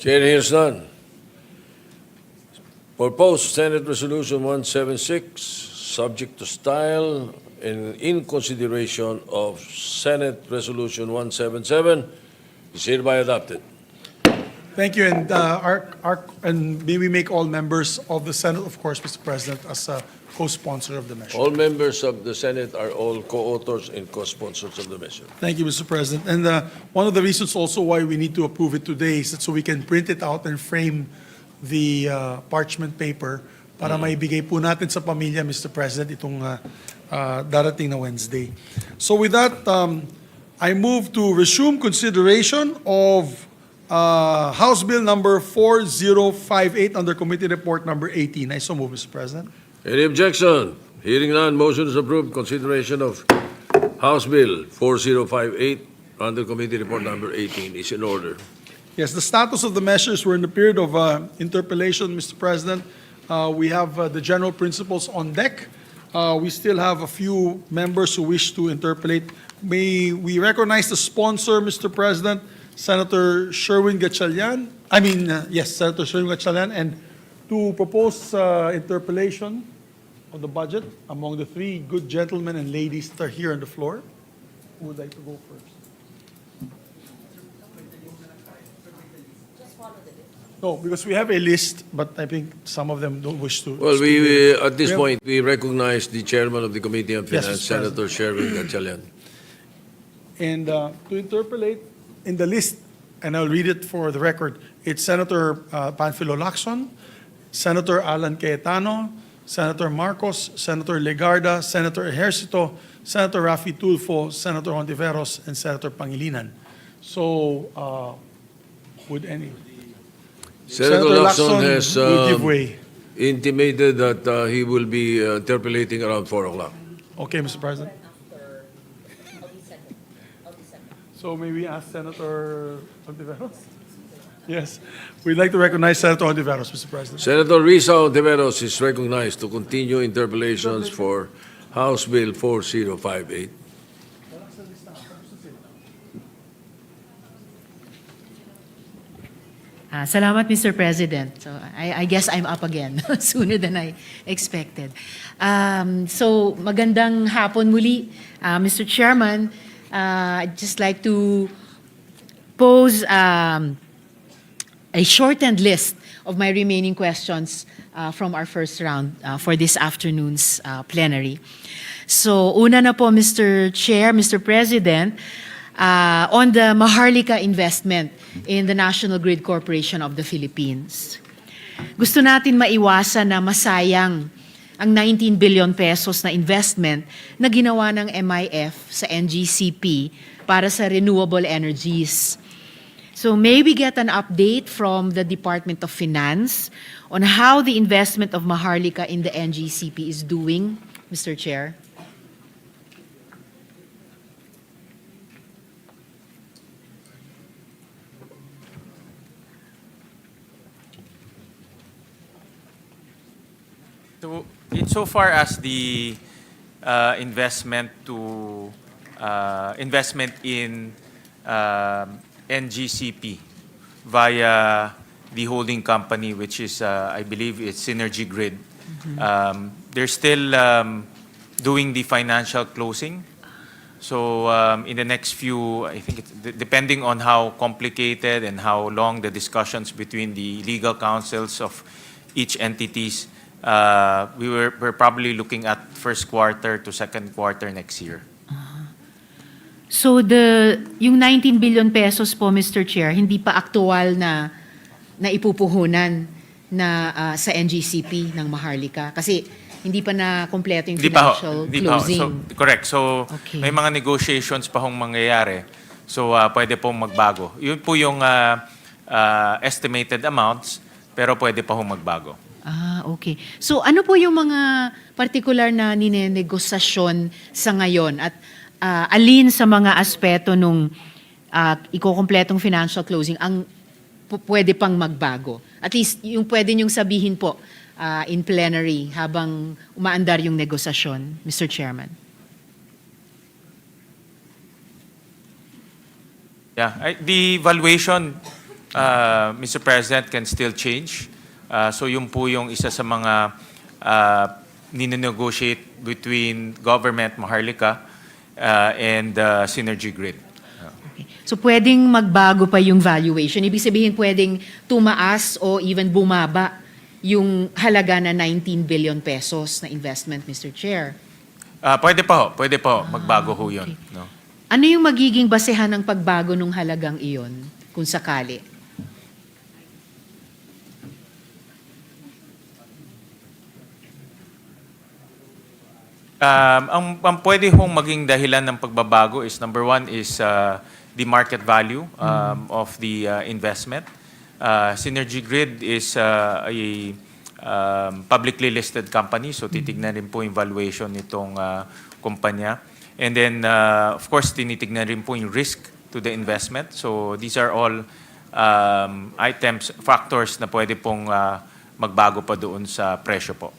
Chair hears none. Proposed Senate Resolution 176, subject to style and in consideration of Senate Resolution 177, is hereby adopted. Thank you, and and may we make all members of the Senate, of course, Mr. President, as a co-sponsor of the measure. All members of the Senate are all co-authors and co-sponsors of the measure. Thank you, Mr. President. And one of the reasons also why we need to approve it today is that so we can print it out and frame the parchment paper para maibigay po natin sa pamilya, Mr. President, itong darating na Wednesday. So with that, I move to resume consideration of House Bill number 4058 under Committee Report number 18. I so move, Mr. President. Any objection? Hearing none, motion is approved. Consideration of House Bill 4058 under Committee Report number 18 is in order. Yes, the status of the measures were in the period of interpellation, Mr. President. We have the general principles on deck. We still have a few members who wish to interpellate. May we recognize the sponsor, Mr. President, Senator Sherwin Gatchalian. Senator Sherwin Gatchalian, and to propose interpellation on the budget among the three good gentlemen and ladies that are here on the floor. Who would like to go first? No, because we have a list, but I think some of them don't wish to. Well, speak. at this point, we recognize the chairman of the Committee on Yes, Finance, Mr. Senator Sherwin Gatchalian. And to interpolate in the list, and I'll read it for the record, it's Senator Panfilo Lacson, Senator Alan Cayetano, Senator Marcos, Senator Legarda, Senator Ejercito, Senator Rafi Tulfo, Senator Hontiveros, and Senator Pangilinan. So, would any? Senator Lacson has will give way. intimated that he will be interpolating around 4 o'clock. Okay, Mr. President. So may we ask Senator Hontiveros? Yes. We'd like to recognize Senator Hontiveros, Mr. President. Senator Risa Ontiveros is recognized to continue interpolations for House Bill 4058. Salamat, Mr. President. So I guess I'm up again sooner than I expected. So magandang hapon muli, Mr. Chairman. I'd just like to pose a shortened list of my remaining questions from our first round for this afternoon's plenary. So una na po, Mr. Chair, Mr. President, on the Maharlika investment in the National Grid Corporation of the Philippines. Gusto natin maiwasan na masayang ang 19 billion pesos na investment na ginawa ng MIF sa NGCP para sa renewable energies. So may we get an update from the Department of Finance on how the investment of Maharlika in the NGCP is doing, Mr. Chair? So, insofar as the investment in NGCP via the holding company, which is I believe it's Synergy Grid, they're still doing the financial closing. So in the next few, I think depending on how complicated and how long the discussions between the legal counsels of each entities. We're probably looking at first quarter to second quarter next year. So yung 19 billion pesos po, Mr. Chair, hindi pa aktual na ipupuhunan na sa NGCP ng Maharlika kasi hindi pa na kompleto yung financial closing. So, correct. So Okay. may mga negotiations pa hong mangyayari. So pwede pong magbago. Yun po yung estimated amounts, pero pwede pa hong magbago. Okay. So ano po yung mga particular na ninenegosasyon sa ngayon at alin sa mga aspeto nung ikokompletong financial closing ang pwede pang magbago? At least yung pwede niyong sabihin po in plenary habang umaandar yung negosasyon, Mr. Chairman. Yeah, the valuation Mr. President, can still change. So yun po yung isa sa mga ninegotiate between government, Maharlika, and Synergy Grid. Okay. So pwedeng magbago pa yung valuation. Ibig sabihin pwedeng tumaas o even bumaba yung halaga na 19 billion pesos na investment, Mr. Chair. Pwede pa ho, magbago ho yun. okay. No? Ano yung magiging basehan ng pagbago ng halagang iyon, kung sakali? Ang pwede hong maging dahilan ng pagbabago is, number one is the market value of the investment. Synergy Grid is a publicly listed company, so titignan rin po yung valuation nitong kumpanya. And then, of course, tinitignan rin po yung risk to the investment. So these are all factors na pwede pong magbago pa doon sa presyo po.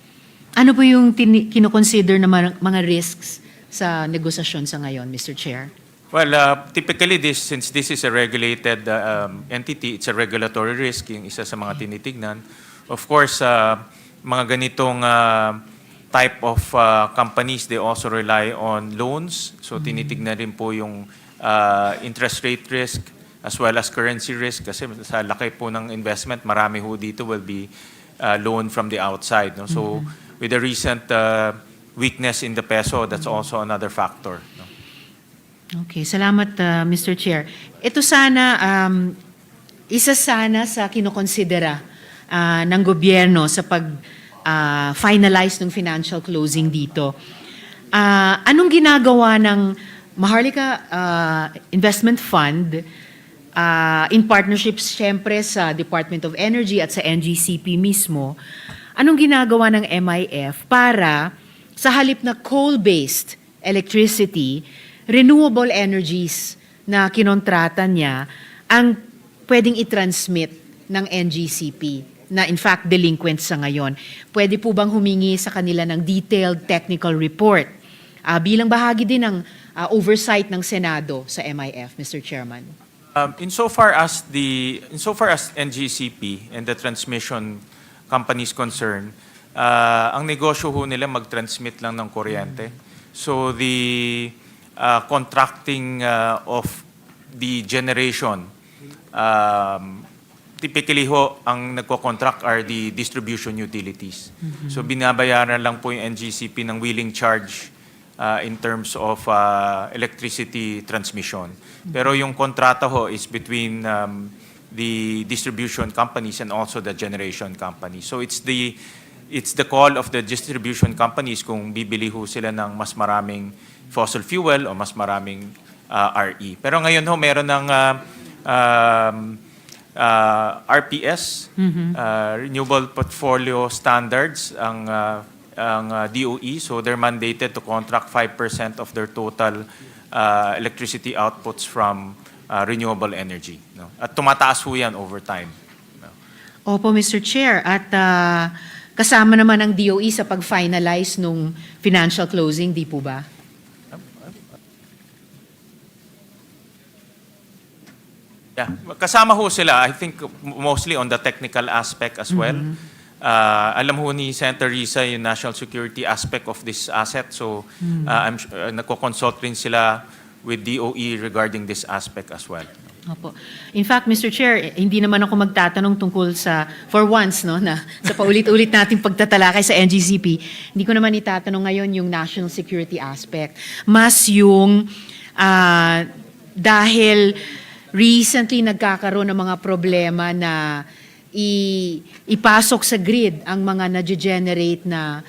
Ano po yung kinoconsider na mga risks sa negosasyon sa ngayon, Mr. Chair? Well, typically, since this is a regulated entity, it's a regulatory risk, yung isa sa mga tinitignan. Of course, mga ganitong type of companies, they also rely on loans. So tinitignan rin po yung interest rate risk as well as currency risk. Kasi sa laki po ng investment, marami ho dito will be loan from the outside. No? So with the recent weakness in the peso, that's also another factor. No? Okay, salamat Mr. Chair. Ito sana, isa sana sa kinokonsidera ng gobyerno sa pag-finalize ng financial closing dito. Anong ginagawa ng Maharlika Investment Fund in partnerships siyempre sa Department of Energy at sa NGCP mismo? Anong ginagawa ng MIF para sa halip na coal-based electricity, renewable energies na kinontrata niya ang pwedeng i-transmit ng NGCP na in fact delinquent sa ngayon? Pwede po bang humingi sa kanila ng detailed technical report bilang bahagi din ng oversight ng Senado sa MIF, Mr. Chairman? Insofar as NGCP and the transmission companies concerned, ang negosyo ho nila mag-transmit lang ng kuryente. So the contracting of the generation, typically ho, ang nagko-contract are the distribution utilities. So binabayaran lang po yung NGCP ng wheeling charge in terms of electricity transmission. Pero yung kontrata ho is between the distribution companies and also the generation companies. So it's the call of the distribution companies kung bibili ho sila ng mas maraming fossil fuel o mas maraming RE. Pero ngayon ho, meron ng RPS, Renewable Portfolio Standards, ang DOE. So they're mandated to contract 5% of their total electricity outputs from renewable energy. No? At tumataas ho yan over time. No? Opo, Mr. Chair. At kasama naman ang DOE sa pag-finalize nung financial closing, di po ba? Yeah, kasama ho sila. I think mostly on the technical aspect as well. Alam ho ni Senator Risa yung national security aspect of this asset. So I'm nagko-consult rin sila with DOE regarding this aspect as well. Opo. In fact, Mr. Chair, hindi naman ako magtatanong tungkol sa, for once, no, na sa paulit-ulit nating pagtatalakay sa NGCP, hindi ko naman itatanong ngayon yung national security aspect. Mas yung dahil recently nagkakaroon ng mga problema na ipasok sa grid ang mga na-generate na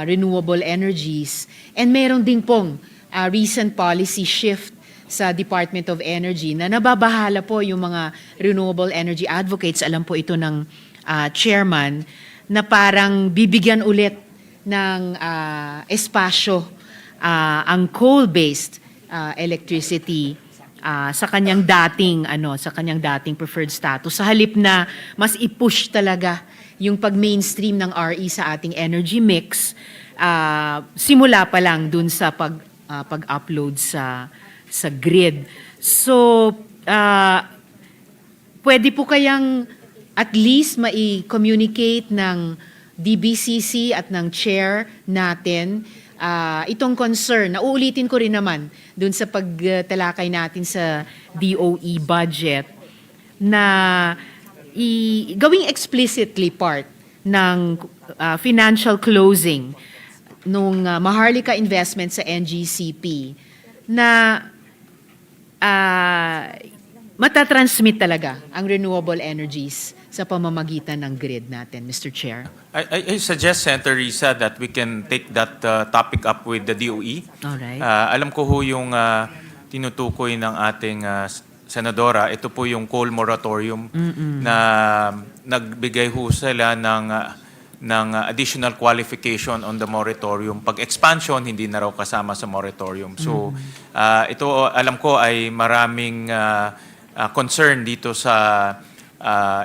renewable energies. And meron din pong recent policy shift sa Department of Energy na nababahala po yung mga renewable energy advocates. Alam po ito ng chairman na parang bibigyan ulit ng espasyo ang coal-based electricity sa kanyang dating preferred status, sa halip na mas i-push talaga yung pag-mainstream ng RE sa ating energy mix, simula pa lang dun sa pag-upload sa grid. So pwede po kayang at least mai-communicate ng DBCC at ng chair natin itong concern. Nauulitin ko rin naman dun sa pagtalakay natin sa DOE budget na gawing explicitly part ng financial closing nung Maharlika investment sa NGCP na matatransmit talaga ang renewable energies sa pamamagitan ng grid natin, Mr. Chair. I suggest, Senator Risa, that we can take that topic up with the DOE. Alright. Alam ko ho yung tinutukoy ng ating senadora, ito po yung coal moratorium na nagbigay ho sila ng additional qualification on the moratorium. Pag expansion, hindi na raw kasama sa moratorium. So, ito alam ko ay maraming concern dito sa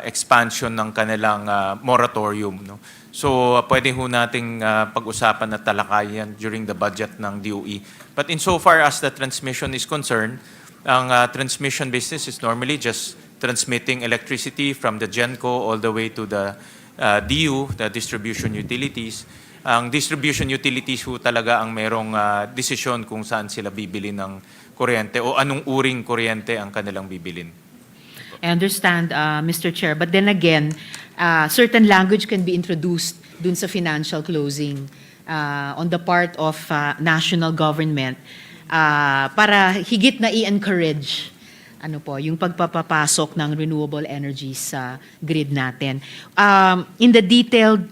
expansion ng kanilang moratorium. No? So, pwede ho nating pag-usapan at talakayan during the budget ng DOE. But insofar as the transmission is concerned, ang transmission business is normally just transmitting electricity from the GenCo all the way to the DU, the distribution utilities. Ang distribution utilities ho talaga ang merong desisyon kung saan sila bibili ng kuryente o anong uring kuryente ang kanilang bibilin. I understand, Mr. Chair. But then again, certain language can be introduced dun sa financial closing on the part of national government para higit na i-encourage yung pagpapapasok ng renewable energies sa grid natin. In the detailed,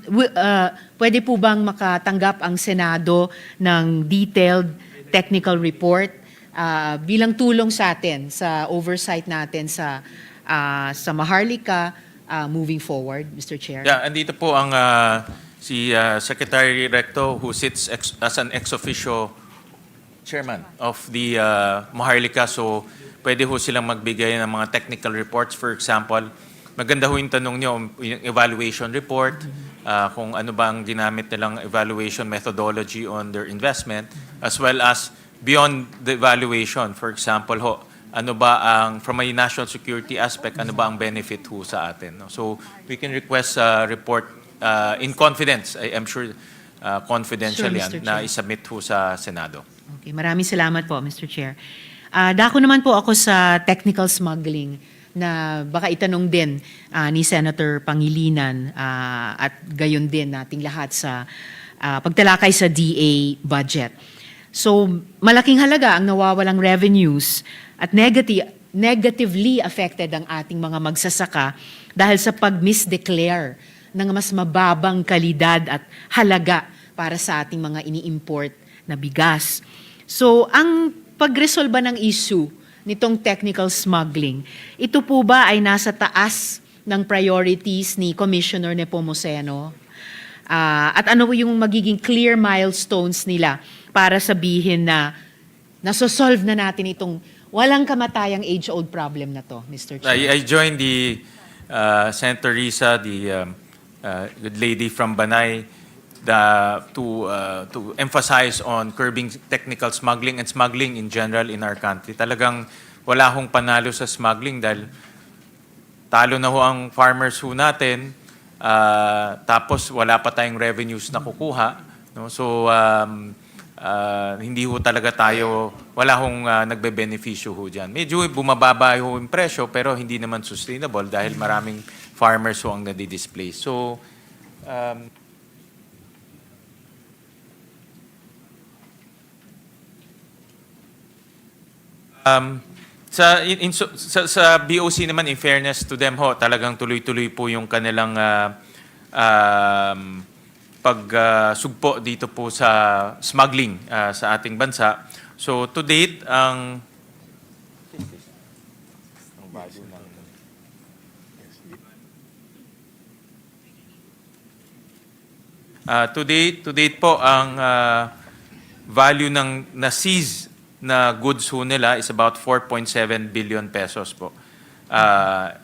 pwede po bang makatanggap ang Senado ng detailed technical report bilang tulong sa atin, sa oversight natin sa Maharlika moving forward, Mr. Chair? Yeah, andito po ang si Secretary Recto who sits as an ex officio chairman of the Maharlika. So, pwede ho silang magbigay ng mga technical reports. For example, maganda ho yung tanong nyo, yung evaluation report, kung ano ba ang ginamit nilang evaluation methodology on their investment, as well as beyond the evaluation. For example ho, ano ba ang, from a national security aspect, ano ba ang benefit ho sa atin. No? So, we can request a report in confidence, I'm sure confidentially, Sure, Mr. na Chair. isubmit ho sa Senado. Okay, maraming salamat po, Mr. Chair. Dako naman po ako sa technical smuggling na baka itanong din ni Senator Pangilinan at gayon din nating lahat sa pagtalakay sa DA budget. So, malaking halaga ang nawawalang revenues at negatively affected ang ating mga magsasaka dahil sa pag-misdeclare ng mas mababang kalidad at halaga para sa ating mga ini-import na bigas. So, ang pagresolba ng issue nitong technical smuggling, ito po ba ay nasa taas ng priorities ni Commissioner Nepomuceno? At ano yung magiging clear milestones nila para sabihin na nasosolve na natin itong walang kamatayang age-old problem na to, Mr. Chair? I joined the Senator Risa, the good lady from Banay, to emphasize on curbing technical smuggling and smuggling in general in our country. Talagang wala hong panalo sa smuggling dahil talo na ho ang farmers ho natin, tapos wala pa tayong revenues na kukuha. No? So, hindi ho talaga tayo, wala hong nagbe-beneficyo ho dyan. Medyo bumababa ho yung presyo pero hindi naman sustainable dahil maraming farmers ho ang nadi-displace. So, sa BOC naman, in fairness to them ho, talagang tuloy-tuloy po yung kanilang pagsugpo dito po sa smuggling sa ating bansa. So to date, ang to date po ang value ng na-seize na goods ho nila is about 4.7 billion pesos po.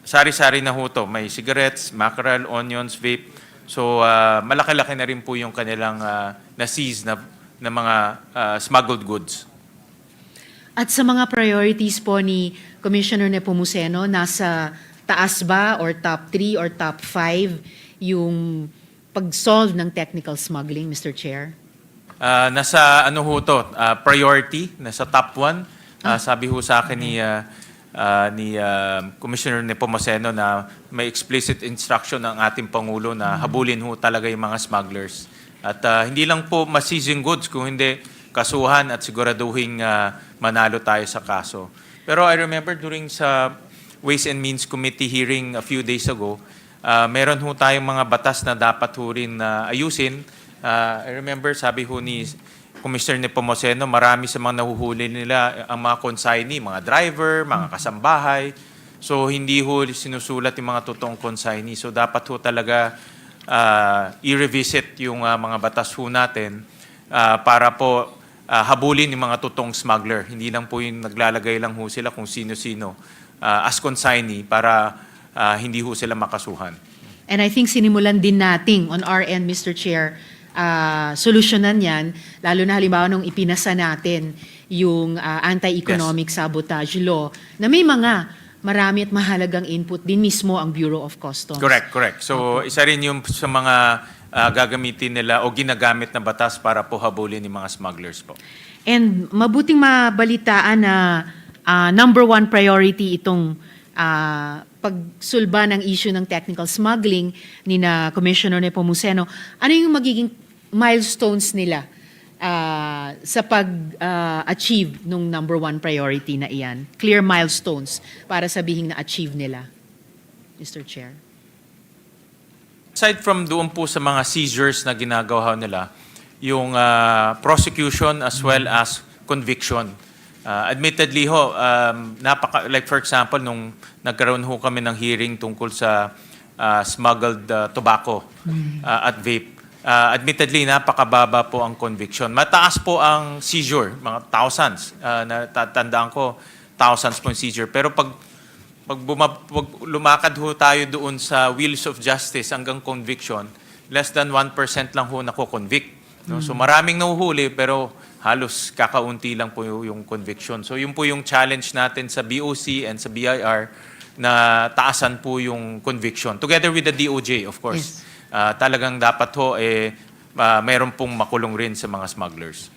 Sari-sari na ho to. May cigarettes, mackerel, onions, vape. So, malaki-laki na rin po yung kanilang na-seize na mga smuggled goods. At sa mga priorities po ni Commissioner Nepomuceno, nasa taas ba or top 3 or top 5 yung pag-solve ng technical smuggling, Mr. Chair? Nasa ano ho to, priority, nasa top 1. Sabi ho sa akin ni Commissioner Nepomuceno na may explicit instruction ng ating Pangulo na habulin ho talaga yung mga smugglers. At hindi lang po ma-seizing goods, kung hindi kasuhan at siguraduhin manalo tayo sa kaso. Pero I remember during sa Ways and Means Committee hearing a few days ago, meron ho tayong mga batas na dapat ho rin ayusin. I remember sabi ho ni Commissioner Nepomuceno, marami sa mga nahuhuli nila ang mga consignee, mga driver, mga kasambahay. So hindi ho sinusulat yung mga totoong consignee. So dapat ho talaga i-revisit yung mga batas ho natin para po habulin yung mga totoong smuggler. Hindi lang po yung naglalagay lang ho sila kung sino-sino as consignee para hindi ho sila makasuhan. And I think sinimulan din nating on our end, Mr. Chair, solusyonan yan, lalo na halimbawa nung ipinasa natin yung anti-economic sabotage law, na may marami at mahalagang input din mismo ang Bureau of Customs. Correct. So isa rin yung sa mga gagamitin nila o ginagamit na batas para po habulin yung mga smugglers po. And mabuting mabalitaan na number 1 priority itong pagsulba ng issue ng technical smuggling ni na Commissioner Nepomuceno. Ano yung magiging milestones nila sa pag-achieve nung number 1 priority na iyan? Clear milestones para sabihin na achieve nila, Mr. Chair. Aside from doon po sa mga seizures na ginagawa nila, yung prosecution as well as conviction. Admittedly ho, like for example, nung nagkaroon ho kami ng hearing tungkol sa smuggled tobacco at vape, admittedly, napakababa po ang conviction. Mataas po ang seizure, mga thousands. Natatandaan ko, thousands po yung seizure. Pero pag lumakad ho tayo doon sa wheels of justice hanggang conviction, less than 1% lang ho nako-convict. No? So maraming nahuhuli pero halos kakaunti lang po yung conviction. So yun po yung challenge natin sa BOC and sa BIR na taasan po yung conviction. Together with the DOJ, of course. Talagang dapat ho mayroon pong makulong rin sa mga smugglers.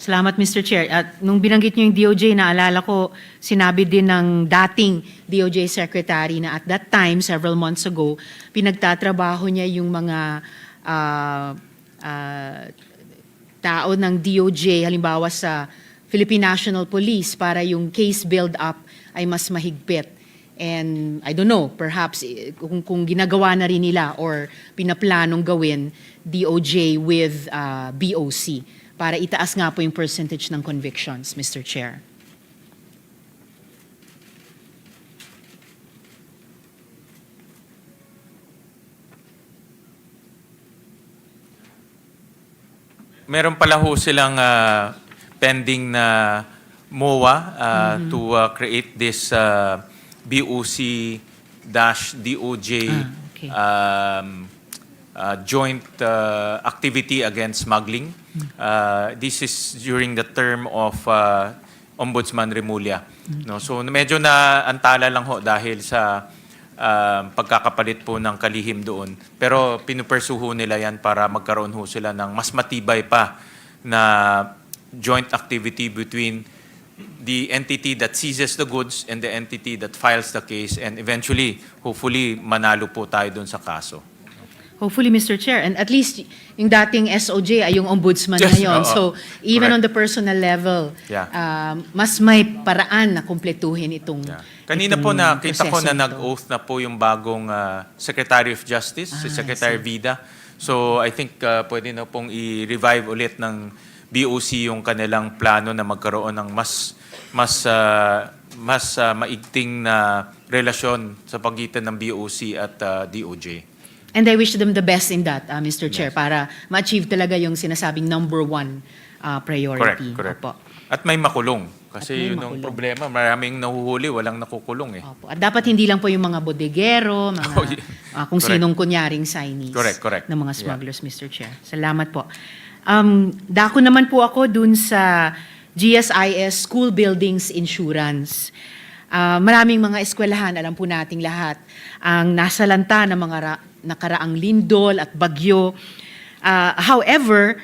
Salamat, Mr. Chair. At nung binanggit niyo yung DOJ, naalala ko, sinabi din ng dating DOJ Secretary na at that time, several months ago, pinagtatrabaho niya yung mga tao ng DOJ, halimbawa sa Philippine National Police, para yung case build-up ay mas mahigpit. And I don't know, perhaps kung ginagawa na rin nila or pinaplanong gawin DOJ with BOC para itaas nga po yung percentage ng convictions, Mr. Chair. Meron pala ho silang pending na MOA to create this BOC-DOJ okay. Joint activity against smuggling. This is during the term of Ombudsman Remulla. No? So medyo na antala lang ho dahil sa pagkakapalit po ng kalihim doon. Pero pinupersuho nila yan para magkaroon ho sila ng mas matibay pa na joint activity between the entity that seizes the goods and the entity that files the case, and eventually, hopefully, manalo po tayo doon sa kaso. Hopefully, Mr. Chair. And at least yung dating SOJ ay yung ombudsman Yes, ngayon. So even correct. on the personal level, Yeah. mas may paraan na kumpletuhin itong Kanina po nakita ko proseso na nito. nag-oath na po yung bagong Secretary of Justice, si Secretary Vida. So I think pwede na pong i-revive ulit ng BOC yung kanilang plano na magkaroon ng mas maigting na relasyon sa pagitan ng BOC at DOJ. And I wish them the best in that, Mr. Chair, para ma-achieve talaga yung sinasabing number 1 priority. Correct. Opo. At may makulong. Kasi At may yun ang makulong. problema. Maraming nahuhuli, walang nakukulong eh. Opo. At dapat hindi lang po yung mga bodegero, mga, Oh, yeah. kung Correct. sinong kunyaring signees Correct. ng mga smugglers, Mr. Chair. Salamat po. Dako naman po ako dun sa GSIS School Buildings Insurance. Maraming mga eskwelahan, alam po nating lahat, ang nasalanta ng mga nakaraang lindol at bagyo. However,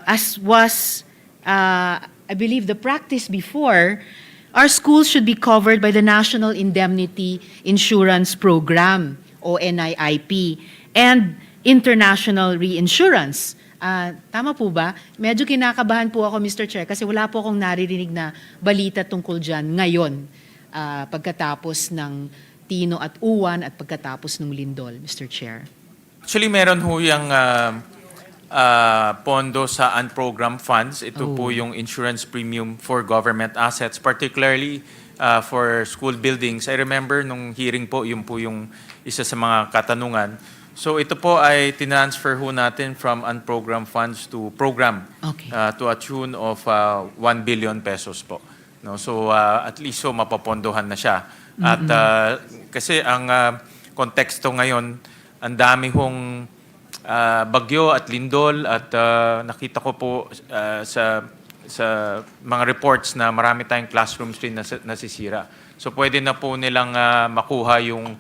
as was, I believe, the practice before, our schools should be covered by the National Indemnity Insurance Program, o NIIP, and International Reinsurance. Tama po ba? Medyo kinakabahan po ako, Mr. Chair, kasi wala po akong naririnig na balita tungkol dyan ngayon, pagkatapos ng Tino at Uwan at pagkatapos ng Lindol, Mr. Chair. Actually, meron ho yung pondo sa unprogrammed funds. Ito po yung insurance premium for government assets, particularly for school buildings. I remember nung hearing po, yun po yung isa sa mga katanungan. So ito po ay tinransfer ho natin from unprogrammed funds to program, Okay. to a tune of 1 billion pesos po. No? So at least so mapapondohan na siya. At kasi ang konteksto ngayon, ang dami hong bagyo at lindol at nakita ko po sa mga reports na marami tayong classrooms rin nasisira. So pwede na po nilang makuha yung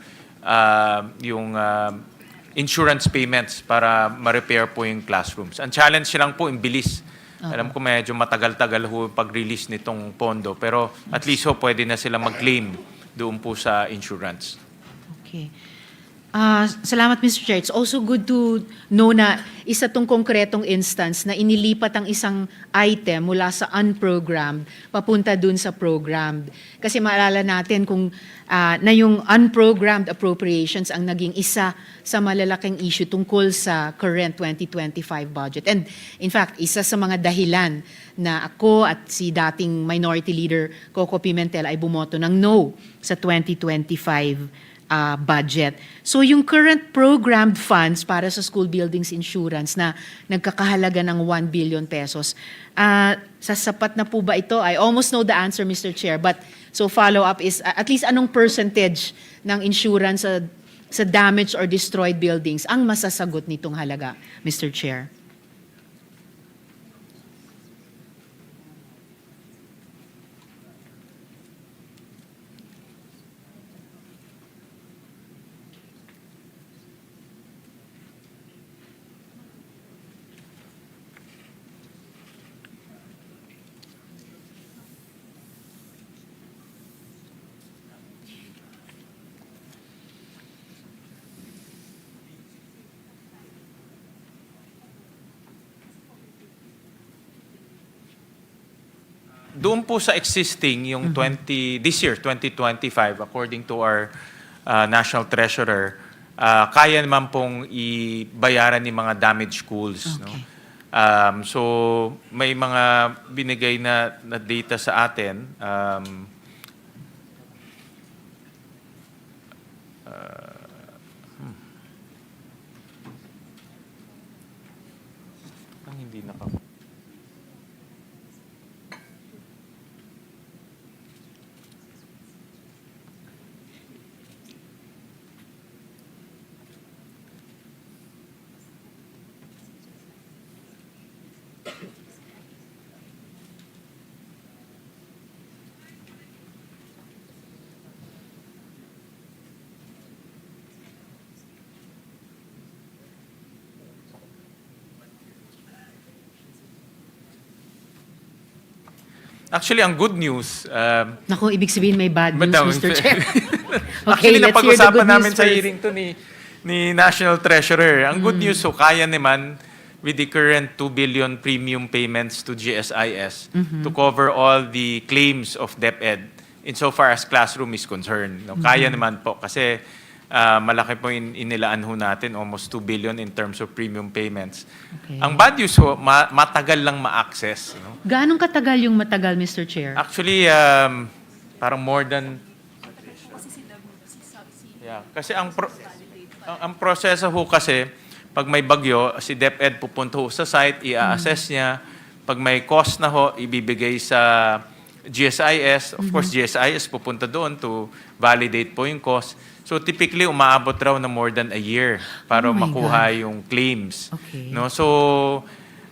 insurance payments para ma-repair po yung classrooms. Ang challenge lang po, yung bilis. Alam ko medyo matagal-tagal ho pag-release nitong pondo, pero at least ho pwede na sila mag-claim doon po sa insurance. Okay. Salamat, Mr. Chair. It's also good to know na isa tong konkretong instance na inilipat ang isang item mula sa unprogrammed papunta dun sa programmed. Kasi maalala natin kung na yung unprogrammed appropriations ang naging isa sa malalaking issue tungkol sa current 2025 budget. And in fact, isa sa mga dahilan na ako at si dating Minority Leader Coco Pimentel ay bumoto ng no sa 2025 budget. So yung current programmed funds para sa school buildings insurance na nagkakahalaga ng 1 billion pesos, sasapat na po ba ito? I almost know the answer, Mr. Chair, but so follow-up is at least anong percentage ng insurance sa damaged or destroyed buildings ang masasagot nitong halaga, Mr. Chair? Doon po sa existing, yung this year, 2025, according to our National Treasurer, kaya naman pong ibayaran ni mga damaged schools. Okay. No? So, may mga binigay na data sa atin. Ang hindi naka... Actually, ang good news... Naku, ibig sabihin may bad news, Madam, Mr. Chair. Actually, let's hear the napag-usapan good namin news sa first. hearing to ni National Treasurer. Ang good news, so kaya naman with the current 2 billion premium payments to GSIS to cover all the claims of DepEd insofar as classroom is concerned. No, kaya naman po kasi malaki po inilaan ho natin, almost 2 billion in terms of premium payments. Okay. Ang bad news ho, matagal lang ma-access. No? Gaanong katagal yung matagal, Mr. Chair? Actually, parang more than... Yeah, kasi ang proseso ho kasi, pag may bagyo, si DepEd pupunta ho sa site, i-assess niya. Pag may cost na ho, ibibigay sa GSIS. Of course, GSIS pupunta doon to validate po yung cost. So typically, umaabot raw na more than a year para Oh my makuha God. yung claims. Okay. No? So,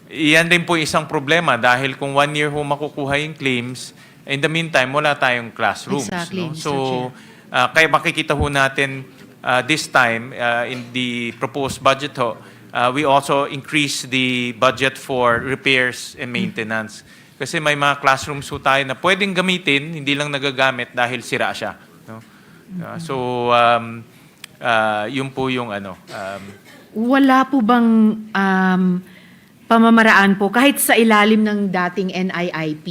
iyan din po isang problema dahil kung 1 year ho makukuha yung claims, In the meantime, wala tayong classrooms. Exactly, no? Mr. So, Chair. kaya makikita ho natin this time in the proposed budget ho, we also increase the budget for repairs and maintenance. Kasi may mga classrooms ho tayo na pwedeng gamitin, hindi lang nagagamit dahil sira siya. No? So, yun po yung ano. Wala po bang pamamaraan po, kahit sa ilalim ng dating NIIP,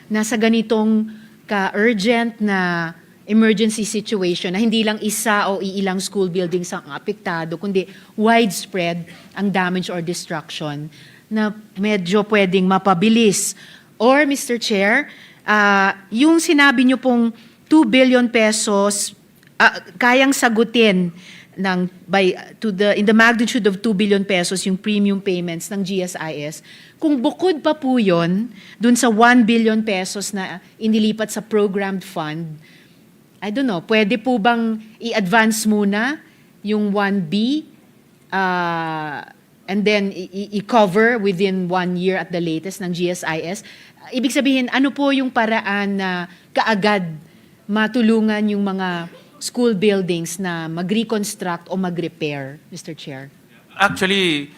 na sa ganitong ka-urgent na emergency situation, na hindi lang isa o iilang school buildings ang apektado, kundi widespread ang damage or destruction, na medyo pwedeng mapabilis? Or, Mr. Chair, yung sinabi niyo pong 2 billion pesos, kayang sagutin ng in the magnitude of 2 billion pesos yung premium payments ng GSIS, kung bukod pa po yun dun sa 1 billion pesos na inilipat sa programmed fund, I don't know, pwede po bang i-advance muna yung 1B and then i-cover within 1 year at the latest ng GSIS? Ibig sabihin, ano po yung paraan na kaagad matulungan yung mga school buildings na mag-reconstruct o mag-repair, Mr. Chair? Actually,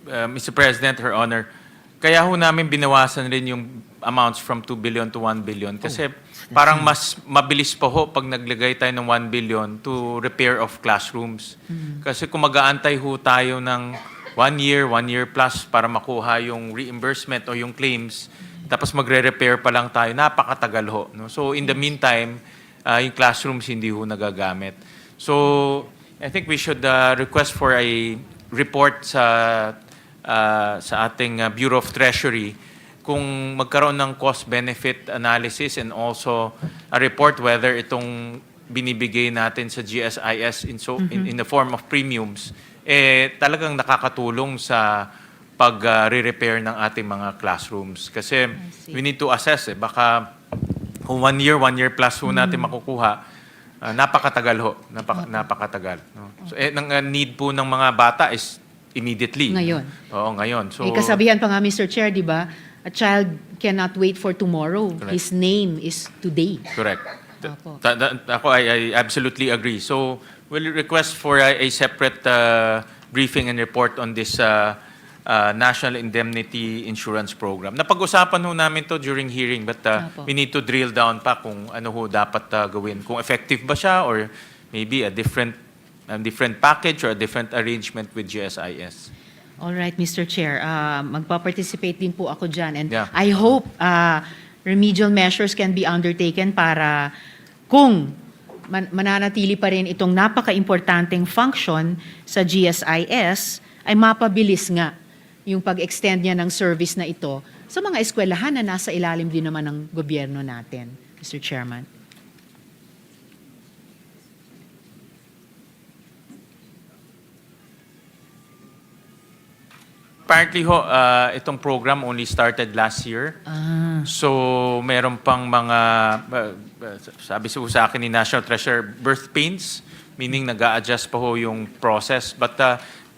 Mr. President, Her Honor, kaya ho namin binawasan rin yung amounts from 2 billion to 1 billion kasi parang mas mabilis pa ho pag naglagay tayo ng 1 billion to repair of classrooms. Kasi kung mag-aantay ho tayo ng 1 year plus para makuha yung reimbursement o yung claims, tapos magre-repair pa lang tayo, napakatagal ho. No? So in the meantime, yung classrooms hindi ho nagagamit. So I think we should request for a report sa ating Bureau of Treasury kung magkaroon ng cost-benefit analysis and also a report whether itong binibigay natin sa GSIS in the form of premiums, talagang nakakatulong sa pag-re-repair ng ating mga classrooms. Kasi we need to assess, baka kung 1 year plus ho natin makukuha, napakatagal ho. Napakatagal. No? So, ang need po ng mga bata is immediately. Ngayon. Oo, ngayon. So, kasabihan pa nga, Mr. Chair, di ba? A child cannot wait for tomorrow. Correct. His name is today. correct. Opo. I absolutely agree. So, we'll request for a separate briefing and report on this National Indemnity Insurance Program. Napag-usapan ho namin to during hearing, but Opo. we need to drill down pa kung ano ho dapat gawin. Kung effective ba siya or maybe a different package or a different arrangement with GSIS. All right, Mr. Chair. Magpa-participate din po ako dyan. And Yeah. I hope remedial measures can be undertaken para kung mananatili pa rin itong napaka-importanteng function sa GSIS, ay mapabilis nga yung pag-extend niya ng service na ito sa mga eskwelahan na nasa ilalim din naman ng gobyerno natin, Mr. Chairman. Apparently ho, itong program only started last year. So, meron pang mga, sabi sa akin ni National Treasurer, birth pains, meaning nag-a-adjust pa ho yung process. But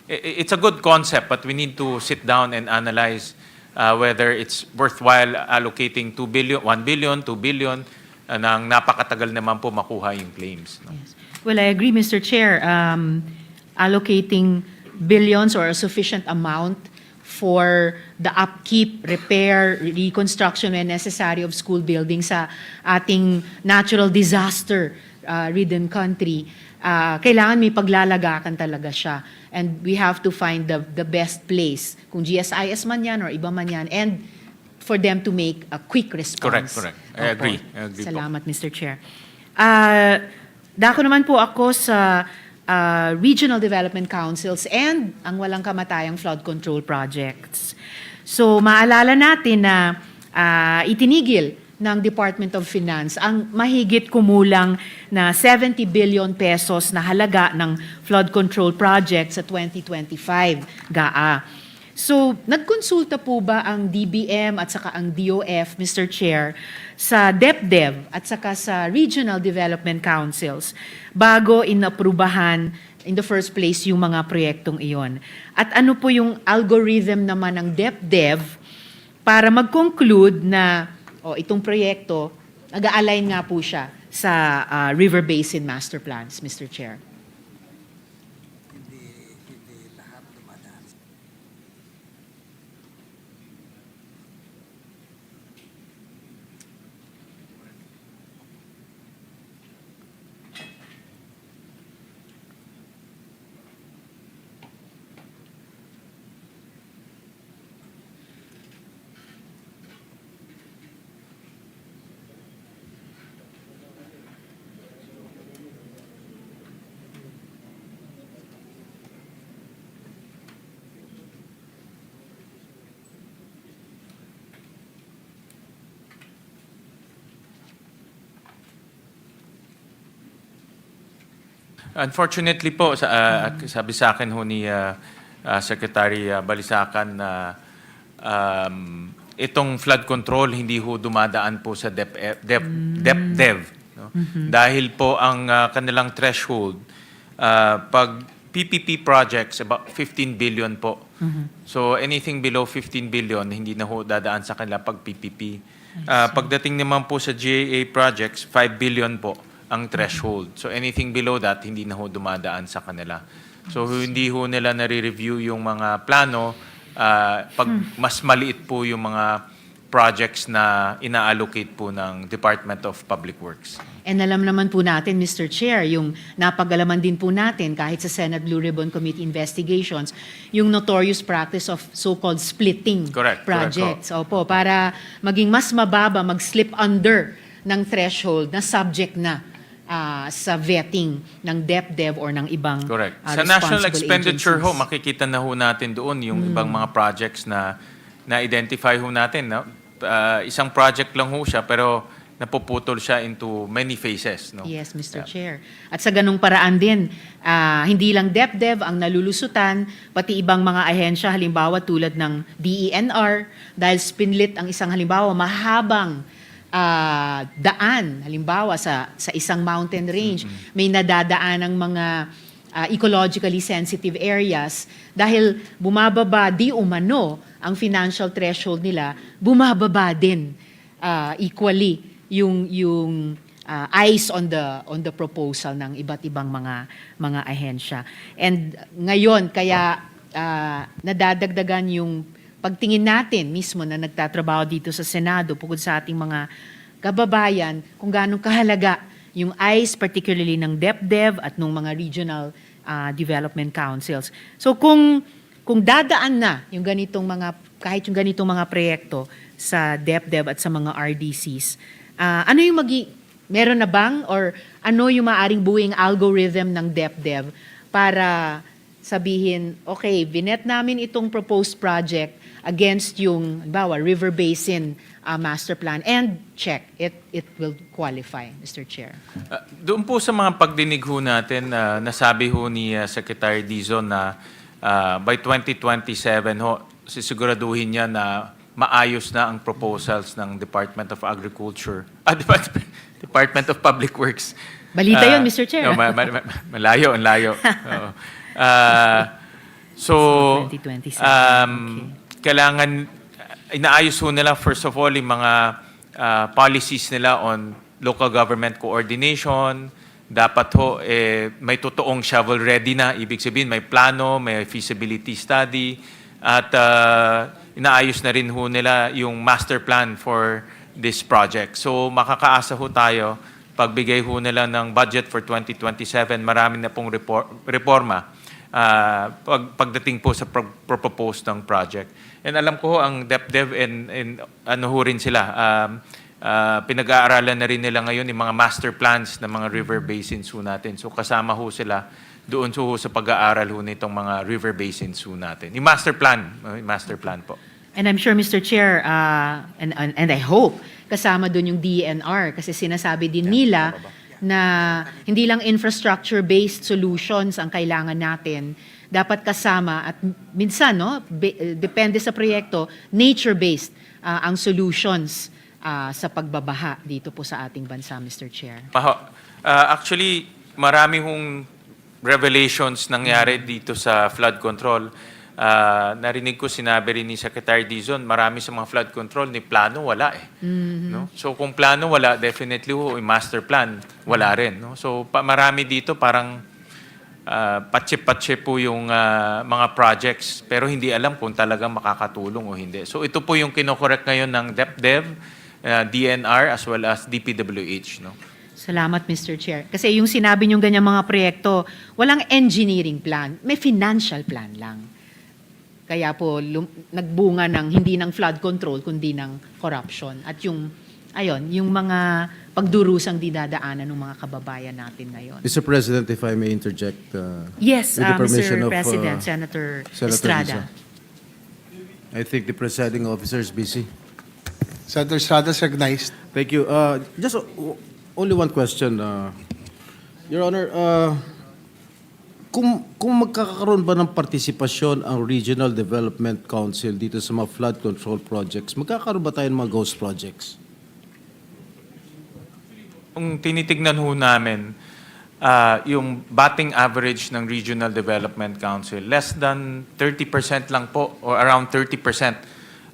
it's a good concept, but we need to sit down and analyze whether it's worthwhile allocating 2 billion, 1 billion, 2 billion, nang napakatagal naman po makuha yung claims. No? Yes. Well, I agree, Mr. Chair. Allocating billions or a sufficient amount for the upkeep, repair, reconstruction when necessary of school buildings sa ating natural disaster-ridden country, kailangan may paglalagakan talaga siya. And we have to find the best place, kung GSIS man yan or iba man yan, and for them to make a quick response. Correct. I agree. Salamat, Mr. Chair. Dako naman po ako sa regional development councils and ang walang kamatayang flood control projects. So maalala natin na itinigil ng Department of Finance ang mahigit kumulang na 70 billion pesos na halaga ng flood control project sa 2025 GAA. So, nagkonsulta po ba ang DBM at saka ang DOF, Mr. Chair, sa DepDev at saka sa Regional Development Councils bago inaprubahan in the first place yung mga proyektong iyon? At ano po yung algorithm naman ng DepDev para mag-conclude na itong proyekto, nag-align nga po siya sa River Basin Master Plans, Mr. Chair. Unfortunately po, sabi sa akin ho ni Secretary Balisacan na itong flood control hindi ho dumadaan po sa DepDev. No? Dahil po ang kanilang threshold, pag PPP projects, about 15 billion po. So anything below 15 billion, hindi na ho dadaan sa kanila pag PPP. Pagdating naman po sa GAA projects, 5 billion po ang threshold. So anything below that, hindi na ho dumadaan sa kanila. So hindi ho nila nare-review yung mga plano pag mas maliit po yung mga projects na ina-allocate po ng Department of Public Works. And alam naman po natin, Mr. Chair, yung napag-alaman din po natin kahit sa Senate Blue Ribbon Committee investigations, yung notorious practice of so-called splitting projects. Opo, para maging mas mababa, mag-slip under ng threshold na subject na sa vetting ng DepDev or ng ibang Correct. Sa national expenditure agencies. ho, makikita na ho natin doon yung ibang mga projects na na-identify ho natin. No? Isang project lang ho siya pero napuputol siya into many phases. No? Yes, Mr. Chair. At sa ganung paraan din, hindi lang DepDev ang nalulusutan, pati ibang mga ahensya, halimbawa tulad ng DENR, dahil spinlit ang isang halimbawa, mahabang daan, halimbawa sa isang mountain range, may nadadaan ng mga ecologically sensitive areas dahil bumababa di umano ang financial threshold nila, bumababa din equally yung eyes on the proposal ng iba't ibang mga ahensya. And ngayon kaya nadadagdagan yung pagtingin natin mismo na nagtatrabaho dito sa Senado, bukod sa ating mga kababayan, kung gaano kahalaga yung eyes, particularly ng DepDev at ng mga regional development councils. So kung dadaan na yung ganitong kahit yung ganitong mga proyekto sa DepDev at sa mga RDCs, ano yung meron na bang or ano yung maaring buwing algorithm ng DepDev para sabihin, okay, binet namin itong proposed project against yung, bawa, River Basin Master Plan and check, it will qualify, Mr. Chair. Doon po sa mga pagdinig ho natin, nasabi ho ni Secretary Dizon na by 2027 ho, sisiguraduhin niya na maayos na ang proposals ng Department of Agriculture, Department of Public Works. Balita yun, Mr. Chair. No, malayo, ang layo. So, 2027. kailangan inaayos ho nila first of all yung mga policies nila on local government coordination. Dapat ho may totoong shovel ready na, ibig sabihin may plano, may feasibility study at inaayos na rin ho nila yung master plan for this project. So makakaasa ho tayo pagbigay ho nila ng budget for 2027, marami na pong reforma pagdating po sa propose ng project. And alam ko ho, ang DepDev and ano ho rin sila, pinag-aaralan na rin nila ngayon yung mga master plans ng mga river basins ho natin. So kasama ho sila doon ho sa pag-aaral ho nitong mga river basins ho natin. Yung master plan po. And I'm sure, Mr. Chair, and I hope, kasama doon yung DNR kasi sinasabi din nila na hindi lang infrastructure-based solutions ang kailangan natin, dapat kasama at minsan, depende sa proyekto, nature-based ang solutions sa pagbabaha dito po sa ating bansa, Mr. Chair. Actually, marami hong revelations nangyari dito sa flood control. narinig ko sinabi rin ni Secretary Dizon, marami sa mga flood control ni plano wala eh. No? So kung plano wala, definitely yung master plan wala rin. No? So marami dito parang patse-patse po yung mga projects pero hindi alam kung talagang makakatulong o hindi. So ito po yung kinokorek ngayon ng DepDev, DNR as well as DPWH. No? Salamat, Mr. Chair. Kasi yung sinabi niyong ganyang mga proyekto, walang engineering plan, may financial plan lang. Kaya po nagbunga ng hindi ng flood control kundi ng corruption at yung yung mga pagdurusang dinadaanan ng mga kababayan natin ngayon. Mr. President, if I may interject. Yes, with the permission Mr. of, President, Senator Estrada. Lisa. I think the presiding officer is busy. Senator Estrada is recognized. Thank you. Just only one question, Your Honor. Kung magkakaroon ba ng partisipasyon ang Regional Development Council dito sa mga flood control projects, magkakaroon ba tayo ng mga ghost projects? Kung tinitignan ho namin, yung batting average ng Regional Development Council, less than 30% lang po, or around 30%,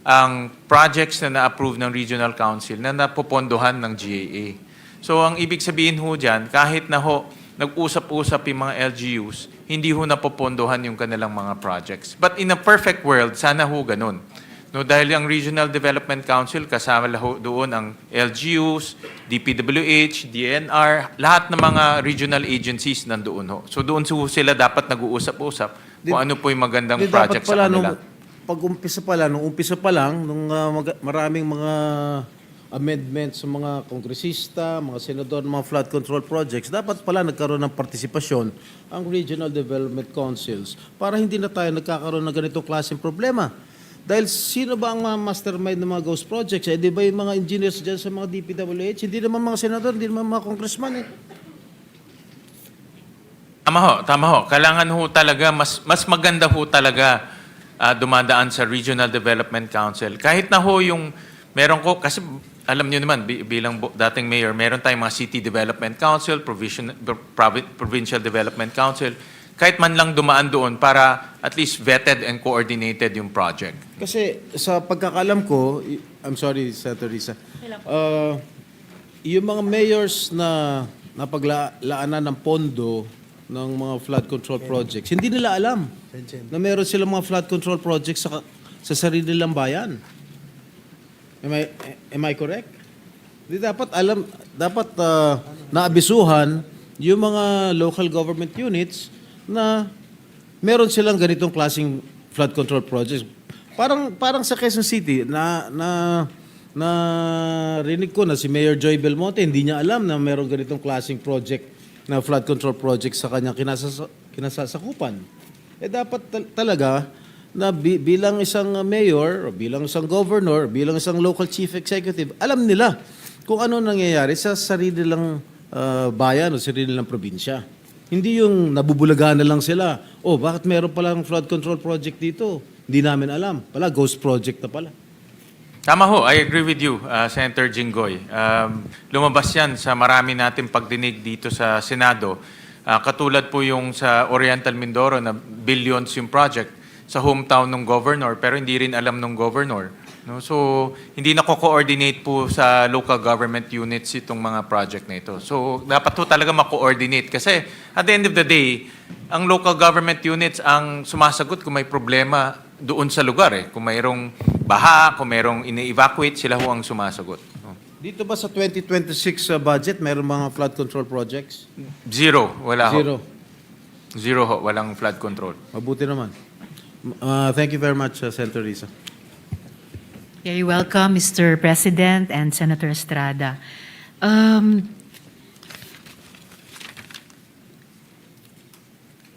ang projects na na-approve ng Regional Council na napopondohan ng GAA. So ang ibig sabihin ho dyan, kahit na ho nag-usap-usap yung mga LGUs, hindi ho napopondohan yung kanilang mga projects. But in a perfect world, sana ho ganun. No, dahil ang Regional Development Council, kasama ho doon ang LGUs, DPWH, DNR, lahat ng mga regional agencies nandoon ho. So doon sila dapat nag-uusap-usap kung ano po yung magandang project sa kanila. Nung umpisa pa lang, nung maraming mga amendments sa mga kongresista, mga senador, mga flood control projects, dapat pala nagkaroon ng partisipasyon ang Regional Development Councils para hindi na tayo nagkakaroon ng ganitong klaseng problema. Dahil sino ba ang mastermind ng mga ghost projects? Di ba yung mga engineers dyan sa mga DPWH? Hindi naman mga senador, hindi naman mga congressman eh. Tama ho. Kailangan ho talaga, mas maganda ho talaga dumadaan sa Regional Development Council. Kahit na ho yung meron ko, kasi alam niyo naman, bilang dating mayor, meron tayong mga City Development Council, Provincial Development Council, kahit man lang dumaan doon para at least vetted and coordinated yung project. Kasi sa pagkakalam ko, I'm sorry, Senator Risa, yung mga mayors na napaglaanan ng pondo ng mga flood control projects, hindi nila alam na meron silang mga flood control projects sa sarili nilang bayan. Am I correct? Di dapat naabisuhan yung mga local government units na meron silang ganitong klaseng flood control projects. Parang sa Quezon City na rinig ko na si Mayor Joy Belmonte hindi niya alam na meron ganitong klaseng project na flood control project sa kanyang kinasasakupan. Dapat talaga na bilang isang mayor, o bilang isang governor, bilang isang local chief executive, alam nila kung ano nangyayari sa sarili nilang bayan o sarili nilang probinsya. Hindi yung nabubulagaan na lang sila, bakit meron palang flood control project dito? Hindi namin alam. Pala, ghost project na pala. Tama ho, I agree with you, Senator Jinggoy. Lumabas yan sa marami nating pagdinig dito sa Senado. Katulad po yung sa Oriental Mindoro na billions yung project sa hometown ng governor pero hindi rin alam ng governor. No? So, hindi na co-coordinate po sa local government units itong mga project na ito. So, dapat po talaga ma-coordinate kasi at the end of the day, ang local government units ang sumasagot kung may problema doon sa lugar. Kung mayroong baha, kung mayroong ini-evacuate, sila ho ang sumasagot. No? Dito ba sa 2026 budget, mayroong mga flood control projects? Zero. Wala ho. Zero. Zero ho. Walang flood control. Mabuti naman. Thank you very much, Senator Risa. Very welcome, Mr. President and Senator Estrada.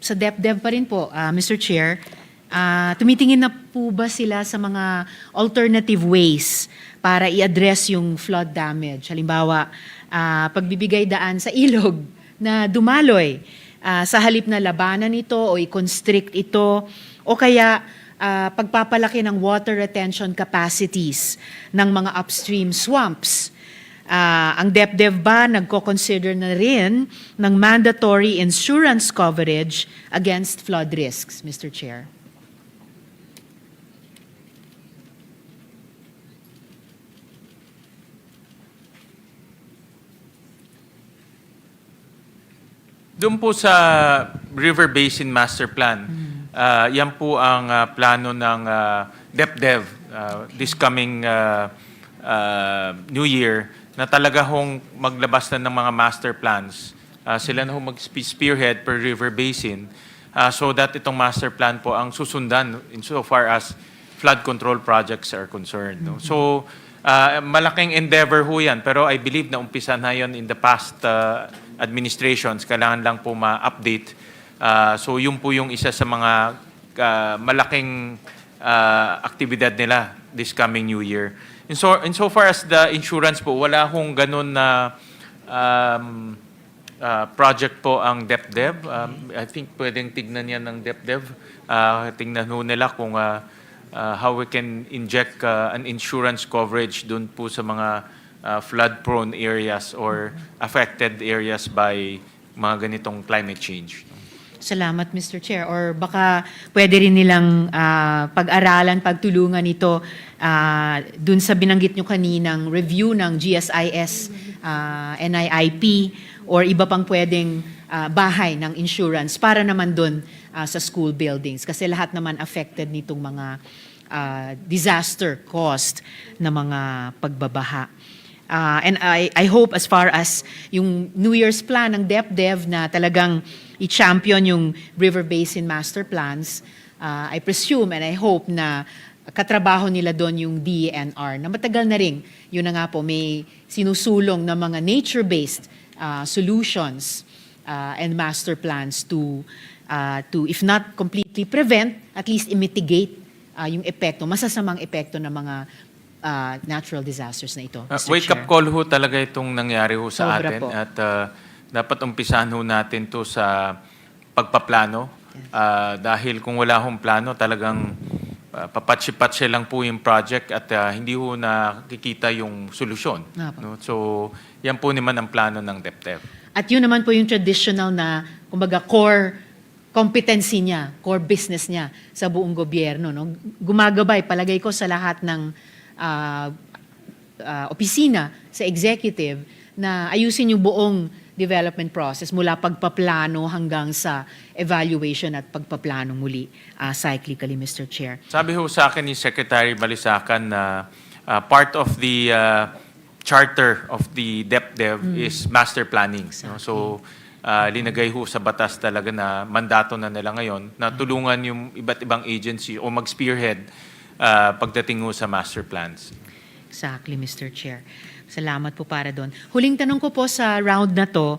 Sa DepDev pa rin po, Mr. Chair, tumitingin na po ba sila sa mga alternative ways para i-address yung flood damage? Halimbawa, pagbibigay daan sa ilog na dumaloy, sa halip na labanan ito o i-constrict ito, o kaya pagpapalaki ng water retention capacities ng mga upstream swamps. Ang DepDev ba nagko-consider na rin ng mandatory insurance coverage against flood risks, Mr. Chair? Doon po sa River Basin Master Plan, yan po ang plano ng DepDev this coming New Year na talaga hong maglabas na ng mga master plans. Sila na hong mag-spearhead per river basin so that itong master plan po ang susundan insofar as flood control projects are concerned. No? So, malaking endeavor ho yan, pero I believe na umpisa na yon in the past administrations, kailangan lang po ma-update. So yun po yung isa sa mga malaking aktibidad nila this coming New Year. Insofar as the insurance po, wala hong ganun na project po ang DepDev. I think pwedeng tignan yan ng DepDev. Tignan ho nila kung how we can inject an insurance coverage dun po sa mga flood-prone areas or affected areas by mga ganitong climate change. Salamat, Mr. Chair. Or baka pwede rin nilang pag-aralan, pagtulungan ito dun sa binanggit nyo kaninang review ng GSIS, NIIP, or iba pang pwedeng bahay ng insurance para naman dun sa school buildings. Kasi lahat naman affected nitong mga disaster caused na mga pagbabaha. And I hope as far as yung New Year's plan ng DepDev na talagang i-champion yung River Basin Master Plans, I presume and I hope na katrabaho nila doon yung DENR na matagal na rin. Yun na nga po, may sinusulong na mga nature-based solutions and master plans to if not completely prevent, at least mitigate yung epekto, masasamang epekto ng mga natural disasters na ito. Mr. Wake-up Chair. call ho talaga itong nangyari ho sa Sobra atin. po. At dapat umpisahan ho natin to sa pagpaplano. Dahil kung wala hong plano, talagang papatsi-patsi lang po yung project at hindi ho nakikita yung solusyon. Nga po. No? So, yan po naman ang plano ng DepDev. At yun naman po yung traditional na, kumbaga, core competency niya, core business niya sa buong gobyerno. No? Gumagabay, palagay ko, sa lahat ng opisina sa executive na ayusin yung buong development process mula pagpaplano hanggang sa evaluation at pagpaplano muli cyclically, Mr. Chair. Sabi ho sa akin ni Secretary Balisacan na part of the charter of the DepDev is master planning. No? So, linagay ho sa batas talaga na mandato na nila ngayon na tulungan yung iba't ibang agency o mag-spearhead pagdating ho sa master plans. Exactly, Mr. Chair. Salamat po para doon. Huling tanong ko po sa round na to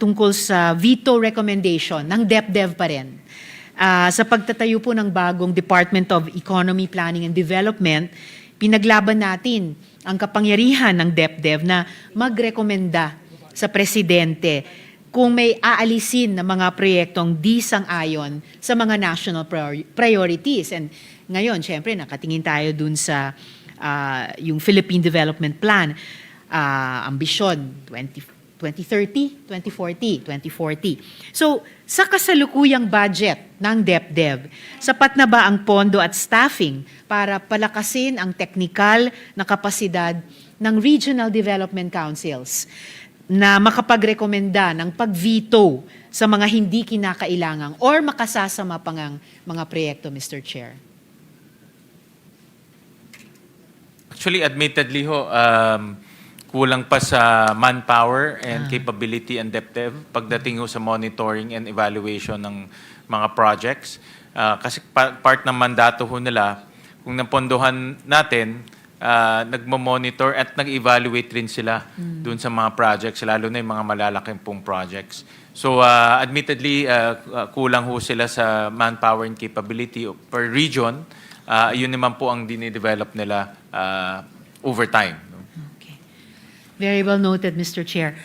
tungkol sa veto recommendation ng DepDev pa rin. Sa pagtatayo po ng bagong Department of Economy, Planning and Development, pinaglaban natin ang kapangyarihan ng DepDev na magrekomenda sa Presidente kung may aalisin na mga proyektong di sang-ayon sa mga national priorities. And ngayon, syempre, nakatingin tayo dun sa yung Philippine Development Plan, ambisyon 2030, 2040, 2040. So, sa kasalukuyang budget ng DepDev, sapat na ba ang pondo at staffing para palakasin ang teknikal na kapasidad ng Regional Development Councils na makapagrekomenda ng pag-veto sa mga hindi kinakailangang or makasasama pang ang mga proyekto, Mr. Chair? Actually, admittedly ho, kulang pa sa manpower and capability and DepDev pagdating ho sa monitoring and evaluation ng mga projects. Kasi part ng mandato ho nila, kung napondohan natin, nagmo-monitor at nag-evaluate rin sila dun sa mga projects, lalo na yung mga malalaking pong projects. So, admittedly, kulang ho sila sa manpower and capability per region. Yun naman po ang dinidevelop nila over time. Okay. Very well noted, Mr. Chair.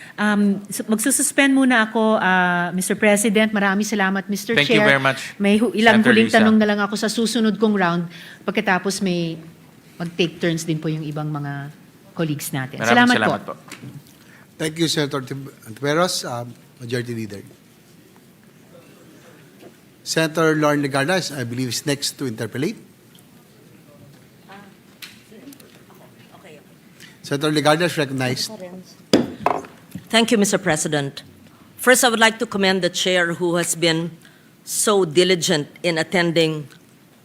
Magsususpend muna ako, Mr. President. Maraming salamat, Mr. Thank Chair. you very much, May ilang Senator huling Risa. tanong na lang ako sa susunod kong round. Pagkatapos may mag-take turns din po yung ibang mga colleagues natin. Maraming Salamat salamat po. Thank you, Senator Antiveros, Majority Leader. Senator Lauren Legarda, I believe, is next to interpellate. Senator Legarda is recognized. Thank you, Mr. President. First, I would like to commend the chair who has been so diligent in attending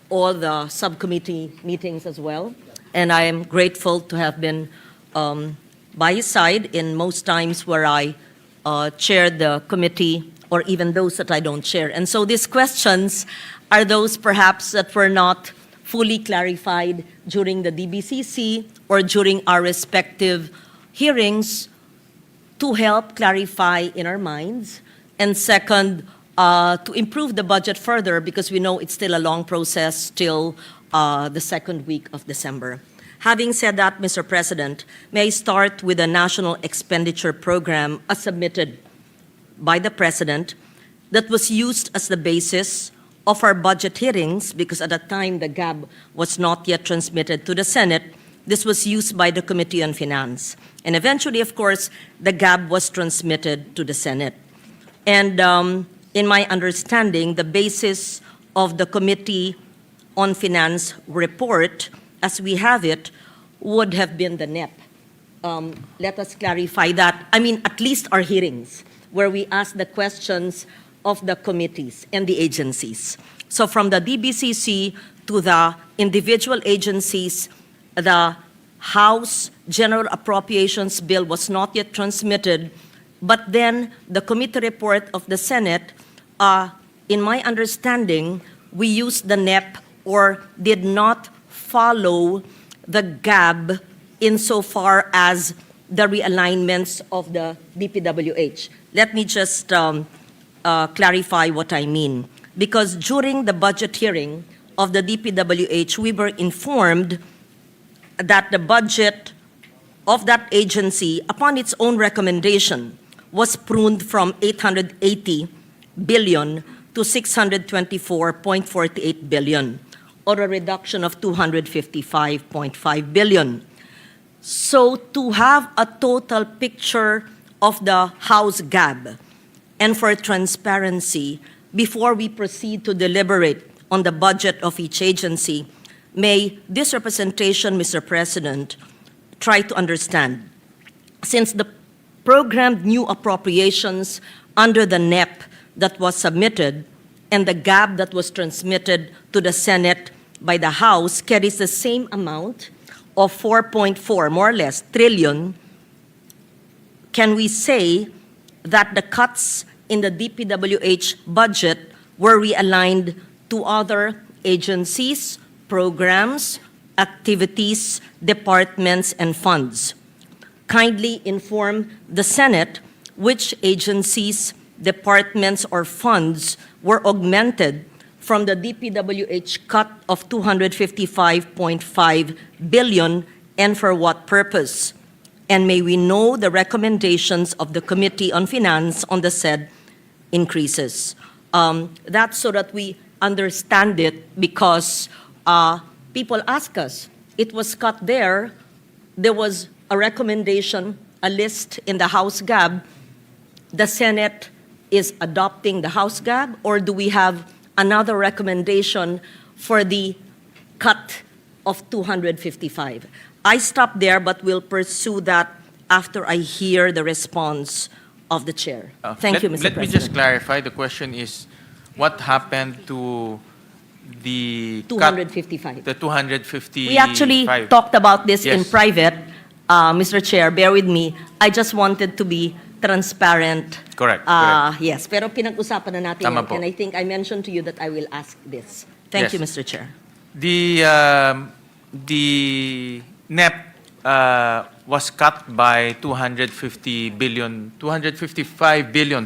all the subcommittee meetings as well. And I am grateful to have been by his side in most times where I chaired the committee or even those that I don't chair. And so these questions are those perhaps that were not fully clarified during the DBCC or during our respective hearings to help clarify in our minds. And second, to improve the budget further because we know it's still a long process till the second week of December. Having said that, Mr. President, may I start with the National Expenditure Program as submitted by the President that was used as the basis of our budget hearings because at that time the GAB was not yet transmitted to the Senate. This was used by the Committee on Finance. And eventually, of course, the GAB was transmitted to the Senate. And in my understanding, the basis of the Committee on Finance report, as we have it, would have been the NEP. Let us clarify that. I mean, at least our hearings, where we ask the questions of the committees and the agencies. So from the DBCC to the individual agencies, the House General Appropriations Bill was not yet transmitted, but then the committee report of the Senate, in my understanding, we used the NEP or did not follow the GAB insofar as the realignments of the DPWH. Let me just clarify what I mean. Because during the budget hearing of the DPWH, we were informed that the budget of that agency, upon its own recommendation, was pruned from 880 billion to 624.48 billion, or a reduction of 255.5 billion. So to have a total picture of the House GAB and for transparency, before we proceed to deliberate on the budget of each agency, may this representation, Mr. President, try to understand. Since the programmed new appropriations under the NEP that was submitted and the GAB that was transmitted to the Senate by the House carries the same amount of 4.4, more or less, trillion, can we say that the cuts in the DPWH budget were realigned to other agencies, programs, activities, departments, and funds? Kindly inform the Senate which agencies, departments, or funds were augmented from the DPWH cut of 255.5 billion and for what purpose? And may we know the recommendations of the Committee on Finance on the said increases. That's so that we understand it because people ask us, it was cut there was a recommendation, a list in the House GAB, the Senate is adopting the House GAB, or do we have another recommendation for the cut of 255? I stop there, but we'll pursue that after I hear the response of the chair. Thank you, Mr. Let President. me just clarify. The question is, what happened to the cut, 255. the 255? We actually talked about this in Yes. private, Mr. Chair. Bear with me. I just wanted to be transparent. Correct. Yes, pero pinag-usapan na natin Tama yan, po. and I think I mentioned to you that I will ask this. Thank Yes. you, Mr. Chair. The NEP was cut by 255 billion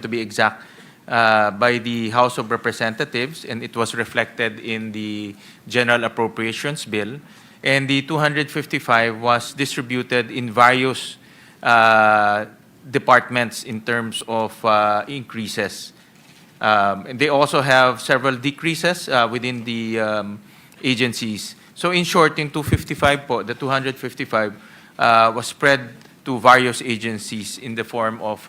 to be exact, by the House of Representatives, and it was reflected in the General Appropriations Bill. And the 255 was distributed in various departments in terms of increases. And they also have several decreases within the agencies. So in short, in 255 po, the 255 was spread to various agencies in the form of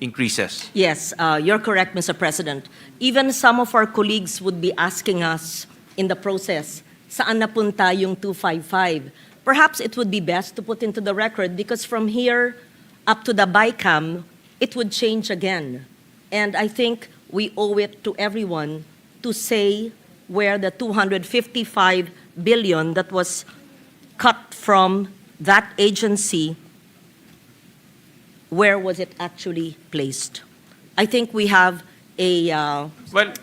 increases. Yes, you're correct, Mr. President. Even some of our colleagues would be asking us in the process, saan napunta yung 255? Perhaps it would be best to put into the record because from here up to the BICAM, it would change again. And I think we owe it to everyone to say where the 255 billion that was cut from that agency, where was it actually placed? I think we have Well,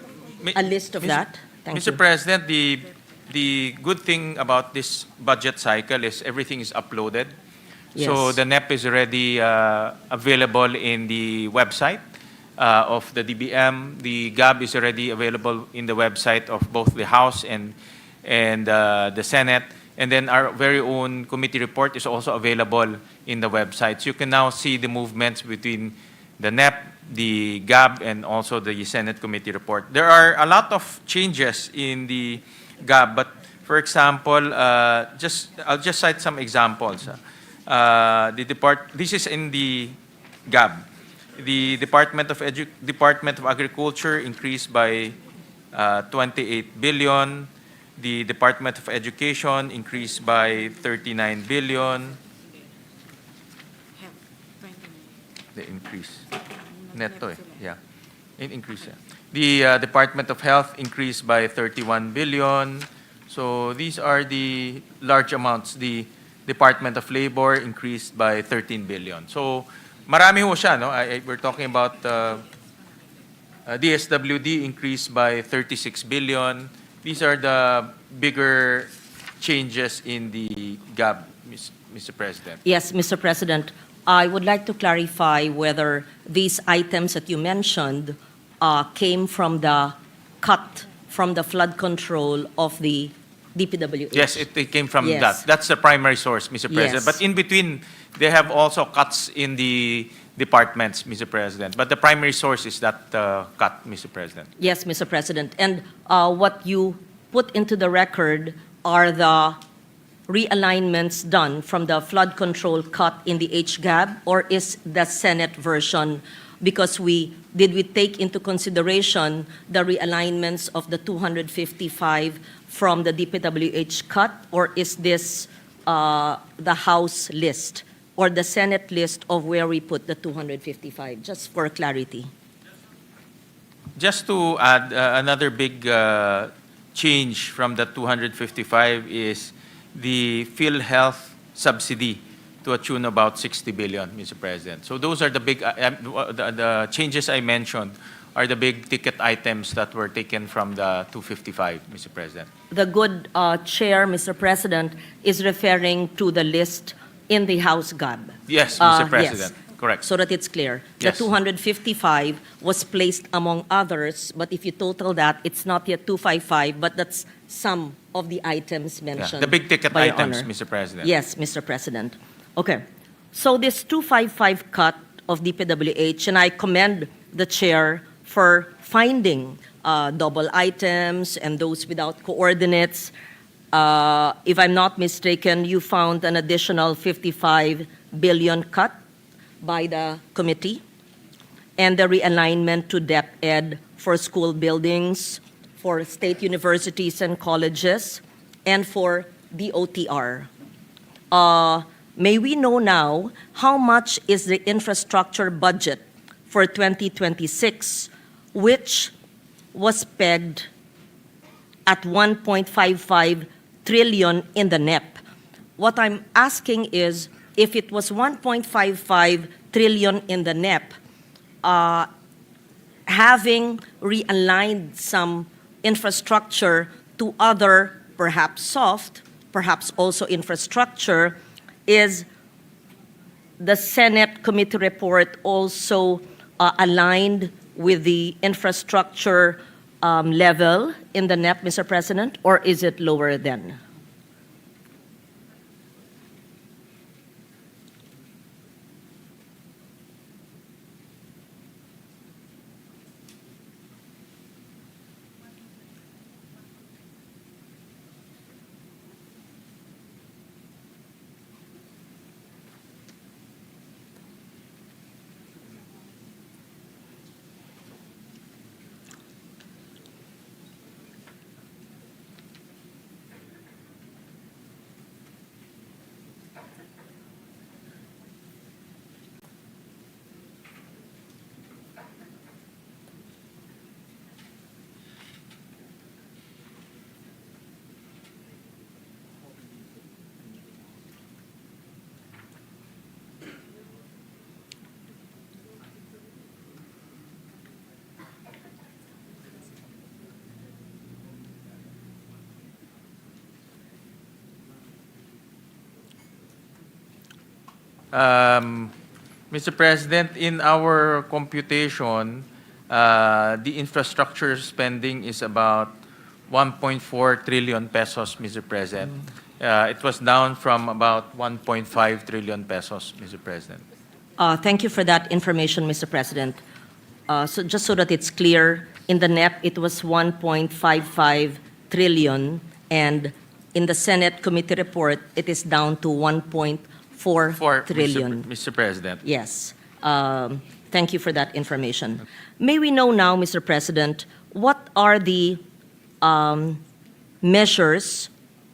a list of that. Thank Mr. you. President, the good thing about this budget cycle is everything is uploaded. So Yes. the NEP is already available in the website of the DBM. The GAB is already available in the website of both the House and the Senate. And then our very own committee report is also available in the website. So you can now see the movements between the NEP, the GAB, and also the Senate committee report. There are a lot of changes in the GAB, but for example, I'll just cite some examples. This is in the GAB. The Department of Agriculture increased by 28 billion. The Department of Education increased by 39 billion. The increase. Neto, yeah. Increase, yeah. The Department of Health increased by 31 billion. So these are the large amounts. The Department of Labor increased by 13 billion. So marami ho siya, no? We're talking about DSWD increased by 36 billion. These are the bigger changes in the GAB, Mr. President. Yes, Mr. President, I would like to clarify whether these items that you mentioned came from the cut from the flood control of the DPWH. Yes, it came from Yes. that. That's the primary source, Mr. President. Yes. But in between, they have also cuts in the departments, Mr. President. But the primary source is that cut, Mr. President. Yes, Mr. President. And what you put into the record are the realignments done from the flood control cut in the HGAB, or is the Senate version? Because did we take into consideration the realignments of the 255 from the DPWH cut, or is this the House list or the Senate list of where we put the 255? Just for clarity. Just to add, another big change from the 255 is the PhilHealth subsidy to a tune about 60 billion, Mr. President. So those are the big, the changes I mentioned are the big ticket items that were taken from the 255, Mr. President. The good chair, Mr. President, is referring to the list in the House GAB. Yes, Mr. President. Yes. Correct. So that it's clear. Yes. The 255 was placed among others, but if you total that, it's not yet 255, but that's some of the items Yeah, mentioned. the big ticket by Your items, Honor. Mr. President. Yes, Mr. President. Okay. So this 255 cut of DPWH, and I commend the chair for finding double items and those without coordinates. If I'm not mistaken, you found an additional 55 billion cut by the committee, and the realignment to DepEd for school buildings, for state universities and colleges, and for DOTR. May we know now how much is the infrastructure budget for 2026, which was pegged at 1.55 trillion in the NEP? What I'm asking is, if it was 1.55 trillion in the NEP, having realigned some infrastructure to other, perhaps soft, perhaps also infrastructure, is the Senate committee report also aligned with the infrastructure level in the NEP, Mr. President, or is it lower than? Mr. President, in our computation, the infrastructure spending is about 1.4 trillion pesos, Mr. President. It was down from about 1.5 trillion pesos, Mr. President. Thank you for that information, Mr. President. So just so that it's clear, in the NEP, it was 1.55 trillion, and in the Senate committee report, it is down to 1.4 trillion. Mr. President. Yes. Thank you for that information. May we know now, Mr. President, what are the measures,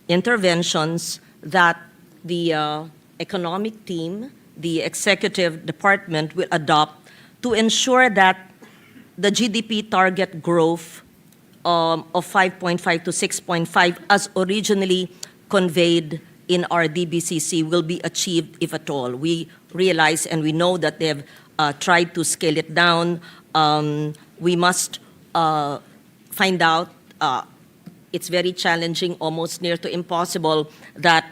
interventions that the economic team, the executive department will adopt to ensure that the GDP target growth of 5.5 to 6.5 as originally conveyed in our DBCC will be achieved, if at all? We realize and we know that they've tried to scale it down. We must find out, it's very challenging, almost near to impossible, that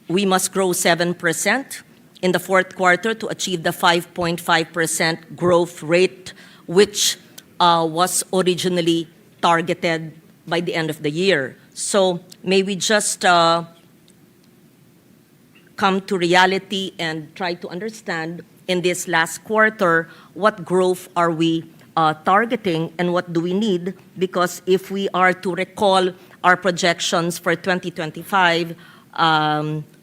we must grow 7% in the fourth quarter to achieve the 5.5% growth rate, which was originally targeted by the end of the year. So may we just come to reality and try to understand in this last quarter what growth are we targeting and what do we need? Because if we are to recall our projections for 2025,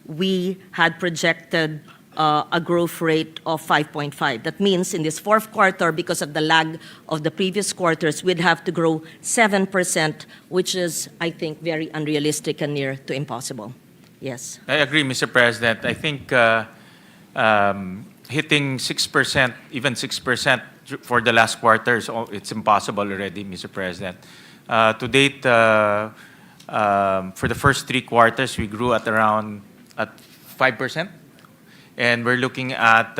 we had projected a growth rate of 5.5. That means in this fourth quarter, because of the lag of the previous quarters, we'd have to grow 7%, which is, I think, very unrealistic and near to impossible. Yes. I agree, Mr. President. I think hitting 6%, even 6% for the last quarter, it's impossible already, Mr. President. To date, for the first 3 quarters, we grew at around 5%. And we're looking at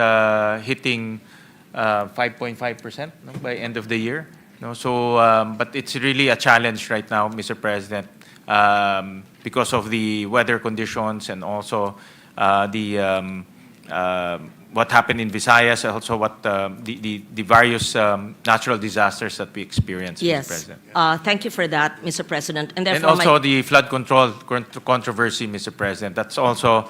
hitting 5.5% by end of the year. So, but it's really a challenge right now, Mr. President, because of the weather conditions and also what happened in Visayas, also what the various natural disasters that we experienced, Yes. Mr. President. Thank you for that, Mr. President. And And therefore, also the flood control controversy, Mr. President. That's also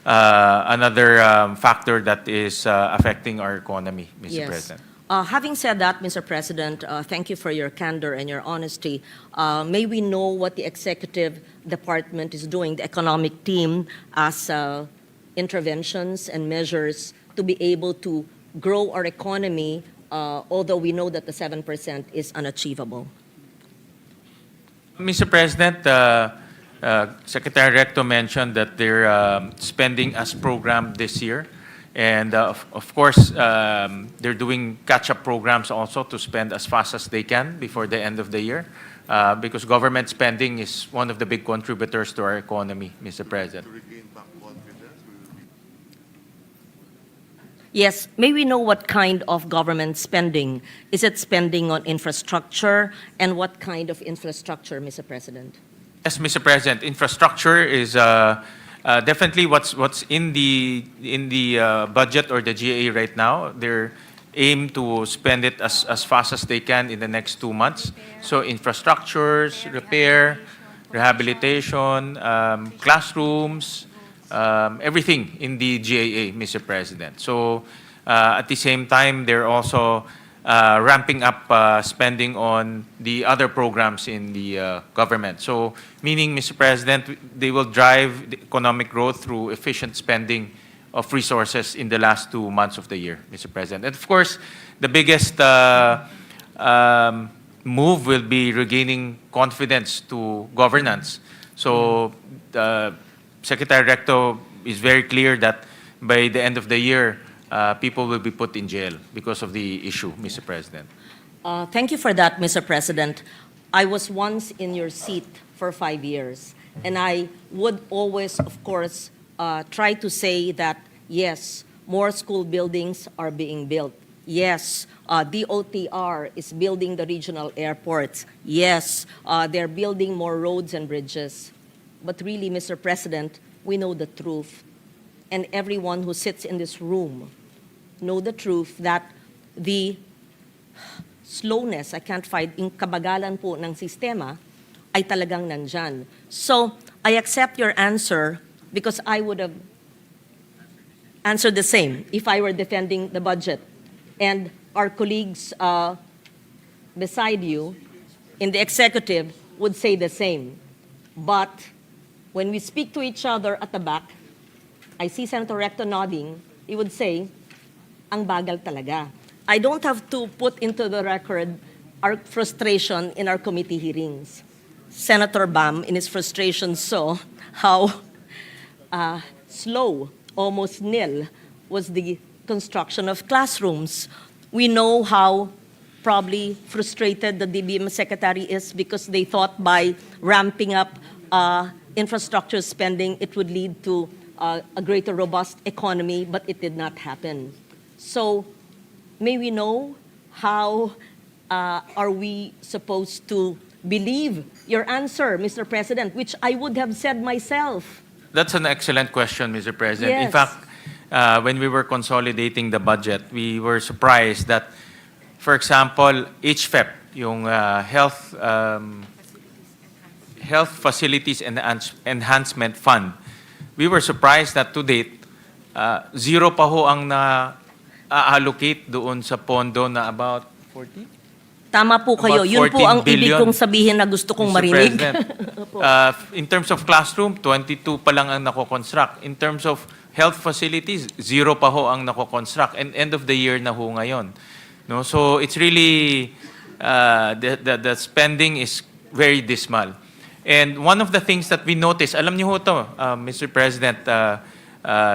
another factor that is affecting our economy, Mr. yes. President. Having said that, Mr. President, thank you for your candor and your honesty. May we know what the executive department is doing, the economic team, as interventions and measures to be able to grow our economy, although we know that the 7% is unachievable? Mr. President, Secretary Recto mentioned that they're spending as programmed this year. And of course, they're doing catch-up programs also to spend as fast as they can before the end of the year, because government spending is one of the big contributors to our economy, Mr. President. Yes, may we know what kind of government spending? Is it spending on infrastructure, and what kind of infrastructure, Mr. President? Yes, Mr. President, infrastructure is definitely what's in the budget or the GA right now. They're aim to spend it as fast as they can in the next 2 months. So infrastructures, repair, rehabilitation, classrooms, everything in the GAA, Mr. President. So at the same time, they're also ramping up spending on the other programs in the government. So meaning, Mr. President, they will drive the economic growth through efficient spending of resources in the last 2 months of the year, Mr. President. And of course, the biggest move will be regaining confidence to governance. So Secretary Recto is very clear that by the end of the year, people will be put in jail because of the issue, Mr. President. Thank you for that, Mr. President. I was once in your seat for 5 years, and I would always, of course, try to say that, yes, more school buildings are being built. Yes, DOTR is building the regional airports. Yes, they're building more roads and bridges. But really, Mr. President, we know the truth. and everyone who sits in this room know the truth that the slowness, I can't find, yung kabagalan po ng sistema ay talagang nandyan. So, I accept your answer because I would have answered the same if I were defending the budget. And our colleagues beside you in the executive would say the same. But when we speak to each other at the back, I see Senator Recto nodding, he would say, ang bagal talaga. I don't have to put into the record our frustration in our committee hearings. Senator Bam, in his frustration, saw how slow, almost nil, was the construction of classrooms. We know how probably frustrated the DBM secretary is because they thought by ramping up infrastructure spending, it would lead to a greater robust economy, but it did not happen. So may we know how are we supposed to believe your answer, Mr. President, which I would have said myself. That's an excellent question, Mr. President. In Yes. fact, when we were consolidating the budget, we were surprised that, for example, HFEP, yung Health Facilities and Enhancement Fund, we were surprised that to date, zero pa ho ang na-allocate doon sa pondo na about 40? Tama po kayo. About Yun po 14 ang ibig billion, kong sabihin na gusto kong Mr. marinig. President. In terms of classroom, 22 pa lang ang nako-construct. In terms of health facilities, zero pa ho ang nako-construct. And end of the year na ho ngayon. No? So it's really, the spending is very dismal. And one of the things that we noticed, alam niyo ho to, Mr. President,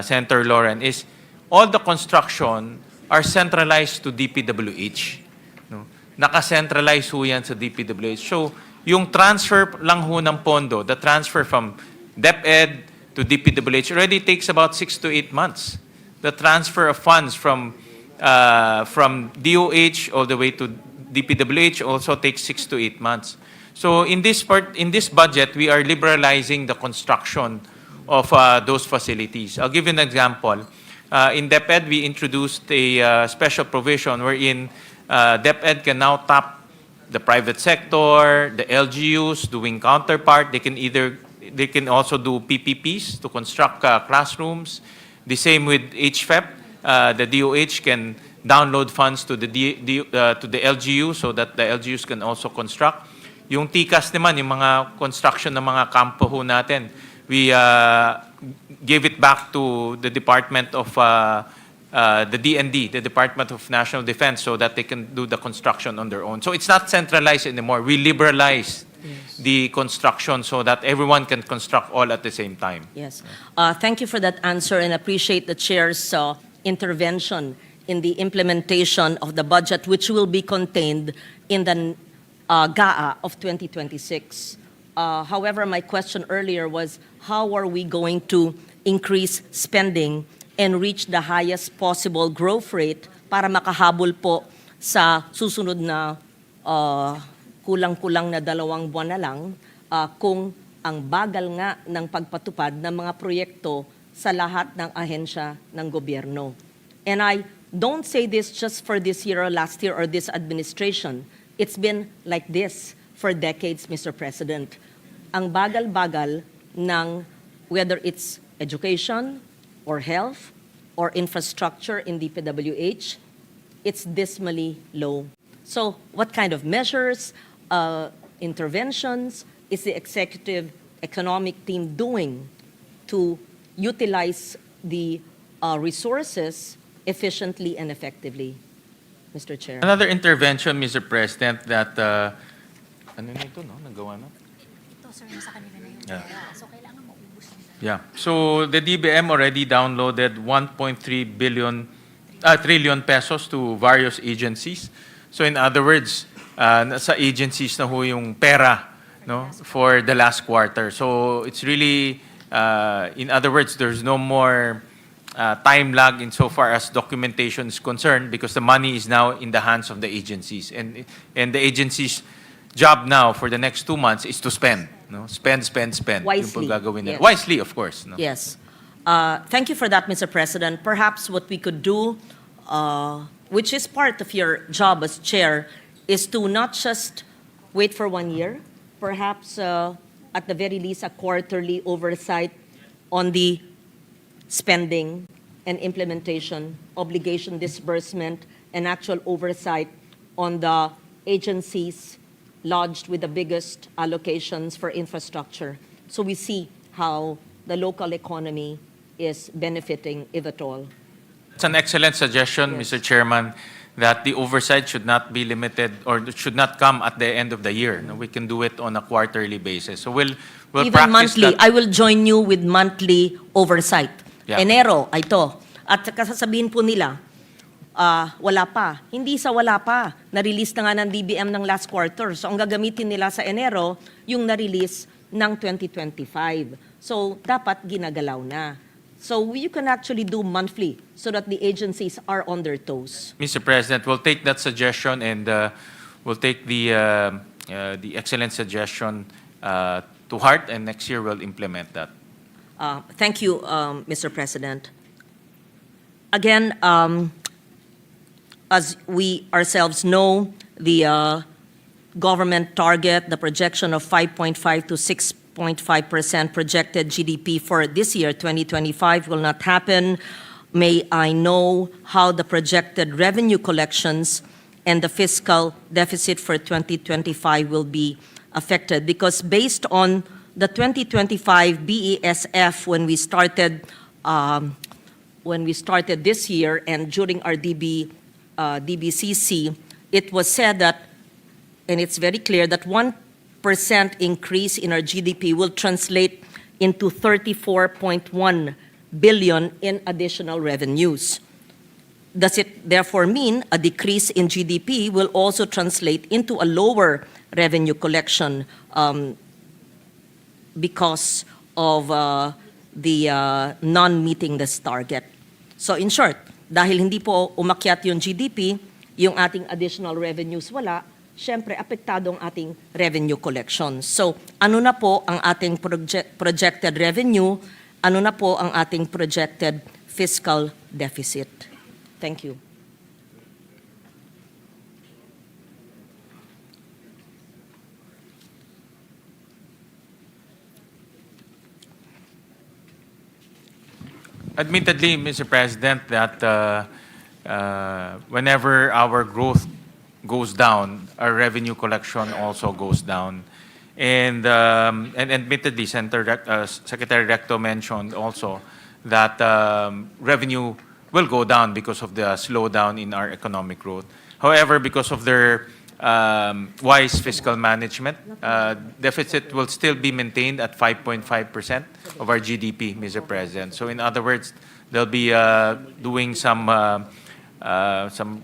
Senator Lauren, is all the construction are centralized to DPWH. No? Naka-centralize ho yan sa DPWH. So, yung transfer lang ho ng pondo, the transfer from DepEd to DPWH already takes about 6 to 8 months. The transfer of funds from DOH all the way to DPWH also takes 6 to 8 months. So in this budget, we are liberalizing the construction of those facilities. I'll give you an example. In DepEd, we introduced a special provision wherein DepEd can now tap the private sector, the LGUs doing counterpart. They can also do PPPs to construct classrooms. The same with HFEP. The DOH can download funds to the LGU so that the LGUs can also construct. Yung TCAS naman, yung mga construction ng mga kampo ho natin, we gave it back to the Department of the DND, the Department of National Defense, so that they can do the construction on their own. So it's not centralized anymore. We liberalized the construction so that everyone can construct all at the same time. Yes. Thank you for that answer and appreciate the chair's intervention in the implementation of the budget, which will be contained in the GAA of 2026. However, my question earlier was, how are we going to increase spending and reach the highest possible growth rate para makahabol po sa susunod na kulang-kulang na 2 buwan na lang kung ang bagal nga ng pagpatupad ng mga proyekto sa lahat ng ahensya ng gobyerno. And I don't say this just for this year or last year or this administration. It's been like this for decades, Mr. President. Ang bagal-bagal ng whether it's education or health or infrastructure in the PWH, it's dismally low. So what kind of measures, interventions is the executive economic team doing to utilize the resources efficiently and effectively, Mr. Chair? Another intervention, Mr. President, that ano na ito, no? Nagawa na? Ito, sir, nasa kanila na yung Yeah. pera. So, kailangan maubos nila. Yeah. So the DBM already downloaded 1.3 trillion pesos to various agencies. So in other words, nasa agencies na ho yung pera, no, for the last quarter. So it's really, in other words, there's no more time lag insofar as documentation is concerned because the money is now in the hands of the agencies. And the agencies' job now for the next 2 months is to spend. No? Spend. Wisely. Yung gagawin nila. Yes. Wisely, of course. No? Yes. Thank you for that, Mr. President. Perhaps what we could do, which is part of your job as chair, is to not just wait for 1 year, perhaps at the very least a quarterly oversight on the spending and implementation, obligation disbursement, and actual oversight on the agencies lodged with the biggest allocations for infrastructure. So we see how the local economy is benefiting, if at all. It's an excellent suggestion, Mr. Chairman, that the oversight should not be limited or should not come at the end of the year. No, we can do it on a quarterly basis. So we'll Even practice monthly. that. I will join you with monthly oversight. Yeah. Enero, ito. At kasasabihin po nila, wala pa. Hindi sa wala pa. Na-release na nga ng DBM ng last quarter. So ang gagamitin nila sa Enero, yung na-release ng 2025. So dapat ginagalaw na. So you can actually do monthly so that the agencies are on their toes. Mr. President, we'll take that suggestion and we'll take the excellent suggestion to heart, and next year we'll implement that. Thank you, Mr. President. Again, as we ourselves know, the government target, the projection of 5.5 to 6.5% projected GDP for this year, 2025, will not happen. May I know how the projected revenue collections and the fiscal deficit for 2025 will be affected? Because based on the 2025 BESF, when we started this year and during our DBCC, it was said that, and it's very clear, that 1% increase in our GDP will translate into 34.1 billion in additional revenues. Does it therefore mean a decrease in GDP will also translate into a lower revenue collection because of the non-meeting this target? So in short, dahil hindi po umakyat yung GDP, yung ating additional revenues wala, syempre apektado ang ating revenue collection. So ano na po ang ating projected revenue? Ano na po ang ating projected fiscal deficit? Thank you. Admittedly, Mr. President, that whenever our growth goes down, our revenue collection also goes down. And admittedly, Secretary Recto mentioned also that revenue will go down because of the slowdown in our economic growth. However, because of their wise fiscal management, deficit will still be maintained at 5.5% of our GDP, Mr. President. So in other words, they'll be doing some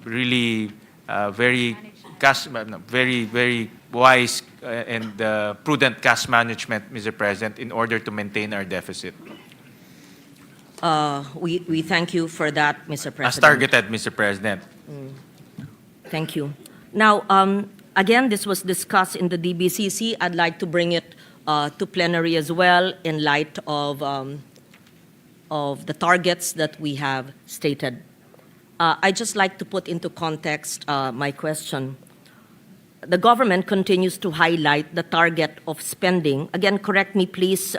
really very wise and prudent cash management, Mr. President, in order to maintain our deficit. We thank you for that, Mr. President. As targeted, Mr. President. Thank you. Now, again, this was discussed in the DBCC. I'd like to bring it to plenary as well in light of the targets that we have stated. I'd just like to put into context my question. The government continues to highlight the target of spending. Again, correct me, please.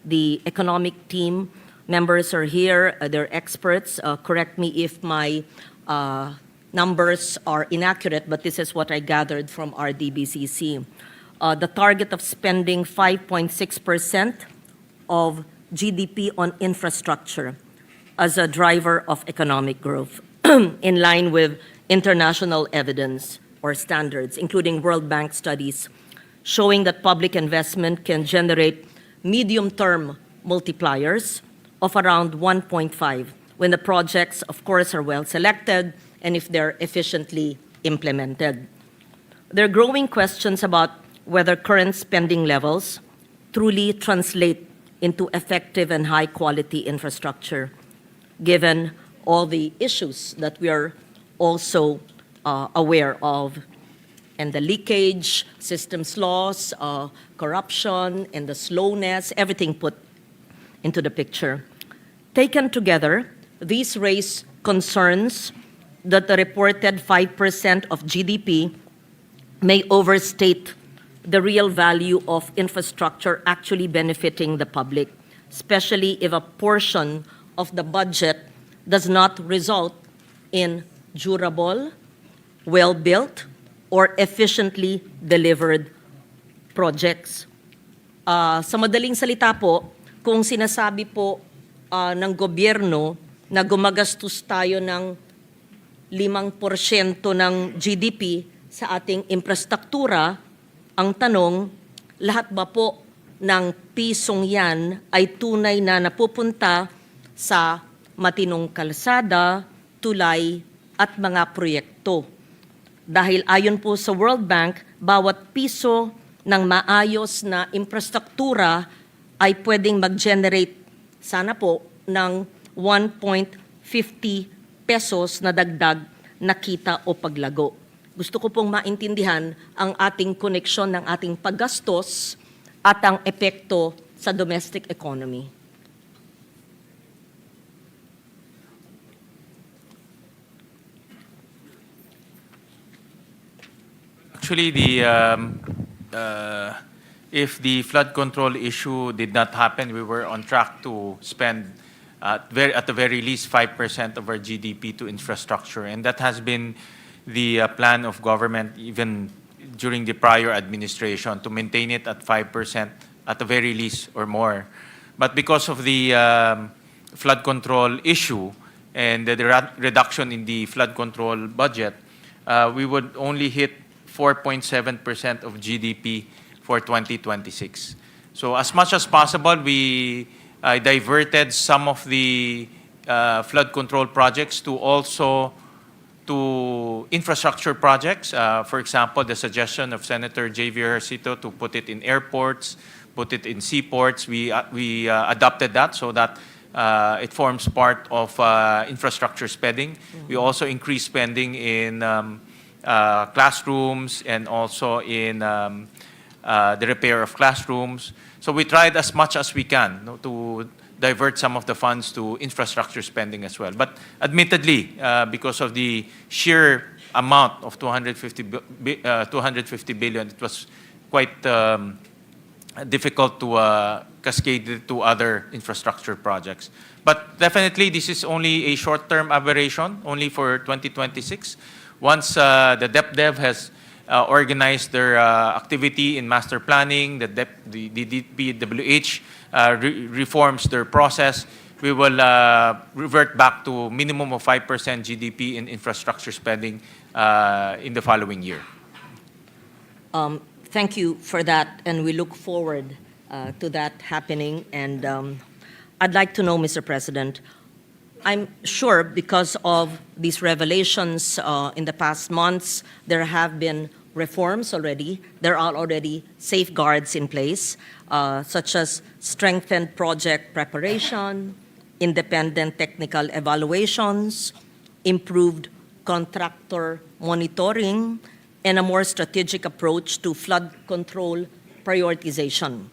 The economic team members are here. They're experts. Correct me if my numbers are inaccurate, but this is what I gathered from our DBCC. The target of spending 5.6% of GDP on infrastructure as a driver of economic growth, in line with international evidence or standards, including World Bank studies, showing that public investment can generate medium-term multipliers of around 1.5 when the projects, of course, are well selected and if they're efficiently implemented. There are growing questions about whether current spending levels truly translate into effective and high-quality infrastructure, given all the issues that we are also aware of, and the leakage, systems loss, corruption, and the slowness, everything put into the picture. Taken together, these raise concerns that the reported 5% of GDP may overstate the real value of infrastructure actually benefiting the public, especially if a portion of the budget does not result in durable, well-built, or efficiently delivered projects. Sa madaling salita po, kung sinasabi po ng gobyerno na gumagastos tayo ng 5% ng GDP sa ating infrastruktura, ang tanong, lahat ba po ng pisong yan ay tunay na napupunta sa matinong kalsada, tulay, at mga proyekto? Dahil ayon po sa World Bank, bawat piso ng maayos na infrastruktura ay pwedeng mag-generate sana po ng 1.50 pesos na dagdag na kita o paglago. Gusto ko pong maintindihan ang ating koneksyon ng ating paggastos at ang epekto sa domestic economy. Actually, if the flood control issue did not happen, we were on track to spend at the very least 5% of our GDP to infrastructure. And that has been the plan of government even during the prior administration, to maintain it at 5% at the very least or more. But because of the flood control issue and the reduction in the flood control budget, we would only hit 4.7% of GDP for 2026. So as much as possible, we diverted some of the flood control projects to infrastructure projects. For example, the suggestion of Senator J.V. Ejercito to put it in airports, put it in seaports, we adopted that so that it forms part of infrastructure spending. We also increased spending in classrooms and also in the repair of classrooms. So we tried as much as we can, to divert some of the funds to infrastructure spending as well. But admittedly, because of the sheer amount of 250 billion, it was quite difficult to cascade it to other infrastructure projects. But definitely, this is only a short-term aberration, only for 2026. Once the DepDev has organized their activity in master planning, the DPWH reforms their process, we will revert back to minimum of 5% GDP in infrastructure spending in the following year. Thank you for that, and we look forward to that happening. And I'd like to know, Mr. President, I'm sure because of these revelations in the past months, there have been reforms already. There are already safeguards in place, such as strengthened project preparation, independent technical evaluations, improved contractor monitoring, and a more strategic approach to flood control prioritization.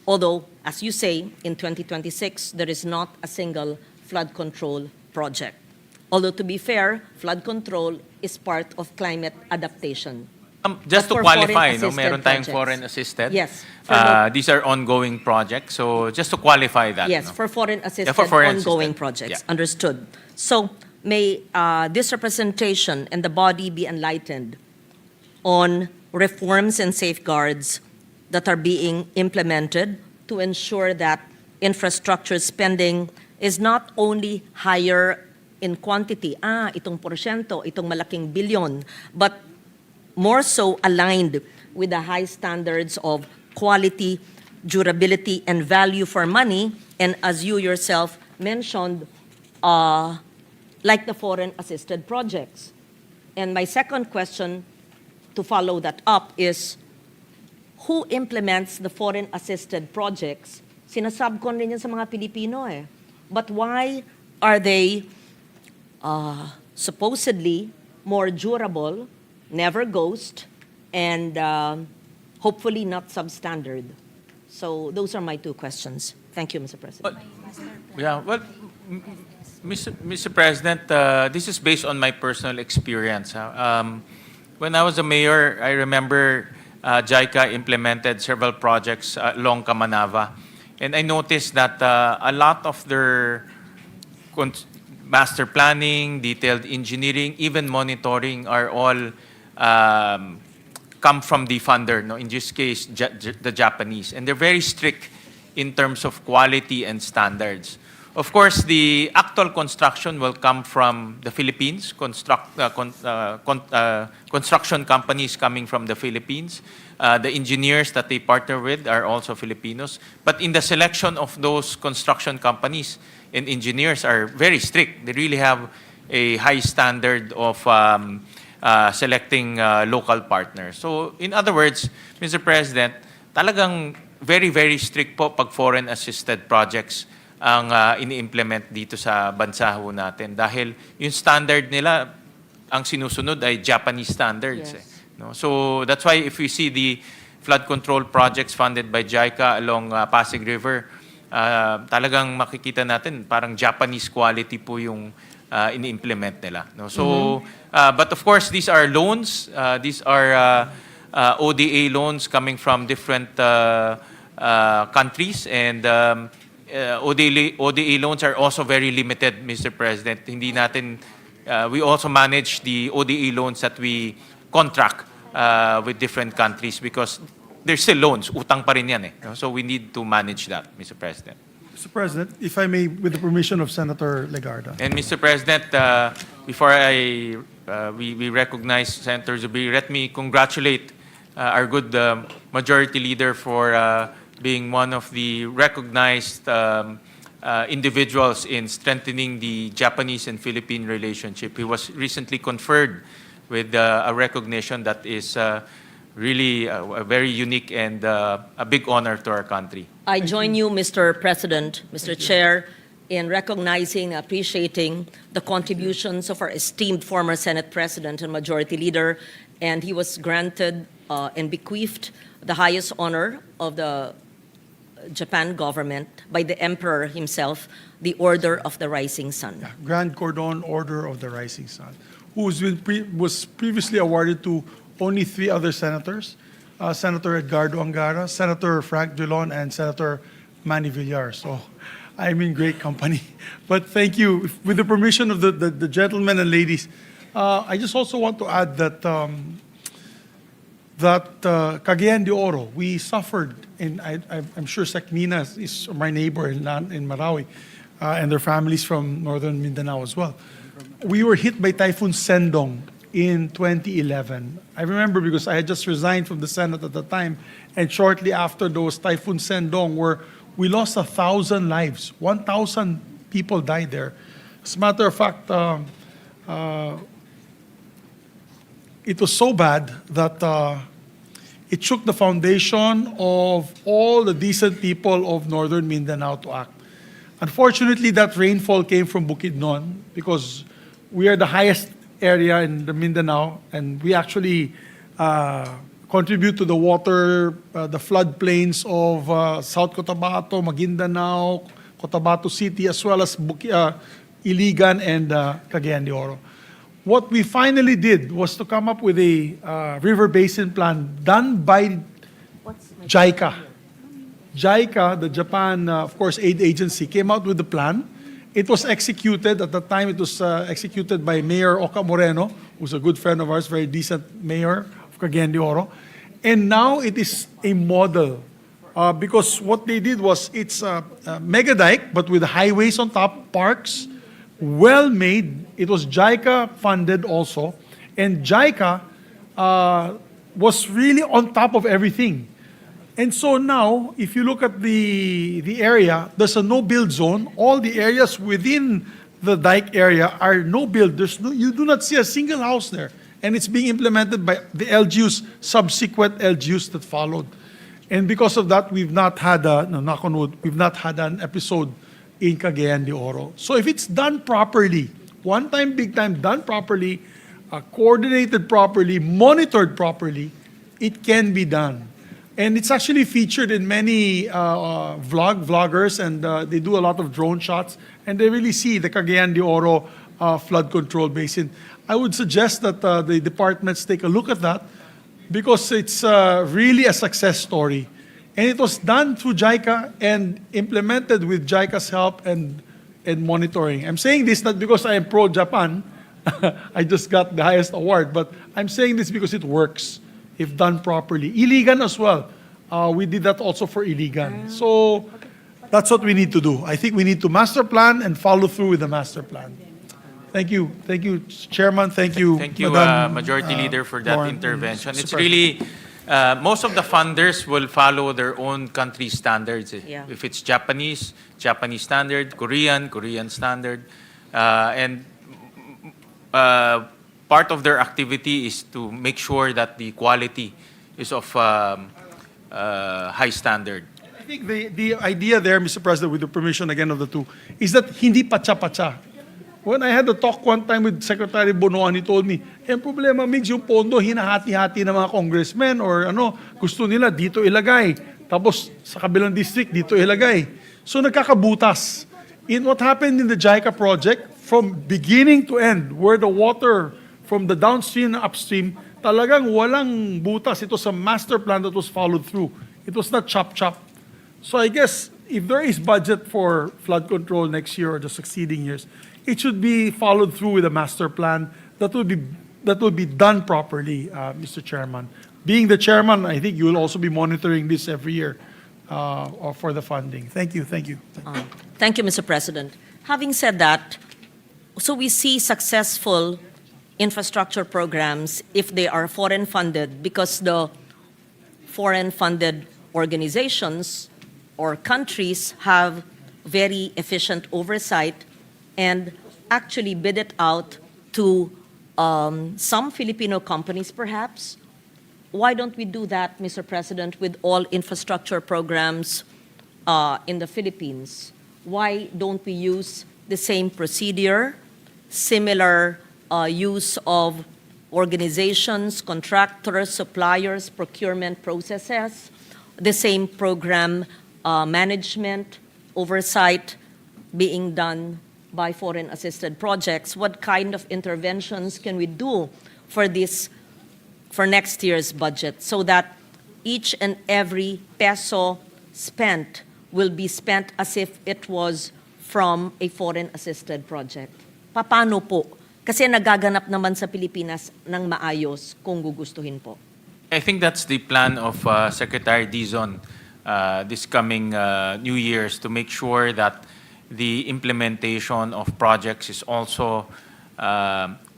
Although, as you say, in 2026, there is not a single flood control project. Although, to be fair, flood control is part of climate adaptation. Just But to for qualify, foreign-assisted meron tayong projects. foreign assisted. Yes. These are ongoing projects. So just to qualify that. Yes, no? for foreign-assisted Yeah, for foreign ongoing assisted. projects. Yeah. Understood. So may this representation and the body be enlightened on reforms and safeguards that are being implemented to ensure that infrastructure spending is not only higher in quantity, itong porsyento, itong malaking bilyon, but more so aligned with the high standards of quality, durability, and value for money, and as you yourself mentioned, like the foreign-assisted projects. And my second question to follow that up is, who implements the foreign-assisted projects? Sinasubcon rin yan sa mga Pilipino eh. But why are they supposedly more durable, never ghost, and hopefully not substandard? So those are my two questions. Thank you, Mr. President. Yeah, well, Mr. President, this is based on my personal experience. When I was a mayor, I remember JICA implemented several projects along Kamanava. And I noticed that a lot of their master planning, detailed engineering, even monitoring are all come from the funder, no? In this case, the Japanese. And they're very strict in terms of quality and standards. Of course, the actual construction will come from the Philippines, construction companies coming from the Philippines. The engineers that they partner with are also Filipinos. But in the selection of those construction companies and engineers are very strict. They really have a high standard of selecting local partners. So in other words, Mr. President, talagang very, very strict po pag foreign-assisted projects ang ini-implement dito sa bansa ho natin. Dahil yung standard nila, ang sinusunod ay Japanese standards. Yes. No? So that's why if we see the flood control projects funded by JICA along Pasig River, talagang makikita natin parang Japanese quality po yung ini-implement nila. No? So, but of course, these are loans. These are ODA loans coming from different countries, and ODA loans are also very limited, Mr. President. Hindi natin, we also manage the ODA loans that we contract with different countries because they're still loans. Utang pa rin yan eh. So we need to manage that, Mr. President. Mr. President, if I may, with the permission of Senator Legarda. And Mr. President, before we recognize Senator Zubiri, let me congratulate our good majority leader for being one of the recognized individuals in strengthening the Japanese and Philippine relationship. He was recently conferred with a recognition that is really a very unique and a big honor to our country. I join you, Mr. President, Mr. Chair, in recognizing, appreciating the contributions of our esteemed former Senate President and Majority Leader, and he was granted and bequeathed the highest honor of the Japan government by the Emperor himself, the Order of the Rising Sun. Grand Cordon Order of the Rising Sun, who was previously awarded to only 3 other senators, Senator Edgardo Angara, Senator Frank Drilon, and Senator Manny Villar. So I'm in great company. But thank you. With the permission of the gentlemen and ladies, I just also want to add that Cagayan de Oro, we suffered, and I'm sure Sakmina is my neighbor in Marawi, and their families from northern Mindanao as well. We were hit by Typhoon Sendong in 2011. I remember because I had just resigned from the Senate at the time, and shortly after those Typhoon Sendong, we lost 1,000 lives. 1,000 people died there. As a matter of fact, it was so bad that it shook the foundation of all the decent people of northern Mindanao to act. Unfortunately, that rainfall came from Bukidnon because we are the highest area in the Mindanao, and we actually contribute to the water, the floodplains of South Cotabato, Maguindanao, Cotabato City, as well as Iligan and Cagayan de Oro. What we finally did was to come up with a river basin plan done by JICA. JICA, the Japan, of course, aid agency, came out with the plan. It was executed. At the time, it was executed by Mayor Oca Moreno, who's a good friend of ours, very decent mayor of Cagayan de Oro. And now it is a model because what they did was it's a mega dike, but with highways on top, parks, well made. It was JICA funded also. And JICA was really on top of everything. And so now, if you look at the area, there's a no-build zone. All the areas within the dike area are no-build. You do not see a single house there. And it's being implemented by the LGUs, subsequent LGUs that followed. And because of that, we've not had knock on wood, we've not had an episode in Cagayan de Oro. So if it's done properly, one time, big time, done properly, coordinated properly, monitored properly, it can be done. And it's actually featured in many vloggers, and they do a lot of drone shots, and they really see the Cagayan de Oro flood control basin. I would suggest that the departments take a look at that because it's really a success story. And it was done through JICA and implemented with JICA's help and monitoring. I'm saying this not because I am pro-Japan. I just got the highest award, but I'm saying this because it works if done properly. Iligan as well. We did that also for Iligan. So that's what we need to do. I think we need to master plan and follow through with the master plan. Thank you. Thank you, Chairman. Thank you, Thank you, Madam, Majority Leader, for that Lauren, intervention. Mr. It's President. really, most of the funders will follow their own country standards. Yeah. If it's Japanese, Japanese standard, Korean, Korean standard. And part of their activity is to make sure that the quality is of high standard. I think the idea there, Mr. President, with the permission again of the two, is that hindi pacha-pacha. When I had a talk one time with Secretary Bonoan, he told me, ang problema, Migs, yung pondo, hinahati-hati ng mga congressmen or gusto nila dito ilagay. Tapos sa kabilang district, dito ilagay. So nagkakabutas. In what happened in the JICA project, from beginning to end, where the water from the downstream and upstream, talagang walang butas. It was a master plan that was followed through. It was not chop-chop. So I guess if there is budget for flood control next year or the succeeding years, it should be followed through with a master plan that will be done properly, Mr. Chairman. Being the chairman, I think you will also be monitoring this every year for the funding. Thank you. Thank you. Thank you, Mr. President. Having said that, so we see successful infrastructure programs if they are foreign funded because the foreign funded organizations or countries have very efficient oversight and actually bid it out to some Filipino companies perhaps. Why don't we do that, Mr. President, with all infrastructure programs in the Philippines? Why don't we use the same procedure, similar use of organizations, contractors, suppliers, procurement processes, the same program management, oversight being done by foreign assisted projects? What kind of interventions can we do for next year's budget so that each and every peso spent will be spent as if it was from a foreign assisted project? Paano po? Kasi nagaganap naman sa Pilipinas ng maayos kung gugustuhin po. I think that's the plan of Secretary Dizon this coming New Year's, to make sure that the implementation of projects is also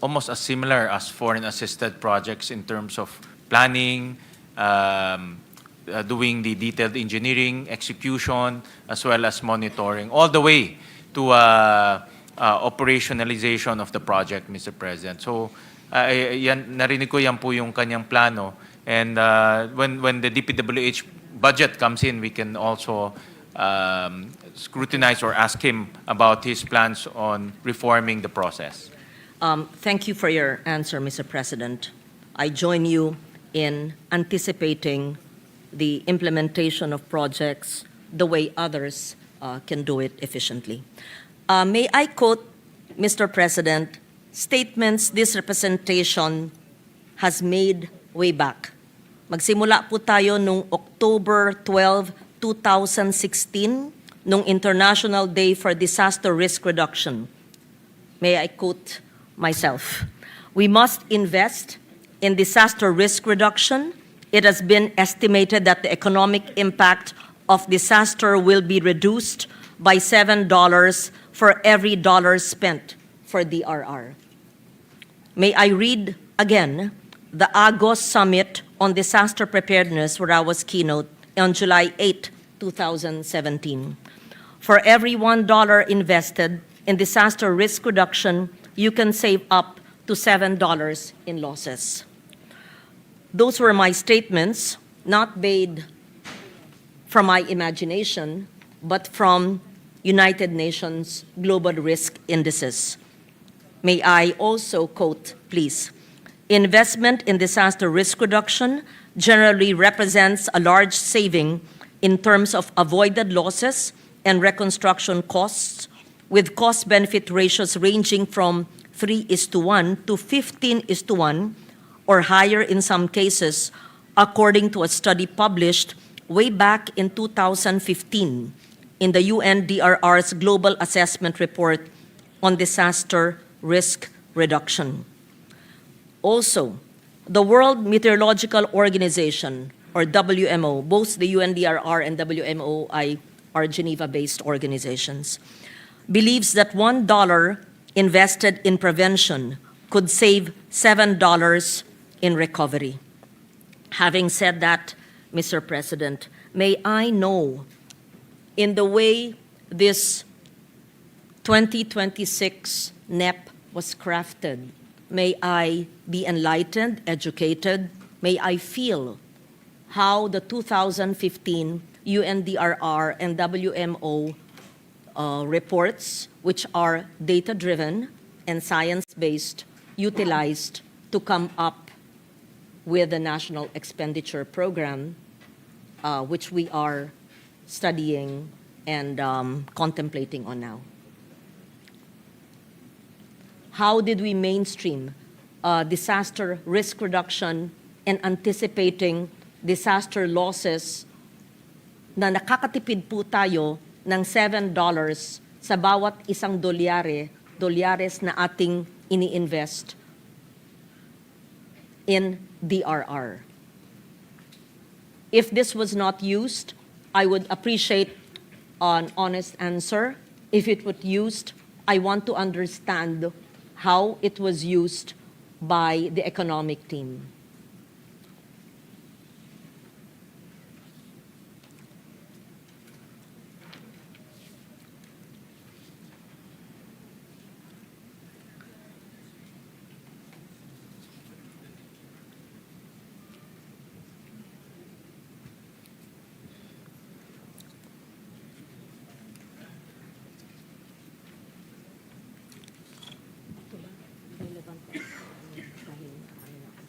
almost as similar as foreign assisted projects in terms of planning, doing the detailed engineering, execution, as well as monitoring, all the way to operationalization of the project, Mr. President. So, narinig ko yan po yung kanyang plano. And when the DPWH budget comes in, we can also scrutinize or ask him about his plans on reforming the process. Thank you for your answer, Mr. President. I join you in anticipating the implementation of projects the way others can do it efficiently. May I quote, Mr. President, statements this representation has made way back. Magsimula po tayo noong October 12, 2016, noong International Day for Disaster Risk Reduction. May I quote myself? We must invest in disaster risk reduction. It has been estimated that the economic impact of disaster will be reduced by $7 for every dollar spent for DRR. May I read again the Agos Summit on Disaster Preparedness, where I was keynote on July 8, 2017. For every $1 invested in disaster risk reduction, you can save up to $7 in losses. Those were my statements, not made from my imagination, but from United Nations Global Risk Indices. May I also quote, please? Investment in disaster risk reduction generally represents a large saving in terms of avoided losses and reconstruction costs, with cost-benefit ratios ranging from 3:1 to 15:1, or higher in some cases, according to a study published way back in 2015 in the UNDRR's Global Assessment Report on Disaster Risk Reduction. Also, the World Meteorological Organization, or WMO, both the UNDRR and WMO are Geneva-based organizations, believes that $1 invested in prevention could save $7 in recovery. Having said that, Mr. President, may I know, in the way this 2026 NEP was crafted, may I be enlightened, educated, may I feel how the 2015 UNDRR and WMO reports, which are data-driven and science-based, utilized to come up with the National Expenditure Program, which we are studying and contemplating on now. How did we mainstream disaster risk reduction and anticipating disaster losses na nakakatipid po tayo ng $7 sa bawat isang dolyares na ating ini-invest in DRR. If this was not used, I would appreciate an honest answer. If it was used, I want to understand how it was used by the economic team.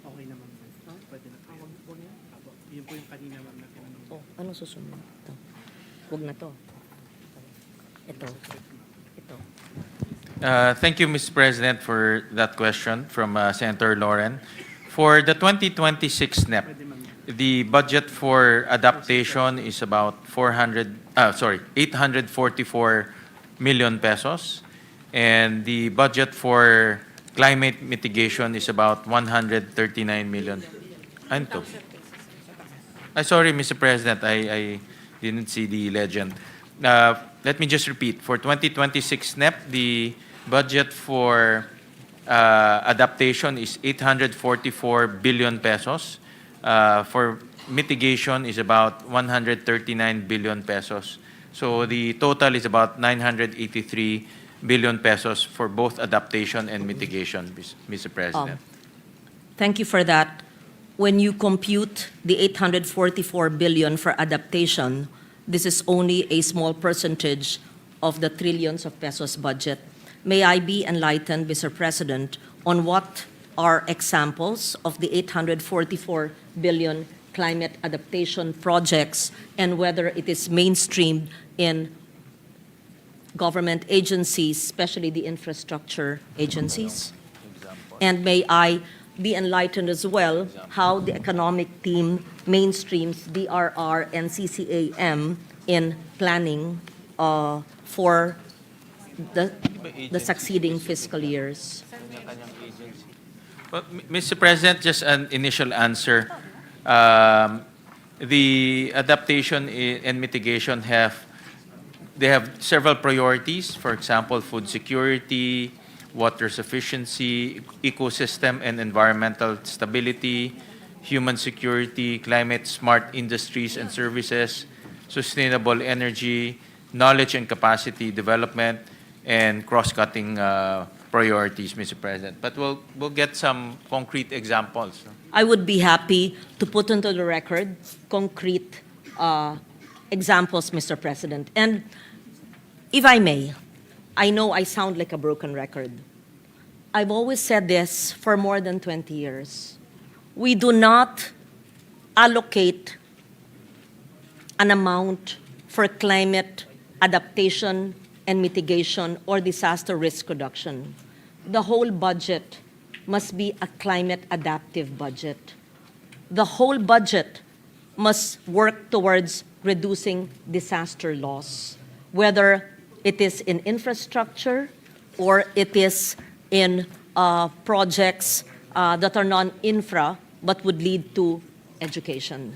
Okay naman. Pwede na. Yun po yung kanina ma'am na tinanong. Oh, anong susunod? Ito. Huwag na to. Ito. Ito. Thank you, Mr. President, for that question from Senator Lauren. For the 2026 NEP, the budget for adaptation is about 844 million pesos, and the budget for climate mitigation is about 139 million. Anto? Sorry, Mr. President, I didn't see the legend. Let me just repeat. For 2026 NEP, the budget for adaptation is 844 billion pesos. For mitigation is about 139 billion pesos. So the total is about 983 billion pesos for both adaptation and mitigation, Mr. President. Thank you for that. When you compute the 844 billion for adaptation, this is only a small percentage of the trillions of pesos budget. May I be enlightened, Mr. President, on what are examples of the 844 billion climate adaptation projects and whether it is mainstreamed in government agencies, especially the infrastructure agencies? And may I be enlightened as well how the economic team mainstreams DRR and CCAM in planning for the succeeding fiscal years? Well, Mr. President, just an initial answer. The adaptation and mitigation have several priorities. For example, food security, water sufficiency, ecosystem and environmental stability, human security, climate smart industries and services, sustainable energy, knowledge and capacity development, and cross-cutting priorities, Mr. President. But we'll get some concrete examples. I would be happy to put into the record concrete examples, Mr. President. And if I may, I know I sound like a broken record. I've always said this for more than 20 years. We do not allocate an amount for climate adaptation and mitigation or disaster risk reduction. The whole budget must be a climate adaptive budget. The whole budget must work towards reducing disaster loss, whether it is in infrastructure or it is in projects that are non-infra but would lead to education.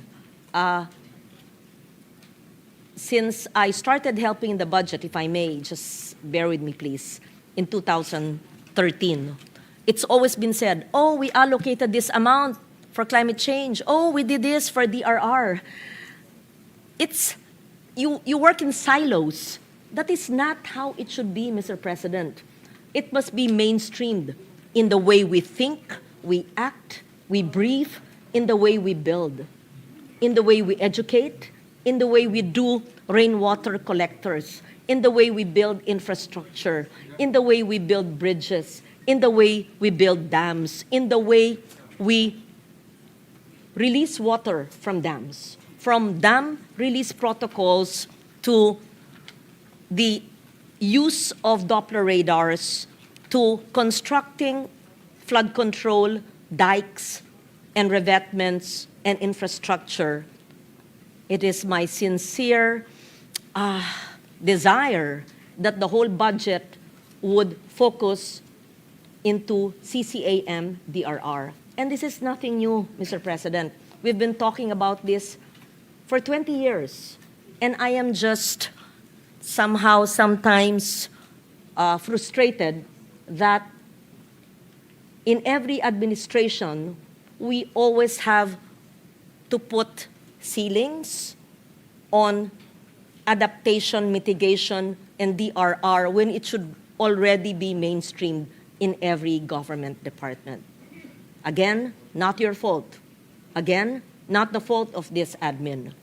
Since I started helping the budget, if I may, just bear with me please, in 2013, it's always been said, oh, we allocated this amount for climate change. Oh, we did this for DRR. You work in silos. That is not how it should be, Mr. President. It must be mainstreamed in the way we think, we act, we brief, in the way we build, in the way we educate, in the way we do rainwater collectors, in the way we build infrastructure, in the way we build bridges, in the way we build dams, in the way we release water from dams, from dam release protocols to the use of Doppler radars to constructing flood control, dikes, and revetments and infrastructure. It is my sincere desire that the whole budget would focus into CCAM DRR. And this is nothing new, Mr. President. We've been talking about this for 20 years. And I am just somehow sometimes frustrated that in every administration, we always have to put ceilings on adaptation, mitigation, and DRR when it should already be mainstreamed in every government department. Again, not your fault. Again, not the fault of this admin.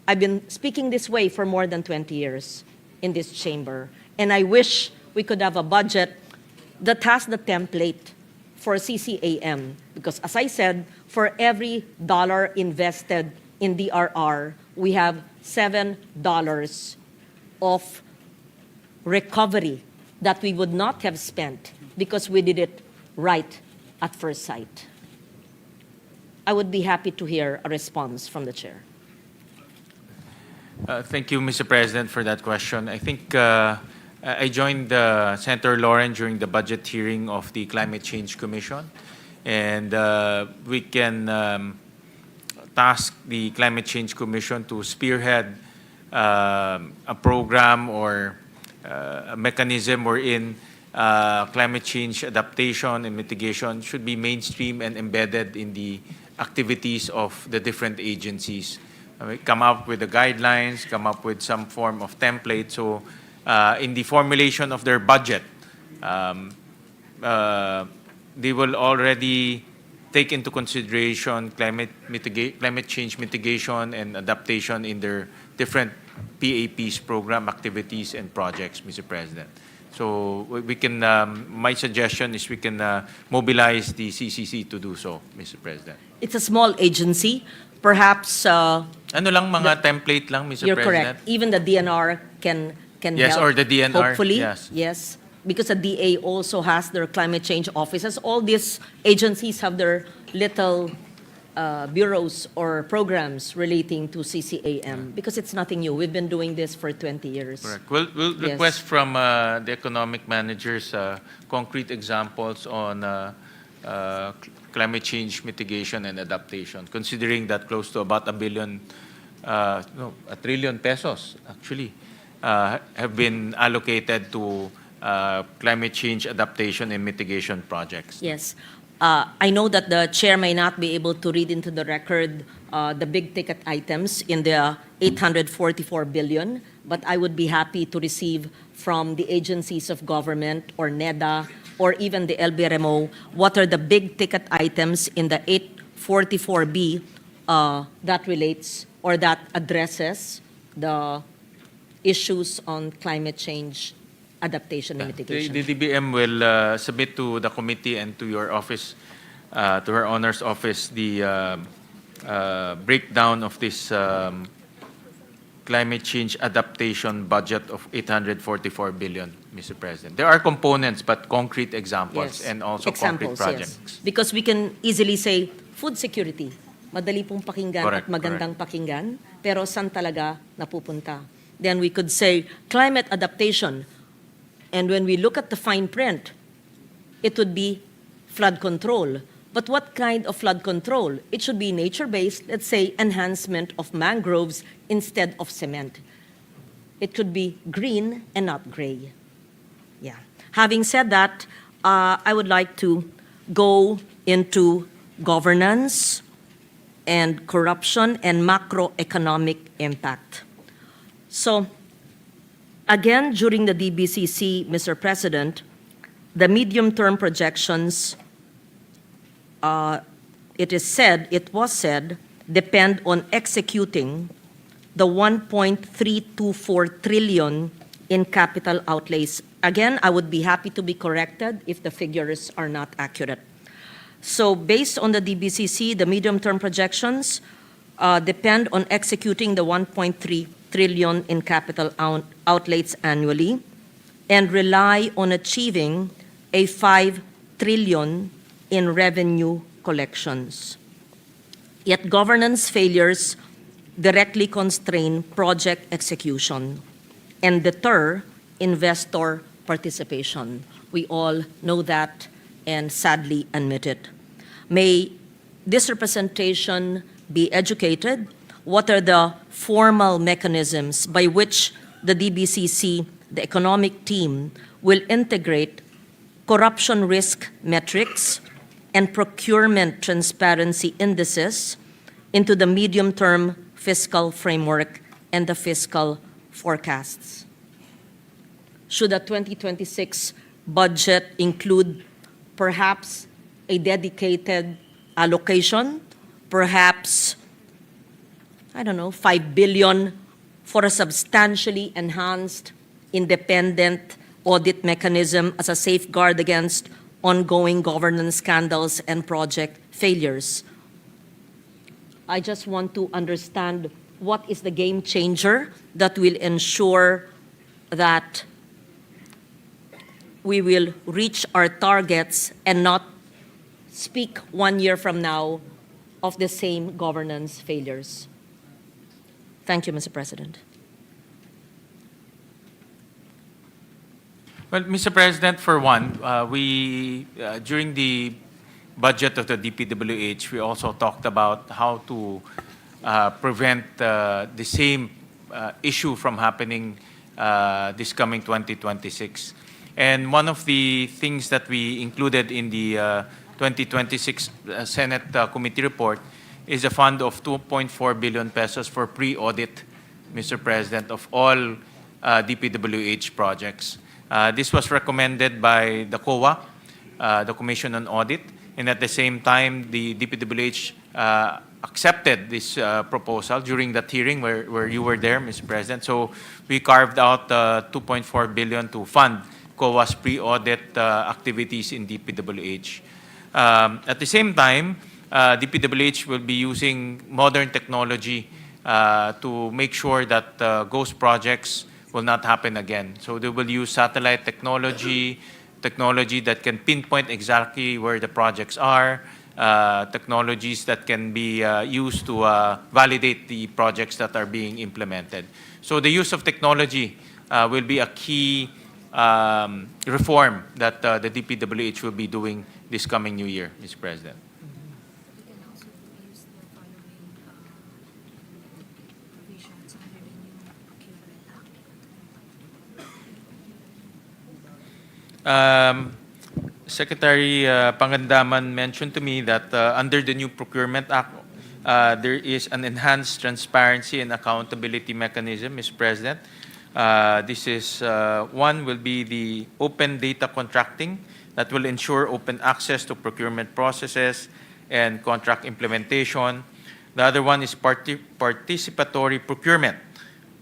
I've been speaking this way for more than 20 years in this chamber, and I wish we could have a budget that has the template for CCAM, because as I said, for every dollar invested in DRR, we have $7 of recovery that we would not have spent because we did it right at first sight. I would be happy to hear a response from the chair. Thank you, Mr. President, for that question. I think I joined Senator Lauren during the budget hearing of the Climate Change Commission, and we can task the Climate Change Commission to spearhead a program or a mechanism wherein climate change adaptation and mitigation should be mainstream and embedded in the activities of the different agencies. Come up with the guidelines, come up with some form of template. So in the formulation of their budget, they will already take into consideration climate change mitigation and adaptation in their different PAPs, program activities and projects, Mr. President. So we can, my suggestion is we can mobilize the CCC to do so, Mr. President. It's a small agency. Perhaps Ano lang, mga template lang, Mr. you're President? correct. Even the DNR can Yes, help. or the DNR, Hopefully, yes. Because the DA also has their climate change offices. All these agencies have their little bureaus or programs relating to CCAM because it's nothing new. We've been doing this for 20 years. Correct. We'll Yes. request from the economic managers concrete examples on climate change mitigation and adaptation, considering that close to about a trillion pesos actually have been allocated to climate change adaptation and mitigation projects. Yes. I know that the chair may not be able to read into the record the big ticket items in the 844 billion, but I would be happy to receive from the agencies of government or NEDA or even the LBRMO what are the big ticket items in the 844B that relates or that addresses the issues on climate change adaptation and mitigation. The DBM will submit to the committee and to your office, to her Honor's office, the breakdown of this climate change adaptation budget of 844 billion, Mr. President. There are components, but concrete examples Yes. and also Examples, concrete yes. projects. Because we can easily say, food security. Madali pong pakinggan Correct, at magandang pakinggan, pero saan talaga napupunta? Then we could say, climate adaptation. And when we look at the fine print, it would be flood control. But what kind of flood control? It should be nature-based, let's say enhancement of mangroves instead of cement. It could be green and not gray. Yeah. Having said that, I would like to go into governance and corruption and macroeconomic impact. So, again, during the DBCC, Mr. President, the medium-term projections, it was said, depend on executing the 1.324 trillion in capital outlays. Again, I would be happy to be corrected if the figures are not accurate. So based on the DBCC, the medium-term projections depend on executing the 1.3 trillion in capital outlays annually and rely on achieving a 5 trillion in revenue collections. Yet governance failures directly constrain project execution and deter investor participation. We all know that and sadly admit it. May this representation be educated? What are the formal mechanisms by which the DBCC, the economic team, will integrate corruption risk metrics and procurement transparency indices into the medium-term fiscal framework and the fiscal forecasts? Should the 2026 budget include perhaps a dedicated allocation, perhaps, I don't know, 5 billion for a substantially enhanced independent audit mechanism as a safeguard against ongoing governance scandals and project failures? I just want to understand what is the game changer that will ensure that we will reach our targets and not speak 1 year from now of the same governance failures. Thank you, Mr. President. Well, Mr. President, for one, we during the budget of the DPWH, we also talked about how to prevent the same issue from happening this coming 2026. And one of the things that we included in the 2026 Senate Committee report is a fund of 2.4 billion pesos for pre-audit, Mr. President, of all DPWH projects. This was recommended by the COA, the Commission on Audit, and at the same time, the DPWH accepted this proposal during that hearing where you were there, Mr. President. So we carved out 2.4 billion to fund COA's pre-audit activities in DPWH. At the same time, DPWH will be using modern technology to make sure that ghost projects will not happen again. So they will use satellite technology that can pinpoint exactly where the projects are, technologies that can be used to validate the projects that are being implemented. So the use of technology will be a key reform that the DPWH will be doing this coming new year, Mr. President. Secretary Pangandaman mentioned to me that under the new Procurement Act, there is an enhanced transparency and accountability mechanism, Mr. President. This is one will be the open data contracting that will ensure open access to procurement processes and contract implementation. The other one is participatory procurement.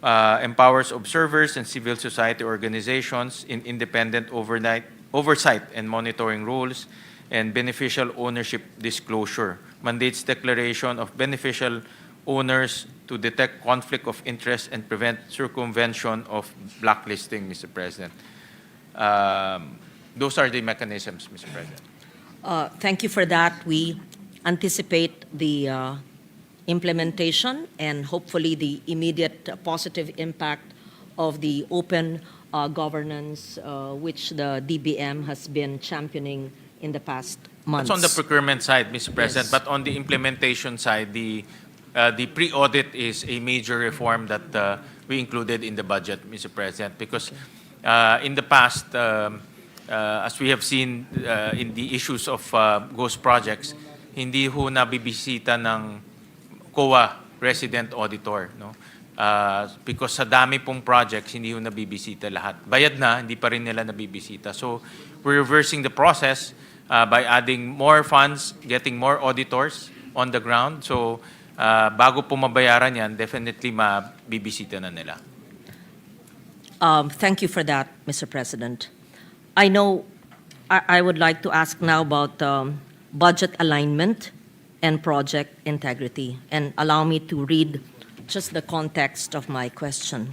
Empowers observers and civil society organizations in independent oversight and monitoring roles. and beneficial ownership disclosure. Mandates declaration of beneficial owners to detect conflict of interest and prevent circumvention of blacklisting, Mr. President. Those are the mechanisms, Mr. President. Thank you for that. We anticipate the implementation and hopefully the immediate positive impact of the open governance which the DBM has been championing in the past months. That's on the procurement side, Mr. President, Yes. but on the implementation side, the pre-audit is a major reform that we included in the budget, Mr. President, because in the past, as we have seen in the issues of ghost projects, hindi ho nabibisita ng COA resident auditor, no? Because sa dami pong projects, hindi ho nabibisita lahat. Bayad na, hindi pa rin nila nabibisita. So we're reversing the process by adding more funds, getting more auditors on the ground. So bago po mabayaran yan, definitely mabibisita na nila. Thank you for that, Mr. President. I know I would like to ask now about budget alignment and project integrity. And allow me to read just the context of my question.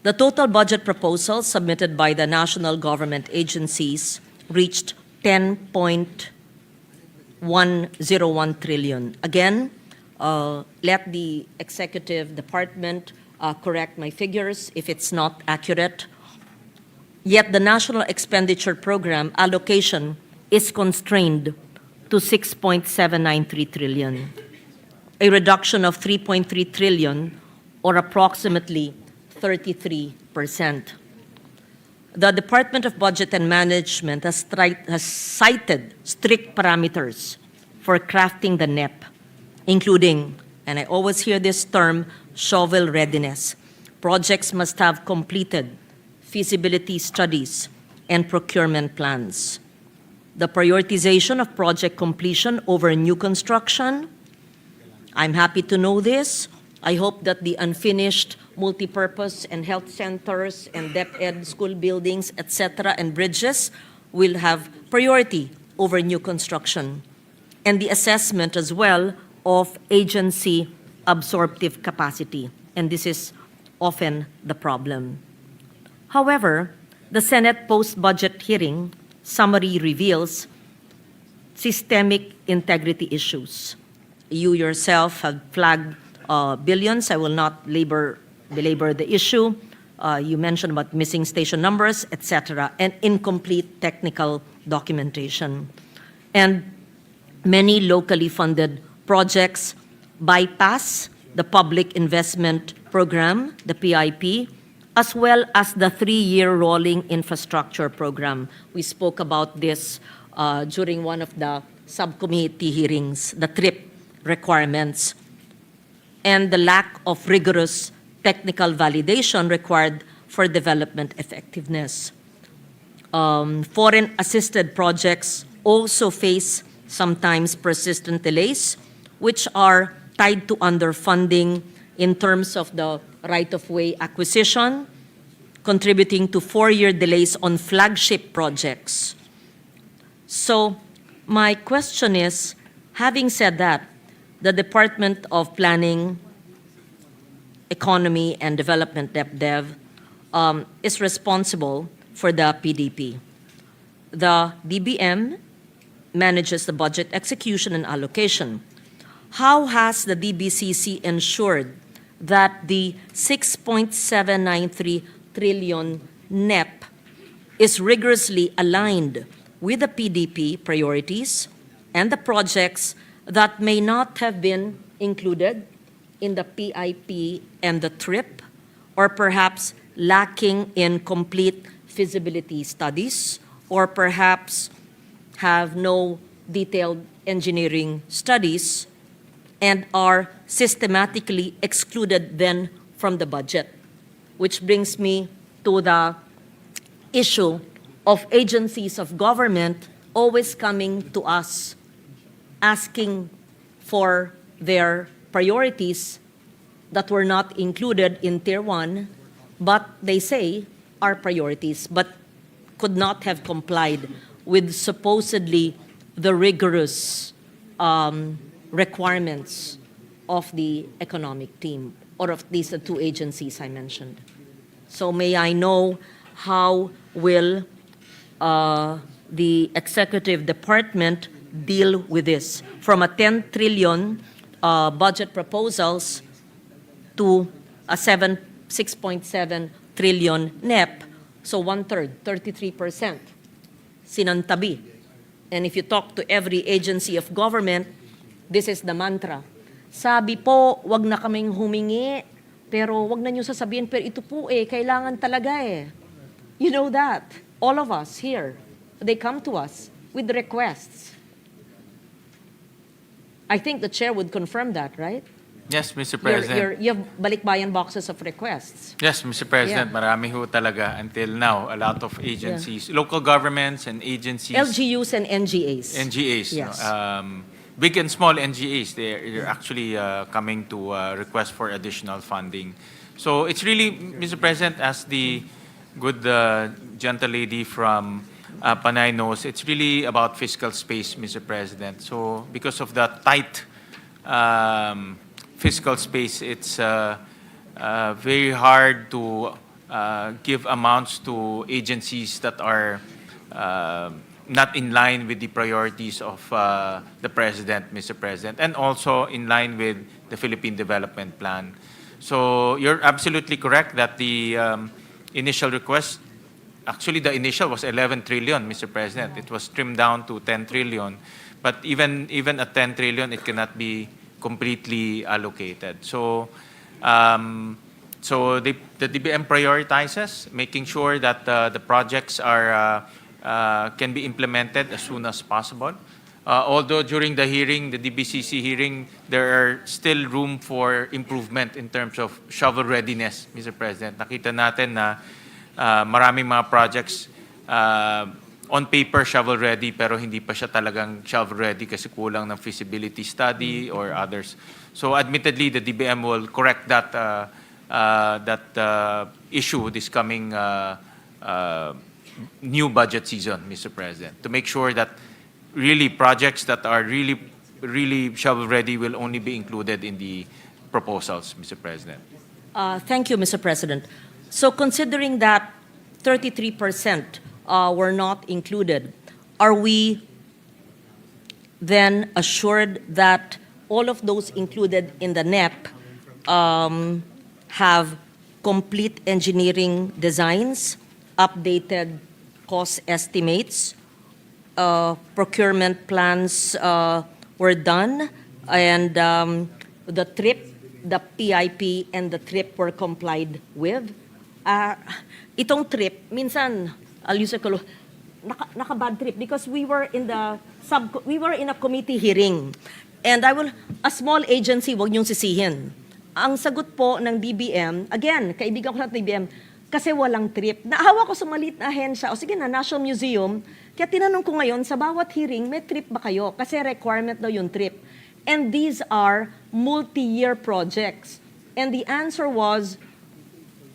The total budget proposal submitted by the national government agencies reached 10.101 trillion. Again, let the executive department correct my figures if it's not accurate. Yet the national expenditure program allocation is constrained to 6.793 trillion, a reduction of 3.3 trillion or approximately 33%. The Department of Budget and Management has cited strict parameters for crafting the NEP, including, and I always hear this term, shovel readiness. Projects must have completed feasibility studies and procurement plans. The prioritization of project completion over new construction, I'm happy to know this. I hope that the unfinished multipurpose and health centers and DepEd school buildings, etc., and bridges will have priority over new construction. And the assessment as well of agency absorptive capacity. And this is often the problem. However, the Senate post-budget hearing summary reveals systemic integrity issues. You yourself have flagged billions. I will not belabor the issue. You mentioned about missing station numbers, etc., and incomplete technical documentation. And many locally funded projects bypass the Public Investment Program, the PIP, as well as the 3-year rolling infrastructure program. We spoke about this during one of the subcommittee hearings, the TRIP requirements, and the lack of rigorous technical validation required for development effectiveness. Foreign-assisted projects also face sometimes persistent delays, which are tied to underfunding in terms of the right-of-way acquisition, contributing to 4-year delays on flagship projects. So my question is, having said that, the Department of Planning, Economy and Development, DepDev, is responsible for the PDP. The DBM manages the budget execution and allocation. How has the DBCC ensured that the 6.793 trillion NEP is rigorously aligned with the PDP priorities and the projects that may not have been included in the PIP and the TRIP, or perhaps lacking in complete feasibility studies, or perhaps have no detailed engineering studies and are systematically excluded then from the budget? Which brings me to the issue of agencies of government always coming to us asking for their priorities that were not included in Tier 1, but they say are priorities, but could not have complied with supposedly the rigorous requirements of the economic team, or of these the two agencies I mentioned. So may I know how will the executive department deal with this? From a 10 trillion budget proposals to a 6.7 trillion NEP, so 1/3, 33%, sinantabi. And if you talk to every agency of government, this is the mantra. Sabi po, wag na kaming humingi, pero wag na nyo sasabihin, pero ito po kailangan talaga You know that. All of us here, they come to us with requests. I think the chair would confirm that, right? Yes, Mr. President. You have balikbayan boxes of requests. Yes, Mr. President, Yeah. marami ho talaga until now. A lot of agencies, local governments and agencies. LGUs and NGAs. NGAs. Yes. Big and small NGAs, they're actually coming to request for additional funding. So it's really, Mr. President, as the good gentle lady from Panay knows, it's really about fiscal space, Mr. President. So because of the tight fiscal space, it's very hard to give amounts to agencies that are not in line with the priorities of the President, Mr. President, and also in line with the Philippine Development Plan. So you're absolutely correct that the initial request, actually the initial was 11 trillion, Mr. President. It was trimmed down to 10 trillion. But even at 10 trillion, it cannot be completely allocated. So the DBM prioritizes making sure that the projects are can be implemented as soon as possible. Although during the hearing, the DBCC hearing, there are still room for improvement in terms of shovel readiness, Mr. President. Nakita natin na maraming mga projects on paper shovel ready pero hindi pa siya talagang shovel ready kasi kulang ng feasibility study or others. So admittedly, the DBM will correct that issue this coming new budget season, Mr. President, to make sure that really projects that are really shovel ready will only be included in the proposals, Mr. President. Thank you, Mr. President. So considering that 33% were not included, are we then assured that all of those included in the NEP have complete engineering designs, updated cost estimates, procurement plans were done, and the TRIP, the PIP, and the TRIP were complied with? Itong TRIP, minsan, I'll use a naka-bad trip because we were in a committee hearing. And a small agency, wag niyong sisihin. Ang sagot po ng DBM, again, kaibigan ko ng DBM, kasi walang trip. Naawa ko sa maliit na ahensya, o sige na, National Museum, kaya tinanong ko ngayon, sa bawat hearing, may trip ba kayo? Kasi requirement daw yung trip. And these are multi-year projects. And the answer was,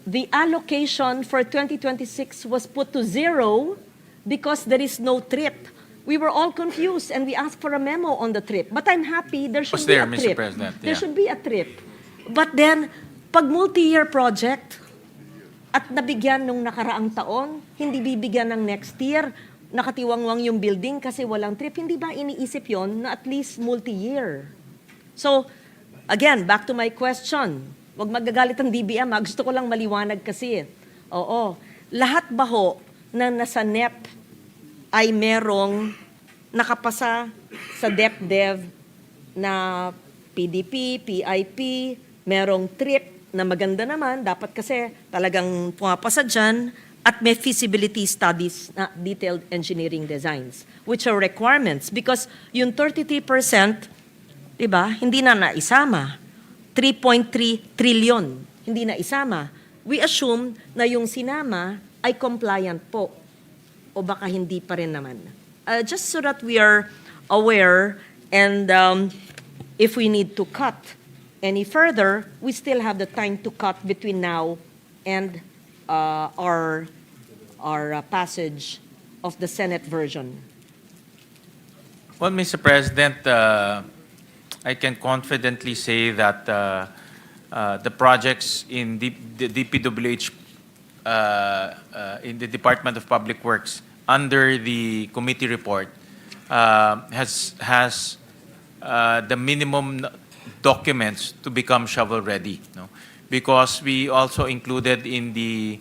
the allocation for 2026 was put to 0 because there is no trip. We were all confused and we asked for a memo on the trip. But I'm happy there should be a Mr. trip. President, There yeah. should be a trip. But then, pag multi-year project at nabigyan nung nakaraang taon, hindi bibigyan ng next year, nakatiwangwang yung building kasi walang trip, hindi ba iniisip yon na at least multi-year? So, again, back to my question. Huwag magagalit ang DBM, gusto ko lang maliwanag kasi. Oo. Lahat ba ho na nasa NEP ay merong nakapasa sa DepDev na PDP, PIP, merong trip na maganda naman, dapat kasi talagang pumapasa dyan, at may feasibility studies na detailed engineering designs, which are requirements. Because yung 33%, diba, hindi na naisama. 3.3 trillion, hindi na isama. We assume na yung sinama ay compliant po. O baka hindi pa rin naman. Just so that we are aware, and if we need to cut any further, we still have the time to cut between now and our passage of the Senate version? Well, Mr. President, I can confidently say that the projects in the DPWH, in the Department of Public Works, under the committee report, has the minimum documents to become shovel-ready. No? Because we also included in the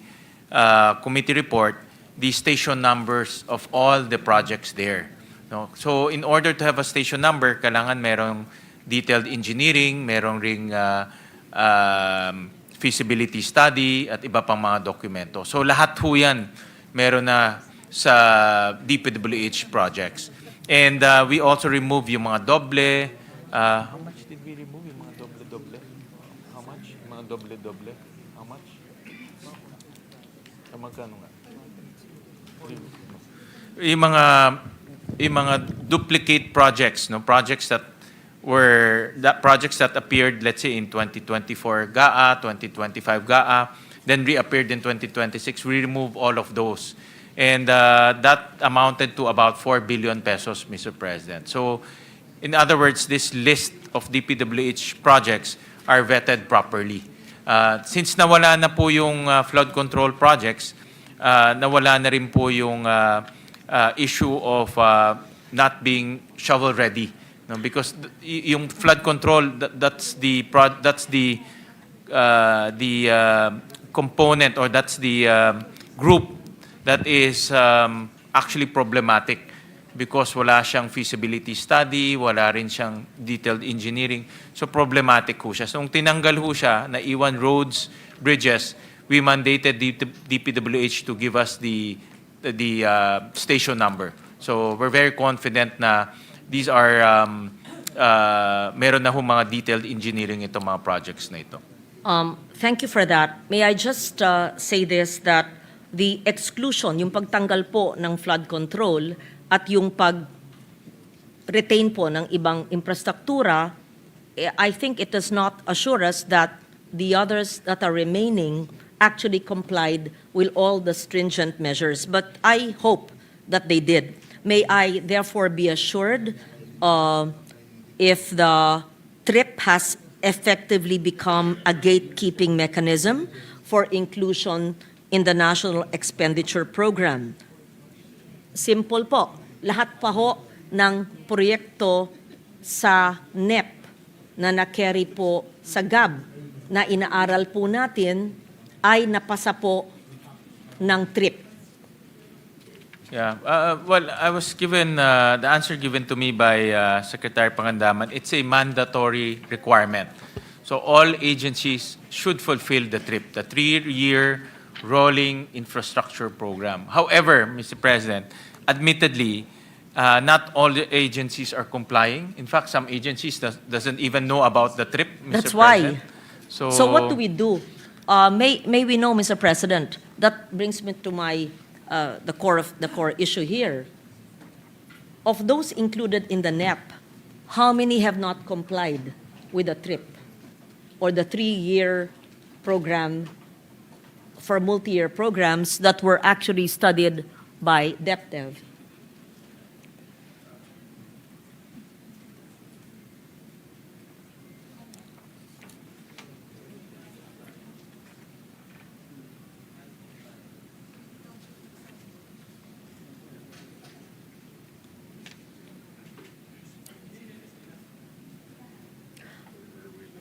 committee report the station numbers of all the projects there. No? So in order to have a station number, kailangan merong detailed engineering, merong ring feasibility study at iba pang mga dokumento. So lahat ho yan meron na sa DPWH projects. And we also remove yung mga doble. How much did we remove yung mga doble-doble? How much? Yung mga doble-doble? How much? Magkano nga? Yung mga duplicate projects, no? Projects that appeared, let's say, in 2024 GAA, 2025 GAA, then reappeared in 2026. We remove all of those. And that amounted to about 4 billion pesos, Mr. President. So, in other words, this list of DPWH projects are vetted properly. Since nawala na po yung flood control projects, nawala na rin po yung issue of not being shovel-ready. No? Because yung flood control, that's the component, or that's the group that is actually problematic because wala siyang feasibility study, wala rin siyang detailed engineering. So problematic ho siya. So kung tinanggal ho siya, naiwan roads, bridges, we mandated DPWH to give us the station number. So we're very confident na these are meron na ho mga detailed engineering itong mga projects na ito. Thank you for that. May I just say this, that the exclusion, yung pagtanggal po ng flood control at yung pag-retain po ng ibang infrastruktura, I think it does not assure us that the others that are remaining actually complied with all the stringent measures. But I hope that they did. May I therefore be assured if the TRIP has effectively become a gatekeeping mechanism for inclusion in the National Expenditure Program? Simple po. Lahat pa ho ng proyekto sa NEP na na-carry po sa GAB na inaaral po natin ay napasa po ng TRIP. Yeah. Well, I was given the answer given to me by Secretary Pangandaman. It's a mandatory requirement. So all agencies should fulfill the TRIP, the 3-year rolling infrastructure program. However, Mr. President, admittedly, not all the agencies are complying. In fact, some agencies doesn't even know about the TRIP, Mr. That's why. President. So what do we do? May we know, Mr. President? That brings me to my the core issue here. Of those included in the NEP, how many have not complied with the TRIP or the 3-year program for multi-year programs that were actually studied by DepDev?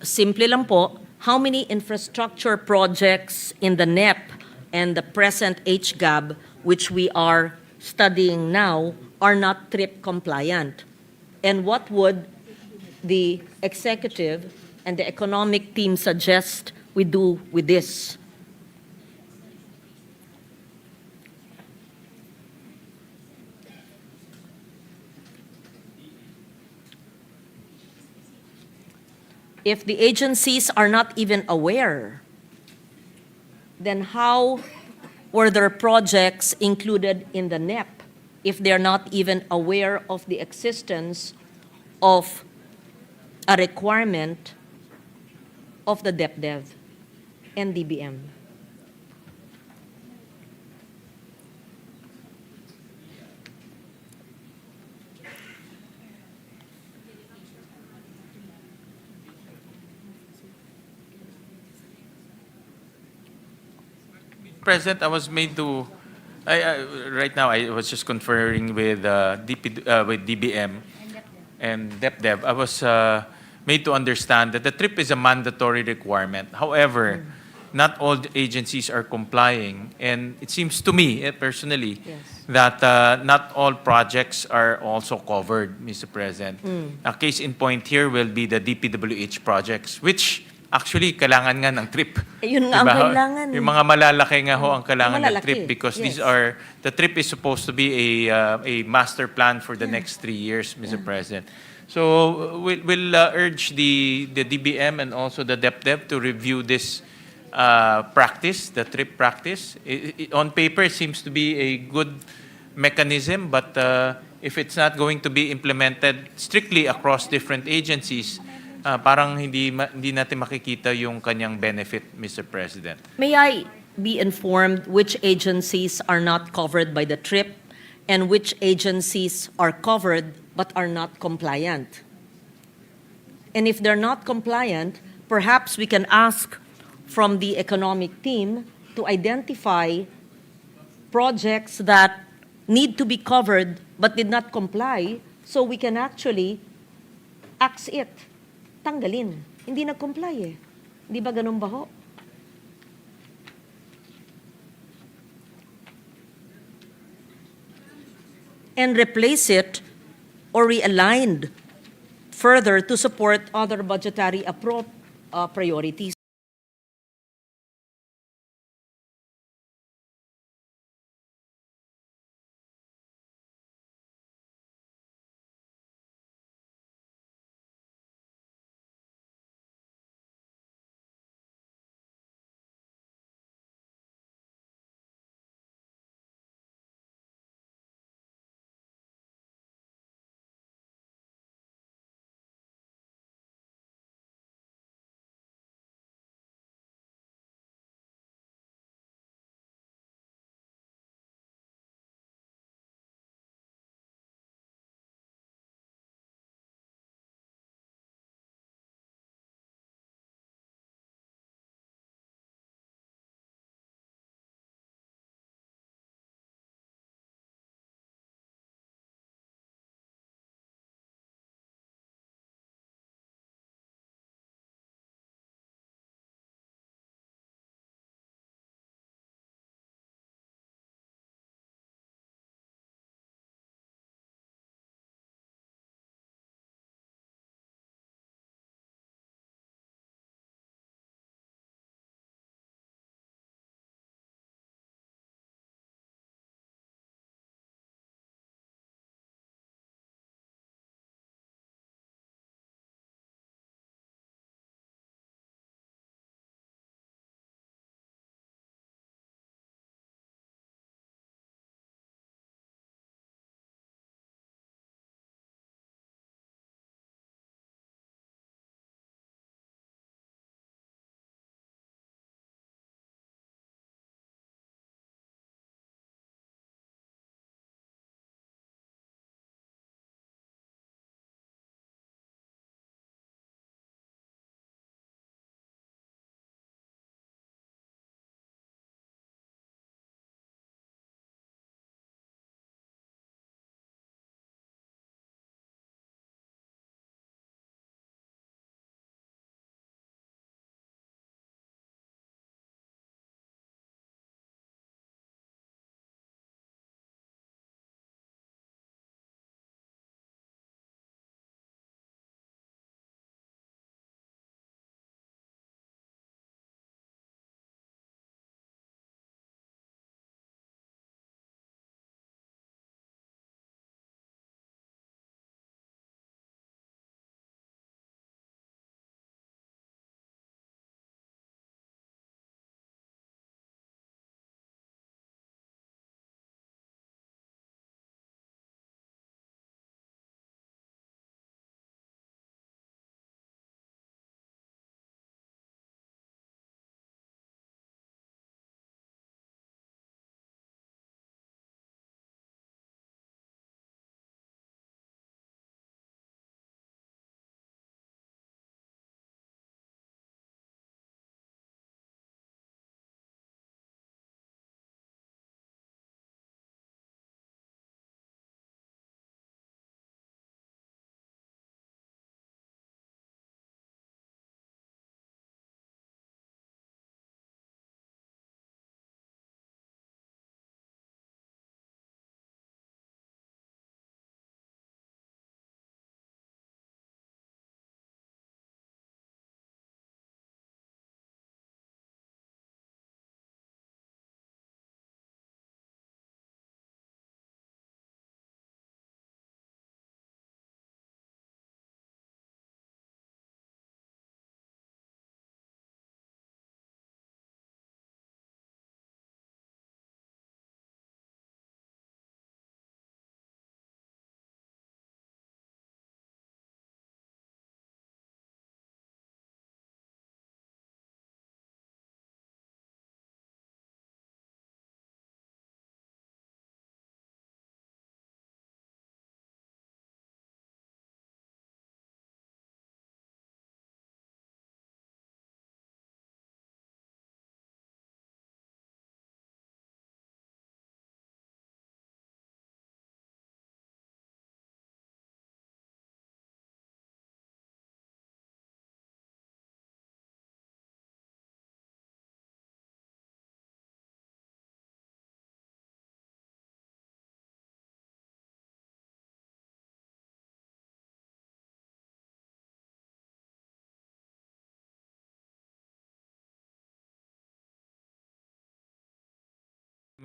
Simple lang po, how many infrastructure projects in the NEP and the present HGAB, which we are studying now, are not TRIP compliant? And what would the executive and the economic team suggest we do with this? If the agencies are not even aware, then how were their projects included in the NEP if they're not even aware of the existence of a requirement of the DepDev and DBM? President, I was made to. Right now, I was just conferring with with DBM and DepDev. I was made to understand that the trip is a mandatory requirement. However, not all the agencies are complying, and it seems to me, personally, Yes. that not all projects are also covered, Mr. President. A case in point here will be the DPWH projects, which actually kailangan nga ng trip. Yun nga ang Diba? kailangan. Yung mga malalaki nga ho ang kailangan ng Malalaki, trip because these yes. are, the trip is supposed to be a master plan for the next 3 years, Mr. President. So we'll urge the DBM and also the DepDev to review this practice, the trip practice. On paper, it seems to be a good mechanism, but if it's not going to be implemented strictly across different agencies, parang hindi natin makikita yung kanyang benefit, Mr. President. May I be informed which agencies are not covered by the trip and which agencies are covered but are not compliant? And if they're not compliant, perhaps we can ask from the economic team to identify projects that need to be covered but did not comply so we can actually axe it. Tanggalin. Hindi nag-comply eh. Di ba ganun ba ho? And replace it or realigned further to support other budgetary priorities.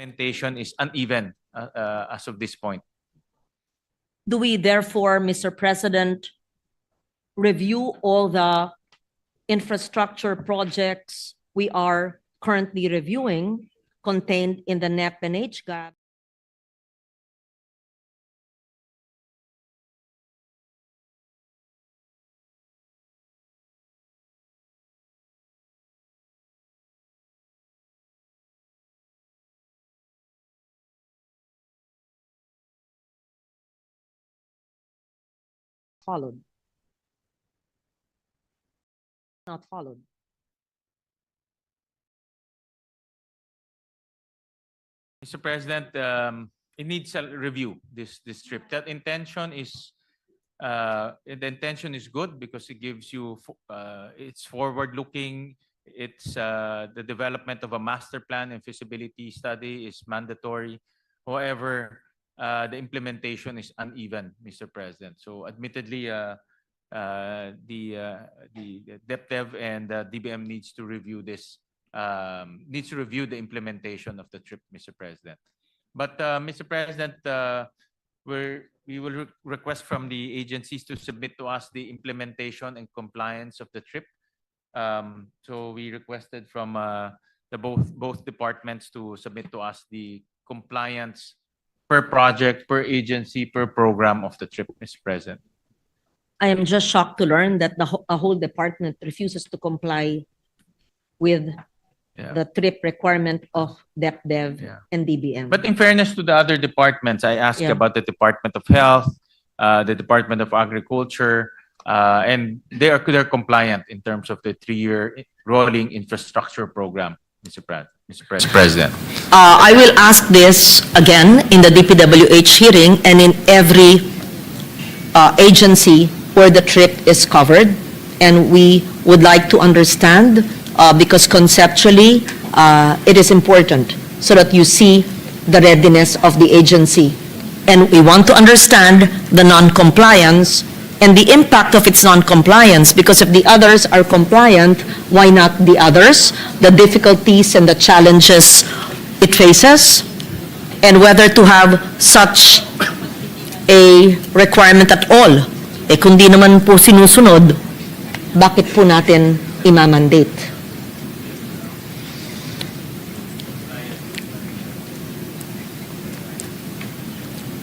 Implementation is uneven as of this point. Do we therefore, Mr. President, review all the infrastructure projects we are currently reviewing contained in the NEP and HGAB? Followed. Not followed. Mr. President, it needs a review, this trip. That intention is, the intention is good because it gives you, it's forward-looking. It's the development of a master plan and feasibility study is mandatory. However, the implementation is uneven, Mr. President. So admittedly, the DepDev and DBM needs to review this, needs to review the implementation of the trip, Mr. President. But Mr. President, we will request from the agencies to submit to us the implementation and compliance of the trip. So we requested from the both departments to submit to us the compliance per project, per agency, per program of the trip, Mr. President. I am just shocked to learn that a whole department refuses to comply with the trip requirement of DepDev and DBM. But in fairness to the other departments, I asked about the Department of Health, the Department of Agriculture, and they're compliant in terms of the 3-year rolling infrastructure program, Mr. President. I will ask this again in the DPWH hearing and in every agency where the trip is covered. And we would like to understand, because conceptually, it is important so that you see the readiness of the agency. And we want to understand the non-compliance and the impact of its non-compliance, because if the others are compliant, why not the others? The difficulties and the challenges it faces, and whether to have such a requirement at all. Eh kung di naman po sinusunod, bakit po natin imamandate?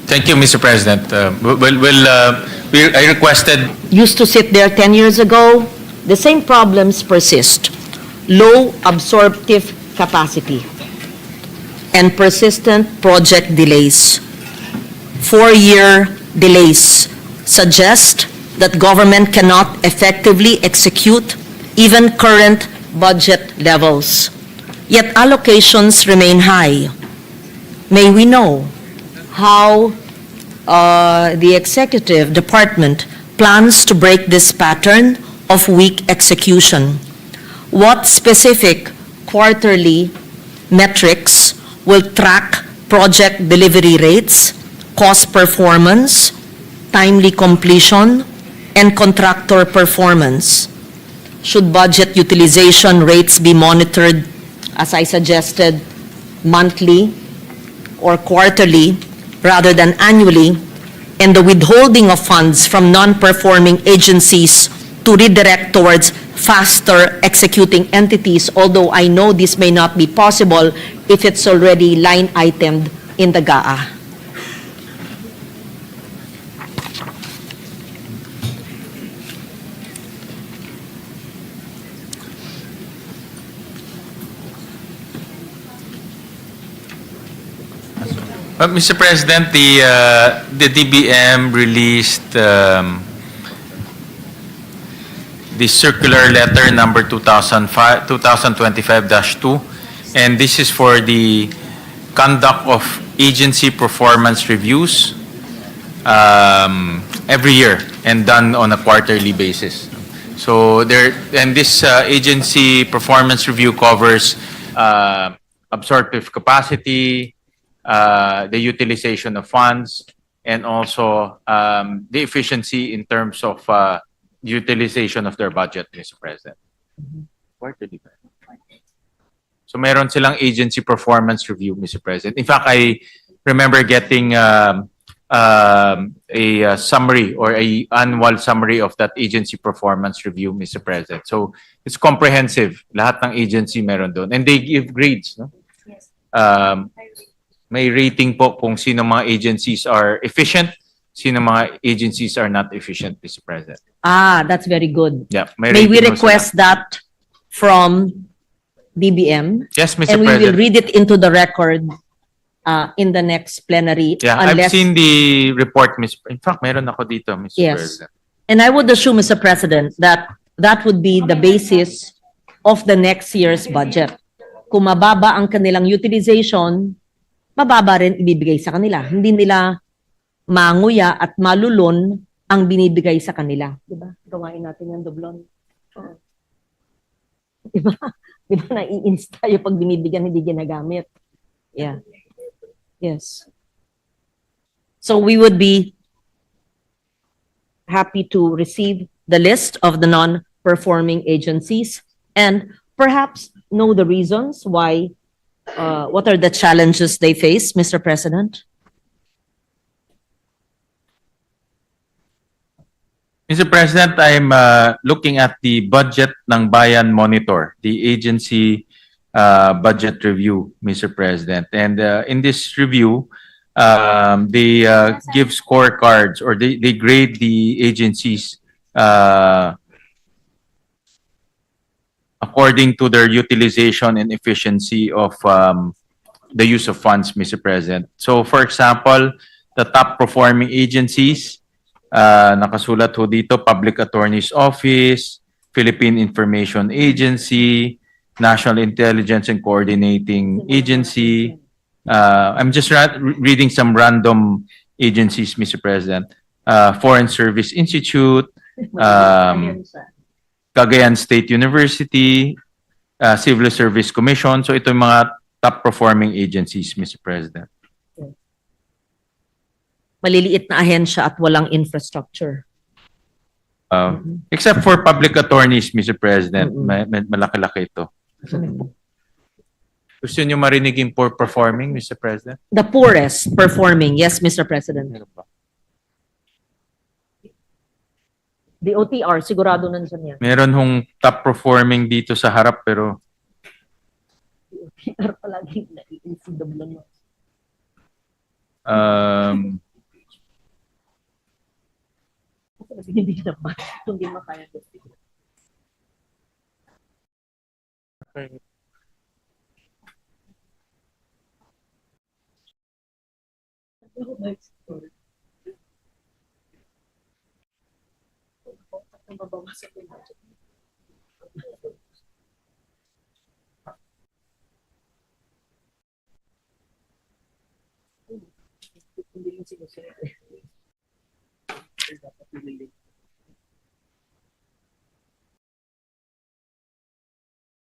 Thank you, Mr. President. I requested. Used to sit there 10 years ago, the same problems persist. Low absorptive capacity and persistent project delays. 4-year delays suggest that government cannot effectively execute even current budget levels. Yet allocations remain high. May we know how the executive department plans to break this pattern of weak execution? What specific quarterly metrics will track project delivery rates, cost performance, timely completion, and contractor performance? Should budget utilization rates be monitored, as I suggested, monthly or quarterly rather than annually, and the withholding of funds from non-performing agencies to redirect towards faster executing entities, although I know this may not be possible if it's already line itemed in the GAA? Mr. President, the DBM released the circular letter number 2025-2, and this is for the conduct of agency performance reviews every year and done on a quarterly basis. So this agency performance review covers absorptive capacity, the utilization of funds, and also the efficiency in terms of utilization of their budget, Mr. President. Quarterly. So meron silang agency performance review, Mr. President. In fact, I remember getting a summary or a annual summary of that agency performance review, Mr. President. So it's comprehensive. Lahat ng agency meron doon. And they give grades, no? May rating po kung sino mga agencies are efficient, sino mga agencies are not efficient, Mr. President. Ah, that's very good. Yeah, May we rating po sila. request that from DBM? Yes, Mr. And we will President. read it into the record in the next plenary. Yeah, I've unless- seen the report, Mr. In fact, meron ako dito, Mr. Yes. President. And I would assume, Mr. President, that that would be the basis of the next year's budget. Kung mababa ang kanilang utilization, mababa rin ibibigay sa kanila. Hindi nila manguya at malulon ang binibigay sa kanila. Diba? Gawain natin yan, Doblon. Diba? Diba nai-insta yung pag binibigyan, hindi ginagamit. Yeah. Yes. So we would be happy to receive the list of the non-performing agencies and perhaps know the reasons why, what are the challenges they face, Mr. President? Mr. President, I'm looking at the budget ng Bayan Monitor, the agency budget review, Mr. President. And in this review, they give scorecards or they grade the agencies according to their utilization and efficiency of the use of funds, Mr. President. So for example, the top performing agencies, nakasulat ho dito, Public Attorney's Office, Philippine Information Agency, National Intelligence and Coordinating Agency. I'm just reading some random agencies, Mr. President. Foreign Service Institute, Cagayan State University, Civil Service Commission. So ito yung mga top performing agencies, Mr. President. Maliliit na ahensya at walang infrastructure. Except for public attorneys, Mr. President, malaki-laki ito. Gusto niyo marinig yung poor performing, Mr. President? The poorest performing, yes, Mr. President. The OTR, sigurado nandyan yan. Meron hong top performing dito sa harap pero OTR palagi naiinsidablo mo. Hindi naman, hindi makaya.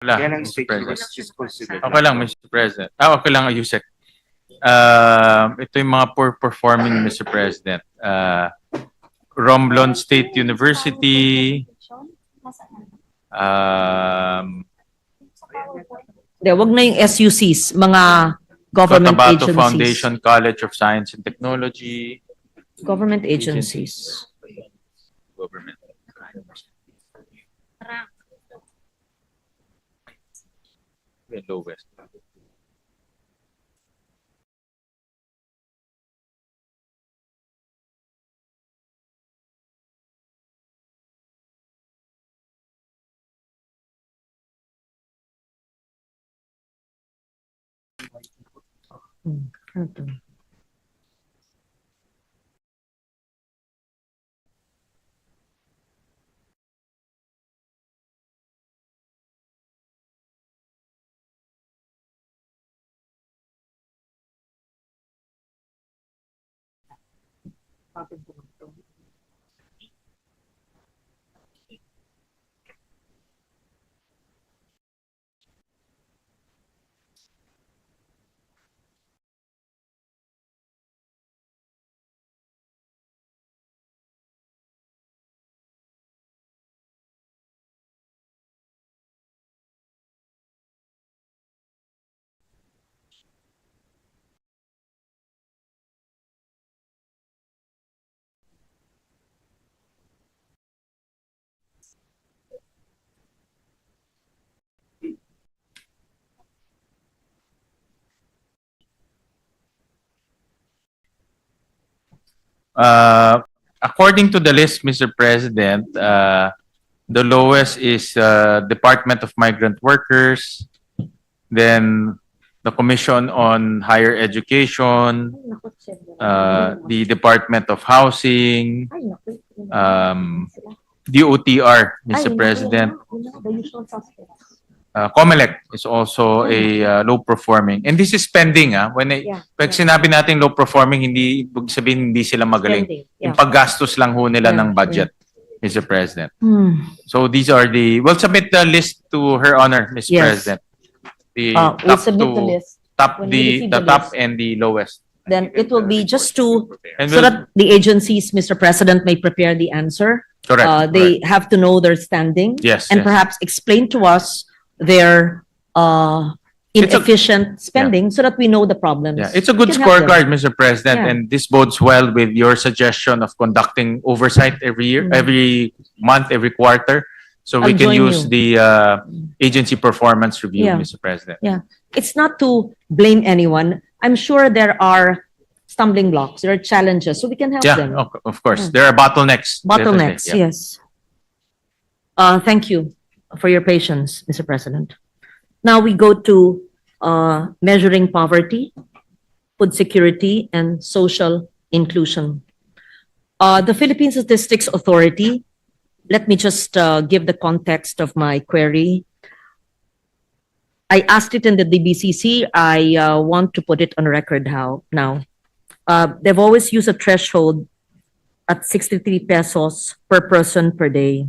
wala, Yan ang Mr. state President. is considered. Okay lang, Mr. President. Okay lang, Yusek. Ito yung mga poor performing, Mr. President. Romblon State University. Wag na yung SUCs, mga government Cotabato agencies. Foundation College of Science and Technology. Government agencies. Government. The lowest. Ano to? According to the list, Mr. President, the lowest is Department of Migrant Workers, then the Commission on Higher Education, the Department of Housing, DOTR, Mr. President. COMELEC is also a low performing. And this is spending. Pag sinabi natin low performing, hindi ibig sabihin hindi sila magaling. Yung paggastos lang ho nila ng budget, Mr. President. So these are we'll submit the list to Her Honor, Mr. Yes. President. The We'll submit the list. top When we receive the the top list. and the lowest. Then it will be just to, And so that the agencies, Mr. President, may prepare the answer. Correct. They have to know their standing. Yes, And yes. perhaps explain to us their It's a- inefficient spending so that we know the problems. Yeah, it's a good We can help them. scorecard, Mr. President, Yeah. and this bodes well with your suggestion of conducting oversight every year, every month, every quarter. So we I'll can join use you. the agency performance review, Yeah. Mr. President. Yeah, it's not to blame anyone. I'm sure there are stumbling blocks, there are challenges, so we can help Yeah, them. of course. There are bottlenecks. Bottlenecks, definitely, yeah. yes. Thank you for your patience, Mr. President. Now we go to measuring poverty, food security, and social inclusion. The Philippine Statistics Authority, let me just give the context of my query. I asked it in the DBCC. I want to put it on record now. They've always used a threshold at 63 pesos per person per day.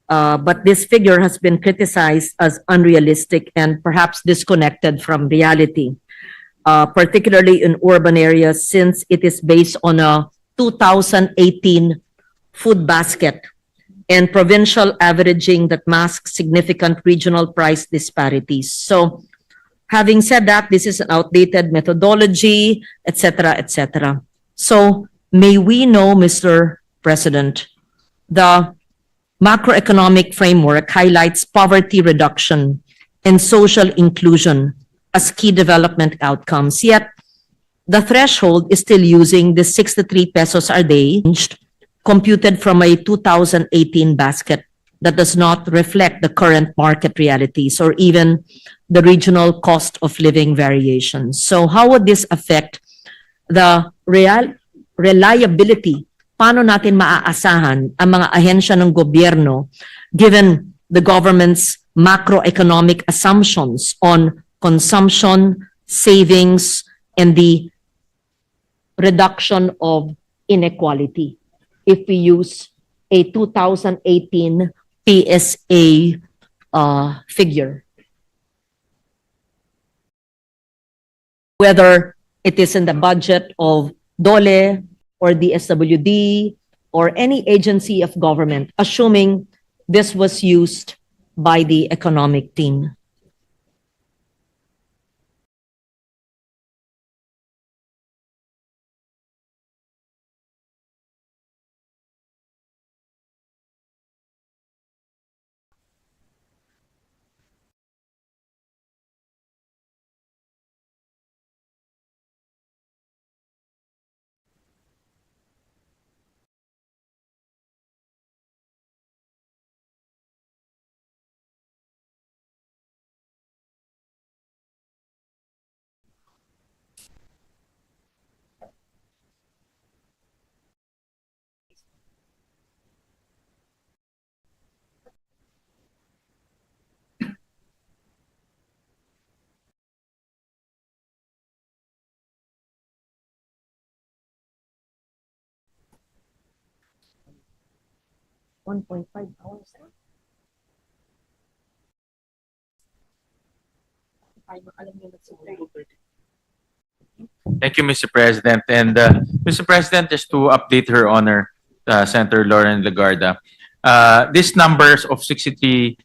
But this figure has been criticized as unrealistic and perhaps disconnected from reality, particularly in urban areas, since it is based on a 2018 food basket and provincial averaging that masks significant regional price disparities. So, having said that, this is an outdated methodology, etc., etc. So, may we know, Mr. President, the macroeconomic framework highlights poverty reduction and social inclusion as key development outcomes. Yet, the threshold is still using the 63 pesos a day, computed from a 2018 basket that does not reflect the current market realities or even the regional cost of living variations. So how would this affect the reliability? Paano natin maaasahan ang mga ahensya ng gobyerno given the government's macroeconomic assumptions on consumption, savings, and the reduction of inequality if we use a 2018 PSA figure? Whether it is in the budget of DOLE or the SWD or any agency of government, assuming this was used by the economic team. Thank you, Mr. President. And Mr. President, just to update Her Honor, Senator Lauren Legarda, these numbers of 63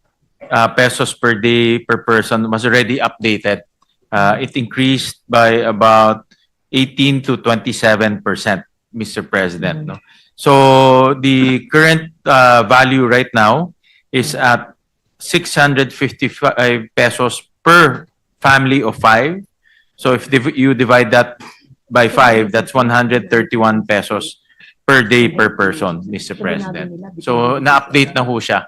pesos per day per person was already updated. It increased by about 18 to 27%, Mr. President. No? So the current value right now is at 655 pesos per family of 5. So if you divide that by 5, that's 131 pesos per day per person, Mr. President. So na-update na ho siya,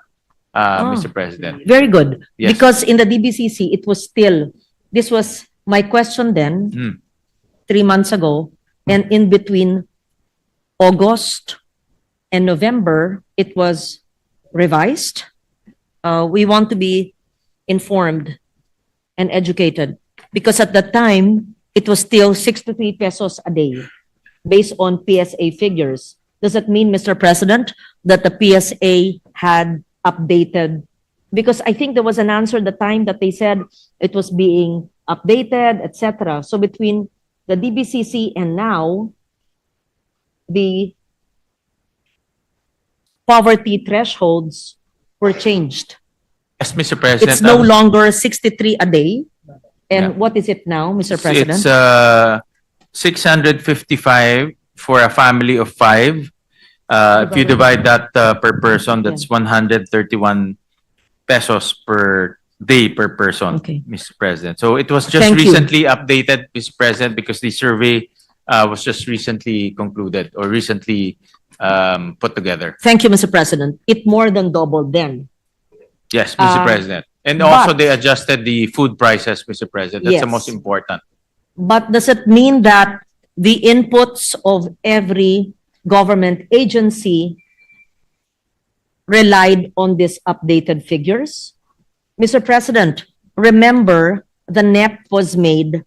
Mr. President. Very good. Yes. Because in the DBCC, it was still, this was my question then, Mm. 3 months ago, and in between August and November, it was revised. We want to be informed and educated because at that time, it was still 63 pesos a day based on PSA figures. Does that mean, Mr. President, that the PSA had updated? Because I think there was an answer at the time that they said it was being updated, etc. So between the DBCC and now, the poverty thresholds were changed. Yes, Mr. President. It's no longer 63 a day. And Yeah. what is it now, Mr. President? It's 655 for a family of 5. If you divide that per person, that's 131 pesos per day per person, Okay. Mr. President. So it was just Thank you. recently updated, Mr. President, because the survey was just recently concluded or recently put together. Thank you, Mr. President. It more than doubled then. Yes, Mr. President. And but- also they adjusted the food prices, Mr. President. That's the Yes. most important. But does it mean that the inputs of every government agency relied on these updated figures? Mr. President, remember the NEP was made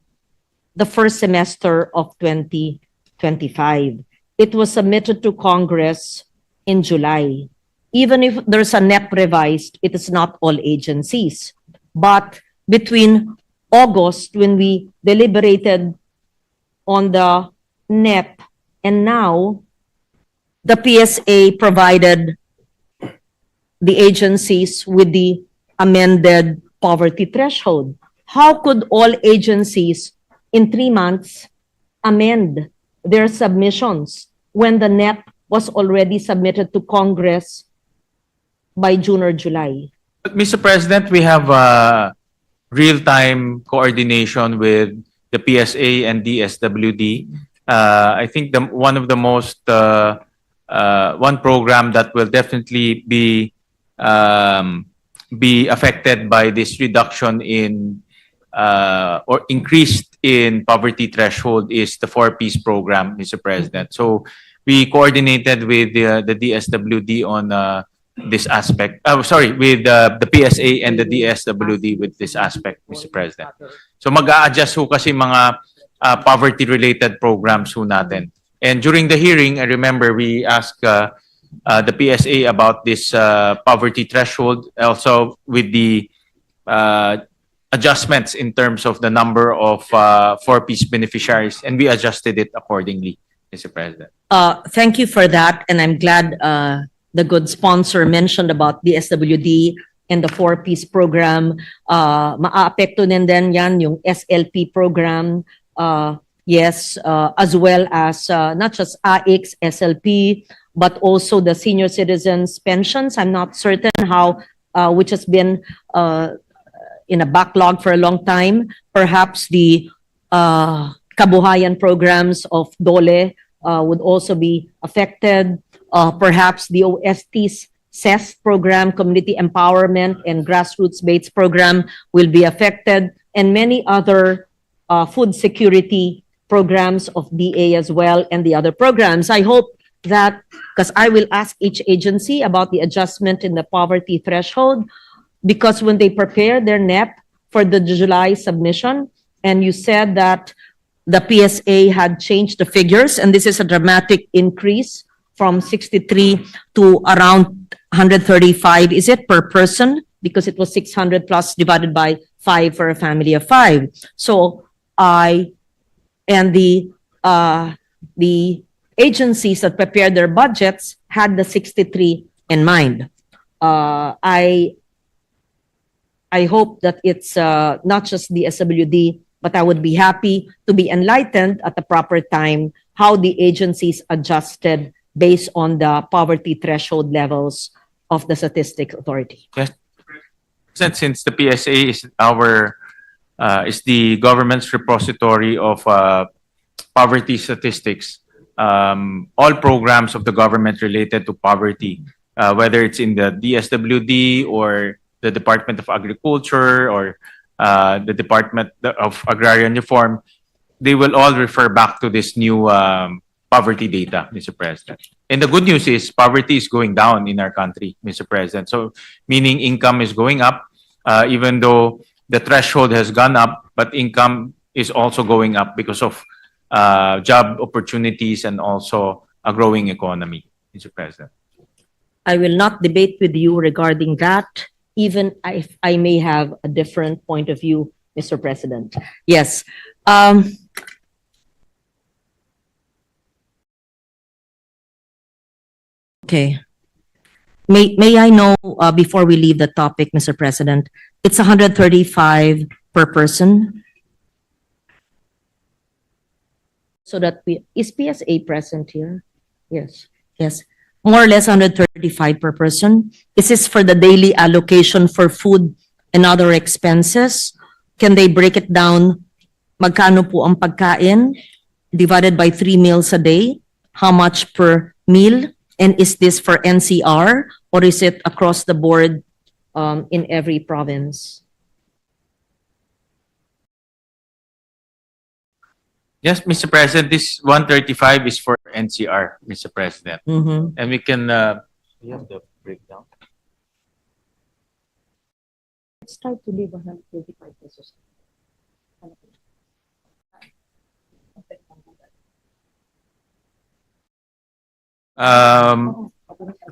the first semester of 2025. It was submitted to Congress in July. Even if there's a NEP revised, it is not all agencies. But between August, when we deliberated on the NEP, and now the PSA provided the agencies with the amended poverty threshold. How could all agencies in 3 months amend their submissions when the NEP was already submitted to Congress by June or July? But Mr. President, we have real-time coordination with the PSA and DSWD. I think one of the most one program that will definitely be affected by this reduction in or increased in poverty threshold is the 4-piece program, Mr. President. So we coordinated with the DSWD on this aspect. With the PSA and the DSWD with this aspect, Mr. President. So mag-a-adjust ho kasi mga poverty-related programs ho natin. And during the hearing, I remember we asked the PSA about this poverty threshold, also with the adjustments in terms of the number of 4-piece beneficiaries, and we adjusted it accordingly, Mr. President. Thank you for that, and I'm glad the good sponsor mentioned about the SWD and the 4-piece program. Maaapekto din yan yung SLP program, yes, as well as not just AIX, SLP, but also the senior citizens pensions. I'm not certain how, which has been in a backlog for a long time. Perhaps the kabuhayan programs of DOLE would also be affected. Perhaps the OST's CES program, Community Empowerment and Grassroots-Based program will be affected, and many other food security programs of DA as well, and the other programs. I hope that, because I will ask each agency about the adjustment in the poverty threshold, because when they prepare their NEP for the July submission, and you said that the PSA had changed the figures, and this is a dramatic increase from 63 to around 135, is it, per person? Because it was 600 plus divided by 5 for a family of 5. So and the agencies that prepared their budgets had the 63 in mind. I hope that it's not just the SWD, but I would be happy to be enlightened at the proper time how the agencies adjusted based on the poverty threshold levels of the Statistics Authority. Yes. Since the PSA is is the government's repository of poverty statistics, all programs of the government related to poverty, whether it's in the DSWD or the Department of Agriculture or the Department of Agrarian Reform, they will all refer back to this new poverty data, Mr. President. And the good news is poverty is going down in our country, Mr. President. So meaning income is going up, even though the threshold has gone up, but income is also going up because of job opportunities and also a growing economy, Mr. President. I will not debate with you regarding that, even if I may have a different point of view, Mr. President. Yes. Okay. May I know, before we leave the topic, Mr. President, it's 135 per person? So that is PSA present here? Yes, yes. More or less 135 per person. Is this for the daily allocation for food and other expenses? Can they break it down? Magkano po ang pagkain? Divided by 3 meals a day? How much per meal? And is this for NCR or is it across the board in every province? Yes, Mr. President, this 135 is for NCR, Mr. President. Mhm. And we can, we have the breakdown. Let's try to leave 135 pesos.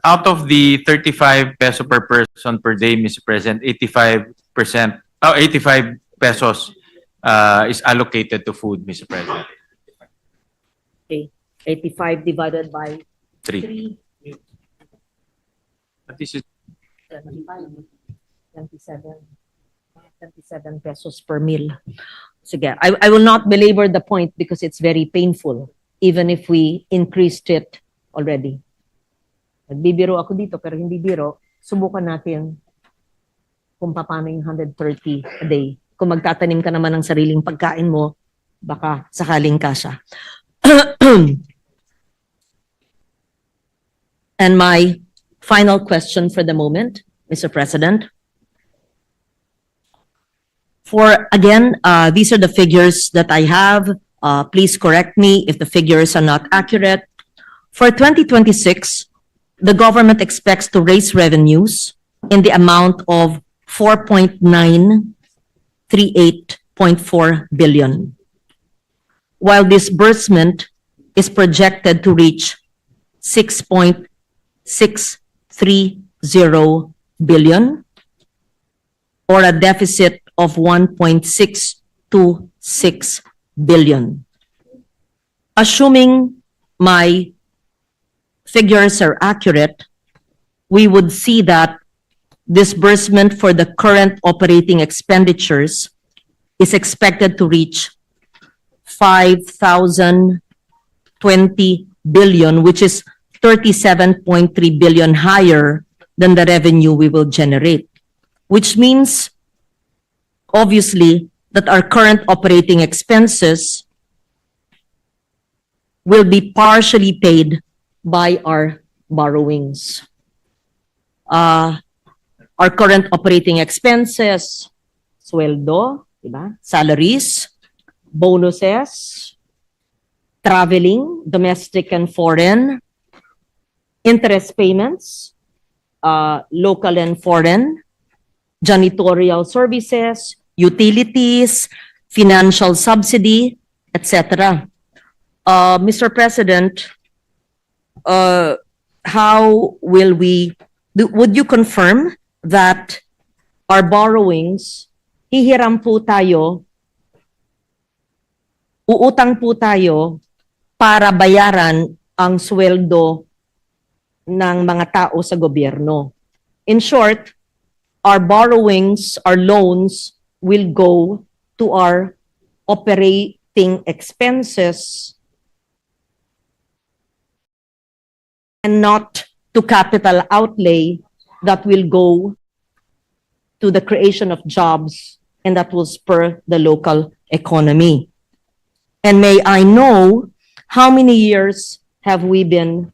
Out of the 35 peso per person per day, Mr. President, 85 pesos is allocated to food, Mr. President. Okay, 85 divided by 3. 3, But this is 27 pesos per meal. Sige, I will not belabor the point because it's very painful, even if we increased it already. Nagbibiro ako dito pero hindi biro. Subukan natin kung paano yung 130 a day. Kung magtatanim ka naman ng sariling pagkain mo, baka sakaling kasya. And my final question for the moment, Mr. President. Again, these are the figures that I have. Please correct me if the figures are not accurate. For 2026, the government expects to raise revenues in the amount of 4.938.4 billion, while disbursement is projected to reach 6.630 billion, or a deficit of 1.626 billion. Assuming my figures are accurate, we would see that disbursement for the current operating expenditures is expected to reach 5,020 billion, which is 37.3 billion higher than the revenue we will generate, which means, obviously, that our current operating expenses will be partially paid by our borrowings. Our current operating expenses, sweldo, diba? Salaries, bonuses, traveling, domestic and foreign, interest payments, local and foreign, janitorial services, utilities, financial subsidy, etc. Mr. President, how will would you confirm that our borrowings, hihiram po tayo, uutang po tayo para bayaran ang sweldo ng mga tao sa gobyerno? In short, our borrowings, our loans will go to our operating expenses and not to capital outlay that will go to the creation of jobs and that will spur the local economy. And may I know how many years have we been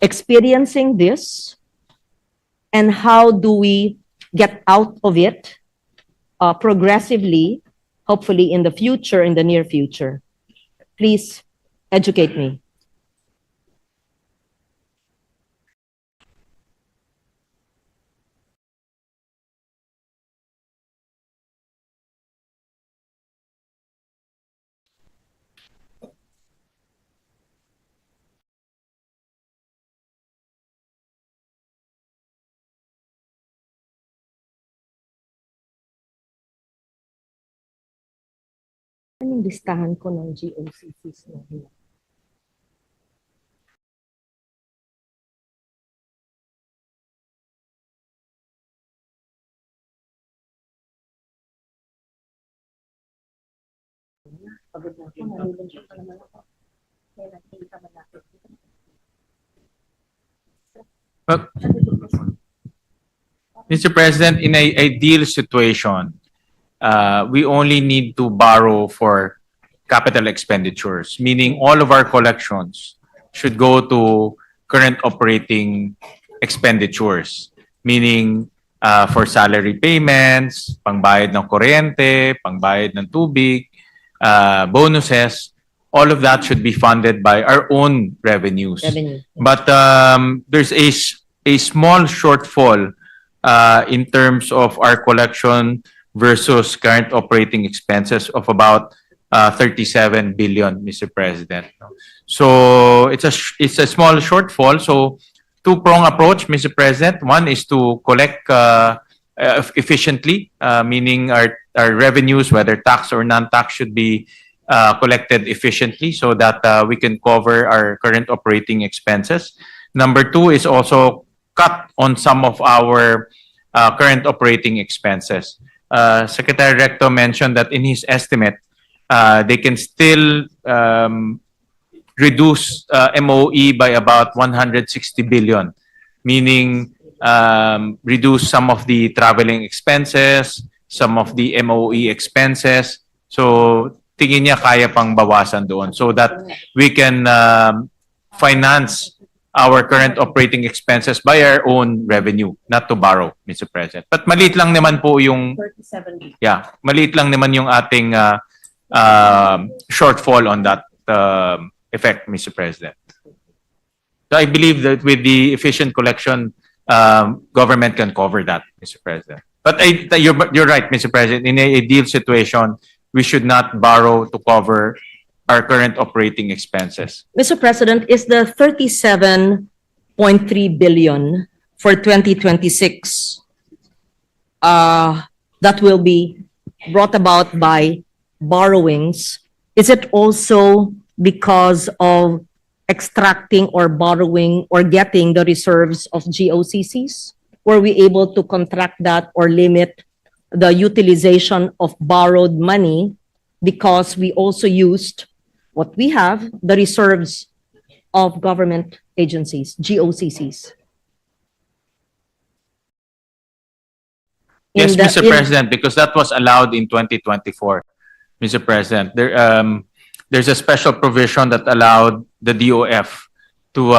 experiencing this? And how do we get out of it progressively, hopefully in the future, in the near future? Please educate me. Anong listahan ko ng GOCCs na yun? Pagod na ako, nalilungkot pa naman ako. Kaya nakikita man natin. Mr. President, in an ideal situation, we only need to borrow for capital expenditures, meaning all of our collections should go to current operating expenditures, meaning for salary payments, pangbayad ng kuryente, pangbayad ng tubig, bonuses, all of that should be funded by our own revenues. Revenue. But there's a small shortfall in terms of our collection versus current operating expenses of about 37 billion, Mr. President. So it's a small shortfall. So two-prong approach, Mr. President. One is to collect efficiently, meaning our revenues, whether tax or non-tax, should be collected efficiently so that we can cover our current operating expenses. Number two is also cut on some of our current operating expenses. Secretary Recto mentioned that in his estimate, they can still reduce MOE by about 160 billion, meaning reduce some of the traveling expenses, some of the MOE expenses. So tingin niya kaya pang bawasan doon so that we can finance our current operating expenses by our own revenue, not to borrow, Mr. President. But maliit lang naman po yung 37. maliit lang naman yung ating shortfall on that effect, Mr. President. So I believe that with the efficient collection, government can cover that, Mr. President. But you're right, Mr. President. In a ideal situation, we should not borrow to cover our current operating expenses. Mr. President, is the 37.3 billion for 2026 that will be brought about by borrowings, is it also because of extracting or borrowing or getting the reserves of GOCCs? Were we able to contract that or limit the utilization of borrowed money because we also used what we have, the reserves of government agencies, GOCCs? Yes, Mr. President, because that was allowed in 2024, Mr. President. There's a special provision that allowed the DOF to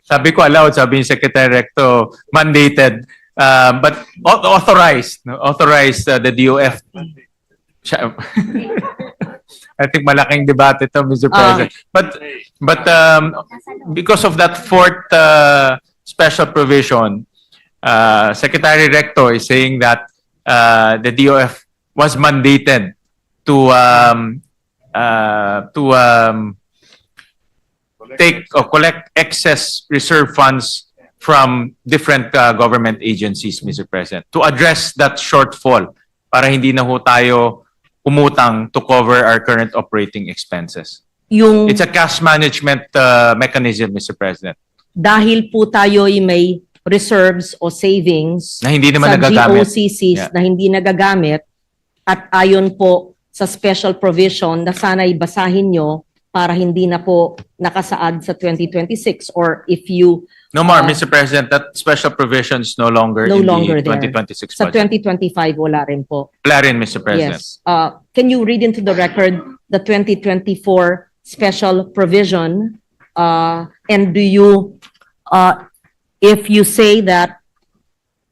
sabi ko allowed, sabi ni Secretary Recto, mandated, but authorized the DOF. I think malaking debate ito, Mr. President. But because of that fourth special provision, Secretary Recto is saying that the DOF was mandated to take or collect excess reserve funds from different government agencies, Mr. President, to address that shortfall para hindi na ho tayo umutang to cover our current operating expenses. It's a cash management mechanism, Mr. President. Dahil po tayo may reserves o savings Na hindi naman sa nagagamit. GOCCs na hindi nagagamit at ayon po sa special provision na sana'y basahin nyo para hindi na po nakasaad sa 2026, or if you No more, Mr. President. That special provision is no longer No in longer the there. 2026 Sa budget. 2025, wala rin po. Wala rin, Mr. President. Yes. Can you read into the record the 2024 special provision? And do you, if you say that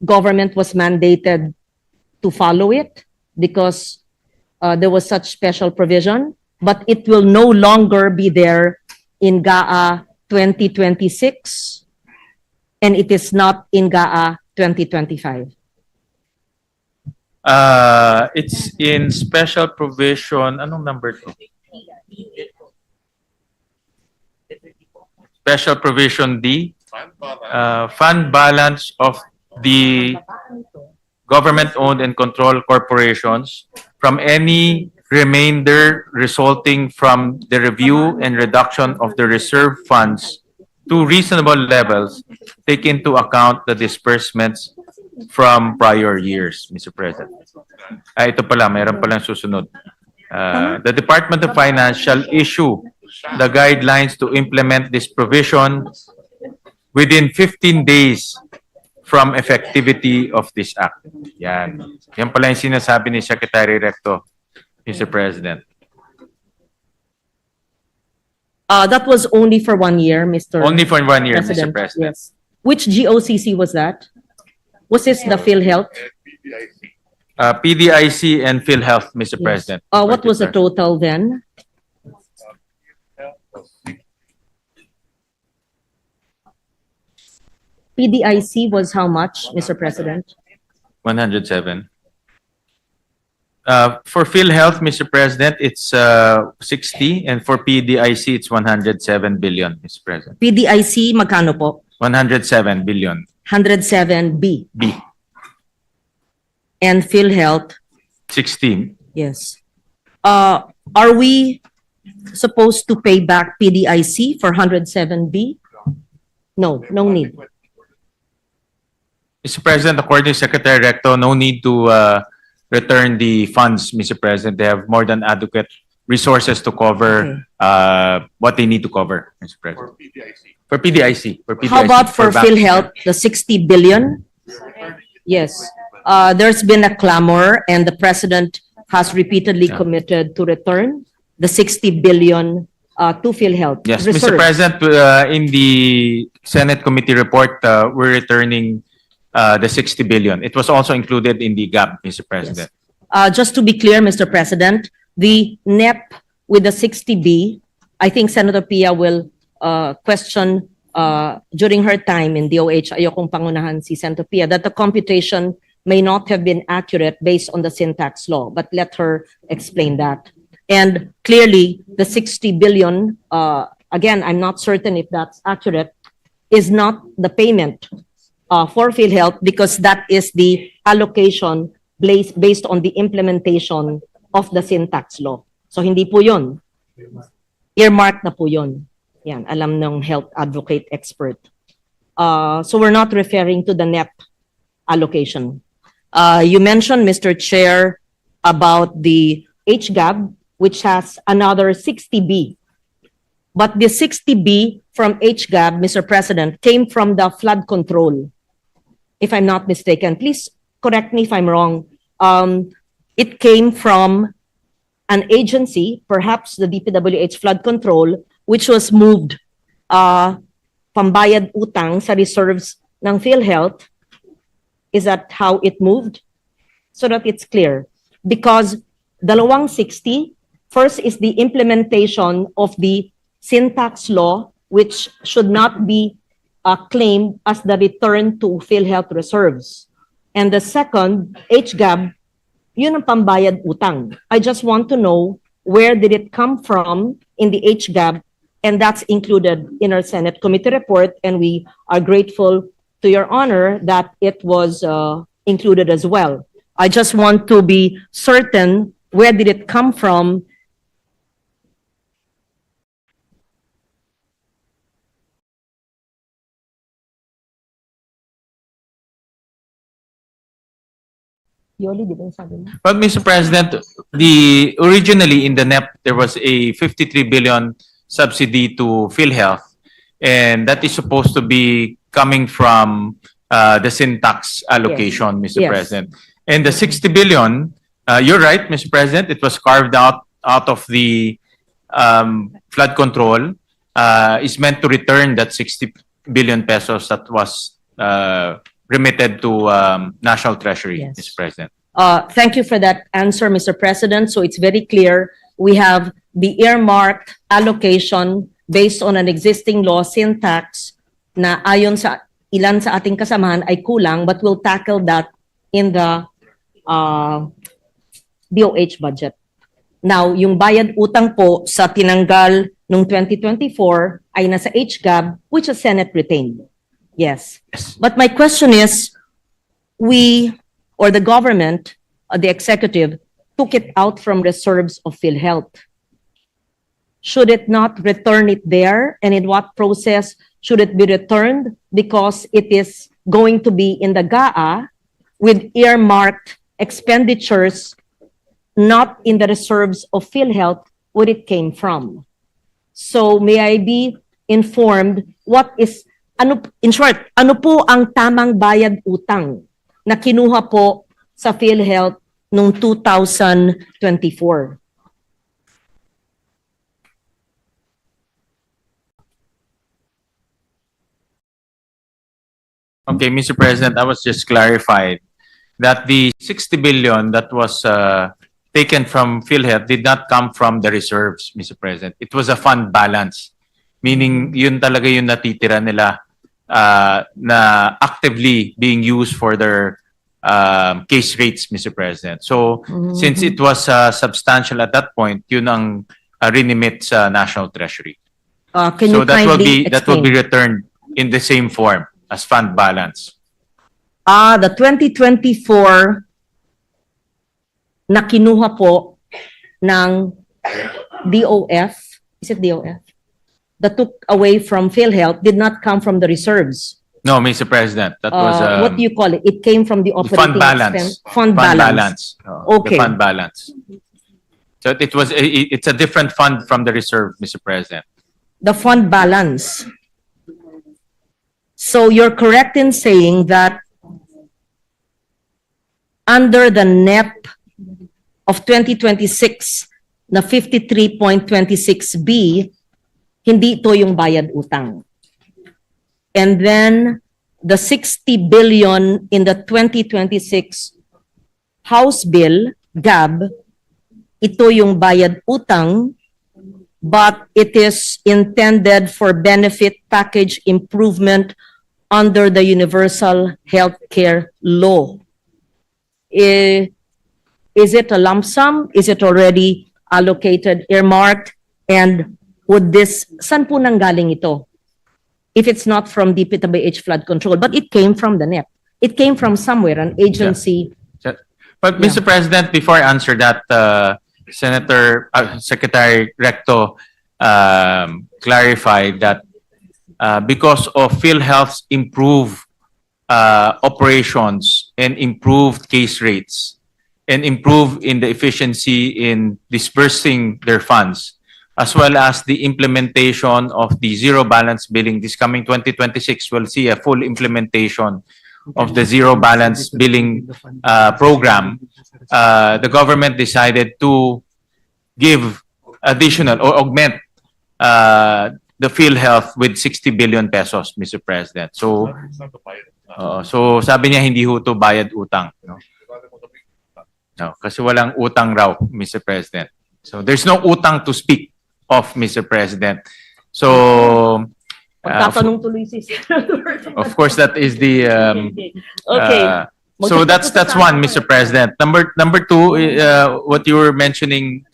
government was mandated to follow it because there was such special provision, but it will no longer be there in GAA 2026, and it is not in GAA 2025? It's in special provision. Anong number to? Special provision D. Fund balance of the government-owned and controlled corporations from any remainder resulting from the review and reduction of the reserve funds to reasonable levels, take into account the disbursements from prior years, Mr. President. Ito pala, mayroon palang susunod. The Department of Finance shall issue the guidelines to implement this provision within 15 days from effectivity of this act. Yan. Yan pala yung sinasabi ni Secretary Recto, Mr. President. That was only for 1 year, Mr. Only for 1 year, President. Mr. President. Yes. Which GOCC was that? Was this the PhilHealth? PDIC and PhilHealth, Mr. President. What was the total then? PDIC was how much, Mr. President? 107. For PhilHealth, Mr. President, it's 60, and for PDIC, it's 107 billion, Mr. President. PDIC, magkano po? 107 billion. 107B. B. And PhilHealth, 16. yes. Are we supposed to pay back PDIC for 107B? No, no need. Mr. President, according to Secretary Recto, no need to return the funds, Mr. President. They have more than adequate resources to cover what they need to cover, Mr. President. For PDIC. For PDIC. How about for back- PhilHealth, the 60 billion? Yes. There's been a clamor and the president has repeatedly committed to return the 60 billion to PhilHealth. Yes, reserves. Mr. President, in the Senate committee report, we're returning the 60 billion. It was also included in the GAP, Mr. President. Just to be clear, Mr. President, the NEP with the 60B, I think Senator Pia will question during her time in DOH, ayokong pangunahan si Senator Pia, that the computation may not have been accurate based on the syntax law, but let her explain that. And clearly, the 60 billion, again, I'm not certain if that's accurate, is not the payment for PhilHealth because that is the allocation based on the implementation of the syntax law. So hindi po yun. Earmark na po yun. Yan, alam ng health advocate expert. So we're not referring to the NEP allocation. You mentioned, Mr. Chair, about the HGAB, which has another 60B. But the 60B from HGAB, Mr. President, came from the flood control, if I'm not mistaken. Please correct me if I'm wrong. It came from an agency, perhaps the DPWH flood control, which was moved pambayad utang sa reserves ng PhilHealth. Is that how it moved? So that it's clear. Because dalawang 60, first is the implementation of the syntax law, which should not be claimed as the return to PhilHealth reserves. And the second, HGAB, yun ang pambayad utang. I just want to know where did it come from in the HGAB, and that's included in our Senate committee report, and we are grateful to your honor that it was included as well. I just want to be certain where did it come from. Yoli, di ba yung sabi mo? But Mr. President, originally in the NEP, there was a 53 billion subsidy to PhilHealth, and that is supposed to be coming from the syntax allocation, Mr. Yes. President. And the 60 billion, you're right, Mr. President, it was carved out of the flood control, is meant to return that 60 billion pesos that was remitted to National Treasury, Yes. Mr. President. Thank you for that answer, Mr. President. So it's very clear, we have the earmarked allocation based on an existing law syntax na ayon sa ilan sa ating kasamahan ay kulang, but we'll tackle that in the DOH budget. Now, yung bayad utang po sa tinanggal noong 2024 ay nasa HGAB, which is Senate retained. Yes. But my question is, we, or the government, the executive, took it out from reserves of PhilHealth. Should it not return it there? And in what process should it be returned? Because it is going to be in the GAA with earmarked expenditures not in the reserves of PhilHealth where it came from. So may I be informed what is, in short, ano po ang tamang bayad utang na kinuha po sa PhilHealth noong 2024? Okay, Mr. President, I was just clarified that the 60 billion that was taken from PhilHealth did not come from the reserves, Mr. President. It was a fund balance, meaning yun talaga yung natitira nila na actively being used for their case rates, Mr. President. So, since it was substantial at that point, yun ang remit sa National Treasury. Can So you that will kindly be explain? returned in the same form as fund balance. The 2024 na kinuha po ng DOF, is it DOF? That took away from PhilHealth did not come from the reserves. No, Mr. President, that was What do you call it? It came from the operating fund balance. Fund balance. Okay. The fund balance. So it's a different fund from the reserve, Mr. President. The fund balance. So you're correct in saying that under the NEP of 2026 na 53.26B, hindi ito yung bayad utang. And then the 60 billion in the 2026 House Bill, GAB, ito yung bayad utang, but it is intended for benefit package improvement under the Universal Healthcare Law. Is it a lump sum? Is it already allocated, earmarked? And would this, saan po nanggaling ito? If it's not from DPWH flood control, but it came from the NEP. It came from somewhere, an agency. But Mr. President, before I answer that, Secretary Recto clarified that because of PhilHealth's improved operations and improved case rates and improve in the efficiency in dispersing their funds, as well as the implementation of the zero balance billing. This coming 2026 will see a full implementation of the zero balance billing program. The government decided to give additional or augment the PhilHealth with 60 billion pesos, Mr. President. So, so sabi niya hindi ho to bayad utang. No? No, kasi walang utang raw, Mr. President. So there's no utang to speak of, Mr. President. So, Magtatanong tuloy si Senator. of course, that is the Okay. so that's one, Mr. President. Number two, what you were mentioning,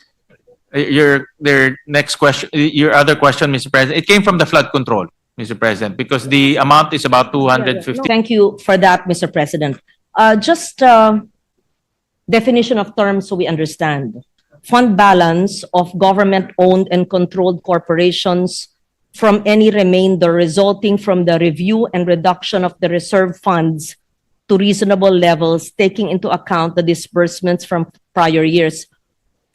their next question, your other question, Mr. President, it came from the flood control, Mr. President, because the amount is about 250. Thank you for that, Mr. President. Just definition of terms so we understand. Fund balance of government-owned and controlled corporations from any remainder resulting from the review and reduction of the reserve funds to reasonable levels, taking into account the disbursements from prior years.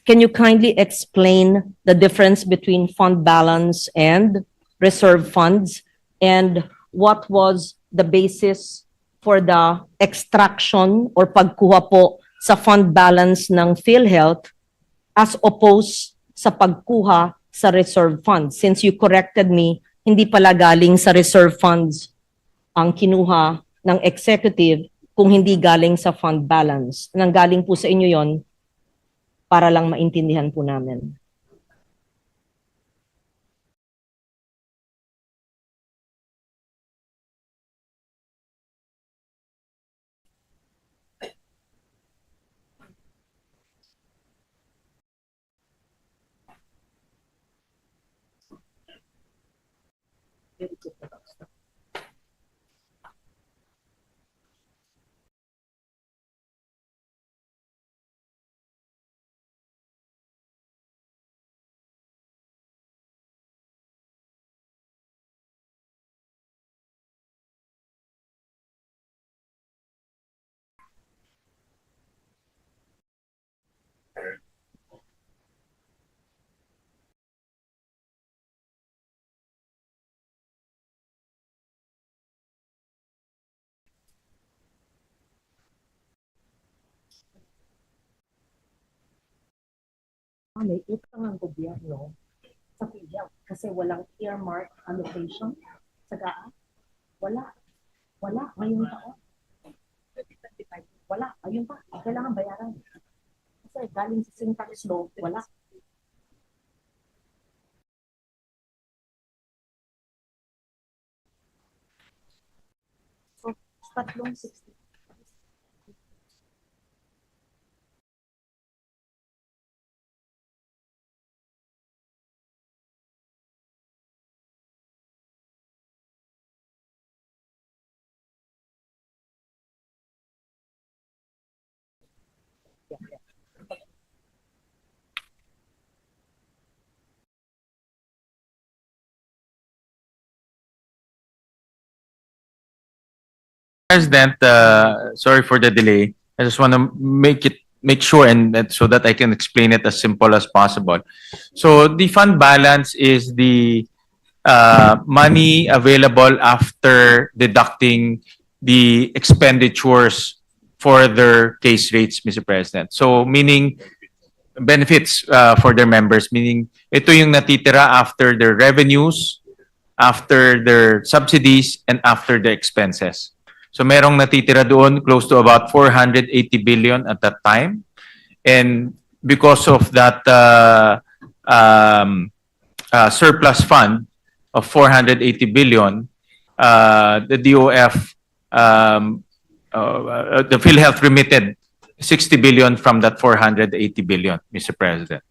Can you kindly explain the difference between fund balance and reserve funds? And what was the basis for the extraction or pagkuha po sa fund balance ng PhilHealth as opposed sa pagkuha sa reserve funds? Since you corrected me, hindi pala galing sa reserve funds ang kinuha ng executive kung hindi galing sa fund balance. Nanggaling po sa inyo yon para lang maintindihan po namin. May utang ang gobyerno sa PhilHealth kasi walang earmark allocation sa GAA. Wala. Wala. Ngayong taon. 2025. Wala. Ayun pa. Kailangan bayaran. Kasi galing sa syntax law, wala. So, tatlong 60. President, sorry for the delay. I just want to make sure so that I can explain it as simple as possible. So the fund balance is the money available after deducting the expenditures for their case rates, Mr. President. So meaning benefits for their members, meaning ito yung natitira after their revenues, after their subsidies, and after the expenses. So merong natitira doon close to about 480 billion at that time. And because of that surplus fund of 480 billion, the DOF, the PhilHealth remitted 60 billion from that 480 billion, Mr. President.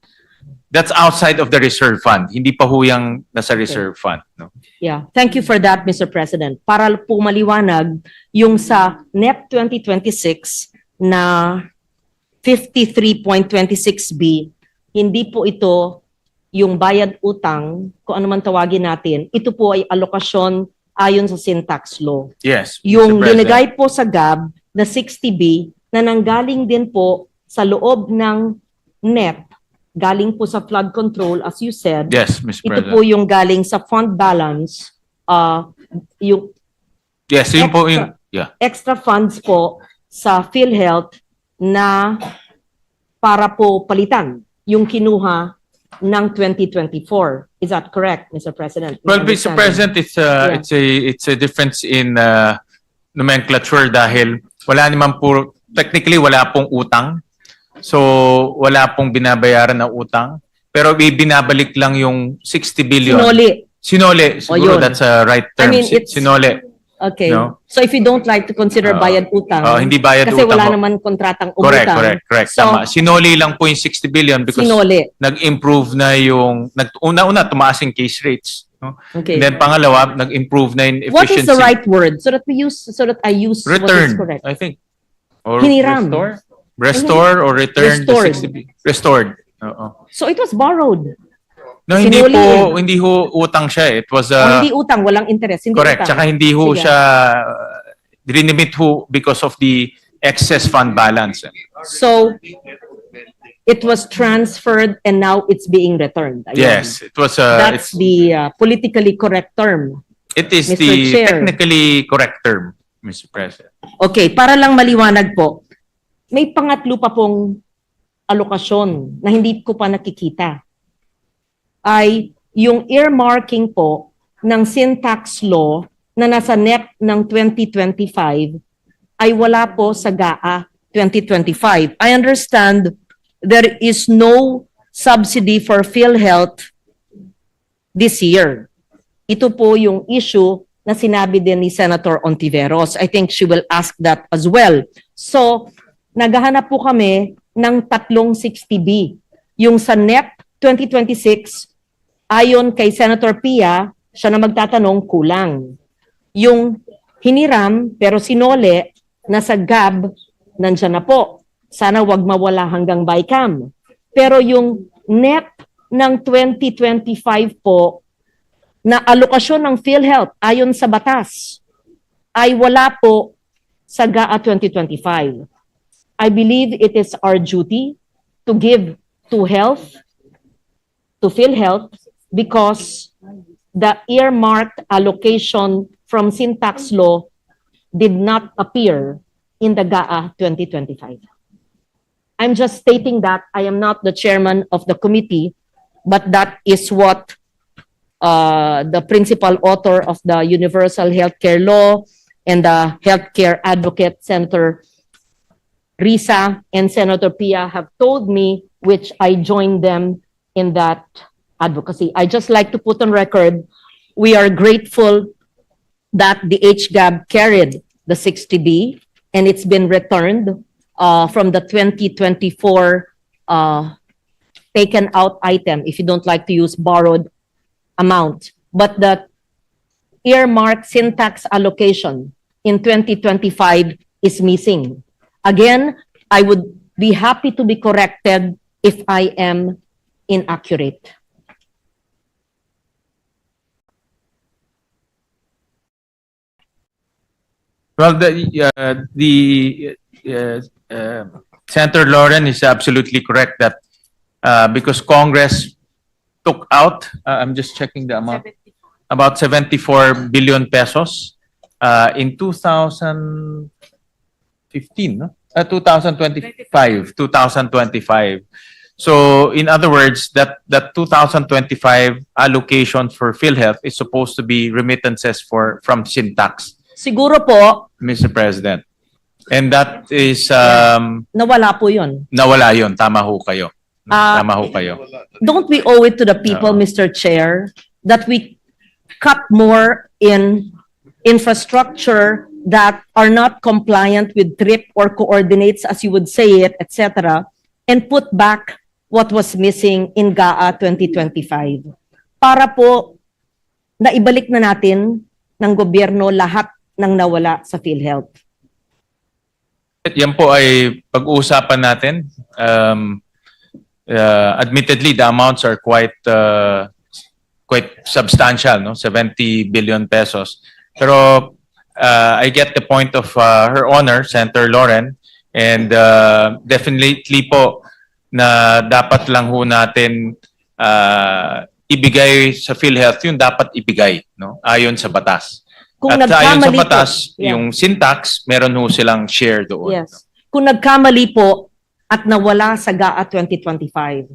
That's outside of the reserve fund. Hindi pa huyang nasa reserve fund. No? Yeah, thank you for that, Mr. President. Para po maliwanag, yung sa NEP 2026 na 53.26B, hindi po ito yung bayad utang, kung ano man tawagin natin, ito po ay alokasyon ayon sa syntax law. Yes, Yung Mr. President. linagay po sa GAB na 60B na nanggaling din po sa loob ng NEP, galing po sa flood control, as you said. Yes, Mr. Ito President. po yung galing sa fund balance, yung Yes, yun po yung... Yeah. extra funds po sa PhilHealth na para po palitan yung kinuha ng 2024. Is that correct, Mr. President? Well, Mr. President, it's a difference in nomenclature dahil wala naman po, technically wala pong utang. So, wala pong binabayaran na utang. Pero binabalik lang yung 60 billion. Sinole. Siguro yun. that's a right term. I mean, it's- Sinole. Okay. No? So if you don't like to consider bayad utang, hindi bayad kasi utang wala po. naman kontratang umutang. Correct. So, Tama. Sinole lang po yung 60 billion because sinole. nag-improve na yung, una tumaas yung case rates. No? Okay. And then pangalawa, nag-improve na yung What efficiency. is the right word? So that I use what is Return, correct. I think. Or Hiniram. Restore or return the Restored. 60 billion. Restored. Oo. So it was borrowed. No, Sinuli. hindi ho utang siya. It was Hindi utang, walang interest. Hindi correct. utang. Tsaka hindi ho Sige. siya dinimit ho because of the excess fund balance. So it was transferred and now it's being returned. Ayun. Yes, it was That's the politically correct term. It is Mr. the Chair. technically correct term, Mr. President. Okay, para lang maliwanag po, may pangatlo pa pong alokasyon na hindi ko pa nakikita. Ay yung earmarking po ng sin tax law na nasa NEP ng 2025 ay wala po sa GAA 2025. I understand there is no subsidy for PhilHealth this year. Ito po yung issue na sinabi din ni Senator Ontiveros. I think she will ask that as well. So, naghahanap po kami ng tatlong 60B. Yung sa NEP 2026, ayon kay Senator Pia, siya na magtatanong, kulang. Yung hiniram pero sinole na sa GAB, nandyan na po. Sana wag mawala hanggang BICAM. Pero yung NEP ng 2025 po, na alokasyon ng PhilHealth ayon sa batas, ay wala po sa GAA 2025. I believe it is our duty to give to PhilHealth, because the earmarked allocation from sin tax law did not appear in the GAA 2025. I'm just stating that. I am not the chairman of the committee, but that is what the principal author of the Universal Healthcare Law and the Healthcare Advocate, Senator Risa and Senator Pia, have told me, which I joined them in that advocacy. I just like to put on record, we are grateful that the HGAB carried the 60B and it's been returned from the 2024 taken out item, if you don't like to use borrowed amount. But the earmarked sin tax allocation in 2025 is missing. Again, I would be happy to be corrected if I am inaccurate. Well, Senator Lauren is absolutely correct that because Congress took out, I'm just checking the amount, about 74 billion pesos in 2015, no? 2025. So, in other words, that 2025 allocation for PhilHealth is supposed to be remittances from Syntax, Siguro po, Mr. President. And that is, nawala po yun. nawala yun. Tama ho kayo. Tama ho kayo. Don't we owe it to the people, Mr. Chair, that we cut more in infrastructure that are not compliant with TRIP or coordinates, as you would say it, etc., and put back what was missing in GAA 2025. Para po naibalik na natin ng gobyerno lahat ng nawala sa PhilHealth. Yan po ay pag-uusapan natin. Admittedly, the amounts are quite substantial, no? 70 billion pesos. Pero I get the point of Her Honor, Senator Lauren, and definitely po na dapat lang ho natin ibigay sa PhilHealth yung dapat ibigay, no? Ayon sa batas. Kung At ayon sa nagkamali batas, po, yeah. yung Syntax, meron ho silang share doon. Yes. Kung nagkamali po at nawala sa GAA 2025,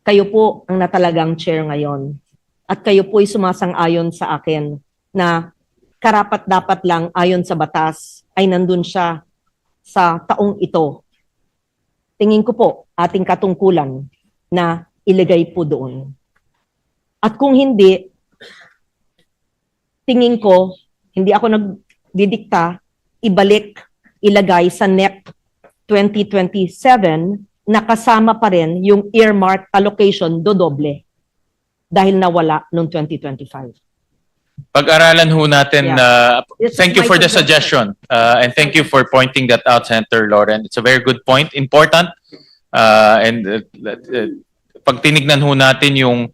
kayo po ang natalagang chair ngayon. At kayo po ay sumasang-ayon sa akin na karapat-dapat lang ayon sa batas ay nandun siya sa taong ito. Tingin ko po ating katungkulan na ilagay po doon. At kung hindi, tingin ko, hindi ako nagdidikta, ilagay sa NEP 2027 na kasama pa rin yung earmark allocation dodoble dahil nawala noong 2025. Pag-aralan ho natin, This is thank you my for the suggestion. suggestion and thank you for pointing that out, Senator Lauren. It's a very good point, important. Pag tinignan ho natin yung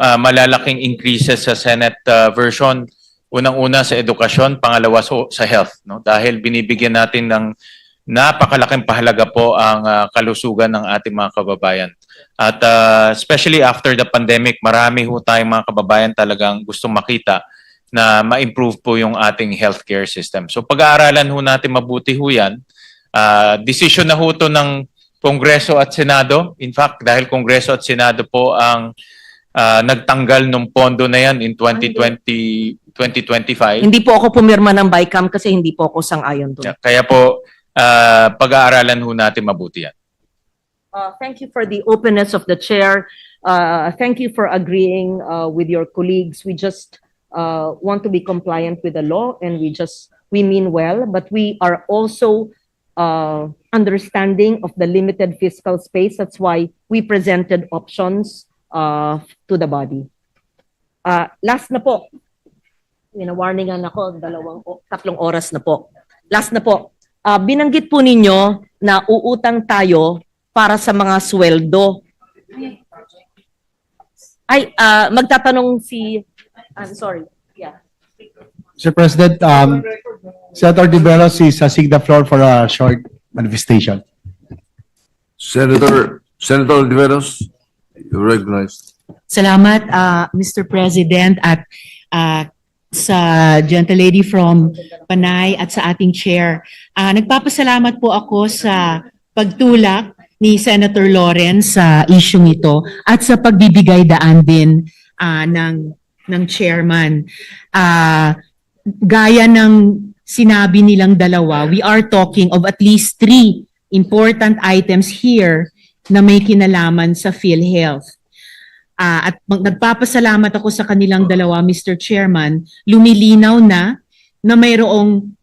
malalaking increases sa Senate version, unang-una sa edukasyon, pangalawa sa health, no? Dahil binibigyan natin ng napakalaking pahalaga po ang kalusugan ng ating mga kababayan. At especially after the pandemic, marami ho tayong mga kababayan talagang gustong makita na ma-improve po yung ating healthcare system. So pag-aaralan ho natin mabuti ho yan. Decision na ho to ng Kongreso at Senado. In fact, dahil Kongreso at Senado po ang nagtanggal ng pondo na yan in 2025. Hindi po ako pumirma ng BICAM kasi hindi po ako sang-ayon doon. Yeah, kaya po, pag-aaralan ho natin mabuti yan. Thank you for the openness of the chair. Thank you for agreeing with your colleagues. We just want to be compliant with the law, and we mean well, but we are also understanding of the limited fiscal space. That's why we presented options to the body. Last na po. Warningan ako, 3 oras na po. Last na po. Binanggit po ninyo na uutang tayo para sa mga sweldo. Magtatanong I'm sorry. Yeah. Mr. President, Senator De Veros is seeking the floor for a short manifestation. Senator De Veros, you're recognized. Salamat, Mr. President, at sa gentlelady from Panay at sa ating chair. Nagpapasalamat po ako sa pagtulak ni Senator Lawrence sa isyung ito at sa pagbibigay daan din ng chairman. Gaya ng sinabi nilang dalawa, we are talking of at least 3 important items here na may kinalaman sa PhilHealth. At nagpapasalamat ako sa kanilang dalawa, Mr. Chairman, lumilinaw na mayroong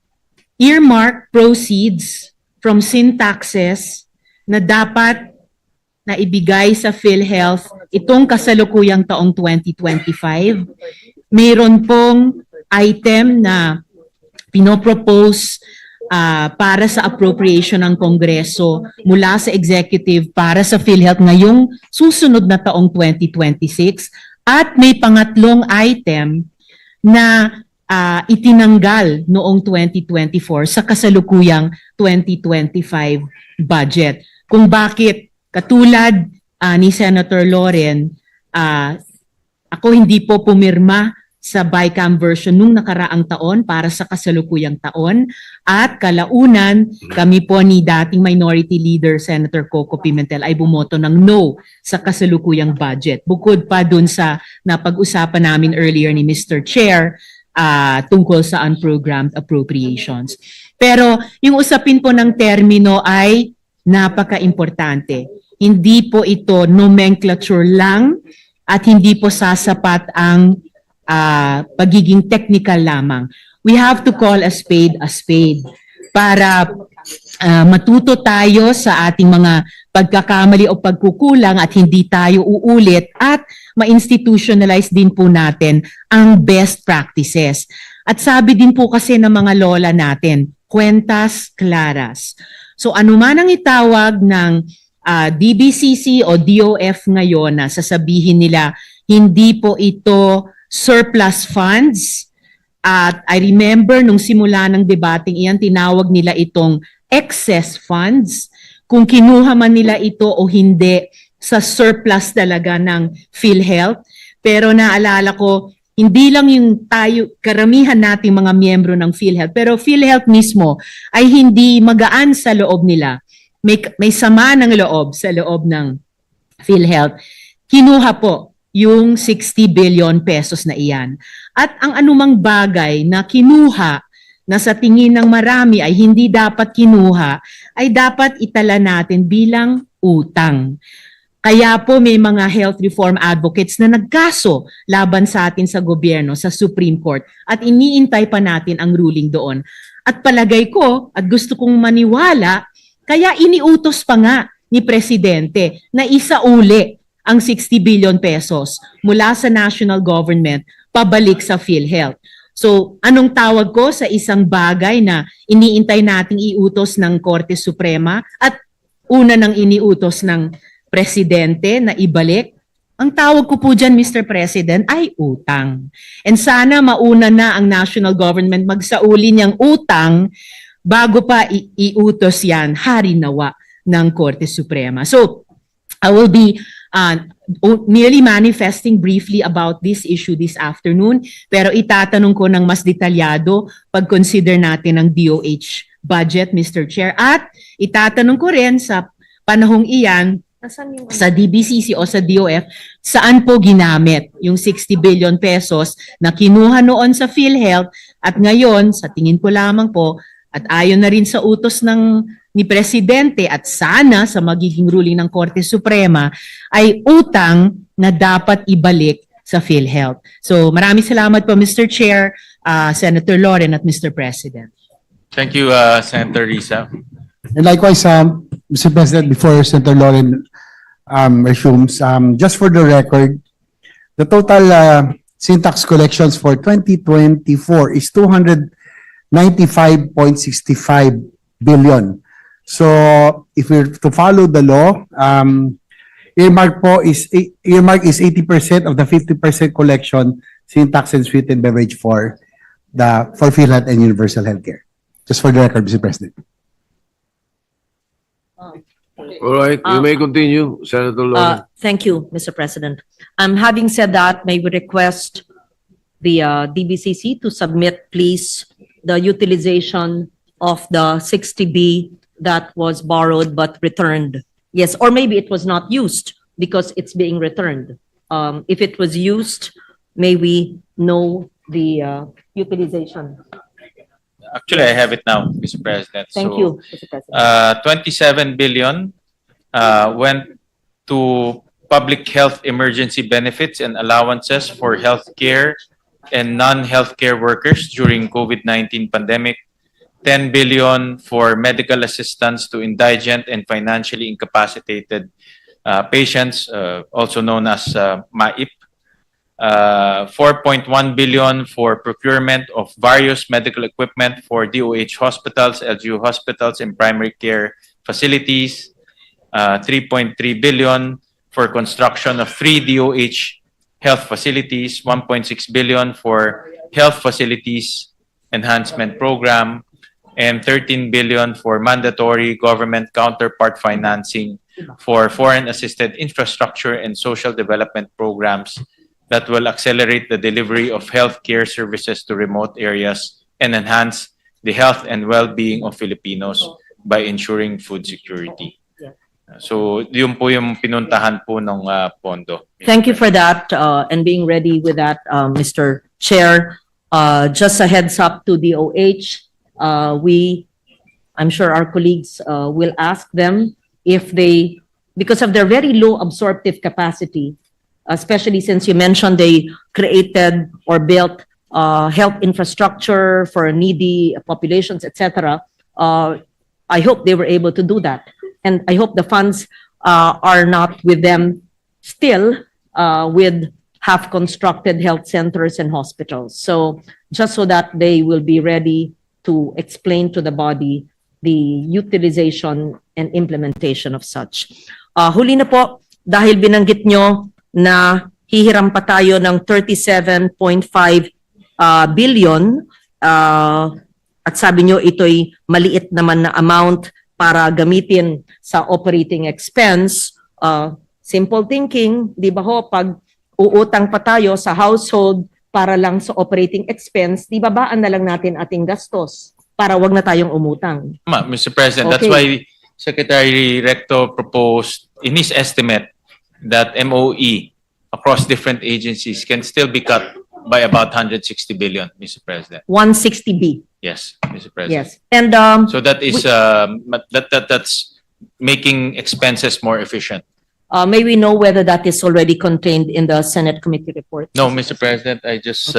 earmark proceeds from sin taxes na dapat na ibigay sa PhilHealth itong kasalukuyang taong 2025. Mayroon pong item na pinopropose para sa appropriation ng Kongreso mula sa executive para sa PhilHealth ngayong susunod na taong 2026. At may pangatlong item na itinanggal noong 2024 sa kasalukuyang 2025 budget. Kung bakit katulad ni Senator Loren, ako hindi po pumirma sa BICAM version nung nakaraang taon para sa kasalukuyang taon, at kalaunan kami po ni dating Minority Leader Senator Coco Pimentel ay bumoto ng no sa kasalukuyang budget. Bukod pa dun sa napag-usapan namin earlier ni Mr. Chair tungkol sa unprogrammed appropriations. Pero yung usapin po ng termino ay napaka-importante. Hindi po ito nomenclature lang at hindi po sasapat ang pagiging technical lamang. We have to call a spade para matuto tayo sa ating mga pagkakamali o pagkukulang at hindi tayo uulit, at ma-institutionalize din po natin ang best practices. At sabi din po kasi ng mga lola natin, cuentas claras. So anuman ang itawag ng DBCC o DOF ngayon na sasabihin nila, hindi po ito surplus funds. At I remember nung simula ng debating iyan, tinawag nila itong excess funds. Kung kinuha man nila ito o hindi sa surplus talaga ng PhilHealth. Pero naalala ko, hindi lang yung tayo, karamihan nating mga miyembro ng PhilHealth, pero PhilHealth mismo ay hindi magaan sa loob nila. May sama ng loob sa loob ng PhilHealth. Kinuha po yung 60 billion pesos na iyan. At ang anumang bagay na kinuha na sa tingin ng marami ay hindi dapat kinuha, ay dapat itala natin bilang utang. Kaya po may mga health reform advocates na nagkaso laban sa atin sa gobyerno, sa Supreme Court, at iniintay pa natin ang ruling doon. At palagay ko, at gusto kong maniwala, kaya iniutos pa nga ni Presidente na isauli ang 60 billion pesos mula sa national government pabalik sa PhilHealth. So, anong tawag ko sa isang bagay na iniintay nating iutos ng Korte Suprema at una nang iniutos ng Presidente na ibalik? Ang tawag ko po dyan, Mr. President, ay utang. And sana mauna na ang national government magsauli niyang utang bago pa iutos yan, harinawa ng Korte Suprema. So, I will be merely manifesting briefly about this issue this afternoon, pero itatanong ko ng mas detalyado pag-consider natin ang DOH budget, Mr. Chair. At itatanong ko rin sa panahong iyan, sa DBCC o sa DOF, saan po ginamit yung 60 billion pesos na kinuha noon sa PhilHealth at ngayon, sa tingin ko lamang po, at ayon na rin sa utos ni Presidente at sana sa magiging ruling ng Korte Suprema, ay utang na dapat ibalik sa PhilHealth. So maraming salamat po, Mr. Chair, Senator Loren at Mr. President. Thank you, Senator Risa. And likewise, Mr. President, before Senator Lauren resumes, just for the record, the total syntax collections for 2024 is 295.65 billion. So if we're to follow the law, earmark is 80% of the 50% collection syntax and sweetened beverage for PhilHealth and universal healthcare. Just for the record, Mr. President. All right, you may continue, Senator Loren. Thank you, Mr. President. Having said that, may we request the DBCC to submit, please, the utilization of the 60B that was borrowed but returned. Yes, or maybe it was not used because it's being returned. If it was used, may we know the utilization? Actually, I have it now, Mr. President. Thank So, you, Mr. President. 27 billion went to public health emergency benefits and allowances for healthcare and non-healthcare workers during COVID-19 pandemic. 10 billion for medical assistance to indigent and financially incapacitated patients, also known as MAIP. 4.1 billion for procurement of various medical equipment for DOH hospitals, LGU hospitals, and primary care facilities. 3.3 billion for construction of 3 DOH health facilities. 1.6 billion for health facilities enhancement program. And 13 billion for mandatory government counterpart financing for foreign-assisted infrastructure and social development programs that will accelerate the delivery of healthcare services to remote areas and enhance the health and well-being of Filipinos by ensuring food security. So, yun po yung pinuntahan po ng pondo. Thank you for that and being ready with that, Mr. Chair. Just a heads up to DOH, I'm sure our colleagues will ask them if they, because of their very low absorptive capacity, especially since you mentioned they created or built health infrastructure for needy populations, etc. I hope they were able to do that. And I hope the funds are not with them still with half-constructed health centers and hospitals. So just so that they will be ready to explain to the body the utilization and implementation of such. Huli na po, dahil binanggit nyo na hihiram pa tayo ng 37.5 billion at sabi nyo ito'y maliit naman na amount para gamitin sa operating expense. Simple thinking, di ba ho, pag uutang pa tayo sa household para lang sa operating expense, di babaan na lang natin ating gastos para wag na tayong umutang. Mr. President, that's Okay. why Secretary Recto proposed in his estimate that MOE across different agencies can still be cut by about 160 billion, Mr. President. 160B. Yes, Mr. President. Yes. And So that is that's making expenses more efficient. may we know whether that is already contained in the Senate committee report? No, Mr. President, I just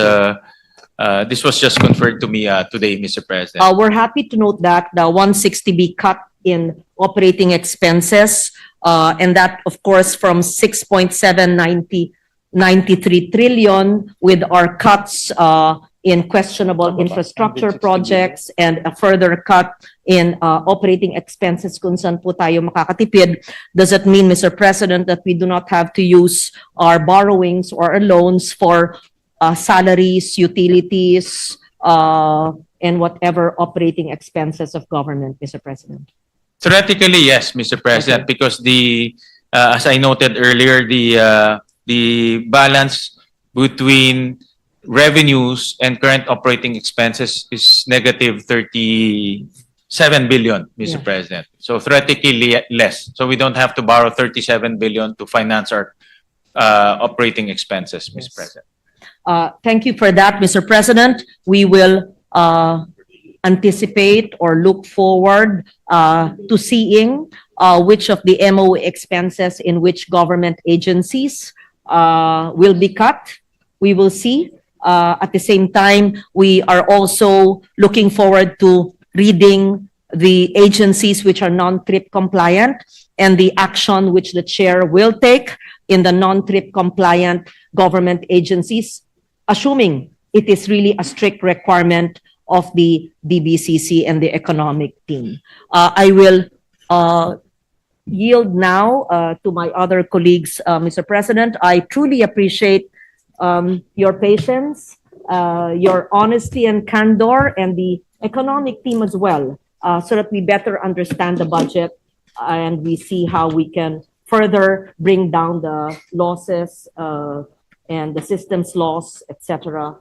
this was just conferred to me today, Mr. President. We're happy to note that the 160B cut in operating expenses, and that, of course, from 6.793 trillion with our cuts in questionable infrastructure projects and a further cut in operating expenses kung saan po tayo makakatipid. Does it mean, Mr. President, that we do not have to use our borrowings or our loans for salaries, utilities, and whatever operating expenses of government, Mr. President? Theoretically, yes, Mr. President, because the as I noted earlier, the balance between revenues and current operating expenses is negative 37 billion, Mr. Yeah. President. So theoretically less. So we don't have to borrow 37 billion to finance our operating expenses, Mr. Yes. President. Thank you for that, Mr. President. We will anticipate or look forward to seeing which of the MOE expenses in which government agencies will be cut. We will see. At the same time, we are also looking forward to reading the agencies which are non-trip compliant and the action which the chair will take in the non-trip compliant government agencies, assuming it is really a strict requirement of the DBCC and the economic team. I will yield now to my other colleagues, Mr. President. I truly appreciate your patience, your honesty and candor, and the economic team as well, so that we better understand the budget and we see how we can further bring down the losses and the system's loss, etc.,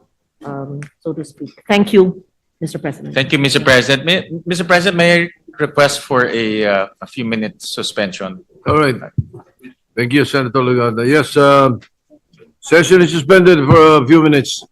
so to speak. Thank you, Mr. President. Thank you, Mr. President. Mr. President, may I request for a few minutes suspension? All right. Thank you, Senator Legarda. Yes, session is suspended for a few minutes.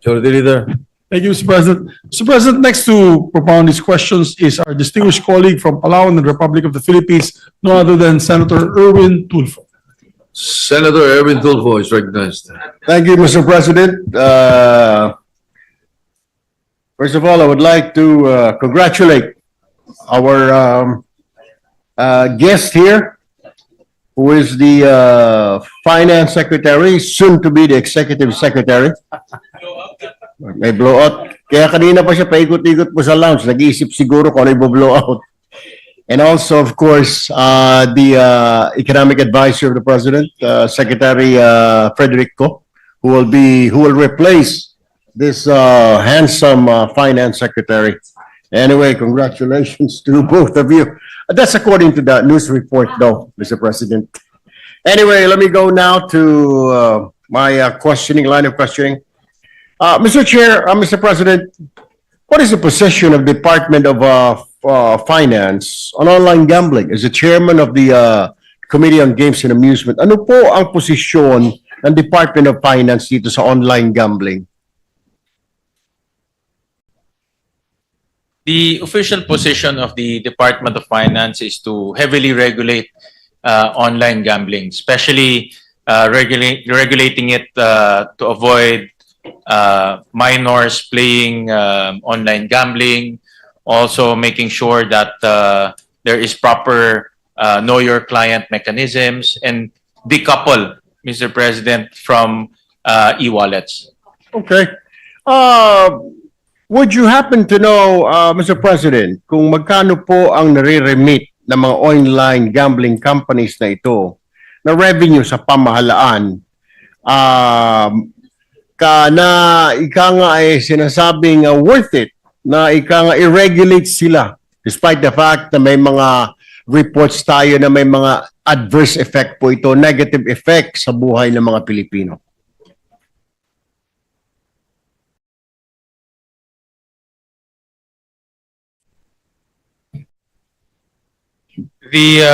Majority Leader. Thank you, Mr. President. Mr. President, next to propound these questions is our distinguished colleague from Palawan and the Republic of the Philippines, no other than Senator Erwin Tulfo. Senator Erwin Tulfo is recognized. Thank you, Mr. President. First of all, I would like to congratulate our guest here, who is the Finance Secretary, soon to be the Executive Secretary. May blowout. Kaya kanina pa siya paikot-ikot po sa lounge. Nag-iisip siguro kung ano yung blowout. And also, of course, the Economic Advisor of the President, Secretary Frederico, who will replace this handsome Finance Secretary. Anyway, congratulations to both of you. That's according to the news report, though, Mr. President. Anyway, let me go now to my line of questioning. Mr. Chair, Mr. President, what is the position of Department of Finance on online gambling? As the chairman of the Committee on Games and Amusement, ano po ang posisyon ng Department of Finance dito sa online gambling? The official position of the Department of Finance is to heavily regulate online gambling, especially regulating it to avoid minors playing online gambling, also making sure that there is proper know your client mechanisms, and decouple, Mr. President, from e-wallets. Okay. Would you happen to know, Mr. President, kung magkano po ang nare-remit ng mga online gambling companies na ito na revenue sa pamahalaan? Na ika nga ay sinasabing worth it, na ika nga i-regulate sila despite the fact na may mga reports tayo na may mga adverse effect po ito, negative effect sa buhay ng mga Pilipino. The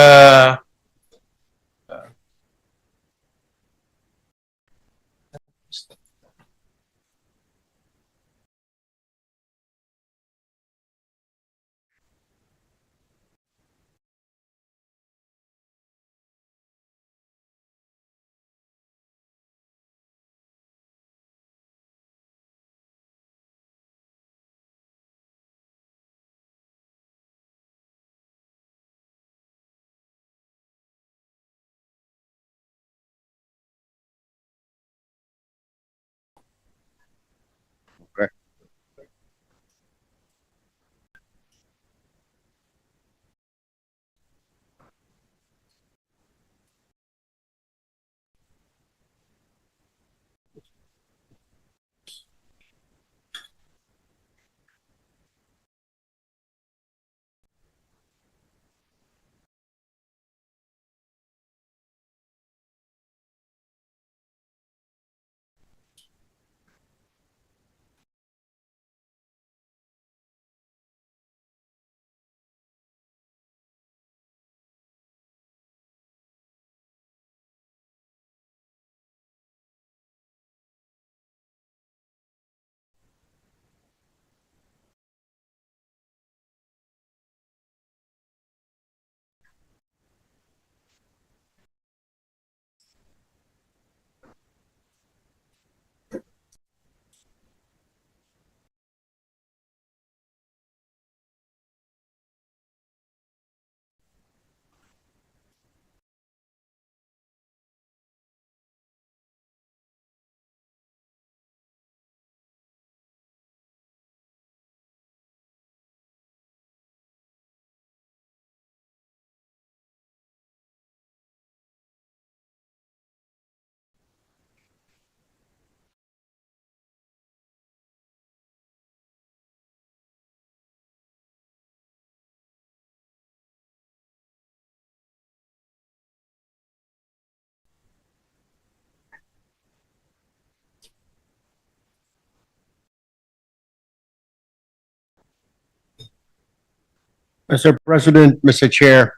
Mr. President, Mr. Chair,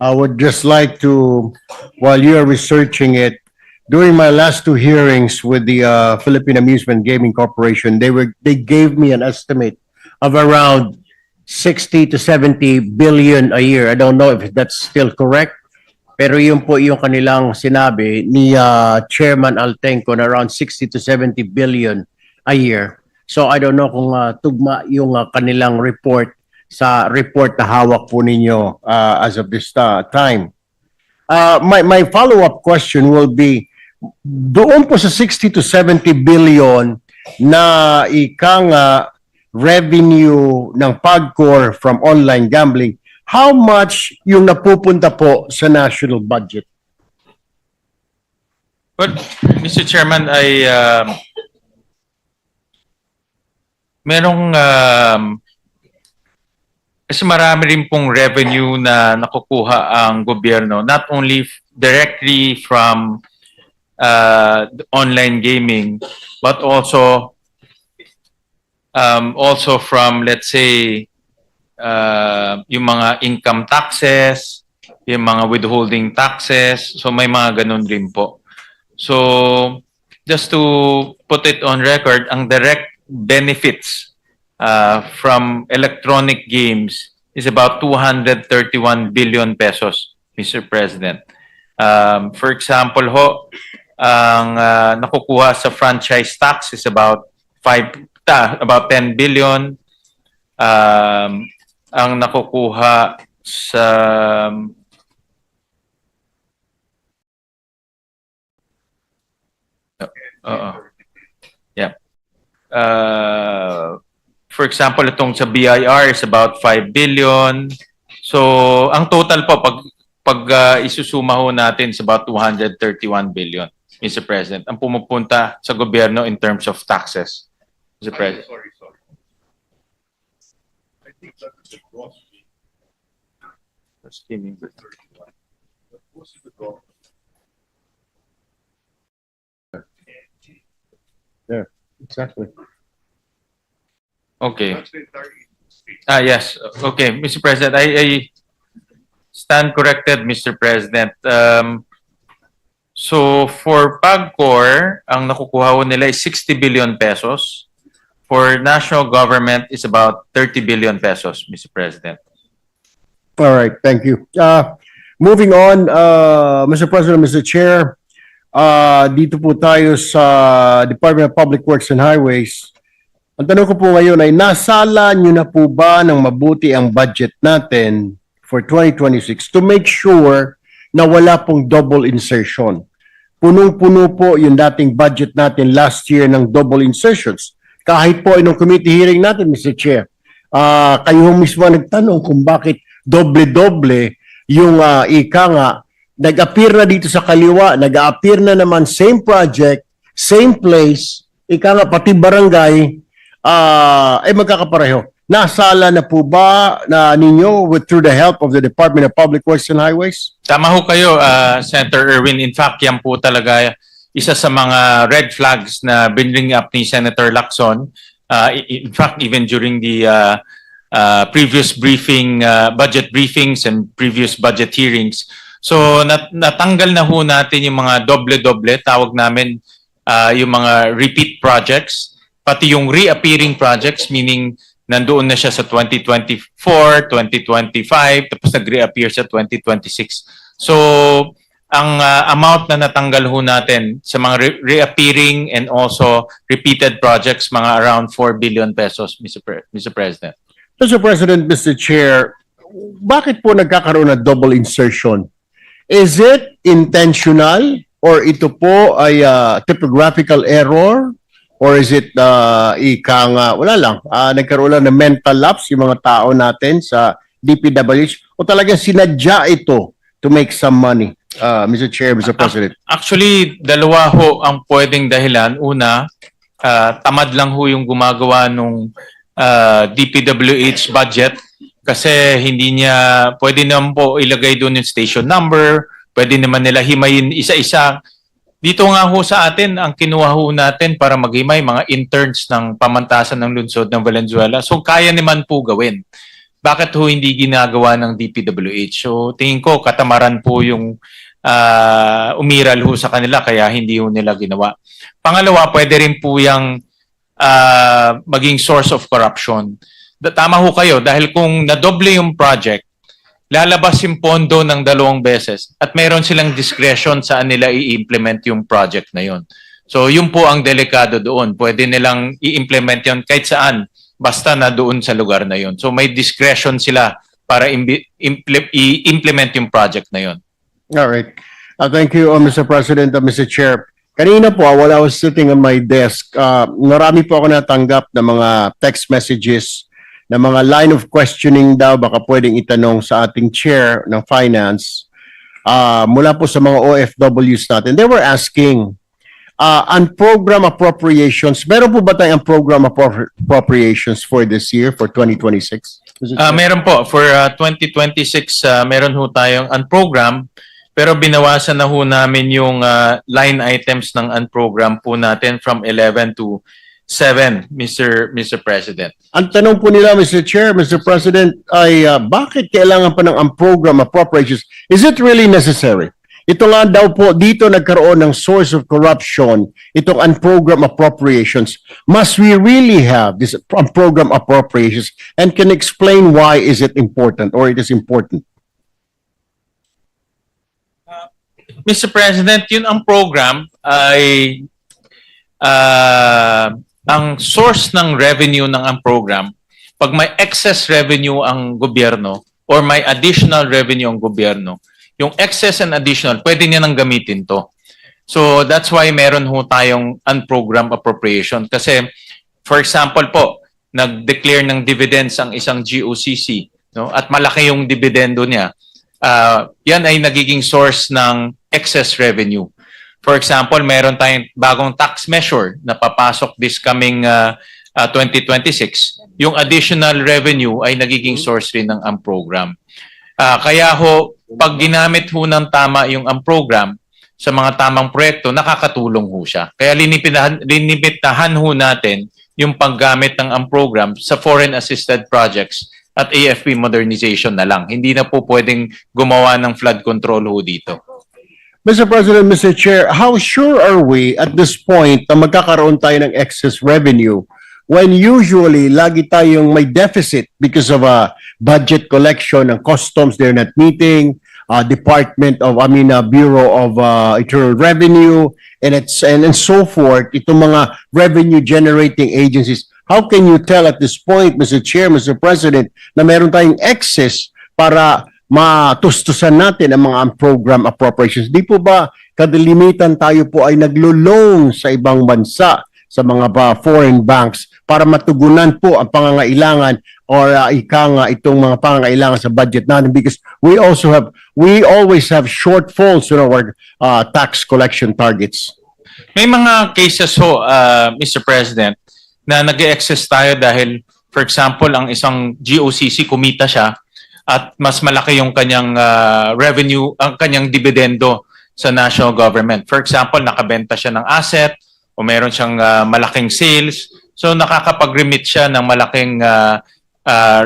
I would just like to, while you are researching it, during my last two hearings with the Philippine Amusement Gaming Corporation, they gave me an estimate of around 60 to 70 billion a year. I don't know if that's still correct, pero yun po yung kanilang sinabi ni Chairman Altenco na around 60 to 70 billion a year. So I don't know kung tugma yung kanilang report sa report na hawak po ninyo as of this time. My follow-up question will be, doon po sa 60 to 70 billion na ikang revenue ng PAGCOR from online gambling, how much yung napupunta po sa national budget? But, Mr. Chairman, merong kasi marami rin pong revenue na nakukuha ang gobyerno, not only directly from online gaming, but also from, let's say, yung mga income taxes, yung mga withholding taxes. So may mga ganun rin po. So just to put it on record, ang direct benefits from electronic games is about 231 billion pesos, Mr. President. For example ho, ang nakukuha sa franchise tax is about 10 billion. Ang nakukuha sa yeah. For example, itong sa BIR is about 5 billion. So, ang total po, pag isusuma ho natin is about 231 billion, Mr. President, ang pumupunta sa gobyerno in terms of taxes, Mr. President. Sorry. I think that's the gross. Yeah, exactly. Okay. Yes. Okay, Mr. President, I stand corrected, Mr. President. So for PAGCOR, ang nakukuha ho nila is 60 billion pesos. For national government is about 30 billion pesos, Mr. President. All right, thank you. Moving on, Mr. President, Mr. Chair, dito po tayo sa Department of Public Works and Highways. Ang tanong ko po ngayon ay, nasala nyo na po ba ng mabuti ang budget natin for 2026 to make sure na wala pong double insertion? Punong-puno po yung dating budget natin last year ng double insertions. Kahit po inong committee hearing natin, Mr. Chair, kayo mismo nagtanong kung bakit doble-doble yung ika nga, nag-appear na dito sa kaliwa, nag-appear na naman same project, same place, ika nga pati barangay, magkakapareho. Nasala na po ba na ninyo through the help of the Department of Public Works and Highways? Tama ho kayo, Senator Erwin. In fact, yan po talaga isa sa mga red flags na bring up ni Senator Lacson. In fact, even during the previous briefing, budget briefings and previous budget hearings. So natanggal na ho natin yung mga doble-doble, tawag namin yung mga repeat projects, pati yung reappearing projects, meaning nandoon na siya sa 2024, 2025, tapos nag-reappear sa 2026. So ang amount na natanggal ho natin sa mga reappearing and also repeated projects, mga around 4 billion pesos, Mr. President. Mr. President, Mr. Chair, bakit po nagkakaroon ng double insertion? Is it intentional or ito po ay typographical error? Or is it wala lang, nagkaroon lang ng mental lapse yung mga tao natin sa DPWH o talagang sinadya ito to make some money, Mr. Chair, Mr. President? Actually, dalawa ho ang pwedeng dahilan. Una, tamad lang ho yung gumagawa nung DPWH budget kasi hindi niya, pwede naman po ilagay doon yung station number, pwede naman nila himayin isa-isa. Dito nga ho sa atin, ang kinuha ho natin para maghimay mga interns ng pamantasan ng lungsod ng Valenzuela. So kaya naman po gawin. Bakit ho hindi ginagawa ng DPWH? So tingin ko katamaran po yung umiral ho sa kanila kaya hindi ho nila ginawa. Pangalawa, pwede rin po yung maging source of corruption. Tama ho kayo dahil kung nadoble yung project, lalabas yung pondo ng 2 beses at mayroon silang discretion saan nila i-implement yung project na yun. So yun po ang delikado doon. Pwede nilang i-implement yun kahit saan basta na doon sa lugar na yun. So may discretion sila para i-implement yung project na yun. All right. Thank you, Mr. President, Mr. Chair. Kanina po, while I was sitting on my desk, marami po ako natanggap na mga text messages, na mga line of questioning daw, baka pwedeng itanong sa ating chair ng finance, mula po sa mga OFWs natin. They were asking, on program appropriations, meron po ba tayong program appropriations for this year, for 2026? Meron po. For 2026, meron ho tayong unprogram, pero binawasan na ho namin yung line items ng unprogram po natin from 11 to 7, Mr. President. Ang tanong po nila, Mr. Chair, Mr. President, ay bakit kailangan pa ng unprogram appropriations? Is it really necessary? Ito nga daw po, dito nagkaroon ng source of corruption, itong unprogram appropriations. Must we really have this unprogram appropriations? And can explain why is it important or it is important? Mr. President, yun ang program ay ang source ng revenue ng ang program. Pag may excess revenue ang gobyerno or may additional revenue ang gobyerno, yung excess and additional, pwede niya nang gamitin to. So that's why meron ho tayong unprogrammed appropriation. Kasi, for example po, nag-declare ng dividends ang isang GOCC, no? At malaki yung dividendo niya. Yan ay nagiging source ng excess revenue. For example, meron tayong bagong tax measure na papasok this coming 2026. Yung additional revenue ay nagiging source rin ng program. Kaya ho, pag ginamit ho ng tama yung program sa mga tamang proyekto, nakakatulong ho siya. Kaya linimitahan ho natin yung paggamit ng program sa foreign assisted projects at AFP modernization na lang. Hindi na po pwedeng gumawa ng flood control ho dito. Mr. President, Mr. Chair, how sure are we at this point na magkakaroon tayo ng excess revenue when usually lagi tayong may deficit because of a budget collection ng customs they're not meeting, Bureau of Internal Revenue, and so forth, itong mga revenue generating agencies. How can you tell at this point, Mr. Chair, Mr. President, na meron tayong excess para matustusan natin ang mga program appropriations? Di po ba kadalimitan tayo po ay naglo-loan sa ibang bansa, sa mga foreign banks para matugunan po ang pangangailangan or itong mga pangangailangan sa budget natin, because we always have shortfalls in our tax collection targets. May mga cases ho, Mr. President, na nag-excess tayo dahil, for example, ang isang GOCC kumita siya at mas malaki yung kanyang revenue, ang kanyang dividendo sa national government. For example, nakabenta siya ng asset o meron siyang malaking sales, so nakakapag-remit siya ng malaking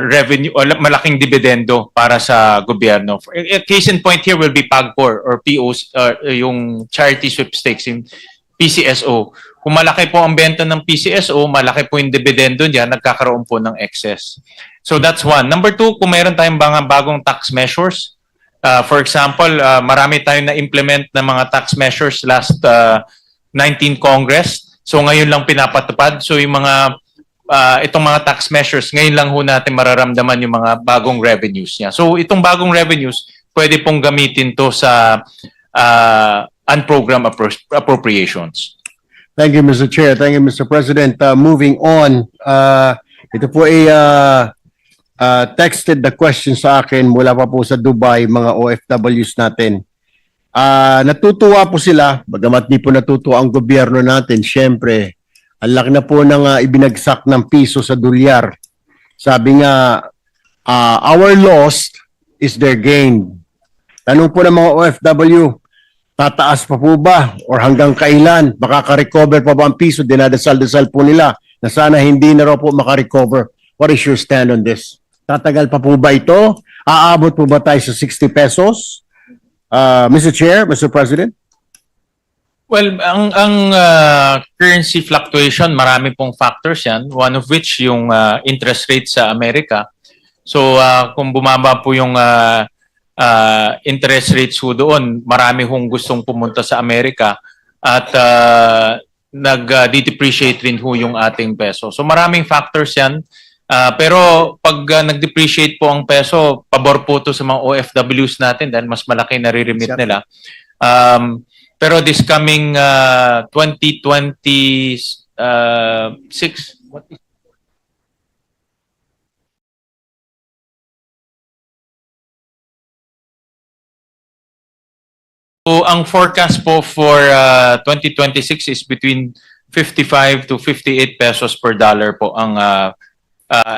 revenue o malaking dividendo para sa gobyerno. Case in point here will be PAGCOR or POs, yung charity sweepstakes, yung PCSO. Kung malaki po ang benta ng PCSO, malaki po yung dividendo niya, nagkakaroon po ng excess. So that's one. Number two, kung meron tayong mga bagong tax measures, for example, marami tayong na-implement na mga tax measures last 19 Congress. So ngayon lang pinapatupad. So yung mga itong mga tax measures, ngayon lang ho natin mararamdaman yung mga bagong revenues niya. So itong bagong revenues, pwede pong gamitin to sa unprogrammed appropriations. Thank you, Mr. Chair. Thank you, Mr. President. Moving on, ito po ay texted the question sa akin mula pa po sa Dubai, mga OFWs natin. Natutuwa po sila, bagamat di po natutuwa ang gobyerno natin. Siyempre, ang laki na po ng ibinagsak ng piso sa dolyar. Sabi nga, our loss is their gain. Tanong po ng mga OFW, tataas pa po ba? Or hanggang kailan? Makaka-recover pa ba ang piso? Dinadasal-dasal po nila na sana hindi na raw po makarecover. What is your stand on this? Tatagal pa po ba ito? Aabot po ba tayo sa 60 pesos? Mr. Chair, Mr. President? Well, ang currency fluctuation, marami pong factors yan. One of which yung interest rate sa Amerika. So kung bumaba po yung interest rates ho doon, marami hong gustong pumunta sa Amerika at nag-depreciate rin ho yung ating peso. So maraming factors yan. Pero pag nag-depreciate po ang peso, pabor po to sa mga OFWs natin dahil mas malaki na re-remit nila. Pero this coming 2026, what is So ang forecast po for 2026 is between 55 to 58 pesos per dollar po ang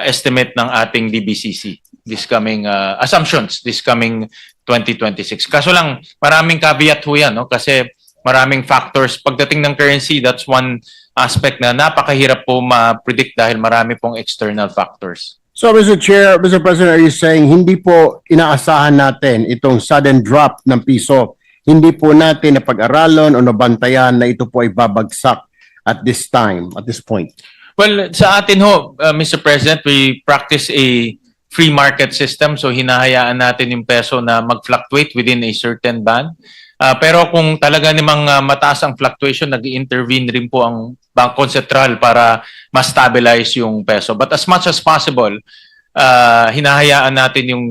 estimate ng ating DBCC this coming assumptions this coming 2026. Kaso lang maraming caveat ho yan, no? Kasi maraming factors pagdating ng currency, that's one aspect na napakahirap po ma-predict dahil marami pong external factors. So, Mr. Chair, Mr. President, are you saying hindi po inaasahan natin itong sudden drop ng piso? Hindi po natin napag-aralon o nabantayan na ito po ay babagsak at this time, at this point? Well, sa atin ho, Mr. President, we practice a free market system. So hinahayaan natin yung peso na mag-fluctuate within a certain band. Pero kung talaga namang mataas ang fluctuation, nag-intervene rin po ang Bangko Sentral para ma-stabilize yung peso. But as much as possible, hinahayaan natin yung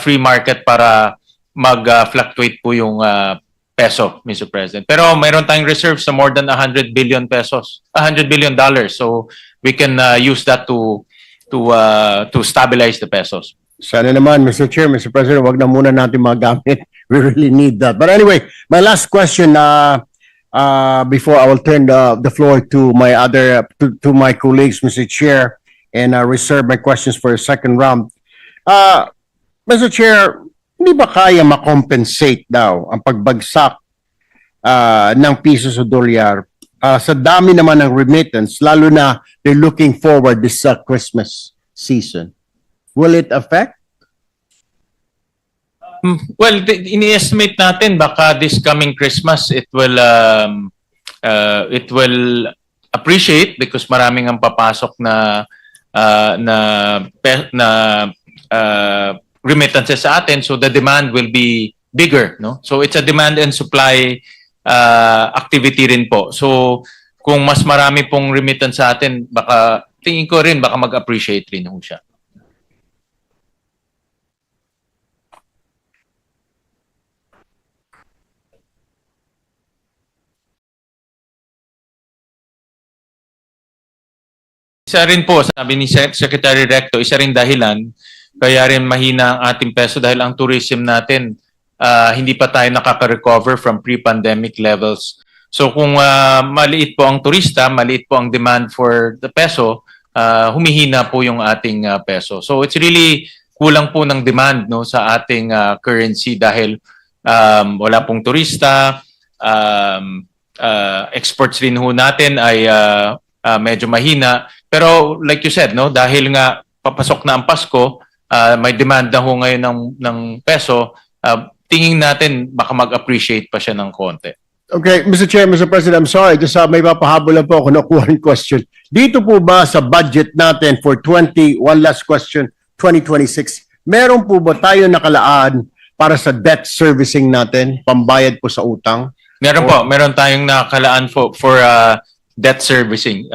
free market para mag-fluctuate po yung peso, Mr. President. Pero mayroon tayong reserves na more than 100 billion pesos, $100 billion. So we can use that to stabilize the pesos. Sana naman, Mr. Chair, Mr. President, wag na muna natin magamit. We really need that. But anyway, my last question before I will turn the floor to my to my colleagues, Mr. Chair, and reserve my questions for a second round. Mr. Chair, hindi ba kaya makompensate daw ang pagbagsak ng piso sa dolyar sa dami naman ng remittance, lalo na they're looking forward this Christmas season? Will it affect? Well, ini-estimate natin baka this coming Christmas it will appreciate because maraming ang papasok na remittances sa atin, so the demand will be bigger, no? So it's a demand and supply activity rin po. So kung mas marami pong remittance sa atin, baka tingin ko rin baka mag-appreciate rin ho siya. Isa rin po, sabi ni Secretary Recto, isa rin dahilan kaya rin mahina ang ating peso dahil ang tourism natin hindi pa tayo nakaka-recover from pre-pandemic levels. So kung maliit po ang turista, maliit po ang demand for the peso, humihina po yung ating peso. So it's really kulang po ng demand, no, sa ating currency dahil wala pong turista, exports rin ho natin ay medyo mahina. Pero like you said, no, dahil nga papasok na ang Pasko, may demand na ho ngayon ng peso, tingin natin baka mag-appreciate pa siya ng konti. Okay, Mr. Chair, Mr. President, I'm sorry, just may papahabol lang po ako ng one question. Dito po ba sa budget natin for one last question, 2026, meron po ba tayo nakalaan para sa debt servicing natin, pambayad po sa utang? Meron po, meron tayong nakalaan for debt servicing.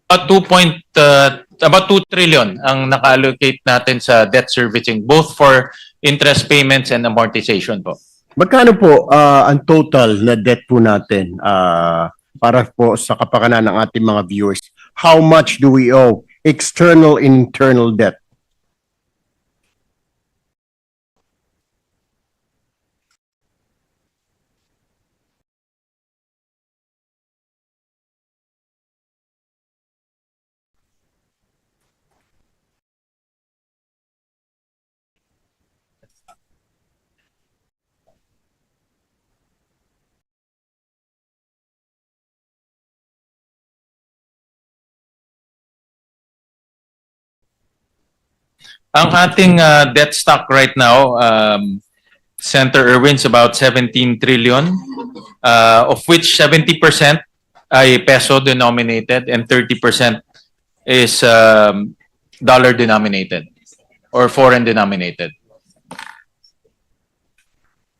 About 2 trillion ang naka-allocate natin sa debt servicing, both for interest payments and amortization po. Magkano po ang total na debt po natin para po sa kapakanan ng ating mga viewers? How much do we owe? External and internal debt? Ang ating debt stock right now, Senator Irwin's about 17 trillion, of which 70% ay peso denominated and 30% is dollar denominated or foreign denominated.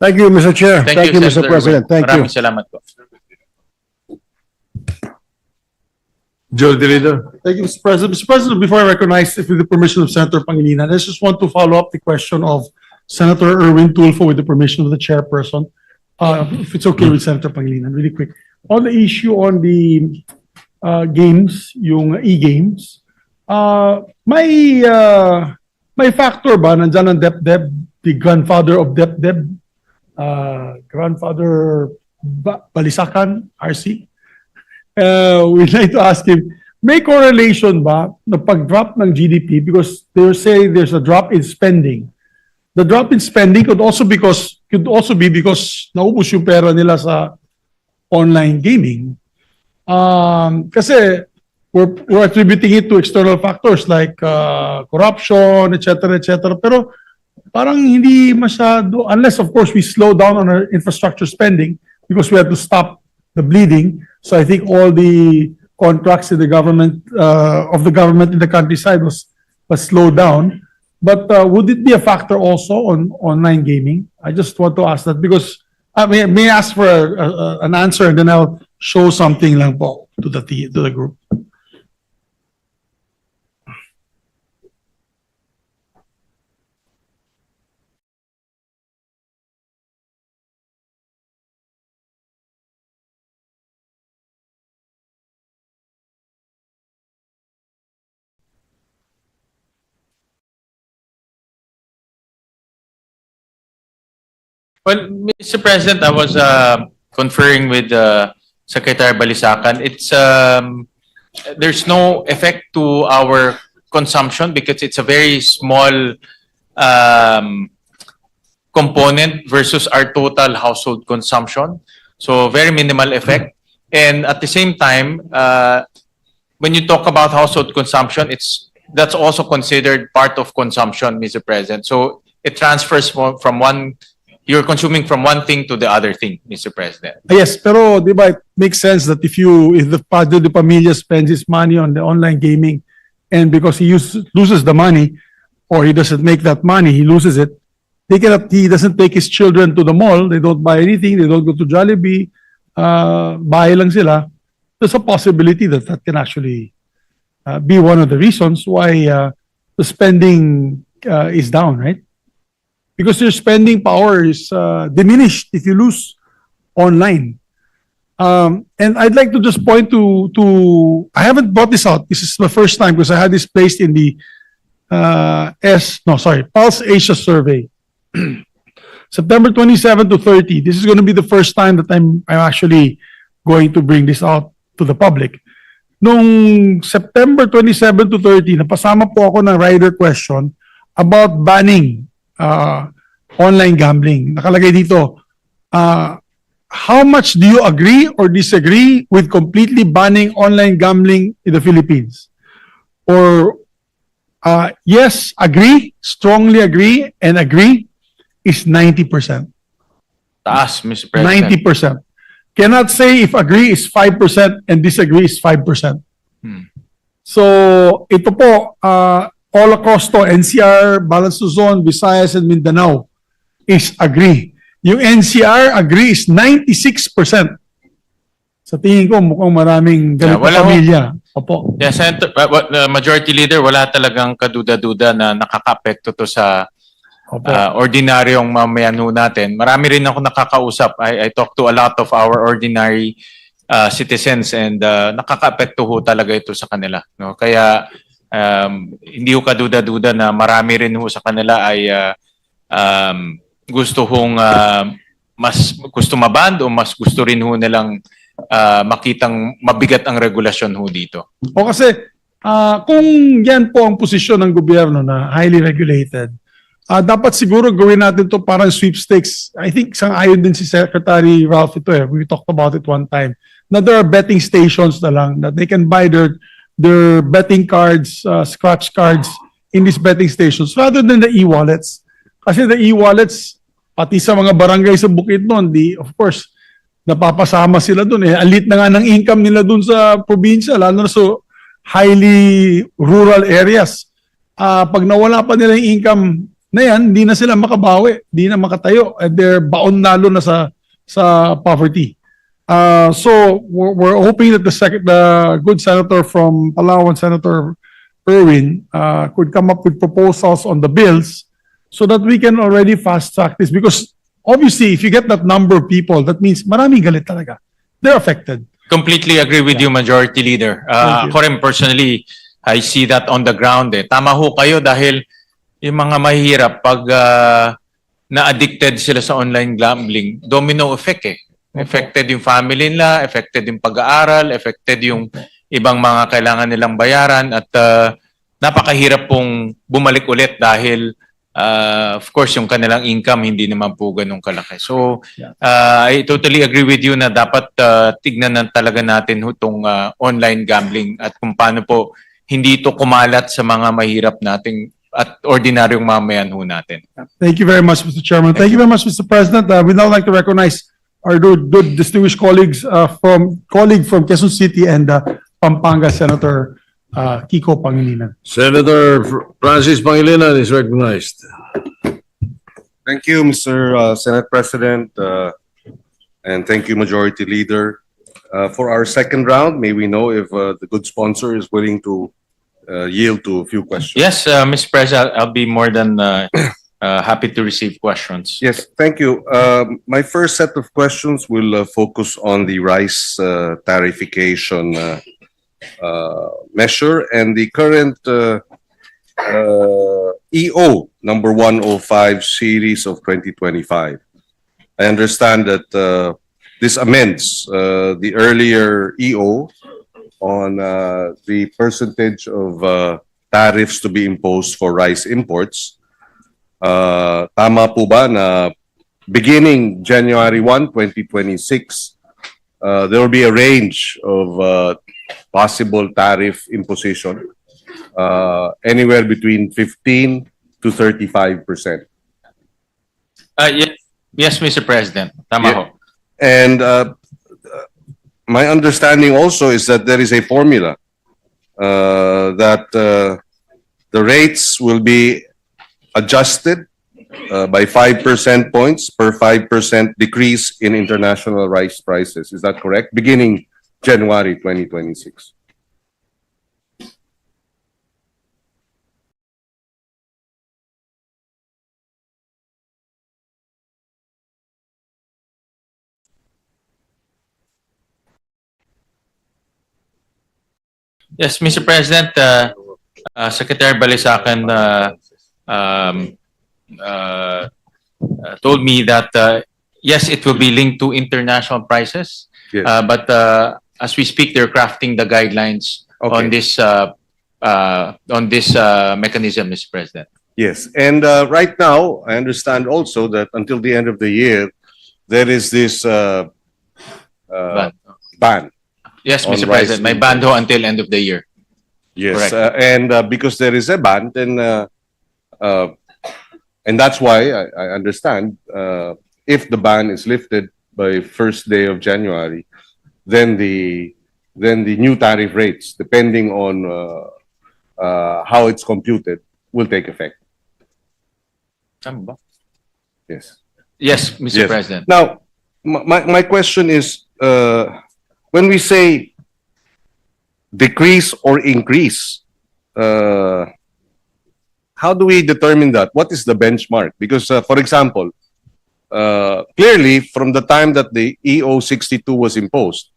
Thank you, Mr. Chair. Thank you, Mr. Senator President. Irwin. Thank you. Maraming salamat po. Joe De Leon. Thank you, Mr. President. Mr. President, before I recognize, with the permission of Senator Pangilinan, I just want to follow up the question of Senator Erwin Tulfo with the permission of the chairperson. If it's okay with Senator Pangilinan, really quick. On the issue on the games, yung e-games, may factor ba nandyan ang DepDep, the grandfather of DepDep, grandfather Balisacan, RC? We'd like to ask him, may correlation ba na pag-drop ng GDP because they say there's a drop in spending? The drop in spending could also be because naubos yung pera nila sa online gaming. Kasi we're attributing it to external factors like corruption, etc., etc. Pero parang hindi masyado, unless of course we slow down on our infrastructure spending because we have to stop the bleeding. So I think all the contracts in the government of the government in the countryside was slowed down. But would it be a factor also on online gaming? I just want to ask that because I may ask for an answer and then I'll show something lang po to the group. Well, Mr. President, I was conferring with Secretary Balisacan. It's there's no effect to our consumption because it's a very small component versus our total household consumption. So very minimal effect. And at the same time, when you talk about household consumption, that's also considered part of consumption, Mr. President. So it transfers from one. You're consuming from one thing to the other thing, Mr. President. Yes, pero di ba it makes sense that if the padre de pamilya spends his money on the online gaming and because he loses the money or he doesn't make that money, he loses it, he doesn't take his children to the mall, they don't buy anything, they don't go to Jollibee, bahay lang sila. There's a possibility that can actually be one of the reasons why the spending is down, right? Because your spending power is diminished if you lose online. And I'd like to just point to I haven't brought this out. This is the first time because I had this placed in the Pulse Asia survey. September 27 to 30. This is going to be the first time that I'm actually going to bring this out to the public. Nung September 27 to 30, napasama po ako ng rider question about banning online gambling. Nakalagay dito, how much do you agree or disagree with completely banning online gambling in the Philippines? Or yes, agree, strongly agree, and agree is 90%. Taas, Mr. President. 90%. Cannot say if agree is 5% and disagree is 5%. So ito po, all across to NCR, Balance Luzon, Visayas, and Mindanao is agree. Yung NCR agree is 96%. Sa tingin ko, mukhang maraming ganito pamilya. Opo. Yeah, Senator, Majority Leader, wala talagang kaduda-duda na nakaka-apekto to sa ordinaryong mamayan ho natin. Marami rin ako nakakausap. I talk to a lot of our ordinary citizens and nakaka-apekto ho talaga ito sa kanila. No? Kaya hindi ko kaduda-duda na marami rin ho sa kanila ay gusto hong mas gusto maband o mas gusto rin ho nilang makitang mabigat ang regulasyon ho dito. O kasi kung yan po ang posisyon ng gobyerno na highly regulated, dapat siguro gawin natin to parang sweepstakes. I think sang-ayon din si Secretary Ralph ito eh. We talked about it one time. Na there are betting stations na lang that they can buy their betting cards, scratch cards in these betting stations rather than the e-wallets. Kasi the e-wallets, pati sa mga barangay sa Bukidnon, of course, napapasama sila dun eh. Alit na nga ng income nila dun sa probinsya, lalo na sa highly rural areas. Pag nawala pa nila yung income na yan, hindi na sila makabawi, hindi na makatayo. They're baon lalo na sa poverty. So we're hoping that the good senator from Palawan, Senator Erwin, could come up with proposals on the bills so that we can already fast track this. Because obviously, if you get that number of people, that means maraming galit talaga. They're affected. Completely agree with you, Majority Leader. Thank you. Ako rin personally, I see that on the ground. Tama ho kayo dahil yung mga mahihirap pag na-addicted sila sa online gambling, domino effect eh. Affected yung family nila, affected yung pag-aaral, affected yung ibang mga kailangan nilang bayaran at napakahirap pong bumalik ulit dahil of course yung kanilang income hindi naman po ganun kalaki. So I totally agree with you na dapat tignan na talaga natin itong online gambling at kung paano po hindi ito kumalat sa mga mahirap nating at ordinaryong mamayan ho natin. Thank you very much, Mr. Chairman. Thank you very much, Mr. President. We'd now like to recognize our good distinguished colleagues from Quezon City and Pampanga, Senator Kiko Pangilinan. Senator Francis Pangilinan is recognized. Thank you, Mr. Senate President, and thank you, Majority Leader. For our second round, may we know if the good sponsor is willing to yield to a few questions? Yes, Mr. President, I'll be more than happy to receive questions. Yes, thank you. My first set of questions will focus on the rice tariffication measure and the current EO number 105 series of 2025. I understand that this amends the earlier EO on the percentage of tariffs to be imposed for rice imports. Tama po ba na beginning January 1, 2026, there will be a range of possible tariff imposition, anywhere between 15 to 35%. Yes, Mr. President. Tama Yeah. ho. And my understanding also is that there is a formula that the rates will be adjusted by 5% points per 5% decrease in international rice prices. Is that correct? Beginning January 2026. Yes, Mr. President, Secretary Balisacan told me that yes, it will be linked to international prices, Yes. but as we speak, they're crafting the guidelines on this mechanism, Mr. President. Yes, and right now, I understand also that until the end of the year, there is this Ban. ban. Yes, On Mr. rice President, may imports. ban ho until end of the year. Yes, Correct. and because there is a ban, then and that's why I understand if the ban is lifted by first day of January, then the new tariff rates, depending on how it's computed, will take effect. Tama ba? Yes. Yes, Mr. Yes. President. Now, my question is, when we say decrease or increase, how do we determine that? What is the benchmark? Because, for example, clearly from the time that the EO 62 was imposed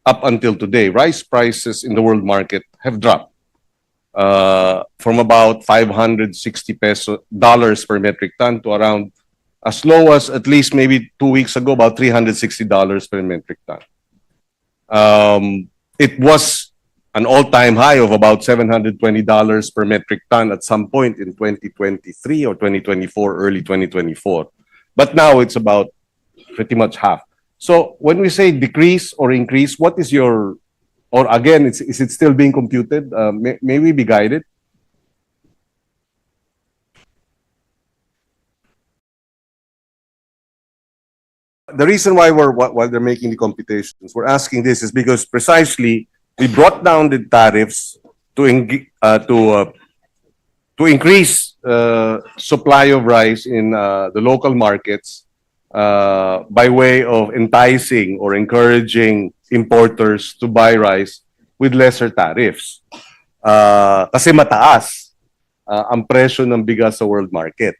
up until today, rice prices in the world market have dropped from about 560 dollars per metric ton to around as low as at least maybe 2 weeks ago, about $360 per metric ton. It was an all-time high of about $720 per metric ton at some point in 2023 or 2024, early 2024. But now it's about pretty much half. So when we say decrease or increase, what is your, or again, is it still being computed? May we be guided? the reason why while they're making the computations, we're asking this is because precisely we brought down the tariffs to increase supply of rice in the local markets by way of enticing or encouraging importers to buy rice with lesser tariffs. Kasi mataas ang presyo ng bigas sa world market.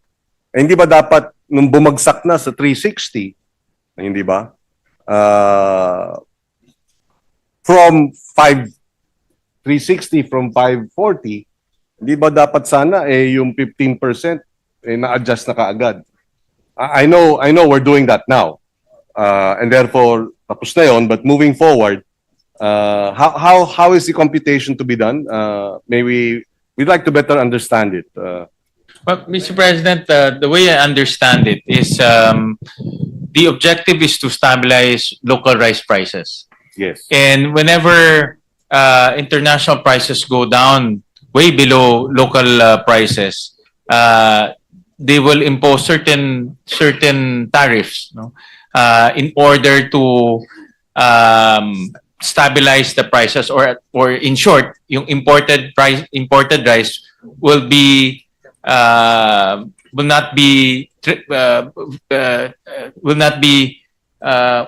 Eh, hindi ba dapat nung bumagsak na sa 360, hindi ba? From 360 from 540, hindi ba dapat sana yung 15% na-adjust na kaagad? I know we're doing that now. And therefore tapos na yon, but moving forward, how is the computation to be done? We'd like to better understand it. Well, Mr. President, the way I understand it is the objective is to stabilize local rice prices. Yes. And whenever international prices go down way below local prices, they will impose certain tariffs, no? In order to stabilize the prices, or in short, yung imported rice will not be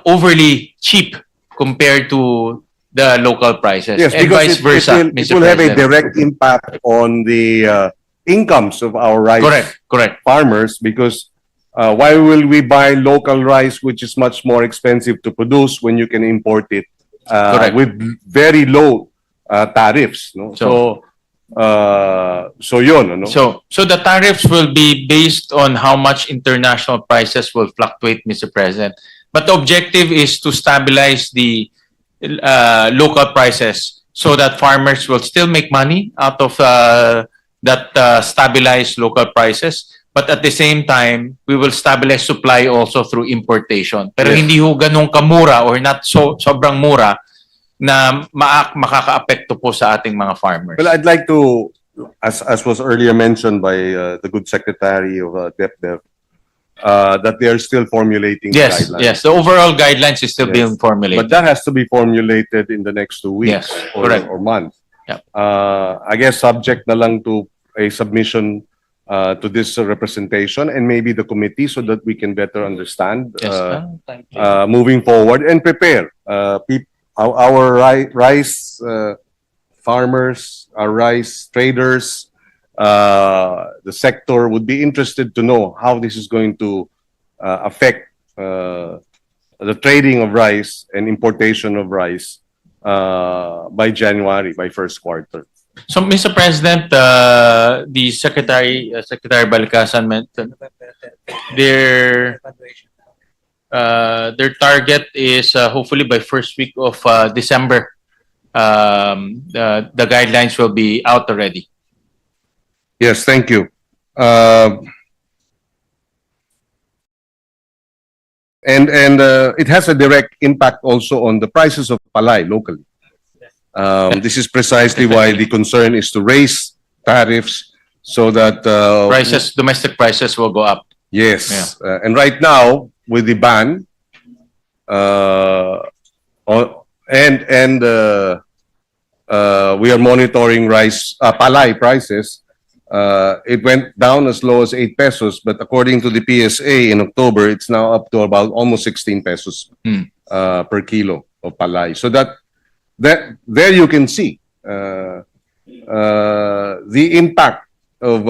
overly cheap compared to the local prices, Yes, and because vice versa, it Mr. will have a President. direct impact on the incomes of our rice Correct. farmers, because why will we buy local rice which is much more expensive to produce when you can import it Correct. with very low tariffs, no? So yun, no? So the tariffs will be based on how much international prices will fluctuate, Mr. President. But the objective is to stabilize the local prices so that farmers will still make money out of that stabilized local prices. But at the same time, we will stabilize supply also through importation. Pero Yes. hindi ho ganun kamura or not sobrang mura na makakaapekto po sa ating mga farmers. Well, I'd like to, as was earlier mentioned by the good Secretary of DepDev, that they are still formulating the Yes, guidelines. yes. The overall guidelines is still Yes. being formulated. But that has to be formulated in the next 2 weeks Yes, correct. or month. Yep. I guess subject na lang to a submission to this representation and maybe the committee so that we can better understand Yes. Thank you. moving forward and prepare our rice farmers, our rice traders, the sector would be interested to know how this is going to affect the trading of rice and importation of rice by January, by first quarter. So, Mr. President, the Secretary Balcasan mentioned their target is hopefully by first week of December. The guidelines will be out already. Yes, thank you. And it has a direct impact also on the prices of palay locally. This is precisely why the concern is to raise tariffs so that Domestic prices will go up. yes, and right now with the ban, we are monitoring rice palay prices. It went down as low as 8 pesos, but according to the PSA in October, it's now up to about almost 16 pesos per kilo of palay. So there you can see the impact of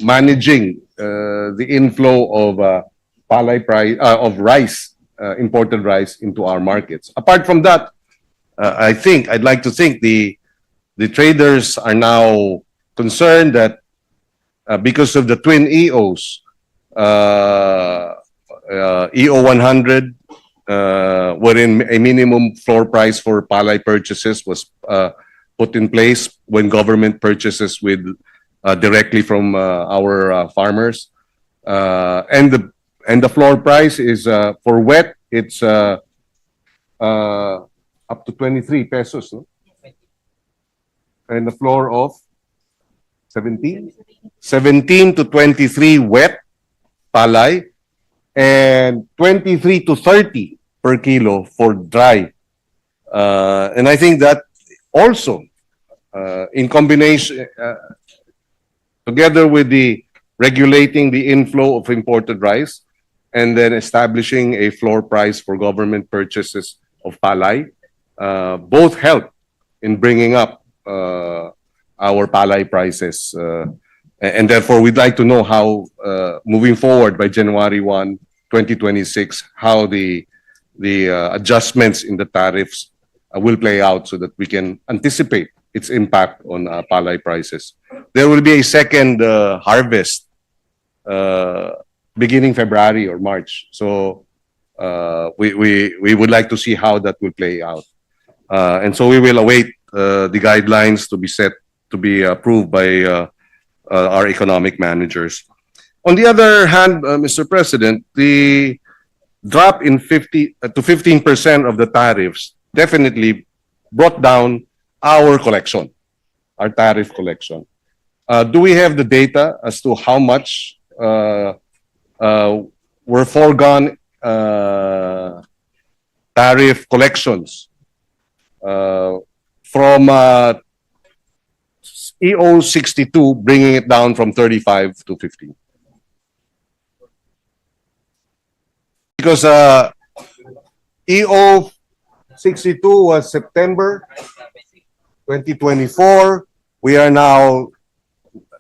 managing the inflow of palay price of rice, imported rice into our markets. Apart from that, I'd like to think the traders are now concerned that because of the twin EOs, EO 100, wherein a minimum floor price for palay purchases was put in place when government purchases with directly from our farmers, and the floor price is for wet, it's up to 23 pesos, no? And the floor of 17 to 23 wet palay, and 23 to 30 per kilo for dry. And I think that also, in combination, together with the regulating the inflow of imported rice and then establishing a floor price for government purchases of palay, both help in bringing up our palay prices. And therefore, we'd like to know how, moving forward by January 1, 2026, how the adjustments in the tariffs will play out so that we can anticipate its impact on palay prices. There will be a second harvest beginning February or March. So we would like to see how that will play out. And so we will await the guidelines to be set, to be approved by our economic managers. On the other hand, Mr. President, the drop in 50 to 15% of the tariffs definitely brought down our collection, our tariff collection. Do we have the data as to how much were foregone tariff collections from EO 62, bringing it down from 35 to 15? Because EO 62 was September 2024. We are now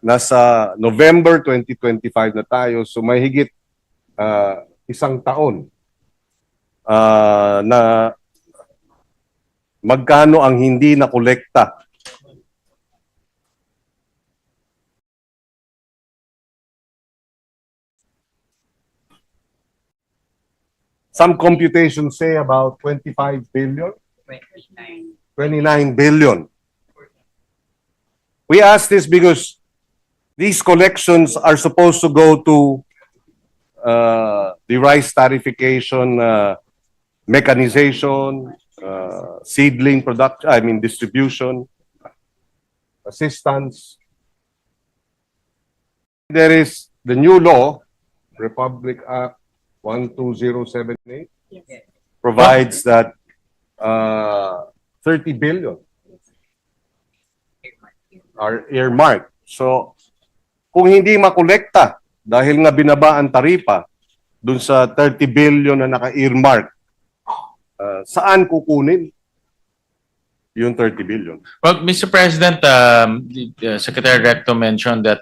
nasa November 2025 na tayo. So may higit isang taon na magkano ang hindi na kolekta. Some computations say about 25 billion. 29 billion. We ask this because these collections are supposed to go to the rice tariffication mechanization, seedling production, distribution, assistance. There is the new law, Republic Act 12078, provides that 30 billion are earmarked. So, kung hindi makolekta dahil nga binaba ang taripa dun sa 30 billion na naka-earmark, saan kukunin yung 30 billion? Well, Mr. President, the Secretary Recto mentioned that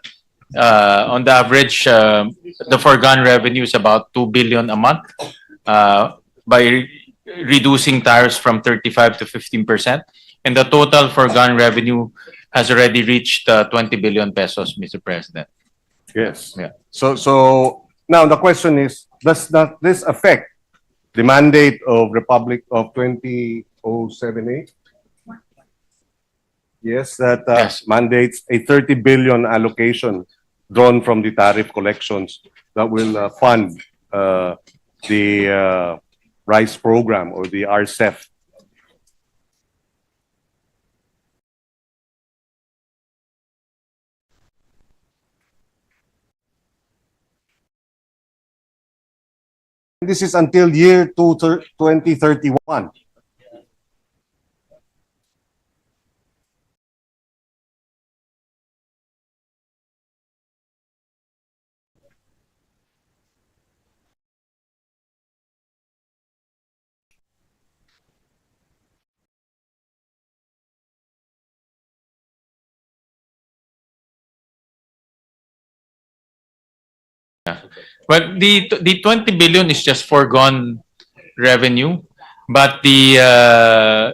on the average, the foregone revenue is about 2 billion a month by reducing tariffs from 35 to 15%. And the total foregone revenue has already reached 20 billion pesos, Mr. President. Yes. Yeah. So now the question is, does not this affect the mandate of Republic of 20078? Yes, that Yes. mandates a 30 billion allocation drawn from the tariff collections that will fund the rice program or the RCEF. This is until year 2031. Well, the 20 billion is just foregone revenue, but the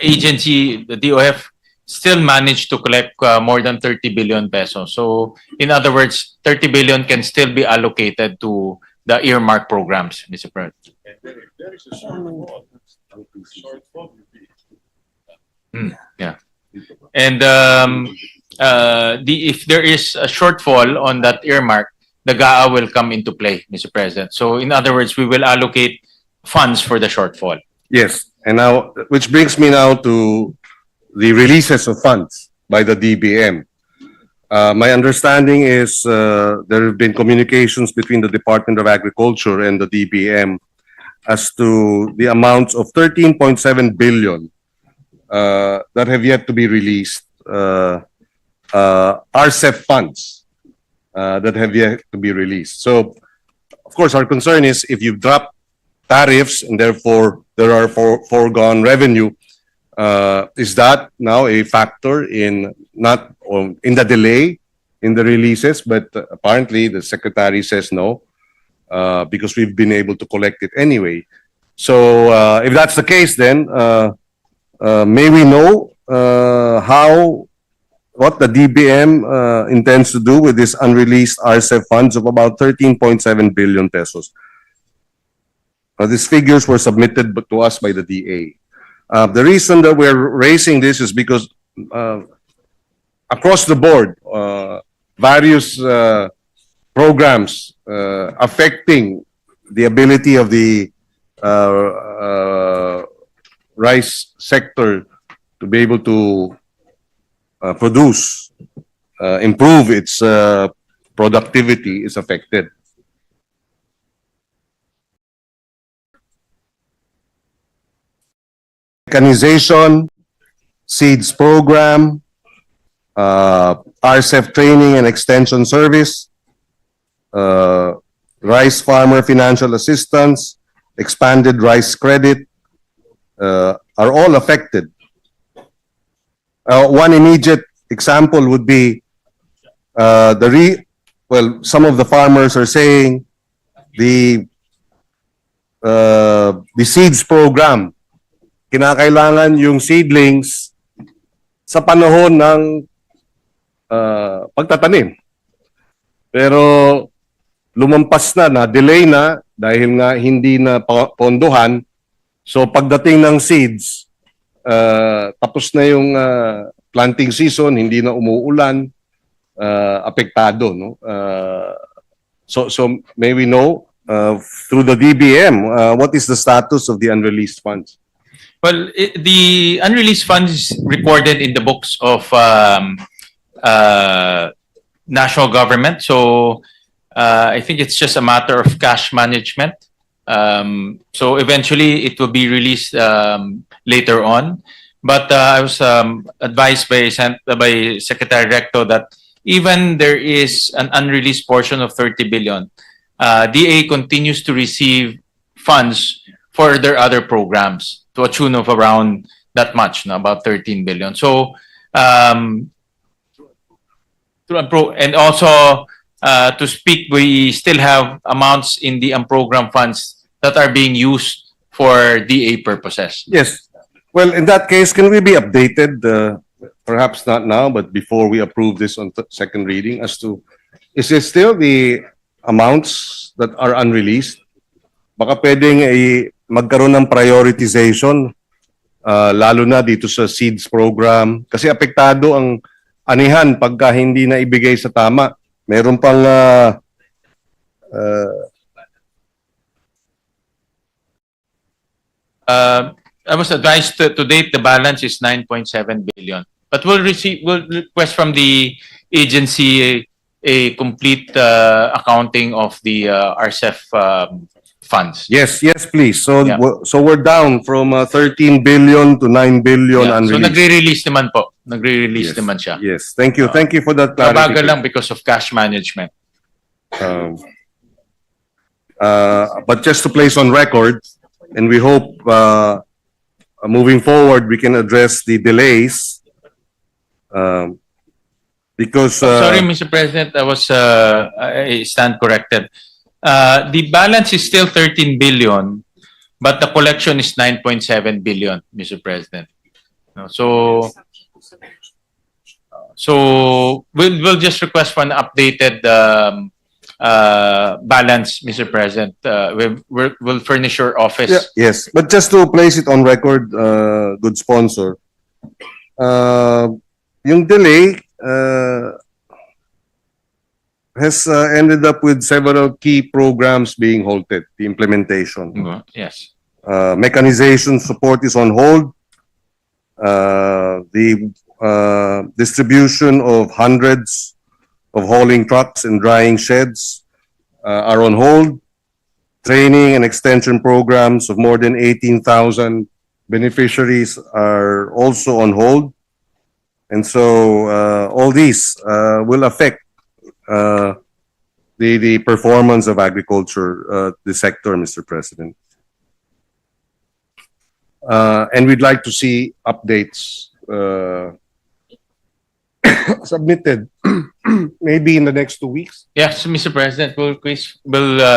agency, the DOF, still managed to collect more than 30 billion pesos. So, in other words, 30 billion can still be allocated to the earmark programs, Mr. President. Yeah. And if there is a shortfall on that earmark, the GAA will come into play, Mr. President. So, in other words, we will allocate funds for the shortfall. Yes, and now, which brings me now to the releases of funds by the DBM. My understanding is there have been communications between the Department of Agriculture and the DBM as to the amounts of 13.7 billion that have yet to be released, RCEP funds that have yet to be released. So, of course, our concern is if you've dropped tariffs and therefore there are foregone revenue, is that now a factor in not in the delay in the releases? But apparently the secretary says no, because we've been able to collect it anyway. So if that's the case, then may we know what the DBM intends to do with this unreleased RCEP funds of about 13.7 billion pesos? These figures were submitted to us by the DA. The reason that we're raising this is because across the board, various programs affecting the ability of the rice sector to be able to produce, improve its productivity is affected. Mechanization, seeds program, RCEP training and extension service, rice farmer financial assistance, expanded rice credit, are all affected. One immediate example would be some of the farmers are saying the seeds program, kinakailangan yung seedlings sa panahon ng pagtatanim. Pero lumampas na delay na dahil nga hindi na pondohan. So pagdating ng seeds, tapos na yung planting season, hindi na umuulan, apektado, no? So may we know through the DBM what is the status of the unreleased funds? Well, the unreleased funds is recorded in the books of national government. So I think it's just a matter of cash management. So eventually it will be released later on. But I was advised by Secretary Recto that even there is an unreleased portion of 30 billion, DA continues to receive funds for their other programs to a tune of around that much, no, about 13 billion. So, and also to speak, we still have amounts in the unprogrammed funds that are being used for DA purposes. Yes. Well, in that case, can we be updated, perhaps not now, but before we approve this on second reading, as to, is it still the amounts that are unreleased? Baka pwedeng magkaroon ng prioritization, lalo na dito sa seeds program. Kasi apektado ang anihan pagka hindi na ibigay sa tama. Meron pang I was advised to date the balance is 9.7 billion. But we'll request from the agency a complete accounting of the RCEP funds. yes, please. So Yeah. so we're down from 13 billion to 9 billion Yeah. So unreleased. nagre-release naman po. Nagre-release naman siya. Yes, thank you. Thank you for that Mabagal clarification. lang because of cash management. But just to place on record, and we hope moving forward we can address the delays, because Sorry, Mr. President, I stand corrected. The balance is still 13 billion, but the collection is 9.7 billion, Mr. President. No, so we'll just request for an updated balance, Mr. President. We'll furnish your office. yes, but just to place it on record, good sponsor, yung delay has ended up with several key programs being halted, the implementation. Yes. Mechanization support is on hold. The distribution of hundreds of hauling trucks and drying sheds are on hold. Training and extension programs of more than 18,000 beneficiaries are also on hold. And so all these will affect the performance of agriculture, the sector, Mr. President. And we'd like to see updates submitted maybe in the next 2 weeks. Yes, Mr. President, we'll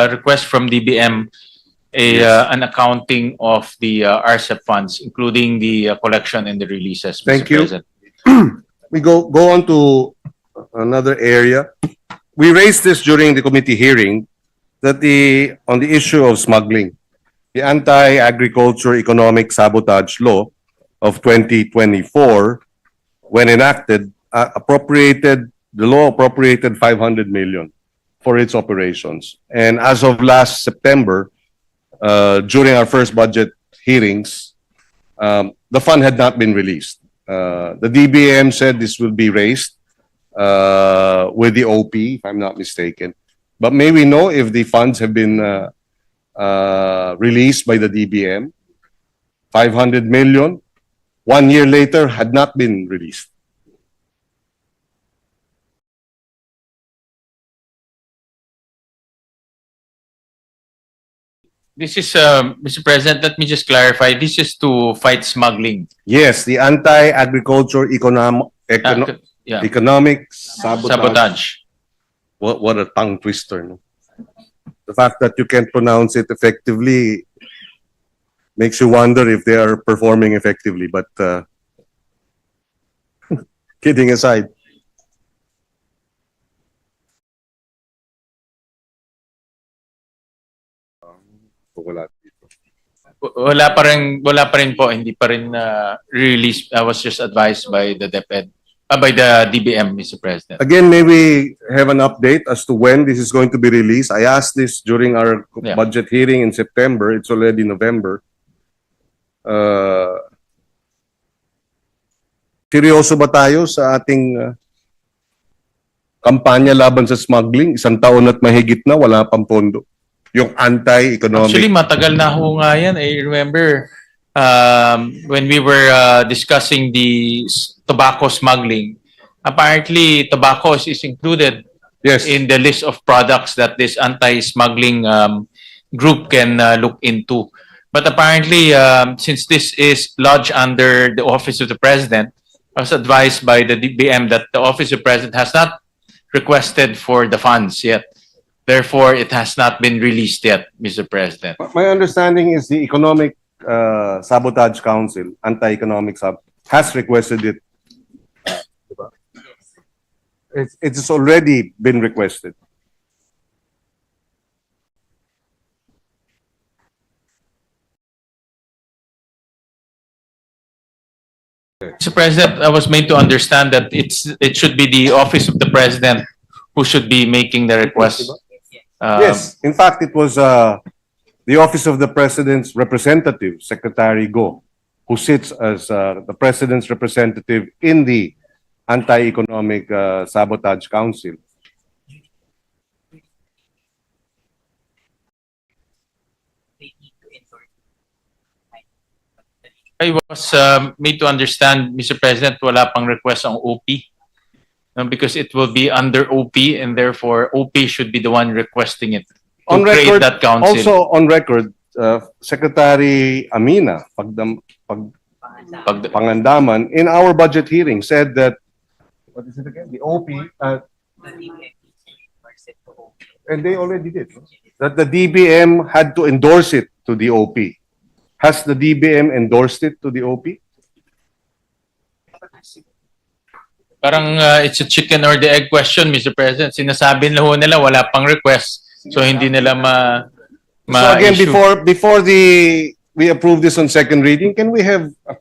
request from DBM an accounting of the RCEP funds, including the collection and the releases, Mr. Thank you. President. We go on to another area. We raised this during the committee hearing that on the issue of smuggling, the Anti-Agriculture Economic Sabotage Law of 2024, when enacted, the law appropriated 500 million for its operations. And as of last September, during our first budget hearings, the fund had not been released. The DBM said this will be raised with the OP, if I'm not mistaken. But may we know if the funds have been released by the DBM? 500 million, 1 year later, had not been released. This is, Mr. President, let me just clarify. This is to fight smuggling. Yes, the Anti-Agriculture Economic Sabotage. Sabotage. What a tongue twister. No? The fact that you can't pronounce it effectively makes you wonder if they are performing effectively. But kidding aside. Wala pa rin po, hindi pa rin release. I was just advised by the DepEd, by the DBM, Mr. President. Again, may we have an update as to when this is going to be released? I asked this during our budget hearing in September. It's already November. Seryoso ba tayo sa ating kampanya laban sa smuggling? 1 taon at mahigit na, wala pang pondo. Yung anti-economic. Actually, matagal na ho nga yan. I remember when we were discussing the tobacco smuggling, apparently tobacco is included in the list of products that this anti-smuggling group can look into. But apparently, since this is lodged under the Office of the President, I was advised by the DBM that the Office of the President has not requested for the funds yet. Therefore, it has not been released yet, Mr. President. My understanding is the Economic Sabotage Council, Anti-Economic has requested it. It's already been requested. Mr. President, I was made to understand that it should be the Office of the President who should be making the request. Yes, in fact, it was the Office of the President's representative, Secretary Go, who sits as the President's representative in the Anti-Economic Sabotage Council. I was made to understand, Mr. President, wala pang request ang OP. Because it will be under OP and therefore OP should be the one requesting it to create that council. Also on record, Secretary Amina Pangandaman in our budget hearing said that, what is it again? The OP, and they already did, that the DBM had to endorse it to the OP. Has the DBM endorsed it to the OP? Parang it's a chicken or the egg question, Mr. President. Sinasabi nila wala pang request. So hindi nila So again, before we approve this on second reading, can we have a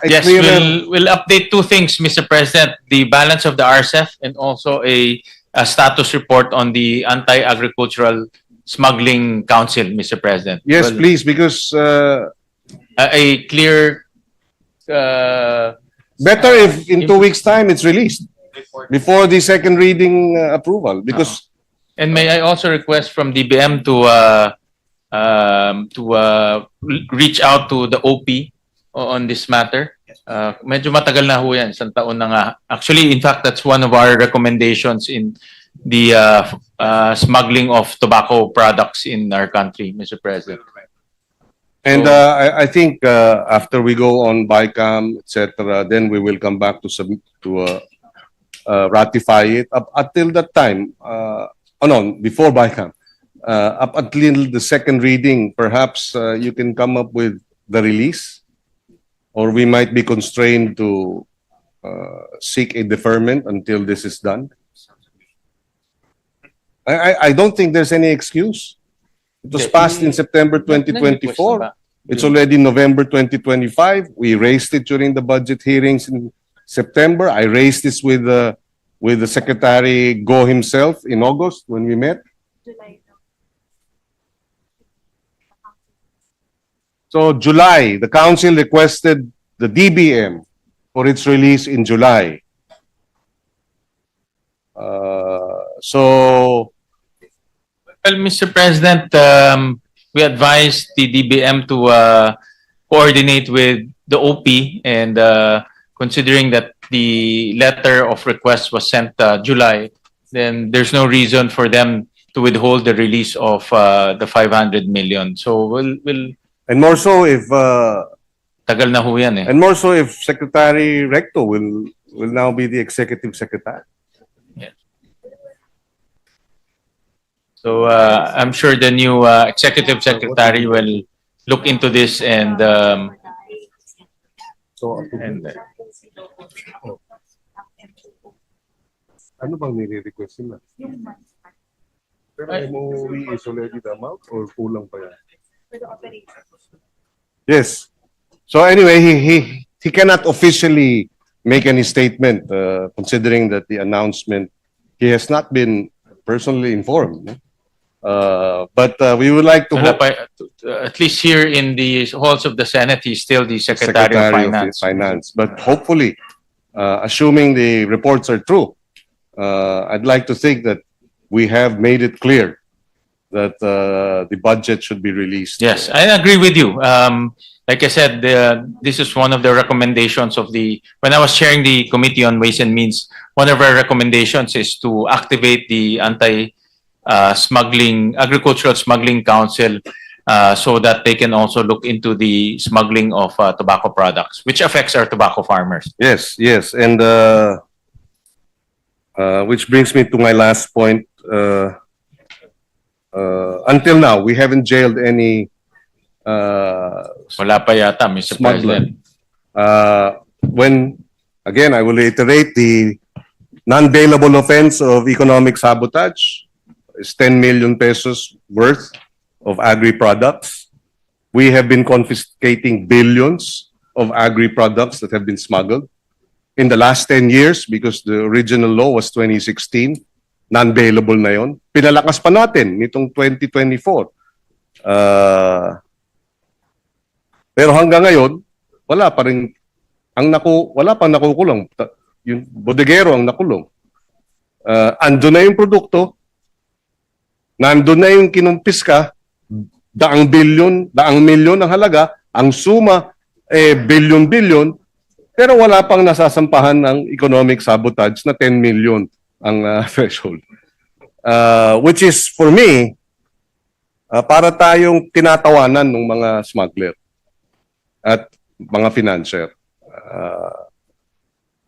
yes, clearer... we'll update 2 things, Mr. President. The balance of the RCEF and also a status report on the Anti-Agricultural Smuggling Council, Mr. President. Yes, please, because... a clear... better if in 2 weeks' time it's released. before the second reading approval, because And may I also request from DBM to reach out to the OP on this matter? Medyo matagal na ho yan, isang taon na nga. Actually, in fact, that's one of our recommendations in the smuggling of tobacco products in our country, Mr. President. and I think after we go on BICAM, etc., then we will come back to ratify it. Up until that time, no, before BICAM, up until the second reading, perhaps you can come up with the release, or we might be constrained to seek a deferment until this is done. I don't think there's any excuse. It was passed in September 2024. It's already November 2025. We raised it during the budget hearings in September. I raised this with the Secretary Go himself in August when we met. So July, the council requested the DBM for its release in July. So Well, Mr. President, we advised the DBM to coordinate with the OP, and considering that the letter of request was sent July, then there's no reason for them to withhold the release of the 500 million. So we'll and more so if tagal na ho yan eh. and more so if Secretary Recto will now be the executive secretary. So I'm sure the new executive secretary will look into this and Ano bang nire-request nila? Pero MOE is already the amount or kulang pa yan? Yes. So anyway, he cannot officially make any statement considering that the announcement, he has not been personally informed. No? But we would like to hope at least here in the halls of the Senate, he's still the Secretary of Finance. But hopefully, assuming the reports are true, I'd like to think that we have made it clear that the budget should be released. Yes, I agree with you. Like I said, this is one of the recommendations of when I was chairing the Committee on Ways and Means, one of our recommendations is to activate the Agricultural Smuggling Council so that they can also look into the smuggling of tobacco products, which affects our tobacco farmers. Yes, yes. And which brings me to my last point. Until now, we haven't jailed any Wala pa yata, Mr. smuggler. President. When, again, I will reiterate, the non-bailable offense of economic sabotage is 10 million pesos worth of agri-products. We have been confiscating billions of agri-products that have been smuggled. In the last 10 years, because the original law was 2016, non-bailable na yon. Pinalakas pa natin nitong 2024. Pero hanggang ngayon, wala pang nakukulong. Yung bodegero ang nakulong. Ando na yung produkto, nandun na yung kinumpiska, daang milyon ang halaga, ang suma, bilyon-bilyon, pero wala pang nasasampahan ng economic sabotage na 10 million ang threshold. Which is, for me, para tayong tinatawanan ng mga smuggler at mga financier.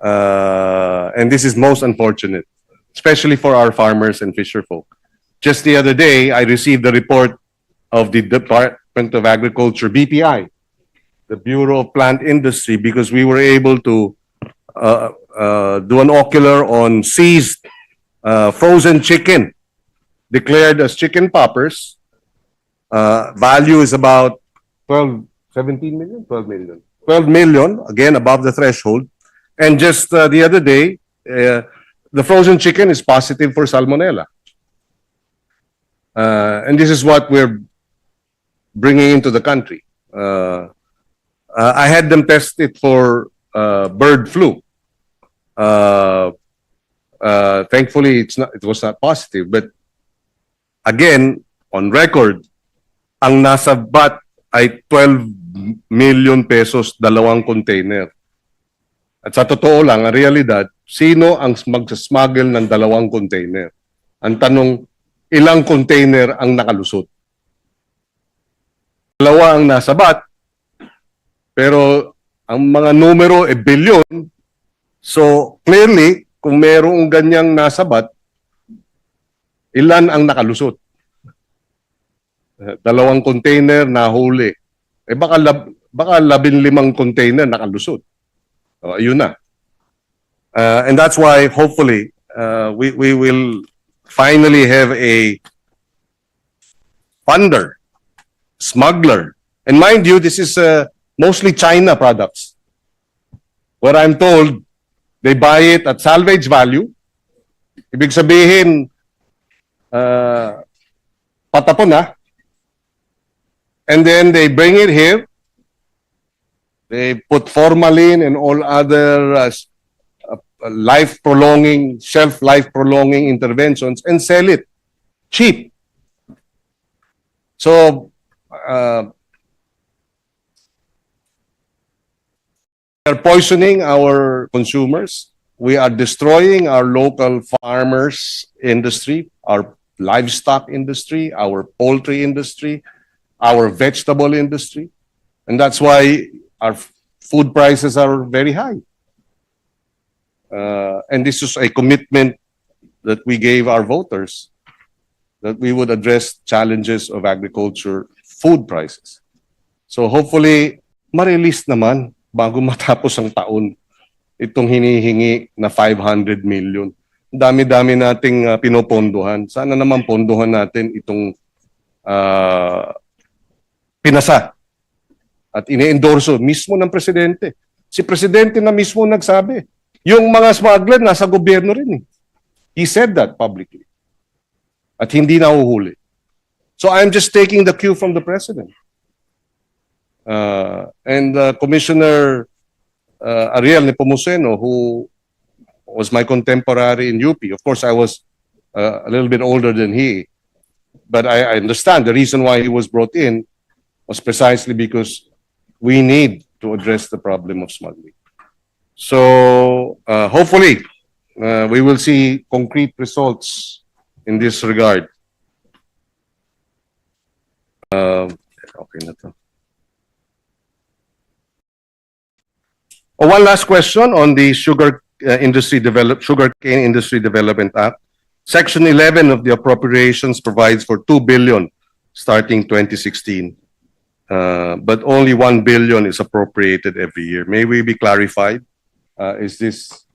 And this is most unfortunate, especially for our farmers and fisher folk. Just the other day, I received the report of the Department of Agriculture, BPI, the Bureau of Plant Industry, because we were able to do an ocular on seized frozen chicken declared as chicken poppers. Value is about 12 million, again, above the threshold. And just the other day, the frozen chicken is positive for salmonella. And this is what we're bringing into the country. I had them test it for bird flu. Thankfully, it was not positive. But again, on record, ang nasa bat ay 12 million pesos, dalawang container. At sa totoo lang, ang realidad, sino ang mag-smuggle ng dalawang container? Ang tanong, ilang container ang nakalusot? Dalawa ang nasa bat, pero ang mga numero ay billion. So clearly, kung merong ganyang nasa bat, ilan ang nakalusot? Dalawang container nahuli. Eh baka 15 container nakalusot. Ayun na. And that's why hopefully we will finally have a funder, smuggler. And mind you, this is mostly China products. Where I'm told, they buy it at salvage value. Ibig sabihin, patapon na. And then they bring it here. They put formalin and all other life-prolonging, shelf-life-prolonging interventions and sell it cheap. So, we are poisoning our consumers. We are destroying our local farmers industry, our livestock industry, our poultry industry, our vegetable industry. And that's why our food prices are very high. And this is a commitment that we gave our voters, that we would address challenges of agriculture food prices. So hopefully, ma-release naman bago matapos ang taon itong hinihingi na 500 million. Dami-dami nating pinopondohan. Sana naman pondohan natin itong pinasa at ine-endorso mismo ng presidente. Si presidente na mismo nagsabi. Yung mga smuggler nasa gobyerno rin eh. He said that publicly. At hindi nahuhuli. So I'm just taking the cue from the president. And Commissioner Ariel Nepomuceno, who was my contemporary in UP. Of course, I was a little bit older than he. But I understand the reason why he was brought in was precisely because we need to address the problem of smuggling. So hopefully, we will see concrete results in this regard. Okay na to. One last question on the sugarcane industry development act. Section 11 of the appropriations provides for 2 billion starting 2016. But only 1 billion is appropriated every year. May we be clarified? Is this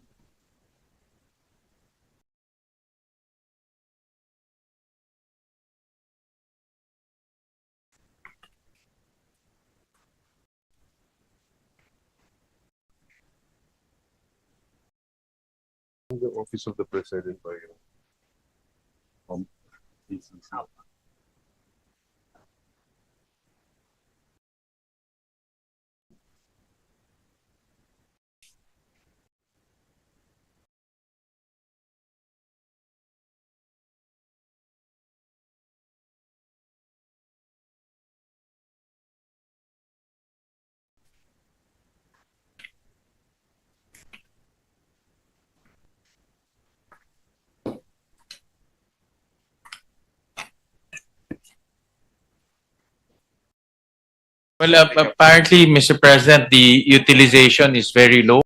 the office of the president? Well, apparently, Mr. President, the utilization is very low.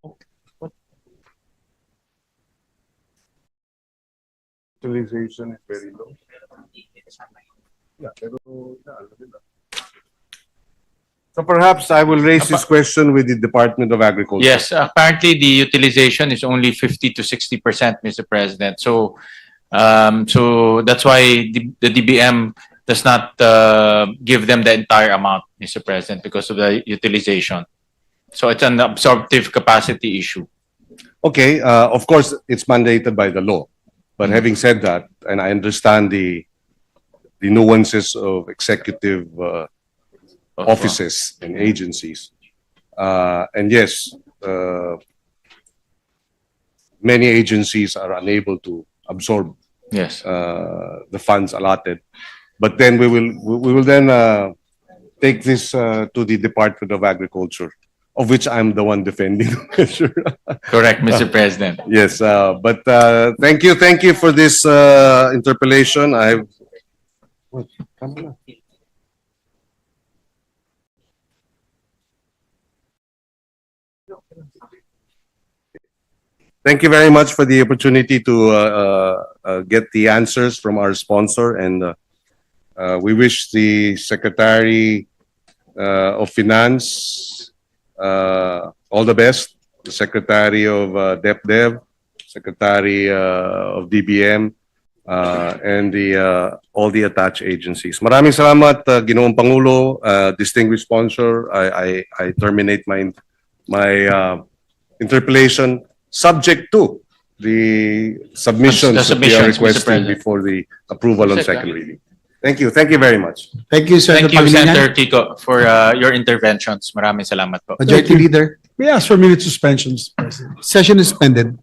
Utilization is very low. So perhaps I will raise this question with the Department of Agriculture. Yes, apparently the utilization is only 50 to 60%, Mr. President. So, so that's why the DBM does not give them the entire amount, Mr. President, because of the utilization. So it's an absorptive capacity issue. Okay, of course, it's mandated by the law. But having said that, and I understand the nuances of executive offices and agencies, and yes, many agencies are unable to absorb Yes. the funds allotted. But then we will then take this to the Department of Agriculture, of which I'm the one defending the measure. Correct, Mr. President. Yes, but thank you for this interpellation. I've Thank you very much for the opportunity to get the answers from our sponsor, and we wish the Secretary of Finance all the best, the Secretary of DepDev, Secretary of DBM, and all the attached agencies. Maraming salamat, Ginoong Pangulo, distinguished sponsor. I terminate my interpellation subject to the submissions The that we are submissions, Mr. requesting President. before the approval on second reading. Thank you very much. Thank you, Senator Thank you, Pangilinan. Senator Kiko, for your interventions. Maraming salamat po. Majority Leader, We ask for minute suspension, Mr. President. session is suspended.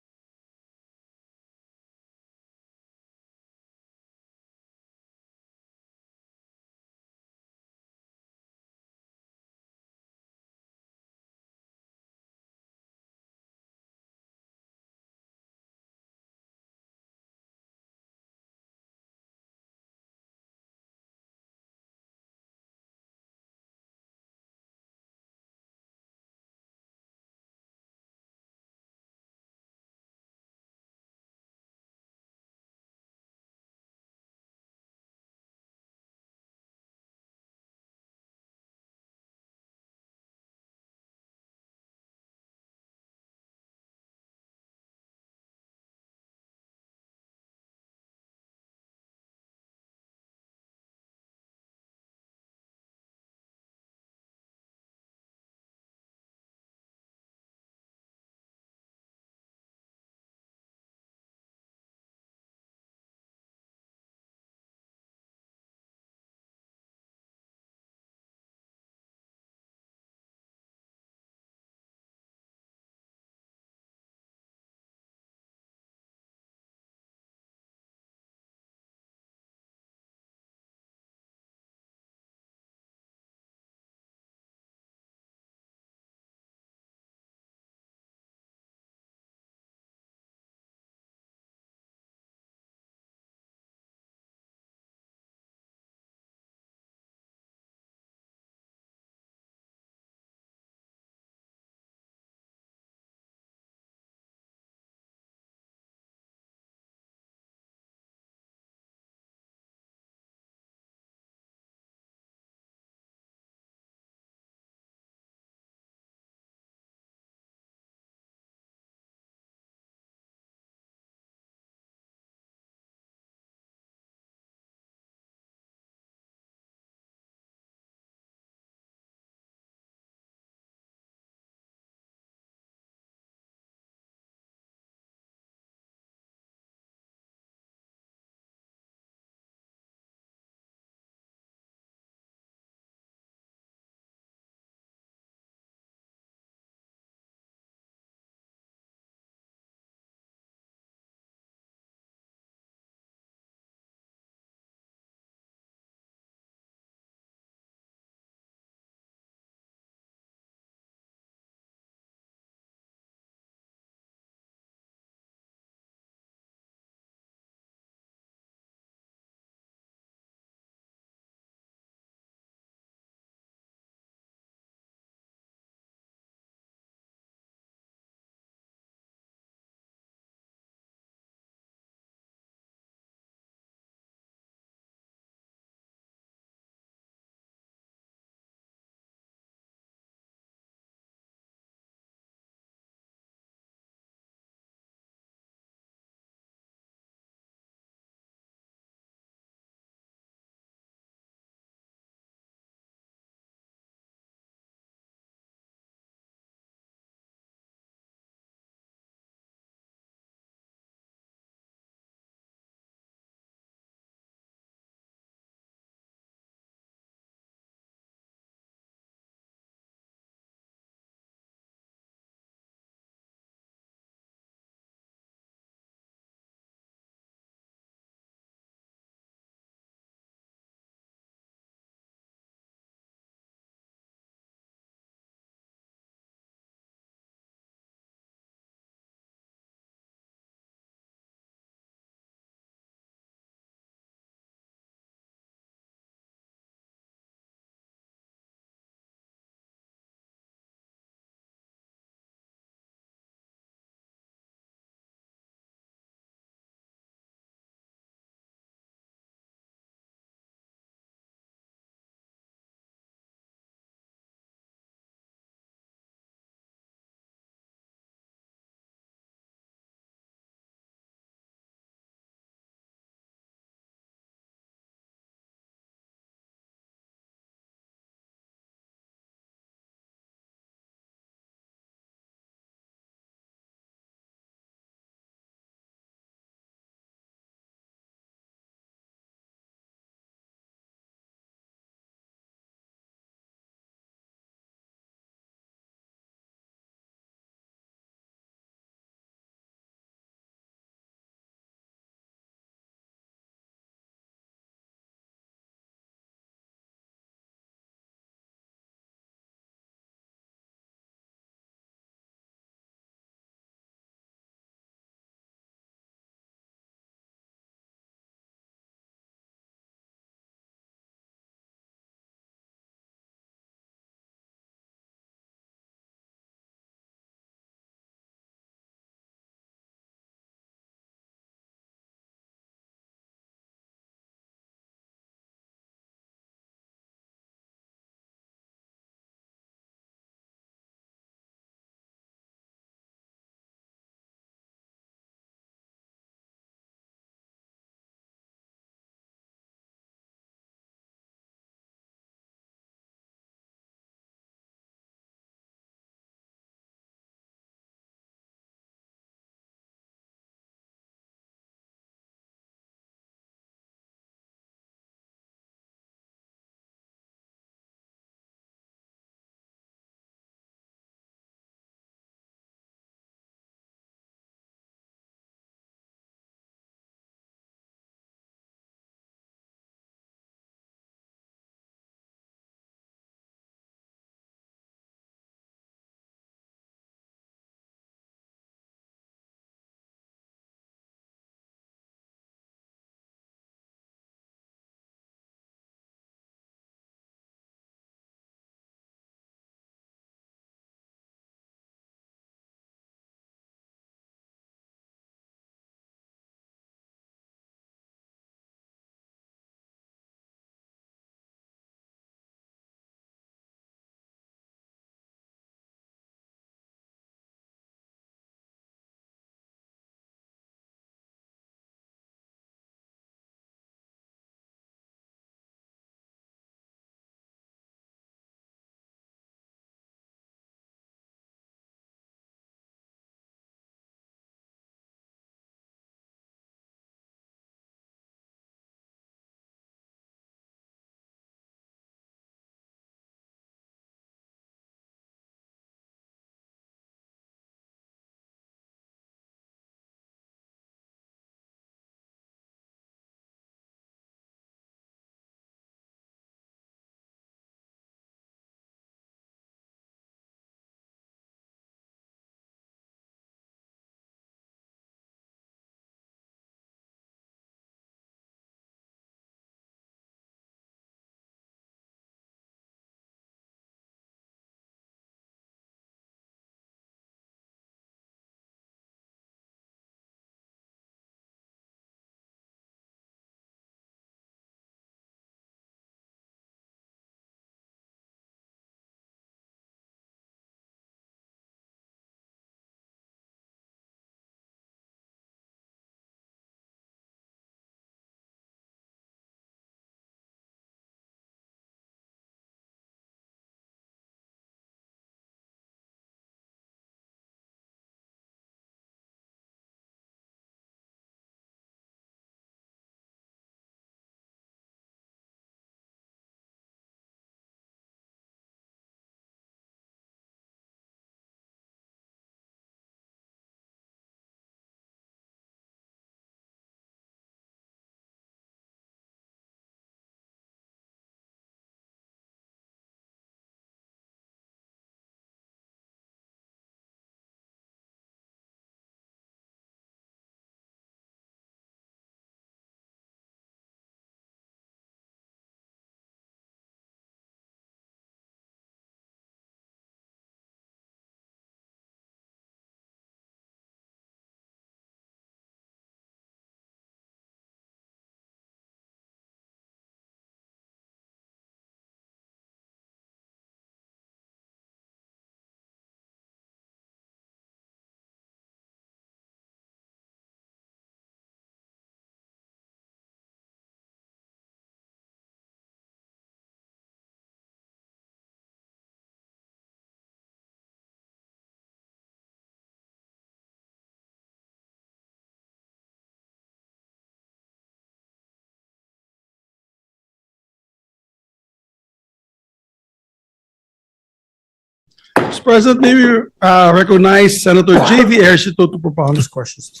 Mr. President, may we recognize Senator J.V. Ejercito to propound his questions.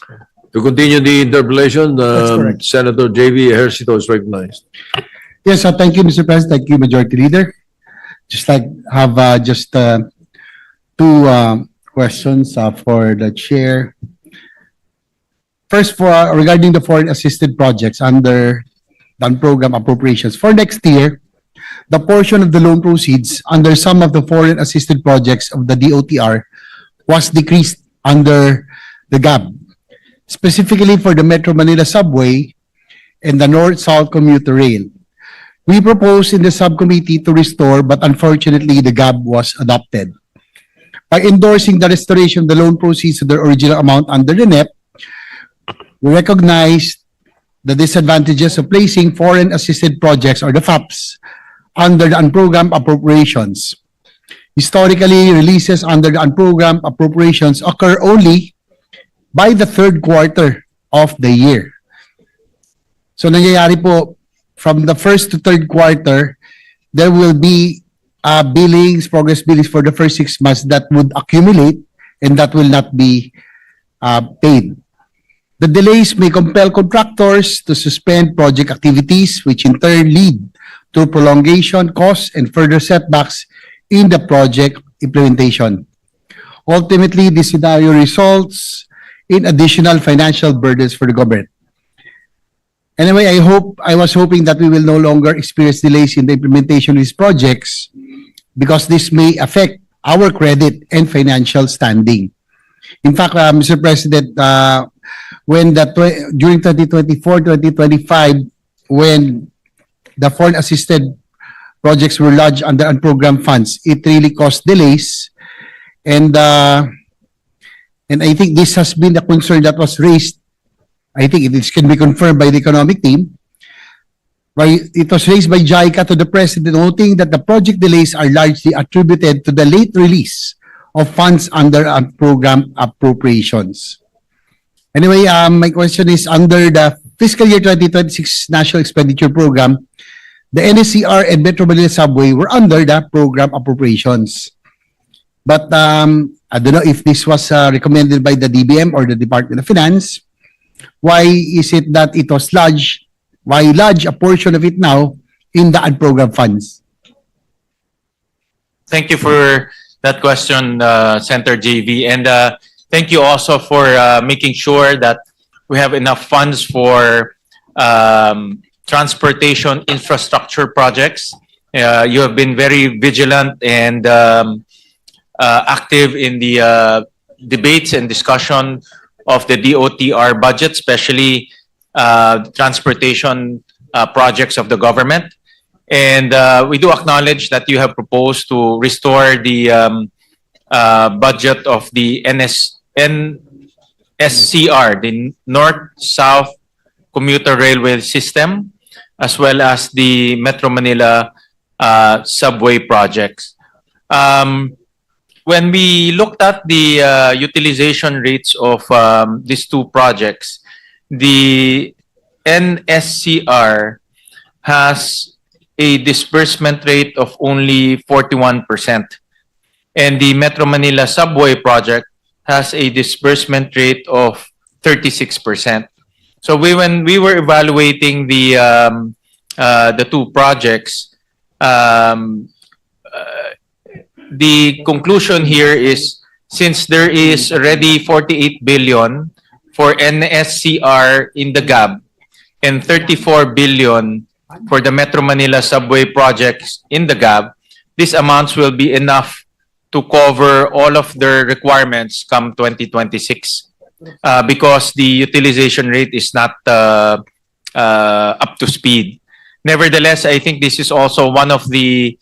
To continue the interpellation, That's correct. Senator J.V. Ejercito is recognized. Yes, thank you, Mr. President. Thank you, Majority Leader. Just like have two questions for the chair. First, for regarding the foreign assisted projects under the program appropriations for next year, the portion of the loan proceeds under some of the foreign assisted projects of the DOTR was decreased under the GAB, specifically for the Metro Manila Subway and the North-South Commuter Rail. We proposed in the subcommittee to restore, but unfortunately, the GAB was adopted. By endorsing the restoration of the loan proceeds to their original amount under the NEP, we recognized the disadvantages of placing foreign assisted projects, or the FAPs, under the unprogrammed appropriations. Historically, releases under the unprogrammed appropriations occur only by the third quarter of the year. So nangyayari po, from the first to third quarter, there will be billings, progress billings for the first 6 months that would accumulate and that will not be paid. The delays may compel contractors to suspend project activities, which in turn lead to prolongation, costs, and further setbacks in the project implementation. Ultimately, this scenario results in additional financial burdens for the government. Anyway, I was hoping that we will no longer experience delays in the implementation of these projects because this may affect our credit and financial standing. In fact, Mr. President, during 2024-2025, when the foreign assisted projects were lodged under unprogrammed funds, it really caused delays. And I think this has been the concern that was raised. I think it can be confirmed by the economic team. It was raised by JICA to the President, noting that the project delays are largely attributed to the late release of funds under unprogrammed appropriations. Anyway, my question is, under the fiscal year 2026 National Expenditure Program, the NSCR and Metro Manila Subway were under the program appropriations. But I don't know if this was recommended by the DBM or the Department of Finance. Why is it that it was lodged? Why lodge a portion of it now in the unprogrammed funds? Thank you for that question, Senator JV. And thank you also for making sure that we have enough funds for transportation infrastructure projects. You have been very vigilant and active in the debates and discussion of the DOTR budget, especially transportation projects of the government. And we do acknowledge that you have proposed to restore the budget of the NSCR, the North-South Commuter Railway System, as well as the Metro Manila subway projects. When we looked at the utilization rates of these two projects, the NSCR has a disbursement rate of only 41%, and the Metro Manila subway project has a disbursement rate of 36%. So when we were evaluating the two projects, the conclusion here is, since there is already 48 billion for NSCR in the GAB and 34 billion for the Metro Manila subway projects in the GAB, these amounts will be enough to cover all of their requirements come 2026 because the utilization rate is not up to speed. Nevertheless, I think this is also one of the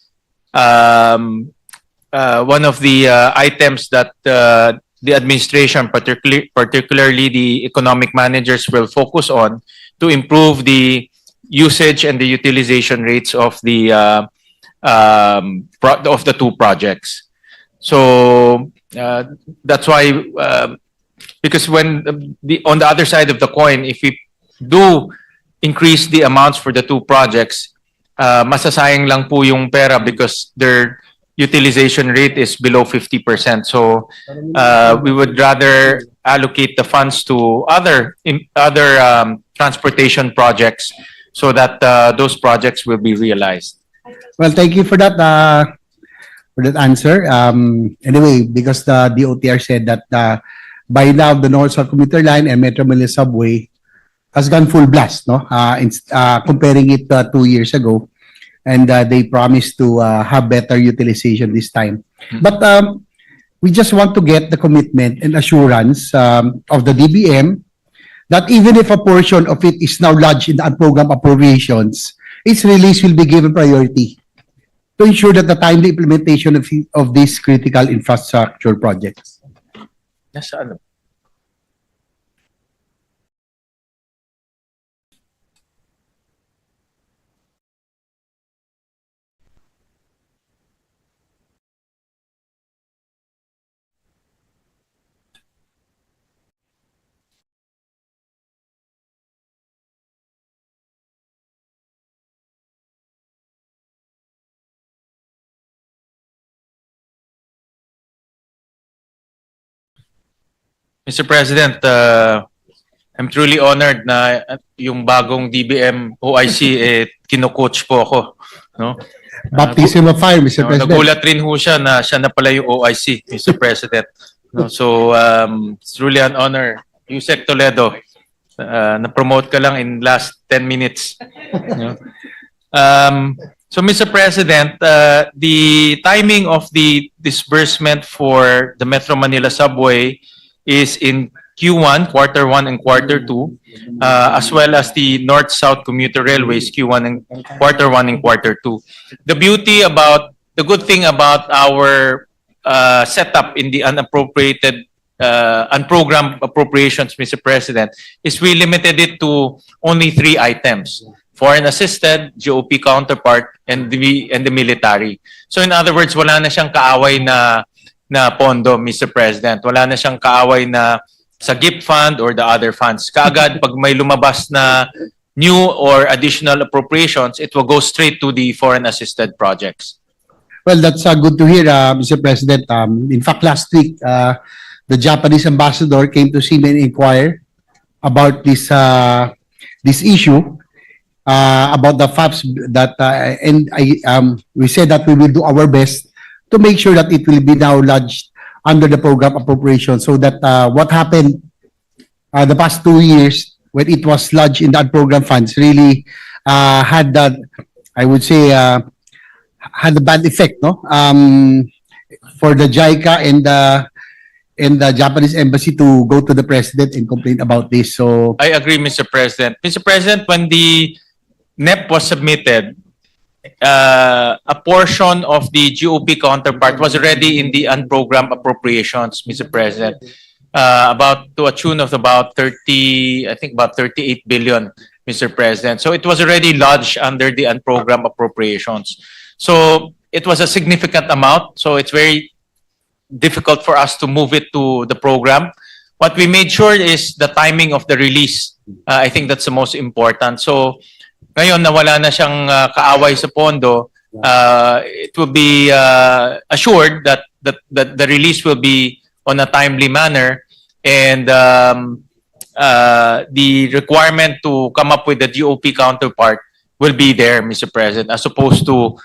items that the administration, particularly the economic managers, will focus on to improve the usage and the utilization rates of the two projects. So that's why, because when on the other side of the coin, if we do increase the amounts for the two projects, masasayang lang po yung pera because they're utilization rate is below 50%. So we would rather allocate the funds to other transportation projects so that those projects will be realized. Well, thank you for that answer. Anyway, because the DOTR said that by now the North-South Commuter Line and Metro Manila Subway has gone full blast, no? Comparing it 2 years ago, and they promised to have better utilization this time. But we just want to get the commitment and assurance of the DBM that even if a portion of it is now lodged in the unprogrammed appropriations, its release will be given priority to ensure that the timely implementation of these critical infrastructure projects. Nasa ano? Mr. President, I'm truly honored na yung bagong DBM OIC kino-coach po ako, no? Baptism of fire, Mr. President. Nagulat rin ho siya na pala yung OIC, Mr. President. No, so it's truly an honor. Yusek Toledo, na-promote ka lang in last 10 minutes. No? So Mr. President, the timing of the disbursement for the Metro Manila Subway is in Q1, quarter 1 and quarter 2, as well as the North-South Commuter Railways, Q1 and quarter 1 and quarter 2. The good thing about our setup in the unprogrammed appropriations, Mr. President, is we limited it to only 3 items: foreign assisted, GOP counterpart, and the military. So in other words, wala na siyang kaaway na pondo, Mr. President. Wala na siyang kaaway na sa GIP fund or the other funds. Kaagad, pag may lumabas na new or additional appropriations, it will go straight to the foreign assisted projects. Well, that's good to hear, Mr. President. In fact, last week, the Japanese ambassador came to see me and inquire about this issue, about the FAPs that, and we said that we will do our best to make sure that it will be now lodged under the program appropriation, so that what happened the past 2 years when it was lodged in the unprogrammed funds really had that, I would say, had a bad effect, no? For the JICA and the Japanese embassy to go to the president and complain about this. So I agree, Mr. President. Mr. President, when the NEP was submitted, a portion of the GOP counterpart was already in the unprogrammed appropriations, Mr. President, about to a tune of about 38 billion, Mr. President. So it was already lodged under the unprogrammed appropriations. So it was a significant amount. So it's very difficult for us to move it to the program. What we made sure is the timing of the release. I think that's the most important. So ngayon, nawala na siyang kaaway sa pondo, it will be assured that the release will be on a timely manner, and the requirement to come up with the GOP counterpart will be there, Mr. President, as opposed to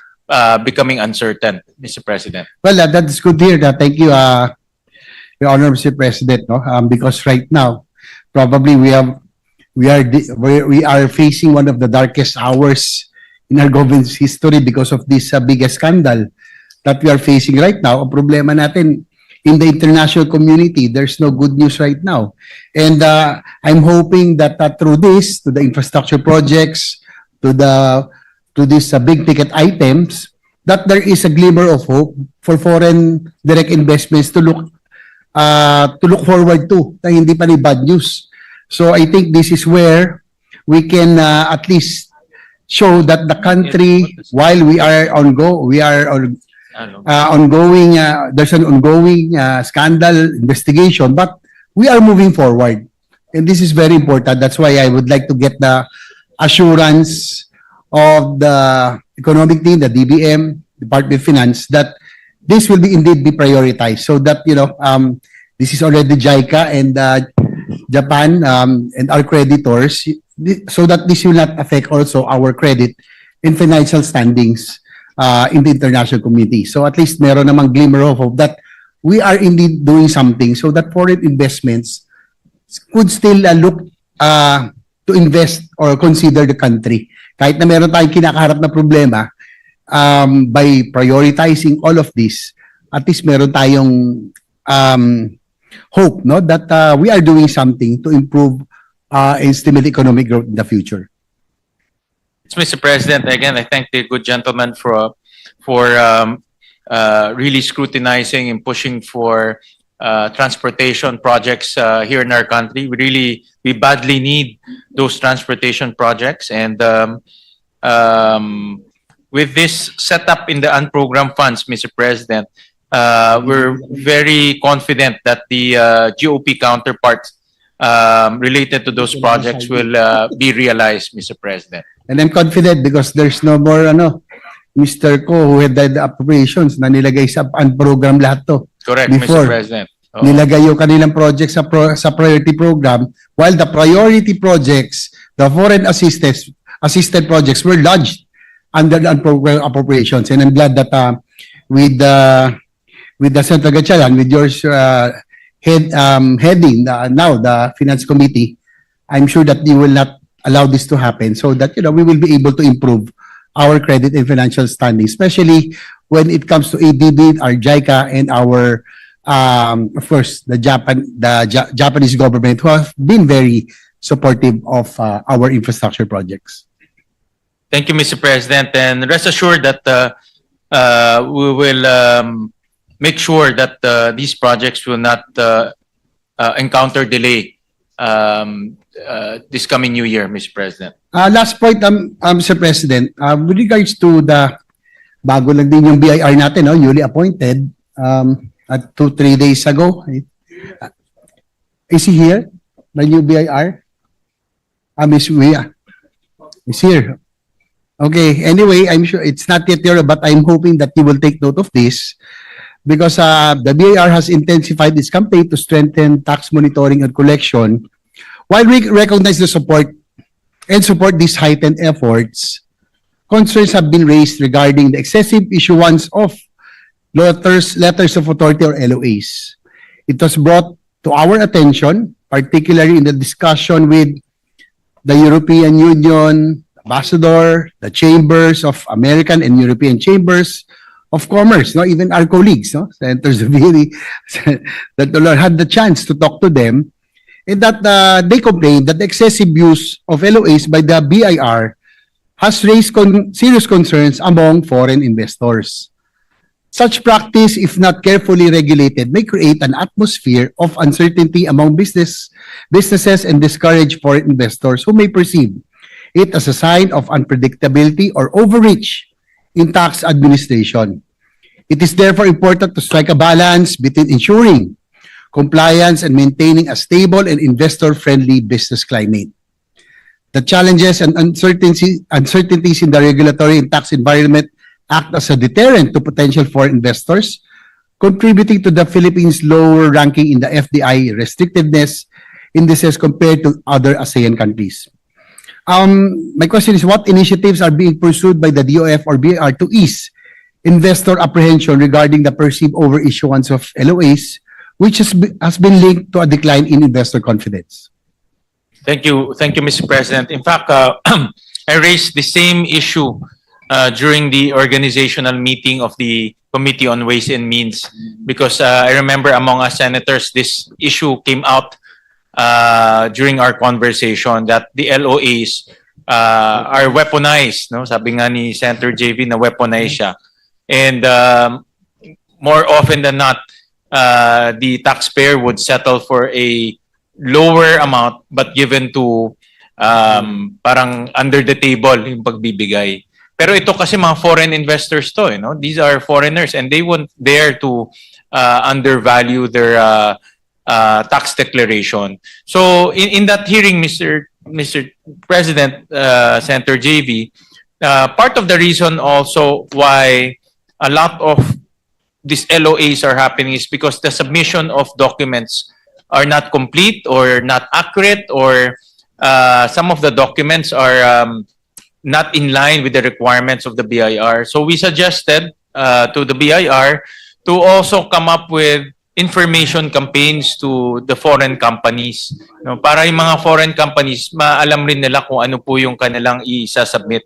becoming uncertain, Mr. President. well, that's good to hear. Thank you, Your Honor, Mr. President. No, because right now, probably we are facing one of the darkest hours in our government's history because of this biggest scandal that we are facing right now. Ang problema natin in the international community, there's no good news right now. And I'm hoping that through this, to the infrastructure projects, to these big ticket items, that there is a glimmer of hope for foreign direct investments to look forward to, na hindi pa ni bad news. So I think this is where we can at least show that the country, while there's an ongoing scandal investigation, but we are moving forward. And this is very important. That's why I would like to get the assurance of the economic team, the DBM, Department of Finance, that this will be indeed be prioritized so that, this is already JICA and Japan and our creditors, so that this will not affect also our credit and financial standings in the international community. So at least meron namang glimmer of hope that we are indeed doing something so that foreign investments could still look to invest or consider the country. Kahit na meron tayong kinakaharap na problema, by prioritizing all of this, at least meron tayong hope, no, that we are doing something to improve and stimulate economic growth in the future. Mr. President, again, I thank the good gentleman for really scrutinizing and pushing for transportation projects here in our country. We badly need those transportation projects, and with this setup in the unprogrammed funds, Mr. President, we're very confident that the GOP counterparts related to those projects will be realized, Mr. President. And I'm confident because there's no more, Mr. Ko who had the appropriations na nilagay sa unprogram lahat to. Correct, Before, Mr. President. Oh. nilagay yung kanilang projects sa priority program, while the priority projects, the foreign assisted projects were lodged under the unprogrammed appropriations. And I'm glad that with the Senator Gatchalian, with yours heading now the Finance Committee, I'm sure that you will not allow this to happen so that we will be able to improve our credit and financial standing, especially when it comes to ADB, our JICA, and our of course the Japanese government, who have been very supportive of our infrastructure projects. Thank you, Mr. President, and rest assured that we will make sure that these projects will not encounter delay this coming new year, Mr. President. Last point, Mr. President, with regards to the bago lang din yung BIR natin, newly appointed at 2-3 days ago. Is he here? The new BIR? Miss Wia is here. Okay, anyway, I'm sure it's not yet there, but I'm hoping that you will take note of this because the BIR has intensified its campaign to strengthen tax monitoring and collection. While we recognize the support these heightened efforts, concerns have been raised regarding the excessive issuance of letters of authority or LOAs. It was brought to our attention, particularly in the discussion with the European Union Ambassador, the chambers of American and European chambers of commerce, even our colleagues, Senators Zubiri, that the Lord had the chance to talk to them, and that they complained that the excessive use of LOAs by the BIR has raised serious concerns among foreign investors. Such practice, if not carefully regulated, may create an atmosphere of uncertainty among businesses and discourage foreign investors who may perceive it as a sign of unpredictability or overreach in tax administration. It is therefore important to strike a balance between ensuring compliance and maintaining a stable and investor-friendly business climate. The challenges and uncertainties in the regulatory and tax environment act as a deterrent to potential foreign investors, contributing to the Philippines' lower ranking in the FDI restrictiveness indices compared to other ASEAN countries. My question is, what initiatives are being pursued by the DOF or BIR to ease investor apprehension regarding the perceived overissuance of LOAs, which has been linked to a decline in investor confidence? Thank you, Mr. President. In fact, I raised the same issue during the organizational meeting of the Committee on Ways and Means, because I remember among us senators, this issue came out during our conversation that the LOAs are weaponized. No? Sabi nga ni Senator JV na weaponized siya. And more often than not, the taxpayer would settle for a lower amount but given to parang under the table yung pagbibigay. Pero ito kasi mga foreign investors to, These are foreigners and they won't dare to undervalue their tax declaration. So in that hearing, Mr. President, Senator JV, part of the reason also why a lot of these LOAs are happening is because the submission of documents are not complete or not accurate, or some of the documents are not in line with the requirements of the BIR. So we suggested to the BIR to also come up with information campaigns to the foreign companies, no, para yung mga foreign companies maalam rin nila kung ano po yung kanilang i-submit.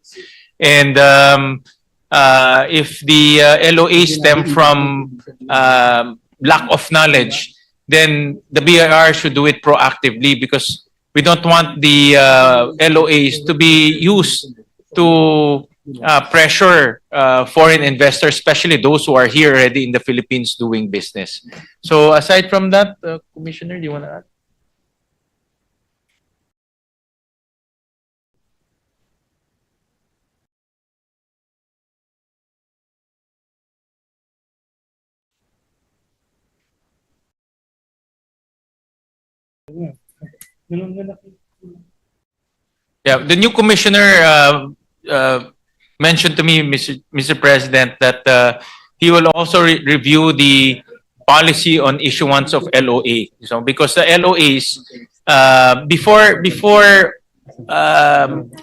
And if the LOA stem from lack of knowledge, then the BIR should do it proactively, because we don't want the LOAs to be used to pressure foreign investors, especially those who are here already in the Philippines doing business. So aside from that, Commissioner, do you want to add? Yeah, the new commissioner mentioned to me, Mr. President, that he will also review the policy on issuance of LOA. So because the LOAs, before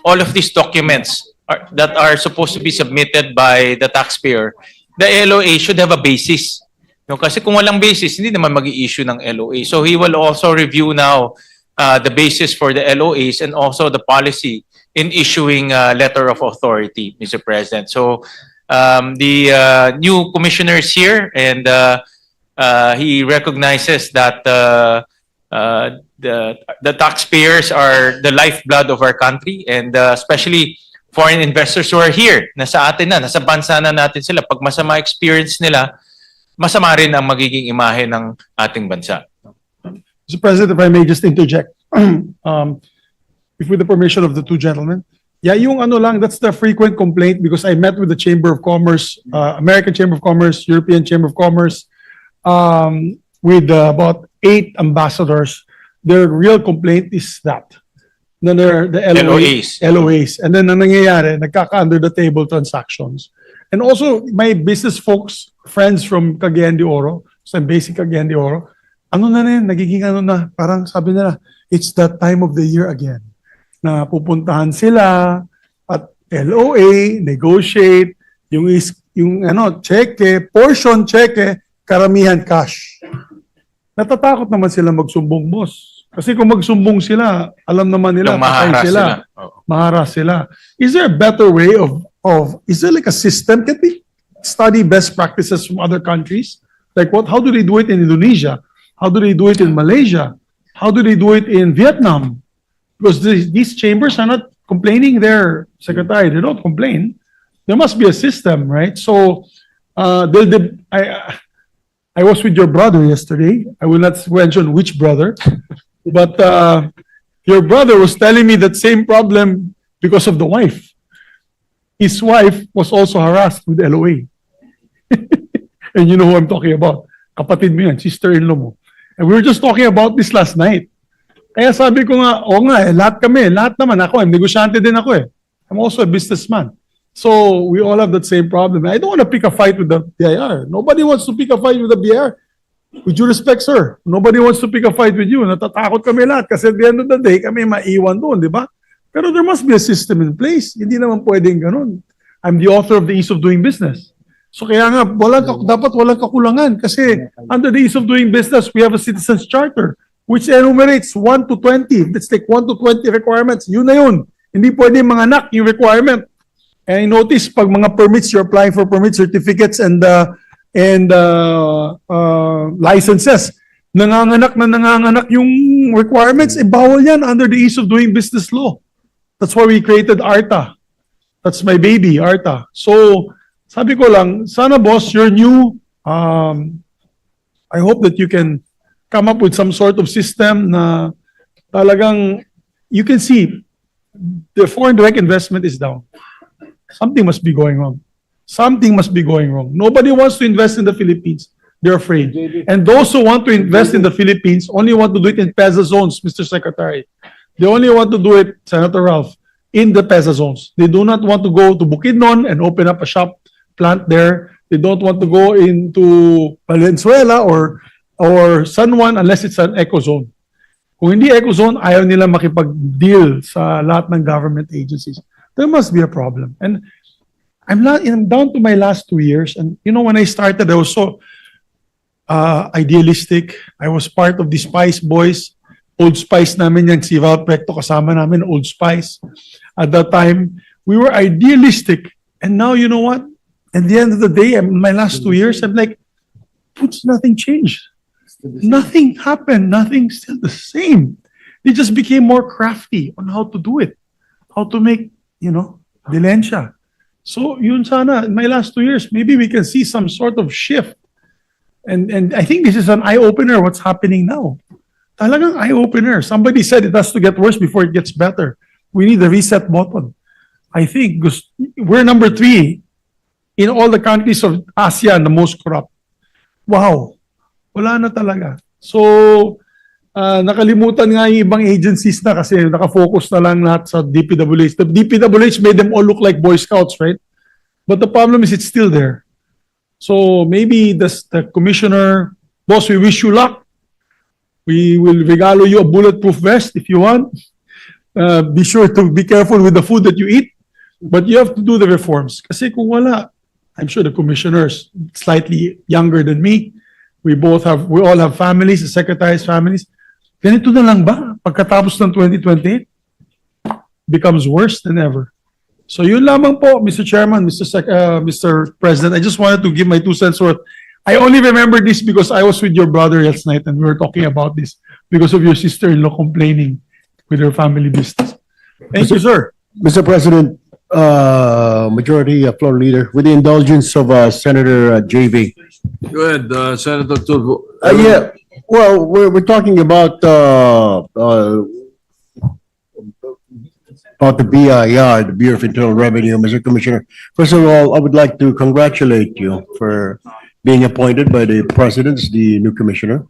all of these documents that are supposed to be submitted by the taxpayer, the LOA should have a basis. No, kasi kung walang basis, hindi naman mag-i-issue ng LOA. So he will also review now the basis for the LOAs and also the policy in issuing a letter of authority, Mr. President. So the new commissioner is here, and he recognizes that the taxpayers are the lifeblood of our country, and especially foreign investors who are here. Nasa atin na, nasa bansa na natin sila. Pag masama experience nila, masama rin ang magiging imahe ng ating bansa. Mr. President, if I may just interject, if with the permission of the two gentlemen, yeah, yung ano lang, that's the frequent complaint, because I met with the Chamber of Commerce, American Chamber of Commerce, European Chamber of Commerce, with about 8 ambassadors. Their real complaint is that. Na the LOAs. And then ang nangyayari, nagkaka-under the table transactions. And also, my business folks, friends from Cagayan de Oro, so I'm based in Cagayan de Oro, ano na rin, nagiging ano na, parang sabi nila, it's that time of the year again. Na pupuntahan sila at LOA, negotiate, yung ano, cheque, portion cheque, karamihan cash. Natatakot naman sila magsumbong, boss. Kasi kung magsumbong sila, alam naman nila, patay sila. Maharas sila. Is there a better way of is there like a system? Can we study best practices from other countries? Like how do they do it in Indonesia? How do they do it in Malaysia? How do they do it in Vietnam? Because these chambers are not complaining their secretary. They don't complain. There must be a system, right? So, I was with your brother yesterday. I will not mention which brother, but your brother was telling me that same problem because of the wife. His wife was also harassed with LOA. And you know who I'm talking about. Kapatid mo yan, sister-in-law mo. And we were just talking about this last night. Kaya sabi ko nga, lahat naman ako, negosyante din ako eh. I'm also a businessman. So we all have that same problem. I don't want to pick a fight with the BIR. Nobody wants to pick a fight with the BIR. With due respect, sir, nobody wants to pick a fight with you. Natatakot kami lahat kasi at the end of the day, kami maiwan doon, di ba? Pero there must be a system in place. Hindi naman pwedeng ganun. I'm the author of the Ease of Doing Business. So kaya nga, dapat walang kakulangan kasi under the Ease of Doing Business, we have a Citizens Charter which enumerates 1 to 20. Let's take 1 to 20 requirements. Yun na yun. Hindi pwedeng manganak yung requirement. And I notice pag mga permits, you're applying for permit certificates and licenses. Nanganganak yung requirements. Bawal yan under the Ease of Doing Business law. That's why we created ARTA. That's my baby, ARTA. So, sabi ko lang, sana boss, you're new. I hope that you can come up with some sort of system na talagang you can see the foreign direct investment is down. Something must be going wrong. Something must be going wrong. Nobody wants to invest in the Philippines. They're afraid. And those who want to invest in the Philippines only want to do it in PEZA zones, Mr. Secretary. They only want to do it, Senator Ralph, in the PEZA zones. They do not want to go to Bukidnon and open up a shop plant there. They don't want to go into Valenzuela or San Juan unless it's an eco zone. Kung hindi eco zone, ayaw nila makipag-deal sa lahat ng government agencies. There must be a problem. And I'm down to my last 2 years. And you know, when I started, I was so idealistic. I was part of the Spice Boys. Old Spice namin yung si Val Precto kasama namin, Old Spice. At that time, we were idealistic. And now, you know what? At the end of the day, in my last 2 years, I'm like, nothing changed. Nothing happened. Nothing's still the same. They just became more crafty on how to do it. How to make, Valencia. So, yun sana, in my last 2 years, maybe we can see some sort of shift. And I think this is an eye-opener, what's happening now. Talagang eye-opener. Somebody said it has to get worse before it gets better. We need the reset button. I think we're number 3 in all the countries of ASEAN, the most corrupt. Wow. Wala na talaga. So, nakalimutan nga yung ibang agencies na kasi nakafocus na lang lahat sa DPWH. The DPWH made them all look like Boy Scouts, right? But the problem is it's still there. So maybe the commissioner, boss, we wish you luck. We will regalo you a bulletproof vest if you want. Be sure to be careful with the food that you eat. But you have to do the reforms. Kasi kung wala, I'm sure the commissioners, slightly younger than me, we all have families, the secretary's families. Ganito na lang ba? Pagkatapos ng 2028, becomes worse than ever. So yun lamang po, Mr. Chairman, Mr. President. I just wanted to give my 2 cents worth. I only remember this because I was with your brother last night and we were talking about this because of your sister-in-law complaining with her family business. Thank you, sir. Mr. President, Majority Floor Leader, with the indulgence of Senator JV. Go ahead, Senator Turbo. Yeah, well, we're talking about the BIR, the Bureau of Internal Revenue, Mr. Commissioner. First of all, I would like to congratulate you for being appointed by the President as the new Commissioner.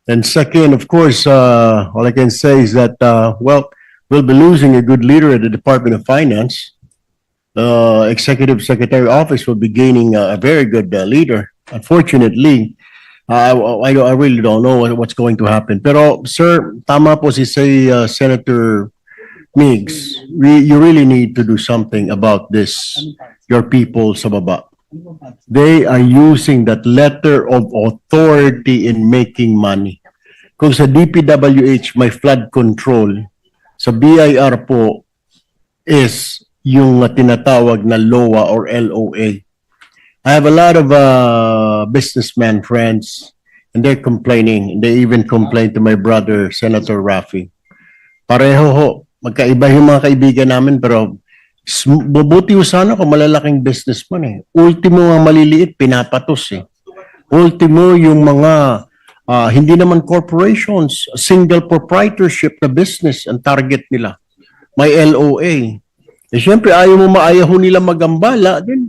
And second, of course, all I can say is that, we'll be losing a good leader at the Department of Finance. Executive Secretary Office will be gaining a very good leader. Unfortunately, I really don't know what's going to happen. Pero, sir, tama po si Senator Migs, you really need to do something about this, your people sa baba. They are using that letter of authority in making money. Kung sa DPWH may flood control, sa BIR po is yung tinatawag na LOA or LOA. I have a lot of businessmen friends and they're complaining. They even complained to my brother, Senator Rafi. Pareho ho, magkaiba yung mga kaibigan namin pero bubuti ho sana kung malalaking businessman eh. Ultimo ang maliliit, pinapatos eh. Ultimo yung mga hindi naman corporations, single proprietorship na business ang target nila. May LOA. Eh syempre ayaw nila magambala, then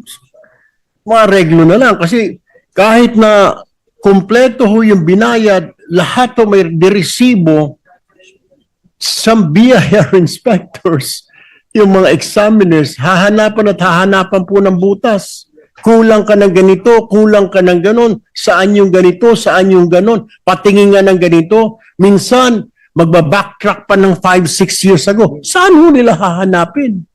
mareglo na lang kasi kahit na kompleto ho yung binayad, lahat ho may diresibo. Some BIR inspectors, yung mga examiners, hahanapan po ng butas. Kulang ka ng ganito, kulang ka ng ganon. Saan yung ganito, saan yung ganon. Patingin nga ng ganito. Minsan, magbabacktrack pa ng 5-6 years ago. Saan ho nila hahanapin?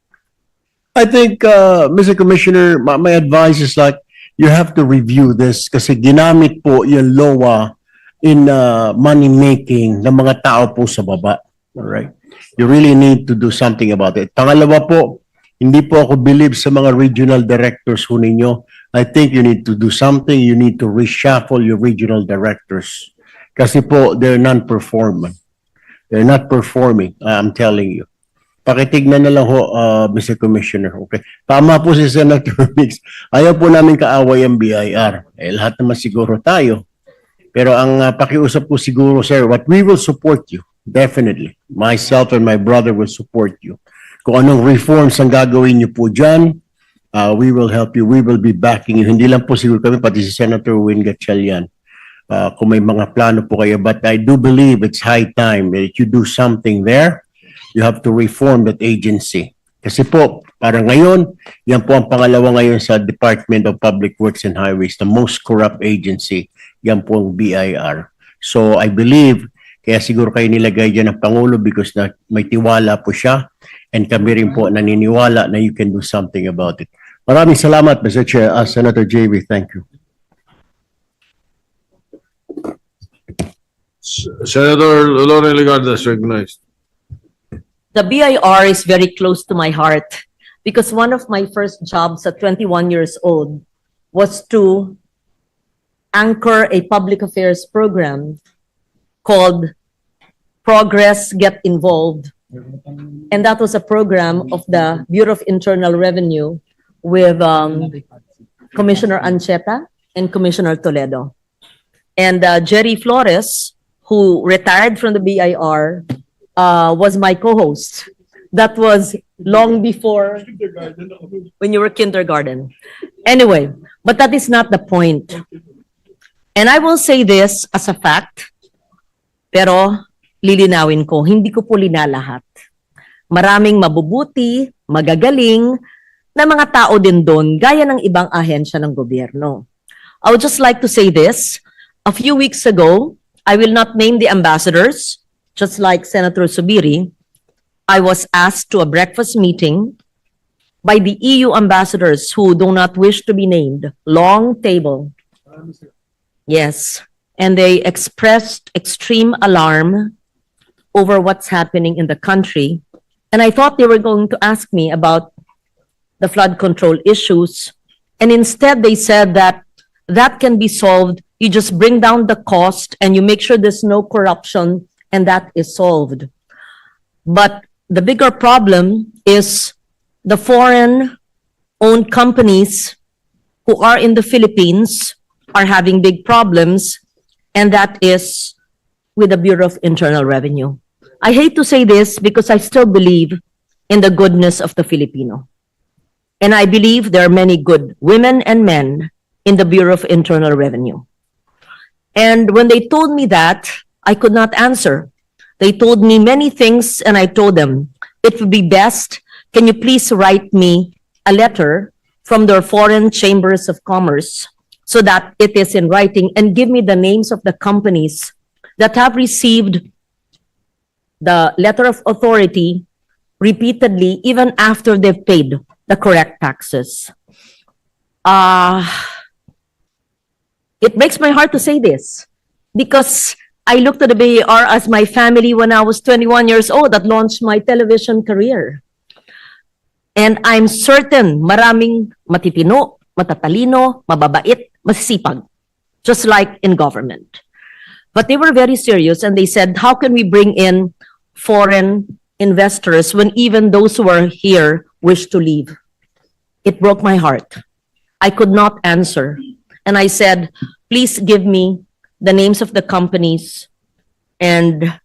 I think, Mr. Commissioner, my advice is like, you have to review this kasi ginamit po yung LOA in money making ng mga tao po sa baba. All right. You really need to do something about it. Pangalawa po, hindi po ako believe sa mga regional directors ho ninyo. I think you need to do something. You need to reshuffle your regional directors. Kasi po, they're non-performing. They're not performing, I'm telling you. Pakitignan na lang ho, Mr. Commissioner. Okay. Tama po si Senator Mix. Ayaw po namin kaaway ang BIR. Eh, lahat naman siguro tayo. Pero ang pakiusap po siguro, sir, what we will support you. Definitely. Myself and my brother will support you. Kung anong reforms ang gagawin niyo po dyan, we will help you. We will be backing you. Hindi lang po siguro kami, pati si Senator Win Gatchalian. Kung may mga plano po kayo. But I do believe it's high time that you do something there. You have to reform that agency. Kasi po, parang ngayon, yan po ang pangalawa ngayon sa Department of Public Works and Highways, the most corrupt agency, yan po ang BIR. So I believe, kaya siguro kayo nilagay dyan ng Pangulo because na may tiwala po siya and kami rin po naniniwala na you can do something about it. Maraming salamat, Mr. Chair. Senator JB, thank you. Senator Lauren Legarda is recognized. The BIR is very close to my heart because one of my first jobs at 21 years old was to anchor a public affairs program called Progress Get Involved. And that was a program of the Bureau of Internal Revenue with Commissioner Ancheta and Commissioner Toledo. And Jerry Flores, who retired from the BIR, was my co-host. That was long before when you were kindergarten. Anyway, but that is not the point. And I will say this as a fact, pero lilinawin ko, hindi ko po linalahat. Maraming mabubuti, magagaling, na mga tao din doon, gaya ng ibang ahensya ng gobyerno. I would just like to say this. A few weeks ago, I will not name the ambassadors, just like Senator Subiri, I was asked to a breakfast meeting by the EU ambassadors who do not wish to be named. Long table. Yes. And they expressed extreme alarm over what's happening in the country. And I thought they were going to ask me about the flood control issues. And instead they said that that can be solved. You just bring down the cost and you make sure there's no corruption, and that is solved. But the bigger problem is the foreign-owned companies who are in the Philippines are having big problems, and that is with the Bureau of Internal Revenue. I hate to say this because I still believe in the goodness of the Filipino. And I believe there are many good women and men in the Bureau of Internal Revenue. And when they told me that, I could not answer. They told me many things, and I told them, it would be best, can you please write me a letter from their foreign chambers of commerce so that it is in writing, and give me the names of the companies that have received the letter of authority repeatedly, even after they've paid the correct taxes. It breaks my heart to say this because I looked at the BAR as my family when I was 21 years old that launched my television career. And I'm certain maraming matitino, matatalino, mababait, masisipag, just like in government. But they were very serious and they said, how can we bring in foreign investors when even those who are here wish to leave? It broke my heart. I could not answer. And I said, please give me the names of the companies and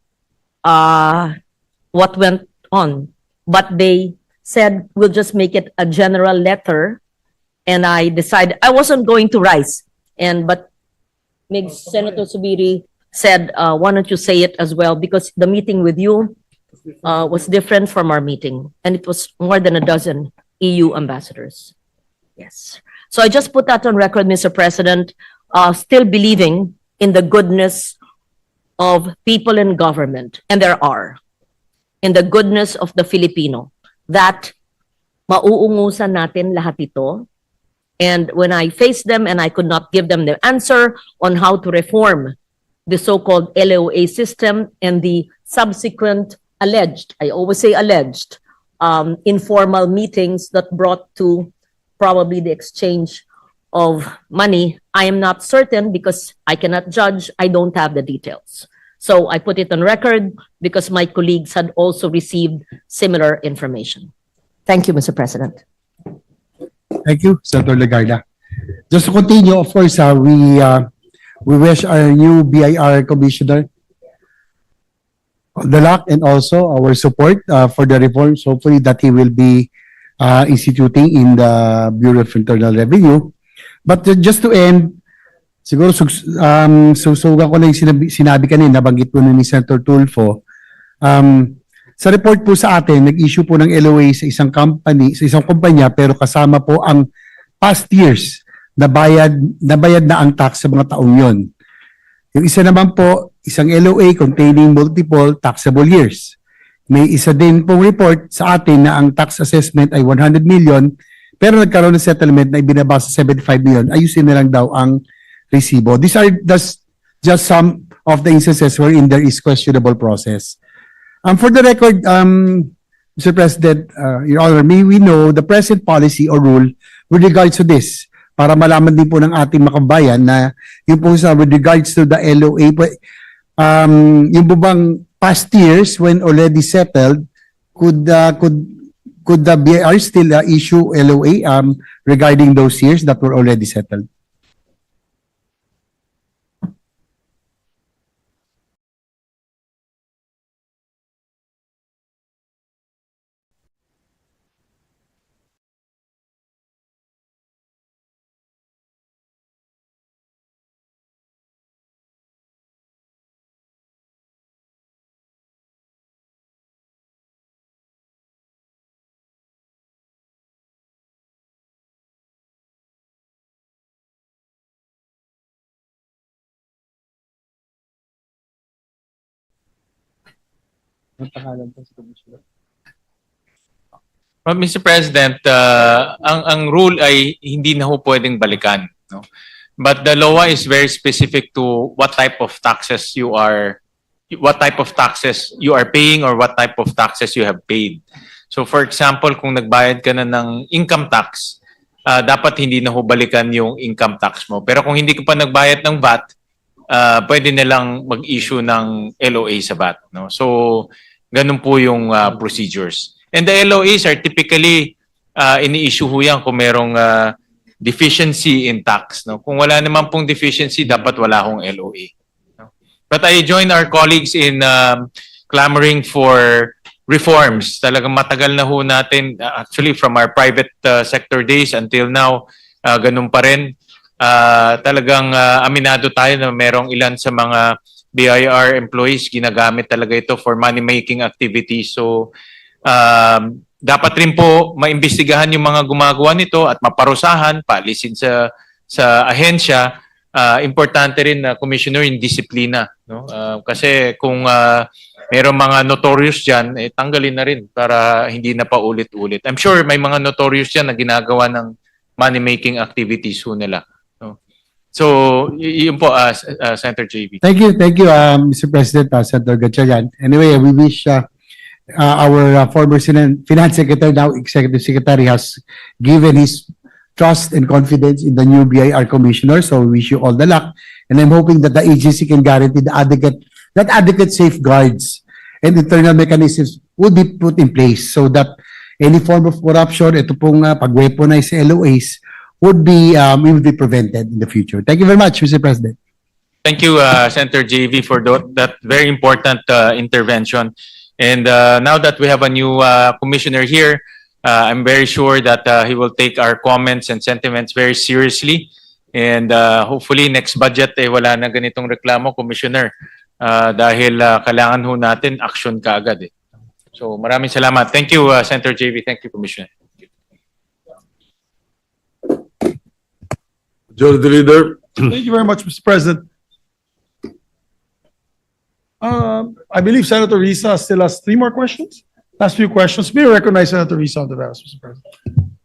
what went on. But they said, we'll just make it a general letter. And I decided I wasn't going to rise. But Senator Subiri said, why don't you say it as well? Because the meeting with you was different from our meeting. And it was more than a dozen EU ambassadors. Yes. So I just put that on record, Mr. President, still believing in the goodness of people in government, and there are, in the goodness of the Filipino, that mauungusan natin lahat ito. And when I faced them and I could not give them the answer on how to reform the so-called LOA system and the subsequent alleged, I always say alleged, informal meetings that brought to probably the exchange of money, I am not certain because I cannot judge. I don't have the details. So I put it on record because my colleagues had also received similar information. Thank you, Mr. President. Thank you, Senator Legarda. Just to continue, of course, we wish our new BIR commissioner the luck and also our support for the reforms. Hopefully that he will be instituting in the Bureau of Internal Revenue. But just to end, siguro susugan ko lang yung sinabi kanina, nabanggit po ni Senator Tulfo. Sa report po sa atin, nag-issue po ng LOA sa isang company, sa isang kumpanya, pero kasama po ang past years na bayad na ang tax sa mga taong yon. Yung isa naman po, isang LOA containing multiple taxable years. May isa din pong report sa atin na ang tax assessment ay 100 million, pero nagkaroon ng settlement na ibinaba sa 75 million. Ayusin na lang daw ang resibo. These are just some of the instances wherein there is questionable process. For the record, Mr. President, Your Honor, may we know the present policy or rule with regards to this para malaman din po ng ating makabayan na yung po sa with regards to the LOA, yung po bang past years when already settled, could the BIR still issue LOA regarding those years that were already settled? Well, Mr. President, ang rule ay hindi na ho pwedeng balikan, no? But the law is very specific to what type of taxes you are paying or what type of taxes you have paid. So for example, kung nagbayad ka na ng income tax, dapat hindi na ho balikan yung income tax mo. Pero kung hindi ka pa nagbayad ng VAT, pwede nilang mag-issue ng LOA sa VAT, no? So ganun po yung procedures. And the LOAs are typically ini-issue ho yan kung merong deficiency in tax, no? Kung wala naman pong deficiency, dapat wala hong LOA, no? But I join our colleagues in clamoring for reforms. Talagang matagal na ho natin, actually from our private sector days until now, ganun pa rin. Talagang aminado tayo na merong ilan sa mga BIR employees ginagamit talaga ito for money-making activities. So, dapat rin po maimbestigahan yung mga gumagawa nito at maparusahan, paalisin sa ahensya. Importante rin na Commissioner yung disiplina, no? Kasi kung mayroong mga notorious dyan, tanggalin na rin para hindi na paulit-ulit. I'm sure may mga notorious dyan na ginagawa ng money-making activities ho nila, no? So, yun po, Senator JB. Thank you, Mr. President, Senator Gatchalian. Anyway, we wish our former Finance Secretary, now Executive Secretary, has given his trust and confidence in the new BIR Commissioner. So we wish you all the luck. And I'm hoping that the agency can guarantee that adequate safeguards and internal mechanisms would be put in place so that any form of corruption, ito pong pag-weaponize sa LOAs, would be prevented in the future. Thank you very much, Mr. President. Thank you, Senator JV, for that very important intervention. And now that we have a new commissioner here, I'm very sure that he will take our comments and sentiments very seriously. And hopefully next budget wala na ganitong reklamo, Commissioner, dahil kailangan ho natin action kaagad. So maraming salamat. Thank you, Senator JV. Thank you, Commissioner. Majority Leader. Thank you very much, Mr. President. I believe Senator Risa still has 3 more questions. Last few questions. May I recognize Senator Risa Ontiveros, Mr. President.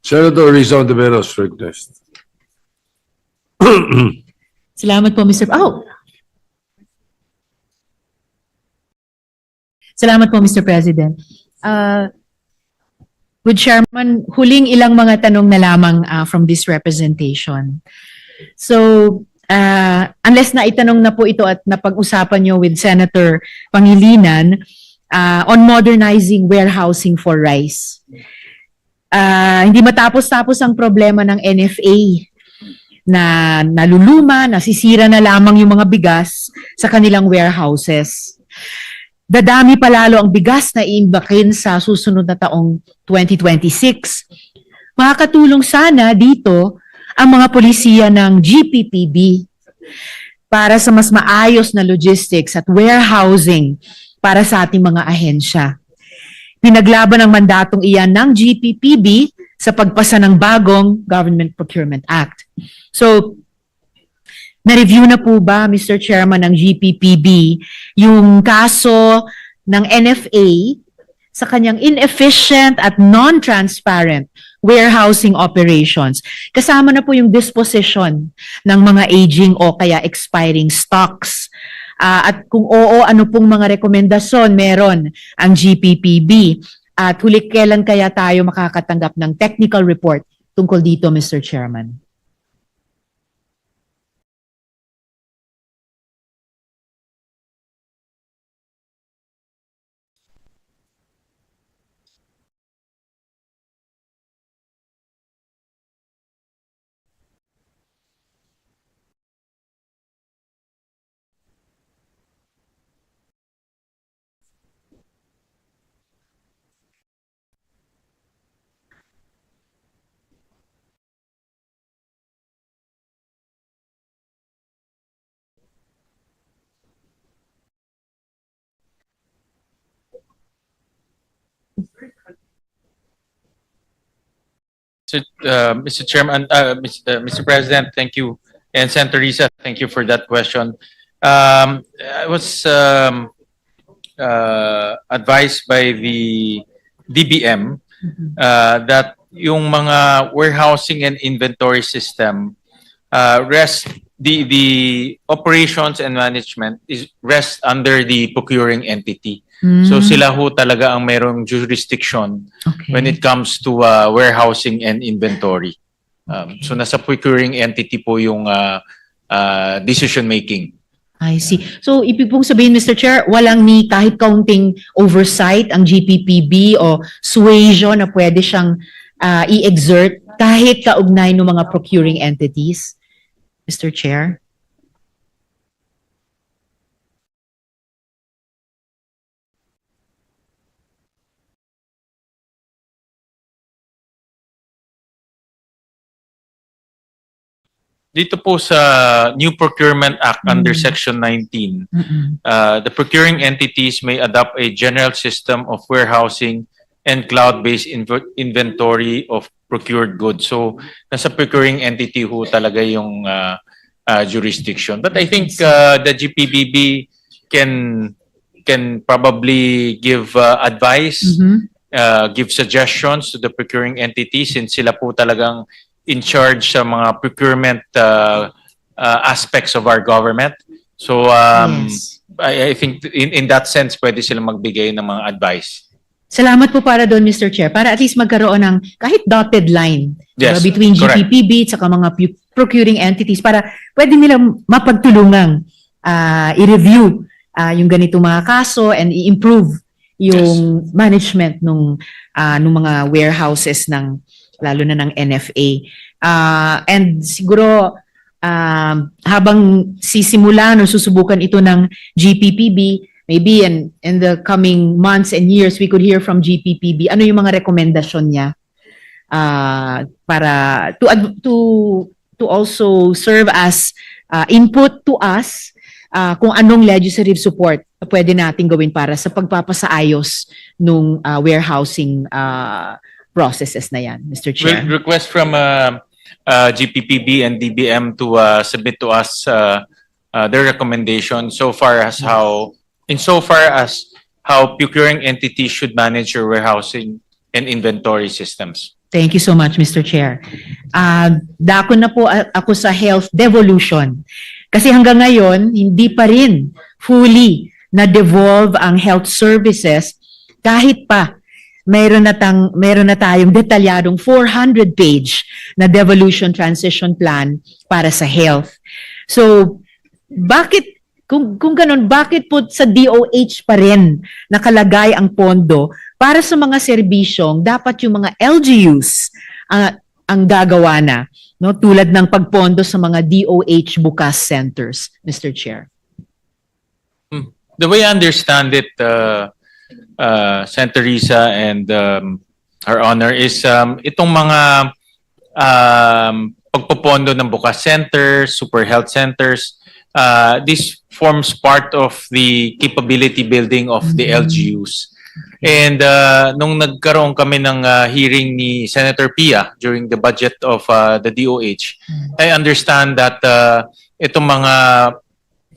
Senator Risa Ontiveros, recognized. Salamat po, Salamat po, Mr. President. With Chairman, huling ilang mga tanong na lamang from this representation. So, unless na itanong na po ito at napag-usapan nyo with Senator Pangilinan on modernizing warehousing for rice. Hindi matapos-tapos ang problema ng NFA na naluluma, nasisira na lamang yung mga bigas sa kanilang warehouses. Dadami pa lalo ang bigas na iimbakin sa susunod na taong 2026. Makakatulong sana dito ang mga polisiya ng GPPB para sa mas maayos na logistics at warehousing para sa ating mga ahensya. pinaglaban ang mandatong iyan ng GPPB sa pagpasa ng bagong Government Procurement Act. So, na-review na po ba, Mr. Chairman, ng GPPB yung kaso ng NFA sa kanyang inefficient at non-transparent warehousing operations? Kasama na po yung disposition ng mga aging o kaya expiring stocks. At kung oo, ano pong mga rekomendasyon meron ang GPPB? At huli kailan kaya tayo makakatanggap ng technical report tungkol dito, Mr. Chairman? Mr. Chairman, Mr. President, thank you. And Senator Risa, thank you for that question. I was advised by the DBM that yung mga warehousing and inventory system the operations and management rest under the procuring entity. So sila ho talaga ang merong jurisdiction when it comes to warehousing and inventory. So nasa procuring entity po yung decision making. I see. So, ibig pong sabihin, Mr. Chair, walang ni kahit kaunting oversight ang GPPB o suasion na pwede siyang i-exert kahit kaugnay ng mga procuring entities, Mr. Chair? Dito po sa New Procurement Act under Section 19, the procuring entities may adopt a general system of warehousing and cloud-based inventory of procured goods. So, nasa procuring entity ho talaga yung jurisdiction. But I think the GPBB can probably give advice, give suggestions to the procuring entity since sila po talagang in charge sa mga procurement aspects of our government. So Yes. I think in that sense pwede silang magbigay ng mga advice. Salamat po para doon, Mr. Chair, para at least magkaroon ng kahit dotted line Yes, between correct. GPPB at saka mga procuring entities para pwede nila mapagtulungang i-review yung ganitong mga kaso and i-improve yung management nung mga warehouses ng lalo na ng NFA. And siguro habang sisimulan o susubukan ito ng GPPB, maybe in the coming months and years, we could hear from GPPB ano yung mga rekomendasyon niya para to also serve as input to us kung anong legislative support pwede nating gawin para sa pagpapasaayos nung warehousing processes na yan, Mr. Chair. We'll request from GPPB and DBM to submit to us their recommendation insofar as how procuring entities should manage your warehousing and inventory systems. Thank you so much, Mr. Chair. Dako na po ako sa health devolution. Kasi hanggang ngayon, hindi pa rin fully na-devolve ang health services kahit pa mayroon na tayong detalyadong 400-page na devolution transition plan para sa health. So, bakit kung ganun, bakit po sa DOH pa rin nakalagay ang pondo para sa mga serbisyong dapat yung mga LGUs ang gagawa na, no? Tulad ng pagpondo sa mga DOH bukas centers, Mr. Chair. The way I understand it, Senator Risa and Her Honor, is itong mga pagpopondo ng bukas centers, super health centers, this forms part of the capability building of the LGUs. And nung nagkaroon kami ng hearing ni Senator Pia during the budget of the DOH, I understand that itong mga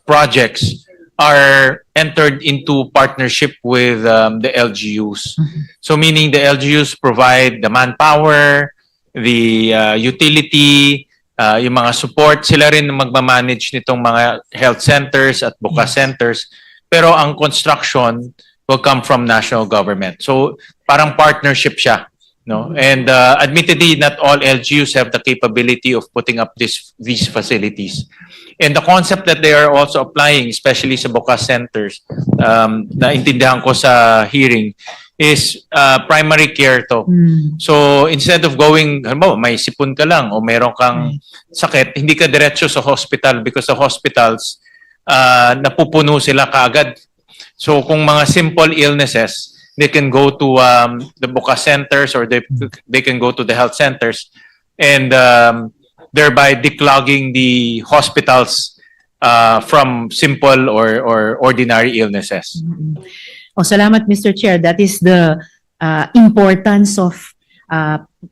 projects are entered into partnership with the LGUs. So meaning the LGUs provide the manpower, the utility, yung mga support. Sila rin magmamanage nitong mga health centers at buka centers. Pero ang construction will come from national government. So parang partnership siya. No? And admittedly, not all LGUs have the capability of putting up these facilities. And the concept that they are also applying, especially sa buka centers, naintindihan ko sa hearing, is primary care to. So instead of going, halimbawa, may sipon ka lang o meron kang sakit, hindi ka diretso sa hospital because the hospitals, napupuno sila kaagad. So kung mga simple illnesses, they can go to the buka centers or they can go to the health centers and thereby declogging the hospitals from simple or ordinary illnesses. Oh, salamat, Mr. Chair. That is the importance of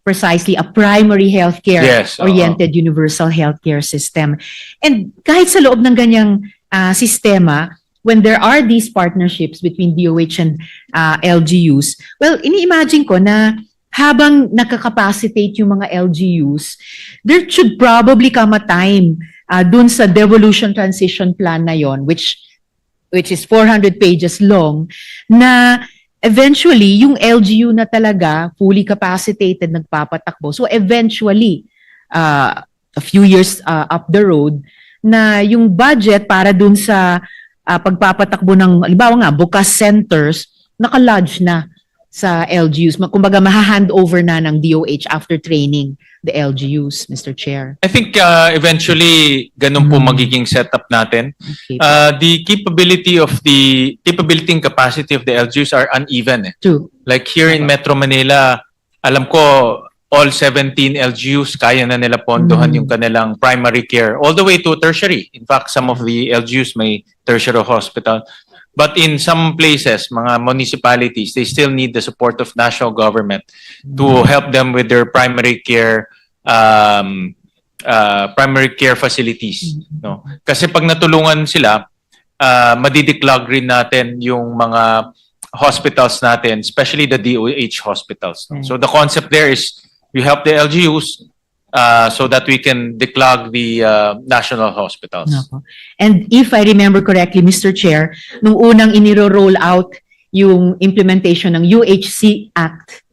precisely a primary healthcare Yes, oriented universal healthcare system. And kahit sa loob ng ganyang sistema, when there are these partnerships between DOH and LGUs, well, ini-imagine ko na habang nakakapacitate yung mga LGUs, there should probably come a time dun sa devolution transition plan na yon, which is 400 pages long, na eventually yung LGU na talaga fully capacitated nagpapatakbo. So eventually, a few years up the road, na yung budget para dun sa pagpapatakbo ng, halimbawa nga, bukas centers, naka-lodge na sa LGUs. Kumbaga, maha-hand over na ng DOH after training the LGUs, Mr. Chair. I think eventually ganun po magiging setup natin. Okay. The capability and capacity of the LGUs are uneven. True. Like here in Metro Manila, alam ko all 17 LGUs kaya na nila pondohan yung kanilang primary care all the way to tertiary. In fact, some of the LGUs may tertiary hospital. But in some places, mga municipalities, they still need the support of national government to help them with their primary care facilities. No? Kasi pag natulungan sila, madideclog rin natin yung mga hospitals natin, especially the DOH hospitals. No? So the concept there is you help the LGUs so that we can declog the national hospitals. Nako. And if I remember correctly, Mr. Chair, nung unang iniro-roll out yung implementation ng UHC Act,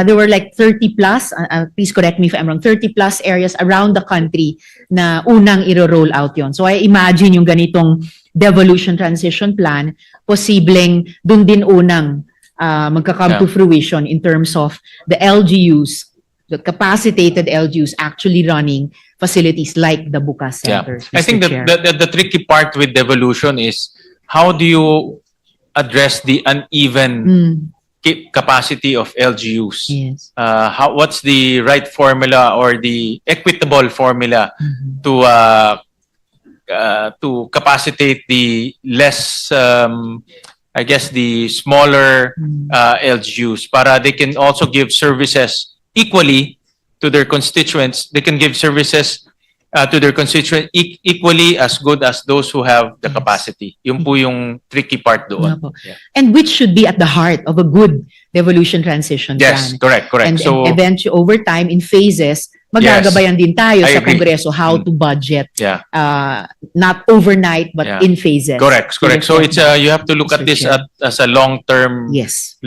there were like 30 plus, please correct me if I'm wrong, 30 plus areas around the country na unang iro-roll out yon. So I imagine yung ganitong devolution transition plan, posibleng dun din unang magka-come to fruition in terms of the LGUs, the capacitated LGUs actually running facilities like the buka centers. I think that the tricky part with devolution is how do you address the uneven capacity of LGUs? Yes. What's the right formula or the equitable formula to capacitate the less, I guess, the smaller LGUs para they can also give services equally to their constituents. They can give services to their constituents equally as good as those who have the capacity. Yung po yung tricky part doon. Yeah. And which should be at the heart of a good devolution transition Yes, plan. correct. And So eventually, over time, in phases, magagabayan din tayo I sa agree. Kongreso how to budget, yeah. not overnight, but Yeah. in phases. Correct. So it's you have to look Mr. at this Chair. as a long-term Yes.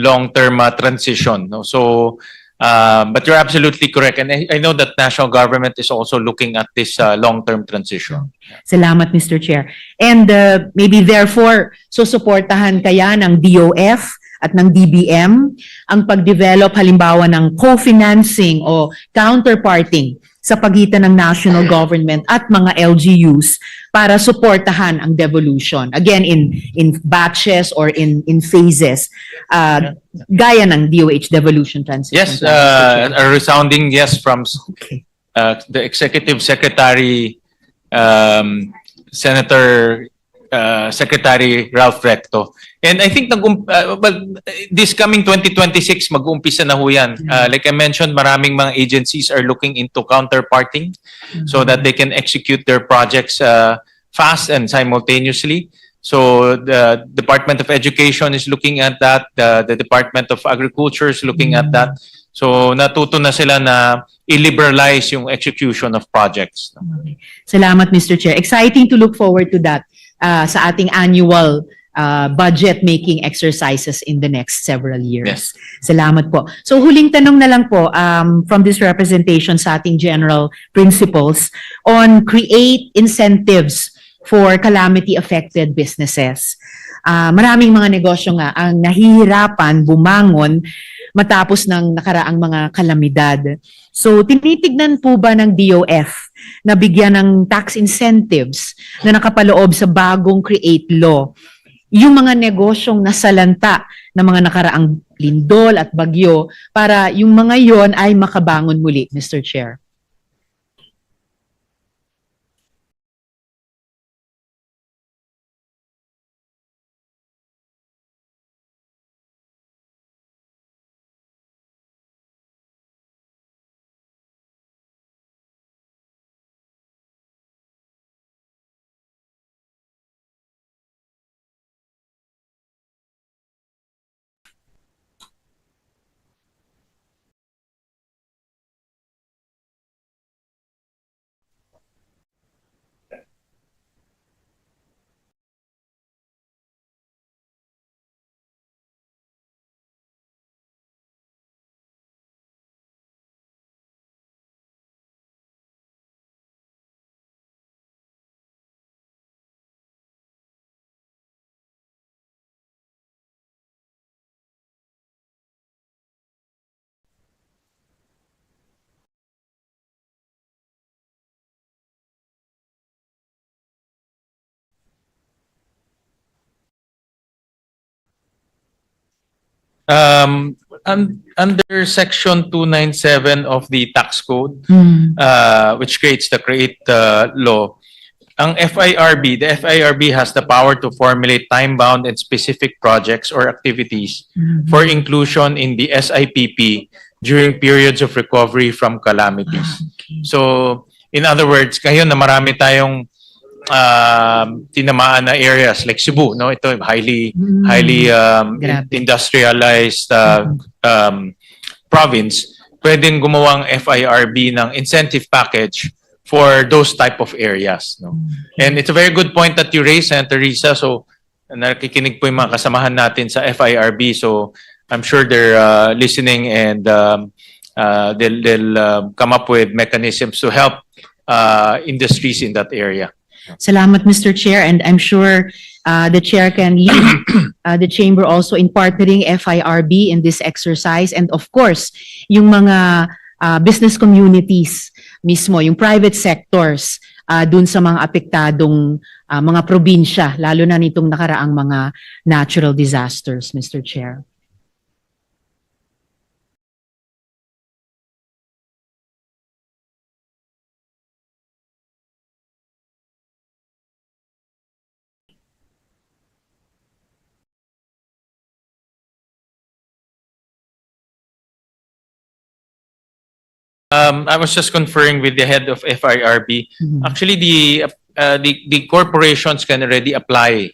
transition. No? So, but you're absolutely correct, and I know that national government is also looking at this long-term transition. Salamat, Mr. Chair. And maybe therefore, susuportahan kaya ng DOF at ng DBM ang pag-develop halimbawa ng co-financing o counterparting sa pagitan ng national government at mga LGUs para suportahan ang devolution. Again, in batches or in phases, gaya ng DOH devolution transition. Yes, plan, Mr. Chair. a resounding yes from Okay. the Executive Secretary, Senator Secretary Ralph Recto. And I think this coming 2026 mag-uumpisa na ho yan. Like I mentioned, maraming mga agencies are looking into counterparting so that they can execute their projects fast and simultaneously. So the Department of Education is looking at that. The Department of Agriculture is looking at that. So natuto na sila na i-liberalize yung execution of projects. Okay. Salamat, Mr. Chair. Exciting to look forward to that sa ating annual budget-making exercises in the next several years. Yes. Salamat po. So huling tanong na lang po from this representation sa ating general principles on create incentives for calamity-affected businesses. Maraming mga negosyo nga ang nahihirapan bumangon matapos ng nakaraang mga kalamidad. So, tinitignan po ba ng DOF na bigyan ng tax incentives na nakapaloob sa bagong create law yung mga negosyong nasalanta ng mga nakaraang lindol at bagyo para yung mga yon ay makabangon muli, Mr. Chair? Under Section 297 of the Tax Code, which creates the create law, ang FIRB, the FIRB has the power to formulate time-bound and specific projects or activities for inclusion in the SIPP during periods of recovery from calamities. So, in other words, ngayon na marami tayong tinamaan na areas like Cebu, no? Ito highly industrialized province. Pwedeng gumawang FIRB ng incentive package for those type of areas, no? And it's a very good point that you raised, Senator Risa. So, nakikinig po yung mga kasamahan natin sa FIRB. So, I'm sure they're listening and they'll come up with mechanisms to help industries in that area. Salamat, Mr. Chair, and I'm sure the Chair can lead the Chamber also in partnering FIRB in this exercise, and of course, yung mga business communities mismo, yung private sectors dun sa mga apektadong mga probinsya, lalo na nitong nakaraang mga natural disasters, Mr. Chair. I was just conferring with the head of FIRB. Actually, the corporations can already apply.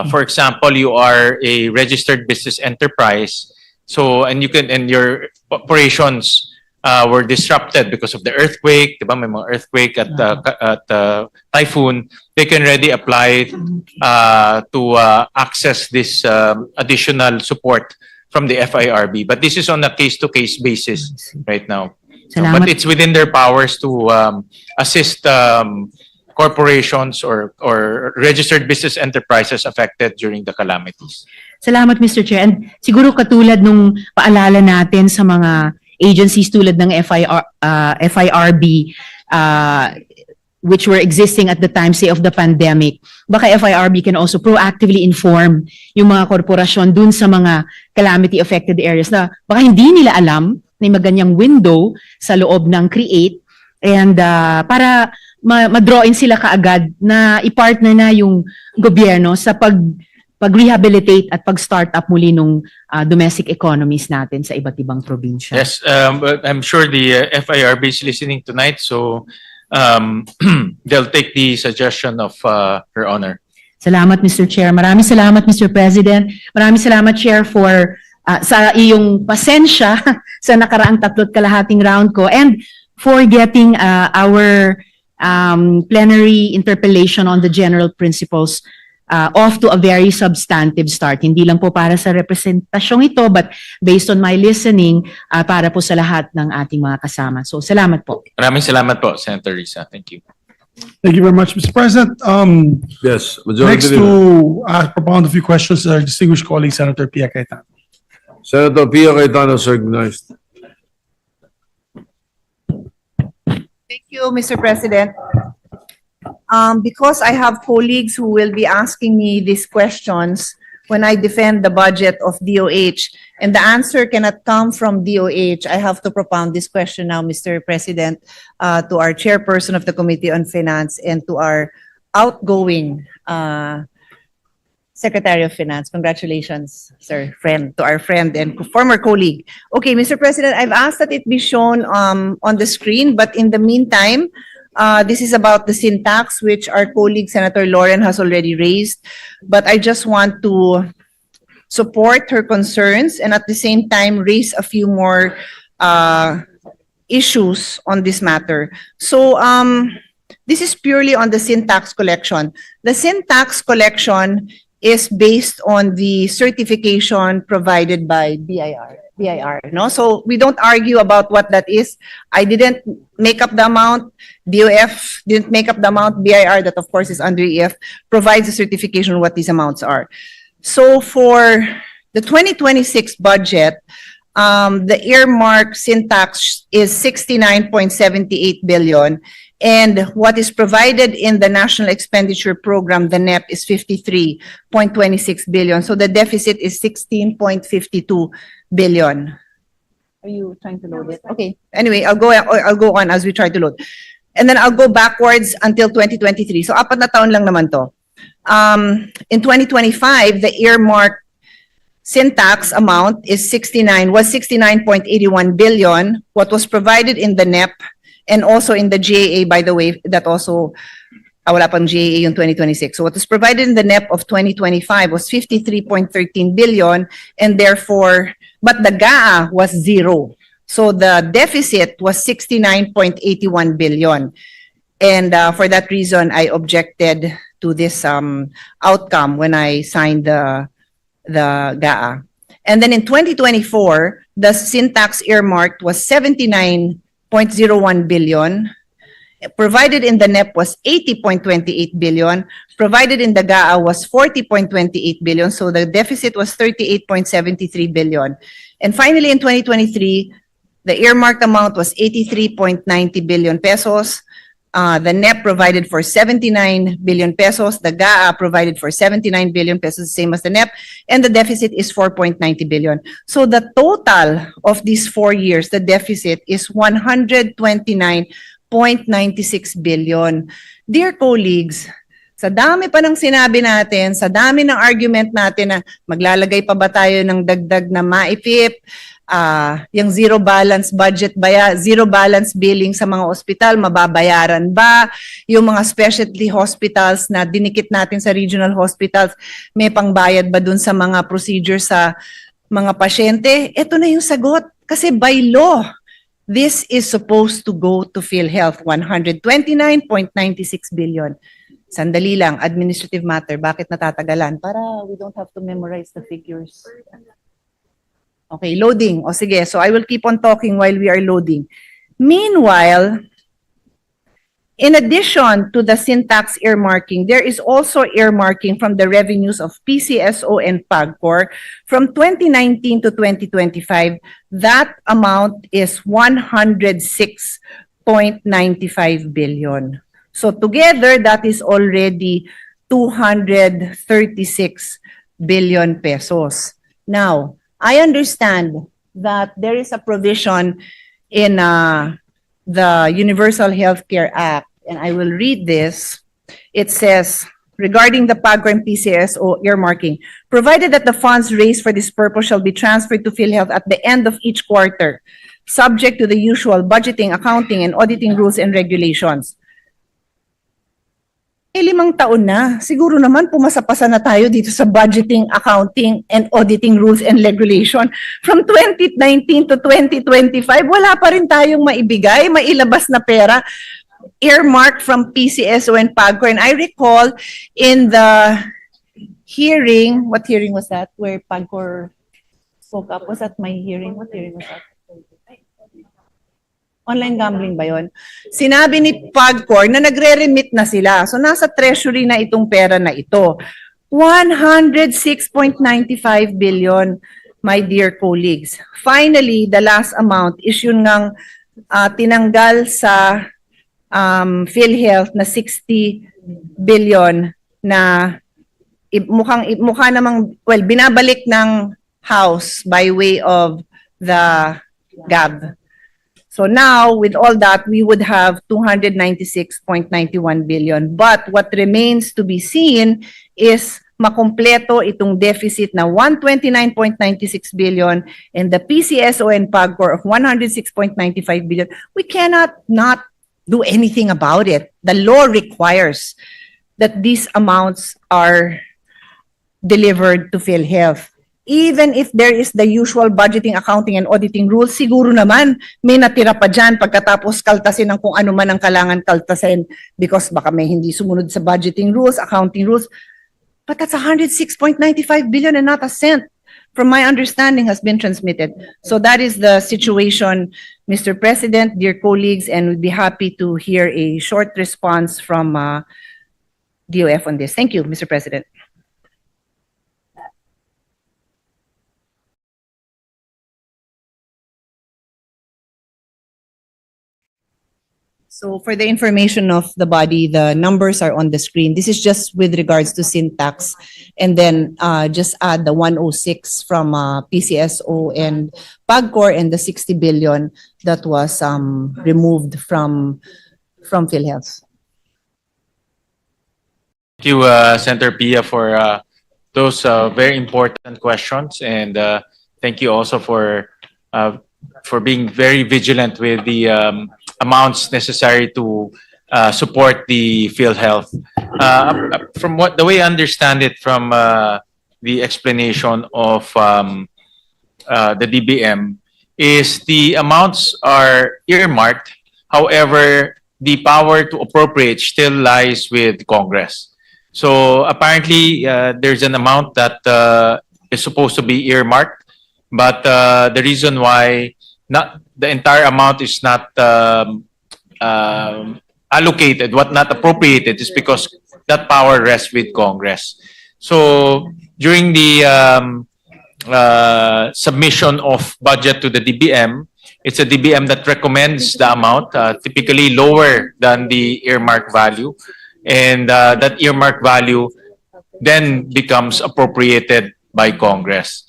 For example, you are a registered business enterprise, so and your operations were disrupted because of the earthquake. Diba? May mga earthquake at typhoon. They can already apply to access this additional support from the FIRB. But this is on a case-to-case basis right now. But it's within their powers to assist corporations or registered business enterprises affected during the calamities. Salamat, Mr. Chair. And siguro katulad nung paalala natin sa mga agencies tulad ng FIRB, which were existing at the time, say, of the pandemic, baka FIRB can also proactively inform yung mga korporasyon dun sa mga calamity-affected areas na baka hindi nila alam na may maganyang window sa loob ng CREATE, and para ma-draw in sila kaagad na i-partner na yung gobyerno sa pag-rehabilitate at pag-start up muli nung domestic economies natin sa iba't ibang probinsya. Yes, but I'm sure the FIRB is listening tonight, so they'll take the suggestion of Her Honor. Salamat, Mr. Chair. Maraming salamat, Mr. President. Maraming salamat, Chair, for sa iyong pasensya sa nakaraang 3 kalahating round ko and for getting our plenary interpellation on the general principles off to a very substantive start. Hindi lang po para sa representasyong ito, but based on my listening, para po sa lahat ng ating mga kasama. So, salamat po. Maraming salamat po, Senator Risa. Thank you. Thank you very much, Mr. President. Yes, Majority Next Leader. to propound a few questions, our distinguished colleague, Senator Pia Cayetano. Senator Pia Cayetano is recognized. Thank you, Mr. President. Because I have colleagues who will be asking me these questions when I defend the budget of DOH, and the answer cannot come from DOH, I have to propound this question now, Mr. President, to our chairperson of the Committee on Finance and to our outgoing Secretary of Finance. Congratulations, sir, to our friend and former colleague. Okay, Mr. President, I've asked that it be shown on the screen, but in the meantime, this is about the sin tax, which our colleague Senator Lauren has already raised. But I just want to support her concerns and at the same time raise a few more issues on this matter. So this is purely on the sin tax collection. The sin tax collection is based on the certification provided by BIR, no? So we don't argue about what that is. I didn't make up the amount. DOF didn't make up the amount. BIR, that of course is under EF, provides a certification on what these amounts are. So for the 2026 budget, the earmark sin tax is 69.78 billion. And what is provided in the National Expenditure Program, the NEP, is 53.26 billion. So the deficit is 16.52 billion. Are you trying to load it? Okay. Anyway, I'll go on as we try to load. And then I'll go backwards until 2023. So 4 na taon lang naman to. In 2025, the earmark sin tax amount was 69.81 billion. What was provided in the NEP and also in the GAA, by the way, that also, wala pang GAA yung 2026. So what was provided in the NEP of 2025 was 53.13 billion, and therefore, but the GAA was 0. So the deficit was 69.81 billion. And for that reason, I objected to this outcome when I signed the GAA. And then in 2024, the sin tax earmarked was 79.01 billion. Provided in the NEP was 80.28 billion. Provided in the GAA was 40.28 billion. So the deficit was 38.73 billion. And finally, in 2023, the earmarked amount was 83.90 billion pesos. The NEP provided for 79 billion pesos. The GAA provided for 79 billion pesos, same as the NEP. And the deficit is 4.90 billion. So the total of these 4 years, the deficit is 129.96 billion. Dear colleagues, sa dami pa ng sinabi natin, sa dami ng argument natin na maglalagay pa ba tayo ng dagdag na maipip, yung zero balance budget ba, zero balance billing sa mga ospital, mababayaran ba? Yung mga specialty hospitals na dinikit natin sa regional hospitals, may pangbayad ba dun sa mga procedures sa mga pasyente? Ito na yung sagot. Kasi by law, this is supposed to go to PhilHealth, 129.96 billion. Sandali lang, administrative matter, bakit natatagalan? Para we don't have to memorize the figures. Okay, loading. O sige, so I will keep on talking while we are loading. Meanwhile, in addition to the sin tax earmarking, there is also earmarking from the revenues of PCSO and PAGCOR from 2019 to 2025. That amount is 106.95 billion. So together, that is already 236 billion pesos. Now, I understand that there is a provision in the Universal Healthcare Act and I will read this. It says, regarding the PAGCOR and PCSO earmarking, provided that the funds raised for this purpose shall be transferred to PhilHealth at the end of each quarter, subject to the usual budgeting, accounting, and auditing rules and regulations. 5 taon na. Siguro naman pumasa-pasa na tayo dito sa budgeting, accounting, and auditing rules and regulation. From 2019 to 2025, wala pa rin tayong maibigay, mailabas na pera earmarked from PCSO and PAGCOR. And I recall in the hearing, what hearing was that? Where PAGCOR spoke up? Was that my hearing? What hearing was that? Online gambling ba yon? Sinabi ni PAGCOR na nagre-remit na sila. So nasa treasury na itong pera na ito. 106.95 billion, my dear colleagues. Finally, the last amount is yun ngang tinanggal sa PhilHealth na 60 billion na mukha namang, well, binabalik ng House by way of the GAB. So now, with all that, we would have 296.91 billion. But what remains to be seen is makumpleto itong deficit na 129.96 billion and the PCSO and PAGCOR of 106.95 billion. We cannot not do anything about it. The law requires that these amounts are delivered to PhilHealth. Even if there is the usual budgeting, accounting, and auditing rules, siguro naman may natira pa dyan pagkatapos kaltasin ng kung ano man ang kailangan kaltasin because baka may hindi sumunod sa budgeting rules, accounting rules. But that's 106.95 billion and not a cent, from my understanding, has been transmitted. So that is the situation, Mr. President, dear colleagues, and we'd be happy to hear a short response from DOF on this. Thank you, Mr. President. So for the information of the body, the numbers are on the screen. This is just with regards to syntax. And then just add the 106 from PCSO and PAGCOR and the 60 billion that was removed from PhilHealth. Thank you, Senator Pia, for those very important questions, and thank you also for being very vigilant with the amounts necessary to support the PhilHealth. From the way I understand it from the explanation of the DBM, is the amounts are earmarked. However, the power to appropriate still lies with Congress. So apparently, there's an amount that is supposed to be earmarked, but the reason why not the entire amount is not allocated, not appropriated, is because that power rests with Congress. So during the submission of budget to the DBM, it's a DBM that recommends the amount, typically lower than the earmark value. And that earmark value then becomes appropriated by Congress.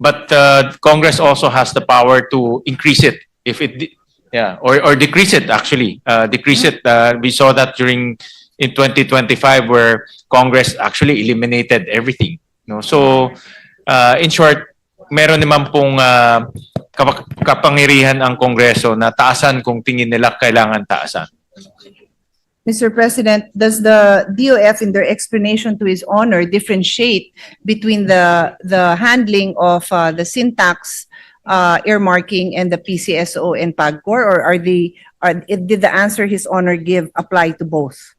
But Congress also has the power to increase it if it, or decrease it actually. Decrease it. We saw that in 2025 where Congress actually eliminated everything. No? So in short, meron naman pong kapangyarihan ang Kongreso na taasan kung tingin nila kailangan taasan. Mr. President, does the DOF in their explanation to His Honor differentiate between the handling of the syntax earmarking and the PCSO and PAGCOR, or did the answer His Honor give apply to both?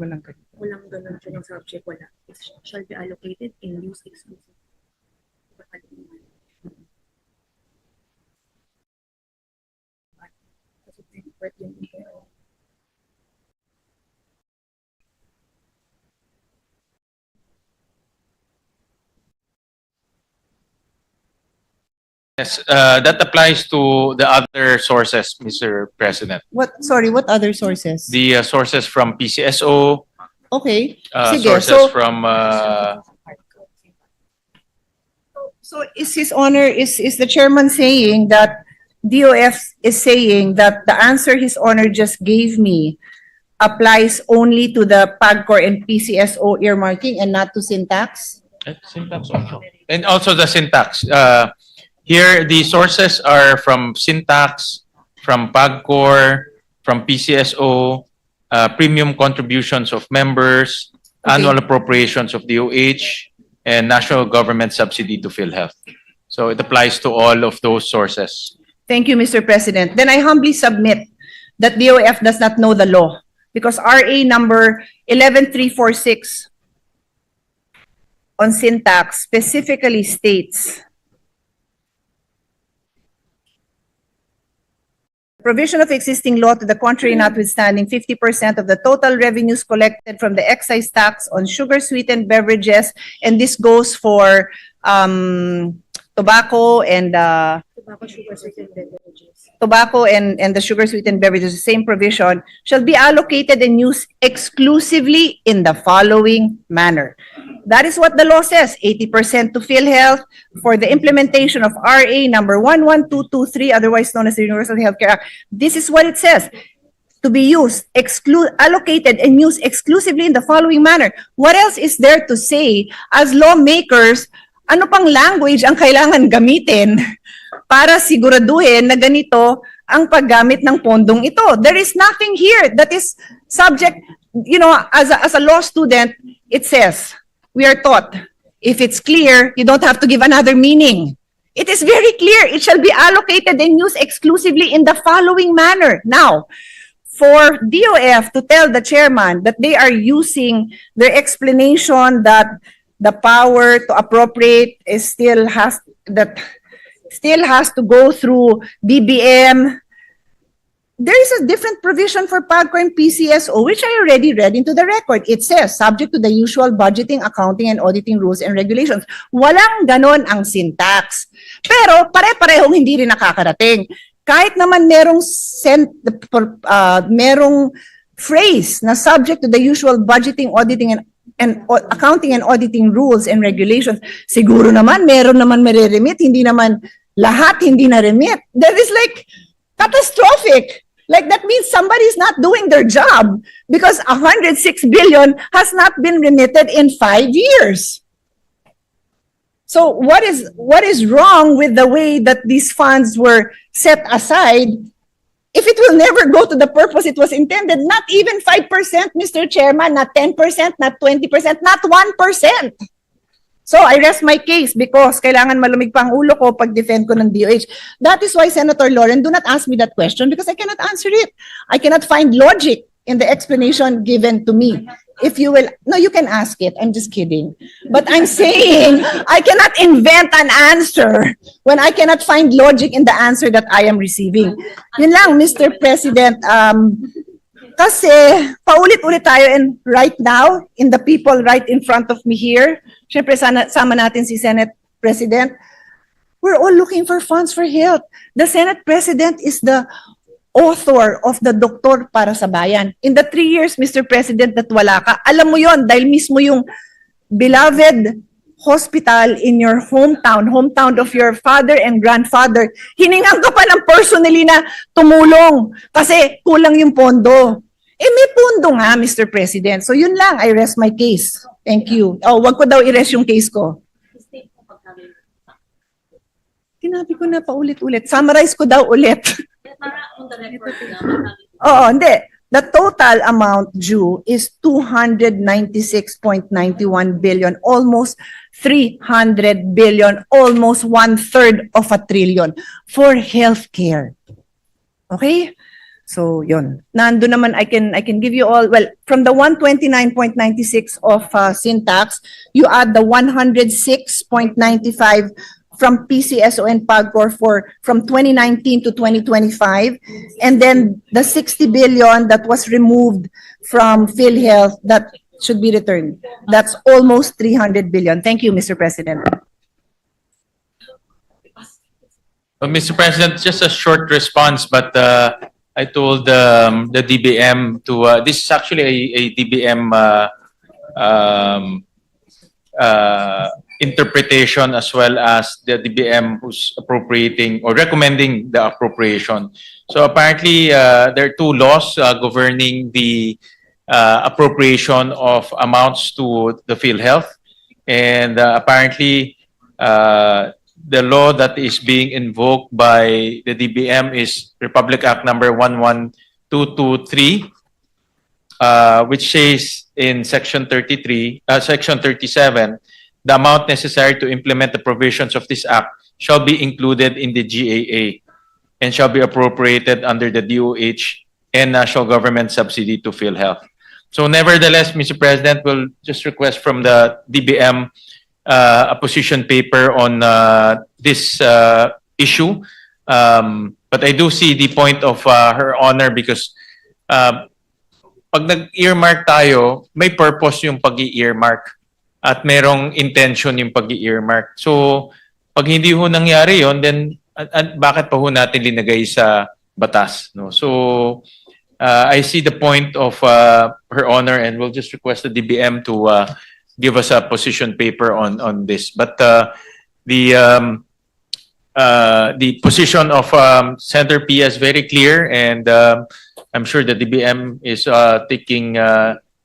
Walang ganun siya ng subject, wala. It shall be allocated in use exclusive. Yes, that applies to the other sources, Mr. President. What other sources? The sources from PCSO, Okay. Sige, sources from So is his honor, is the chairman saying that DOF is saying that the answer his honor just gave me applies only to the PAGCOR and PCSO earmarking and not to syntax? syntax also. And also the syntax. Here, the sources are from syntax, from PAGCOR, from PCSO, premium contributions of members, Okay. annual appropriations of DOH, and national government subsidy to PhilHealth. So it applies to all of those sources. Thank you, Mr. President. Then I humbly submit that DOF does not know the law because RA number 11346 on syntax specifically states provision of existing law to the contrary notwithstanding, 50% of the total revenues collected from the excise tax on sugar-sweetened beverages, and this goes for tobacco and the sugar-sweetened beverages, the same provision, shall be allocated and used exclusively in the following manner. That is what the law says, 80% to PhilHealth for the implementation of RA number 11223, otherwise known as the Universal Healthcare Act. This is what it says, to be used, allocated and used exclusively in the following manner. What else is there to say as lawmakers? Ano pang language ang kailangan gamitin para siguraduhin na ganito ang paggamit ng pondong ito? There is nothing here that is subject, you know, as a law student, it says, we are taught, if it's clear, you don't have to give another meaning. It is very clear. It shall be allocated and used exclusively in the following manner. Now, for DOF to tell the chairman that they are using their explanation that the power to appropriate is still has to go through BBM. There is a different provision for PAGCOR and PCSO, which I already read into the record. It says, subject to the usual budgeting, accounting, and auditing rules and regulations. Walang ganon ang syntax. Pero pare-parehong hindi rin nakakarating. Kahit naman merong phrase na subject to the usual budgeting, auditing, and accounting and auditing rules and regulations, siguro naman, meron naman mareremit, hindi naman lahat hindi na-remit. That is like catastrophic. Like that means somebody is not doing their job because 106 billion has not been remitted in 5 years. So what is wrong with the way that these funds were set aside if it will never go to the purpose it was intended? Not even 5%, Mr. Chairman, not 10%, not 20%, not 1%. So I rest my case because kailangan malumig pa ang ulo ko pag defend ko ng DOH. That is why, Senator Lauren, do not ask me that question because I cannot answer it. I cannot find logic in the explanation given to me. If you will, no, you can ask it. I'm just kidding. But I'm saying I cannot invent an answer when I cannot find logic in the answer that I am receiving. Yun lang, Mr. President. Kasi paulit-ulit tayo and right now, in the people right in front of me here, syempre sama natin si Senate President, we're all looking for funds for health. The Senate President is the author of the Doktor para sa Bayan. In the 3 years, Mr. President, that wala ka, alam mo yon dahil mismo yung beloved hospital in your hometown of your father and grandfather, hiningan ka pa ng personally na tumulong kasi kulang yung pondo. Eh may pondo nga, Mr. President. So yun lang, I rest my case. Thank you. Oh, wag ko daw i-rest yung case ko. Tinabi ko na paulit-ulit. Summarize ko daw ulit. Oo, hindi. The total amount due is 296.91 billion, almost 300 billion, almost 1/3 of a trillion for healthcare. Okay? So, yun. Nando naman, I can give you all, well, from the 129.96 of syntax, you add the 106.95 from PCSO and PAGCOR from 2019 to 2025, and then the 60 billion that was removed from PhilHealth that should be returned. That's almost 300 billion. Thank you, Mr. President. Mr. President, just a short response, but I told the DBM to, this is actually a DBM um, interpretation as well as the DBM who's appropriating or recommending the appropriation. So apparently, there are two laws governing the appropriation of amounts to the PhilHealth. And apparently, the law that is being invoked by the DBM is Republic Act number 11223, which says in Section 33, Section 37, the amount necessary to implement the provisions of this act shall be included in the GAA and shall be appropriated under the DOH and national government subsidy to PhilHealth. So nevertheless, Mr. President, we'll just request from the DBM a position paper on this issue. But I do see the point of Her Honor because pag nag-earmark tayo, may purpose yung pag-i-earmark at merong intention yung pag-i-earmark. So, pag hindi ho nangyari yon, then bakit pa ho natin linagay sa batas? No? So, I see the point of Her Honor and we'll just request the DBM to give us a position paper on this. But the position of Senator Pia is very clear, and I'm sure the DBM is taking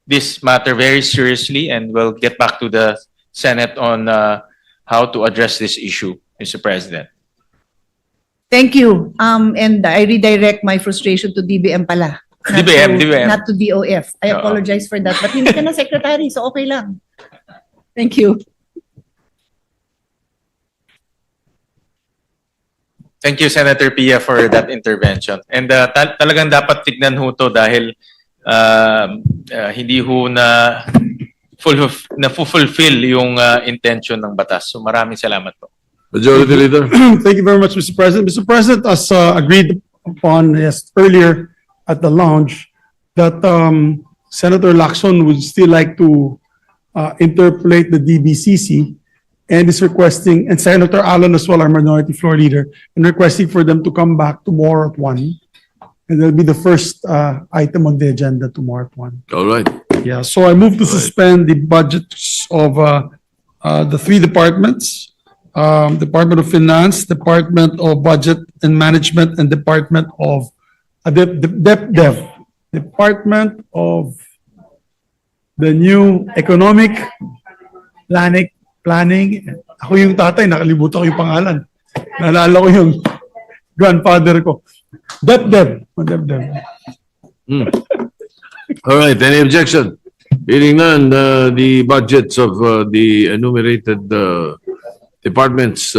this matter very seriously, and will get back to the Senate on how to address this issue, Mr. President. Thank you. And I redirect my frustration to DBM pala. DBM. Not to DOF. I Oo. apologize for that. But hindi ka na secretary, so okay lang. Thank you. Thank you, Senator Pia, for that intervention. And talagang dapat tignan ho to dahil hindi ho na fulfill yung intention ng batas. So maraming salamat po. Majority Leader. Thank you very much, Mr. President. Mr. President, as agreed upon earlier at the lounge, that Senator Lacson would still like to interpolate the DBCC and is requesting, and Senator Allen as well, our minority floor leader, and requesting for them to come back tomorrow at 1. And that'll be the first item on the agenda tomorrow at 1. All right. Yeah, so I move to suspend the budgets of the three departments, Department of Finance, Department of Budget and Management, and Department of DepDev, Department of the New Economic Planning. Ako yung tatay, nakalimutan ko yung pangalan. Naalala ko yung grandfather ko. DepDev. All right, any objection? Hearing none, the budgets of the enumerated departments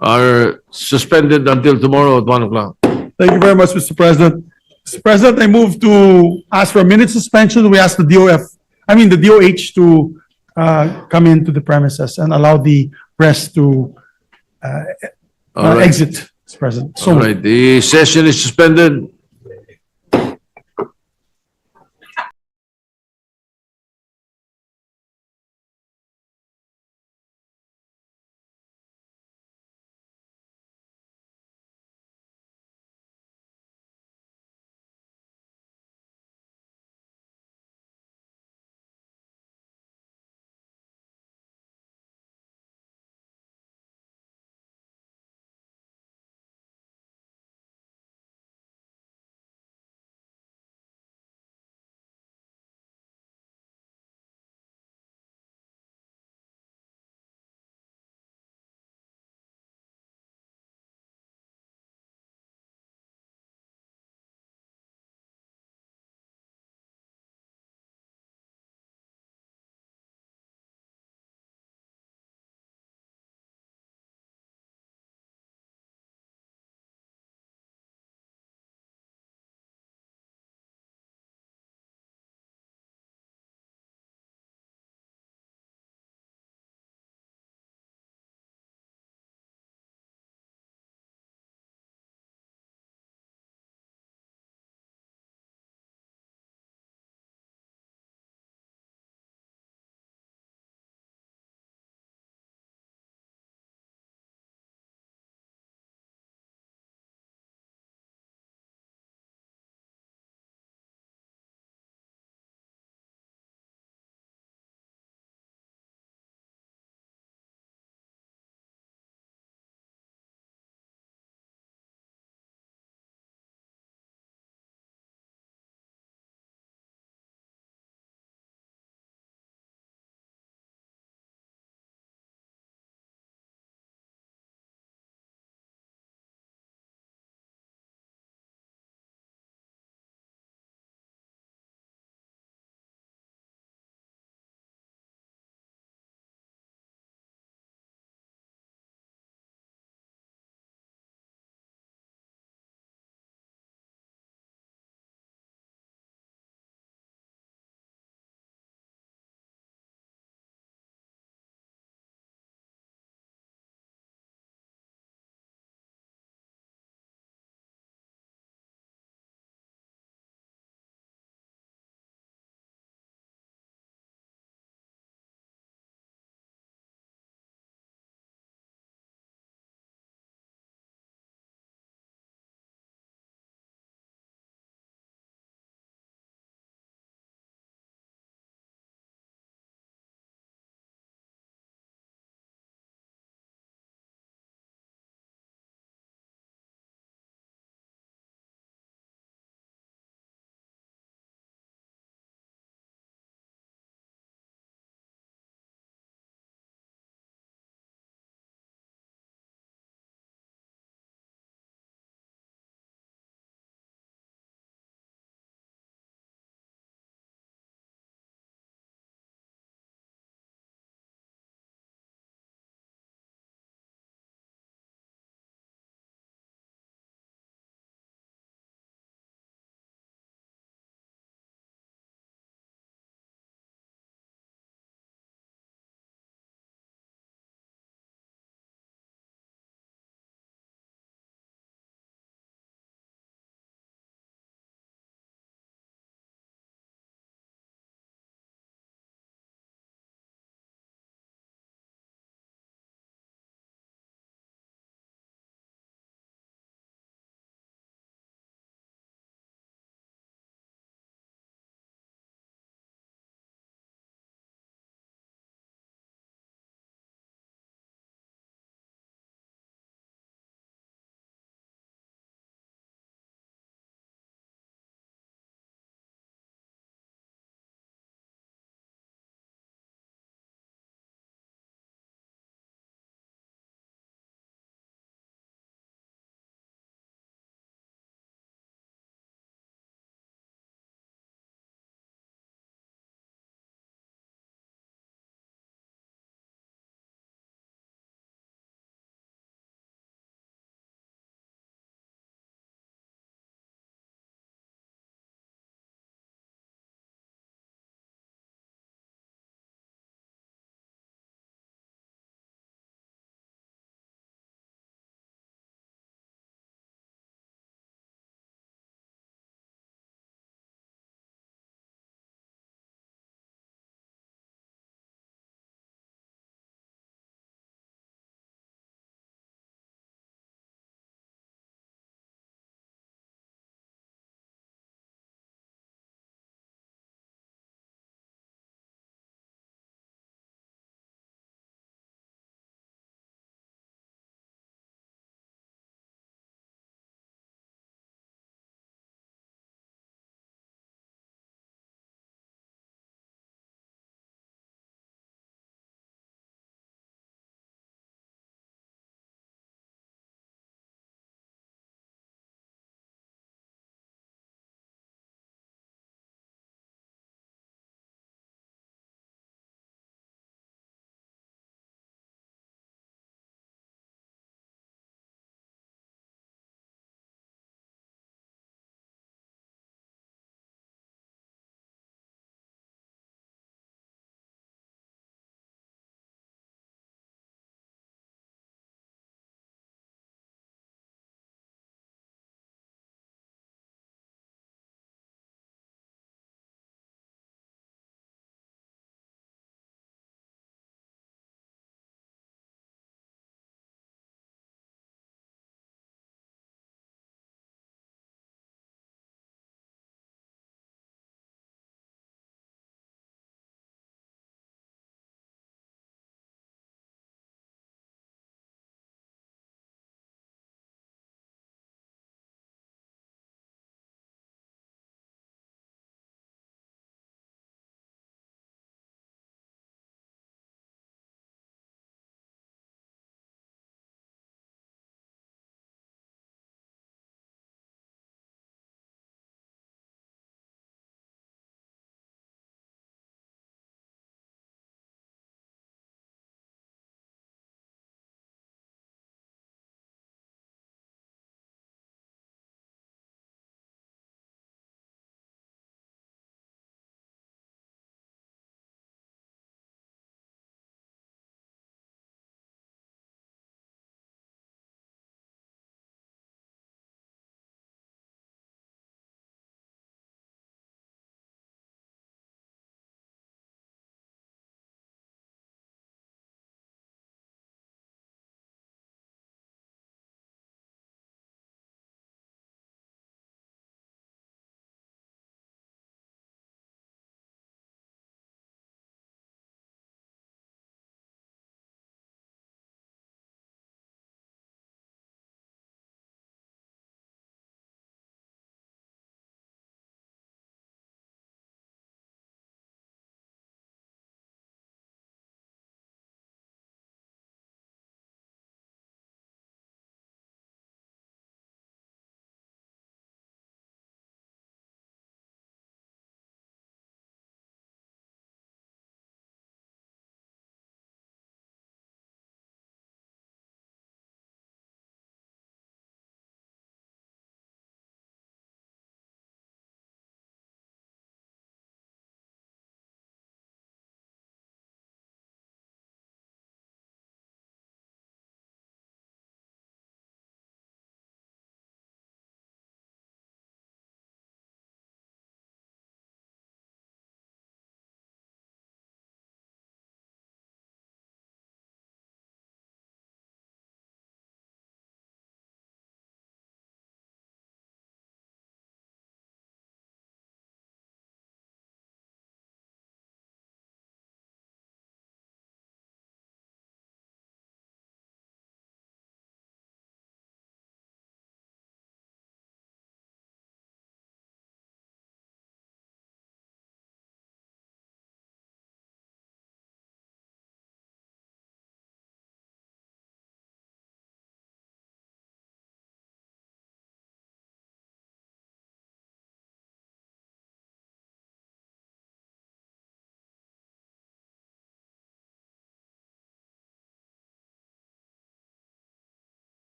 are suspended until tomorrow at 1 o'clock. Thank you very much, Mr. President. Mr. President, I move to ask for a minute suspension. We ask the DOH to come into the premises and allow the rest to All right. exit, Mr. President. So All moved. right, the session is suspended.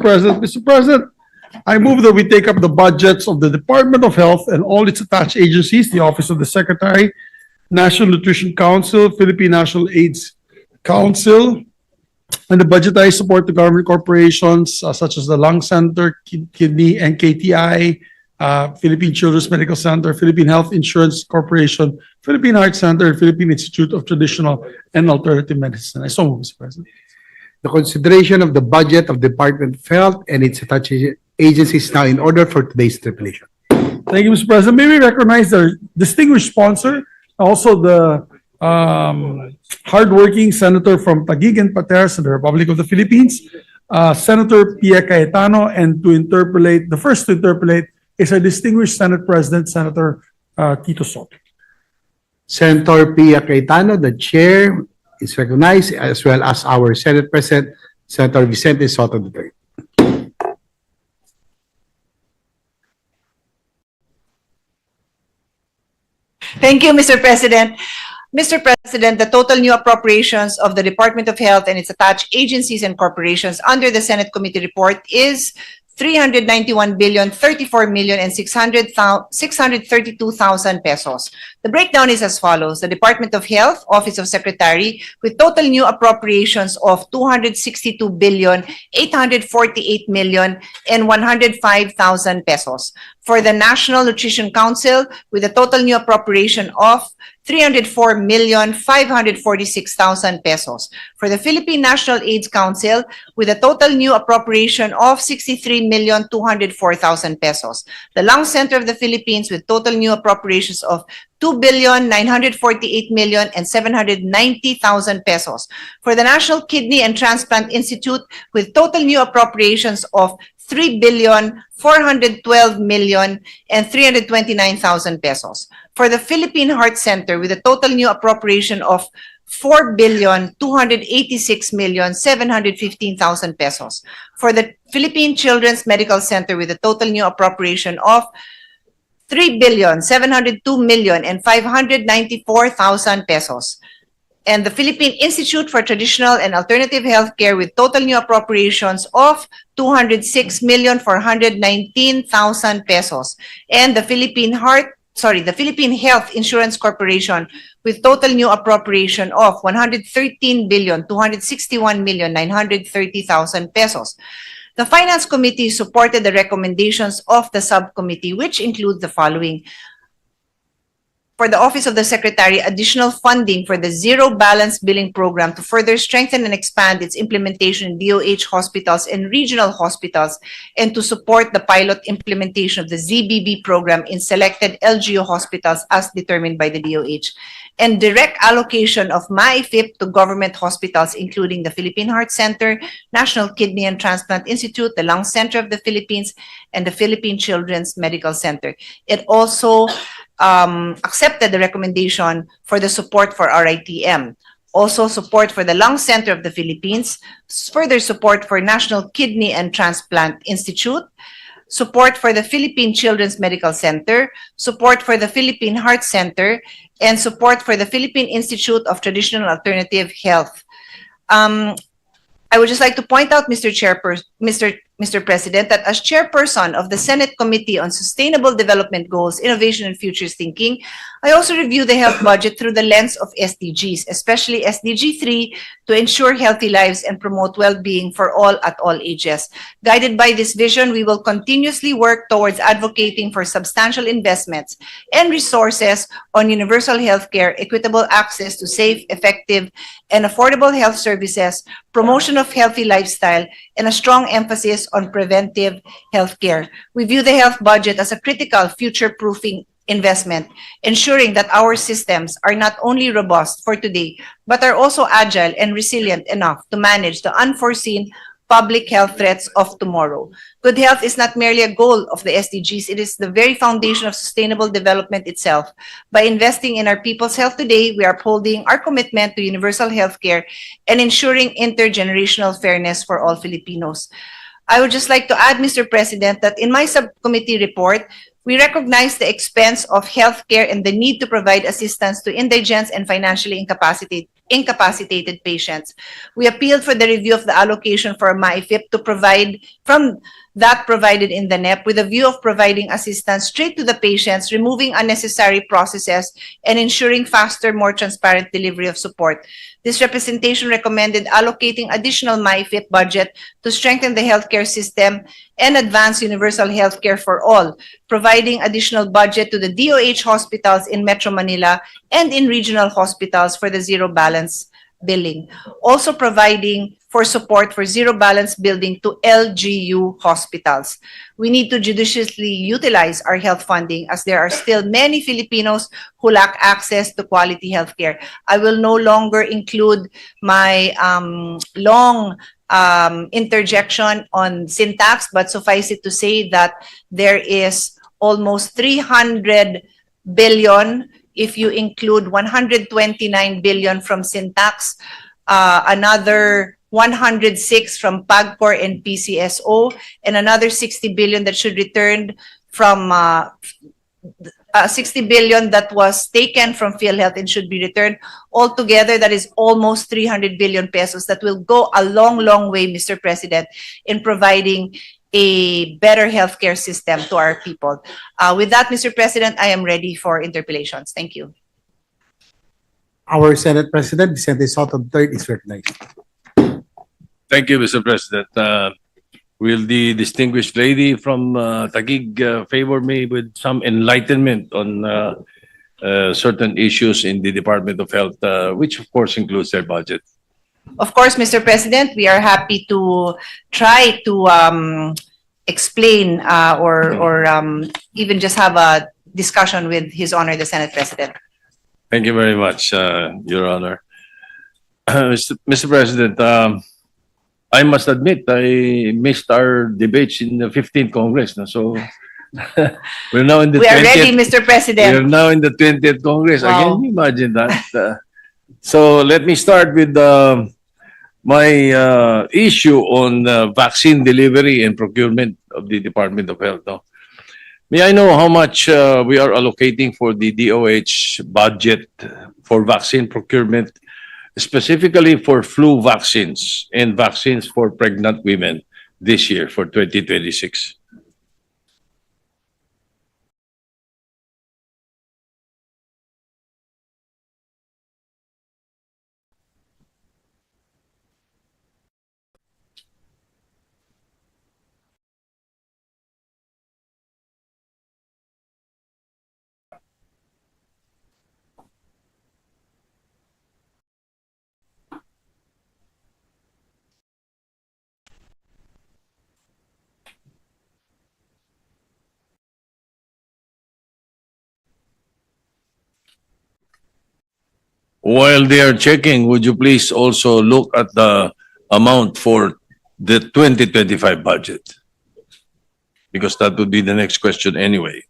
President. Mr. President, I move that we take up the budgets of the Department of Health and all its attached agencies, the Office of the Secretary, National Nutrition Council, Philippine National AIDS Council, and the budgetary support to government corporations such as the Lung Center, Kidney and KTI, Philippine Children's Medical Center, Philippine Health Insurance Corporation, Philippine Heart Center, and Philippine Institute of Traditional and Alternative Medicine. I so move, Mr. President. The consideration of the budget of Department of Health and its attached agencies now in order for today's interpellation. Thank you, Mr. President. May we recognize our distinguished sponsor, also the hardworking senator from Taguig and Pateras in the Republic of the Philippines, Senator Pia Cayetano, and to interpolate, the first to interpolate is our distinguished Senate President, Senator Tito Soto. Senator Pia Cayetano, the chair, is recognized, as well as our Senate President, Senator Vicente Soto III. Thank you, Mr. President. Mr. President, the total new appropriations of the Department of Health and its attached agencies and corporations under the Senate Committee report is 391,034,632,000 pesos. The breakdown is as follows. The Department of Health, Office of Secretary, with total new appropriations of 262,848,105,000 pesos. For the National Nutrition Council, with a total new appropriation of 304,546,000 pesos. For the Philippine National AIDS Council, with a total new appropriation of 63,204,000 pesos. The Lung Center of the Philippines, with total new appropriations of 2,948,790,000 pesos. For the National Kidney and Transplant Institute, with total new appropriations of 3,412,329,000 pesos. For the Philippine Heart Center, with a total new appropriation of 4,286,715,000 pesos. For the Philippine Children's Medical Center, with a total new appropriation of 3,702,594,000 pesos. And the Philippine Institute for Traditional and Alternative Healthcare, with total new appropriations of 206,419,000 pesos. And the Philippine Health Insurance Corporation, with total new appropriation of 113,261,930,000 pesos. The Finance Committee supported the recommendations of the subcommittee, which include the following. For the Office of the Secretary, additional funding for the Zero Balance Billing Program to further strengthen and expand its implementation in DOH hospitals and regional hospitals, and to support the pilot implementation of the ZBB program in selected LGU hospitals as determined by the DOH. And direct allocation of MAIFIP to government hospitals, including the Philippine Heart Center, National Kidney and Transplant Institute, the Lung Center of the Philippines, and the Philippine Children's Medical Center. It also accepted the recommendation for the support for RITM. Also support for the Lung Center of the Philippines, further support for National Kidney and Transplant Institute, support for the Philippine Children's Medical Center, support for the Philippine Heart Center, and support for the Philippine Institute of Traditional Alternative Health. I would just like to point out, Mr. President, that as chairperson of the Senate Committee on Sustainable Development Goals, Innovation and Futures Thinking, I also review the health budget through the lens of SDGs, especially SDG 3, to ensure healthy lives and promote well-being for all at all ages. Guided by this vision, we will continuously work towards advocating for substantial investments and resources on universal healthcare, equitable access to safe, effective, and affordable health services, promotion of healthy lifestyle, and a strong emphasis on preventive healthcare. We view the health budget as a critical future-proofing investment, ensuring that our systems are not only robust for today, but are also agile and resilient enough to manage the unforeseen public health threats of tomorrow. Good health is not merely a goal of the SDGs, it is the very foundation of sustainable development itself. By investing in our people's health today, we are upholding our commitment to universal healthcare and ensuring intergenerational fairness for all Filipinos. I would just like to add, Mr. President, that in my subcommittee report, we recognize the expense of healthcare and the need to provide assistance to indigents and financially incapacitated patients. We appealed for the review of the allocation for MyFIP to provide from that provided in the NEP with a view of providing assistance straight to the patients, removing unnecessary processes, and ensuring faster, more transparent delivery of support. This representation recommended allocating additional MyFIP budget to strengthen the healthcare system and advance universal healthcare for all, providing additional budget to the DOH hospitals in Metro Manila and in regional hospitals for the zero balance billing. Also providing for support for zero balance billing to LGU hospitals. We need to judiciously utilize our health funding as there are still many Filipinos who lack access to quality healthcare. I will no longer include my long interjection on syntax, but suffice it to say that there is almost 300 billion if you include 129 billion from syntax, another 106 from PAGCOR and PCSO, and another 60 billion that should return from 60 billion that was taken from PhilHealth and should be returned. Altogether, that is almost 300 billion pesos that will go a long, long way, Mr. President, in providing a better healthcare system to our people. With that, Mr. President, I am ready for interpellations. Thank you. Our Senate President, Vicente Soto III, is recognized. Thank you, Mr. President. Will the distinguished lady from Taguig favor me with some enlightenment on certain issues in the Department of Health, which of course includes their budget? Of course, Mr. President, we are happy to try to explain or even just have a discussion with His Honor, the Senate President. Thank you very much, Your Honor. Mr. President, I must admit I missed our debates in the 15th Congress. No? So we're now in the We are 20th. ready, Mr. We are President. now in the 20th Congress. Wow. Can you imagine that? So let me start with my issue on vaccine delivery and procurement of the Department of Health. No? May I know how much we are allocating for the DOH budget for vaccine procurement, specifically for flu vaccines and vaccines for pregnant women this year for 2026? While they are checking, would you please also look at the amount for the 2025 budget? Because that would be the next question anyway.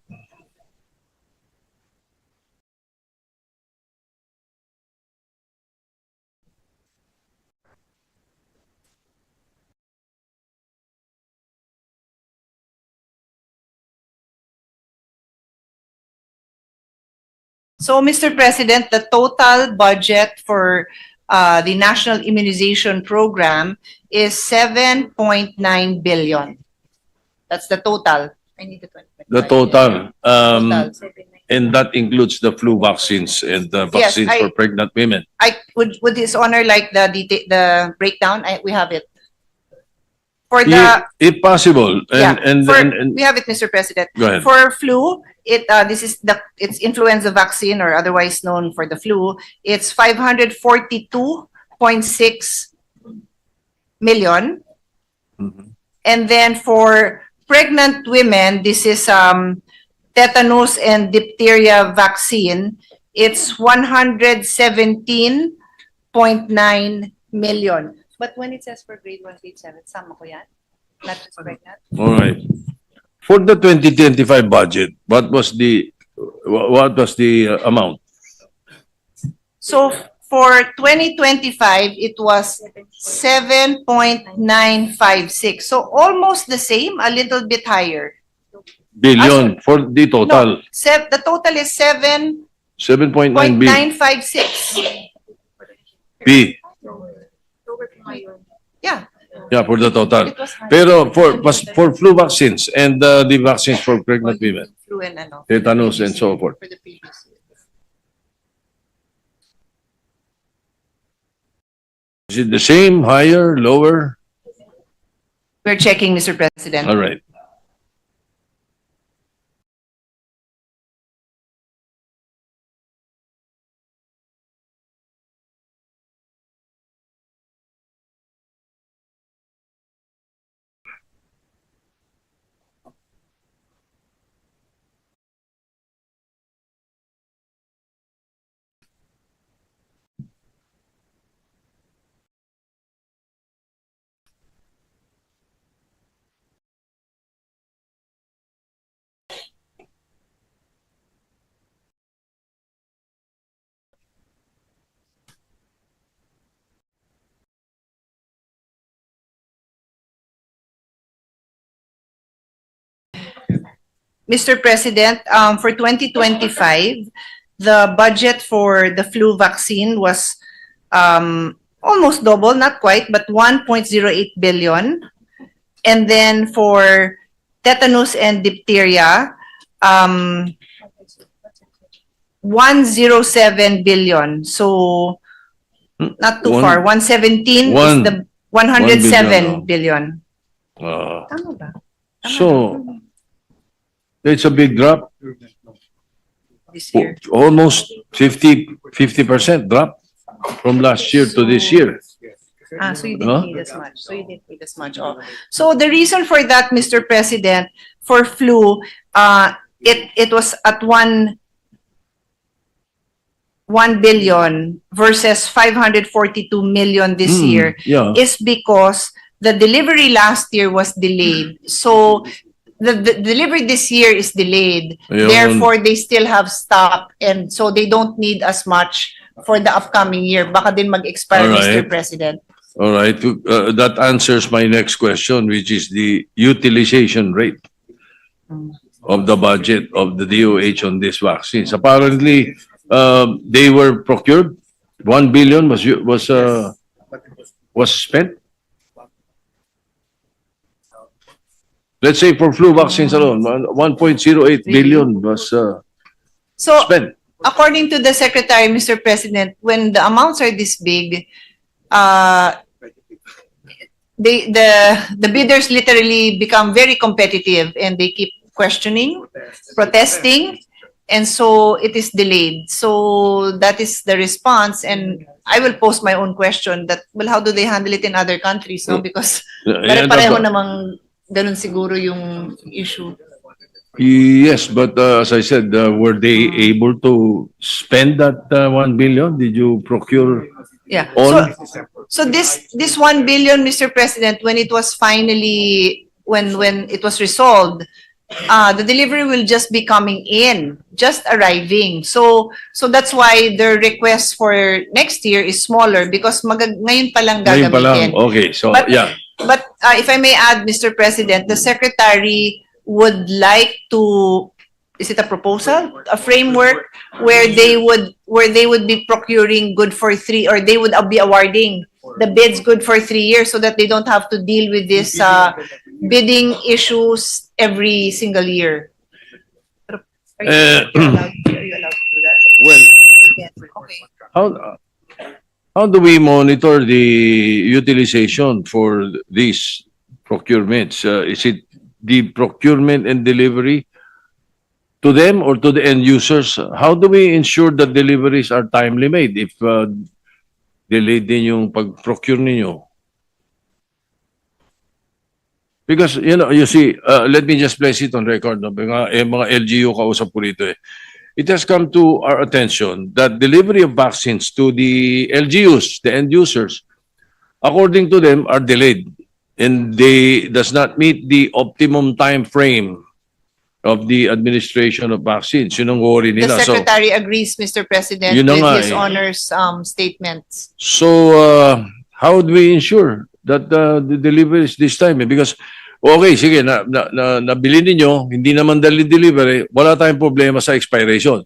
So, Mr. President, the total budget for the National Immunization Program is 7.9 billion. That's the total. I need the 20. The total, Total. and that includes the flu vaccines and the Yes, vaccines for pregnant women. I would His Honor like the breakdown? We have it. For the If possible, yeah, and we have it, Mr. President. go ahead. For flu, it's influenza vaccine, or otherwise known for the flu. It's 542.6 million. Mhm. And then for pregnant women, this is tetanus and diphtheria vaccine. It's 117.9 million. But when it says for grade 1, grade 7, sama ko yan? Not just pregnant? All right. For the 2025 budget, what was the amount? So for 2025, it was 7.956. So almost the same, a little bit higher. Billion for the total. The total is 7.9 billion. 7.956. B. Yeah. Yeah, for the total. It was high. Pero for flu vaccines and the vaccines for pregnant women, Flu and ano. tetanus and so forth. For the previous year. Is it the same, higher, lower? We're checking, Mr. President. All right. Mr. President, for 2025, the budget for the flu vaccine was almost double, not quite, but 1.08 billion. And then for tetanus and diphtheria, 107 billion. So not too far. 117 is the 107 billion. Tama ba? So, it's a big drop, This year. almost 50% drop from last year to this year. So you Huh? didn't need as much. So you didn't need as much. Oh. So the reason for that, Mr. President, for flu, it was at 1 billion versus 542 million this year Yeah. is because the delivery last year was delayed. So the delivery this year is delayed. Ayun. Therefore, they still have stock, and so they don't need as much for the upcoming year. Baka din mag-expire, Mr. Alright. President. All right, that answers my next question, which is the utilization rate of the budget of the DOH on these vaccines. Apparently, they were procured. 1 billion was spent. Let's say for flu vaccines alone, 1.08 billion was So, spent. according to the Secretary, Mr. President, when the amounts are this big, the bidders literally become very competitive and they keep questioning, protesting, and so it is delayed. So that is the response, and I will pose my own question that, well, how do they handle it in other countries, no? Because pare-pareho namang ganun siguro yung issue. Yes, but as I said, were they able to spend that 1 billion? Did you procure Yeah. all? So this 1 billion, Mr. President, when it was finally when it was resolved, the delivery will just be coming in, just arriving. So that's why the request for next year is smaller because ngayon pa lang Ngayon pa lang. gagamitin. Okay, so But- yeah. But if I may add, Mr. President, the Secretary would like to, is it a proposal? A framework where they would be procuring good for 3, or they would be awarding the bids good for 3 years so that they don't have to deal with this bidding issues every single year. Are you allowed to do that? Well, Yes. Okay. how do we monitor the utilization for these procurements? Is it the procurement and delivery to them or to the end users? How do we ensure that deliveries are timely made if delayed din yung pag-procure ninyo? Because, you see, let me just place it on record. No? Mga LGU kausap ko rito eh. It has come to our attention that delivery of vaccines to the LGUs, the end users, according to them, are delayed. And they does not meet the optimum time frame of the administration of vaccines. Yun ang worry The nila. Secretary agrees, Mr. President, Yun na with nga his eh. honor's statements. So, how do we ensure that the delivery is this time? Because, okay, sige, nabili ninyo, hindi naman delivery, wala tayong problema sa expiration.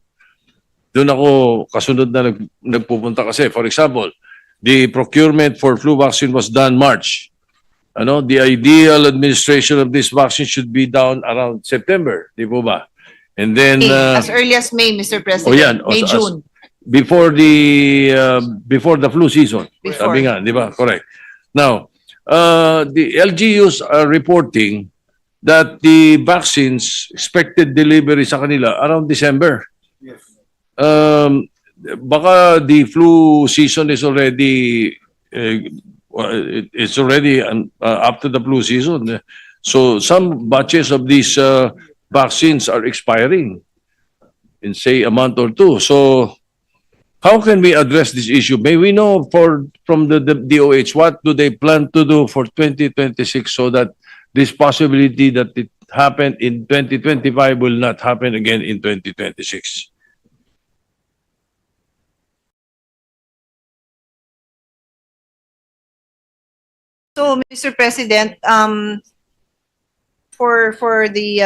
Doon ako kasunod na nagpupunta kasi. For example, the procurement for flu vaccine was done March. Ano, the ideal administration of this vaccine should be done around September, di po ba? And then, As early as May, Mr. President. oh yan, May, June. before the flu season. Before. Sabi nga, di ba? Correct. Now, the LGUs are reporting that the vaccines expected delivery sa kanila around December. Baka the flu season is already it's already up to the flu season. So some batches of these vaccines are expiring in say a month or two. So how can we address this issue? May we know from the DOH what do they plan to do for 2026 so that this possibility that it happened in 2025 will not happen again in 2026? So, Mr. President, for the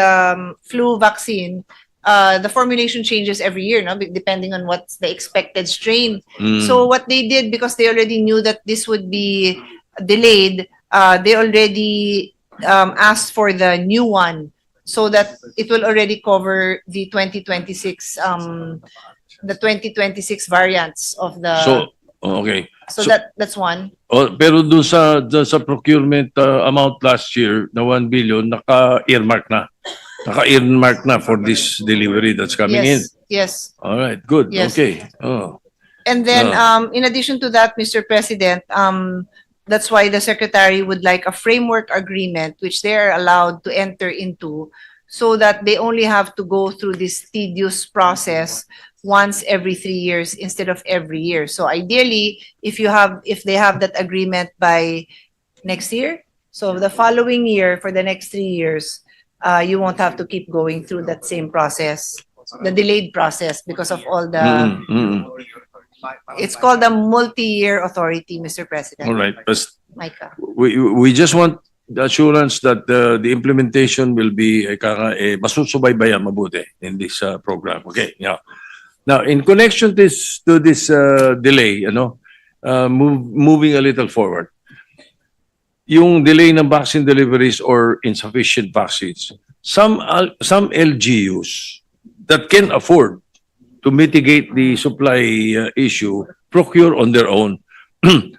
flu vaccine, the formulation changes every year, no? Depending on what's the expected strain. So what they did, because they already knew that this would be delayed, they already asked for the new one so that it will already cover the 2026 variants of the. So, okay. So so- that's one. Oh, pero dun sa procurement amount last year na 1 billion, naka-earmark na. Naka-earmark na for this delivery that's coming in. Yes. All right, good. Yes. Okay. Oh. And then, in addition to that, Mr. President, that's why the Secretary would like a framework agreement which they are allowed to enter into so that they only have to go through this tedious process once every 3 years instead of every year. So ideally, if they have that agreement by next year, so the following year for the next 3 years, you won't have to keep going through that same process, the delayed process because of all the. It's called a multi-year authority, Mr. President. All right. But Micah. we just want the assurance that the implementation will be masusubaybayan mabuti in this program. Okay. Yeah. Now, in connection to this delay, moving a little forward, yung delay ng vaccine deliveries or insufficient vaccines, some LGUs that can afford to mitigate the supply issue procure on their own.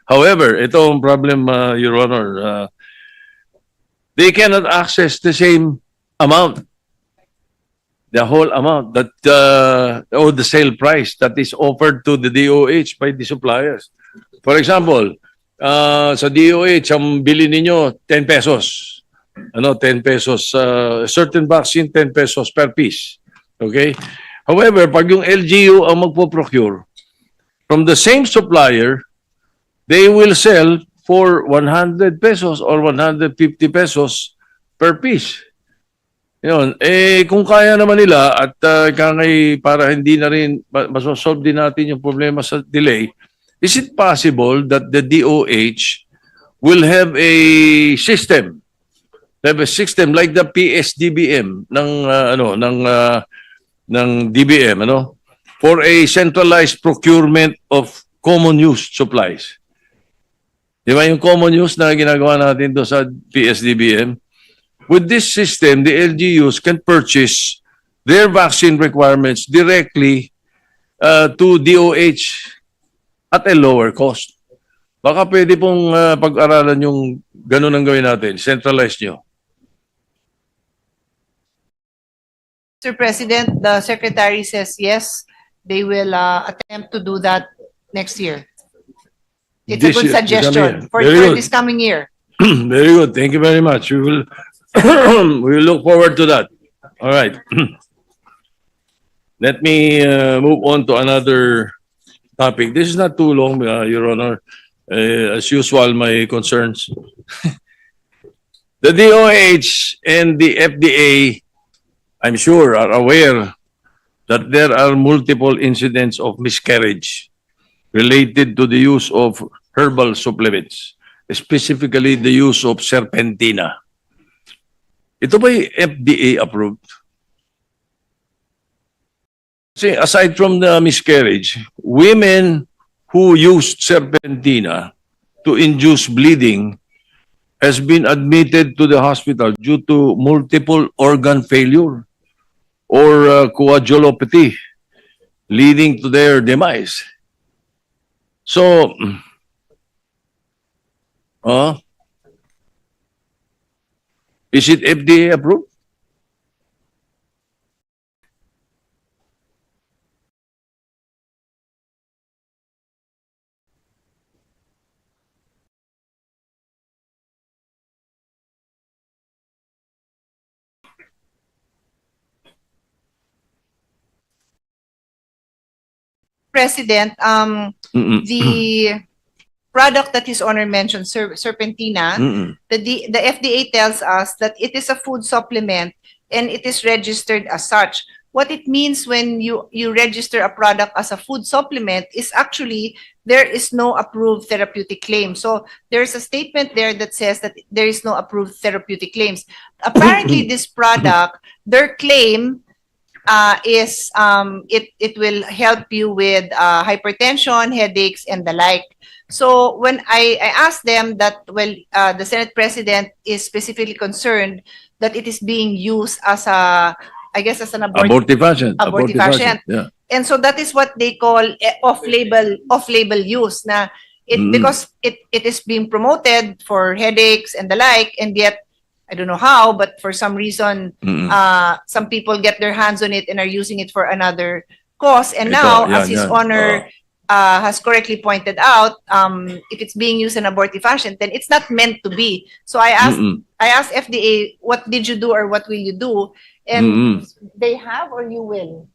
However, ito ang problem, Your Honor. They cannot access the same amount, the whole amount that or the sale price that is offered to the DOH by the suppliers. For example, sa DOH ang bili ninyo 10 pesos. 10 pesos certain vaccine 10 pesos per piece. Okay? However, pag yung LGU ang magpo-procure from the same supplier, they will sell for 100 pesos or 150 pesos per piece. Yun. Kung kaya naman nila at para hindi na rin masosolve din natin yung problema sa delay, is it possible that the DOH will have a system like the PSDBM ng DBM, for a centralized procurement of common use supplies? Di ba yung common use na ginagawa natin do sa PSDBM? With this system, the LGUs can purchase their vaccine requirements directly to DOH at a lower cost. Baka pwede pong pag-aralan yung ganun ang gawin natin, centralize nyo. Mr. President, the Secretary says yes, they will attempt to do that next year. It's a This good year, suggestion for very good. this coming year. Very good. Thank you very much. We will we will look forward to that. All right. Let me move on to another topic. This is not too long, Your Honor. As usual, my concerns. The DOH and the FDA, I'm sure, are aware that there are multiple incidents of miscarriage related to the use of herbal supplements, specifically the use of serpentina. Ito ba'y FDA approved? See, aside from the miscarriage, women who used serpentina to induce bleeding has been admitted to the hospital due to multiple organ failure or coagulopathy, leading to their demise. So, is it FDA approved? President, Mm-mm. the product that His Honor mentioned, Serpentina, Mm-mm. the FDA tells us that it is a food supplement and it is registered as such. What it means when you register a product as a food supplement is actually there is no approved therapeutic claim. So there's a statement there that says that there is no approved therapeutic claims. Apparently, this product, their claim is it will help you with hypertension, headaches, and the like. So when I asked them that, well, the Senate President is specifically concerned that it is being used as a, I guess, as an Abortifacient. abortifacient. Yeah. And so that is what they call off-label use na because it is being promoted for headaches and the like, and yet I don't know how, but for some reason some people get their hands on it and are using it for another cause. And now, as His Honor has correctly pointed out, if it's being used in abortifacient, then it's not meant to be. So I asked FDA, what did you do or what will you do? And they have or you will?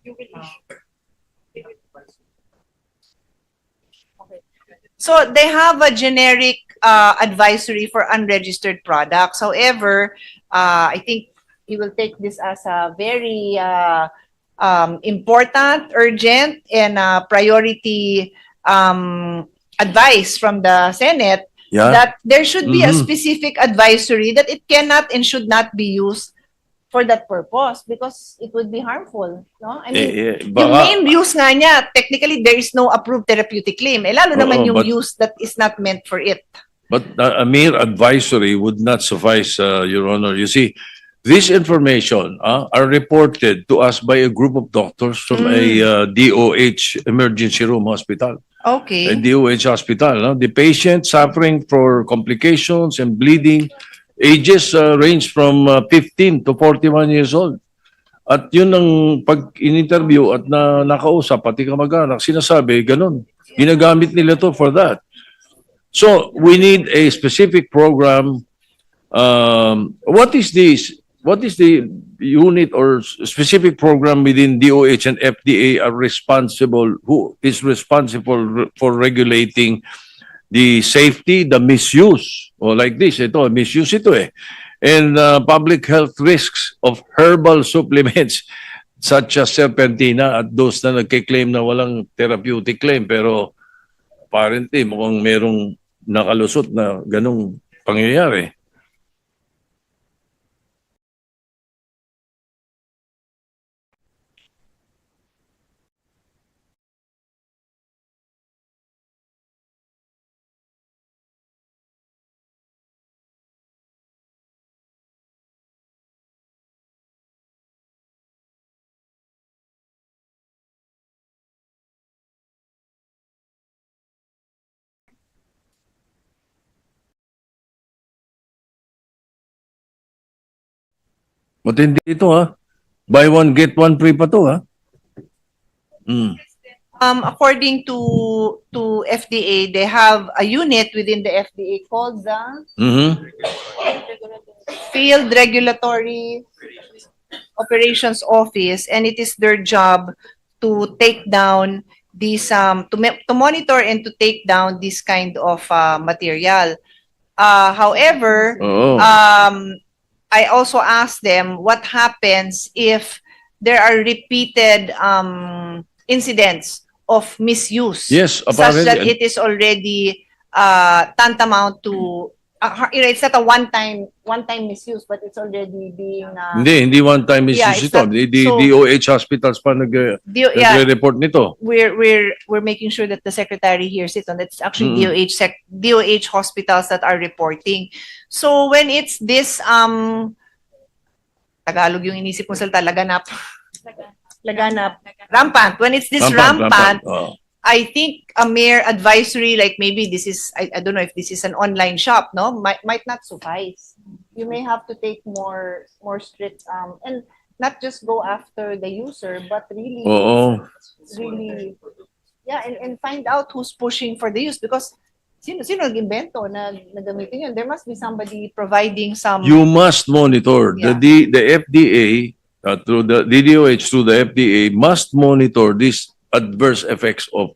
So they have a generic advisory for unregistered products. However, I think he will take this as a very important, urgent, and priority advice from the Senate that there should be a specific advisory that it cannot and should not be used for that purpose because it would be harmful, no? I mean, yung main use nga niya, technically there is no approved therapeutic claim. Lalo naman yung use that is not meant for it. But a mere advisory would not suffice, Your Honor. You see, this information are reported to us by a group of doctors from a DOH emergency room hospital. Okay. A DOH hospital. No? The patient suffering for complications and bleeding, ages range from 15 to 41 years old. At yun ang pag in-interview at nakausap, pati kamag-anak, sinasabi, ganun. Ginagamit nila to for that. So, we need a specific program. What is the unit or specific program within DOH and FDA are responsible, who is responsible for regulating the safety, the misuse, or like this, ito, misuse ito eh, and public health risks of herbal supplements such as serpentina at those na nagkiklaim na walang therapeutic claim pero apparently mukhang merong nakalusot na ganong pangyayari. Matindi ito ha. Buy one, get one free pa to ha. According to FDA, they have a unit within the FDA called the Field Regulatory Operations Office, and it is their job to take down these to monitor and to take down this kind of material. However, I also asked them what happens if there are repeated incidents of misuse. Yes, such that it is already tantamount to it's not a one-time misuse, but it's already being, Hindi one-time Yeah, issues it's ito. not- The so- DOH hospitals pa yeah, nagre-report nito. we're making sure that the secretary hears it, and it's actually DOH hospitals that are reporting. So when it's this, Tagalog yung inisip kong salita, rampant. When it's this rampant, Oh. I think a mere advisory, like maybe this is, I don't know if this is an online shop, no, might not suffice. You may have to take more strict, and not just go after the user, but really, Oo. really, yeah, and find out who's pushing for the use, because sino nag-invento na gamitin yun? There must be somebody providing some. You must monitor. Yeah. The FDA, through the DDOH, through the FDA, must monitor these adverse effects of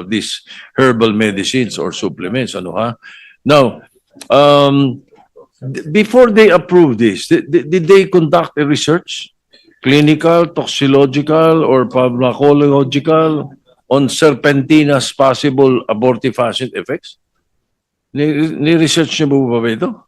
these herbal medicines or supplements. Ano ha? Now, before they approve this, did they conduct a research? Clinical, toxicological, or pharmacological on serpentina's possible abortifacient effects? Ni-research niyo ba ito?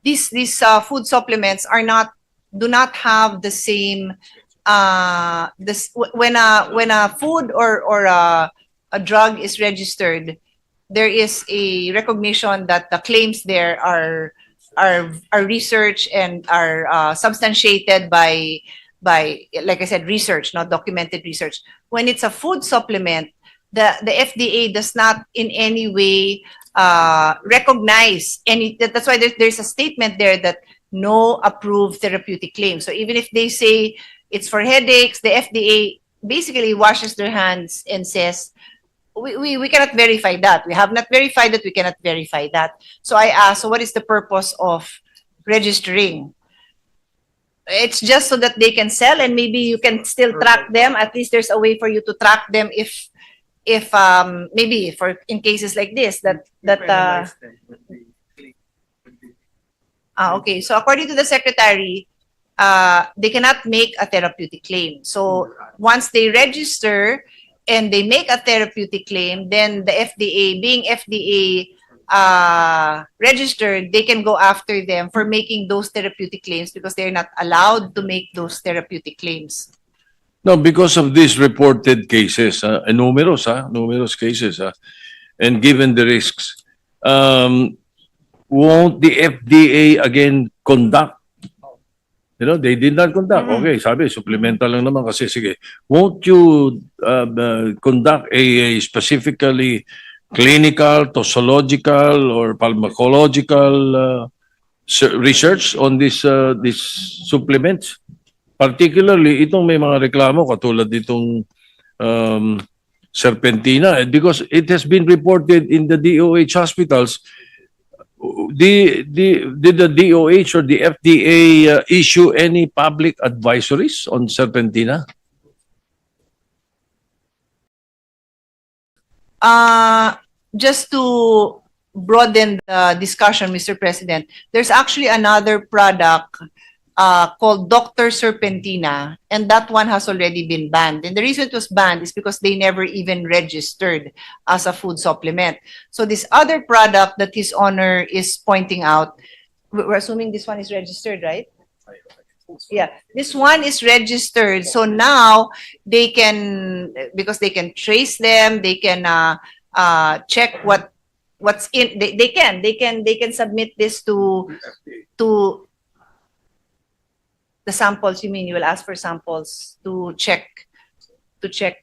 These food supplements do not have the same, when a food or a drug is registered, there is a recognition that the claims there are research and are substantiated by, like I said, research, not documented research. When it's a food supplement, the FDA does not in any way recognize any. That's why there's a statement there that no approved therapeutic claim. So even if they say it's for headaches, the FDA basically washes their hands and says, we cannot verify that. We have not verified that. We cannot verify that. So I asked, so what is the purpose of registering? It's just so that they can sell, and maybe you can still track them. At least there's a way for you to track them if maybe for in cases like this okay. So according to the secretary, they cannot make a therapeutic claim. So once they register and they make a therapeutic claim, then the FDA, being FDA registered, they can go after them for making those therapeutic claims because they're not allowed to make those therapeutic claims. No, because of these reported cases, numerous cases, and given the risks, won't the FDA again conduct? You know, they did not conduct. Okay, sabi, supplemental lang naman kasi sige. Won't you conduct a specifically clinical, toxicological, or pharmacological research on these supplements? Particularly, itong may mga reklamo katulad ditong serpentina, because it has been reported in the DOH hospitals. Did the DOH or the FDA issue any public advisories on serpentina? Just to broaden the discussion, Mr. President, there's actually another product called Dr. Serpentina, and that one has already been banned. And the reason it was banned is because they never even registered as a food supplement. So this other product that His Honor is pointing out, we're assuming this one is registered, right? Yeah, this one is registered. So now they can, because they can trace them, they can check what's in. They can submit this to the samples. You mean you will ask for samples to check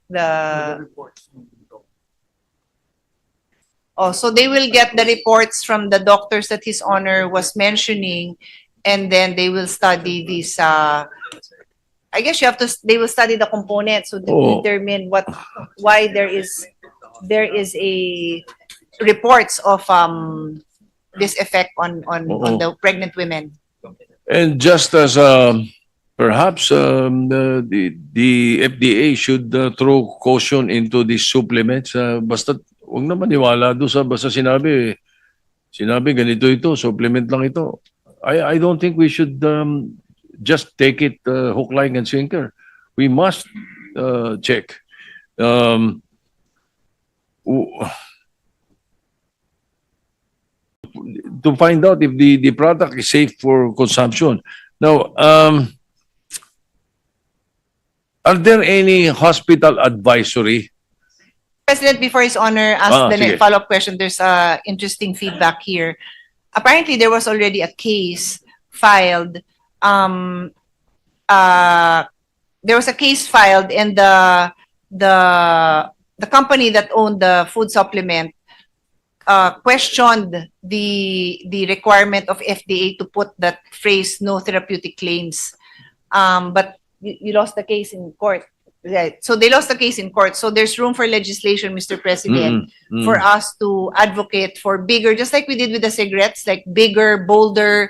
the Oh, so they will get the reports from the doctors that His Honor was mentioning, and then they will study these, I guess they will study the components to Oh. determine why there is a reports of this effect on Oo. the pregnant women. And just as perhaps the FDA should throw caution into these supplements, basta huwag na maniwala doon sa basta sinabi ganito ito, supplement lang ito. I don't think we should just take it hook, line, and sinker. We must check. W- to find out if the product is safe for consumption. Now, are there any hospital advisory? President, before His Honor asked the sige. follow-up question, there's interesting feedback here. Apparently, there was already a case filed. There was a case filed, and the company that owned the food supplement questioned the requirement of FDA to put that phrase "no therapeutic claims," but you lost the case in court. Right. So they lost the case in court. So there's room for legislation, Mr. President, for us to advocate for bigger, just like we did with the cigarettes, like bigger, bolder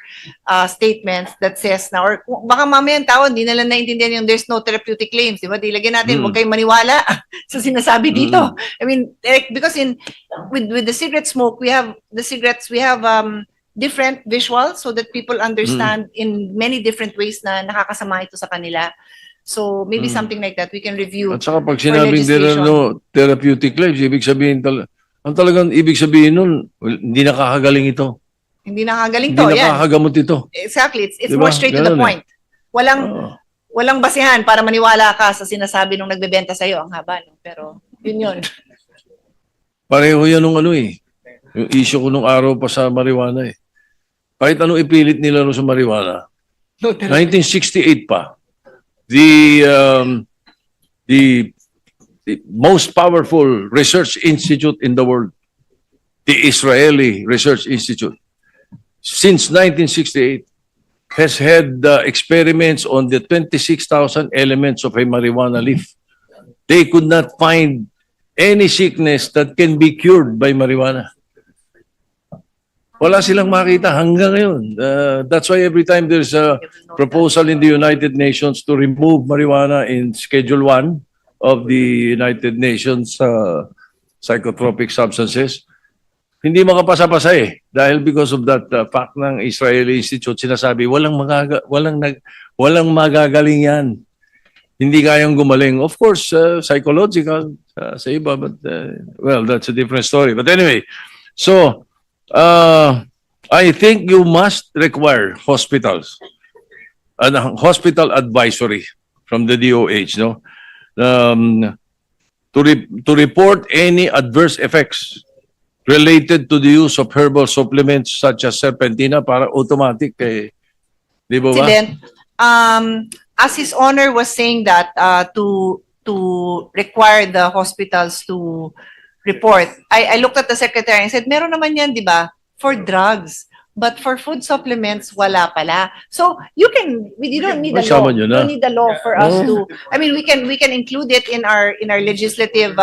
statements that says na, or baka mamaya ang tao, hindi nila naintindihan yung there's no therapeutic claims, di ba? Di lagyan natin, huwag kayong maniwala sa sinasabi dito. I mean, like, because with the cigarette smoke, we have different visuals so that people understand in many different ways na nakakasama ito sa kanila. So maybe something like that we can review. At saka pag for sinabing there are legislation. no therapeutic claims, ibig sabihin ang talagang ibig sabihin nun, hindi nakakagaling ito. Hindi nakagaling Hindi to, yan. nakakagamot ito. Exactly. It's Diba? more straight to the Ganun eh. point. Walang Oo. walang basihan para maniwala ka sa sinasabi nung nagbebenta sa iyo ang haba, no? Pero yun. Pareho yan nung yung issue ko nung araw pa sa marijuana eh. Kahit anong ipilit nila sa marijuana, 1968 pa, the most powerful research institute in the world, the Israeli Research Institute, since 1968, has had experiments on the 26,000 elements of a marijuana leaf. They could not find any sickness that can be cured by marijuana. Wala silang makita hanggang ngayon. That's why every time there's a proposal in the United Nations to remove marijuana in Schedule 1 of the United Nations psychotropic substances, hindi makapasa-pasa eh. Dahil because of that fact ng Israeli Institute, sinasabi, walang magagaling yan. Hindi kayang gumaling. Of course, psychological sa iba, but well, that's a different story. But anyway, so, I think you must require hospitals, hospital advisory from the DOH, no, to report any adverse effects related to the use of herbal supplements such as serpentina para automatic di ba ba? President, as His Honor was saying that to require the hospitals to report, I looked at the secretary and said, meron naman yan, di ba, for drugs. But for food supplements, wala pala. So you don't need a law. Masama nyo You na. don't need a law for us to. I mean, we can include it in our legislative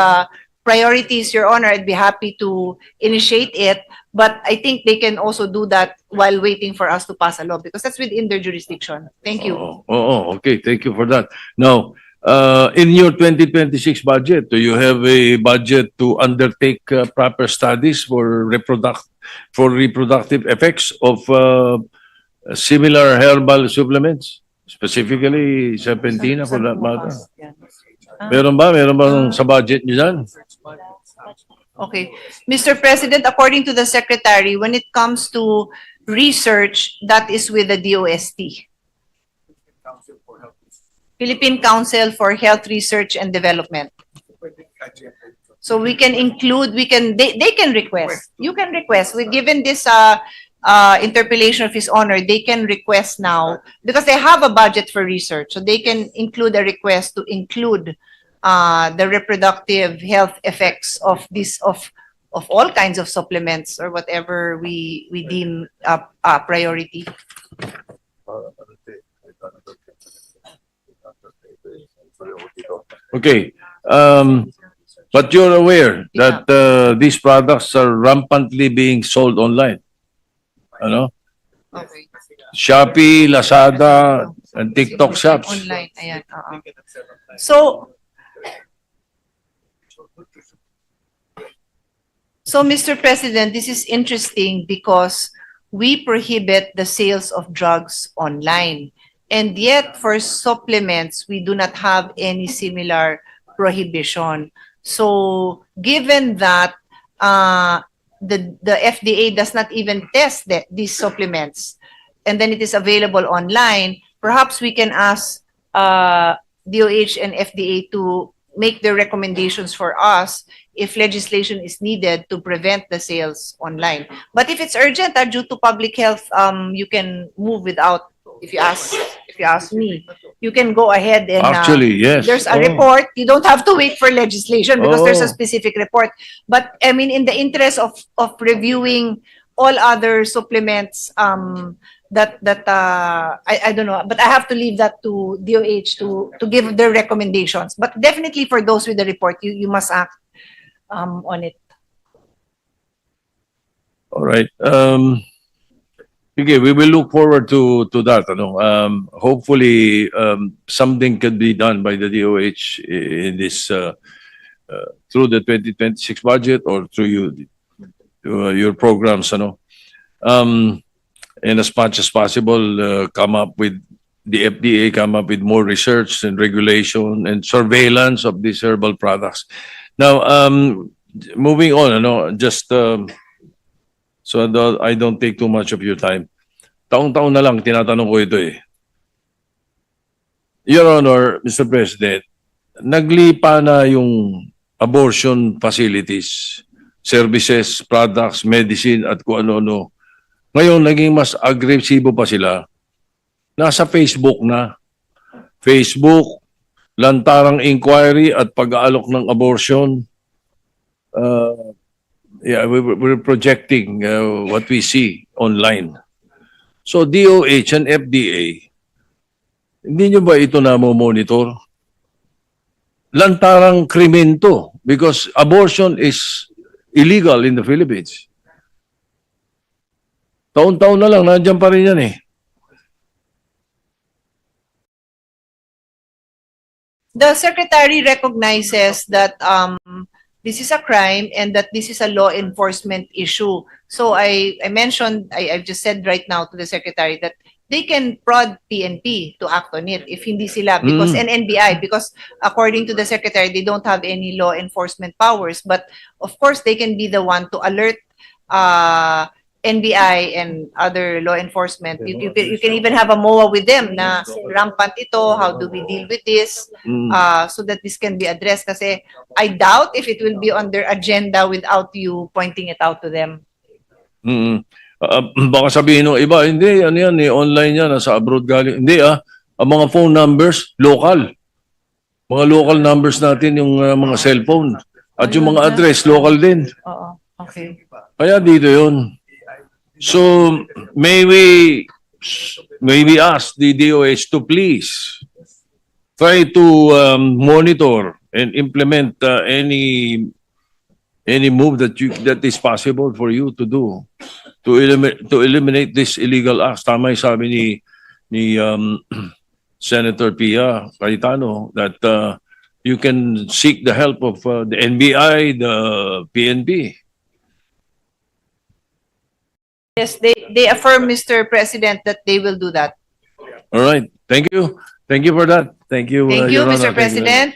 priorities, Your Honor. I'd be happy to initiate it. But I think they can also do that while waiting for us to pass a law because that's within their jurisdiction. Thank you. Okay. Thank you for that. Now, in your 2026 budget, do you have a budget to undertake proper studies for reproductive effects of similar herbal supplements, specifically serpentina for that matter? Meron ba sa budget niyo dyan? Okay. Mr. President, according to the Secretary, when it comes to research, that is with the DOST. Philippine Council for Health Research and Development. So we can include, they can request. You can request. Given this interpellation of His Honor, they can request now, because they have a budget for research, so they can include a request to include the reproductive health effects of of all kinds of supplements or whatever we deem a priority. Okay. But you're aware that these products are rampantly being sold online. Ano? Okay. Shopee, Lazada, and TikTok shops. Online, ayan. So, Mr. President, this is interesting because we prohibit the sales of drugs online. And yet, for supplements, we do not have any similar prohibition. So, given that the FDA does not even test these supplements, and then it is available online, perhaps we can ask DOH and FDA to make their recommendations for us if legislation is needed to prevent the sales online. But if it's urgent, due to public health, you can move without. If you ask me, you can go ahead and Actually, yes. there's a Oh. report. You don't have to wait for legislation because there's a Oh. specific report. But I mean, in the interest of reviewing all other supplements, I don't know, but I have to leave that to DOH to give their recommendations. But definitely for those with the report, you must act on it. All right. Okay, we will look forward to that. Ano? Hopefully, something can be done by the DOH in this through the 2026 budget or through your programs. Ano? And as much as possible, come up with the FDA, come up with more research and regulation and surveillance of these herbal products. Now, moving on, ano, just so I don't take too much of your time. Taong-taon na lang tinatanong ko ito eh. Your Honor, Mr. President, naglipa na yung abortion facilities, services, products, medicine at kung ano-ano. Ngayon, naging mas agresibo pa sila. Nasa Facebook na. Facebook, lantarang inquiry at pag-aalok ng abortion. Yeah, we're projecting what we see online. So DOH and FDA, hindi nyo ba ito monitor? Lantarang krimen to because abortion is illegal in the Philippines. Taon-taon na lang, nandiyan pa rin yan eh. The Secretary recognizes that this is a crime and that this is a law enforcement issue. So I mentioned, I've just said right now to the Secretary that they can prod PNP to act on it if hindi sila, because and NBI, because according to the Secretary, they don't have any law enforcement powers. But of course, they can be the one to alert NBI and other law enforcement. You can even have a MOA with them na rampant ito, how do we deal with this, so that this can be addressed. Kasi I doubt if it will be on their agenda without you pointing it out to them. Baka sabihin ng iba, hindi, ano yan, online yan, nasa abroad galing. Hindi ang mga phone numbers, local. Mga local numbers natin, yung mga cellphone. At yung mga address, local din. Oo, okay. Kaya dito yun. So, may we ask the DOH to please try to monitor and implement any move that is possible for you to do to eliminate this illegal acts. Tama yung sabi ni Senator Pia Cayetano that you can seek the help of the NBI, the PNP. Yes, they affirm, Mr. President, that they will do that. All right. Thank you. Thank you for that. Thank you. Thank you, Your Honor. Mr. Thank you. President.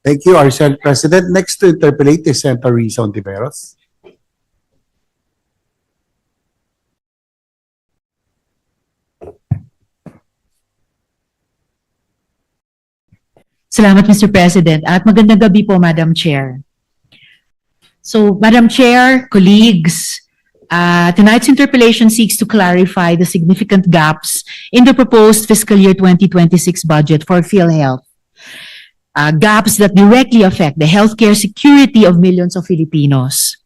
Thank you, our Senate President. Next to interpolate is Senator Risa Ontiveros. Salamat, Mr. President. At magandang gabi po, Madam Chair. So, Madam Chair, colleagues, tonight's interpellation seeks to clarify the significant gaps in the proposed fiscal year 2026 budget for PhilHealth. gaps that directly affect the healthcare security of millions of Filipinos.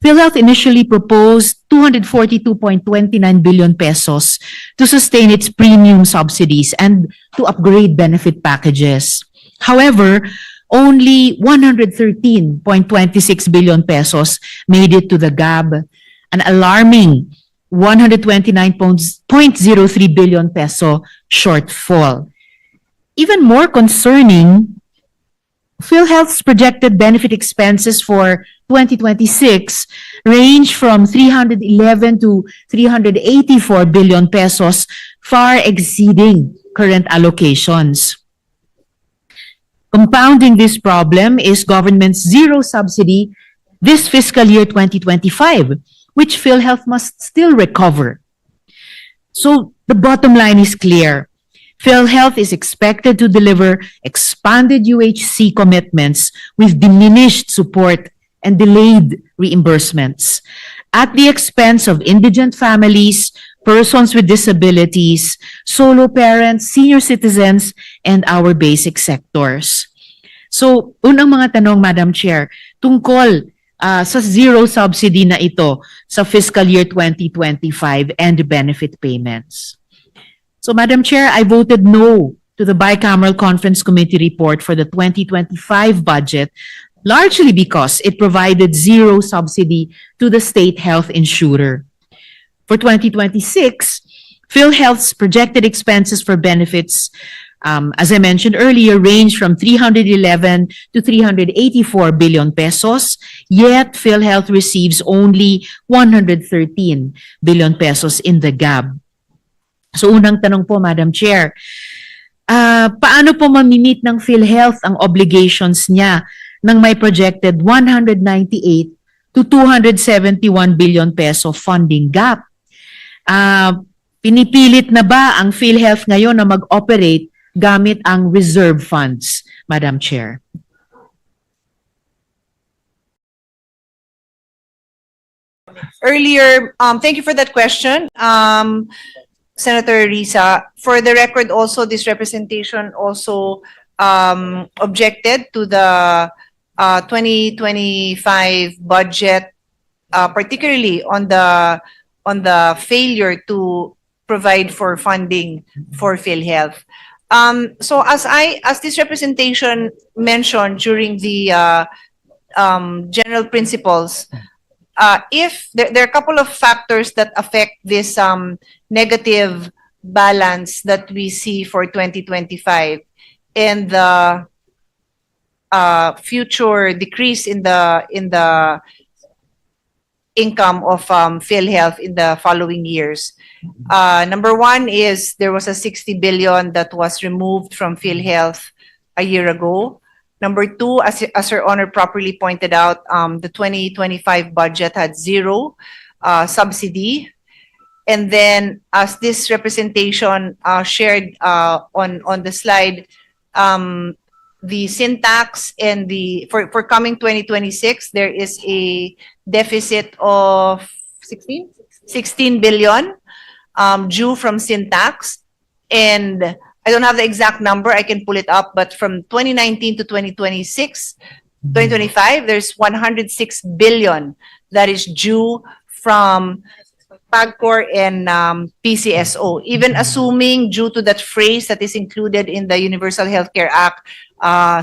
PhilHealth initially proposed 242.29 billion pesos to sustain its premium subsidies and to upgrade benefit packages. However, only 113.26 billion pesos made it to the GAB, an alarming 129.03 billion peso shortfall. Even more concerning, PhilHealth's projected benefit expenses for 2026 range from 311 to 384 billion pesos, far exceeding current allocations. Compounding this problem is government's zero subsidy this fiscal year 2025, which PhilHealth must still recover. So the bottom line is clear. PhilHealth is expected to deliver expanded UHC commitments with diminished support and delayed reimbursements at the expense of indigent families, persons with disabilities, solo parents, senior citizens, and our basic sectors. So, unang mga tanong, Madam Chair, tungkol sa zero subsidy na ito sa fiscal year 2025 and benefit payments. So, Madam Chair, I voted no to the Bicameral Conference Committee report for the 2025 budget, largely because it provided zero subsidy to the state health insurer. For 2026, PhilHealth's projected expenses for benefits, as I mentioned earlier, range from 311 to 384 billion pesos, yet PhilHealth receives only 113 billion pesos in the GAB. So unang tanong po, Madam Chair, paano po mamimit ng PhilHealth ang obligations niya ng may projected 198 to 271 billion peso funding gap? Pinipilit na ba ang PhilHealth ngayon na mag-operate gamit ang reserve funds, Madam Chair? Earlier, thank you for that question, Senator Risa. For the record, also this representation also objected to the 2025 budget, particularly on the failure to provide for funding for PhilHealth. So as this representation mentioned during the general principles, if there are a couple of factors that affect this negative balance that we see for 2025 and the future decrease in the income of PhilHealth in the following years. Number one is there was a 60 billion that was removed from PhilHealth a year ago. Number two, as Her Honor properly pointed out, the 2025 budget had zero subsidy. And then, as this representation shared on the slide, the syntax and for coming 2026, there is a deficit of 16 billion due from syntax. And I don't have the exact number, I can pull it up, but from 2019 to 2025, there's 106 billion that is due from PAGCOR and PCSO. Even assuming due to that phrase that is included in the Universal Healthcare Act,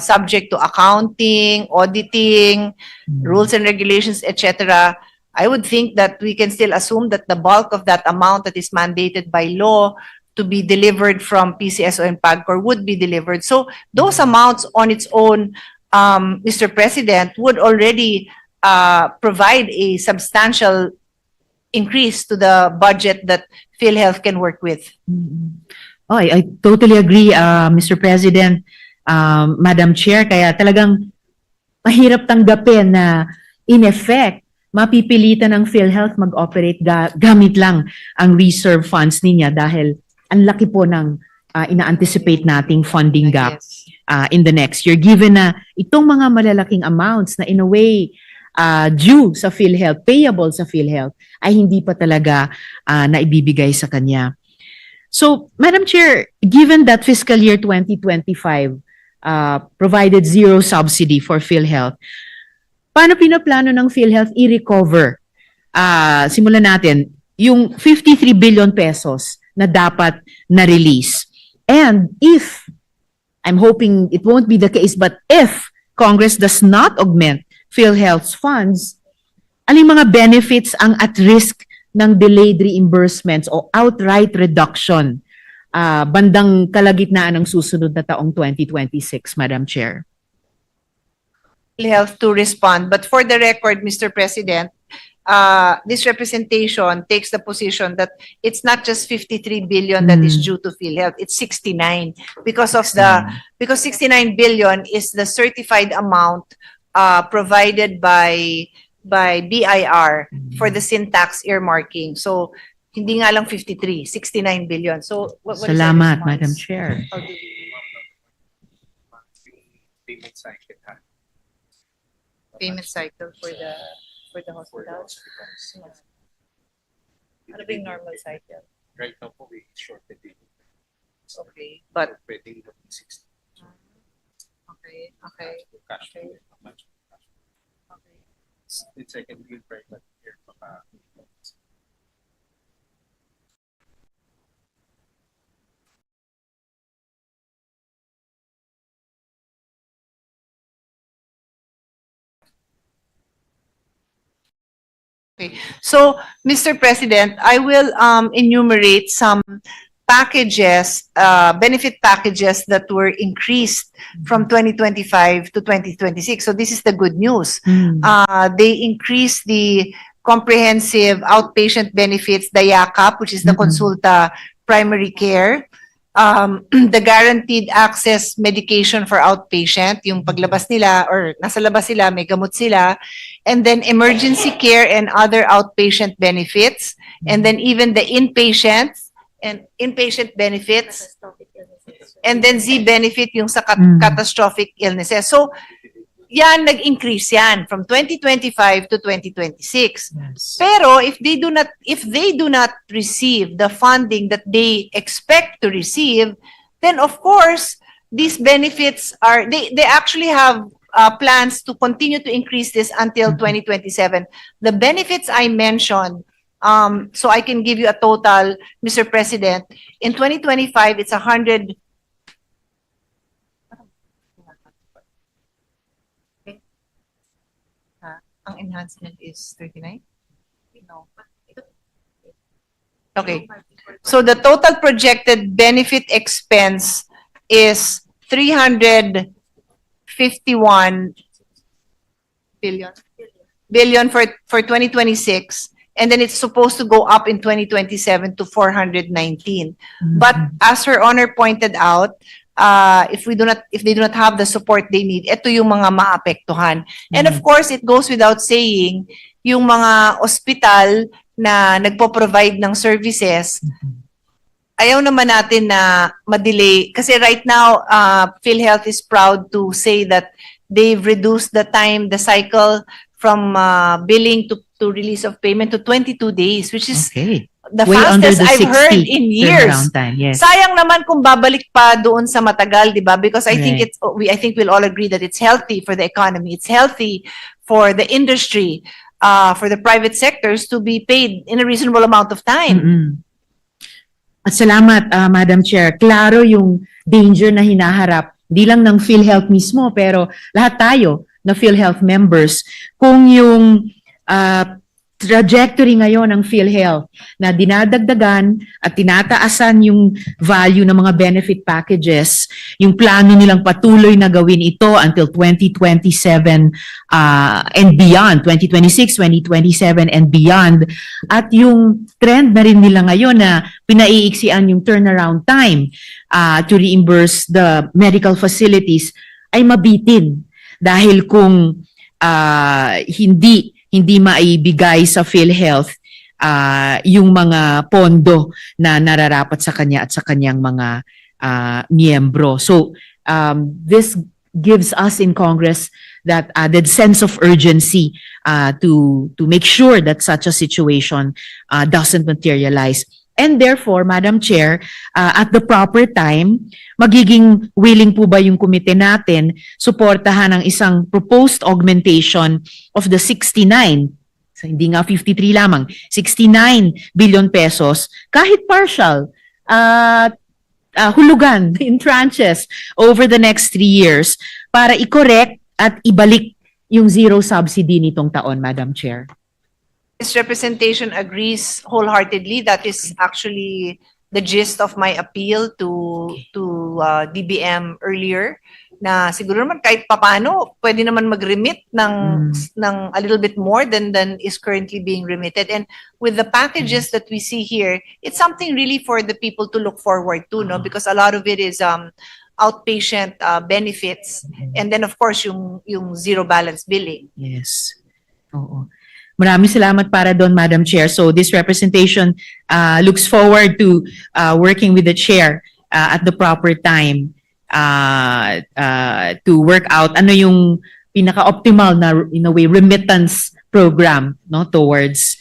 subject to accounting, auditing, rules and regulations, etc., I would think that we can still assume that the bulk of that amount that is mandated by law to be delivered from PCSO and PAGCOR would be delivered. So those amounts on its own, Mr. President, would already provide a substantial increase to the budget that PhilHealth can work with. Oh, I totally agree, Mr. President, Madam Chair. Kaya talagang mahirap tanggapin na in effect, mapipilitan ng PhilHealth mag-operate gamit lang ang reserve funds niya dahil ang laki po ng ina-anticipate nating funding gap in the next year. Given na itong mga malalaking amounts na in a way due sa PhilHealth, payable sa PhilHealth, ay hindi pa talaga naibibigay sa kanya. So, Madam Chair, given that fiscal year 2025 provided zero subsidy for PhilHealth. Paano pinaplano ng PhilHealth i-recover? Simulan natin, yung 53 billion pesos na dapat na-release. And if, I'm hoping it won't be the case, but if Congress does not augment PhilHealth's funds, aling mga benefits ang at risk ng delayed reimbursements o outright reduction bandang kalagitnaan ng susunod na taong 2026, Madam Chair? Health to respond. But for the record, Mr. President, this representation takes the position that it's not just 53 billion that is due to PhilHealth, it's 69 because 69 billion is the certified amount provided by BIR for the syntax earmarking. So hindi nga lang 53, 69 billion. So what is the Salamat, response? Madam Chair. How do we- Payment cycle for the hospitals? Ano ba yung normal cycle? Right now po, we short the day. Okay, but Pwedeng 60. okay. Cash Okay. flow, how much cash flow. Okay. It's like a bill right but here baka So, Mr. President, I will enumerate some packages, benefit packages that were increased from 2025 to 2026. So this is the good news. They increased the comprehensive outpatient benefits, the YACAP, which is the Consulta Primary Care, the guaranteed access medication for outpatient, yung paglabas nila or nasa labas sila, may gamot sila, and then emergency care and other outpatient benefits, and then even the inpatient benefits, and then Z benefit yung sa catastrophic illnesses. So, yan, nag-increase yan from 2025 to 2026. Pero if they do not receive the funding that they expect to receive, then of course these benefits are they actually have plans to continue to increase this until 2027. The benefits I mentioned, so I can give you a total, Mr. President, in 2025 it's 100. Ang enhancement is 39? No. Okay. So the total projected benefit expense is 351 billion for 2026, and then it's supposed to go up in 2027 to 419. But as Her Honor pointed out, if they do not have the support they need, ito yung mga maapektuhan. And of course, it goes without saying, yung mga ospital na nagpo-provide ng services, ayaw naman natin na ma-delay. Kasi right now, PhilHealth is proud to say that they've reduced the time, the cycle from billing to release of payment to 22 days, which is the Way under fastest the I've 60 heard in years. turnaround time, yes. Sayang naman kung babalik pa doon sa matagal, 'di ba? Because I think Right. I think we'll all agree that it's healthy for the economy. It's healthy for the industry, for the private sectors to be paid in a reasonable amount of time. At salamat, Madam Chair. Klaro yung danger na hinaharap, di lang ng PhilHealth mismo, pero lahat tayo na PhilHealth members, kung yung trajectory ngayon ng PhilHealth na dinadagdagan at tinataasan yung value ng mga benefit packages, yung plano nilang patuloy na gawin ito until 2027 and beyond, 2026, 2027 and beyond, at yung trend na rin nila ngayon na pinaiiksian yung turnaround time to reimburse the medical facilities ay mabitin dahil kung hindi maibigay sa PhilHealth yung mga pondo na nararapat sa kanya at sa kanyang mga miyembro. So this gives us in Congress that added sense of urgency to make sure that such a situation doesn't materialize And therefore, Madam Chair, at the proper time, magiging willing po ba yung komite natin suportahan ang isang proposed augmentation of the 69, so hindi nga 53 lamang, 69 billion pesos, kahit partial, hulugan in tranches over the next 3 years para i-correct at ibalik yung zero subsidy nitong taon, Madam Chair. This representation agrees wholeheartedly. That is actually the gist of my appeal to DBM earlier, na siguro naman kahit papano pwede naman mag-remit ng a little bit more than is currently being remitted. And with the packages that we see here, it's something really for the people to look forward to, no? Because a lot of it is outpatient benefits, and then of course yung zero balance billing. Yes. Oo. Maraming salamat para doon, Madam Chair. So this representation looks forward to working with the Chair at the proper time to work out ano yung pinaka-optimal na, in a way, remittance program, no, towards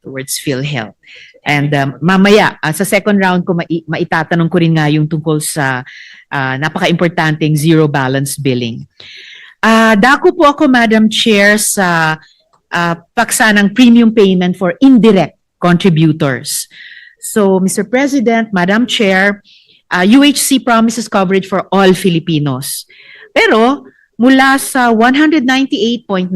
PhilHealth. And mamaya, sa second round ko, maitatanong ko rin nga yung tungkol sa napaka-importanteng zero balance billing. Dako po ako, Madam Chair, sa paksa ng premium payment for indirect contributors. So, Mr. President, Madam Chair, UHC promises coverage for all Filipinos. Pero, mula sa 198.91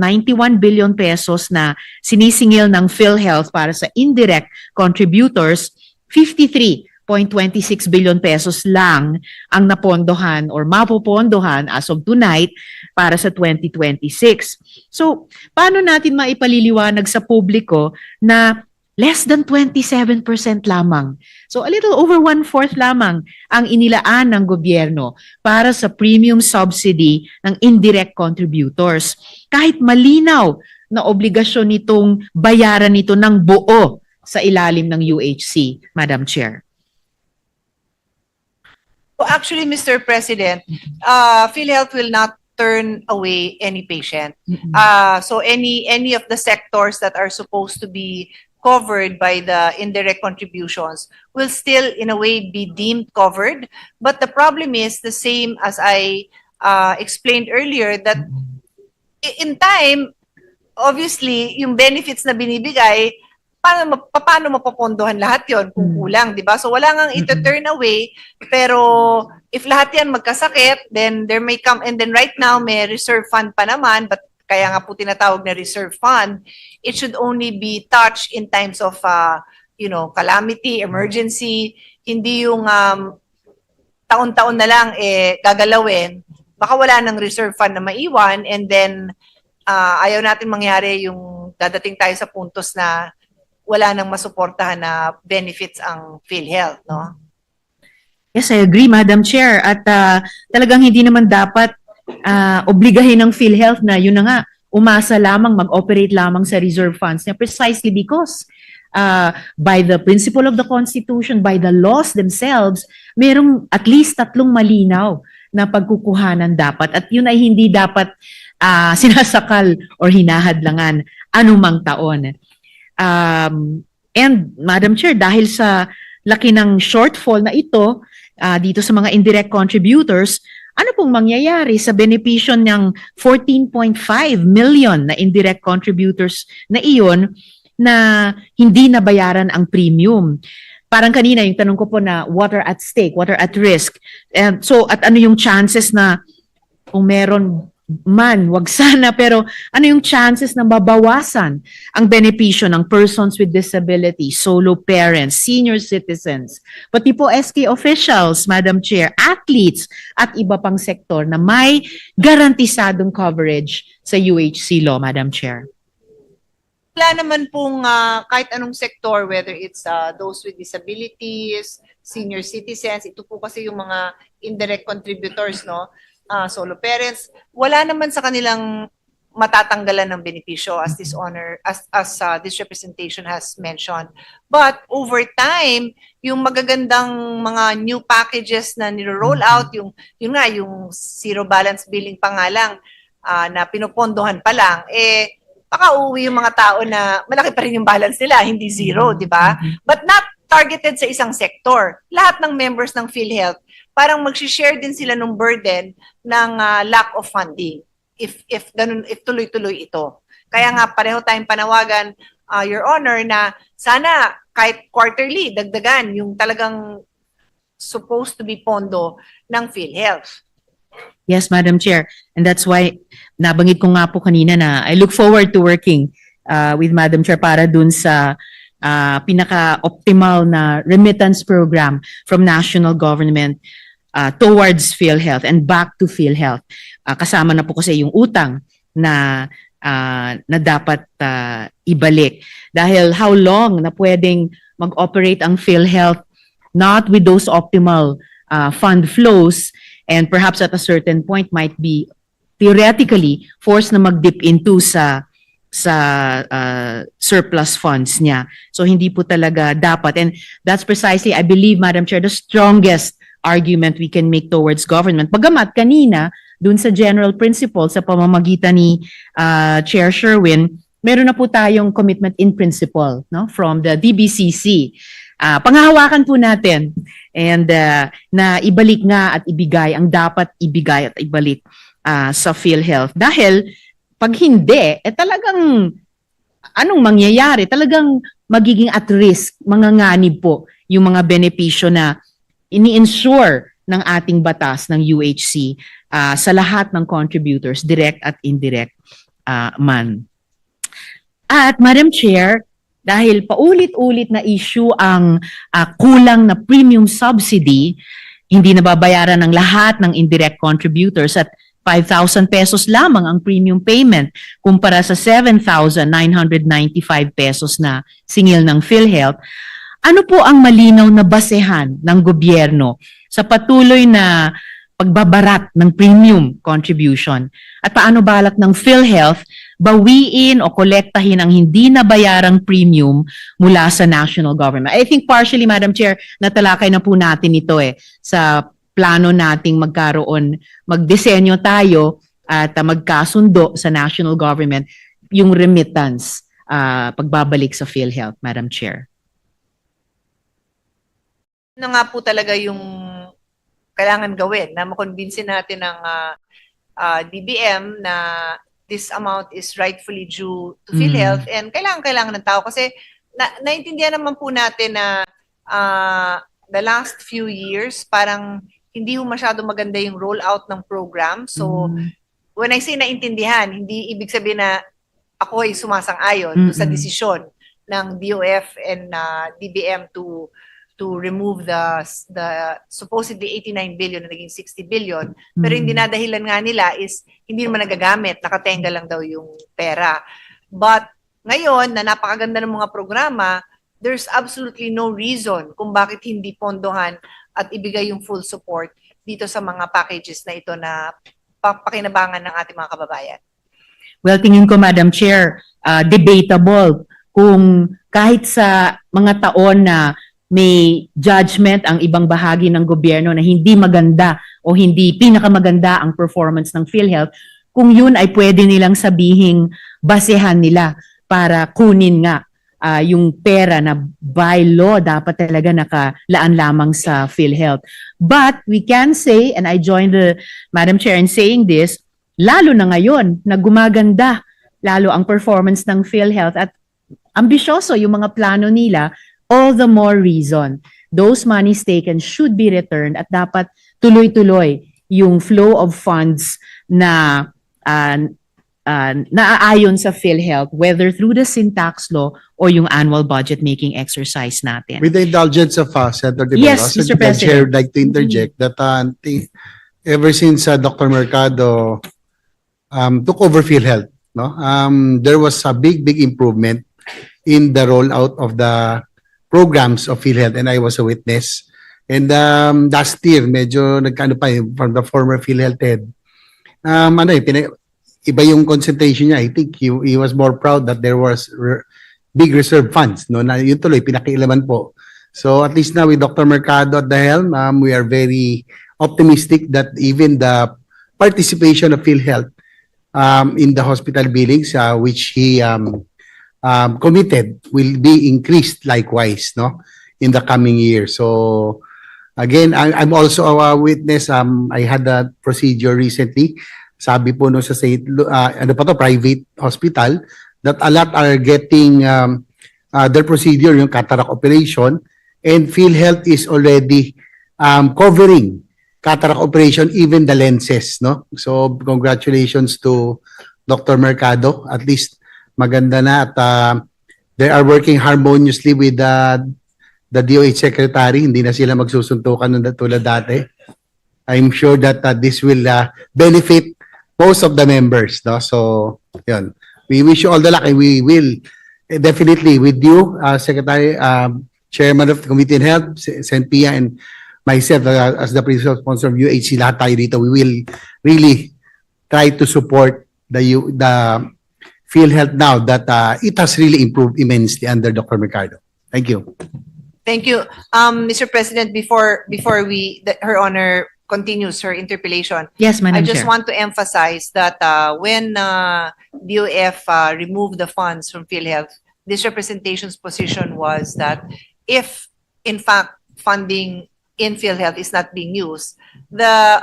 billion pesos na sinisingil ng PhilHealth para sa indirect contributors, 53.26 billion pesos lang ang napondohan or mapopondohan as of tonight para sa 2026. So, paano natin maipaliliwanag sa publiko na less than 27% lamang? So, a little over 1/4 lamang ang inilaan ng gobyerno para sa premium subsidy ng indirect contributors. Kahit malinaw na obligasyon nitong bayaran nito ng buo sa ilalim ng UHC, Madam Chair. So actually, Mr. President, PhilHealth will not turn away any patient. So any of the sectors that are supposed to be covered by the indirect contributions will still, in a way, be deemed covered. But the problem is the same as I explained earlier, that in time, obviously, yung benefits na binibigay, paano mapapondohan lahat yon kung kulang, di ba? So wala ngang ito-turn away, pero if lahat yan magkasakit, then there may come, and then right now may reserve fund pa naman, but kaya nga po tinatawag na reserve fund, it should only be touched in times of, calamity, emergency, hindi yung taon-taon na lang gagalawin, baka wala ng reserve fund na maiwan, and then ayaw natin mangyari yung dadating tayo sa puntos na wala nang masuportahan na benefits ang PhilHealth, no? Yes, I agree, Madam Chair. At talagang hindi naman dapat obligahin ng PhilHealth na yun na nga, umasa lamang, mag-operate lamang sa reserve funds niya precisely because by the principle of the Constitution, by the laws themselves, merong at least 3 malinaw na pagkukuhanan dapat. At yun ay hindi dapat sinasakal or hinahadlangan anumang taon. And Madam Chair, dahil sa laki ng shortfall na ito dito sa mga indirect contributors, ano pong mangyayari sa benepisyo ng 14.5 million na indirect contributors na iyon na hindi nabayaran ang premium? Parang kanina yung tanong ko po na what are at stake, what are at risk. And so at ano yung chances na kung meron man, wag sana, pero ano yung chances na mabawasan ang benepisyo ng persons with disability, solo parents, senior citizens, pati po SK officials, Madam Chair, athletes, at iba pang sektor na may garantisadong coverage sa UHC law, Madam Chair? Wala naman pong kahit anong sektor, whether it's those with disabilities, senior citizens, ito po kasi yung mga indirect contributors, no? Solo parents, wala naman sa kanilang matatanggalan ng benepisyo as this this representation has mentioned. But over time, yung magagandang mga new packages na niro-roll out, yung zero balance billing pa nga lang, na pinupondohan pa lang, baka uuwi yung mga tao na malaki pa rin yung balance nila, hindi zero, di ba? But not targeted sa isang sector. Lahat ng members ng PhilHealth, parang mag-share din sila ng burden ng lack of funding if tuloy-tuloy ito. Kaya nga pareho tayong panawagan, Your Honor, na sana kahit quarterly, dagdagan yung talagang supposed to be pondo ng PhilHealth. Yes, Madam Chair. And that's why nabanggit ko nga po kanina na I look forward to working with Madam Chair para dun sa pinaka-optimal na remittance program from national government towards PhilHealth and back to PhilHealth. Kasama na po kasi yung utang na dapat ibalik. Dahil how long na pwedeng mag-operate ang PhilHealth not with those optimal fund flows, and perhaps at a certain point might be theoretically forced na mag-dip into sa surplus funds niya. So hindi po talaga dapat. And that's precisely, I believe, Madam Chair, the strongest argument we can make towards government. Bagamat kanina, dun sa general principle, sa pamamagitan ni Chair Sherwin, meron na po tayong commitment in principle, no, from the DBCC. Panghahawakan po natin and na ibalik nga at ibigay ang dapat ibigay at ibalik sa PhilHealth. Dahil pag hindi, talagang anong mangyayari? Talagang magiging at risk, manganganib po yung mga benepisyo na ini-ensure ng ating batas ng UHC sa lahat ng contributors, direct at indirect man. At Madam Chair, dahil paulit-ulit na issue ang kulang na premium subsidy, hindi nababayaran ng lahat ng indirect contributors at 5,000 pesos lamang ang premium payment kumpara sa 7,995 pesos na singil ng PhilHealth. Ano po ang malinaw na basehan ng gobyerno sa patuloy na pagbabarat ng premium contribution? At paano balak ng PhilHealth bawiin o kolektahin ang hindi nabayarang premium mula sa national government? I think partially, Madam Chair, natalakay na po natin ito sa plano nating magdisenyo tayo at magkasundo sa national government yung remittance pagbabalik sa PhilHealth, Madam Chair. Ano nga po talaga yung kailangan gawin na makonbinsin natin ng DBM na this amount is rightfully due to PhilHealth and kailangan ng tao kasi naintindihan naman po natin na the last few years parang hindi ho masyado maganda yung rollout ng program. So when I say naintindihan, hindi ibig sabihin na ako ay sumasang-ayon sa desisyon ng DOF and DBM to remove the supposedly 89 billion na naging 60 billion. Pero yung dinadahilan nga nila is hindi naman nagagamit, nakatenga lang daw yung pera. But ngayon, na napakaganda ng mga programa, there's absolutely no reason kung bakit hindi pondohan at ibigay yung full support dito sa mga packages na ito na pakinabangan ng ating mga kababayan. Well, tingin ko, Madam Chair, debatable kung kahit sa mga taon na may judgment ang ibang bahagi ng gobyerno na hindi maganda o hindi pinakamaganda ang performance ng PhilHealth, kung yun ay pwede nilang sabihing basehan nila para kunin nga yung pera na by law dapat talaga nakalaan lamang sa PhilHealth. But we can say, and I join the Madam Chair in saying this, lalo na ngayon na gumaganda lalo ang performance ng PhilHealth at ambisyoso yung mga plano nila, all the more reason those monies taken should be returned at dapat tuloy-tuloy yung flow of funds na naaayon sa PhilHealth, whether through the syntax law or yung annual budget making exercise natin. With the indulgence of Senator De Yes, Veros, Mr. I'd President. like to interject that ever since Dr. Mercado took over PhilHealth, no, there was a big improvement in the rollout of the programs of PhilHealth, and I was a witness. And last year, medyo nagkano pa from the former PhilHealth head. Iba yung concentration niya. I think he was more proud that there was big reserve funds. No, na yun tuloy, pinakialaman po. So at least now with Dr. Mercado at the helm, we are very optimistic that even the participation of PhilHealth in the hospital billings, which he committed will be increased likewise, no, in the coming year. So again, I'm also a witness. I had a procedure recently. Sabi po no sa state, ano pa to, private hospital, that a lot are getting their procedure, yung cataract operation, and PhilHealth is already covering cataract operation, even the lenses, no? So congratulations to Dr. Mercado. At least maganda na at they are working harmoniously with the DOH secretary. Hindi na sila magsusuntukan ng tulad dati. I'm sure that this will benefit most of the members, no? So, yun. We wish you all the luck, and we will definitely with you, Secretary, Chairman of the Committee on Health, Sen. Pia, and myself as the principal sponsor of UHC, lahat tayo dito, we will really try to support the PhilHealth now that it has really improved immensely under Dr. Mercado. Thank you. Thank you. Mr. President, before Her Honor continues her interpellation, Yes, Madam I just Chair. want to emphasize that when DOF removed the funds from PhilHealth, this representation's position was that if, in fact, funding in PhilHealth is not being used, the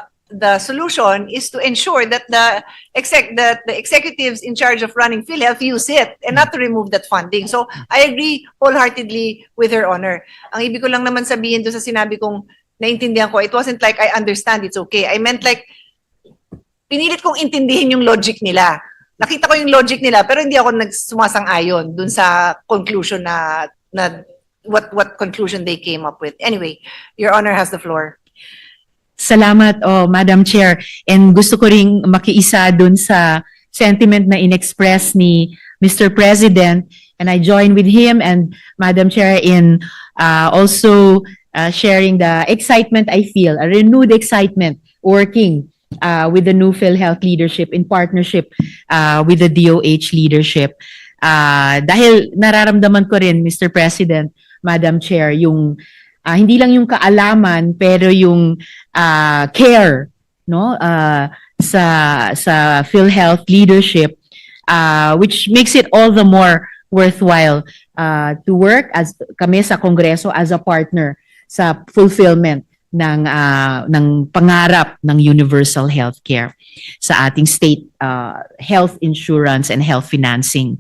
solution is to ensure that the executives in charge of running PhilHealth use it and not to remove that funding. So I agree wholeheartedly with Her Honor. Ang ibig ko lang naman sabihin doon sa sinabi kong naintindihan ko, it wasn't like I understand, it's okay. I meant like, pinilit kong intindihin yung logic nila. Nakita ko yung logic nila, pero hindi ako nagsumasang-ayon dun sa conclusion na what conclusion they came up with. Anyway, Your Honor has the floor. Salamat, Madam Chair. And gusto ko ring makiisa dun sa sentiment na inexpress ni Mr. President. And I join with him and Madam Chair in also sharing the excitement I feel, a renewed excitement working with the new PhilHealth leadership in partnership with the DOH leadership. Dahil nararamdaman ko rin, Mr. President, Madam Chair, yung hindi lang yung kaalaman pero yung care, no, sa PhilHealth leadership, which makes it all the more worthwhile to work as kami sa Kongreso as a partner sa fulfillment ng pangarap ng universal healthcare sa ating state health insurance and health financing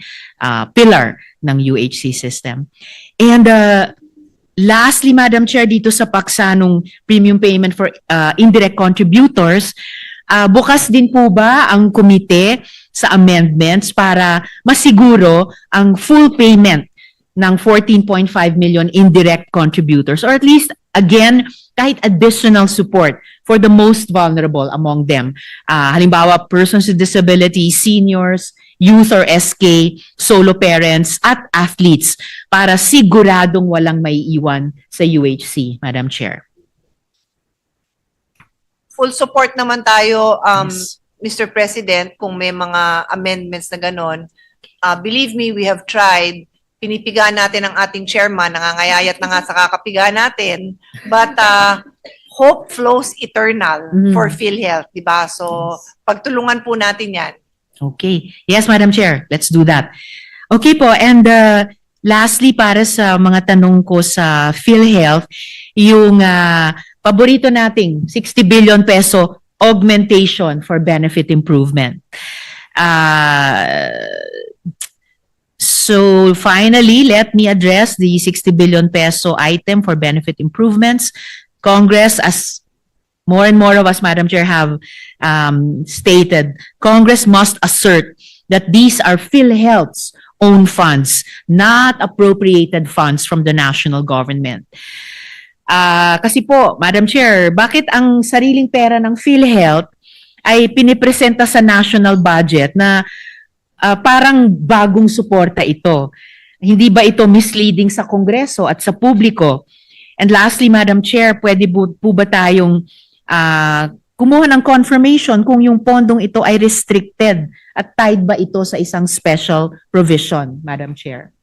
pillar ng UHC system. And lastly, Madam Chair, dito sa paksanong premium payment for indirect contributors, bukas din po ba ang komite sa amendments para masiguro ang full payment ng 14.5 million indirect contributors, or at least, again, kahit additional support for the most vulnerable among them. Halimbawa, persons with disabilities, seniors, youth or SK, solo parents, at athletes para siguradong walang maiiwan sa UHC, Madam Chair. Full support naman tayo, Yes. Mr. President, kung may mga amendments na ganon. Believe me, we have tried. Pinipigaan natin ang ating chairman, nangangayayat na nga sa kakapiga natin. But hope flows eternal for PhilHealth, di ba? So, pagtulungan po natin yan. Okay. Yes, Madam Chair. Let's do that. Okay po. And lastly, para sa mga tanong ko sa PhilHealth, yung paborito nating 60 billion peso augmentation for benefit improvement. So finally, let me address the 60 billion peso item for benefit improvements. Congress, as more and more of us, Madam Chair, have stated, Congress must assert that these are PhilHealth's own funds, not appropriated funds from the national government. Kasi po, Madam Chair, bakit ang sariling pera ng PhilHealth ay pinipresenta sa national budget na parang bagong suporta ito? Hindi ba ito misleading sa Kongreso at sa publiko? And lastly, Madam Chair, pwede po ba tayong kumuha ng confirmation kung yung pondong ito ay restricted at tied ba ito sa isang special provision, Madam Chair?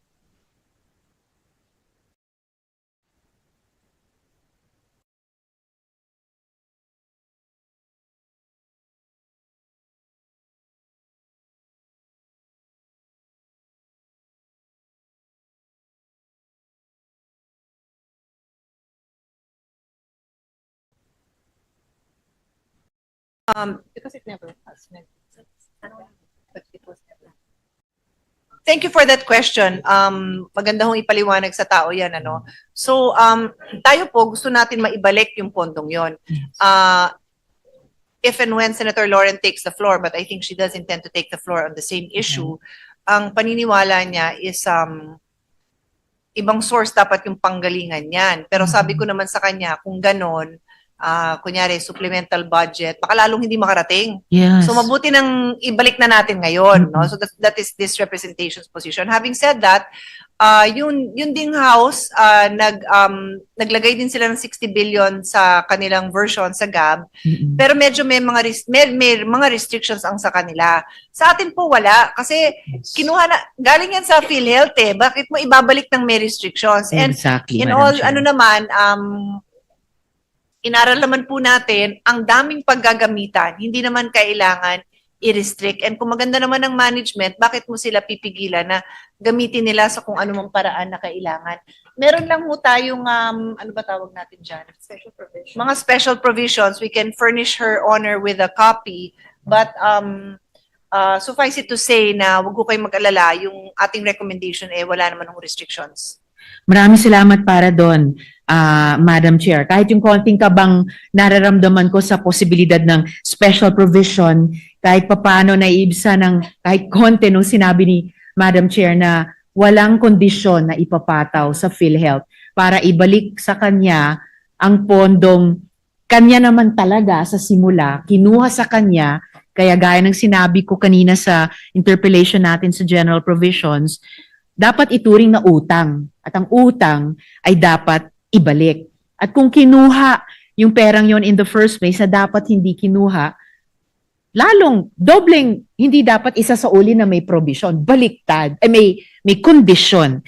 Because it never has. But it was never. Thank you for that question. Maganda hong ipaliwanag sa tao yan, ano. So, tayo po, gusto natin maibalik yung pondong yon. If and when Senator Lauren takes the floor, but I think she does intend to take the floor on the same issue, ang paniniwala niya is ibang source dapat yung panggalingan yan. Pero sabi ko naman sa kanya, kung ganon, kunyari, supplemental budget, baka lalong hindi makarating. Yes. So mabuti nang ibalik na natin ngayon, no? So that is this representation's position. Having said that, yun ding house, naglagay din sila ng 60 billion sa kanilang version sa GAB, pero medyo may mga restrictions ang sa kanila. Sa atin po wala, kasi kinuha na, galing yan sa PhilHealth eh, bakit mo ibabalik ng may restrictions? And Exactly, in Madam all, Chair. ano naman, inaral naman po natin, ang daming paggagamitan, hindi naman kailangan i-restrict. And kung maganda naman ang management, bakit mo sila pipigilan na gamitin nila sa kung anumang paraan na kailangan? Meron lang mo tayong, ano ba tawag natin dyan? Special provisions. Mga special provisions. We can furnish her honor with a copy. But suffice it to say na wag ko kayong mag-alala, yung ating recommendation wala naman ng restrictions. Maraming salamat para doon, Madam Chair. Kahit yung konting kabang nararamdaman ko sa posibilidad ng special provision, kahit papano naiibsa ng kahit konti nung sinabi ni Madam Chair na walang kondisyon na ipapataw sa PhilHealth para ibalik sa kanya ang pondong kanya naman talaga sa simula, kinuha sa kanya, kaya gaya ng sinabi ko kanina sa interpellation natin sa general provisions, dapat ituring na utang. At ang utang ay dapat ibalik. At kung kinuha yung perang yon in the first place na dapat hindi kinuha, lalong dobleng hindi dapat isa sa uli na may provision, baliktad, may condition,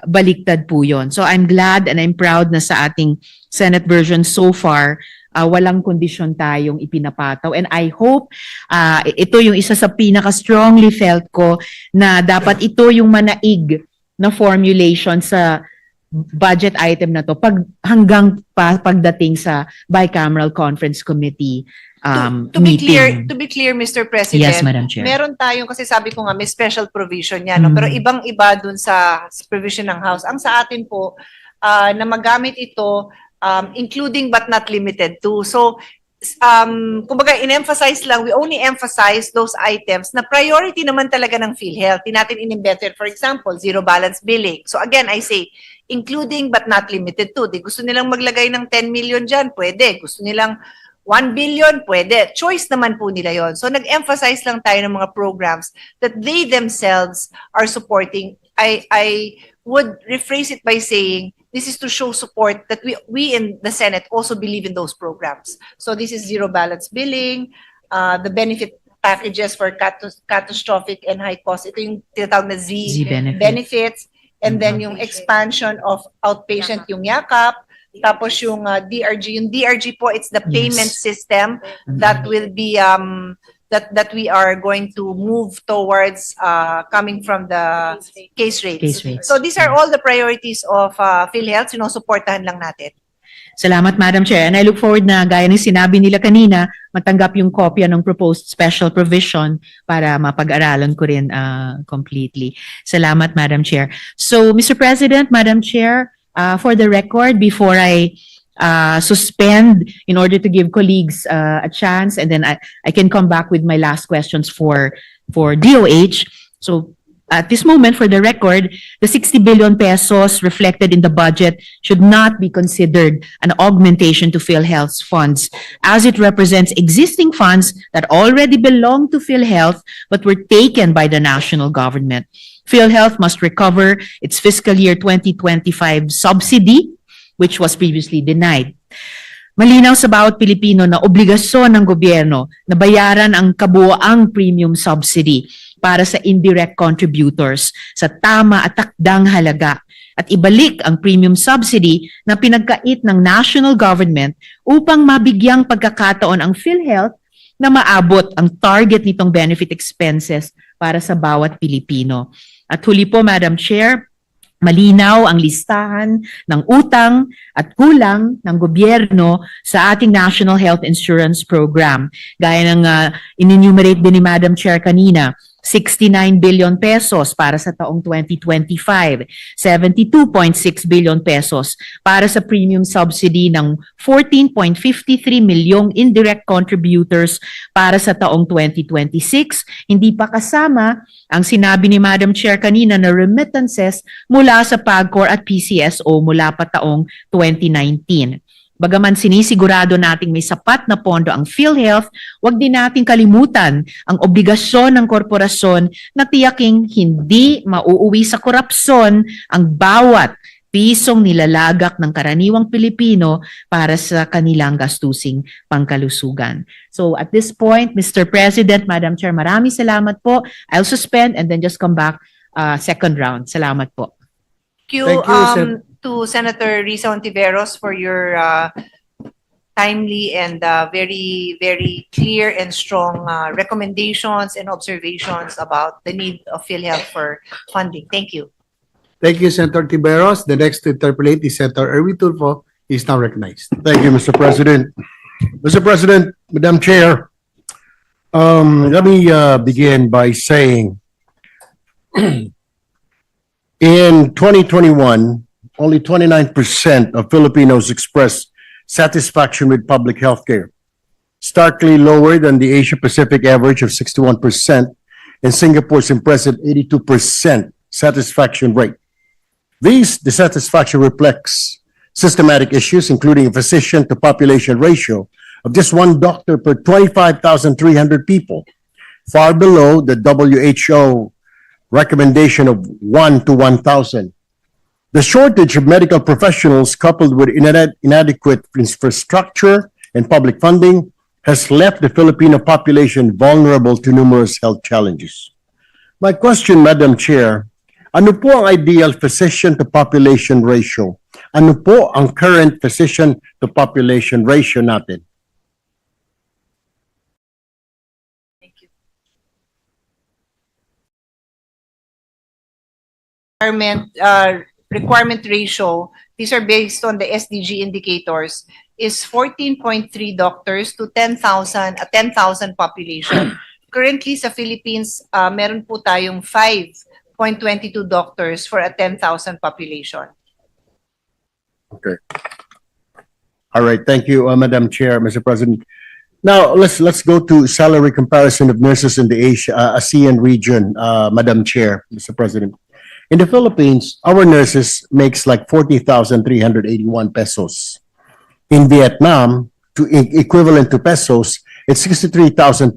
baliktad po yon. So I'm glad and I'm proud na sa ating Senate version so far, walang kondisyon tayong ipinapataw. And I hope ito yung isa sa pinaka-strongly felt ko na dapat ito yung manaig na formulation sa budget item na to hanggang pagdating sa bicameral conference committee To be meeting. clear, Mr. President, Yes, Madam Chair. meron tayong, kasi sabi ko nga, may special provision yan, no? Pero ibang-iba dun sa provision ng House. Ang sa atin po, na magamit ito, including but not limited to. So, kumbaga, in-emphasize lang, we only emphasize those items na priority naman talaga ng PhilHealth. Di natin in-embedded, for example, zero balance billing. So again, I say, including but not limited to. Di gusto nilang maglagay ng 10 million dyan, pwede. Gusto nilang 1 billion, pwede. Choice naman po nila yon. So nag-emphasize lang tayo ng mga programs that they themselves are supporting. I would rephrase it by saying, this is to show support that we in the Senate also believe in those programs. So this is zero balance billing, the benefit packages for catastrophic and high cost. Ito yung tinatawag na Z benefits. And then yung expansion of outpatient, yung yakap. Tapos yung DRG. Yung DRG po, it's the payment system that will be that we are going to move towards coming from the case rates. So these are all the priorities of PhilHealth. Sinusuportahan lang natin. Salamat, Madam Chair. And I look forward na, gaya ng sinabi nila kanina, matanggap yung kopya ng proposed special provision para mapag-aralan ko rin completely. Salamat, Madam Chair. So, Mr. President, Madam Chair, for the record, before I suspend in order to give colleagues a chance, and then I can come back with my last questions for DOH. So, at this moment, for the record, the 60 billion pesos reflected in the budget should not be considered an augmentation to PhilHealth's funds, as it represents existing funds that already belong to PhilHealth but were taken by the national government. PhilHealth must recover its fiscal year 2025 subsidy, which was previously denied. Malinaw sa bawat Pilipino na obligasyon ng gobyerno na bayaran ang kabuoang premium subsidy para sa indirect contributors sa tama at takdang halaga at ibalik ang premium subsidy na pinagkait ng national government upang mabigyang pagkakataon ang PhilHealth na maabot ang target nitong benefit expenses para sa bawat Pilipino. At huli po, Madam Chair, Malinaw ang listahan ng utang at kulang ng gobyerno sa ating National Health Insurance Program. Gaya ng in-enumerate din ni Madam Chair kanina, 69 billion pesos para sa taong 2025, 72.6 billion pesos para sa premium subsidy ng 14.53 milyong indirect contributors para sa taong 2026. Hindi pa kasama ang sinabi ni Madam Chair kanina na remittances mula sa PAGCOR at PCSO mula pa taong 2019. Bagaman sinisigurado nating may sapat na pondo ang PhilHealth, wag din nating kalimutan ang obligasyon ng korporasyon na tiyaking hindi mauuwi sa korupsyon ang bawat pisong nilalagak ng karaniwang Pilipino para sa kanilang gastusing pangkalusugan. So at this point, Mr. President, Madam Chair, maraming salamat po. I'll suspend and then just come back second round. Salamat po. Thank you, to Senator Risa Ontiveros for your timely and very, very clear and strong recommendations and observations about the need of PhilHealth for funding. Thank you. Thank you, Senator Tiberos. The next to interpolate is Senator Erwin Tulfo. He is now recognized. Thank you, Mr. President. Mr. President, Madam Chair, let me begin by saying in 2021, only 29% of Filipinos expressed satisfaction with public health care, starkly lower than the Asia-Pacific average of 61% and Singapore's impressive 82% satisfaction rate. This dissatisfaction reflects systematic issues, including a physician-to-population ratio of just one doctor per 25,300 people, far below the WHO recommendation of 1 to 1,000. The shortage of medical professionals, coupled with inadequate infrastructure and public funding, has left the Filipino population vulnerable to numerous health challenges. My question, Madam Chair, ano po ang ideal physician-to-population ratio? Ano po ang current physician-to-population ratio natin? Requirement ratio, these are based on the SDG indicators, is 14.3 doctors to 10,000 population. Currently sa Philippines, meron po tayong 5.22 doctors for a 10,000 population. Okay. All right. Thank you, Madam Chair, Mr. President. Now, let's go to salary comparison of nurses in the ASEAN region, Madam Chair, Mr. President. In the Philippines, our nurses makes like 40,381 pesos. In Vietnam, equivalent to pesos, it's 63,200.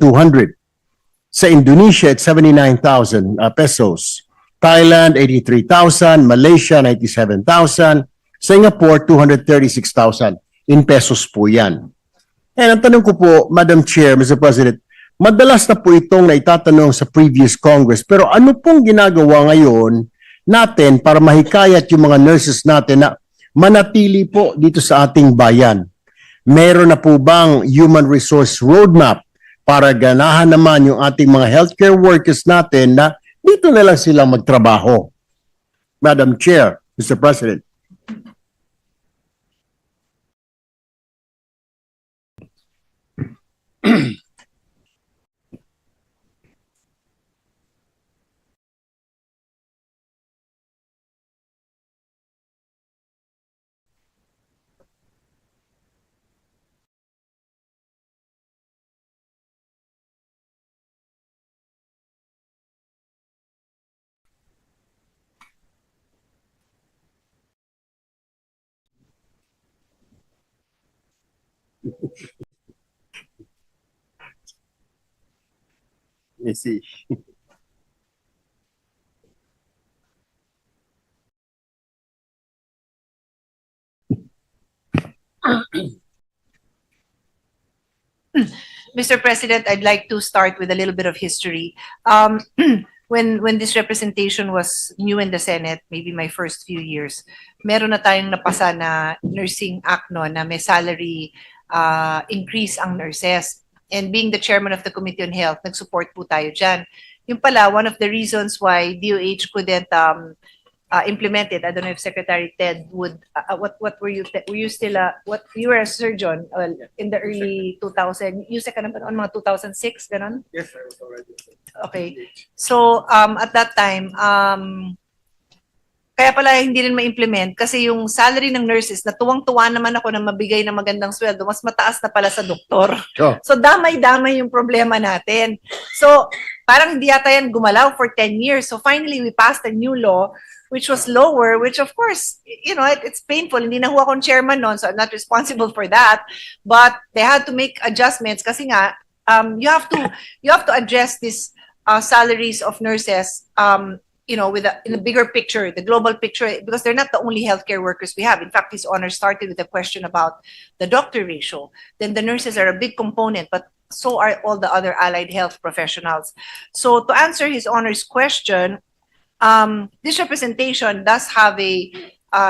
Sa Indonesia, it's 79,000 pesos. Thailand, 83,000. Malaysia, 97,000. Singapore, 236,000. In pesos po yan. And ang tanong ko po, Madam Chair, Mr. President, madalas na po itong naitatanong sa previous Congress, pero ano pong ginagawa ngayon natin para mahikayat yung mga nurses natin na manatili po dito sa ating bayan? Meron na po bang human resource roadmap para ganahan naman yung ating mga healthcare workers natin na dito na lang sila magtrabaho? Madam Chair, Mr. President. Let's see. Mr. President, I'd like to start with a little bit of history. When this representation was new in the Senate, maybe my first few years, meron na tayong napasa na nursing act no, na may salary increase ang nurses. And being the chairman of the Committee on Health, nag-support po tayo dyan. Yung pala, one of the reasons why DOH couldn't implemented. I don't know if Secretary Ted would, what were you still, you were a surgeon, in the early 2000, you ka na ba noon, mga 2006, ganon? Yes, sir. Already. Okay. So, at that time, kaya pala hindi rin ma-implement kasi yung salary ng nurses, natuwang-tuwa naman ako na mabigay ng magandang sweldo, mas mataas na pala sa doktor. Sure. So, damay-damay yung problema natin. So, parang hindi yata yan gumalaw for 10 years. So, finally, we passed a new law which was lower, which of course, you know, it's painful. Hindi na ho akong chairman noon, so I'm not responsible for that. But they had to make adjustments kasi nga, you have to address these salaries of nurses, you know, in a bigger picture, the global picture, because they're not the only healthcare workers we have. In fact, His Honor started with a question about the doctor ratio. Then the nurses are a big component, but so are all the other allied health professionals. So to answer His Honor's question, this representation does have a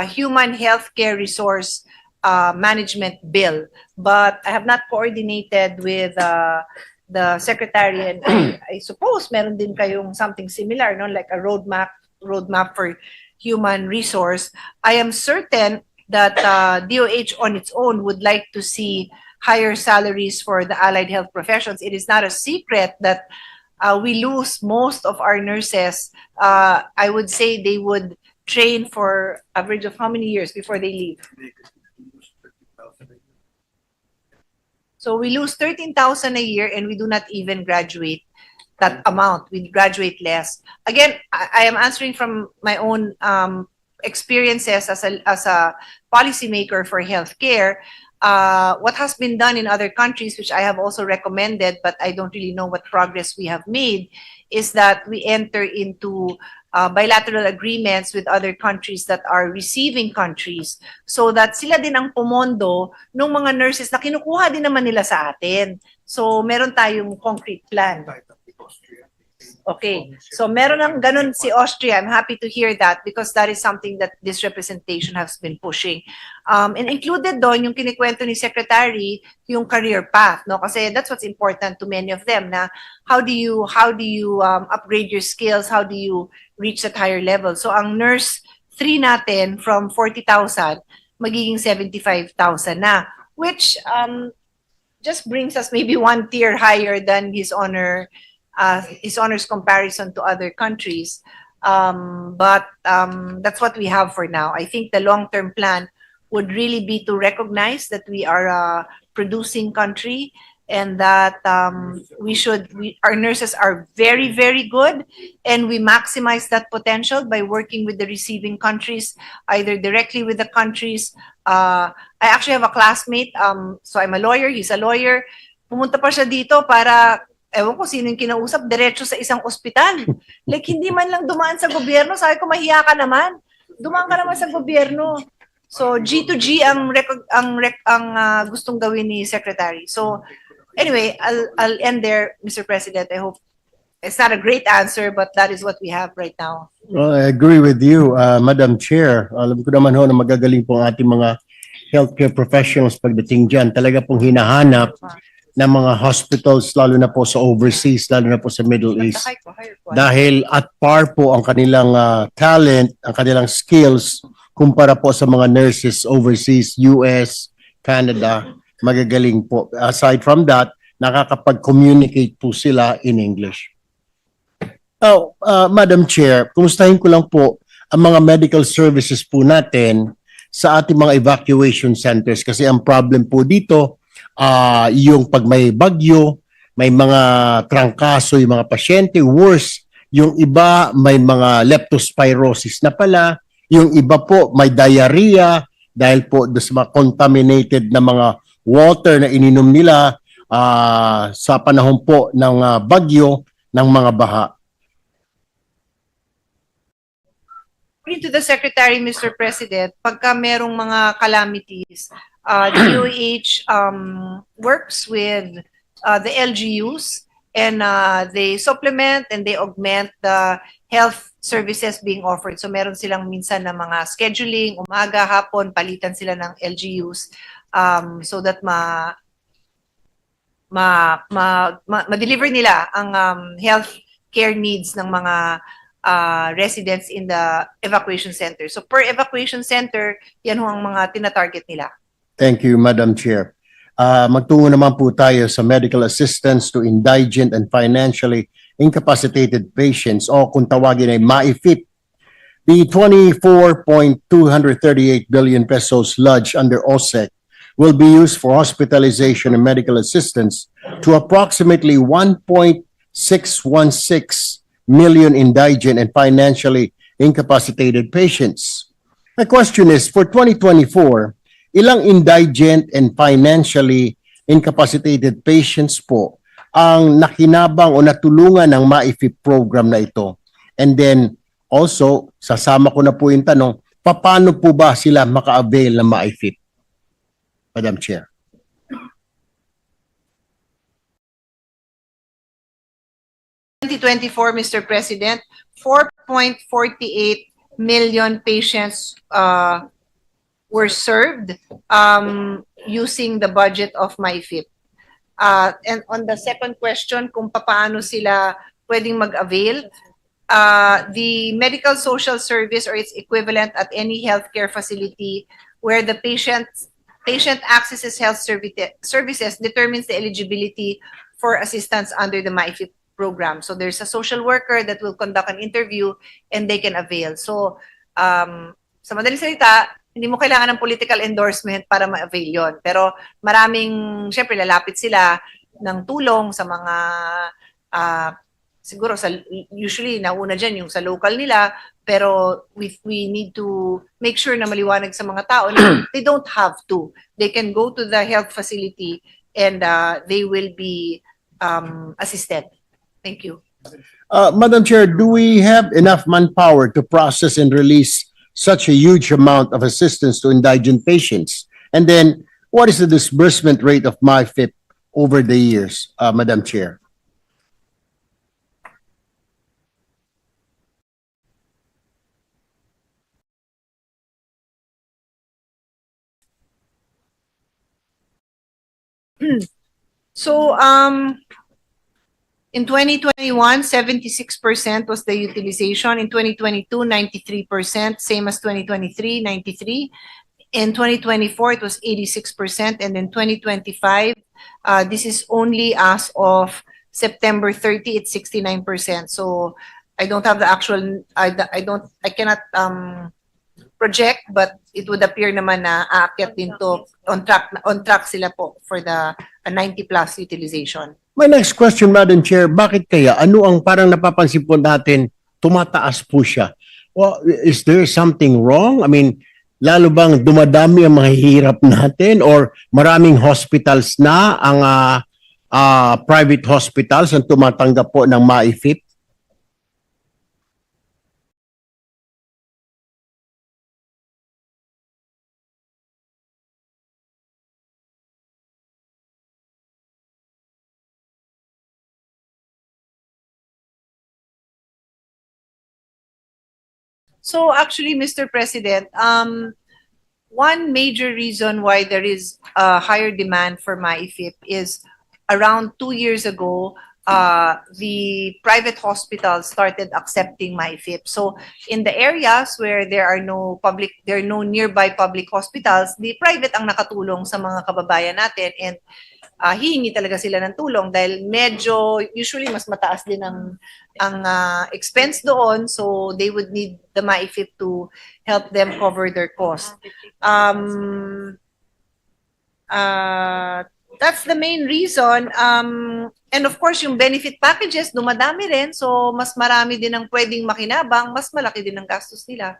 human healthcare resource management bill, but I have not coordinated with the secretary, and I suppose meron din kayong something similar, no, like a roadmap for human resource. I am certain that DOH on its own would like to see higher salaries for the allied health professions. It is not a secret that we lose most of our nurses. I would say they would train for average of how many years before they leave? So we lose 13,000 a year and we do not even graduate that amount. We graduate less. Again, I am answering from my own experiences as a policymaker for healthcare. What has been done in other countries, which I have also recommended, but I don't really know what progress we have made, is that we enter into bilateral agreements with other countries that are receiving countries so that sila din ang pumondo ng mga nurses na kinukuha din naman nila sa atin. So, meron tayong concrete plan. Okay. So, meron ng ganun si Austria. I'm happy to hear that because that is something that this representation has been pushing. And included doon yung kinikwento ni Secretary, yung career path, no? Kasi that's what's important to many of them na how do you upgrade your skills? How do you reach that higher level? So, ang nurse 3 natin from 40,000 magiging 75,000 na, which just brings us maybe one tier higher than His Honor's comparison to other countries. But that's what we have for now. I think the long-term plan would really be to recognize that we are a producing country and that our nurses are very, very good, and we maximize that potential by working with the receiving countries, either directly with the countries. I actually have a classmate, so I'm a lawyer, he's a lawyer. Pumunta pa siya dito para ewan ko sino yung kinausap, diretso sa isang ospital. Like, hindi man lang dumaan sa gobyerno. Sabi ko, mahiya ka naman. Dumaan ka naman sa gobyerno. So, G2G ang gustong gawin ni Secretary. So, anyway, I'll end there, Mr. President. I hope it's not a great answer, but that is what we have right now. Well, I agree with you, Madam Chair. Alam ko naman ho na magagaling po ang ating mga healthcare professionals pagdating dyan. Talaga pong hinahanap ng mga hospitals, lalo na po sa overseas, lalo na po sa Middle East. Dahil at par po ang kanilang talent, ang kanilang skills, kumpara po sa mga nurses overseas, US, Canada, magagaling po. Aside from that, nakakapag-communicate po sila in English. Oh, Madam Chair, kumustahin ko lang po ang mga medical services po natin sa ating mga evacuation centers kasi ang problem po dito, yung pag may bagyo, may mga trangkaso yung mga pasyente, worse, yung iba may mga leptospirosis na pala, yung iba po may diarrhea dahil po sa mga contaminated na mga water na ininom nila sa panahon po ng bagyo ng mga baha. According to the Secretary, Mr. President, pagka merong mga calamities, DOH works with the LGUs and they supplement and they augment the health services being offered. So meron silang minsan na mga scheduling, umaga, hapon, palitan sila ng LGUs so that ma-deliver nila ang health care needs ng mga residents in the evacuation center. So per evacuation center, yan ho ang mga tinatarget nila. Thank you, Madam Chair. Magtungo naman po tayo sa medical assistance to indigent and financially incapacitated patients o kung tawagin ay MAIFIP. The 24.238 billion pesos lodged under OSEC will be used for hospitalization and medical assistance to approximately 1.616 million indigent and financially incapacitated patients. My question is, for 2024, ilang indigent and financially incapacitated patients po ang nakinabang o natulungan ng MAIFIP program na ito? And then, also, sasama ko na po yung tanong, paano po ba sila maka-avail ng MAIFIP? Madam Chair. In 2024, Mr. President, 4.48 million patients were served using the budget of MyFIP. And on the second question, kung paano sila pwedeng mag-avail, the medical social service or its equivalent at any healthcare facility where the patient accesses health services determines the eligibility for assistance under the MyFIP program. So there's a social worker that will conduct an interview and they can avail. So sa madaling salita, hindi mo kailangan ng political endorsement para ma-avail yon. Pero maraming, syempre, lalapit sila ng tulong sa mga, siguro, usually, nauna dyan yung sa local nila, pero we need to make sure na maliwanag sa mga tao na they don't have to. They can go to the health facility and they will be assisted. Thank you. Madam Chair, do we have enough manpower to process and release such a huge amount of assistance to indigent patients? And then, what is the disbursement rate of MyFIP over the years, Madam Chair? So, in 2021, 76% was the utilization. In 2022, 93%, same as 2023, 93%. In 2024, it was 86%. And in 2025, this is only as of September 30, it's 69%. So I don't have the actual, I cannot project, but it would appear naman na aakyat din to, on track sila po for the 90 plus utilization. My next question, Madam Chair, bakit kaya? Ano ang parang napapansin po natin, tumataas po siya? Well, is there something wrong? I mean, lalo bang dumadami ang mga hirap natin or maraming hospitals na ang private hospitals ang tumatanggap po ng MAIFIP? So actually, Mr. President, one major reason why there is a higher demand for MyFIP is around 2 years ago, the private hospitals started accepting MyFIP. So in the areas where there are no nearby public hospitals, the private ang nakatulong sa mga kababayan natin, and hihingi talaga sila ng tulong dahil medyo usually mas mataas din ang expense doon, so they would need the MyFIP to help them cover their cost. That's the main reason. And of course, yung benefit packages, dumadami rin, so mas marami din ang pwedeng makinabang, mas malaki din ang gastos nila.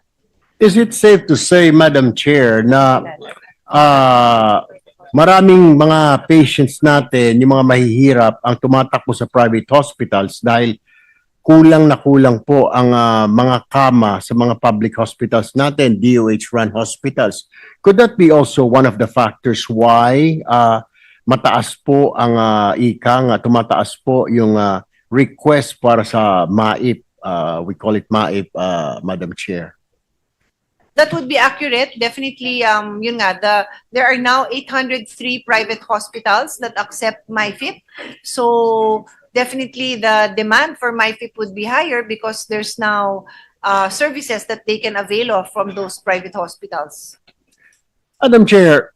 Is it safe to say, Madam Chair, na maraming mga patients natin, yung mga mahihirap, ang tumatakbo sa private hospitals dahil kulang na kulang po ang mga kama sa mga public hospitals natin, DOH-run hospitals. Could that be also one of the factors why mataas po ang tumataas po yung request para sa MAIP, we call it MAIP, Madam Chair? That would be accurate. Definitely, yun nga, there are now 803 private hospitals that accept MyFIP. So definitely the demand for MyFIP would be higher because there's now services that they can avail of from those private hospitals. Madam Chair,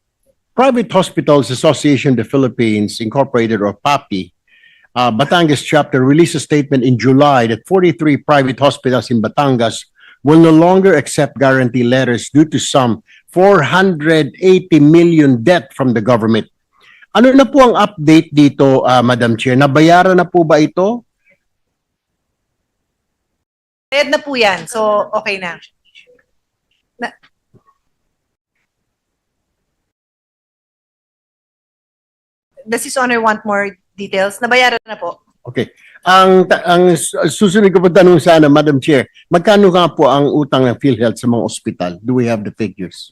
Private Hospitals Association of the Philippines, Incorporated, or PAPI, Batangas chapter released a statement in July that 43 private hospitals in Batangas will no longer accept guarantee letters due to some 480 million debt from the government. Ano na po ang update dito, Madam Chair? Nabayaran na po ba ito? Bayad na po yan, so okay na. Does His Honor want more details? Nabayaran na po. Okay. Ang susunod ko po tanong sana, Madam Chair, magkano nga po ang utang ng PhilHealth sa mga ospital? Do we have the figures?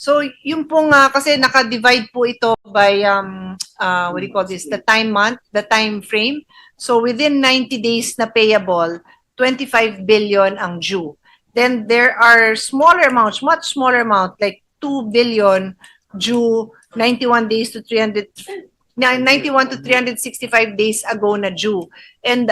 So, yung pong, kasi naka-divide po ito by, what do you call this, the time month, the time frame. So, within 90 days na payable, 25 billion ang due. Then, there are smaller amounts, much smaller amount, like 2 billion due 91 days to 91 to 365 days ago na due. And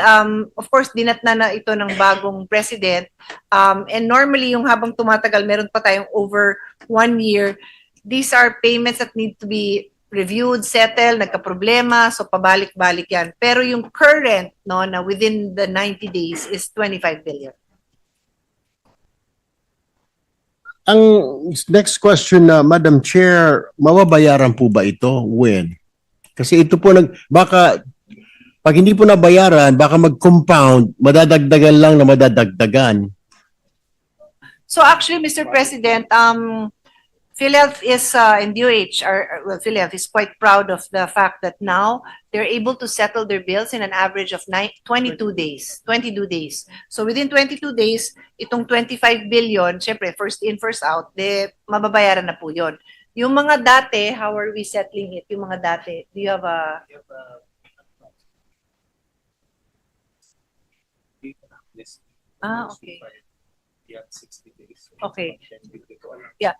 of course, dinatna na ito ng bagong president. And normally, yung habang tumatagal, meron pa tayong over 1 year. These are payments that need to be reviewed, settled, nagka-problema, so pabalik-balik yan. Pero yung current, no, na within the 90 days is 25 billion. Ang next question na, Madam Chair, mababayaran po ba ito? When? Kasi ito po baka pag hindi po nabayaran, baka mag-compound, madadagdagan lang na madadagdagan. So actually, Mr. President, PhilHealth is and DOH well, PhilHealth is quite proud of the fact that now they're able to settle their bills in an average of 22 days. So within 22 days, itong 25 billion, syempre first in, first out, mababayaran na po 'yon. Yung mga dati, how are we settling it? Yung mga dati, do you have a... Okay. Okay. Yeah.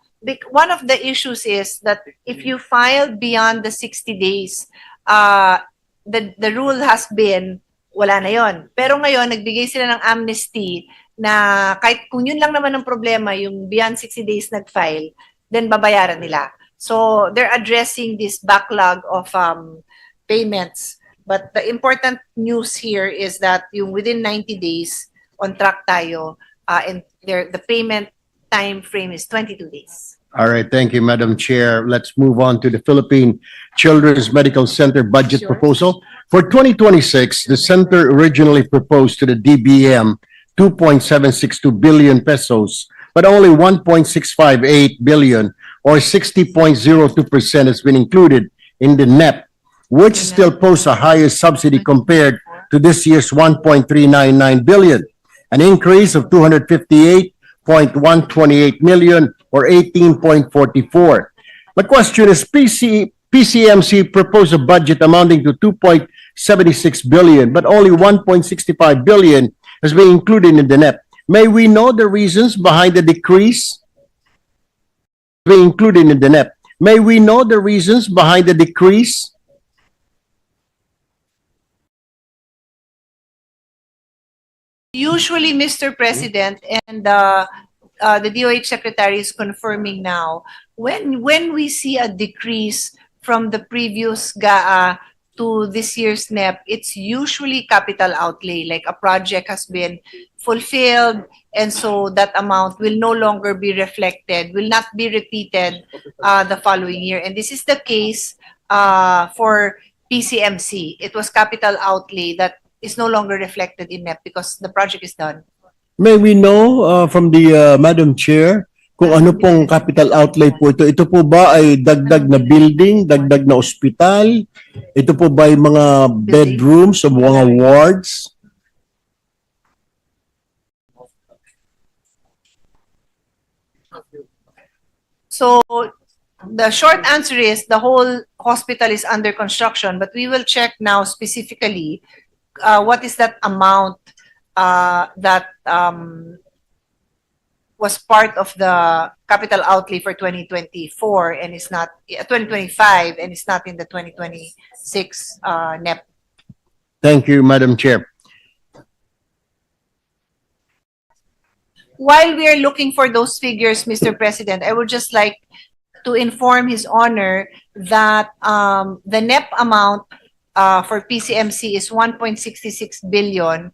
One of the issues is that if you file beyond the 60 days, the rule has been, wala na yon. Pero ngayon, nagbigay sila ng amnesty na kahit kung yun lang naman ang problema, yung beyond 60 days nag-file, then babayaran nila. So they're addressing this backlog of payments. But the important news here is that yung within 90 days, on track tayo, and the payment time frame is 22 days. All right, thank you, Madam Chair. Let's move on to the Philippine Children's Medical Center budget proposal. For 2026, the center originally proposed to the DBM 2.762 billion pesos, but only 1.658 billion or 60.02% has been included in the NEP, which still posts a higher subsidy compared to this year's 1.399 billion, an increase of 258.128 million or 18.44. My question is, PCMC proposed a budget amounting to 2.76 billion, but only 1.65 billion has been included in the NEP. May we know the reasons behind the decrease? Being included in the NEP. May we know the reasons behind the decrease? Usually, Mr. President, and the DOH Secretary is confirming now, when we see a decrease from the previous GAA to this year's NEP, it's usually capital outlay, like a project has been fulfilled, and so that amount will no longer be reflected, will not be repeated the following year. And this is the case for PCMC. It was capital outlay that is no longer reflected in NEP because the project is done. May we know from the Madam Chair kung ano pong capital outlay po ito? Ito po ba ay dagdag na building, dagdag na ospital? Ito po ba ay mga bedrooms o mga wards? So the short answer is the whole hospital is under construction, but we will check now specifically what is that amount that was part of the capital outlay for 2024 and is not 2025 and is not in the 2026 NEP. Thank you, Madam Chair. While we are looking for those figures, Mr. President, I would just like to inform His Honor that the NEP amount for PCMC is 1.66 billion.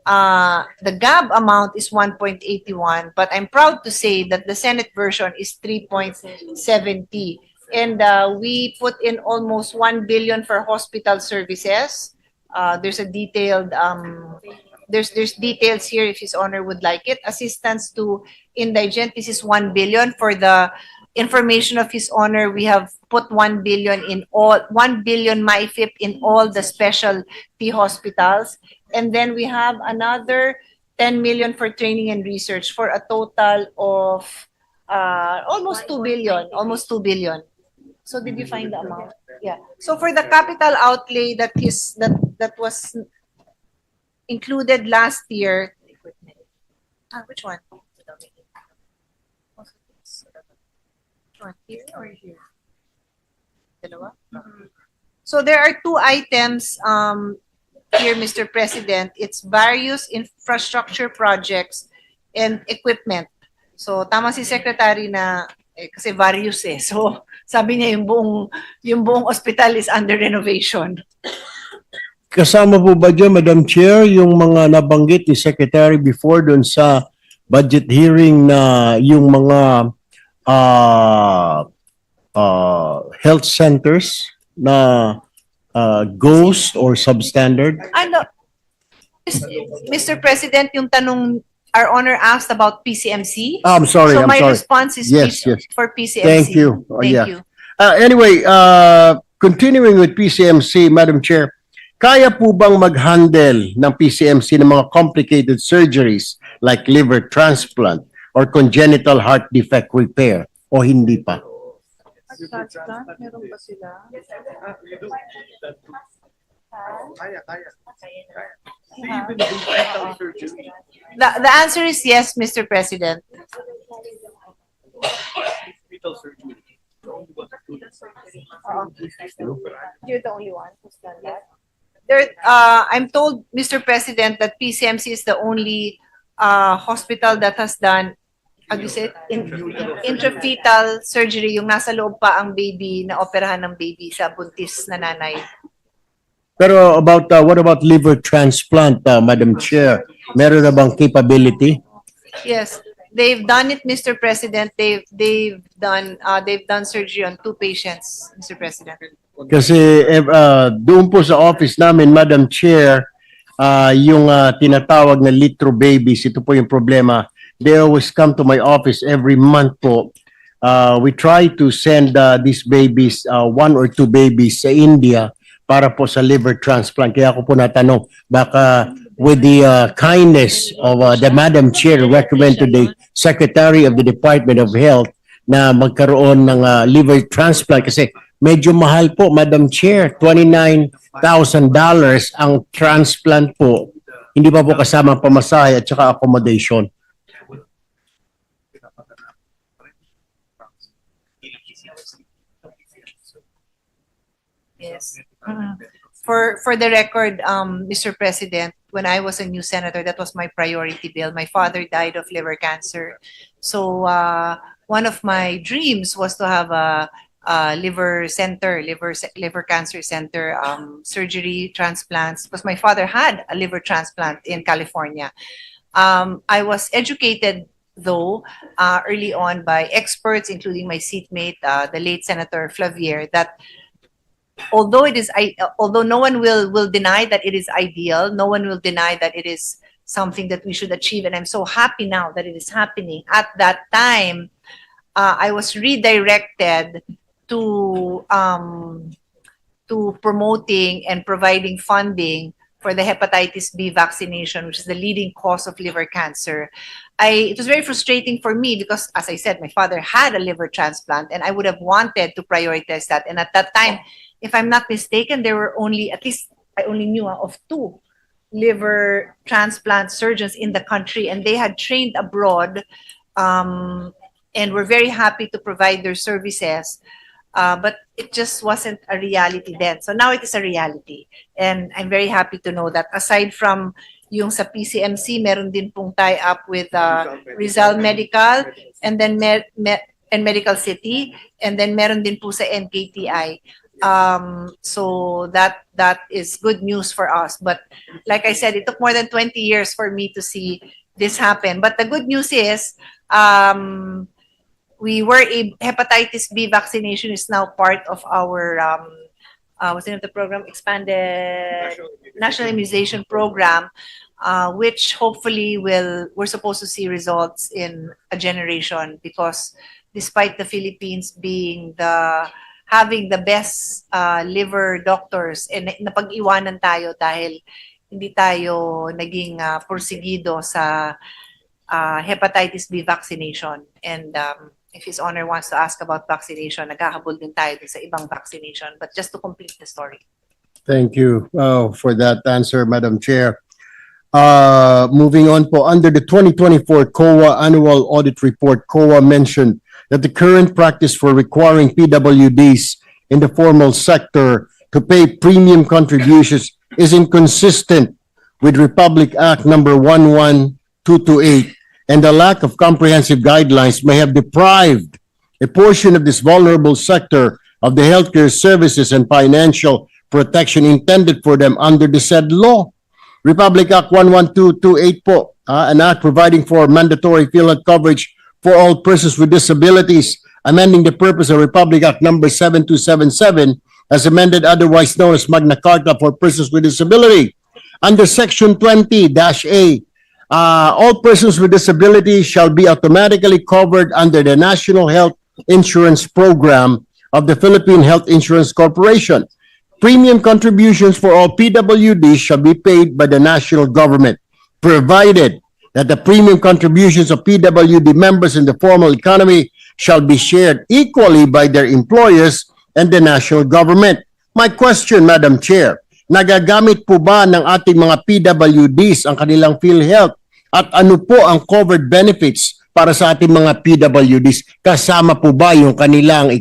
The GAB amount is 1.81, but I'm proud to say that the Senate version is 3.70. And we put in almost 1 billion for hospital services. There's a detailed there's details here if His Honor would like it. Assistance to indigent, this is 1 billion. For the information of His Honor, we have put 1 billion in all 1 billion MyFIP in all the specialty hospitals. And then we have another 10 million for training and research for a total of almost 2 billion, almost 2 billion. So did you find the amount? Yeah. So for the capital outlay that was included last year, which one? Which one? Here or here? Dalawa? So there are two items here, Mr. President. It's various infrastructure projects and equipment. So tama si Secretary na kasi various eh. So sabi niya yung buong hospital is under renovation. Kasama po ba dyan, Madam Chair, yung mga nabanggit ni Secretary before doon sa budget hearing na yung mga health centers na ghost or substandard? Ano, Mr. President, yung tanong our honor asked about PCMC. I'm sorry, So I'm my sorry. response is Yes, yes. for PCMC. Thank you. Thank Yeah. you. Anyway, continuing with PCMC, Madam Chair, kaya po bang mag-handle ng PCMC ng mga complicated surgeries like liver transplant or congenital heart defect repair o hindi pa? Meron ba sila? The answer is yes, Mr. President. You're the only one who's done that. I'm told, Mr. President, that PCMC is the only hospital that has done, how do you say it? Intrafetal surgery, yung nasa loob pa ang baby, na operahan ng baby sa buntis na nanay. Pero what about liver transplant, Madam Chair? Meron na bang capability? Yes, they've done it, Mr. President. They've done surgery on 2 patients, Mr. President. Kasi doon po sa office namin, Madam Chair, yung tinatawag na litro babies, ito po yung problema. They always come to my office every month po. We try to send these babies, 1 or 2 babies sa India para po sa liver transplant. Kaya ako po natanong, baka with the kindness of the Madam Chair, recommend to the Secretary of the Department of Health na magkaroon ng liver transplant kasi medyo mahal po, Madam Chair. $29,000 ang transplant po. Hindi pa po kasama pamasahe at saka accommodation. Yes. For the record, Mr. President, when I was a new senator, that was my priority bill. My father died of liver cancer. So one of my dreams was to have a liver cancer center, surgery, transplants, because my father had a liver transplant in California. I was educated, though, early on by experts, including my seatmate, the late Senator Flavier, that although although no one will deny that it is ideal, no one will deny that it is something that we should achieve, and I'm so happy now that it is happening. At that time, I was redirected to promoting and providing funding for the hepatitis B vaccination, which is the leading cause of liver cancer. It was very frustrating for me because, as I said, my father had a liver transplant, and I would have wanted to prioritize that. And at that time, if I'm not mistaken, there were only, at least I only knew of 2 liver transplant surgeons in the country, and they had trained abroad, and were very happy to provide their services. But it just wasn't a reality then. So now it is a reality. And I'm very happy to know that aside from yung sa PCMC, meron din pong tie-up with Rizal Medical, and then and Medical City, and then meron din po sa NKTI. So that is good news for us. But like I said, it took more than 20 years for me to see this happen. But the good news is, hepatitis B vaccination is now part of our what's the name of the program? Expanded National Immunization Program, which hopefully we're supposed to see results in a generation, because despite the Philippines having the best liver doctors, and napag-iwanan tayo dahil hindi tayo naging porsigido sa hepatitis B vaccination. And if His Honor wants to ask about vaccination, naghahabol din tayo sa ibang vaccination. But just to complete the story. Thank you for that answer, Madam Chair. Moving on po, under the 2024 COA Annual Audit Report, COA mentioned that the current practice for requiring PWDs in the formal sector to pay premium contributions is inconsistent with Republic Act number 11228, and the lack of comprehensive guidelines may have deprived a portion of this vulnerable sector of the healthcare services and financial protection intended for them under the said law. Republic Act 11228 po, an act providing for mandatory PhilHealth coverage for all persons with disabilities, amending the purpose of Republic Act number 7277 as amended, otherwise known as Magna Carta for persons with disability. Under Section 20-A, all persons with disabilities shall be automatically covered under the National Health Insurance Program of the Philippine Health Insurance Corporation. Premium contributions for all PWDs shall be paid by the national government, provided that the premium contributions of PWD members in the formal economy shall be shared equally by their employers and the national government. My question, Madam Chair, nagagamit po ba ng ating mga PWDs ang kanilang PhilHealth? At ano po ang covered benefits para sa ating mga PWDs? Kasama po ba yung kanilang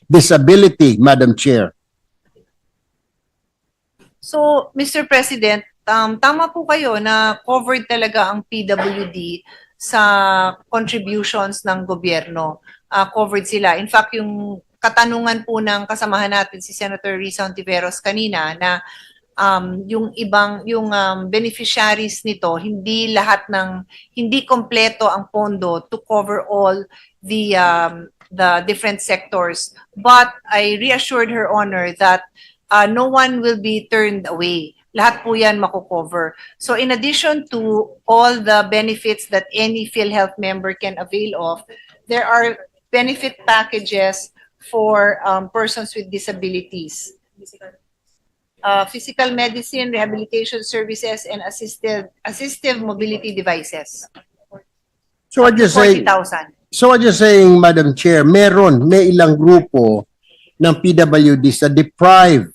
disability, Madam Chair? So, Mr. President, tama po kayo na covered talaga ang PWD sa contributions ng gobyerno. Covered sila. In fact, yung katanungan po ng kasamahan natin si Senator Risa Ontiveros kanina na yung beneficiaries nito, hindi kompleto ang pondo to cover all the different sectors. But I reassured Her Honor that no one will be turned away. Lahat po yan mako-cover. So in addition to all the benefits that any PhilHealth member can avail of, there are benefit packages for persons with disabilities. Physical medicine, rehabilitation services, and assistive mobility devices. So what you're saying, 40,000. so what you're saying, Madam Chair, may ilang grupo ng PWDs na deprived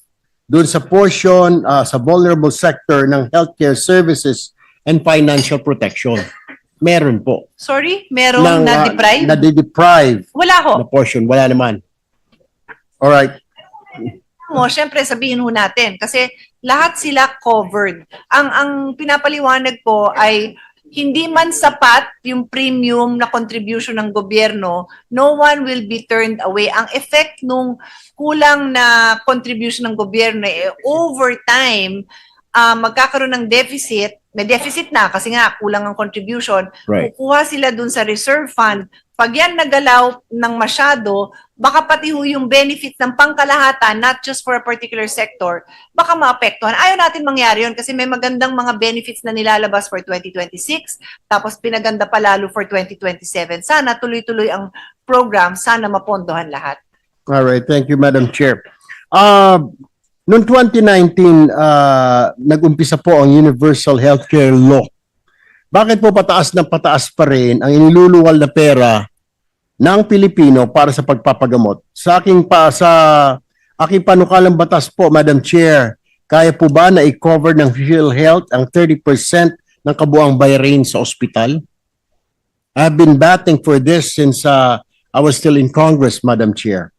doon sa portion sa vulnerable sector ng healthcare services and financial protection. Meron po. Sorry? Meron na-deprive? Na-deprive Wala ho. na portion. Wala naman. Alright. Syempre sabihin ho natin kasi lahat sila covered. Ang pinapaliwanag ko ay hindi man sapat yung premium na contribution ng gobyerno, no one will be turned away. Ang effect nung kulang na contribution ng gobyerno over time, magkakaroon ng deficit may deficit na kasi nga kulang ang contribution, Right. kukuha sila dun sa reserve fund. Pag yan nagalaw ng masyado, baka pati ho yung benefit ng pangkalahatan, not just for a particular sector, baka maapektuhan. Ayaw natin mangyari yun kasi may magandang mga benefits na nilalabas for 2026, tapos pinaganda pa lalo for 2027. Sana tuloy-tuloy ang program, sana mapondohan lahat. All right, thank you, Madam Chair. Noong 2019, nag-umpisa po ang Universal Healthcare Law. Bakit po pataas ng pataas pa rin ang iniluluwal na pera ng Pilipino para sa pagpapagamot? Sa aking panukalang batas po, Madam Chair, kaya po ba na i-cover ng PhilHealth ang 30% ng kabuang bayarin sa ospital? I've been batting for this since I was still in Congress, Madam Chair.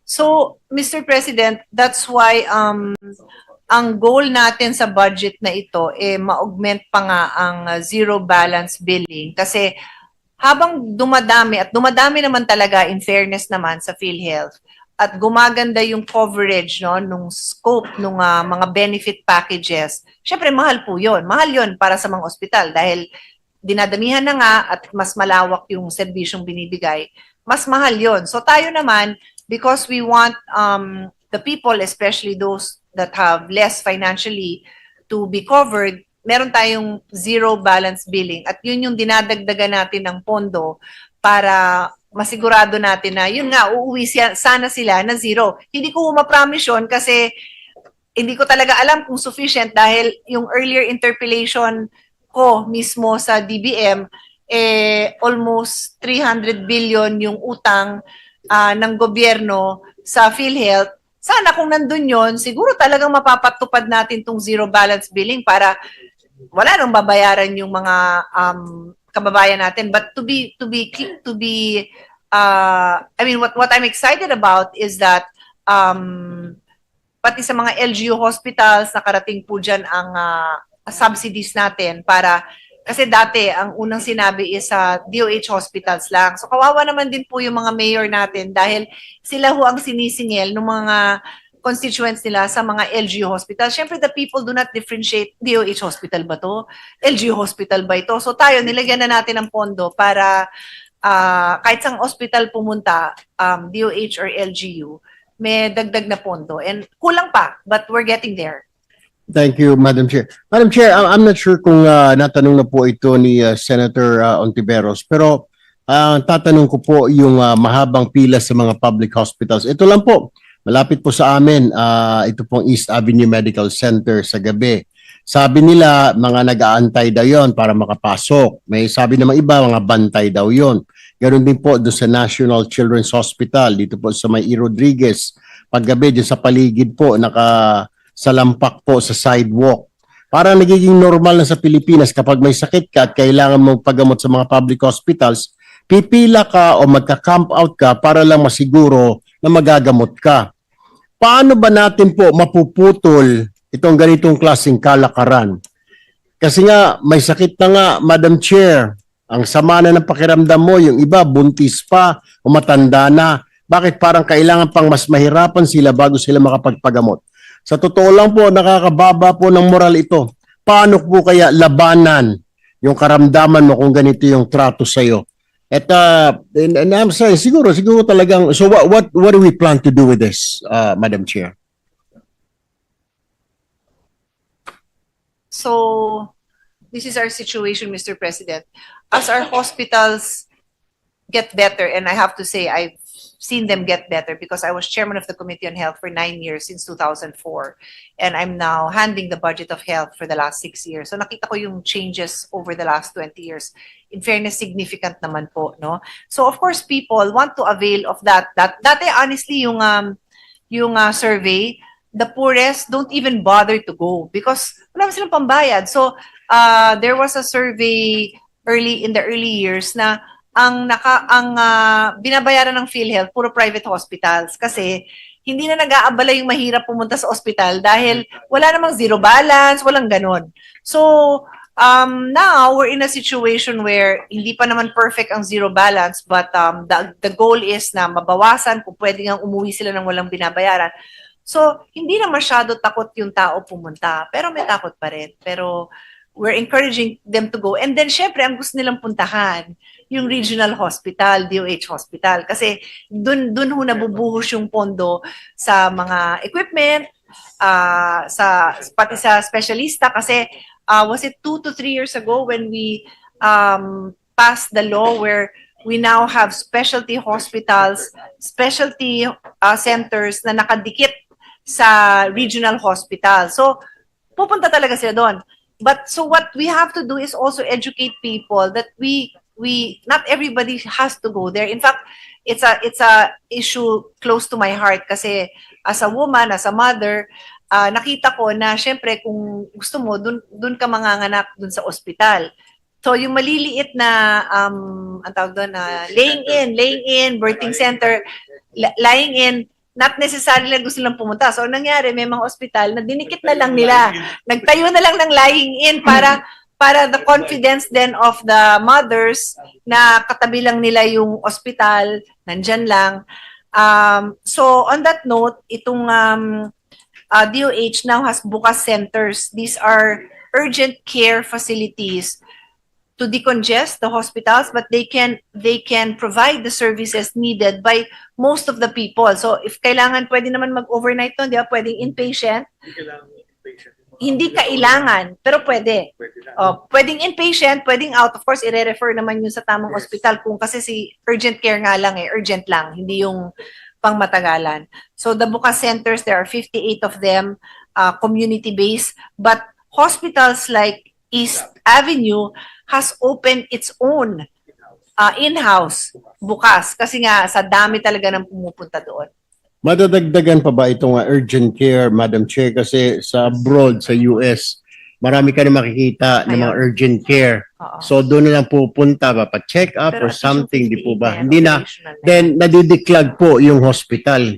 So, Mr. President, that's why ang goal natin sa budget na ito ma-augment pa nga ang zero balance billing kasi habang dumadami at dumadami naman talaga in fairness naman sa PhilHealth at gumaganda yung coverage nung scope ng mga benefit packages. Syempre mahal po 'yon. Mahal 'yon para sa mga ospital dahil dinadamihan na nga at mas malawak yung serbisyong binibigay. Mas mahal 'yon. So tayo naman, because we want the people, especially those that have less financially, to be covered, meron tayong zero balance billing. At yun yung dinadagdagan natin ng pondo para masigurado natin na yun nga, uuwi sana sila na zero. Hindi ko ma-promise yun kasi hindi ko talaga alam kung sufficient dahil yung earlier interpellation ko mismo sa DBM, almost 300 billion yung utang ng gobyerno sa PhilHealth. Sana kung nandun yon, siguro talagang mapapatupad natin tong zero balance billing para wala nang babayaran yung mga kababayan natin. But I mean, what I'm excited about is that pati sa mga LGU hospitals, nakarating po dyan ang subsidies natin para kasi dati, ang unang sinabi is sa DOH hospitals lang. So kawawa naman din po yung mga mayor natin dahil sila ho ang sinisingil ng mga constituents nila sa mga LGU hospitals. Siyempre, the people do not differentiate, DOH hospital ba to? LGU hospital ba ito? So tayo, nilagyan na natin ng pondo para kahit sang hospital pumunta, DOH or LGU, may dagdag na pondo. And kulang pa, but we're getting there. Thank you, Madam Chair. Madam Chair, I'm not sure kung natanong na po ito ni Senator Ontiveros, pero tatanong ko po yung mahabang pila sa mga public hospitals. Ito lang po, malapit po sa amin, ito pong East Avenue Medical Center sa gabi. Sabi nila, mga nag-aantay daw yon para makapasok. May sabi naman iba, mga bantay daw yon. Ganon din po doon sa National Children's Hospital, dito po sa may E. Rodriguez. Paggabi, dyan sa paligid po, sa lampak po sa sidewalk. Parang nagiging normal na sa Pilipinas kapag may sakit ka at kailangan mong paggamot sa mga public hospitals, pipila ka o magka-camp out ka para lang masiguro na magagamot ka. Paano ba natin po mapuputol itong ganitong klaseng kalakaran? Kasi nga, may sakit na nga, Madam Chair, ang sama na ng pakiramdam mo, yung iba buntis pa o matanda na. Bakit parang kailangan pang mas mahirapan sila bago sila makapagpagamot? Sa totoo lang po, nakakababa po ng moral ito. Paano po kaya labanan yung karamdaman mo kung ganito yung trato sa'yo? At and I'm saying, siguro talagang, so what do we plan to do with this, Madam Chair? So, this is our situation, Mr. President. As our hospitals get better, and I have to say, I've seen them get better because I was chairman of the Committee on Health for 9 years since 2004. And I'm now handling the budget of health for the last 6 years. So nakita ko yung changes over the last 20 years. In fairness, significant naman po, no? So of course, people want to avail of that. Dati, honestly, yung survey, the poorest don't even bother to go because wala silang pambayad. So there was a survey in the early years na ang binabayaran ng PhilHealth puro private hospitals kasi hindi na nag-aabala yung mahirap pumunta sa ospital dahil wala namang zero balance, walang ganon. So now we're in a situation where hindi pa naman perfect ang zero balance but the goal is na mabawasan kung pwede nga umuwi sila ng walang binabayaran. So, hindi na masyado takot yung tao pumunta, pero may takot pa rin. Pero we're encouraging them to go. And then, syempre, ang gusto nilang puntahan, yung regional hospital, DOH hospital. Kasi dun ho nabubuhos yung pondo sa mga equipment, pati sa specialista. Kasi was it 2 to 3 years ago when we passed the law where we now have specialty hospitals, specialty centers na nakadikit sa regional hospital. So, pupunta talaga sila doon. But so what we have to do is also educate people that we not everybody has to go there. In fact, it's a issue close to my heart kasi as a woman, as a mother, nakita ko na syempre kung gusto mo dun ka manganganak dun sa ospital. So yung maliliit na ang tawag doon na laying in birthing center, lying in, not necessarily gusto lang pumunta. So, ang nangyari, may mga ospital na dinikit na lang nila. Nagtayo na lang ng lying in para the confidence then of the mothers na katabi lang nila yung ospital, nandyan lang. So, on that note, itong DOH now has bukas centers. These are urgent care facilities to decongest the hospitals, but they can provide the services needed by most of the people. So if kailangan, pwede naman mag-overnight doon, di ba? Pwedeng inpatient. Hindi kailangan, pero pwede. Pwedeng inpatient, pwedeng out. Of course, i-refer naman yun sa tamang hospital kung kasi si urgent care nga lang urgent lang, hindi yung pangmatagalan. So the bukas centers, there are 58 of them, community-based, but hospitals like East Avenue has opened its own in-house bukas kasi nga sa dami talaga ng pumupunta doon. Madadagdagan pa ba itong urgent care, Madam Chair? Kasi sa abroad, sa US, marami ka na makikita ng mga Ayun. urgent care. Oo. So doon na lang pupunta ba, pa-check up Pero or something, di po ba? 58 Hindi na, operational na then nadidiklag po yung hospital.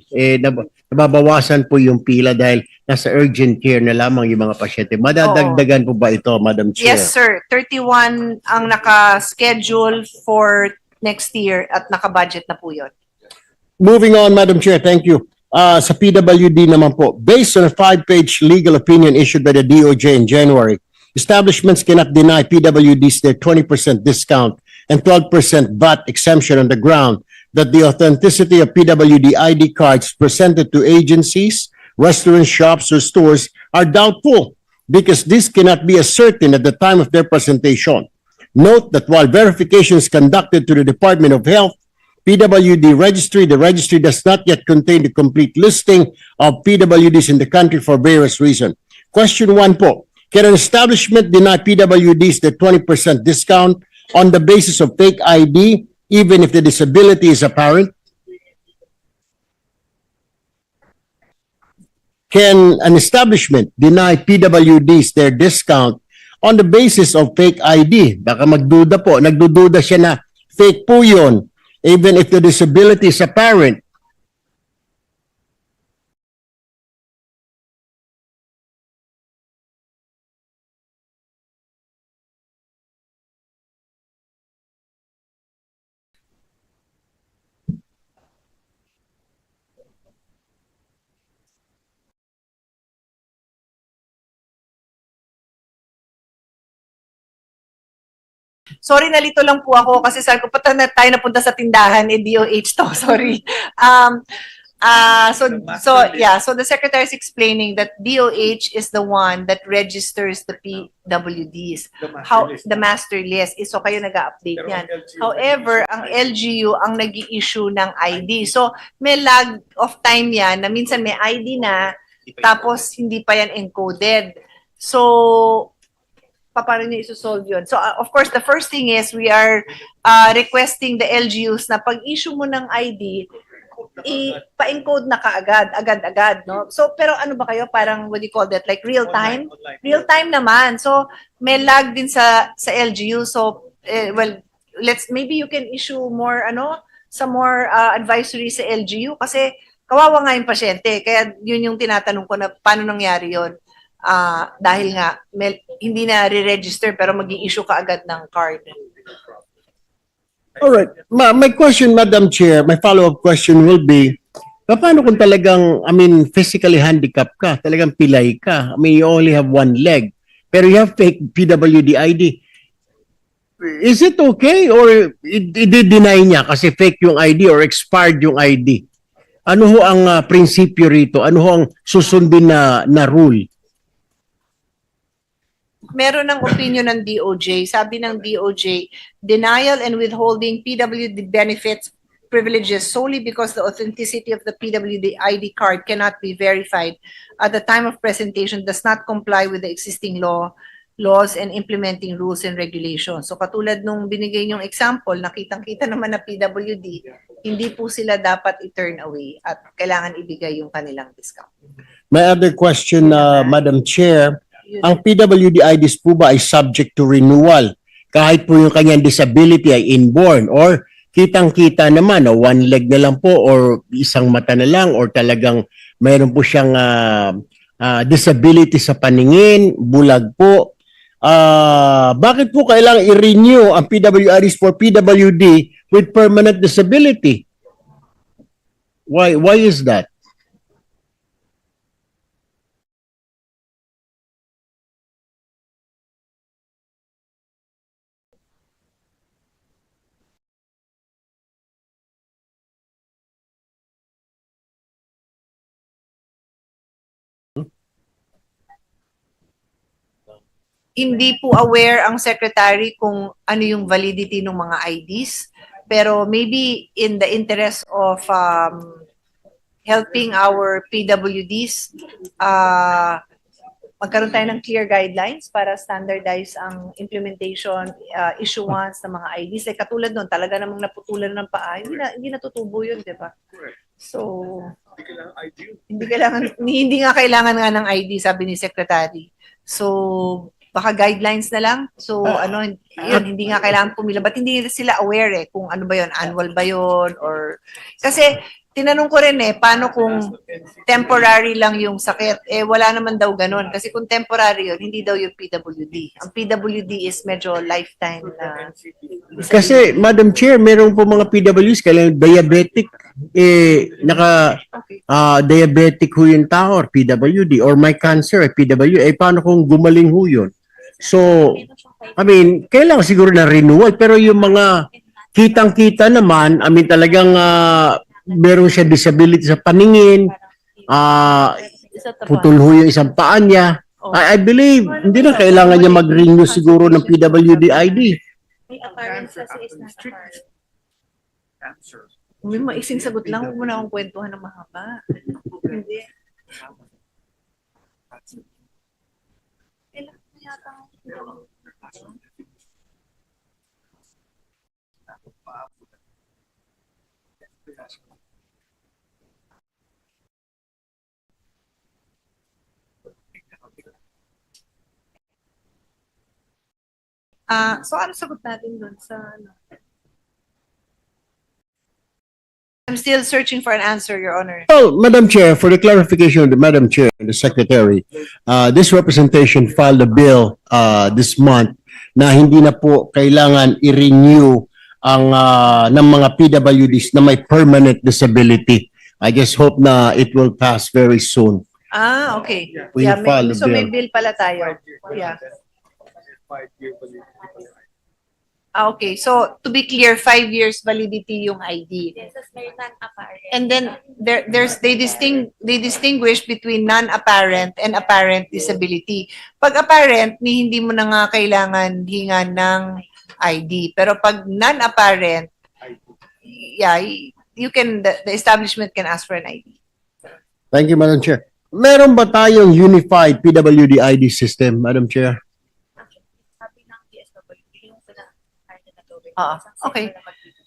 Nababawasan po yung pila dahil nasa urgent care na lamang yung mga pasyente. Madadagdagan po ba ito, Madam Chair? Yes, sir. 31 ang naka-schedule for next year at naka-budget na po yun. Moving on, Madam Chair, thank you. Sa PWD naman po, based on a 5-page legal opinion issued by the DOJ in January, establishments cannot deny PWDs their 20% discount and 12% VAT exemption on the ground that the authenticity of PWD ID cards presented to agencies, restaurants, shops, or stores are doubtful because this cannot be ascertained at the time of their presentation. Note that while verification is conducted to the Department of Health, PWD registry, the registry does not yet contain the complete listing of PWDs in the country for various reasons. Question 1 po, can an establishment deny PWDs the 20% discount on the basis of fake ID, even if the disability is apparent? Can an establishment deny PWDs their discount on the basis of fake ID? Baka magduda po, nagdududa siya na fake po yun, even if the disability is apparent. Sorry, nalito lang po ako kasi sabi ko, pata na tayo napunta sa tindahan, DOH to, sorry. So the secretary is explaining that DOH is the one that registers the PWDs. The master list is so kayo nag-update yan. However, ang LGU ang nag-i-issue ng ID. So may lag of time yan na minsan may ID na tapos hindi pa yan encoded. So paano niyo isosolve yun? So, of course, the first thing is we are requesting the LGUs na pag-issue mo ng ID, pa-encode na kaagad, agad-agad, no? So, pero ano ba kayo? Parang, what do you call that? Like real time? Real time naman. So, may lag din sa LGU. So, well, maybe you can issue more, some more advisory sa LGU kasi kawawa nga yung pasyente. Kaya yun yung tinatanong ko na paano nangyari yun. Dahil nga hindi na re-register pero mag-i-issue ka agad ng card. All right. My question, Madam Chair, my follow-up question will be, Paano kung talagang, I mean, physically handicapped ka, talagang pilay ka, I mean, you only have one leg, pero you have fake PWD ID. Is it okay or i-deny niya kasi fake yung ID or expired yung ID? Ano ho ang prinsipyo rito? Ano ho ang susundin na rule? Meron ng opinion ng DOJ. Sabi ng DOJ, denial and withholding PWD benefits privileges solely because the authenticity of the PWD ID card cannot be verified at the time of presentation does not comply with the existing laws and implementing rules and regulations. So katulad nung binigay niyong example, nakitang-kita naman na PWD, hindi po sila dapat i-turn away at kailangan ibigay yung kanilang discount. My other question, Madam Chair, ang PWD IDs po ba ay subject to renewal? Kahit po yung kanyang disability ay inborn or kitang-kita naman, one leg na lang po or isang mata na lang or talagang mayroon po siyang disability sa paningin, bulag po. Bakit po kailangan i-renew ang PWDs for PWD with permanent disability? Why is that? Hindi po aware ang secretary kung ano yung validity ng mga IDs, pero maybe in the interest of helping our PWDs, magkaroon tayo ng clear guidelines para standardize ang implementation, issuance ng mga IDs. Like, katulad nun, talaga namang naputulan ng paa, hindi natutubo yun, di ba? So, hindi nga kailangan nga ng ID, sabi ni secretary. So, baka guidelines na lang. So, yun, hindi nga kailangan pumila. Ba't hindi sila aware kung ano ba yun? Annual ba yun? Or, kasi, tinanong ko rin paano kung temporary lang yung sakit? Wala naman daw ganun. Kasi kung temporary yun, hindi daw yung PWD. Ang PWD is medyo lifetime na. Kasi, Madam Chair, meron po mga PWDs, kailangan diabetic, diabetic ho yung tao or PWD or may cancer PWD, paano kung gumaling ho yun? So, I mean, kailangan siguro na renewal, pero yung mga kitang-kita naman, I mean, talagang meron siya disability sa paningin, putol ho yung isang paa niya. I believe, hindi na kailangan niya mag-renew siguro ng PWD ID. May appearance kasi is not apparent. May maising sagot lang, huwag mo na akong kwentuhan ng mahaba. Hindi. Kailangan na yata ang so ano sagot natin doon sa ano? I'm still searching for an answer, Your Honor. Well, Madam Chair, for the clarification of the Madam Chair and the Secretary, this representation filed a bill this month na hindi na po kailangan i-renew ang ng mga PWDs na may permanent disability. I just hope na it will pass very soon. Okay. We filed a So may bill. bill pala tayo. Yeah. Okay. So to be clear, 5 years validity yung ID. And then they distinguish between non-apparent and apparent disability. Pag apparent, hindi mo na nga kailangan hingan ng ID. Pero pag non-apparent, yeah, the establishment can ask for an ID. Thank you, Madam Chair. Meron ba tayong unified PWD ID system, Madam Chair? Okay.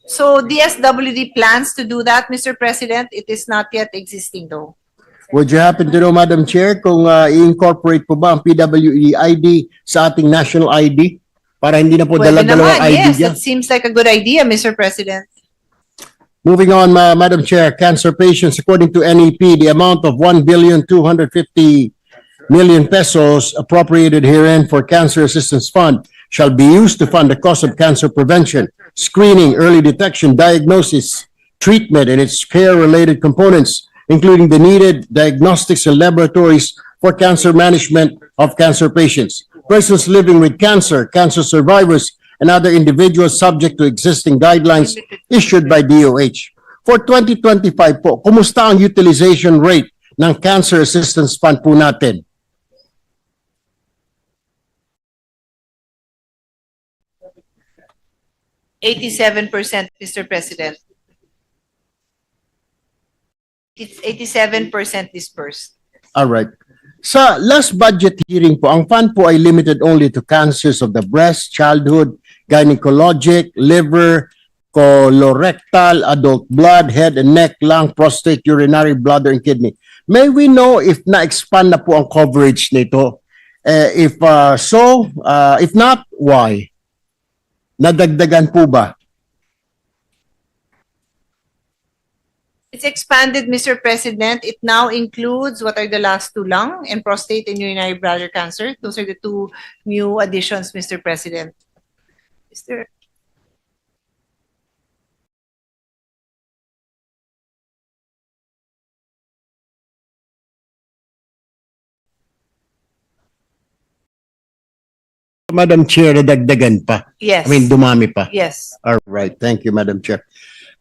So DSWD plans to do that, Mr. President. It is not yet existing though. Would you happen to know, Madam Chair, kung i-incorporate po ba ang PWD ID sa ating national ID? Para hindi na po Pwede dala-dalawang naman, ID yes, dyan. that seems like a good idea, Mr. President. Moving on, Madam Chair, cancer patients, according to NEP, the amount of 1,250,000,000 pesos appropriated herein for Cancer Assistance Fund shall be used to fund the cost of cancer prevention, screening, early detection, diagnosis, treatment, and its care-related components including the needed diagnostics and laboratories for cancer management of cancer patients, persons living with cancer, cancer survivors, and other individuals subject to existing guidelines issued by DOH. For 2025 po, kumusta ang utilization rate ng Cancer Assistance Fund po natin? %87%, Mr. President. It's 87% dispersed. All right. Sa last budget hearing po, ang fund po ay limited only to cancers of the breast, childhood, gynecologic, liver, colorectal, adult blood, head and neck, lung, prostate, urinary, bladder, and kidney. May we know if na-expand na po ang coverage nito? If not, why? Nadagdagan po ba? It's expanded, Mr. President. It now includes what are the last two: lung and prostate and urinary bladder cancer. Those are the two new additions, Mr. President. Mr. Madam Chair, nadagdagan pa. Yes. I mean, dumami pa. Yes. All right. Thank you, Madam Chair.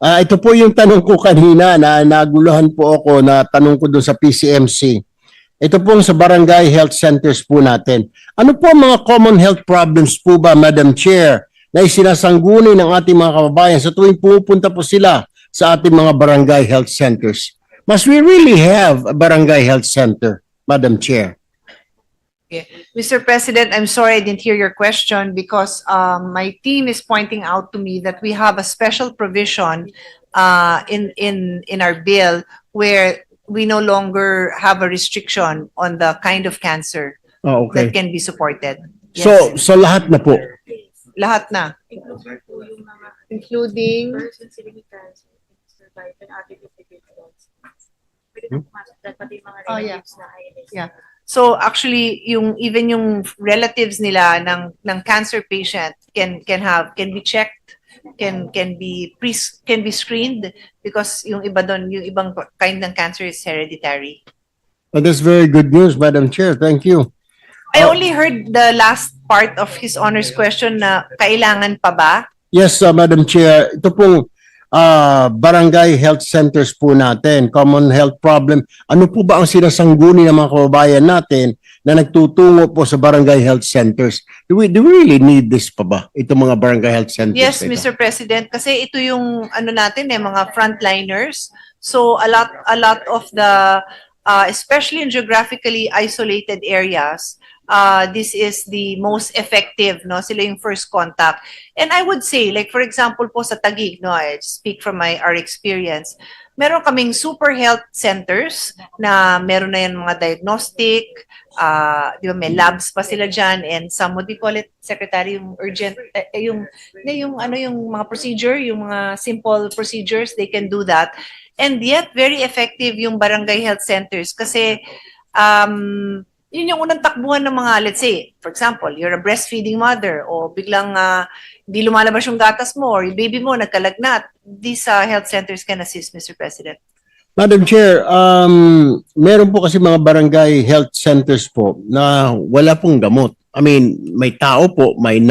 Ito po yung tanong ko kanina na naguluhan po ako na tanong ko doon sa PCMC. Ito po sa barangay health centers po natin. Ano po ang mga common health problems po ba, Madam Chair, na isinasangguni ng ating mga kababayan sa tuwing pupunta po sila sa ating mga barangay health centers? Must we really have a barangay health center, Madam Chair? Okay. Mr. President, I'm sorry I didn't hear your question because my team is pointing out to me that we have a special provision in our bill where we no longer have a restriction on the kind of cancer Oh, that okay. can be supported. So, Yes. so lahat na po. Lahat na. Including persons living with cancer, survive and other individuals. Pwede na pumasok dahil pati yung mga Oh, yeah. relatives na INS. Yeah. So actually even yung relatives nila ng cancer patient can be checked, can be screened because yung iba doon, yung ibang kind ng cancer is hereditary. Well, that's very good news, Madam Chair. Thank you. I only heard the last part of His Honor's question na kailangan pa ba? Yes, Madam Chair. Ito pong barangay health centers po natin, common health problem. Ano po ba ang sinasangguni ng mga kababayan natin na nagtutungo po sa barangay health centers? Do we really need this pa ba? Itong mga barangay health centers? Yes, ito? Mr. President, kasi ito yung ano natin mga frontliners. So a lot of the especially in geographically isolated areas, this is the most effective, no? Sila yung first contact. And I would say, like for example po sa Taguig, no, I speak from our experience, meron kaming super health centers na meron na yan mga diagnostic, di ba, may labs pa sila dyan, and some, what do you call it, Secretary, yung urgent, yung mga procedure, yung mga simple procedures, they can do that. And yet, very effective yung barangay health centers kasi yun yung unang takbuhan ng mga, let's say, for example, you're a breastfeeding mother o biglang di lumalabas yung gatas mo or yung baby mo nagkalagnat. These health centers can assist, Mr. President. Madam Chair, meron po kasi mga barangay health centers po na wala pong gamot. I mean, may tao po, may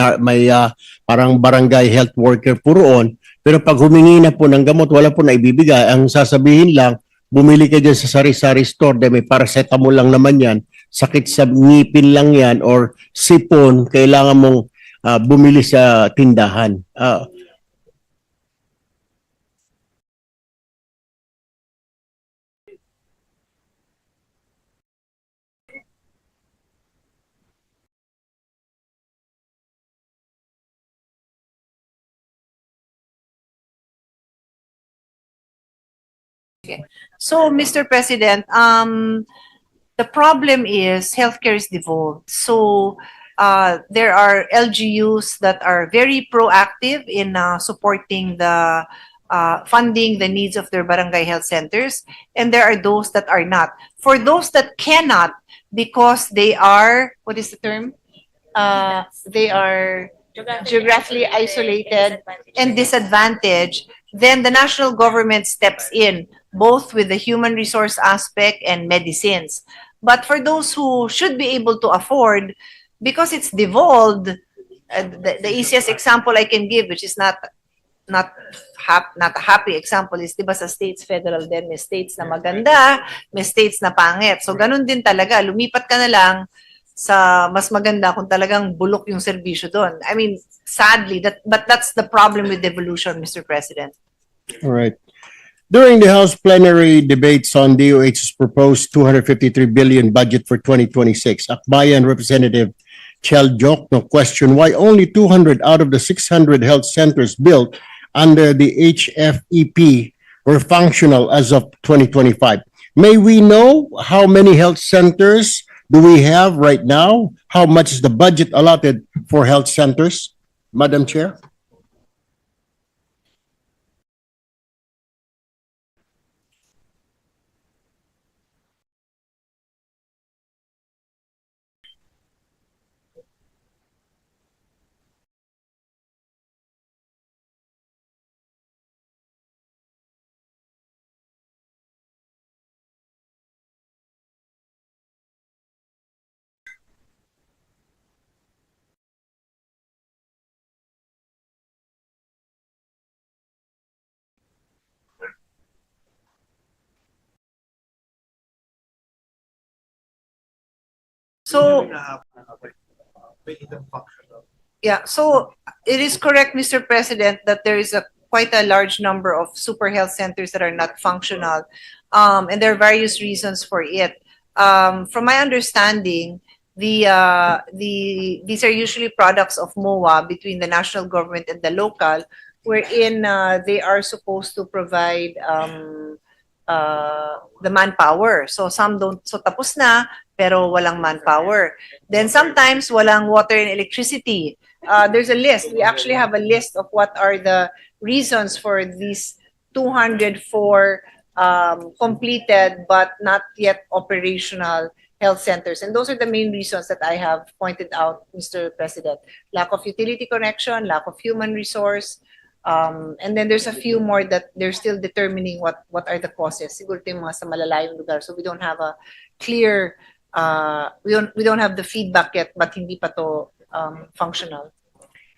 parang barangay health worker po roon, pero pag humingi na po ng gamot, wala po na ibibigay. Ang sasabihin lang, bumili ka dyan sa sari-sari store, may paracetamol lang naman yan, sakit sa ngipin lang yan, or sipon, kailangan mong bumili sa tindahan. So, Mr. President, the problem is healthcare is devolved. So, there are LGUs that are very proactive in supporting the funding the needs of their barangay health centers, and there are those that are not. For those that cannot, because they are, what is the term? They are geographically isolated and disadvantaged, then the national government steps in, both with the human resource aspect and medicines. But for those who should be able to afford, because it's devolved, the easiest example I can give, which is not not a happy example, is 'di ba sa states federal din, may states na maganda, may states na pangit. So ganun din talaga, lumipat ka na lang sa mas maganda kung talagang bulok yung serbisyo doon. I mean, sadly, but that's the problem with devolution, Mr. President. All right. During the House plenary debates on DOH's proposed 253 billion budget for 2026, Akbayan Representative Chel Jokno questioned why only 200 out of the 600 health centers built under the HFEP were functional as of 2025. May we know how many health centers do we have right now? How much is the budget allotted for health centers, Madam Chair? So, yeah, so it is correct, Mr. President, that there is quite a large number of super health centers that are not functional. And there are various reasons for it. From my understanding, these are usually products of MOA between the national government and the local, wherein they are supposed to provide the manpower. So some don't, so tapos na, pero walang manpower. Then sometimes walang water and electricity. There's a list. We actually have a list of what are the reasons for these 204 completed but not yet operational health centers. And those are the main reasons that I have pointed out, Mr. President. Lack of utility connection, lack of human resource, and then there's a few more that they're still determining what are the causes. Siguro yung mga sa malalayong lugar. So we don't have a clear, we don't have the feedback yet, but hindi pa to functional.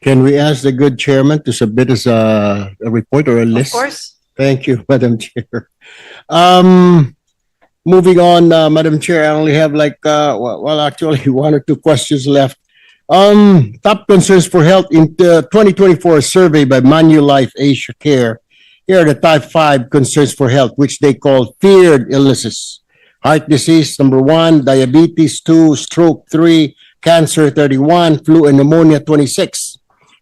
Can we ask the good chairman to submit us a report or a list? Of course. Thank you, Madam Chair. Moving on, Madam Chair, I only have like, well, actually one or two questions left. Top concerns for health in the 2024 survey by Manulife Asia Care. Here are the top 5 concerns for health, which they call feared illnesses. Heart disease, number 1, diabetes, 2, stroke, 3, cancer, 31, flu and pneumonia, 26.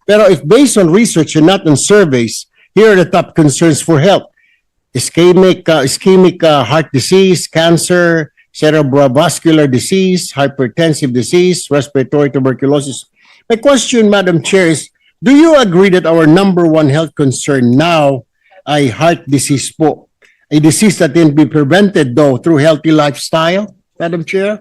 Pero if based on research and not on surveys, here are the top concerns for health. Ischemic heart disease, cancer, cerebrovascular disease, hypertensive disease, respiratory tuberculosis. My question, Madam Chair, is, do you agree that our number 1 health concern now ay heart disease po? A disease that can be prevented though through healthy lifestyle, Madam Chair?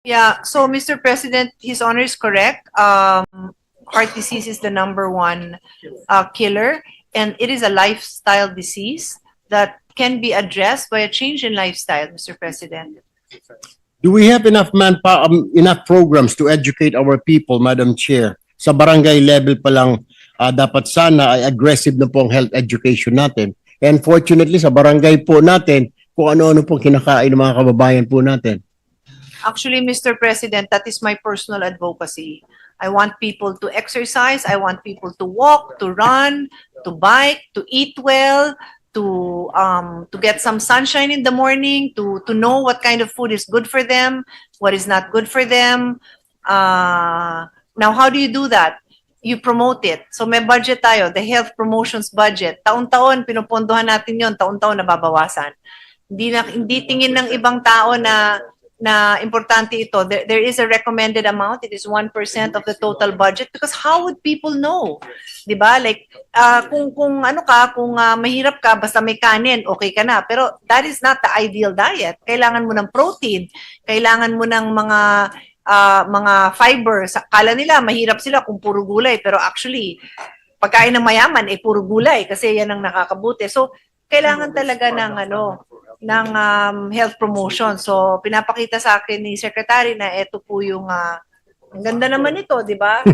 Yeah, so Mr. President, His Honor is correct. Heart disease is the number 1 killer, and it is a lifestyle disease that can be addressed by a change in lifestyle, Mr. President. Do we have enough manpower, enough programs to educate our people, Madam Chair? Sa barangay level pa lang, dapat sana ay aggressive na po ang health education natin. And fortunately, sa barangay po natin, kung ano-ano pong kinakain ng mga kababayan po natin. Actually, Mr. President, that is my personal advocacy. I want people to exercise. I want people to walk, to run, to bike, to eat well, to get some sunshine in the morning, to know what kind of food is good for them, what is not good for them. Now, how do you do that? You promote it. So may budget tayo, the health promotions budget. Taon-taon, pinupondohan natin yon, taon-taon nababawasan. Hindi tingin ng ibang tao na importante ito. There is a recommended amount. It is 1% of the total budget, because how would people know? 'Di ba? Like kung mahirap ka basta may kanin, okay ka na. Pero that is not the ideal diet. Kailangan mo ng protein, kailangan mo ng mga mga fibers. Akala nila mahirap sila kung puro gulay, pero actually pagkain ng mayaman ay puro gulay kasi yan ang nakakabuti. So kailangan talaga ng health promotion. So pinapakita sa akin ni Secretary na ito po yung ang ganda naman ito, di ba?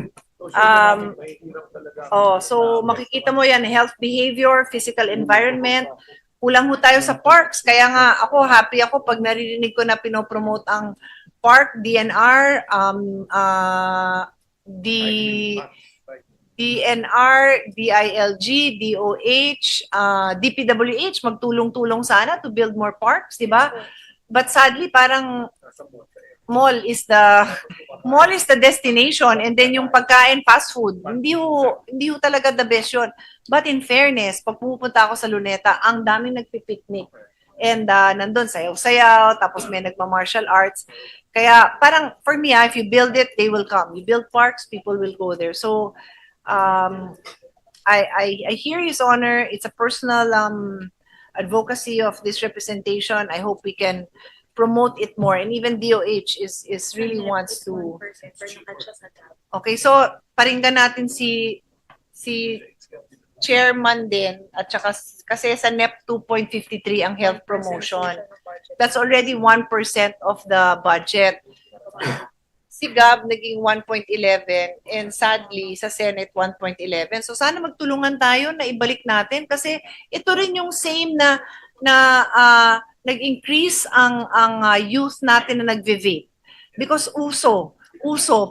So makikita mo yan, health behavior, physical environment. Kulang ho tayo sa parks. Kaya nga ako, happy ako pag naririnig ko na pinopromote ang park, DNR, DNR, DILG, DOH, DPWH, magtulong-tulong sana to build more parks, di ba? But sadly, parang mall is the destination, and then yung pagkain, fast food, hindi ho talaga the best yun. But in fairness, pag pupunta ako sa Luneta, ang daming nagpipiknik. And nandun sayaw-sayaw, tapos may nagma-martial arts. Kaya parang for me, if you build it, they will come. You build parks, people will go there. So I hear His Honor. It's a personal advocacy of this representation. I hope we can promote it more, and even DOH is really wants to. Okay, so paringgan natin si chairman din, at saka kasi sa NEP 2.53 ang health promotion. That's already 1% of the budget. Si Gab naging 1.11, and sadly sa Senate 1.11. So sana magtulungan tayo na ibalik natin, kasi ito rin yung same na nag-increase ang youth natin na nagve-vape. Because uso.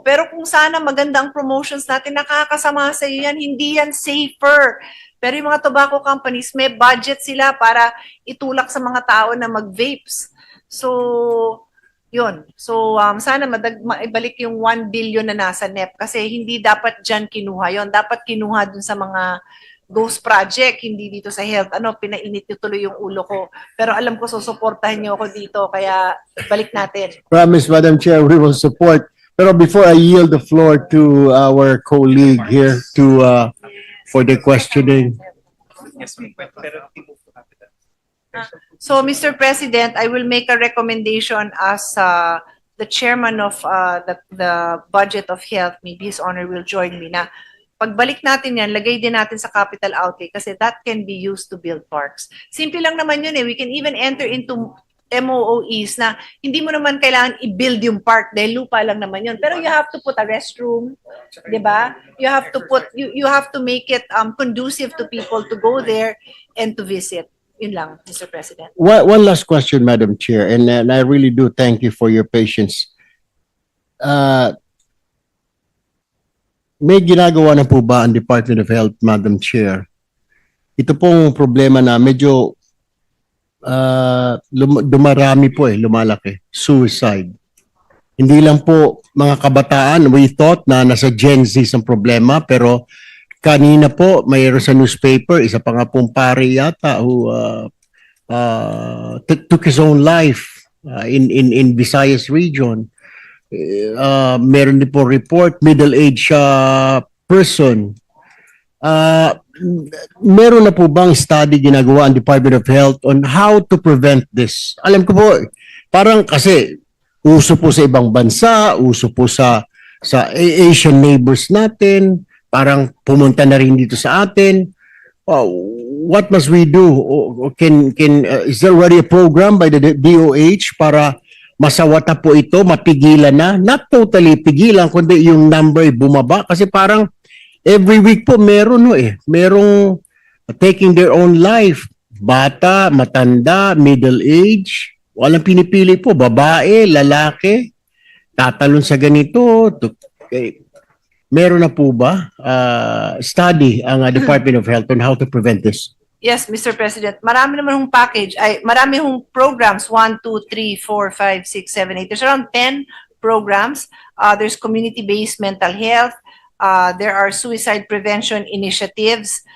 Pero kung sana maganda ang promotions natin, nakakasama sa iyo yan, hindi yan safer. Pero yung mga tobacco companies, may budget sila para itulak sa mga tao na mag-vapes. So, yun. So, sana maibalik yung 1 billion na nasa NEP, kasi hindi dapat dyan kinuha yon. Dapat kinuha dun sa mga ghost project, hindi dito sa health. Pinainit nyo tuloy yung ulo ko. Pero alam ko, susuportahan nyo ako dito, kaya balik natin. Promise, Madam Chair, we will support. Pero before I yield the floor to our colleague here for the questioning. So, Mr. President, I will make a recommendation as the chairman of the budget of health. Maybe His Honor will join me na pagbalik natin yan, lagay din natin sa capital outlay, kasi that can be used to build parks. Simple lang naman yun eh. We can even enter into MOOEs na hindi mo naman kailangan i-build yung park dahil lupa lang naman yun. Pero you have to put a restroom, di ba? You have to make it conducive to people to go there and to visit. Yun lang, Mr. President. One last question, Madam Chair, and I really do thank you for your patience. May ginagawa na po ba ang Department of Health, Madam Chair? Ito pong problema na medyo dumarami po lumalaki. Suicide. Hindi lang po mga kabataan, we thought na nasa Gen Z ang problema, pero kanina po mayroon sa newspaper, isa pa nga pong pare yata who took his own life in Visayas region. Meron din po report, middle-aged person. Meron na po bang study ginagawa ang Department of Health on how to prevent this? Alam ko po, parang kasi uso po sa ibang bansa, uso po sa Asian neighbors natin, parang pumunta na rin dito sa atin. What must we do? Is there already a program by the DOH para masawata po ito, mapigilan na? Not totally pigilan, kundi yung number bumaba. Kasi parang every week po merong taking their own life. Bata, matanda, middle age, walang pinipili po, babae, lalaki, tatalon sa ganito. Meron na po ba study ang Department of Health on how to prevent this? Yes, Mr. President. Marami naman hong package. Marami hong programs. 1, 2, 3, 4, 5, 6, 7, 8. There's around 10 programs. There's community-based mental health. There are suicide prevention initiatives.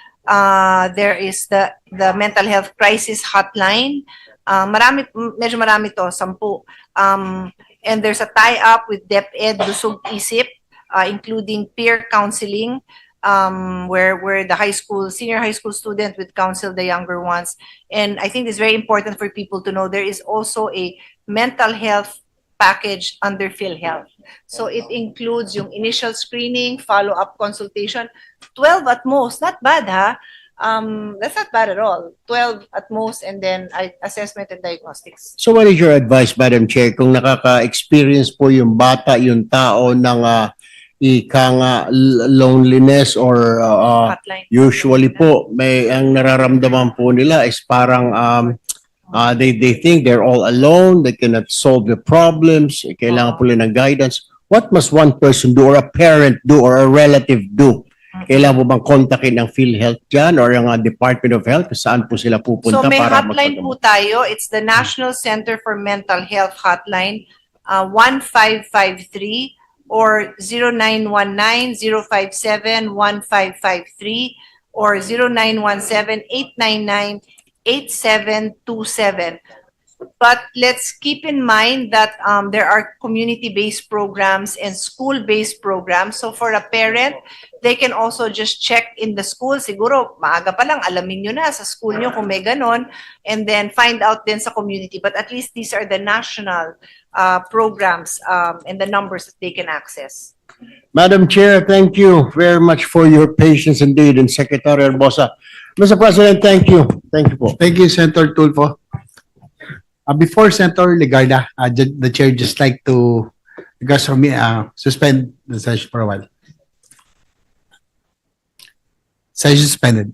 There is the mental health crisis hotline. Medyo marami to, 10. And there's a tie-up with DepEd, Lusog Isip, including peer counseling, where the senior high school student would counsel the younger ones. And I think it's very important for people to know there is also a mental health package under PhilHealth. So it includes yung initial screening, follow-up consultation, 12 at most, not bad ha. That's not bad at all. 12 at most, and then assessment and diagnostics. So what is your advice, Madam Chair, kung nakaka-experience po yung bata, yung tao ng ika nga loneliness or Hotline. usually po may ang nararamdaman po nila is parang they think they're all alone, they cannot solve the problems, kailangan po nila ng guidance. What must one person do or a parent do or a relative do? Kailangan po bang kontakin ng PhilHealth dyan or yung Department of Health kung saan po sila pupunta So may para hotline po tayo. It's the National Center for Mental Health Hotline, 1553 or 0919-057-1553 or 0917-899-8727. But let's keep in mind that there are community-based programs and school-based programs. So for a parent, they can also just check in the school. Siguro, maaga pa lang, alamin nyo na sa school nyo kung may ganon. And then find out din sa community. But at least these are the national programs and the numbers that they can access. Madam Chair, thank you very much for your patience indeed, and Secretary Herbosa. Mr. President, thank you. Thank you po. Thank you, Senator Tulfo. Before Senator Legarda, the chair just like to, because for me, suspend the session for a while. Session suspended.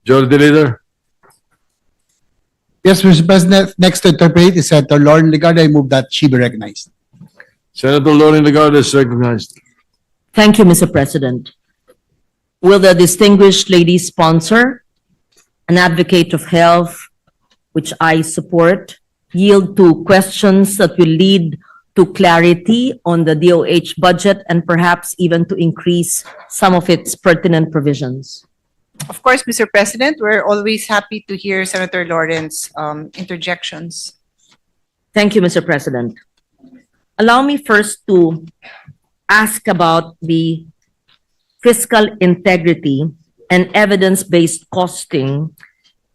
Majority Leader. Yes, Mr. President, next to interpret is Senator Lauren Legarda. I move that she be recognized. Senator Lauren Legarda is recognized. Thank you, Mr. President. Will the distinguished lady sponsor, an advocate of health, which I support, yield to questions that will lead to clarity on the DOH budget and perhaps even to increase some of its pertinent provisions? Of course, Mr. President, we're always happy to hear Senator Lawrence interjections. Thank you, Mr. President. Allow me first to ask about the fiscal integrity and evidence-based costing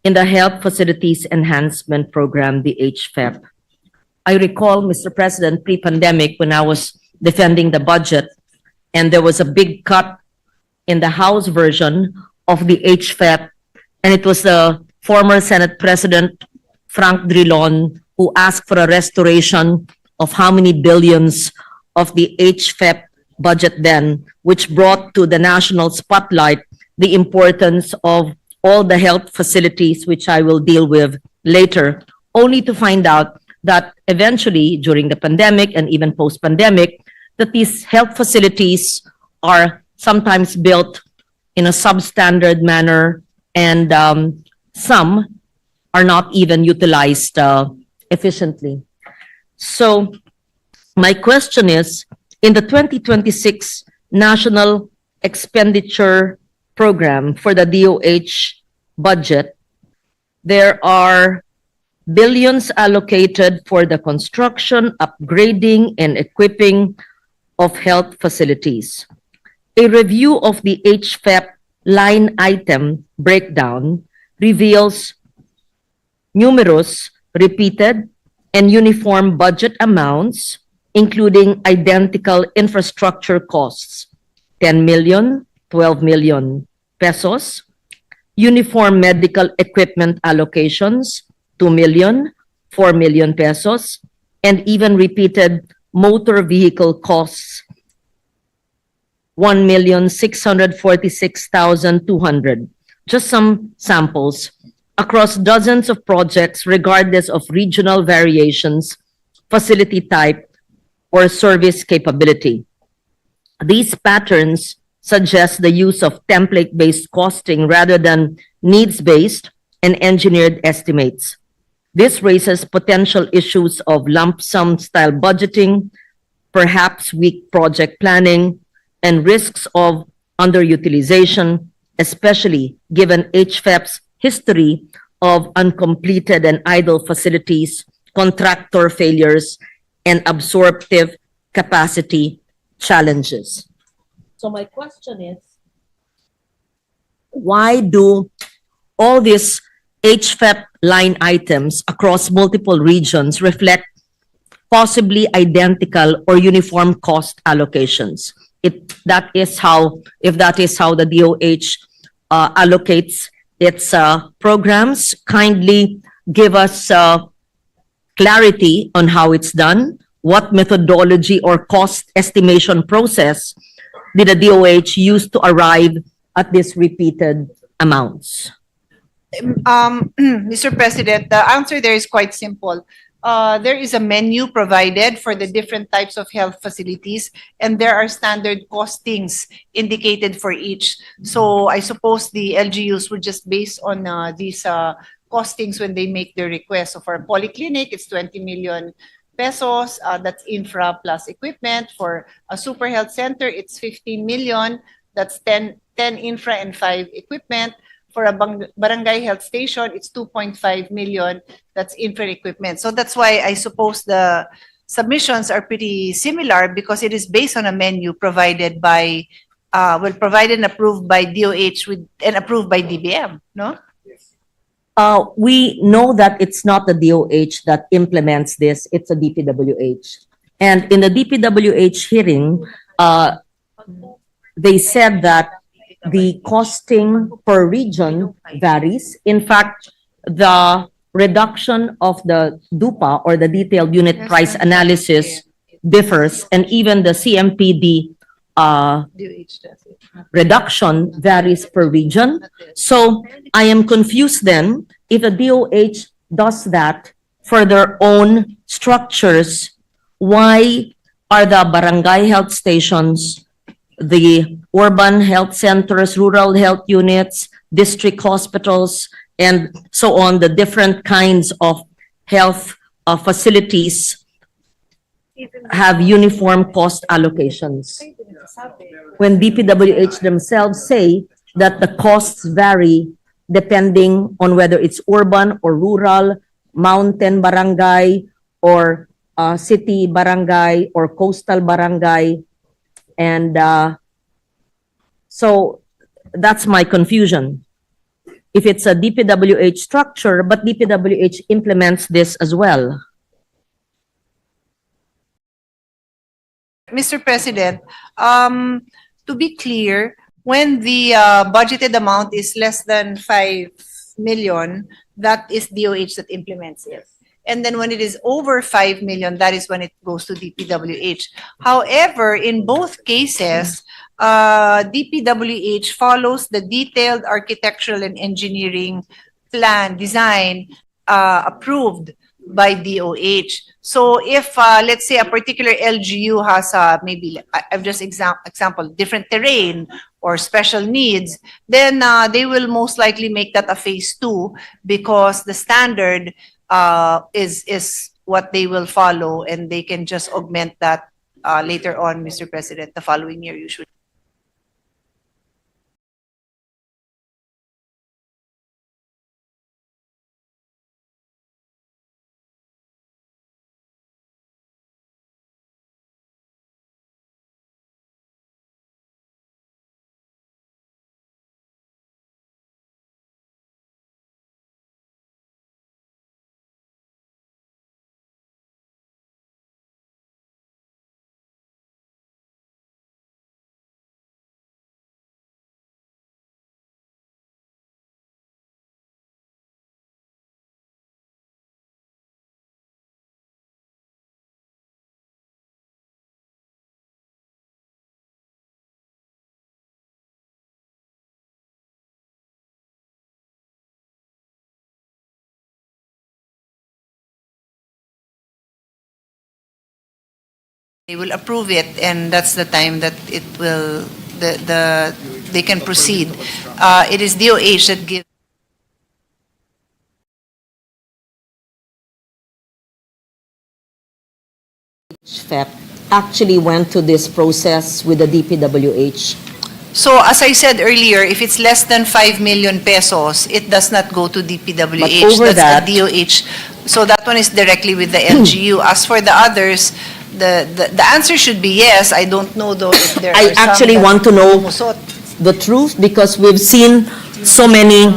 in the Health Facilities Enhancement Program, the HFEP. I recall, Mr. President, pre-pandemic when I was defending the budget and there was a big cut in the House version of the HFEP, and it was the former Senate President Frank Drilon who asked for a restoration of how many billions of the HFEP budget then, which brought to the national spotlight the importance of all the health facilities, which I will deal with later, only to find out that eventually during the pandemic and even post-pandemic, that these health facilities are sometimes built in a substandard manner and some are not even utilized efficiently. So my question is, in the 2026 National Expenditure Program for the DOH budget, there are billions allocated for the construction, upgrading, and equipping of health facilities. A review of the HFEP line item breakdown reveals numerous repeated and uniform budget amounts, including identical infrastructure costs, 10 million, 12 million pesos, uniform medical equipment allocations, 2 million, 4 million pesos, and even repeated motor vehicle costs, 1,646,200. Just some samples across dozens of projects, regardless of regional variations, facility type, or service capability. These patterns suggest the use of template-based costing rather than needs-based and engineered estimates. This raises potential issues of lump sum style budgeting, perhaps weak project planning, and risks of underutilization, especially given HFEP's history of uncompleted and idle facilities, contractor failures, and absorptive capacity challenges. So my question is, why do all these HFEP line items across multiple regions reflect possibly identical or uniform cost allocations? If that is how the DOH allocates its programs, kindly give us clarity on how it's done. What methodology or cost estimation process did the DOH use to arrive at these repeated amounts? Mr. President, the answer there is quite simple. There is a menu provided for the different types of health facilities, and there are standard costings indicated for each. So I suppose the LGUs would just base on these costings when they make their request. So for a polyclinic, it's 20 million pesos. That's infra plus equipment. For a super health center, it's 15 million. That's 10 infra and 5 equipment. For a barangay health station, it's 2.5 million. That's infra equipment. So that's why I suppose the submissions are pretty similar because it is based on a menu provided by, provided and approved by DOH and approved by DBM, no? We know that it's not the DOH that implements this, it's a DPWH. And in the DPWH hearing, they said that the costing per region varies. In fact, the reduction of the DUPA or the detailed unit price analysis differs, and even the CMPD reduction varies per region. So I am confused then, if the DOH does that for their own structures, why are the barangay health stations, the urban health centers, rural health units, district hospitals, and so on, the different kinds of health facilities have uniform cost allocations? When DPWH themselves say that the costs vary depending on whether it's urban or rural, mountain barangay, or city barangay, or coastal barangay. And so that's my confusion. If it's a DPWH structure, but DPWH implements this as well. Mr. President, to be clear, when the budgeted amount is less than 5 million, that is DOH that implements it. And then when it is over 5 million, that is when it goes to DPWH. However, in both cases, DPWH follows the detailed architectural and engineering plan design approved by DOH. So if, let's say, a particular LGU has maybe, I've just example, different terrain or special needs, then they will most likely make that a phase 2 because the standard is what they will follow, and they can just augment that later on, Mr. President, the following year usually. They will approve it, and that's the time that it will, they can proceed. It is DOH that gives. Actually went to this process with the DPWH. So as I said earlier, if it's less than 5 million pesos, it does not go to DPWH. But over That's that- the DOH. So that one is directly with the LGU. As for the others, the answer should be yes. I don't know though if there I are some actually that want to know lumusot. the truth because we've seen so many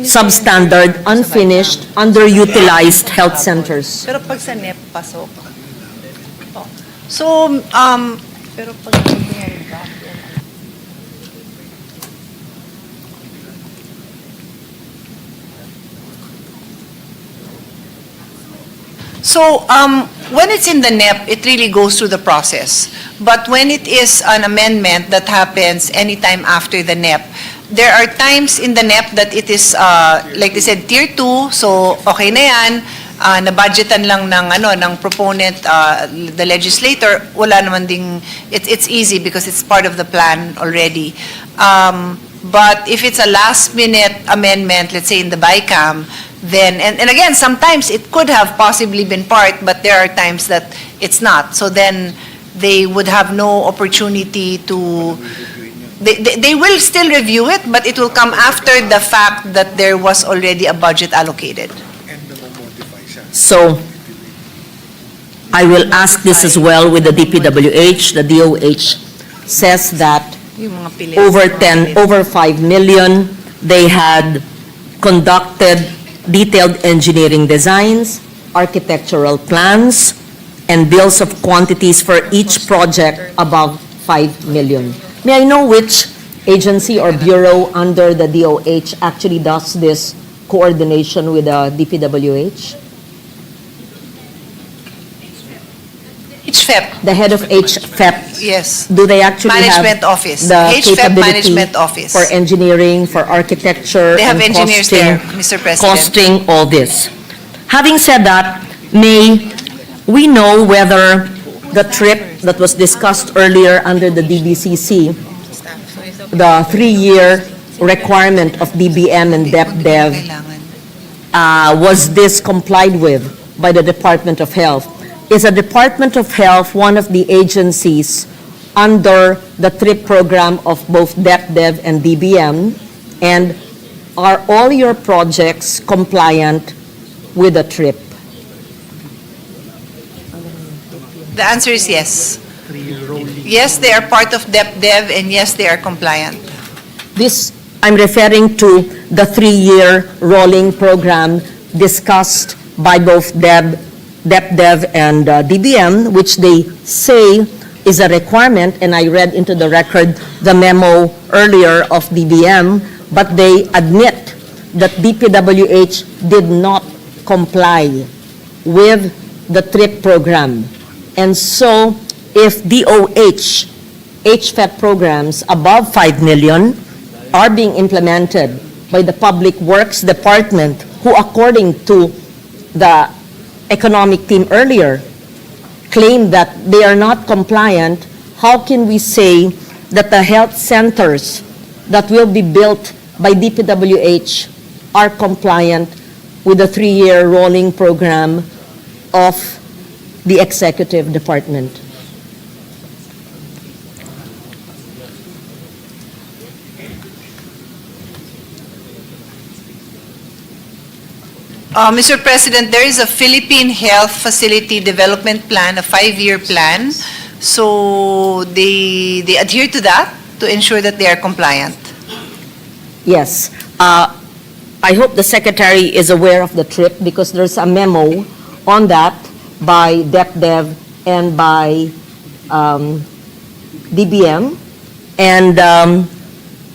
substandard, unfinished, underutilized health centers. Pero pag sa NEP, pasok. Oh. So, pero pag nangyari ba? So, when it's in the NEP, it really goes through the process. But when it is an amendment that happens anytime after the NEP, there are times in the NEP that it is, like they said, tier 2, so okay na yan, na-budgetan lang ng proponent, the legislator, wala naman ding, it's easy because it's part of the plan already. But if it's a last-minute amendment, let's say in the BICAM, then, and again, sometimes it could have possibly been part, but there are times that it's not. So then they would have no opportunity to, they will still review it, but it will come after the fact that there was already a budget allocated. So I will ask this as well with the DPWH. The DOH says that Yung mga pilit. over 5 million, they had conducted detailed engineering designs, architectural plans, and bills of quantities for each project above 5 million. May I know which agency or bureau under the DOH actually does this coordination with the DPWH? HFEP, The head of HFEP, yes. do they actually have Management Office. the HFEP capability Management Office. for engineering, for architecture, They have and engineers costing, there, Mr. President. costing all this? Having said that, may we know whether the trip that was discussed earlier under the DBCC, the 3-year requirement of DBM and DepDev, was this complied with by the Department of Health? Is the Department of Health one of the agencies under the TRIP program of both DepDev and DBM? And are all your projects compliant with the TRIP? The answer is yes. Yes, they are part of DepDev, and yes, they are compliant. This, I'm referring to the 3-year rolling program discussed by both DepDev and DBM, which they say is a requirement, and I read into the record the memo earlier of DBM, but they admit that DPWH did not comply with the TRIP program. And so, if DOH, HFEP programs above 5 million are being implemented by the Public Works Department, who according to the economic team earlier, claim that they are not compliant, how can we say that the health centers that will be built by DPWH are compliant with the 3-year rolling program of the executive department? Mr. President, there is a Philippine Health Facility Development Plan, a 5-year plan. So they adhere to that to ensure that they are compliant. Yes. I hope the secretary is aware of the trip because there's a memo on that by DepDev and by DBM. And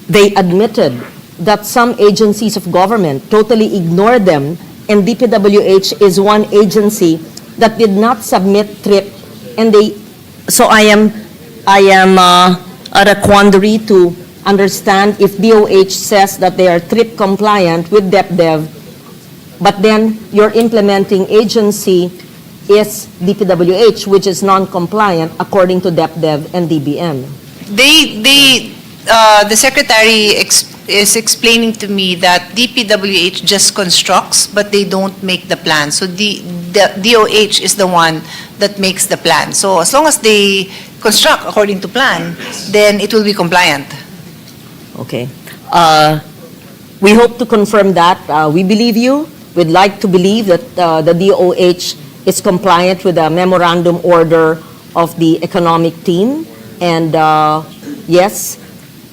they admitted that some agencies of government totally ignore them, and DPWH is one agency that did not submit TRIP, and so I am at a quandary to understand if DOH says that they are TRIP compliant with DepDev, but then your implementing agency is DPWH, which is non-compliant according to DepDev and DBM. The secretary is explaining to me that DPWH just constructs, but they don't make the plan. So the DOH is the one that makes the plan. So as long as they construct according to plan, then it will be compliant. Okay. We hope to confirm that. We believe you. We'd like to believe that the DOH is compliant with the memorandum order of the economic team. And yes,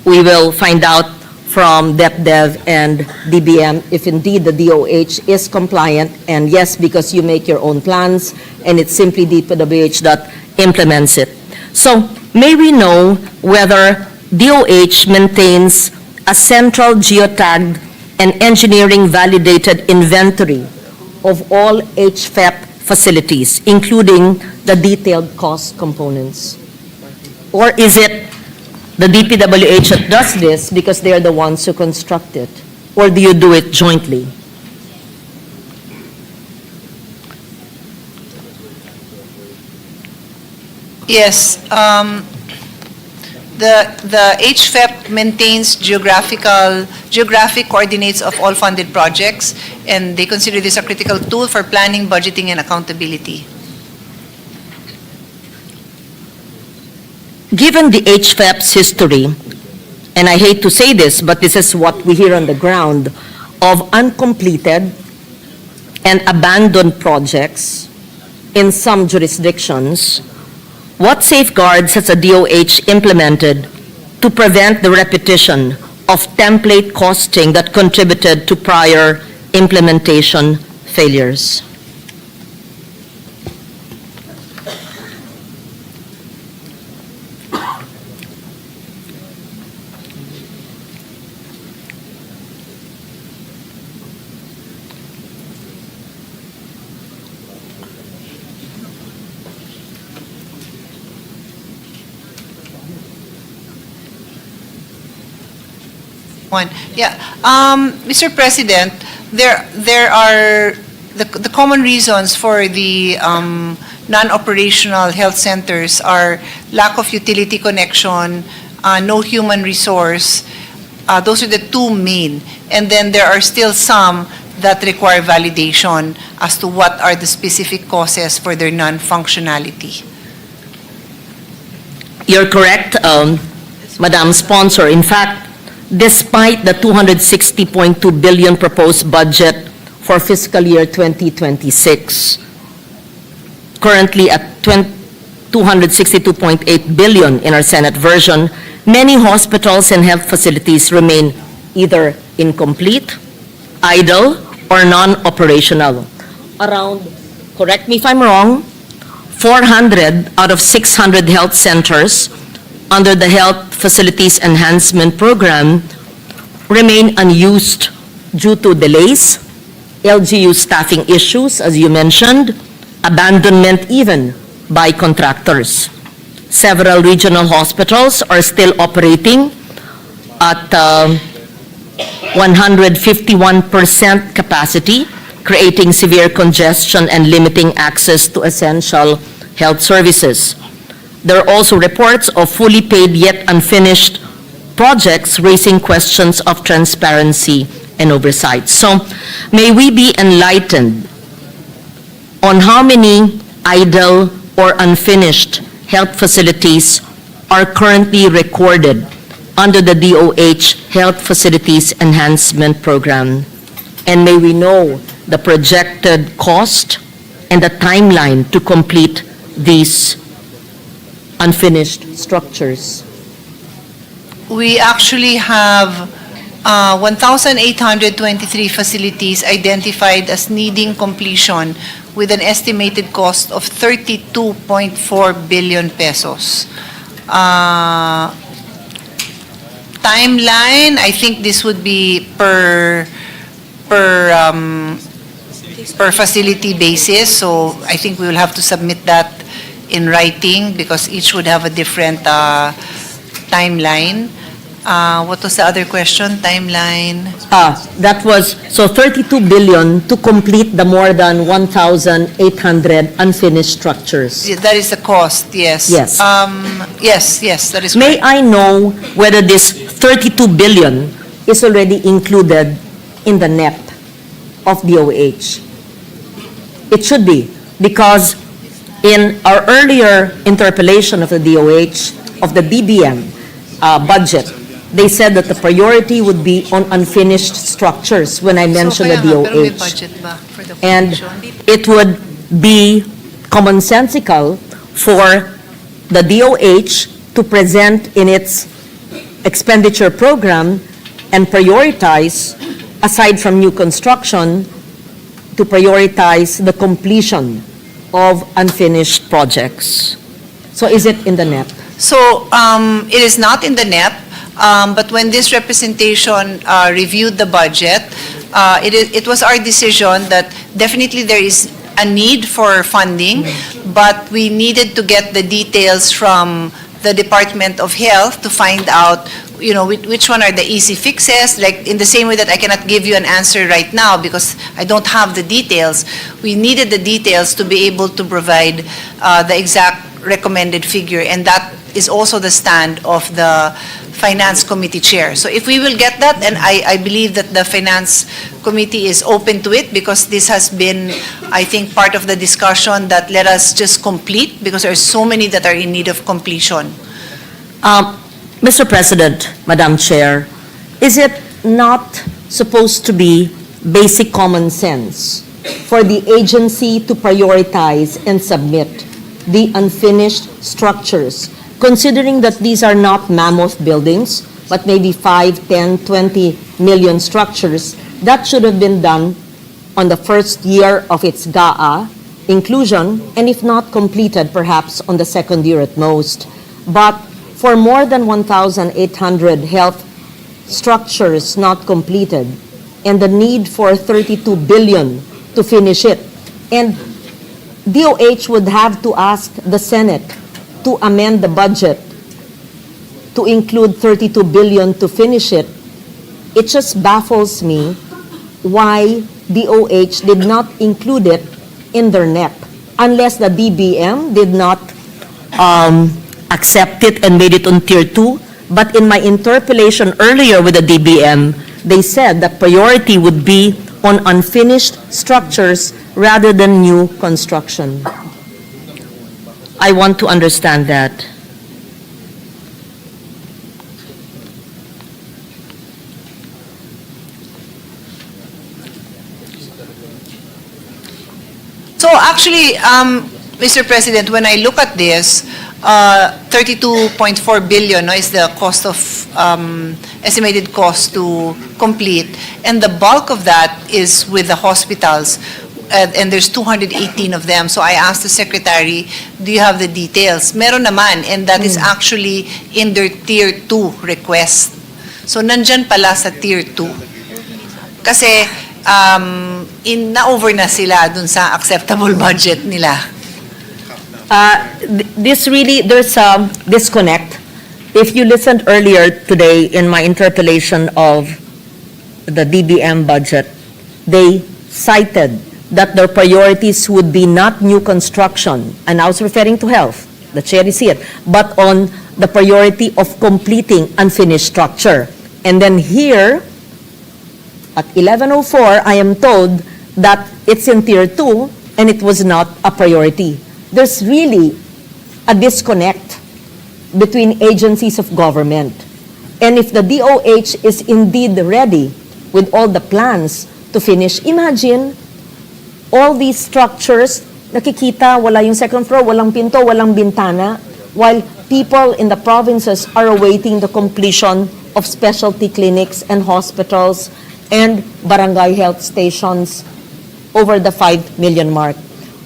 we will find out from DepDev and DBM if indeed the DOH is compliant. And yes, because you make your own plans and it's simply DPWH that implements it. So may we know whether DOH maintains a central geotagged and engineering validated inventory of all HFEP facilities, including the detailed cost components? Or is it the DPWH that does this because they're the ones who construct it? Or do you do it jointly? Yes. The HFEP maintains geographic coordinates of all funded projects, and they consider this a critical tool for planning, budgeting, and accountability. Given the HFEP's history, and I hate to say this, but this is what we hear on the ground, of uncompleted and abandoned projects in some jurisdictions, what safeguards has a DOH implemented to prevent the repetition of template costing that contributed to prior implementation failures? One, yeah. Mr. President, there are the common reasons for the non-operational health centers are lack of utility connection, no human resource. Those are the two main. And then there are still some that require validation as to what are the specific causes for their non-functionality. You're correct, Madam Sponsor. In fact, despite the 260.2 billion proposed budget for fiscal year 2026, currently at 262.8 billion in our Senate version, many hospitals and health facilities remain either incomplete, idle, or non-operational. Around, correct me if I'm wrong, 400 out of 600 health centers under the Health Facilities Enhancement Program remain unused due to delays, LGU staffing issues, as you mentioned, abandonment even by contractors. Several regional hospitals are still operating at 151% capacity, creating severe congestion and limiting access to essential health services. There are also reports of fully paid yet unfinished projects raising questions of transparency and oversight. So may we be enlightened on how many idle or unfinished health facilities are currently recorded under the DOH Health Facilities Enhancement Program? And may we know the projected cost and the timeline to complete these unfinished structures? We actually have 1,823 facilities identified as needing completion with an estimated cost of 32.4 billion pesos. Timeline, I think this would be per facility basis, so I think we will have to submit that in writing because each would have a different timeline. What was the other question? Timeline? That was, so 32 billion to complete the more than 1,800 unfinished structures. Yeah, that is the cost, yes. Yes. Yes, that is May correct. I know whether this 32 billion is already included in the NEP of DOH? It should be, because in our earlier interpellation of the DOH, of the BBM budget, they said that the priority would be on unfinished structures when I mentioned the Pero may DOH. budget ba for the And completion? it would be commonsensical for the DOH to present in its expenditure program and prioritize, aside from new construction, to prioritize the completion of unfinished projects. So is it in the NEP? So it is not in the NEP, but when this representation reviewed the budget, it was our decision that definitely there is a need for funding, but we needed to get the details from the Department of Health to find out, you know, which one are the easy fixes, like in the same way that I cannot give you an answer right now because I don't have the details. We needed the details to be able to provide the exact recommended figure, and that is also the stand of the Finance Committee Chair. So if we will get that, and I believe that the Finance Committee is open to it because this has been, I think, part of the discussion that let us just complete because there are so many that are in need of completion. Mr. President, Madam Chair, is it not supposed to be basic common sense for the agency to prioritize and submit the unfinished structures, considering that these are not mammoth buildings, but maybe 5, 10, 20 million structures? That should have been done on the first year of its GAA inclusion, and if not completed, perhaps on the second year at most. But for more than 1,800 health structures not completed, and the need for 32 billion to finish it, and DOH would have to ask the Senate to amend the budget to include 32 billion to finish it. it just baffles me why DOH did not include it in their NEP, unless the DBM did not accept it and made it on Tier 2. But in my interpellation earlier with the DBM, they said the priority would be on unfinished structures rather than new construction. I want to understand that. So actually, Mr. President, when I look at this, 32.4 billion, no, is the cost of, estimated cost to complete. And the bulk of that is with the hospitals. And there's 218 of them. So I asked the secretary, do you have the details? Meron naman, and that is actually in their Tier 2 request. So nandyan pala sa Tier 2. Kasi na-over na sila dun sa acceptable budget nila. This really, there's a disconnect. If you listened earlier today in my interpellation of the DBM budget, they cited that their priorities would be not new construction, and I was referring to health, the chair is here, but on the priority of completing unfinished structure. And then here, at 11:04, I am told that it's in Tier 2 and it was not a priority. There's really a disconnect between agencies of government. And if the DOH is indeed ready with all the plans to finish, imagine all these structures, nakikita, wala yung second floor, walang pinto, walang bintana, while people in the provinces are awaiting the completion of specialty clinics and hospitals and barangay health stations over the 5 million mark.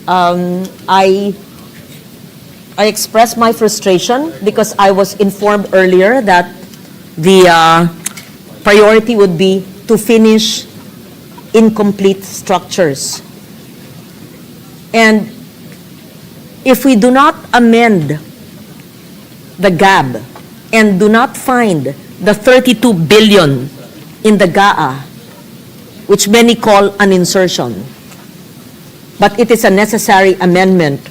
I expressed my frustration because I was informed earlier that the priority would be to finish incomplete structures. And if we do not amend the GAB and do not find the 32 billion in the GAA, which many call an insertion, but it is a necessary amendment,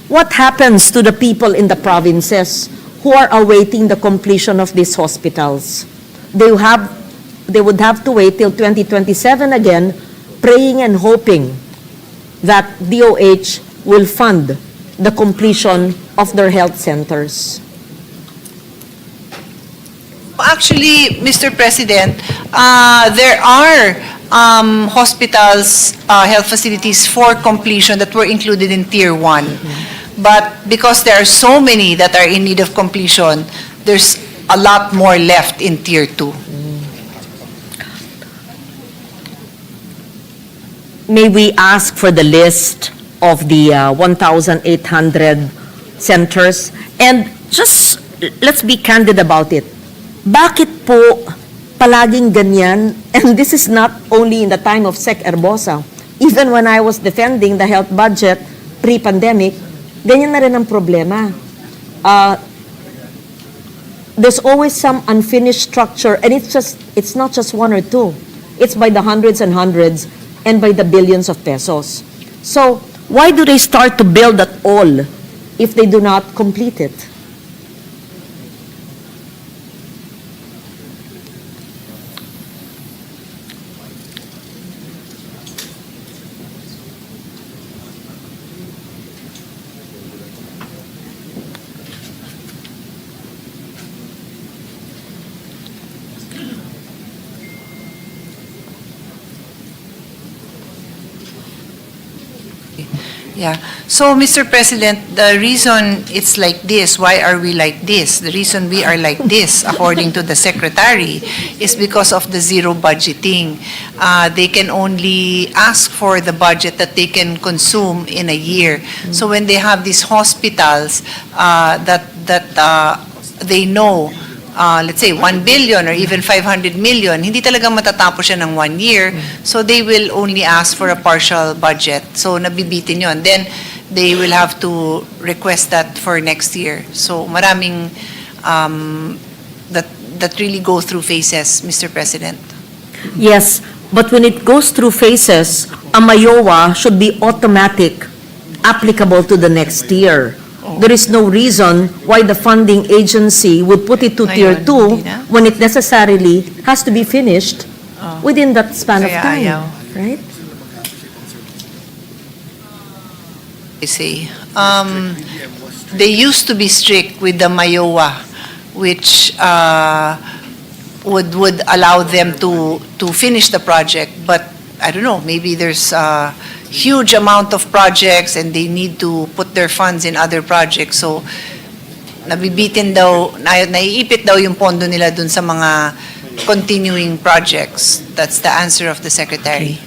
what happens to the people in the provinces who are awaiting the completion of these hospitals? They would have to wait till 2027 again, praying and hoping that DOH will fund the completion of their health centers. Actually, Mr. President, there are hospitals, health facilities for completion that were included in Tier 1. But because there are so many that are in need of completion, there's a lot more left in Tier 2. May we ask for the list of the 1,800 centers? And just, let's be candid about it. Bakit po palaging ganyan? And this is not only in the time of Sec. Herbosa. Even when I was defending the health budget pre-pandemic, ganyan na rin ang problema. There's always some unfinished structure, and it's not just one or two. It's by the hundreds and hundreds and by the billions of pesos. So why do they start to build at all if they do not complete it? Yeah. So, Mr. President, the reason it's like this, why are we like this? The reason we are like this, according to the Secretary, is because of the zero budgeting. They can only ask for the budget that they can consume in a year. So when they have these hospitals that they know, let's say 1 billion or even 500 million, hindi talaga matatapos siya ng 1 year. So they will only ask for a partial budget. So nabibitin yon. Then they will have to request that for next year. So maraming that really go through phases, Mr. President. Yes, but when it goes through phases, a MAYOA should be automatic, applicable to the next year. There is no reason why the funding agency would put it to tier Ngayon, 2 hindi na. when it necessarily has to be finished within that span of Kaya time, ayaw. right? I say. They used to be strict with the MAYOA, which would allow them to finish the project. But I don't know, maybe there's a huge amount of projects and they need to put their funds in other projects. So nabibitin daw, naiipit daw yung pondo nila dun sa mga continuing projects. That's the answer of the Secretary.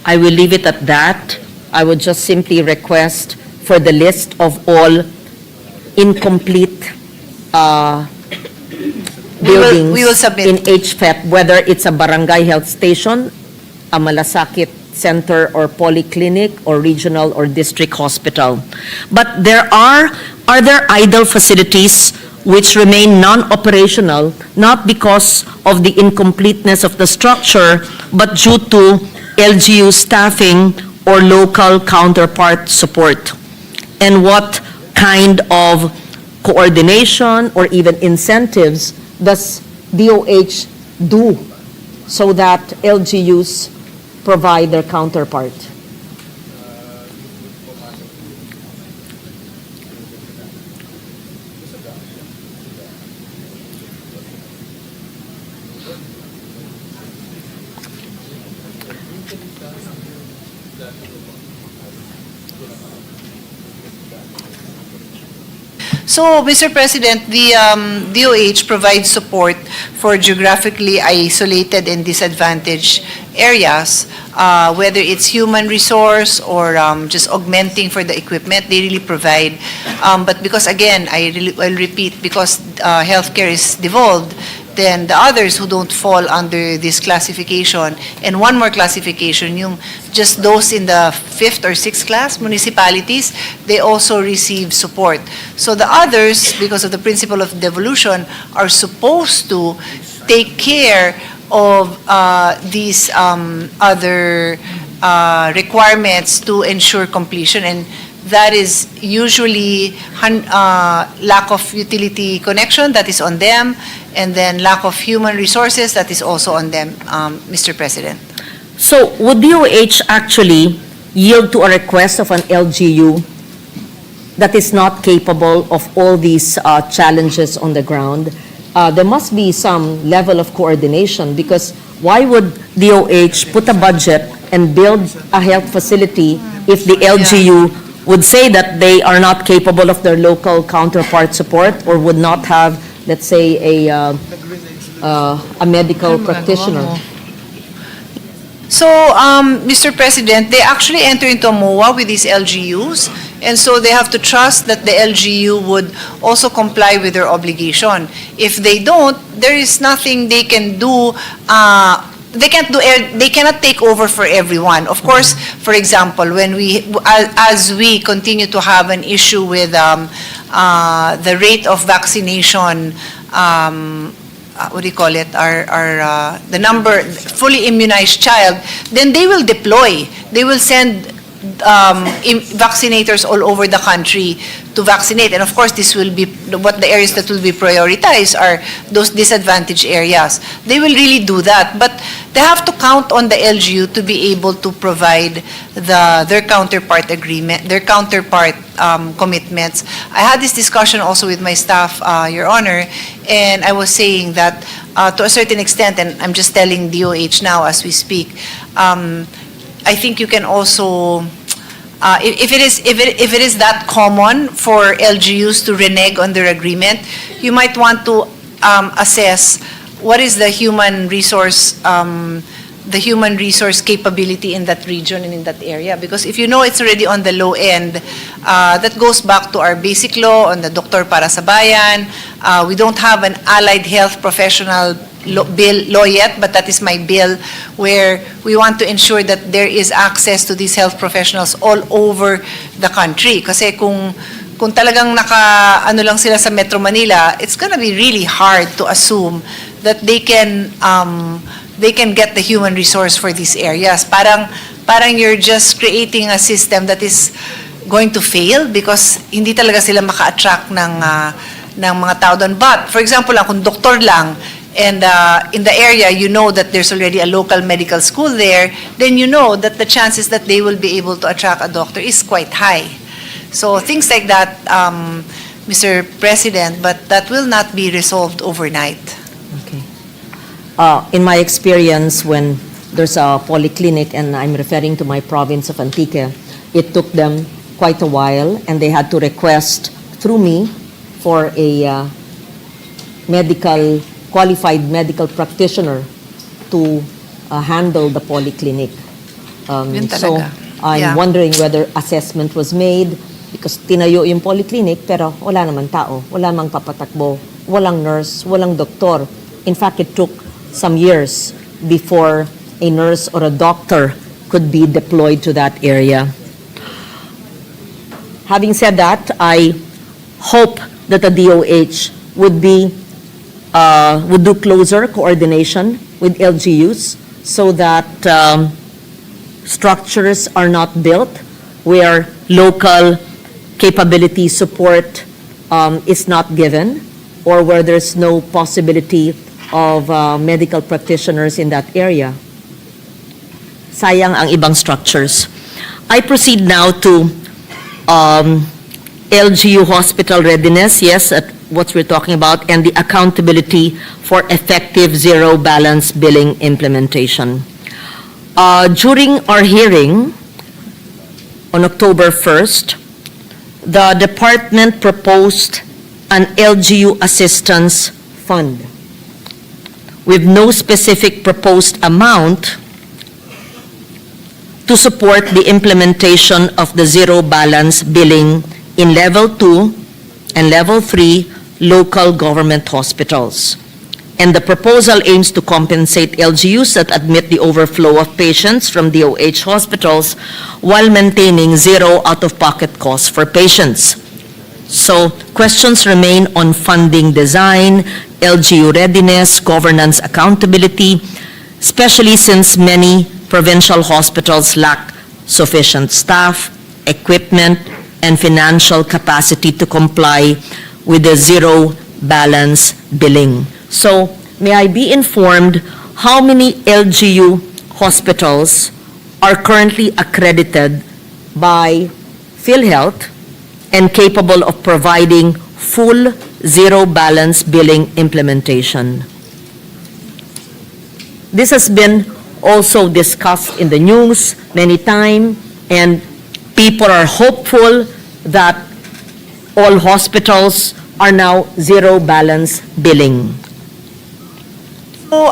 I will leave it at that. I would just simply request for the list of all incomplete buildings we will submit. in HFEP, whether it's a barangay health station, a malasakit center or polyclinic, or regional or district hospital. But are there idle facilities which remain non-operational, not because of the incompleteness of the structure, but due to LGU staffing or local counterpart support? And what kind of coordination or even incentives does DOH do so that LGUs provide their counterpart? So, Mr. President, the DOH provides support for geographically isolated and disadvantaged areas, whether it's human resource or just augmenting for the equipment, they really provide. But because, again, I'll repeat, because healthcare is devolved, then the others who don't fall under this classification, and one more classification, yung just those in the 5th or 6th class municipalities, they also receive support. So the others, because of the principle of devolution, are supposed to take care of these other requirements to ensure completion, and that is usually lack of utility connection, that is on them, and then lack of human resources, that is also on them, Mr. President. So would DOH actually yield to a request of an LGU that is not capable of all these challenges on the ground? There must be some level of coordination, because why would DOH put a budget and build a health facility if the LGU would say that they are not capable of their local counterpart support, or would not have, let's say, a medical practitioner? So, Mr. President, they actually enter into a MOA with these LGUs, and so they have to trust that the LGU would also comply with their obligation. If they don't, there is nothing they can do. They cannot take over for everyone. Of course, for example, when as we continue to have an issue with the rate of vaccination, what do you call it, the number, fully immunized child, then they will deploy. They will send vaccinators all over the country to vaccinate. And of course, this will be, what the areas that will be prioritized are those disadvantaged areas. They will really do that. But they have to count on the LGU to be able to provide their counterpart agreement, their counterpart commitments. I had this discussion also with my staff, Your Honor, and I was saying that to a certain extent, and I'm just telling DOH now as we speak, I think you can also, if it is that common for LGUs to renege on their agreement, you might want to assess what is the human resource capability in that region and in that area. Because if you know it's already on the low end, that goes back to our basic law on the Doktor para sa Bayan. We don't have an allied health professional law yet, but that is my bill, where we want to ensure that there is access to these health professionals all over the country. Kasi kung talagang ano lang sila sa Metro Manila, it's gonna be really hard to assume that they can they can get the human resource for these areas. Parang you're just creating a system that is going to fail because hindi talaga sila maka-attract ng mga tao doon. But, for example, kung doktor lang, and in the area, you know that there's already a local medical school there, then you know that the chances that they will be able to attract a doctor is quite high. So things like that, Mr. President, but that will not be resolved overnight. Okay. In my experience, when there's a polyclinic, and I'm referring to my province of Antique, it took them quite a while, and they had to request through me for a qualified medical practitioner to handle the polyclinic. Yun So talaga. I'm Yeah. wondering whether assessment was made because tinayo yung polyclinic pero wala naman tao, wala mang papatakbo, walang nurse, walang doktor. In fact, it took some years before a nurse or a doctor could be deployed to that area. Having said that, I hope that the DOH would do closer coordination with LGUs so that structures are not built where local capability support is not given or where there's no possibility of medical practitioners in that area. Sayang ang ibang structures. I proceed now to LGU hospital readiness, yes, at what we're talking about, and the accountability for effective zero balance billing implementation. During our hearing on October 1st, the department proposed an LGU assistance fund with no specific proposed amount to support the implementation of the zero balance billing in Level 2 and Level 3 local government hospitals. And the proposal aims to compensate LGUs that admit the overflow of patients from DOH hospitals while maintaining zero out-of-pocket costs for patients. So questions remain on funding design, LGU readiness, governance accountability, especially since many provincial hospitals lack sufficient staff, equipment, and financial capacity to comply with the zero balance billing. So, may I be informed how many LGU hospitals are currently accredited by PhilHealth and capable of providing full zero balance billing implementation? This has been also discussed in the news many times, and people are hopeful that all hospitals are now zero balance billing. So,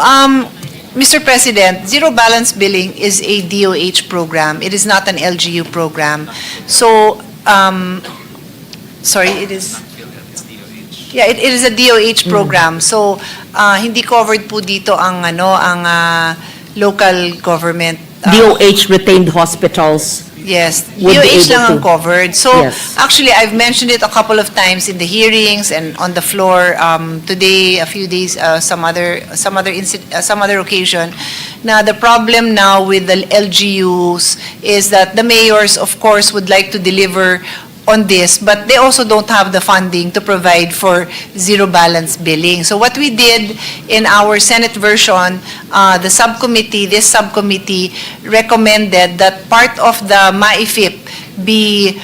Mr. President, zero balance billing is a DOH program. It is not an LGU program. So, sorry, it is. Yeah, it is a DOH program. So, hindi covered po dito ang local government. DOH retained hospitals. Yes, would be DOH lang able ang to. covered. So, Yes. actually, I've mentioned it a couple of times in the hearings and on the floor today, a few days, some other occasion. Now, the problem now with the LGUs is that the mayors, of course, would like to deliver on this, but they also don't have the funding to provide for zero balance billing. So what we did in our Senate version, this subcommittee recommended that part of the MAIFIP be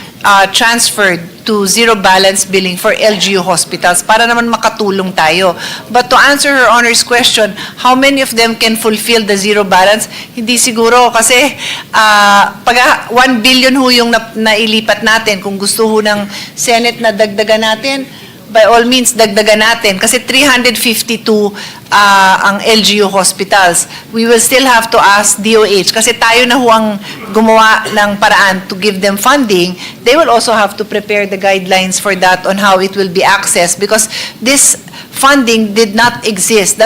transferred to zero balance billing for LGU hospitals para naman makatulong tayo. But to answer Her Honor's question, how many of them can fulfill the zero balance? Hindi siguro kasi pag 1 billion ho yung nailipat natin. Kung gusto ho ng Senate na dagdagan natin, by all means, dagdagan natin. Kasi 352 ang LGU hospitals. We will still have to ask DOH. Kasi tayo na ho ang gumawa ng paraan to give them funding. They will also have to prepare the guidelines for that on how it will be accessed. Because this funding does not exist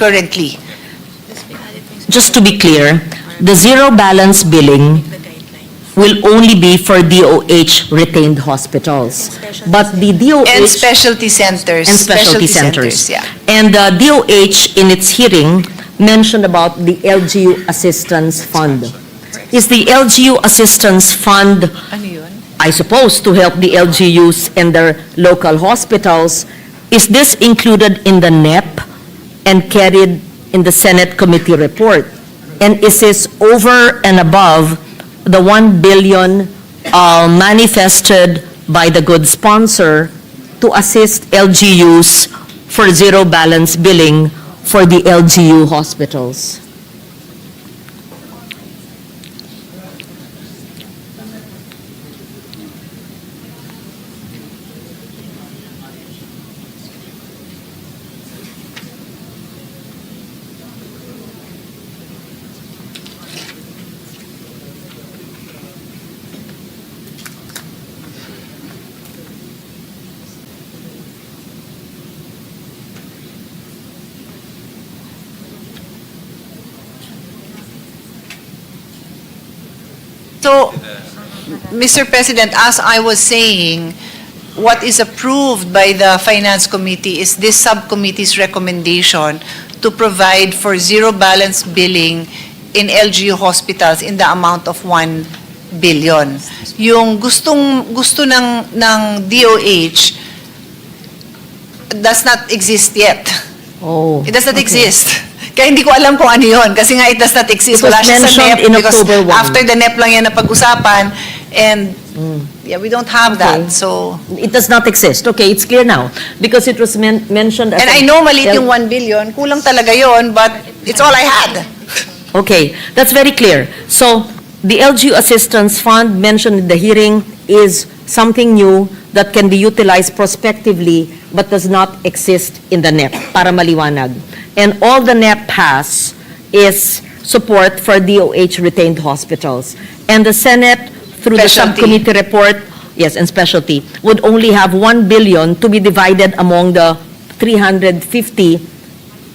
currently. Just to be clear, the zero balance billing will only be for DOH retained hospitals. But the DOH... And specialty centers. And specialty centers. Yeah. And the DOH in its hearing mentioned about the LGU Assistance Fund. Is the LGU Assistance Fund, I suppose, to help the LGUs and their local hospitals? Is this included in the NEP and carried in the Senate committee report? And is this over and above the 1 billion manifested by the good sponsor to assist LGUs for zero balance billing for the LGU hospitals? So, Mr. President, as I was saying, what is approved by the Finance Committee is this subcommittee's recommendation to provide for zero balance billing in LGU hospitals in the amount of 1 billion. Yung gusto ng DOH does not exist yet. Oh. It does not exist. Kaya hindi ko alam kung ano yun. Kasi nga it does not exist. It was Wala siya sa mentioned NEP in because October 1. after the NEP lang yan na pag-usapan and yeah, we don't have that. So, It does not exist. Okay, it's clear now. Because it was mentioned as and I know maliit yung 1 billion. Kulang talaga yon, but it's all I had. Okay, that's very clear. So, the LGU Assistance Fund mentioned in the hearing is something new that can be utilized prospectively but does not exist in the NEP, para maliwanag. And all the NEP has is support for DOH retained hospitals. And the Senate, through the Specialty. subcommittee report, yes, and specialty, would only have 1 billion to be divided among the 350.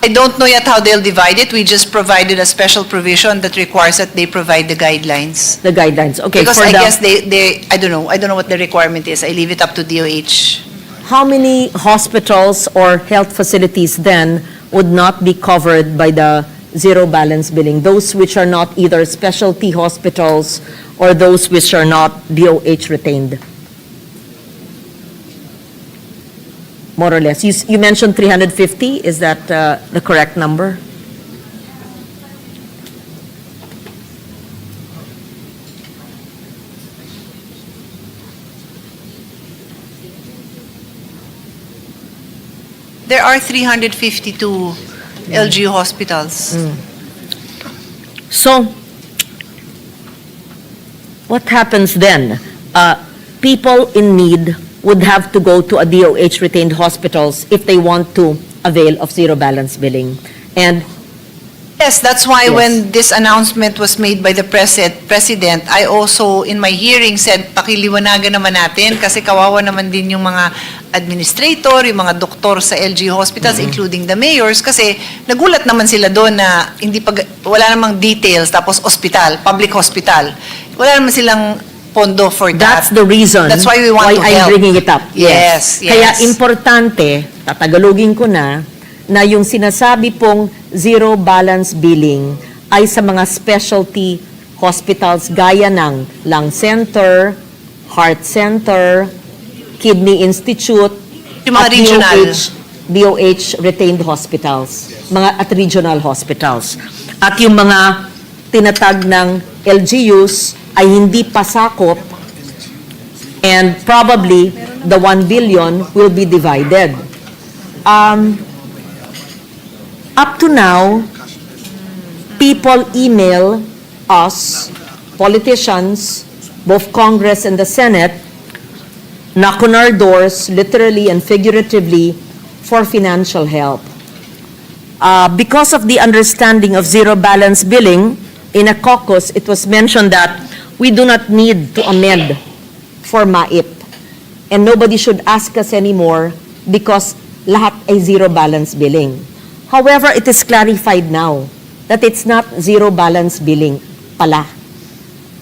I don't know yet how they'll divide it. We just provided a special provision that requires that they provide the guidelines. The guidelines, okay. Because for I the- guess they, I don't know what the requirement is. I leave it up to DOH. How many hospitals or health facilities then would not be covered by the zero balance billing? Those which are not either specialty hospitals or those which are not DOH retained? More or less. You mentioned 350. Is that the correct number? There are 352 LGU hospitals. So, what happens then? People in need would have to go to a DOH retained hospitals if they want to avail of zero balance billing. And Yes, that's why Yes. when this announcement was made by the president, I also, in my hearing, said, pakiliwanagan naman natin kasi kawawa naman din yung mga administrator, yung mga doktor sa LG hospitals, including the mayors, kasi nagulat naman sila doon na wala namang details, tapos hospital, public hospital. Wala naman silang pondo for that. that's the reason That's why we want to I'm help. bringing it up. Yes, yes. Kaya importante, tatagalogin ko na yung sinasabi pong zero balance billing ay sa mga specialty hospitals gaya ng Lung Center, Heart Center, Kidney Institute, Yung mga at regional. DOH retained hospitals, at regional hospitals. At yung mga tinatag ng LGUs ay hindi pasakop and probably the 1 billion will be divided. Up to now, people email us, politicians, both Congress and the Senate, knock on our doors, literally and figuratively, for financial help. Because of the understanding of zero balance billing, in a caucus, it was mentioned that we do not need to amend for MAIP. And nobody should ask us anymore because lahat ay zero balance billing. However, it is clarified now that it's not zero balance billing pala.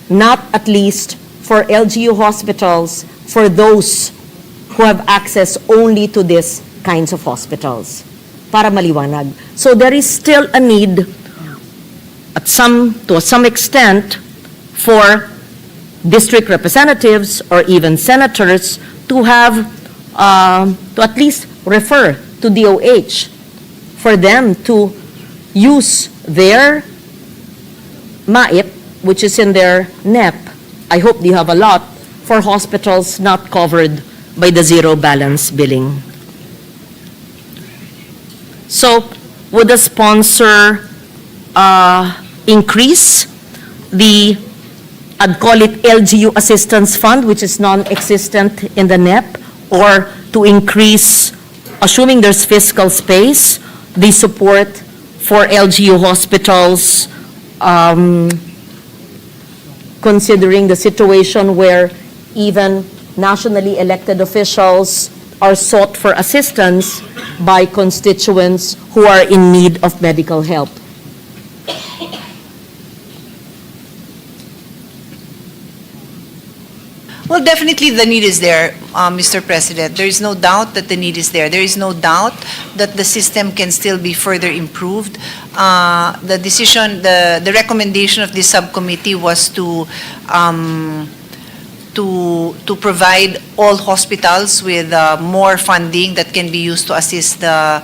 Not at least for LGU hospitals, for those who have access only to these kinds of hospitals. para maliwanag. So there is still a need to some extent for district representatives or even senators to have, to at least refer to DOH for them to use their MAIP, which is in their NEP. I hope you have a lot for hospitals not covered by the zero balance billing. So would the sponsor increase the, I'd call it LGU Assistance Fund, which is non-existent in the NEP, or to increase, assuming there's fiscal space, the support for LGU hospitals, considering the situation where even nationally elected officials are sought for assistance by constituents who are in need of medical help. Well, definitely the need is there, Mr. President. There is no doubt that the need is there. There is no doubt that the system can still be further improved. The decision, the recommendation of this subcommittee was to provide all hospitals with more funding that can be used to assist the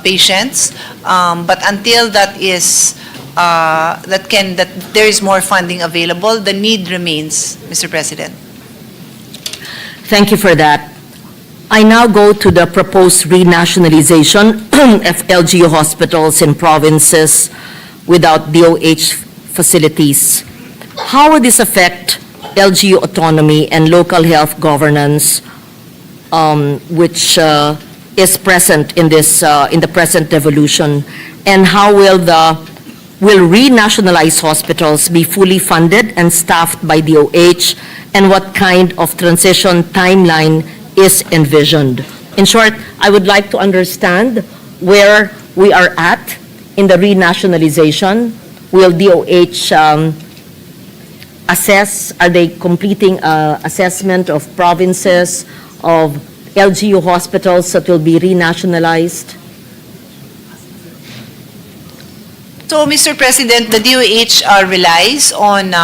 patients. But until that is that there is more funding available, the need remains, Mr. President. Thank you for that. I now go to the proposed renationalization of LGU hospitals in provinces without DOH facilities. How would this affect LGU autonomy and local health governance, which is present in this in the present devolution? And how will renationalized hospitals be fully funded and staffed by DOH? And what kind of transition timeline is envisioned? In short, I would like to understand where we are at in the renationalization. Will DOH assess, are they completing assessment of provinces, of LGU hospitals that will be renationalized? So, Mr. President, the DOH relies on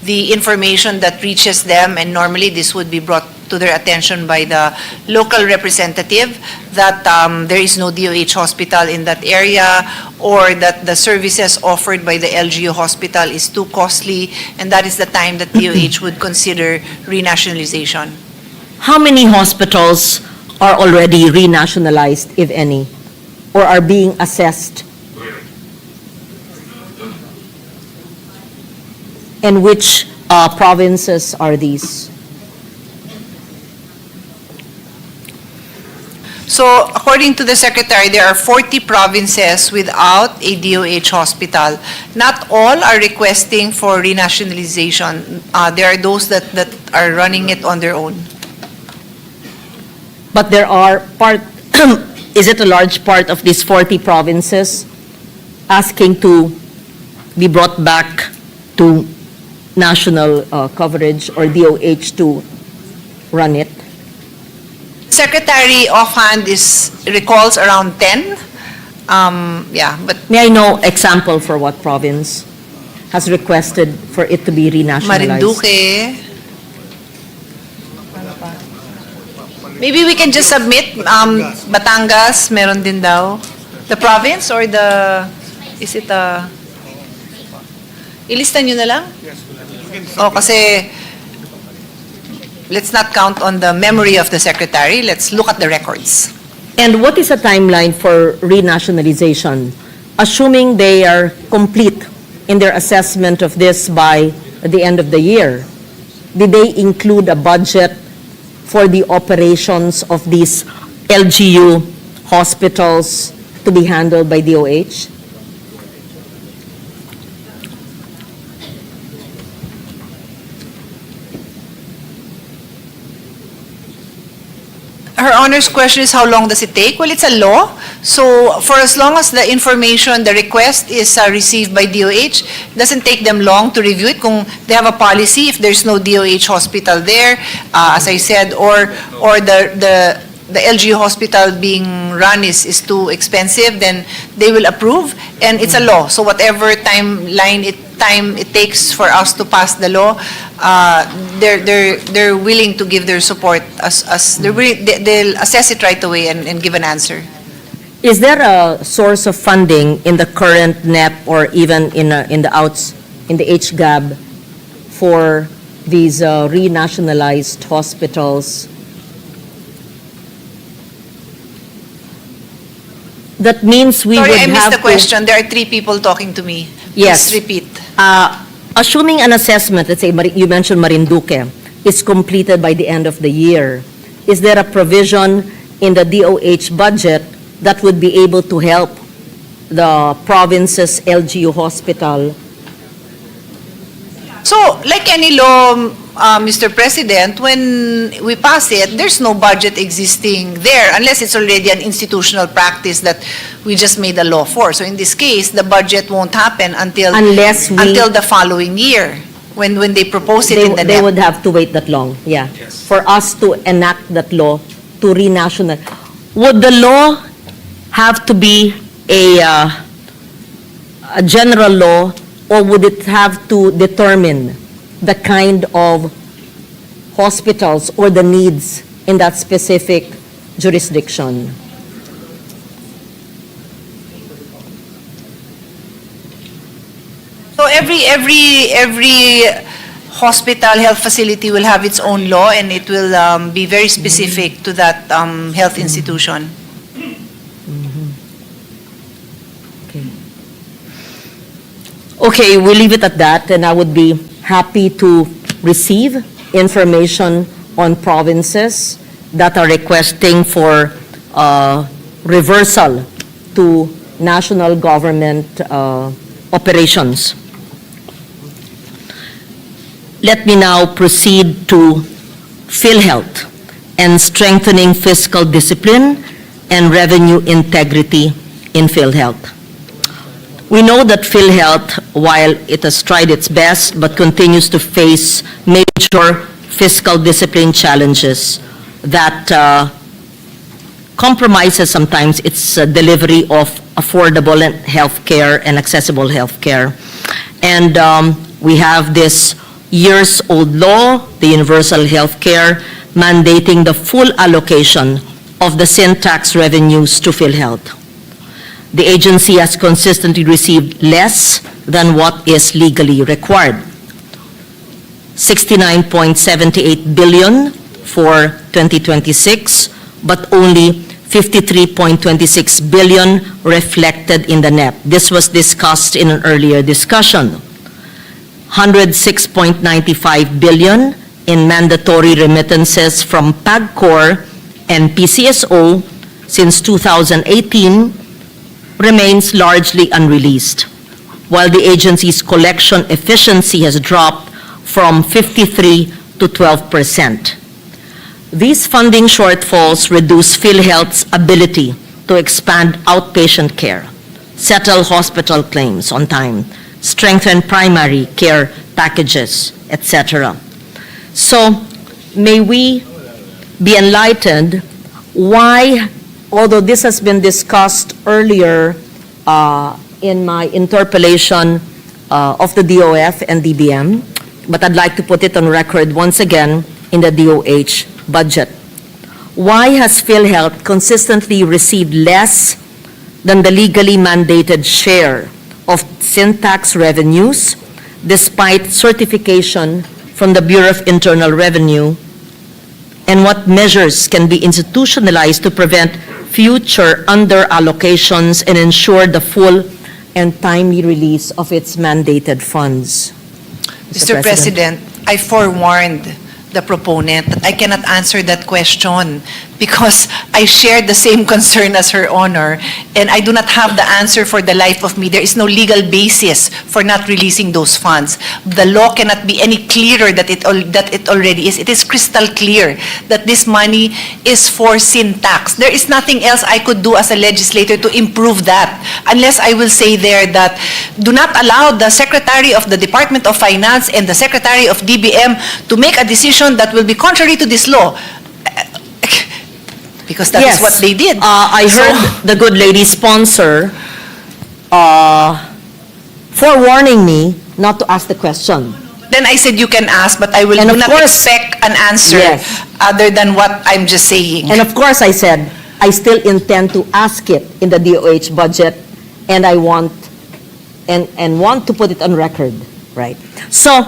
the information that reaches them, and normally this would be brought to their attention by the local representative that there is no DOH hospital in that area, or that the services offered by the LGU hospital is too costly, and that is the time that DOH would consider renationalization. How many hospitals are already renationalized, if any, or are being assessed? And which provinces are these? So, according to the Secretary, there are 40 provinces without a DOH hospital. Not all are requesting for renationalization. There are those that are running it on their own. But there are is it a large part of these 40 provinces asking to be brought back to national coverage, or DOH to run it? Secretary offhand recalls around 10. Yeah, but May I know example for what province has requested for it to be renationalized? Marinduque. Maybe we can just submit Batangas, meron din daw. The province or is it ilista nyo na lang? Oh, kasi let's not count on the memory of the Secretary. Let's look at the records. And what is a timeline for renationalization? Assuming they are complete in their assessment of this by the end of the year, did they include a budget for the operations of these LGU hospitals to be handled by DOH? Her Honor's question is, how long does it take? Well, it's a law. So for as long as the information, the request is received by DOH, it doesn't take them long to review it. Kung they have a policy, if there's no DOH hospital there, as I said, or the LG hospital being run is too expensive, then they will approve, and it's a law. So whatever time it takes for us to pass the law, they're willing to give their support as they'll assess it right away and give an answer. Is there a source of funding in the current NEP or even in the HGAB for these renationalized hospitals? That means we Sorry, would I missed have the to- question. There are three people talking to me. Yes. Please repeat. Assuming an assessment, let's say you mentioned Marinduque, is completed by the end of the year, is there a provision in the DOH budget that would be able to help the province's LGU hospital? So, like any law, Mr. President, when we pass it, there's no budget existing there unless it's already an institutional practice that we just made a law for. So in this case, the budget won't happen until the following year when they propose it in the They NEP. would have to wait that long, yeah, for us to enact that law to renational. Would the law have to be a general law, or would it have to determine the kind of hospitals or the needs in that specific jurisdiction? So every hospital, health facility will have its own law, and it will be very specific to that health institution. Okay, we'll leave it at that, and I would be happy to receive information on provinces that are requesting for reversal to national government operations. Let me now proceed to PhilHealth and strengthening fiscal discipline and revenue integrity in PhilHealth. We know that PhilHealth, while it has tried its best but continues to face major fiscal discipline challenges that compromises sometimes its delivery of affordable health care and accessible health care. And we have this years-old law, the Universal Health Care, mandating the full allocation of the sin tax revenues to PhilHealth. The agency has consistently received less than what is legally required. 69.78 billion for 2026, but only 53.26 billion reflected in the NEP. This was discussed in an earlier discussion. 106.95 billion in mandatory remittances from PAGCOR and PCSO since 2018 remains largely unreleased, while the agency's collection efficiency has dropped from 53 to 12%. These funding shortfalls reduce PhilHealth's ability to expand outpatient care, settle hospital claims on time, strengthen primary care packages, etc. So, may we be enlightened why, although this has been discussed earlier in my interpellation of the DOF and DBM, but I'd like to put it on record once again in the DOH budget. Why has PhilHealth consistently received less than the legally mandated share of sin tax revenues, despite certification from the Bureau of Internal Revenue? And what measures can be institutionalized to prevent future under-allocations and ensure the full and timely release of its mandated funds? Mr. President, I forewarned the proponent that I cannot answer that question because I share the same concern as Her Honor, and I do not have the answer for the life of me. There is no legal basis for not releasing those funds. The law cannot be any clearer that it already is. It is crystal clear that this money is for sin tax. There is nothing else I could do as a legislator to improve that, unless I will say there that do not allow the Secretary of the Department of Finance and the Secretary of DBM to make a decision that will be contrary to this law. because that is Yes. what they did. I So- heard the good lady sponsor forewarning me not to ask the question. Then I said you can ask, but I will And do of not course- expect an answer Yes. other than what I'm just saying. And of course, I said, I still intend to ask it in the DOH budget, and I want, and want to put it on record, right? So,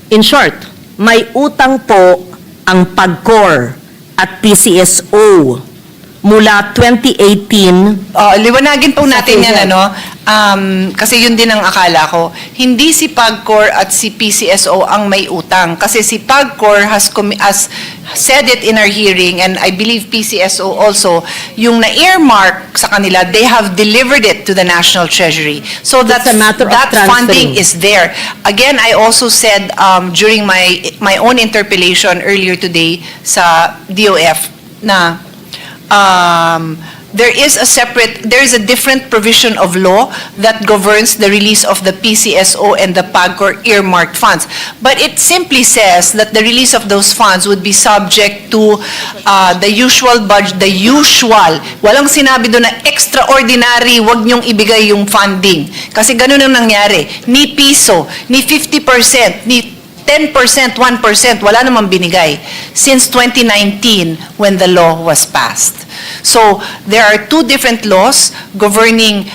in short, may utang po ang PAGCOR at PCSO mula 2018. Liwanagin po natin yan, PhilHealth. kasi yun din ang akala ko. Hindi si PAGCOR at si PCSO ang may utang. Kasi si PAGCOR has said it in our hearing, and I believe PCSO also, yung na-earmark sa kanila, they have delivered it to the National Treasury. So It's a matter of that funding transferring. is there. Again, I also said during my own interpellation earlier today sa DOF na there is a different provision of law that governs the release of the PCSO and the PAGCOR earmarked funds. But it simply says that the release of those funds would be subject to the usual budget, walang sinabi doon na extraordinary, wag niyong ibigay yung funding. Kasi ganun ang nangyari. Ni piso, ni 50%, ni 10%, 1%, wala namang binigay since 2019 when the law was passed. So there are two different laws governing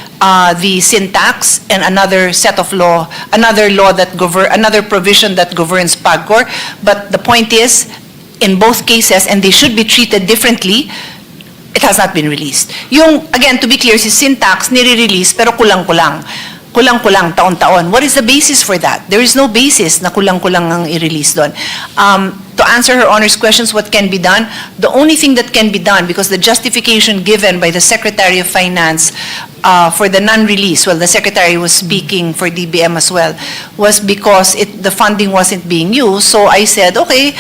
the sin tax and another set of law, another provision that governs PAGCOR. But the point is, in both cases, and they should be treated differently, it has not been released. Yung, again, to be clear, si sin tax nire-release pero kulang-kulang. Kulang-kulang, taon-taon. What is the basis for that? There is no basis na kulang-kulang ang i-release doon. To answer her Honor's questions, what can be done? The only thing that can be done, because the justification given by the Secretary of Finance for the non-release, well, the Secretary was speaking for DBM as well, was because the funding wasn't being used. So I said, okay,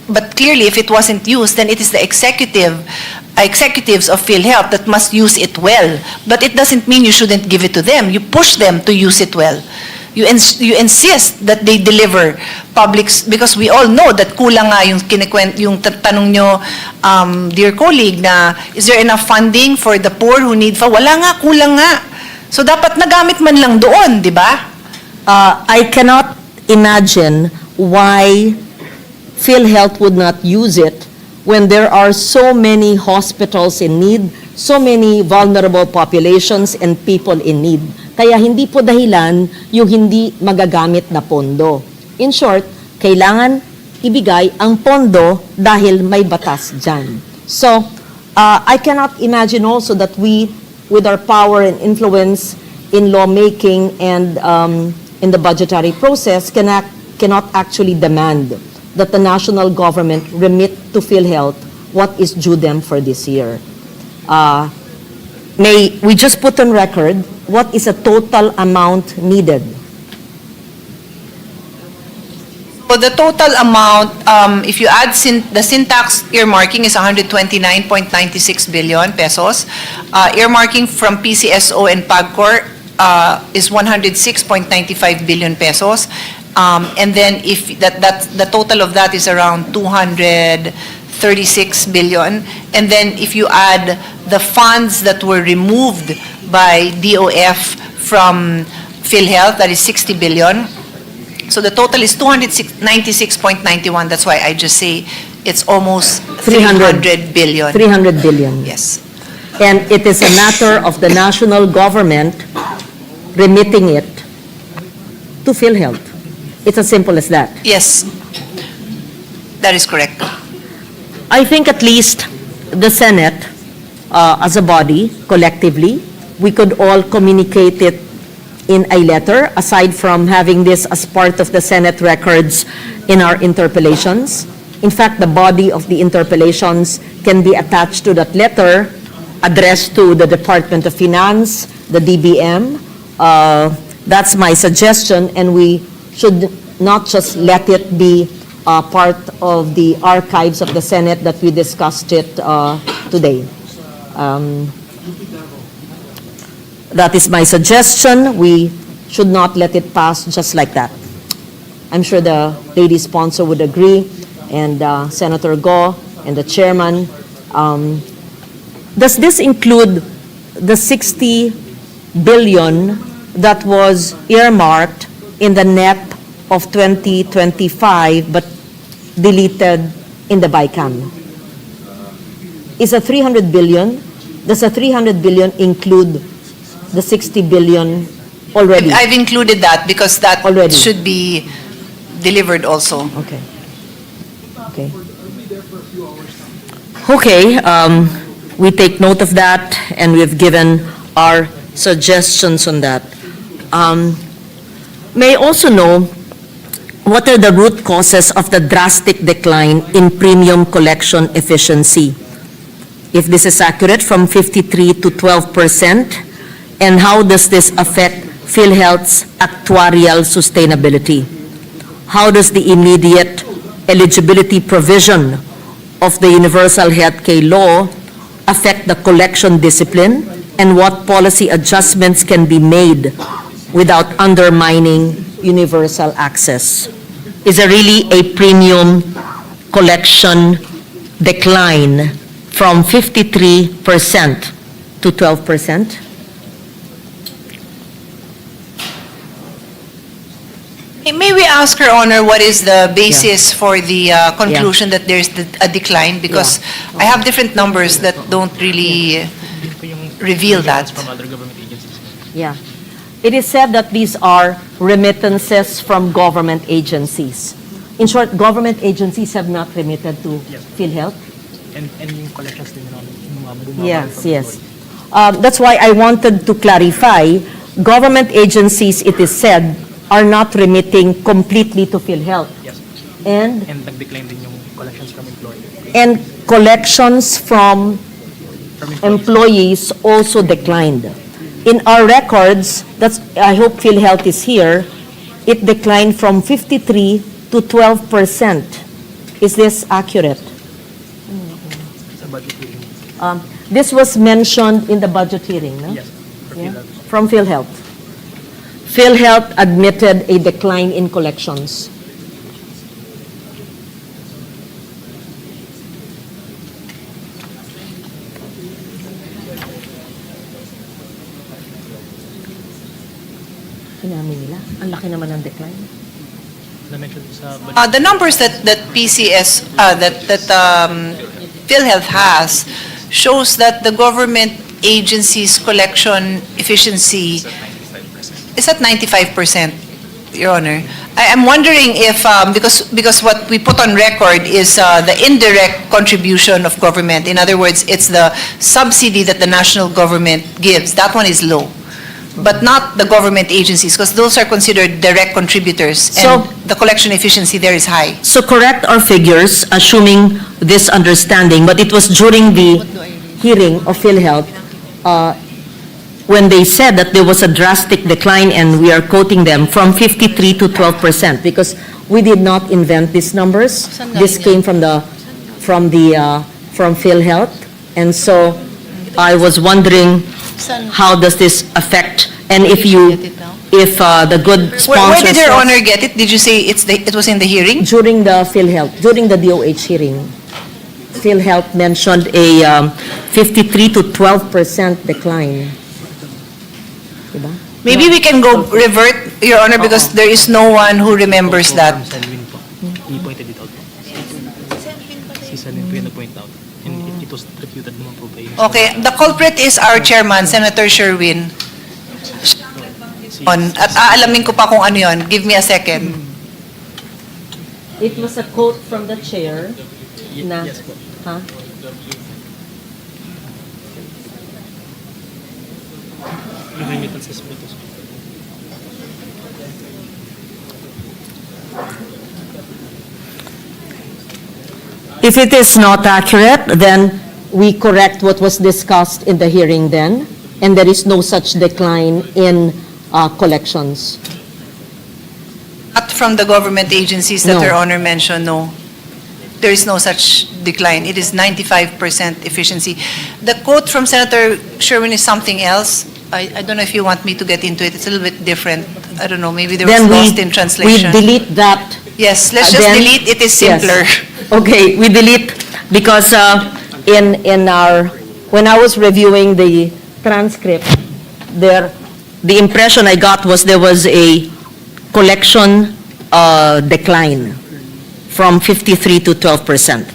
but clearly if it wasn't used, then it is the executives of PhilHealth that must use it well. But it doesn't mean you shouldn't give it to them. You push them to use it well. You insist that they deliver because we all know that kulang nga yung tanong nyo, dear colleague, na is there enough funding for the poor who need wala nga, kulang nga. So dapat nagamit man lang doon, di ba? I cannot imagine why PhilHealth would not use it when there are so many hospitals in need, so many vulnerable populations and people in need. Kaya hindi po dahilan yung hindi magagamit na pondo. In short, kailangan ibigay ang pondo dahil may batas dyan. So, I cannot imagine also that we, with our power and influence in lawmaking and in the budgetary process, cannot actually demand that the national government remit to PhilHealth what is due them for this year. May we just put on record what is a total amount needed? So the total amount, if you add the sin tax earmarking is 129.96 billion pesos. Earmarking from PCSO and PAGCOR is 106.95 billion pesos. And then if the total of that is around 236 billion. And then if you add the funds that were removed by DOF from PhilHealth, that is 60 billion. So the total is 296.91. That's why I just say it's almost 300 billion. 300 billion. Yes. And it is a matter of the national government remitting it to PhilHealth. It's as simple as that. Yes. That is correct. I think at least the Senate, as a body, collectively, we could all communicate it in a letter, aside from having this as part of the Senate records in our interpellations. In fact, the body of the interpellations can be attached to that letter addressed to the Department of Finance, the DBM. That's my suggestion, and we should not just let it be part of the archives of the Senate that we discussed it today. That is my suggestion. We should not let it pass just like that. I'm sure the lady sponsor would agree, and Senator Go and the chairman Does this include the 60 billion that was earmarked in the NEP of 2025 but deleted in the BICAM? Is a 300 billion, does a 300 billion include the 60 billion already? I've included that because that Already. should be delivered also. Okay. Okay. Okay, we take note of that, and we've given our suggestions on that. May I also know, what are the root causes of the drastic decline in premium collection efficiency? If this is accurate, from 53 to 12%, and how does this affect PhilHealth's actuarial sustainability? How does the immediate eligibility provision of the Universal Healthcare Law affect the collection discipline, and what policy adjustments can be made without undermining universal access? Is there really a premium collection decline from 53% to 12%? May we ask Her Honor what is the basis for the conclusion that there's a decline? Because I have different numbers that don't really reveal that. From other government agencies. Yeah. It is said that these are remittances from government agencies. In short, government agencies have not remitted to Yes. PhilHealth. And yung collections din namin, bumaba Yes, from yes. That's why I wanted to clarify, government agencies, it is said, are not remitting completely to PhilHealth. Yes. And And nag-decline din yung collections from employees. and collections from From employees also declined. In our records, that's, I hope PhilHealth is here, it declined from 53 to 12%. Is this accurate? Sa budget hearing. This was mentioned in the budget hearing, no? Yes. For Yeah. PhilHealth. From PhilHealth. PhilHealth admitted a decline in collections. Inamin nila. Ang laki naman ng decline. Na-mention sa budget. The numbers that PCS, that PhilHealth has shows that the government agency's collection efficiency is at 95%, Your Honor. I'm wondering if, because what we put on record is the indirect contribution of government. In other words, it's the subsidy that the national government gives. That one is low. But not the government agencies, because those are considered direct contributors, and So- the collection efficiency there is high. So correct our figures, assuming this understanding, but it was during the hearing of PhilHealth, when they said that there was a drastic decline, and we are quoting them, from 53 to 12%, because we did not invent these numbers. This came from PhilHealth, and so I was wondering, how does this affect, and if the good sponsors... Where did Her Honor get it? Did you say it was in the hearing? During the PhilHealth, during the DOH hearing, PhilHealth mentioned a 53 to 12% decline. Diba? Maybe we can go revert, Your Honor, because there is no one who remembers that. From Selwyn po. He pointed it out po. Si Selwyn po yung nag-point out. And it was refuted naman po by... Okay, the culprit is our chairman, Senator Sherwin. At aalamin ko pa kung ano yun. Give me a second. It was a quote from the chair na... Yes po. Huh? Yung remittances po ito. If it is not accurate, then we correct what was discussed in the hearing then, and there is no such decline in collections. Not from the government agencies that No. Her Honor mentioned, no. There is no such decline. It is 95% efficiency. The quote from Senator Sherwin is something else. I don't know if you want me to get into it. It's a little bit different. I don't know, maybe there was Then lost in translation. we delete that. Yes, let's just Then- delete. It is Yes. simpler. Okay, we delete, because when I was reviewing the transcript, the impression I got was there was a collection decline from 53 to 12%.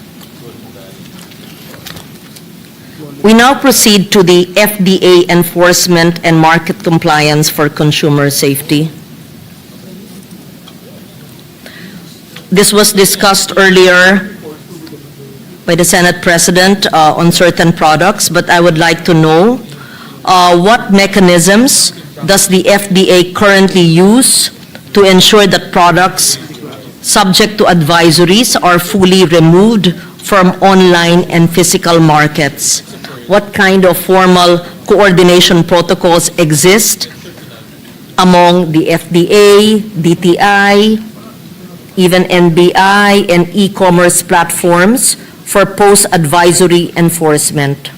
We now proceed to the FDA enforcement and market compliance for consumer safety. This was discussed earlier by the Senate President on certain products, but I would like to know what mechanisms does the FDA currently use to ensure that products subject to advisories are fully removed from online and physical markets? What kind of formal coordination protocols exist among the FDA, DTI, even NBI, and e-commerce platforms for post-advisory enforcement?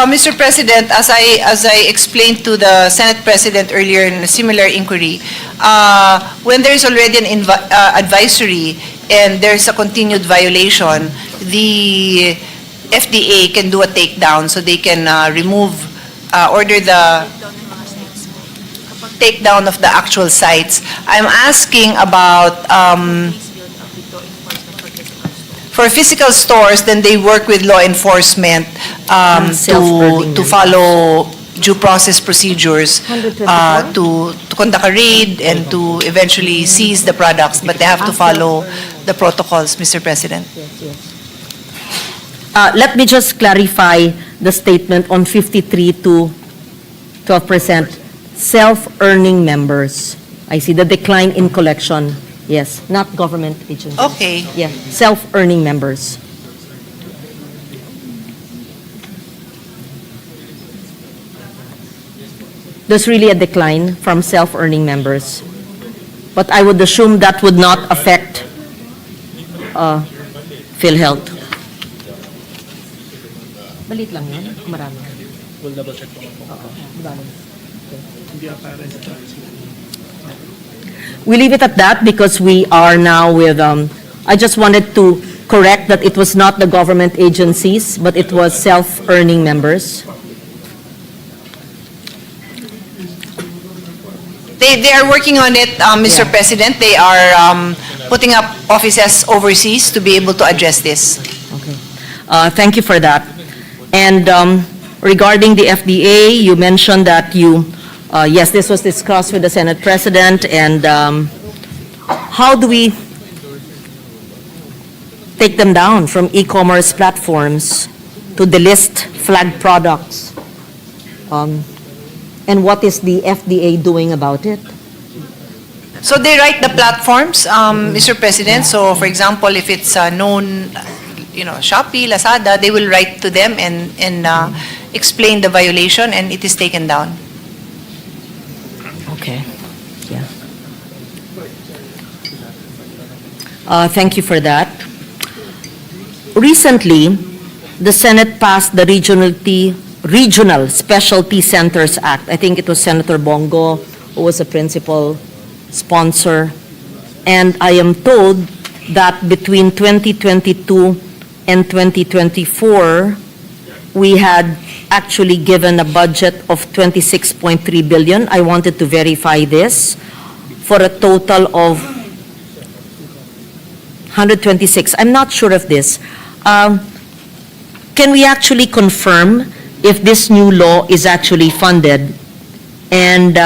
Mr. President, as I explained to the Senate President earlier in a similar inquiry, when there's already an advisory and there's a continued violation, the FDA can do a takedown, so they can order the takedown of the actual sites. I'm asking about for physical stores, then they work with law enforcement to follow due process procedures, to conduct a raid and to eventually seize the products, but they have to follow the protocols, Mr. President. Let me just clarify the statement on 53 to 12% self-earning members. I see the decline in collection. Yes, not government agencies. Okay. Yeah, self-earning members. There's really a decline from self-earning members. But I would assume that would not affect PhilHealth. Balit lang yun? Marami. We'll double check po. We leave it at that because we are now with, I just wanted to correct that it was not the government agencies, but it was self-earning members. They are working on it, Mr. President. They are putting up offices overseas to be able to address this. Okay. Thank you for that. And regarding the FDA, you mentioned that yes, this was discussed with the Senate President, and how do we take them down from e-commerce platforms to delist flagged products? And what is the FDA doing about it? So they write the platforms, Mr. President. So for example, if it's known, Shopee, Lazada, they will write to them and explain the violation, and it is taken down. Okay, yeah. Thank you for that. Recently, the Senate passed the Regional Specialty Centers Act. I think it was Senator Bongo who was a principal sponsor. And I am told that between 2022 and 2024, we had actually given a budget of 26.3 billion. I wanted to verify this for a total of 126. I'm not sure of this. Can we actually confirm if this new law is actually funded? And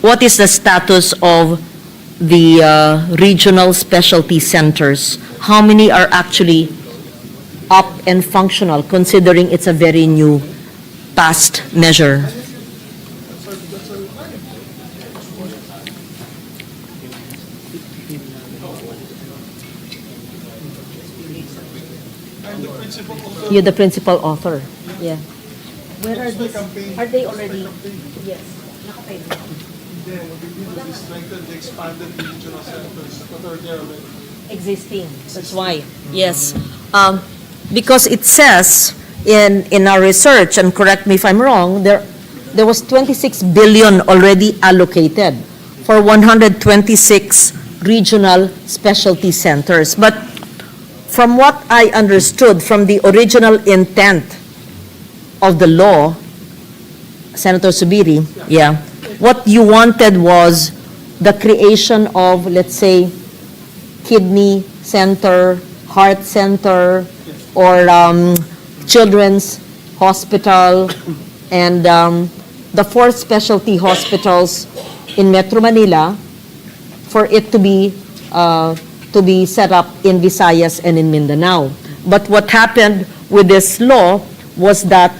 what is the status of the regional specialty centers? How many are actually up and functional, considering it's a very new passed measure? You're the principal author. Yeah. Where are these? Are they already? Yes. Existing. That's why. Yes. Because it says in our research, and correct me if I'm wrong, there was 26 billion already allocated for 126 regional specialty centers. But from what I understood from the original intent of the law, Senator Subiri, yeah, what you wanted was the creation of, let's say, kidney center, heart center, or children's hospital, and the 4 specialty hospitals in Metro Manila for it to be set up in Visayas and in Mindanao. But what happened with this law was that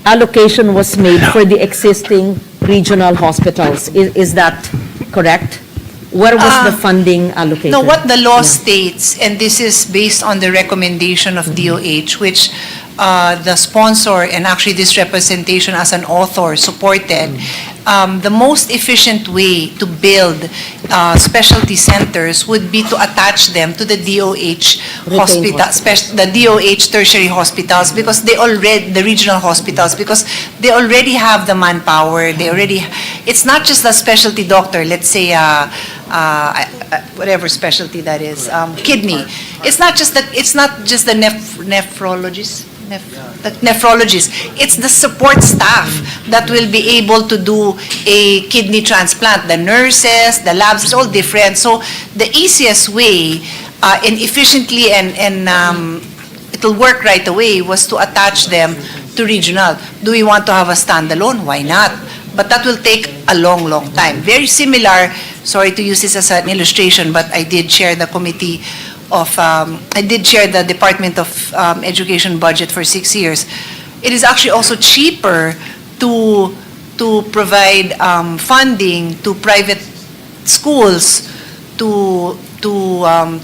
allocation was made for the existing regional hospitals. Is that correct? Where was the funding allocated? No, what the law states, and this is based on the recommendation of DOH, which the sponsor and actually this representation as an author supported, the most efficient way to build specialty centers would be to attach them to the DOH hospital, the DOH tertiary hospitals, because they already, the regional hospitals, because they already have the manpower. They already, it's not just the specialty doctor. Let's say whatever specialty that is, kidney. It's not just the nephrologist. The nephrologist. It's the support staff that will be able to do a kidney transplant. The nurses, the labs, it's all different. So the easiest way and efficiently and it'll work right away was to attach them to regional. Do we want to have a standalone? Why not? But that will take a long, long time. Very similar, sorry to use this as an illustration, but I did share the committee of, I did share the Department of Education budget for 6 years. It is actually also cheaper to provide funding to private schools to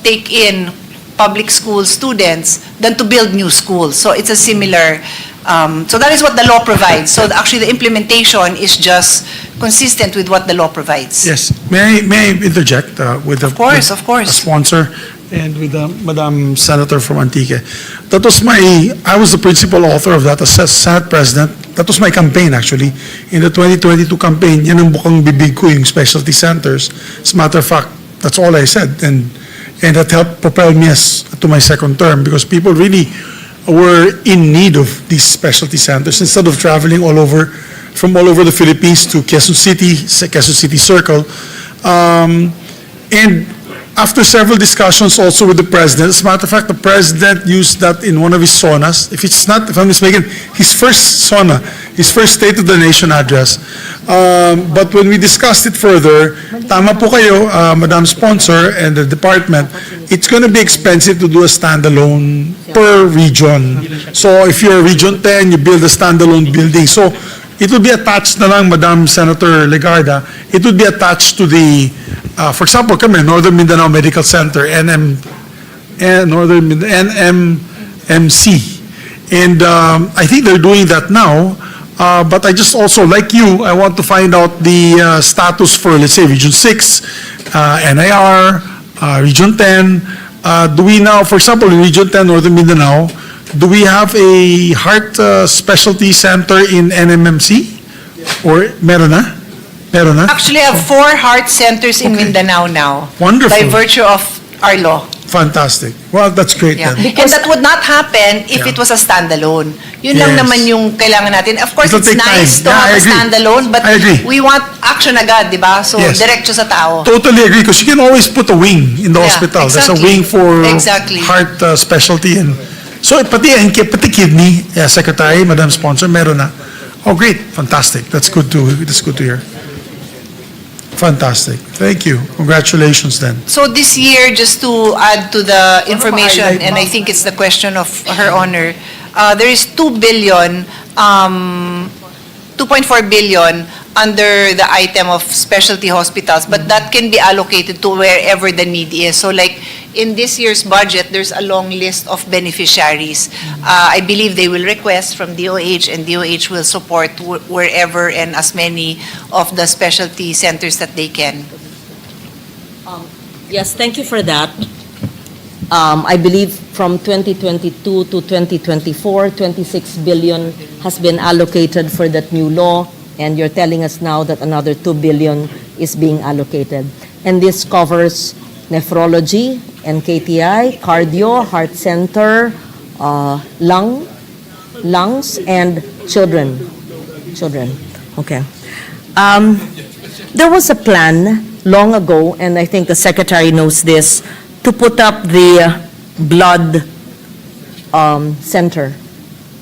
take in public school students than to build new schools. So it's a similar, so that is what the law provides. So actually the implementation is just consistent with what the law provides. Yes, may I interject with the Of course, with of course. a sponsor and with Madam Senator from Antique. That was I was the principal author of that as Senate President. That was my campaign actually. In the 2022 campaign, yan ang bukang bibig ko, yung specialty centers. As a matter of fact, that's all I said. And that helped propel me to my second term because people really were in need of these specialty centers instead of traveling from all over the Philippines to Quezon City Circle. And after several discussions also with the President, as a matter of fact, the President used that in one of his sonas. If I'm mistaken, his first sona, his first State of the Nation address. But when we discussed it further, tama po kayo, Madam Sponsor and the department, it's going to be expensive to do a standalone per region. So if you're Region 10, you build a standalone building. So it will be attached na lang, Madam Senator Legarda, it will be attached to the, for example, Northern Mindanao Medical Center, NMMC. And I think they're doing that now. But I just also, like you, I want to find out the status for, let's say, Region 6, NIR, Region 10. Do we now, for example, in Region 10, Northern Mindanao, do we have a heart specialty center in NMMC? Or meron na? Meron na? Actually, I have 4 heart centers in Mindanao now. Wonderful. By virtue of our law. Fantastic. Well, that's great Yeah. then. And that would not happen if Yeah. it was a standalone. Yun lang Yes. naman yung kailangan natin. Of course, It'll it's take nice time. to Yeah, have I a agree. standalone, but I agree. we want action agad, di ba? So, Yes. diretso sa tao. Totally agree, because you can always put a wing in the Yeah, hospital. There's a exactly. wing for Exactly. heart specialty. And so, pati kidney, Secretary, Madam Sponsor, meron na. Oh, great. Fantastic. That's good to hear. Fantastic. Thank you. Congratulations then. So this year, just to add to the information, and I think it's the question of Her Honor, there is 2 billion, 2.4 billion under the item of specialty hospitals, but that can be allocated to wherever the need is. So like in this year's budget, there's a long list of beneficiaries. I believe they will request from DOH, and DOH will support wherever and as many of the specialty centers that they can. Yes, thank you for that. I believe from 2022 to 2024, 26 billion has been allocated for that new law, and you're telling us now that another 2 billion is being allocated. And this covers nephrology, NKTI, cardio, heart center, lungs, and children. Okay. There was a plan long ago, and I think the secretary knows this, to put up the blood center.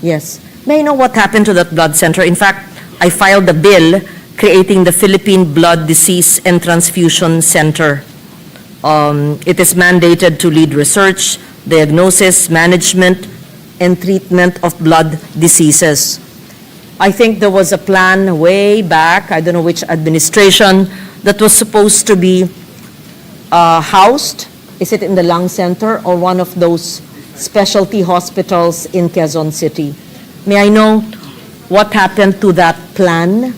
Yes. May I know what happened to that blood center? In fact, I filed a bill creating the Philippine Blood Disease and Transfusion Center. It is mandated to lead research, diagnosis, management, and treatment of blood diseases. I think there was a plan way back, I don't know which administration, that was supposed to be housed, is it in the lung center or one of those specialty hospitals in Quezon City? May I know what happened to that plan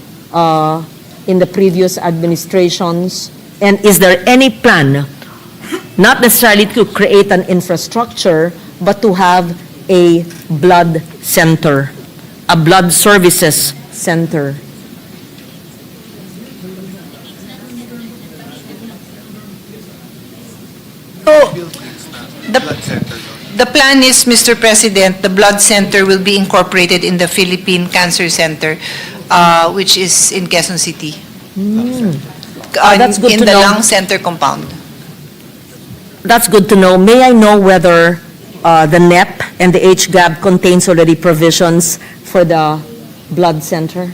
in the previous administrations? And is there any plan, not necessarily to create an infrastructure, but to have a blood center, a blood services center? So, the plan is, Mr. President, the blood center will be incorporated in the Philippine Cancer Center, which is in Quezon City. That's good in to the know. lung center compound. That's good to know. May I know whether the NEP and the HGAB contains already provisions for the blood center?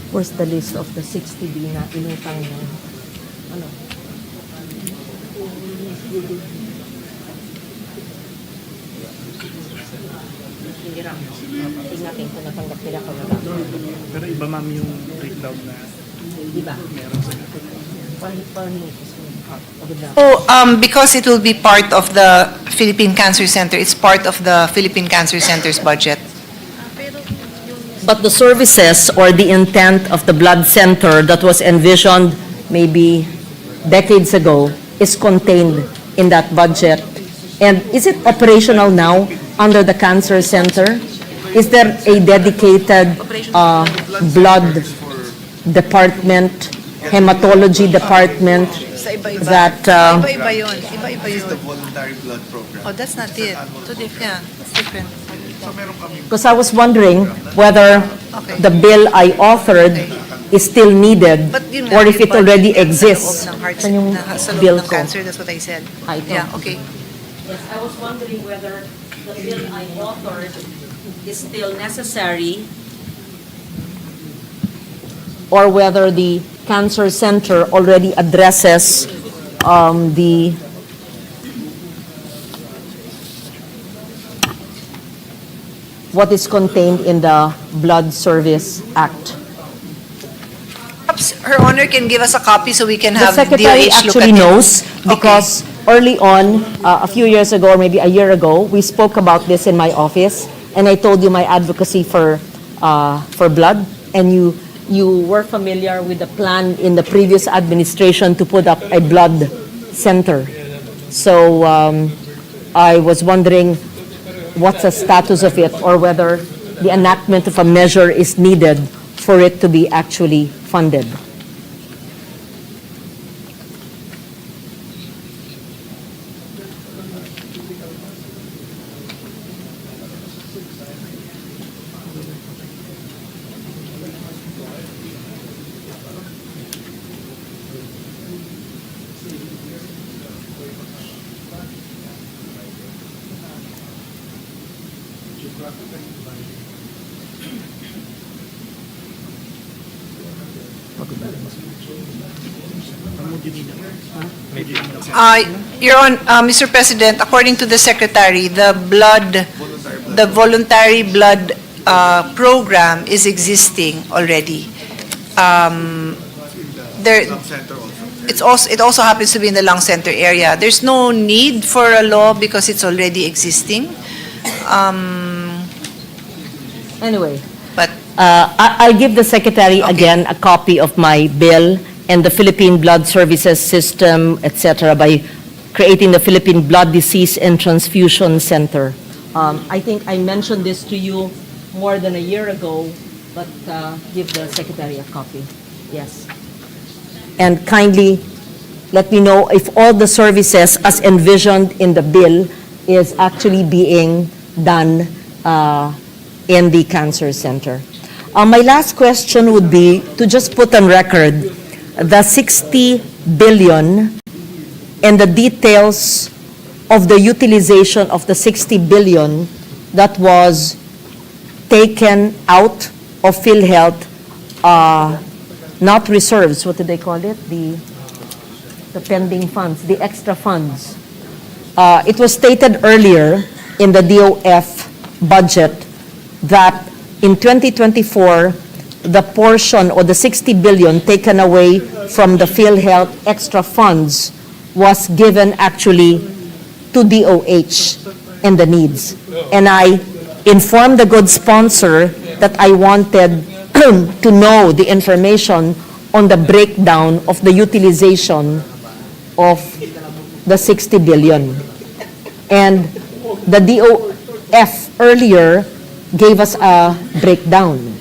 Where's the list of the 60B na inutang na? Ano? Tingnan kung natanggap nila ko na lang. Pero iba ma'am yung breakdown na Diba? meron sa So, because it will be part of the Philippine Cancer Center, it's part of the Philippine Cancer Center's budget. But the services or the intent of the blood center that was envisioned maybe decades ago is contained in that budget. And is it operational now under the cancer center? Is there a dedicated blood department, hematology department that Iba-iba yun. Iba-iba yun. The voluntary blood program. Oh, that's not it. Yeah, it's different. because I was wondering whether the bill I authored is still needed But yun nga, or if yung it already budget exists. Sa loob ng heart, Yan yung sa loob bill ng ko. cancer, that's what I said. Ah, ito. Yeah, okay. Yes, I was wondering whether the bill I authored is still necessary or whether the cancer center already addresses the what is contained in the Blood Service Act. Perhaps Her Honor can give us a copy so we can The have secretary DOH look actually at it. knows because early on, a few years ago or maybe a year ago, we spoke about this in my office and I told you my advocacy for blood and you were familiar with the plan in the previous administration to put up a blood center. So I was wondering what's the status of it or whether the enactment of a measure is needed for it to be actually funded. Mr. President, according to the Secretary, the voluntary blood program is existing already. It also happens to be in the lung center area. There's no need for a law because it's already existing. Anyway, But I'll give the secretary again a copy of my bill and the Philippine Blood Services System, etc., by creating the Philippine Blood Disease and Transfusion Center. I think I mentioned this to you more than a year ago, but give the secretary a copy. Yes. And kindly let me know if all the services as envisioned in the bill is actually being done in the cancer center. My last question would be to just put on record the 60 billion and the details of the utilization of the 60 billion that was taken out of PhilHealth, not reserves, what do they call it? The pending funds, the extra funds. It was stated earlier in the DOF budget that in 2024, the portion or the 60 billion taken away from the PhilHealth extra funds was given actually to DOH and the needs. And I informed the good sponsor that I wanted to know the information on the breakdown of the utilization of the 60 billion. And the DOF earlier gave us a breakdown.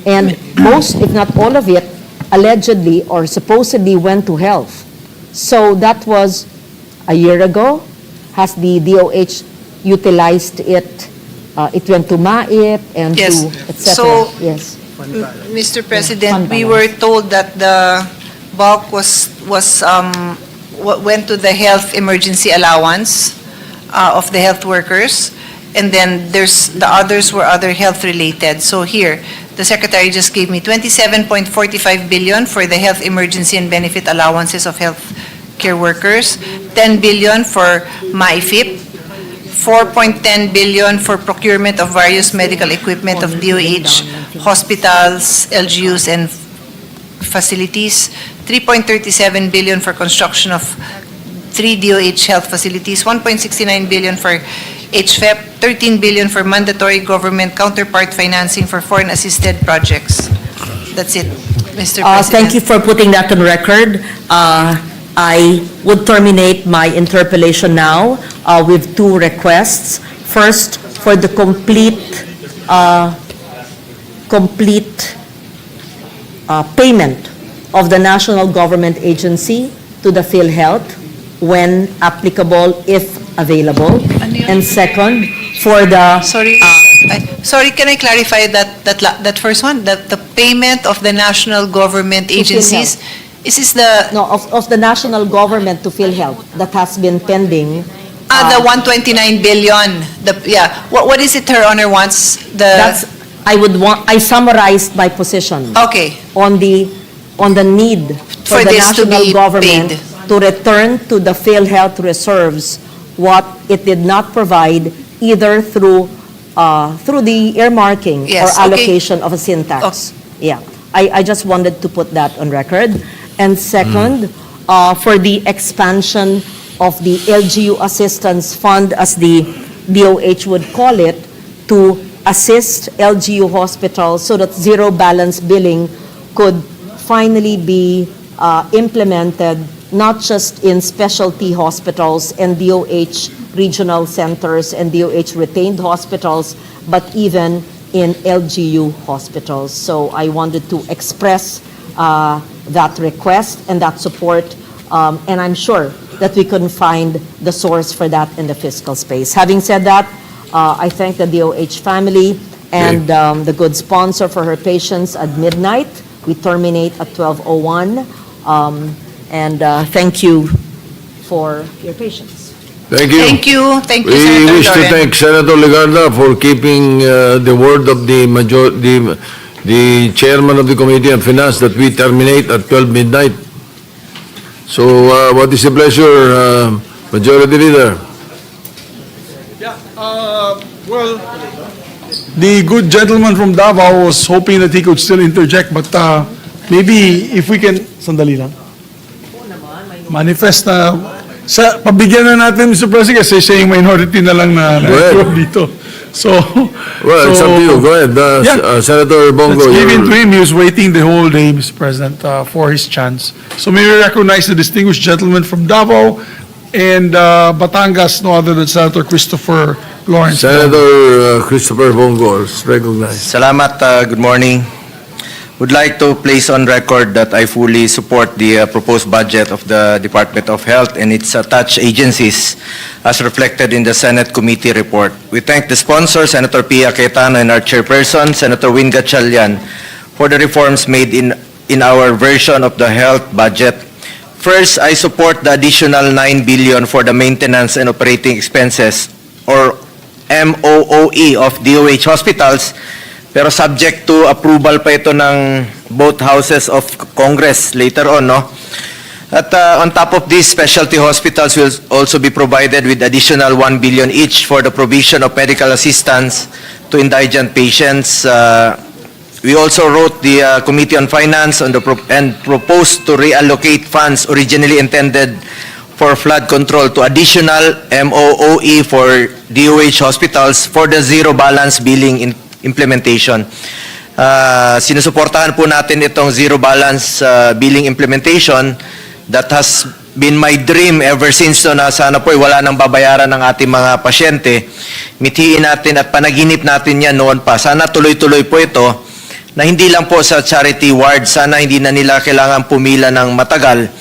And most, if not all of it, allegedly or supposedly went to health. So that was a year ago. Has the DOH utilized it? It went to MAIP and Yes. to et cetera. So- Yes. Mr. Fund President, we balance. were told that the bulk went to the health emergency allowance of the health workers, and then the others were other health related. So here, the secretary just gave me 27.45 billion for the health emergency and benefit allowances of health care workers, 10 billion for MyFIP, 4.10 billion for procurement of various medical equipment of DOH, hospitals, LGUs, and facilities, 3.37 billion for construction of 3 DOH health facilities, 1.69 billion for HFEP, 13 billion for mandatory government counterpart financing for foreign-assisted projects. That's it, Mr. President. Thank you for putting that on record. I would terminate my interpellation now with two requests. First, for the complete payment of the national government agency to the PhilHealth when applicable, if available. And second, for the... Sorry, can I clarify that first one? The payment of the national government agencies, is this the... No, of the national government to PhilHealth that has been pending. The 129 billion, what is it Her Honor wants? I summarized my position. Okay. On the need for the this to national be government paid. to return to the PhilHealth reserves what it did not provide either through the earmarking Yes, or okay. allocation of a sin tax. Yeah, I just wanted to put that on record. And second, for the expansion of the LGU Assistance Fund, as the DOH would call it, to assist LGU hospitals so that zero balance billing could finally be implemented, not just in specialty hospitals and DOH regional centers and DOH retained hospitals, but even in LGU hospitals. So I wanted to express that request and that support, and I'm sure that we can find the source for that in the fiscal space. Having said that, I thank the DOH family and the good sponsor for her patience at midnight. We terminate at 12:01, and thank you for your patience. Thank you. Thank you, We Senator wish to Loren. thank Senator Legarda for keeping the word of the chairman of the Committee on Finance that we terminate at 12 midnight. So what is the pleasure, Majority Leader? Well, the good gentleman from Davao was hoping that he could still interject, but maybe if we can, sandali lang. Manifest na, pabigyan na natin, Mr. President, kasi siya yung minority na lang na Go ahead. dito. So. Well, it's up to you. Go ahead, Yeah. Senator Bongo. Let's give in you're- to him. He was waiting the whole day, Mr. President, for his chance. So may we recognize the distinguished gentleman from Davao and Batangas, no other than Senator Christopher Lawrence. Senator Christopher Bongo is recognized. Salamat, good morning. Would like to place on record that I fully support the proposed budget of the Department of Health and its attached agencies as reflected in the Senate Committee report. We thank the sponsor, Senator Pia Cayetano, and our chairperson, Senator Win Gatchalian, for the reforms made in our version of the health budget. First, I support the additional 9 billion for the maintenance and operating expenses, or MOOE, of DOH hospitals, pero subject to approval pa ito ng both houses of Congress later on, no? At on top of this, specialty hospitals will also be provided with additional 1 billion each for the provision of medical assistance to indigent patients. We also wrote the Committee on Finance and proposed to reallocate funds originally intended for flood control to additional MOOE for DOH hospitals for the zero balance billing implementation. Sinusuportahan po natin itong zero balance billing implementation that has been my dream ever since na sana po wala nang babayaran ng ating mga pasyente. Mithiin natin at panaginip natin yan noon pa. Sana tuloy-tuloy po ito na hindi lang po sa charity ward. Sana hindi na nila kailangan pumila ng matagal.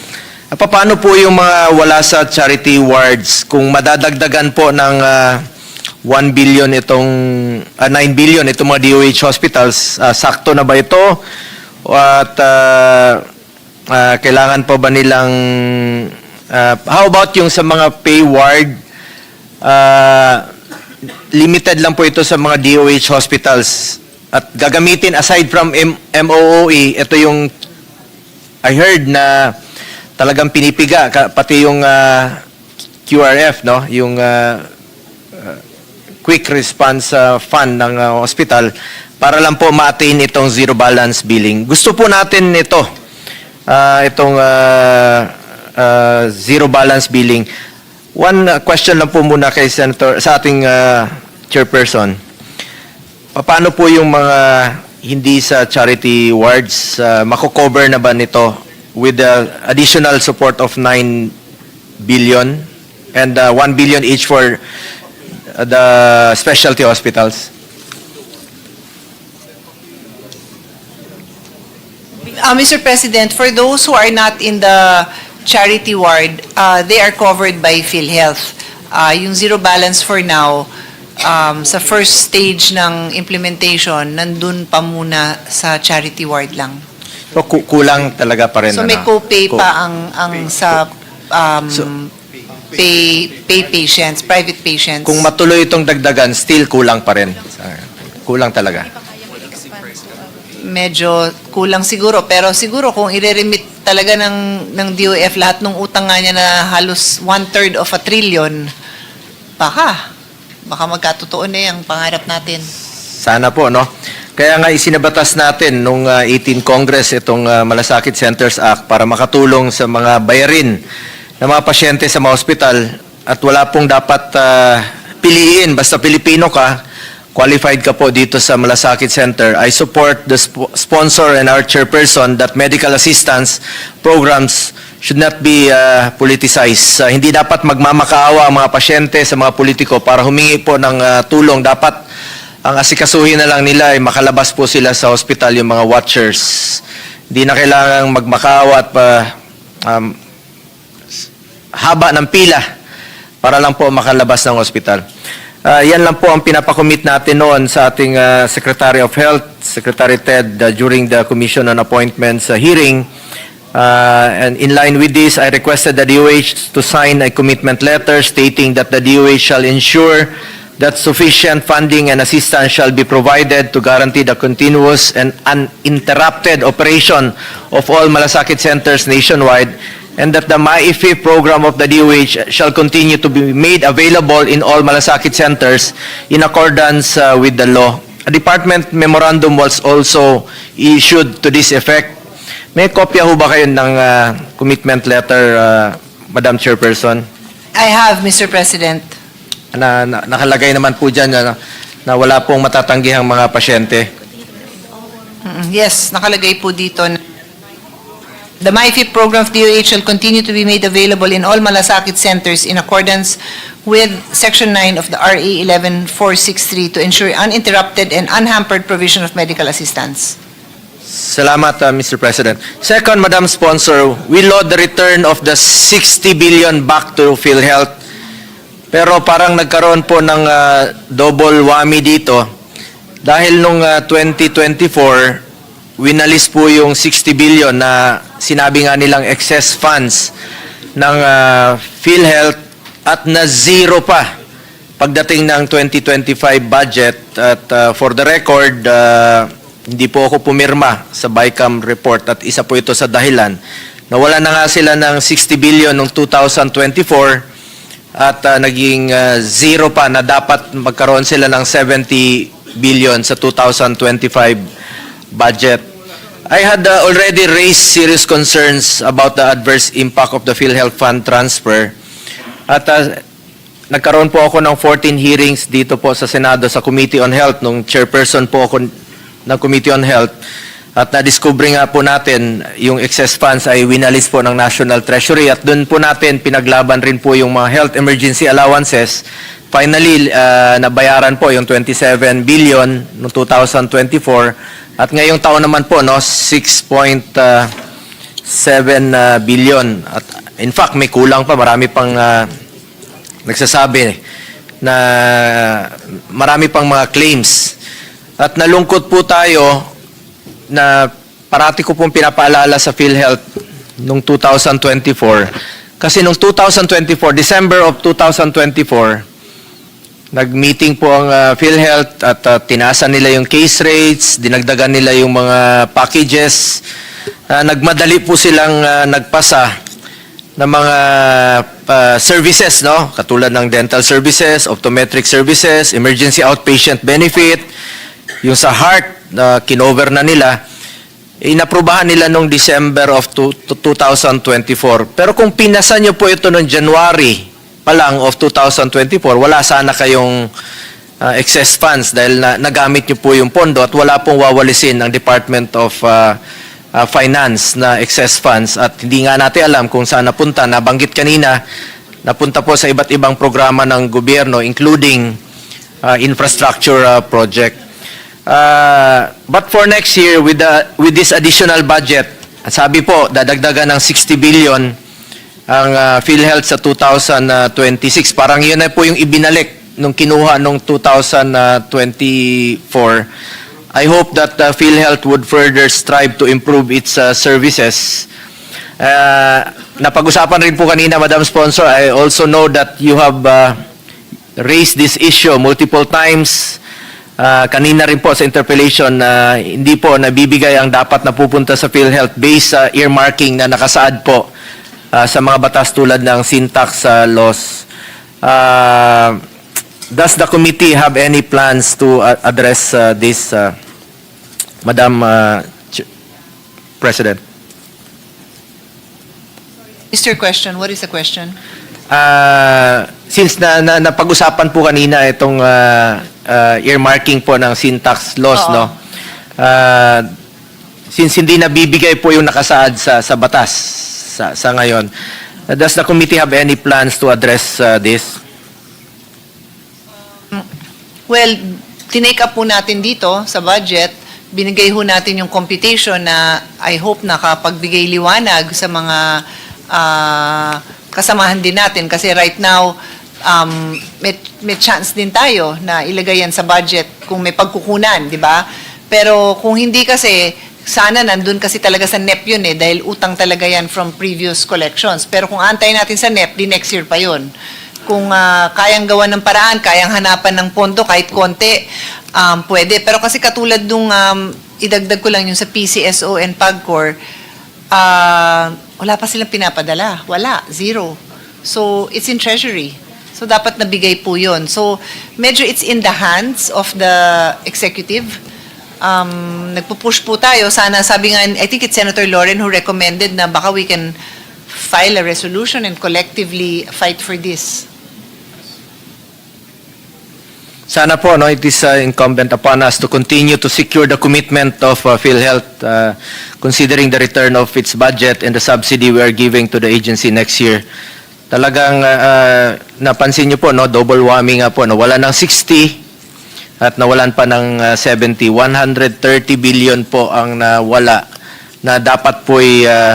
Paano po yung mga wala sa charity wards kung madadagdagan po ng 1 billion itong 9 billion itong mga DOH hospitals, sakto na ba ito? At kailangan pa ba nilang how about yung sa mga pay ward, limited lang po ito sa mga DOH hospitals at gagamitin aside from MOOE, ito yung I heard na talagang pinipiga pati yung QRF, no, yung quick response fund ng hospital para lang po ma-attain itong zero balance billing. Gusto po natin ito, itong zero balance billing. One question lang po muna kay Senator, sa ating chairperson. Paano po yung mga hindi sa charity wards, mako-cover na ba nito with the additional support of 9 billion and 1 billion each for the specialty hospitals? Mr. President, for those who are not in the charity ward, they are covered by PhilHealth. Yung zero balance for now, sa first stage ng implementation, nandun pa muna sa charity ward lang. So, kulang talaga pa rin. So may copay pa ang sa pay patients, private patients. Kung matuloy itong dagdagan, still kulang pa rin. Kulang talaga. Medyo kulang siguro, pero siguro kung i-remit talaga ng DOF lahat ng utang nga niya na halos 1/3 of a trillion, baka magkatotoo na yung pangarap natin. Sana po, no? Kaya nga isinabatas natin nung 18 Congress itong Malasakit Centers Act para makatulong sa mga bayarin ng mga pasyente sa mga hospital at wala pong dapat piliin. Basta Pilipino ka, qualified ka po dito sa Malasakit Center. I support the sponsor and our chairperson that medical assistance programs should not be politicized. Hindi dapat magmamakaawa ang mga pasyente sa mga politiko para humingi po ng tulong. Dapat ang asikasuhin na lang nila ay makalabas po sila sa hospital, yung mga watchers. Hindi na kailangang magmakaawa at haba ng pila para lang po makalabas ng hospital. Yan lang po ang pinapakomit natin noon sa ating Secretary of Health, Secretary Ted, during the Commission on Appointments hearing. And in line with this, I requested the DOH to sign a commitment letter stating that the DOH shall ensure that sufficient funding and assistance shall be provided to guarantee the continuous and uninterrupted operation of all malasakit centers nationwide, and that the MAIFI program of the DOH shall continue to be made available in all malasakit centers in accordance with the law. A department memorandum was also issued to this effect. May kopya ho ba kayo ng commitment letter, Madam Chairperson? I have, Mr. President. Nakalagay naman po dyan, na wala pong matatanggihang mga pasyente. Yes, nakalagay po dito na the MyFit program of DOH shall continue to be made available in all malasakit centers in accordance with Section 9 of the RA 11463 to ensure uninterrupted and unhampered provision of medical assistance. Salamat, Mr. President. Second, Madam Sponsor, we laud the return of the 60 billion back to PhilHealth. Pero parang nagkaroon po ng double whammy dito. Dahil nung 2024, winalis po yung 60 billion na sinabi nga nilang excess funds ng PhilHealth at na zero pa pagdating ng 2025 budget. At for the record, hindi po ako pumirma sa BICAM report at isa po ito sa dahilan. Nawala na nga sila ng 60 billion noong 2024 at naging zero pa na dapat magkaroon sila ng 70 billion sa 2025 budget. I had already raised serious concerns about the adverse impact of the PhilHealth Fund transfer. At nagkaroon po ako ng 14 hearings dito po sa Senado sa Committee on Health nung chairperson po ako ng Committee on Health. At na-discover nga po natin yung excess funds ay winalis po ng National Treasury at doon po natin pinaglaban rin po yung mga health emergency allowances. Finally, nabayaran po yung 27 billion noong 2024 at ngayong taon naman po 6.7 billion. At in fact, may kulang pa, marami pang nagsasabi na marami pang mga claims. At nalungkot po tayo na parati ko pong pinapaalala sa PhilHealth noong 2024. Kasi noong 2024, December of 2024, nag-meeting po ang PhilHealth at tinaasan nila yung case rates, dinagdagan nila yung mga packages. Nagmadali po silang nagpasa ng mga services, no? Katulad ng dental services, optometric services, emergency outpatient benefit, yung sa heart, kinover na nila, inaprubahan nila noong December of 2024. Pero kung pinasa nyo po ito noong January pa lang of 2024, wala sana kayong excess funds dahil nagamit nyo po yung pondo at wala pong wawalisin ng Department of Finance na excess funds at hindi nga natin alam kung saan napunta. Nabanggit kanina, napunta po sa iba't ibang programa ng gobyerno including infrastructure project. But for next year, with this additional budget, sabi po, dadagdagan ng 60 billion ang PhilHealth sa 2026. Parang yun na po yung ibinalik nung kinuha nung 2024. I hope that PhilHealth would further strive to improve its services. Napag-usapan rin po kanina, Madam Sponsor, I also know that you have raised this issue multiple times. Kanina rin po sa interpellation na hindi po nabibigay ang dapat na pupunta sa PhilHealth based sa earmarking na nakasaad po sa mga batas tulad ng syntax laws. Does the committee have any plans to address this, Madam President? Mr. Question, what is the question? Since napag-usapan po kanina itong earmarking po ng syntax laws, no? Since hindi nabibigay po yung nakasaad sa batas sa ngayon, does the committee have any plans to address this? Well, tinake up po natin dito sa budget, binigay ho natin yung computation na I hope nakapagbigay liwanag sa mga kasamahan din natin kasi right now may chance din tayo na ilagay yan sa budget kung may pagkukunan, di ba? Pero kung hindi kasi, sana nandun kasi talaga sa NEP yun dahil utang talaga yan from previous collections. Pero kung antayin natin sa NEP, di next year pa yun. Kung kayang gawa ng paraan, kayang hanapan ng pondo kahit konti, pwede. Pero kasi katulad nung idagdag ko lang yung sa PCSO and PAGCOR, wala pa silang pinapadala. Wala, zero. So, it's in Treasury. So, dapat nabigay po yun. So, medyo it's in the hands of the executive. Nagpupush po tayo. Sana, sabi nga, I think it's Senator Lauren who recommended na baka we can file a resolution and collectively fight for this. Sana po, no, it is incumbent upon us to continue to secure the commitment of PhilHealth, considering the return of its budget and the subsidy we are giving to the agency next year. Talagang napansin niyo po, no, double whammy nga po, no, wala ng 60 at nawalan pa ng 70. 130 billion po ang nawala na dapat po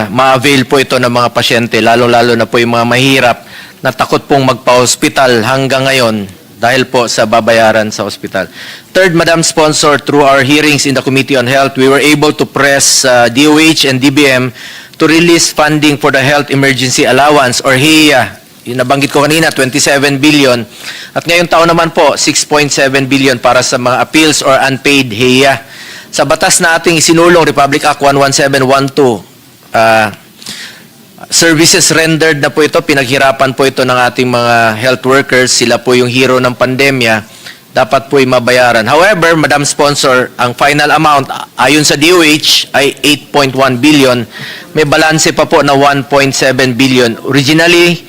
ma-avail po ito ng mga pasyente, lalo-lalo na po yung mga mahirap na takot pong magpa-hospital hanggang ngayon dahil po sa babayaran sa ospital. Third, Madam Sponsor, through our hearings in the Committee on Health, we were able to press DOH and DBM to release funding for the Health Emergency Allowance or HEA. Yung nabanggit ko kanina, 27 billion. At ngayong taon naman po, 6.7 billion para sa mga appeals or unpaid HEA. Sa batas na ating isinulong, Republic Act 11712, services rendered na po ito, pinaghirapan po ito ng ating mga health workers, sila po yung hero ng pandemya, dapat po mabayaran. However, Madam Sponsor, ang final amount ayon sa DOH ay 8.1 billion, may balanse pa po na 1.7 billion. Originally,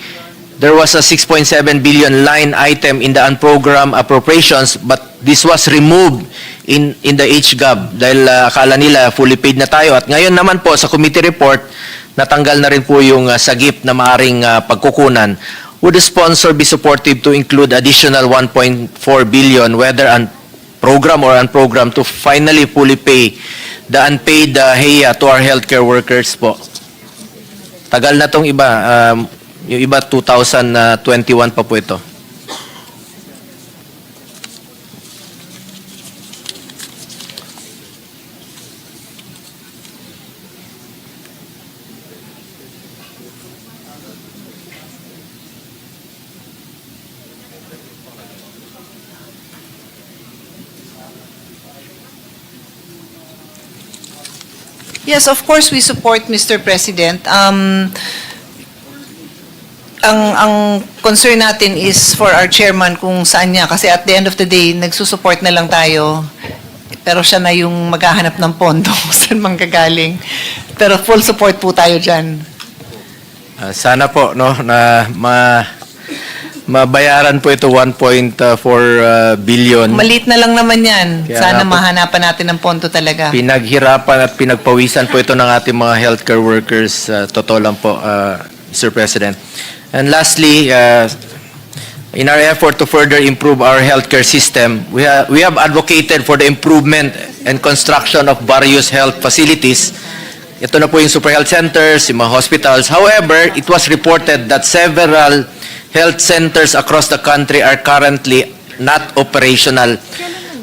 there was a 6.7 billion line item in the unprogrammed appropriations, but this was removed in the HGAB dahil akala nila fully paid na tayo. At ngayon naman po sa committee report, natanggal na rin po yung sagip na maaring pagkukunan. Would the sponsor be supportive to include additional 1.4 billion, whether program or unprogrammed, to finally fully pay the unpaid HEA to our healthcare workers po? Tagal na tong iba. Yung iba 2021 pa po ito. Yes, of course we support, Mr. President. Ang concern natin is for our chairman kung saan niya, kasi at the end of the day, nagsusupport na lang tayo, pero siya na yung maghahanap ng pondo kung saan manggagaling. Pero full support po tayo dyan. Sana po, no, na mabayaran po ito 1.4 billion. Maliit na lang naman yan. Kaya Sana po, mahanapan natin ng pondo talaga. Pinaghirapan at pinagpawisan po ito ng ating mga healthcare workers. Totoo lang po, Mr. President. And lastly, in our effort to further improve our healthcare system, we have advocated for the improvement and construction of various health facilities. Ito na po yung super health centers, yung mga hospitals. However, it was reported that several health centers across the country are currently not operational.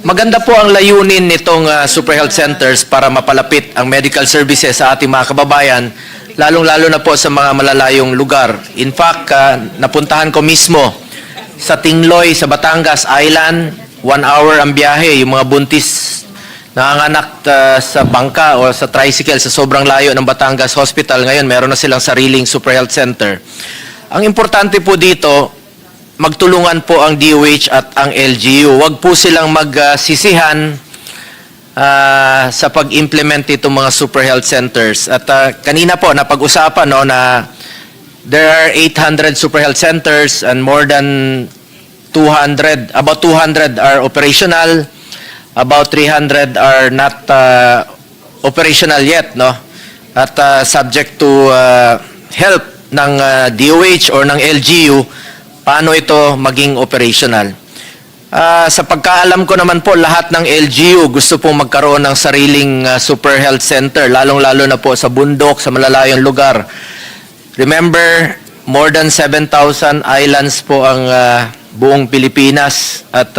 Maganda po ang layunin nitong super health centers para mapalapit ang medical services sa ating mga kababayan, lalong-lalo na po sa mga malalayong lugar. In fact, napuntahan ko mismo sa Tingloy, sa Batangas Island, 1 hour ang biyahe, yung mga buntis nanganganak sa bangka o sa tricycle sa sobrang layo ng Batangas Hospital. Ngayon, meron na silang sariling super health center. Ang importante po dito, magtulungan po ang DOH at ang LGU. Huwag po silang magsisihan sa pag-implement itong mga super health centers. At kanina po, napag-usapan no, na there are 800 super health centers and more than 200, about 200 are operational, about 300 are not operational yet, no? At subject to help ng DOH or ng LGU, paano ito maging operational. Sa pagkaalam ko naman po, lahat ng LGU gusto pong magkaroon ng sariling super health center, lalong-lalo na po sa bundok, sa malalayong lugar. Remember, more than 7,000 islands po ang buong Pilipinas at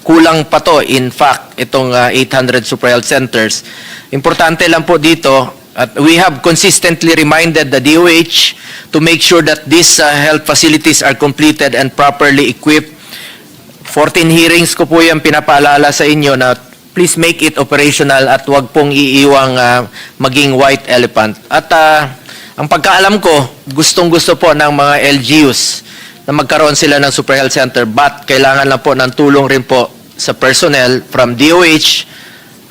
kulang pa to, in fact, itong 800 super health centers. Importante lang po dito, at we have consistently reminded the DOH to make sure that these health facilities are completed and properly equipped. 14 hearings ko po yung pinapaalala sa inyo na please make it operational at wag pong iiwang maging white elephant. At ang pagkaalam ko, gustong-gusto po ng mga LGUs na magkaroon sila ng super health center, but kailangan lang po ng tulong rin po sa personnel from DOH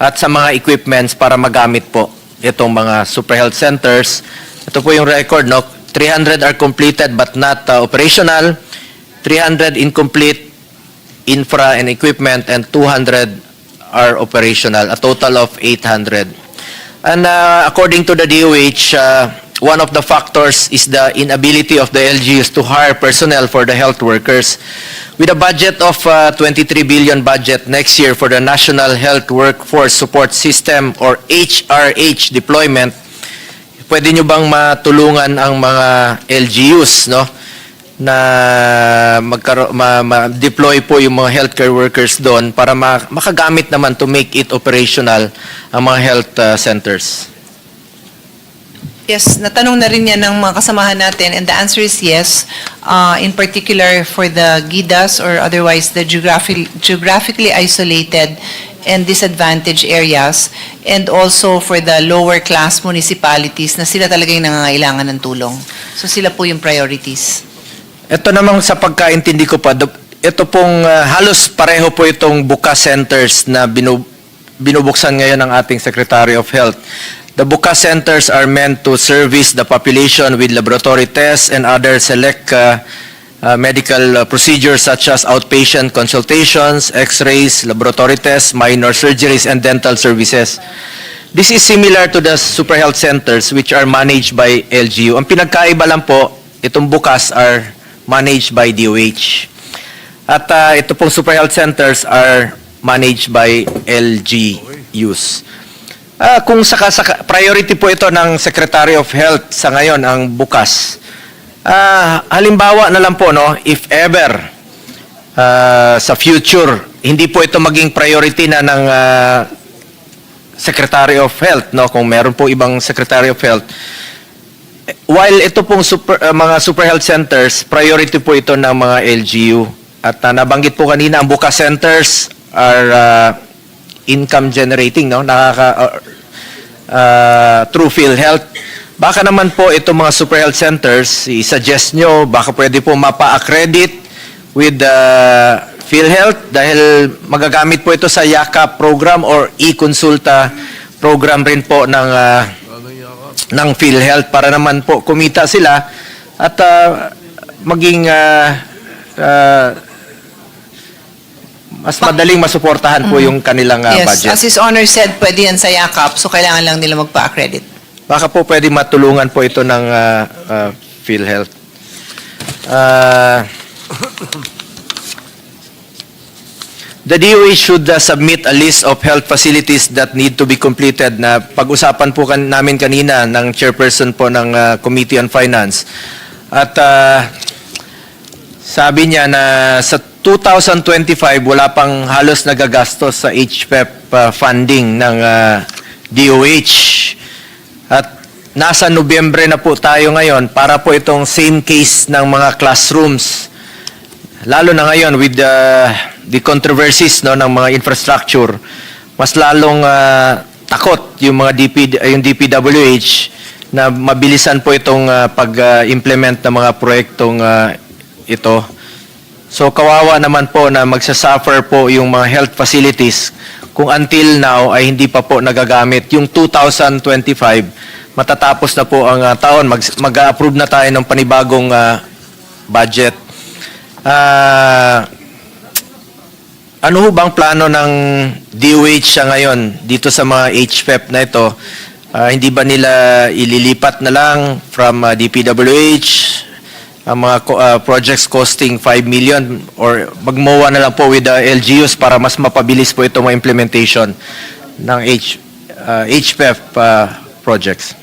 at sa mga equipments para magamit po itong mga super health centers. Ito po yung record, no? 300 are completed but not operational, 300 incomplete, infra and equipment, and 200 are operational, a total of 800. And according to the DOH, one of the factors is the inability of the LGUs to hire personnel for the health workers. With a budget of 23 billion budget next year for the National Health Workforce Support System or HRH deployment, pwede nyo bang matulungan ang mga LGUs, no, na ma-deploy po yung mga healthcare workers doon para makagamit naman to make it operational ang mga health centers? Yes, natanong na rin yan ng mga kasamahan natin, and the answer is yes. In particular for the GIDAs or otherwise the geographically isolated and disadvantaged areas, and also for the lower class municipalities na sila talaga yung nangangailangan ng tulong. So sila po yung priorities. Ito namang sa pagkaintindi ko pa, ito pong halos pareho po itong bukas centers na binubuksan ngayon ng ating Secretary of Health. The bukas centers are meant to service the population with laboratory tests and other select medical procedures such as outpatient consultations, x-rays, laboratory tests, minor surgeries, and dental services. This is similar to the super health centers which are managed by LGU. Ang pinagkaiba lang po, itong bukas are managed by DOH. At ito pong super health centers are managed by LGUs. Kung priority po ito ng Secretary of Health sa ngayon, ang bukas. Halimbawa na lang po, no, if ever sa future, hindi po ito maging priority na ng Secretary of Health, no, kung meron po ibang Secretary of Health. While ito pong mga super health centers, priority po ito ng mga LGU. At nabanggit po kanina, ang bukas centers are income generating, no, through PhilHealth. Baka naman po itong mga super health centers, i-suggest nyo, baka pwede po mapa-accredit with PhilHealth dahil magagamit po ito sa YAKA program or e-consulta program rin po ng PhilHealth para naman po kumita sila at maging mas madaling masuportahan po yung kanilang Yes, budget. as His Honor said, pwede yan sa yakap, so kailangan lang nila magpa-accredit. Baka po pwede matulungan po ito ng PhilHealth. The DOE should submit a list of health facilities that need to be completed na pag-usapan po namin kanina ng chairperson po ng Committee on Finance. At sabi niya na sa 2025 wala pang halos nagagastos sa HPEP funding ng DOH. At nasa Nobyembre na po tayo ngayon para po itong same case ng mga classrooms. Lalo na ngayon with the controversies, no, ng mga infrastructure, mas lalong takot yung mga yung DPWH na mabilisan po itong pag-implement ng mga proyektong ito. So kawawa naman po na magsasuffer po yung mga health facilities kung until now ay hindi pa po nagagamit. Yung 2025, matatapos na po ang taon, mag-approve na tayo ng panibagong budget. Ano ho bang plano ng DOH sa ngayon dito sa mga HPEP na ito? Hindi ba nila ililipat na lang from DPWH ang mga projects costing 5 million or magmowa na lang po with the LGUs para mas mapabilis po itong implementation ng HPEP projects?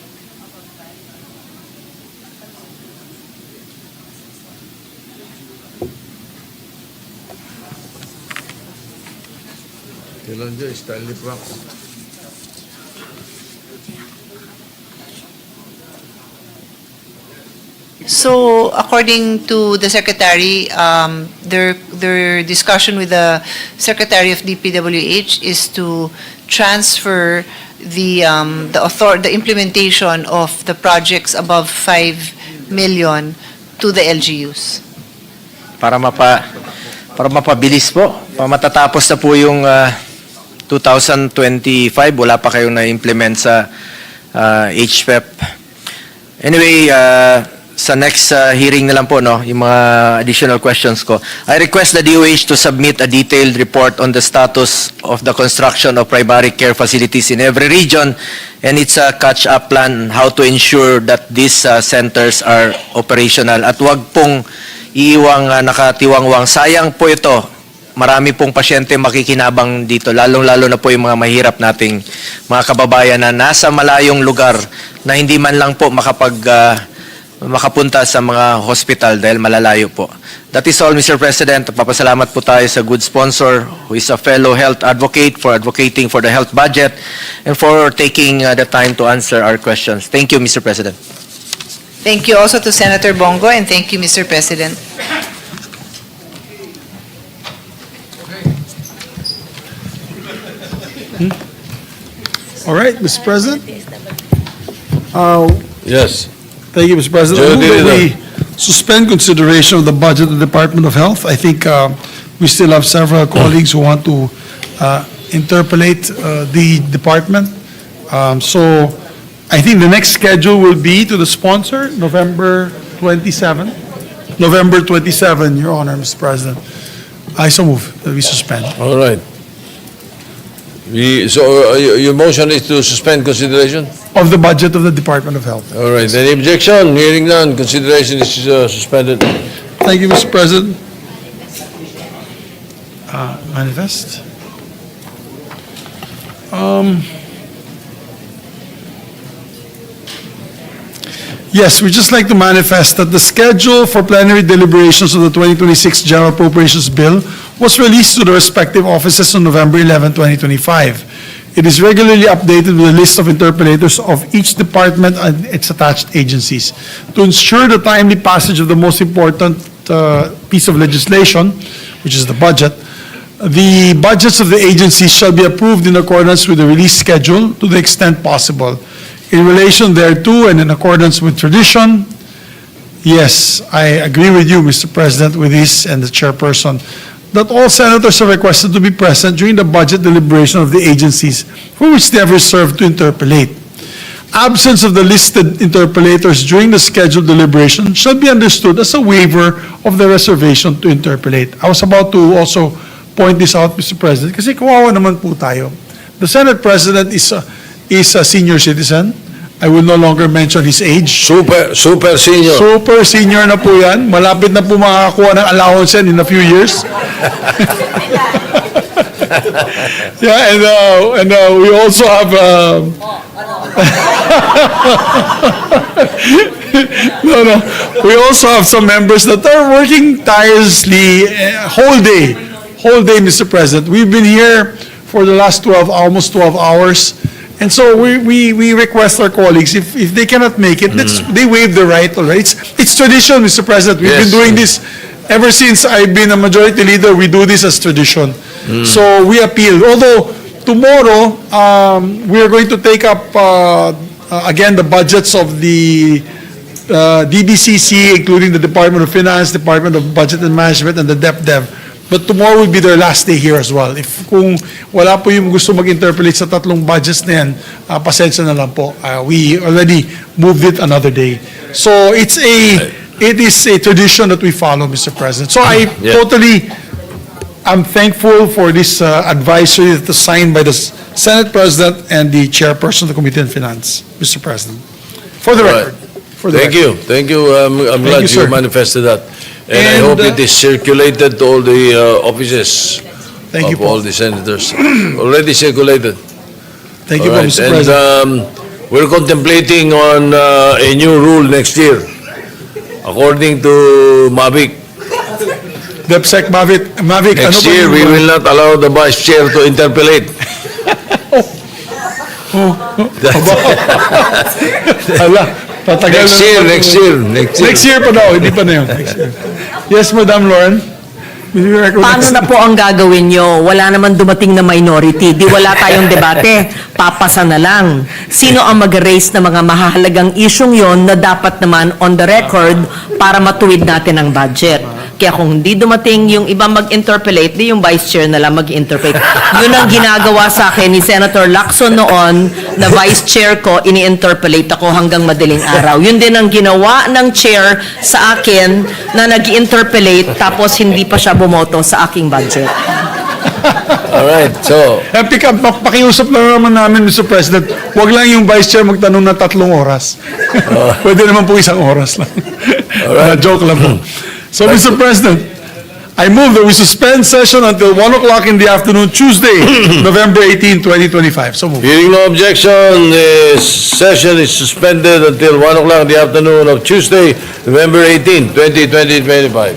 Kailan dyan, Stanley Pratt. So, according to the Secretary, their discussion with the Secretary of DPWH is to transfer the implementation of the projects above 5 million to the LGUs. Para mapabilis po, matatapos na po yung 2025, wala pa kayong na-implement sa HPEP. Anyway, sa next hearing na lang po, no, yung mga additional questions ko. I request the DOH to submit a detailed report on the status of the construction of primary care facilities in every region and its catch-up plan, how to ensure that these centers are operational. At wag pong iiwang nakatiwangwang. Sayang po ito. Marami pong pasyente makikinabang dito, lalong-lalo na po yung mga mahirap nating mga kababayan na nasa malayong lugar na hindi man lang po makapunta sa mga hospital dahil malalayo po. That is all, Mr. President. Papasalamat po tayo sa good sponsor who is a fellow health advocate for advocating for the health budget and for taking the time to answer our questions. Thank you, Mr. President. Thank you also to Senator Bongo, and thank you, Mr. President. All right, Mr. President. Yes. Thank you, Mr. President. I Joe move that Dinido. we suspend consideration of the budget of the Department of Health. I think we still have several colleagues who want to interpolate the department. So I think the next schedule will be to the sponsor, November 27. November 27, Your Honor, Mr. President. I so move that we suspend. All right. Your motion is to suspend consideration? Of the budget of the Department of Health. All right. Any objection? Hearing none, consideration is suspended. Thank you, Mr. President. Manifest. Yes, we'd just like to manifest that the schedule for plenary deliberations of the 2026 General Appropriations Bill was released to the respective offices on November 11, 2025. It is regularly updated with a list of interpolators of each department and its attached agencies. To ensure the timely passage of the most important piece of legislation, which is the budget, the budgets of the agencies shall be approved in accordance with the release schedule to the extent possible. In relation thereto and in accordance with tradition, yes, I agree with you, Mr. President, with this and the chairperson, that all senators are requested to be present during the budget deliberation of the agencies for which they have reserved to interpolate. Absence of the listed interpolators during the scheduled deliberation shall be understood as a waiver of the reservation to interpolate. I was about to also point this out, Mr. President, kasi kawawa naman po tayo. The Senate President is a senior citizen. I will no longer mention his age. Super senior. Super senior na po yan. Malapit na po makakakuha ng allowance yan in a few years. Yeah, and we also have no. We also have some members that are working tirelessly whole day, Mr. President. We've been here for the last almost 12 hours. And so we request our colleagues, if they cannot make it, they waive the right already. It's tradition, Mr. President. We've been doing this ever since I've been a majority leader. We do this as tradition. So we appeal. Although tomorrow, we are going to take up, again, the budgets of the DBCC, including the Department of Finance, Department of Budget and Management, and the DepDev. But tomorrow will be their last day here as well. If kung wala po yung gusto mag-interpolate sa tatlong budgets na yan, pasensya na lang po. We already moved it another day. So it is a tradition that we follow, Mr. President. So I'm thankful for this advisory that was signed by the Senate President and the Chairperson of the Committee on Finance, Mr. President. For the record. Thank you. I'm glad you manifested that. And I hope it is circulated to all the offices of all the senators. Already circulated. Thank you, All right. Mr. President. And we're contemplating on a new rule next year. According to Mavic, DepSec Mavic. next year we will not allow the vice chair to interpolate. Next year pa daw, hindi pa na yun. Yes, Madam Lauren. Paano na po ang gagawin nyo? Wala naman dumating na minority. Di wala tayong debate. Papasa na lang. Sino ang mag-raise na mga mahalagang isyong yon na dapat naman on the record para matuwid natin ang budget? Kaya kung hindi dumating yung iba mag-interpolate, di yung vice chair na lang mag-interpolate. Yun ang ginagawa sa akin ni Senator Lacson noon na vice chair ko, ini-interpolate ako hanggang madaling araw. Yun din ang ginawa ng chair sa akin na nag-interpolate tapos hindi pa siya bumoto sa aking budget. Alright, so, Pakiusap lang naman namin, Mr. President, wag lang yung vice chair magtanong na 3 oras. Pwede naman po 1 oras lang. Joke lang po. So, Mr. President, I move that we suspend session until 1 o'clock in the afternoon, Tuesday, November 18, 2025. So move. hearing no objection, this session is suspended until 1 o'clock in the afternoon of Tuesday, November 18, 2025.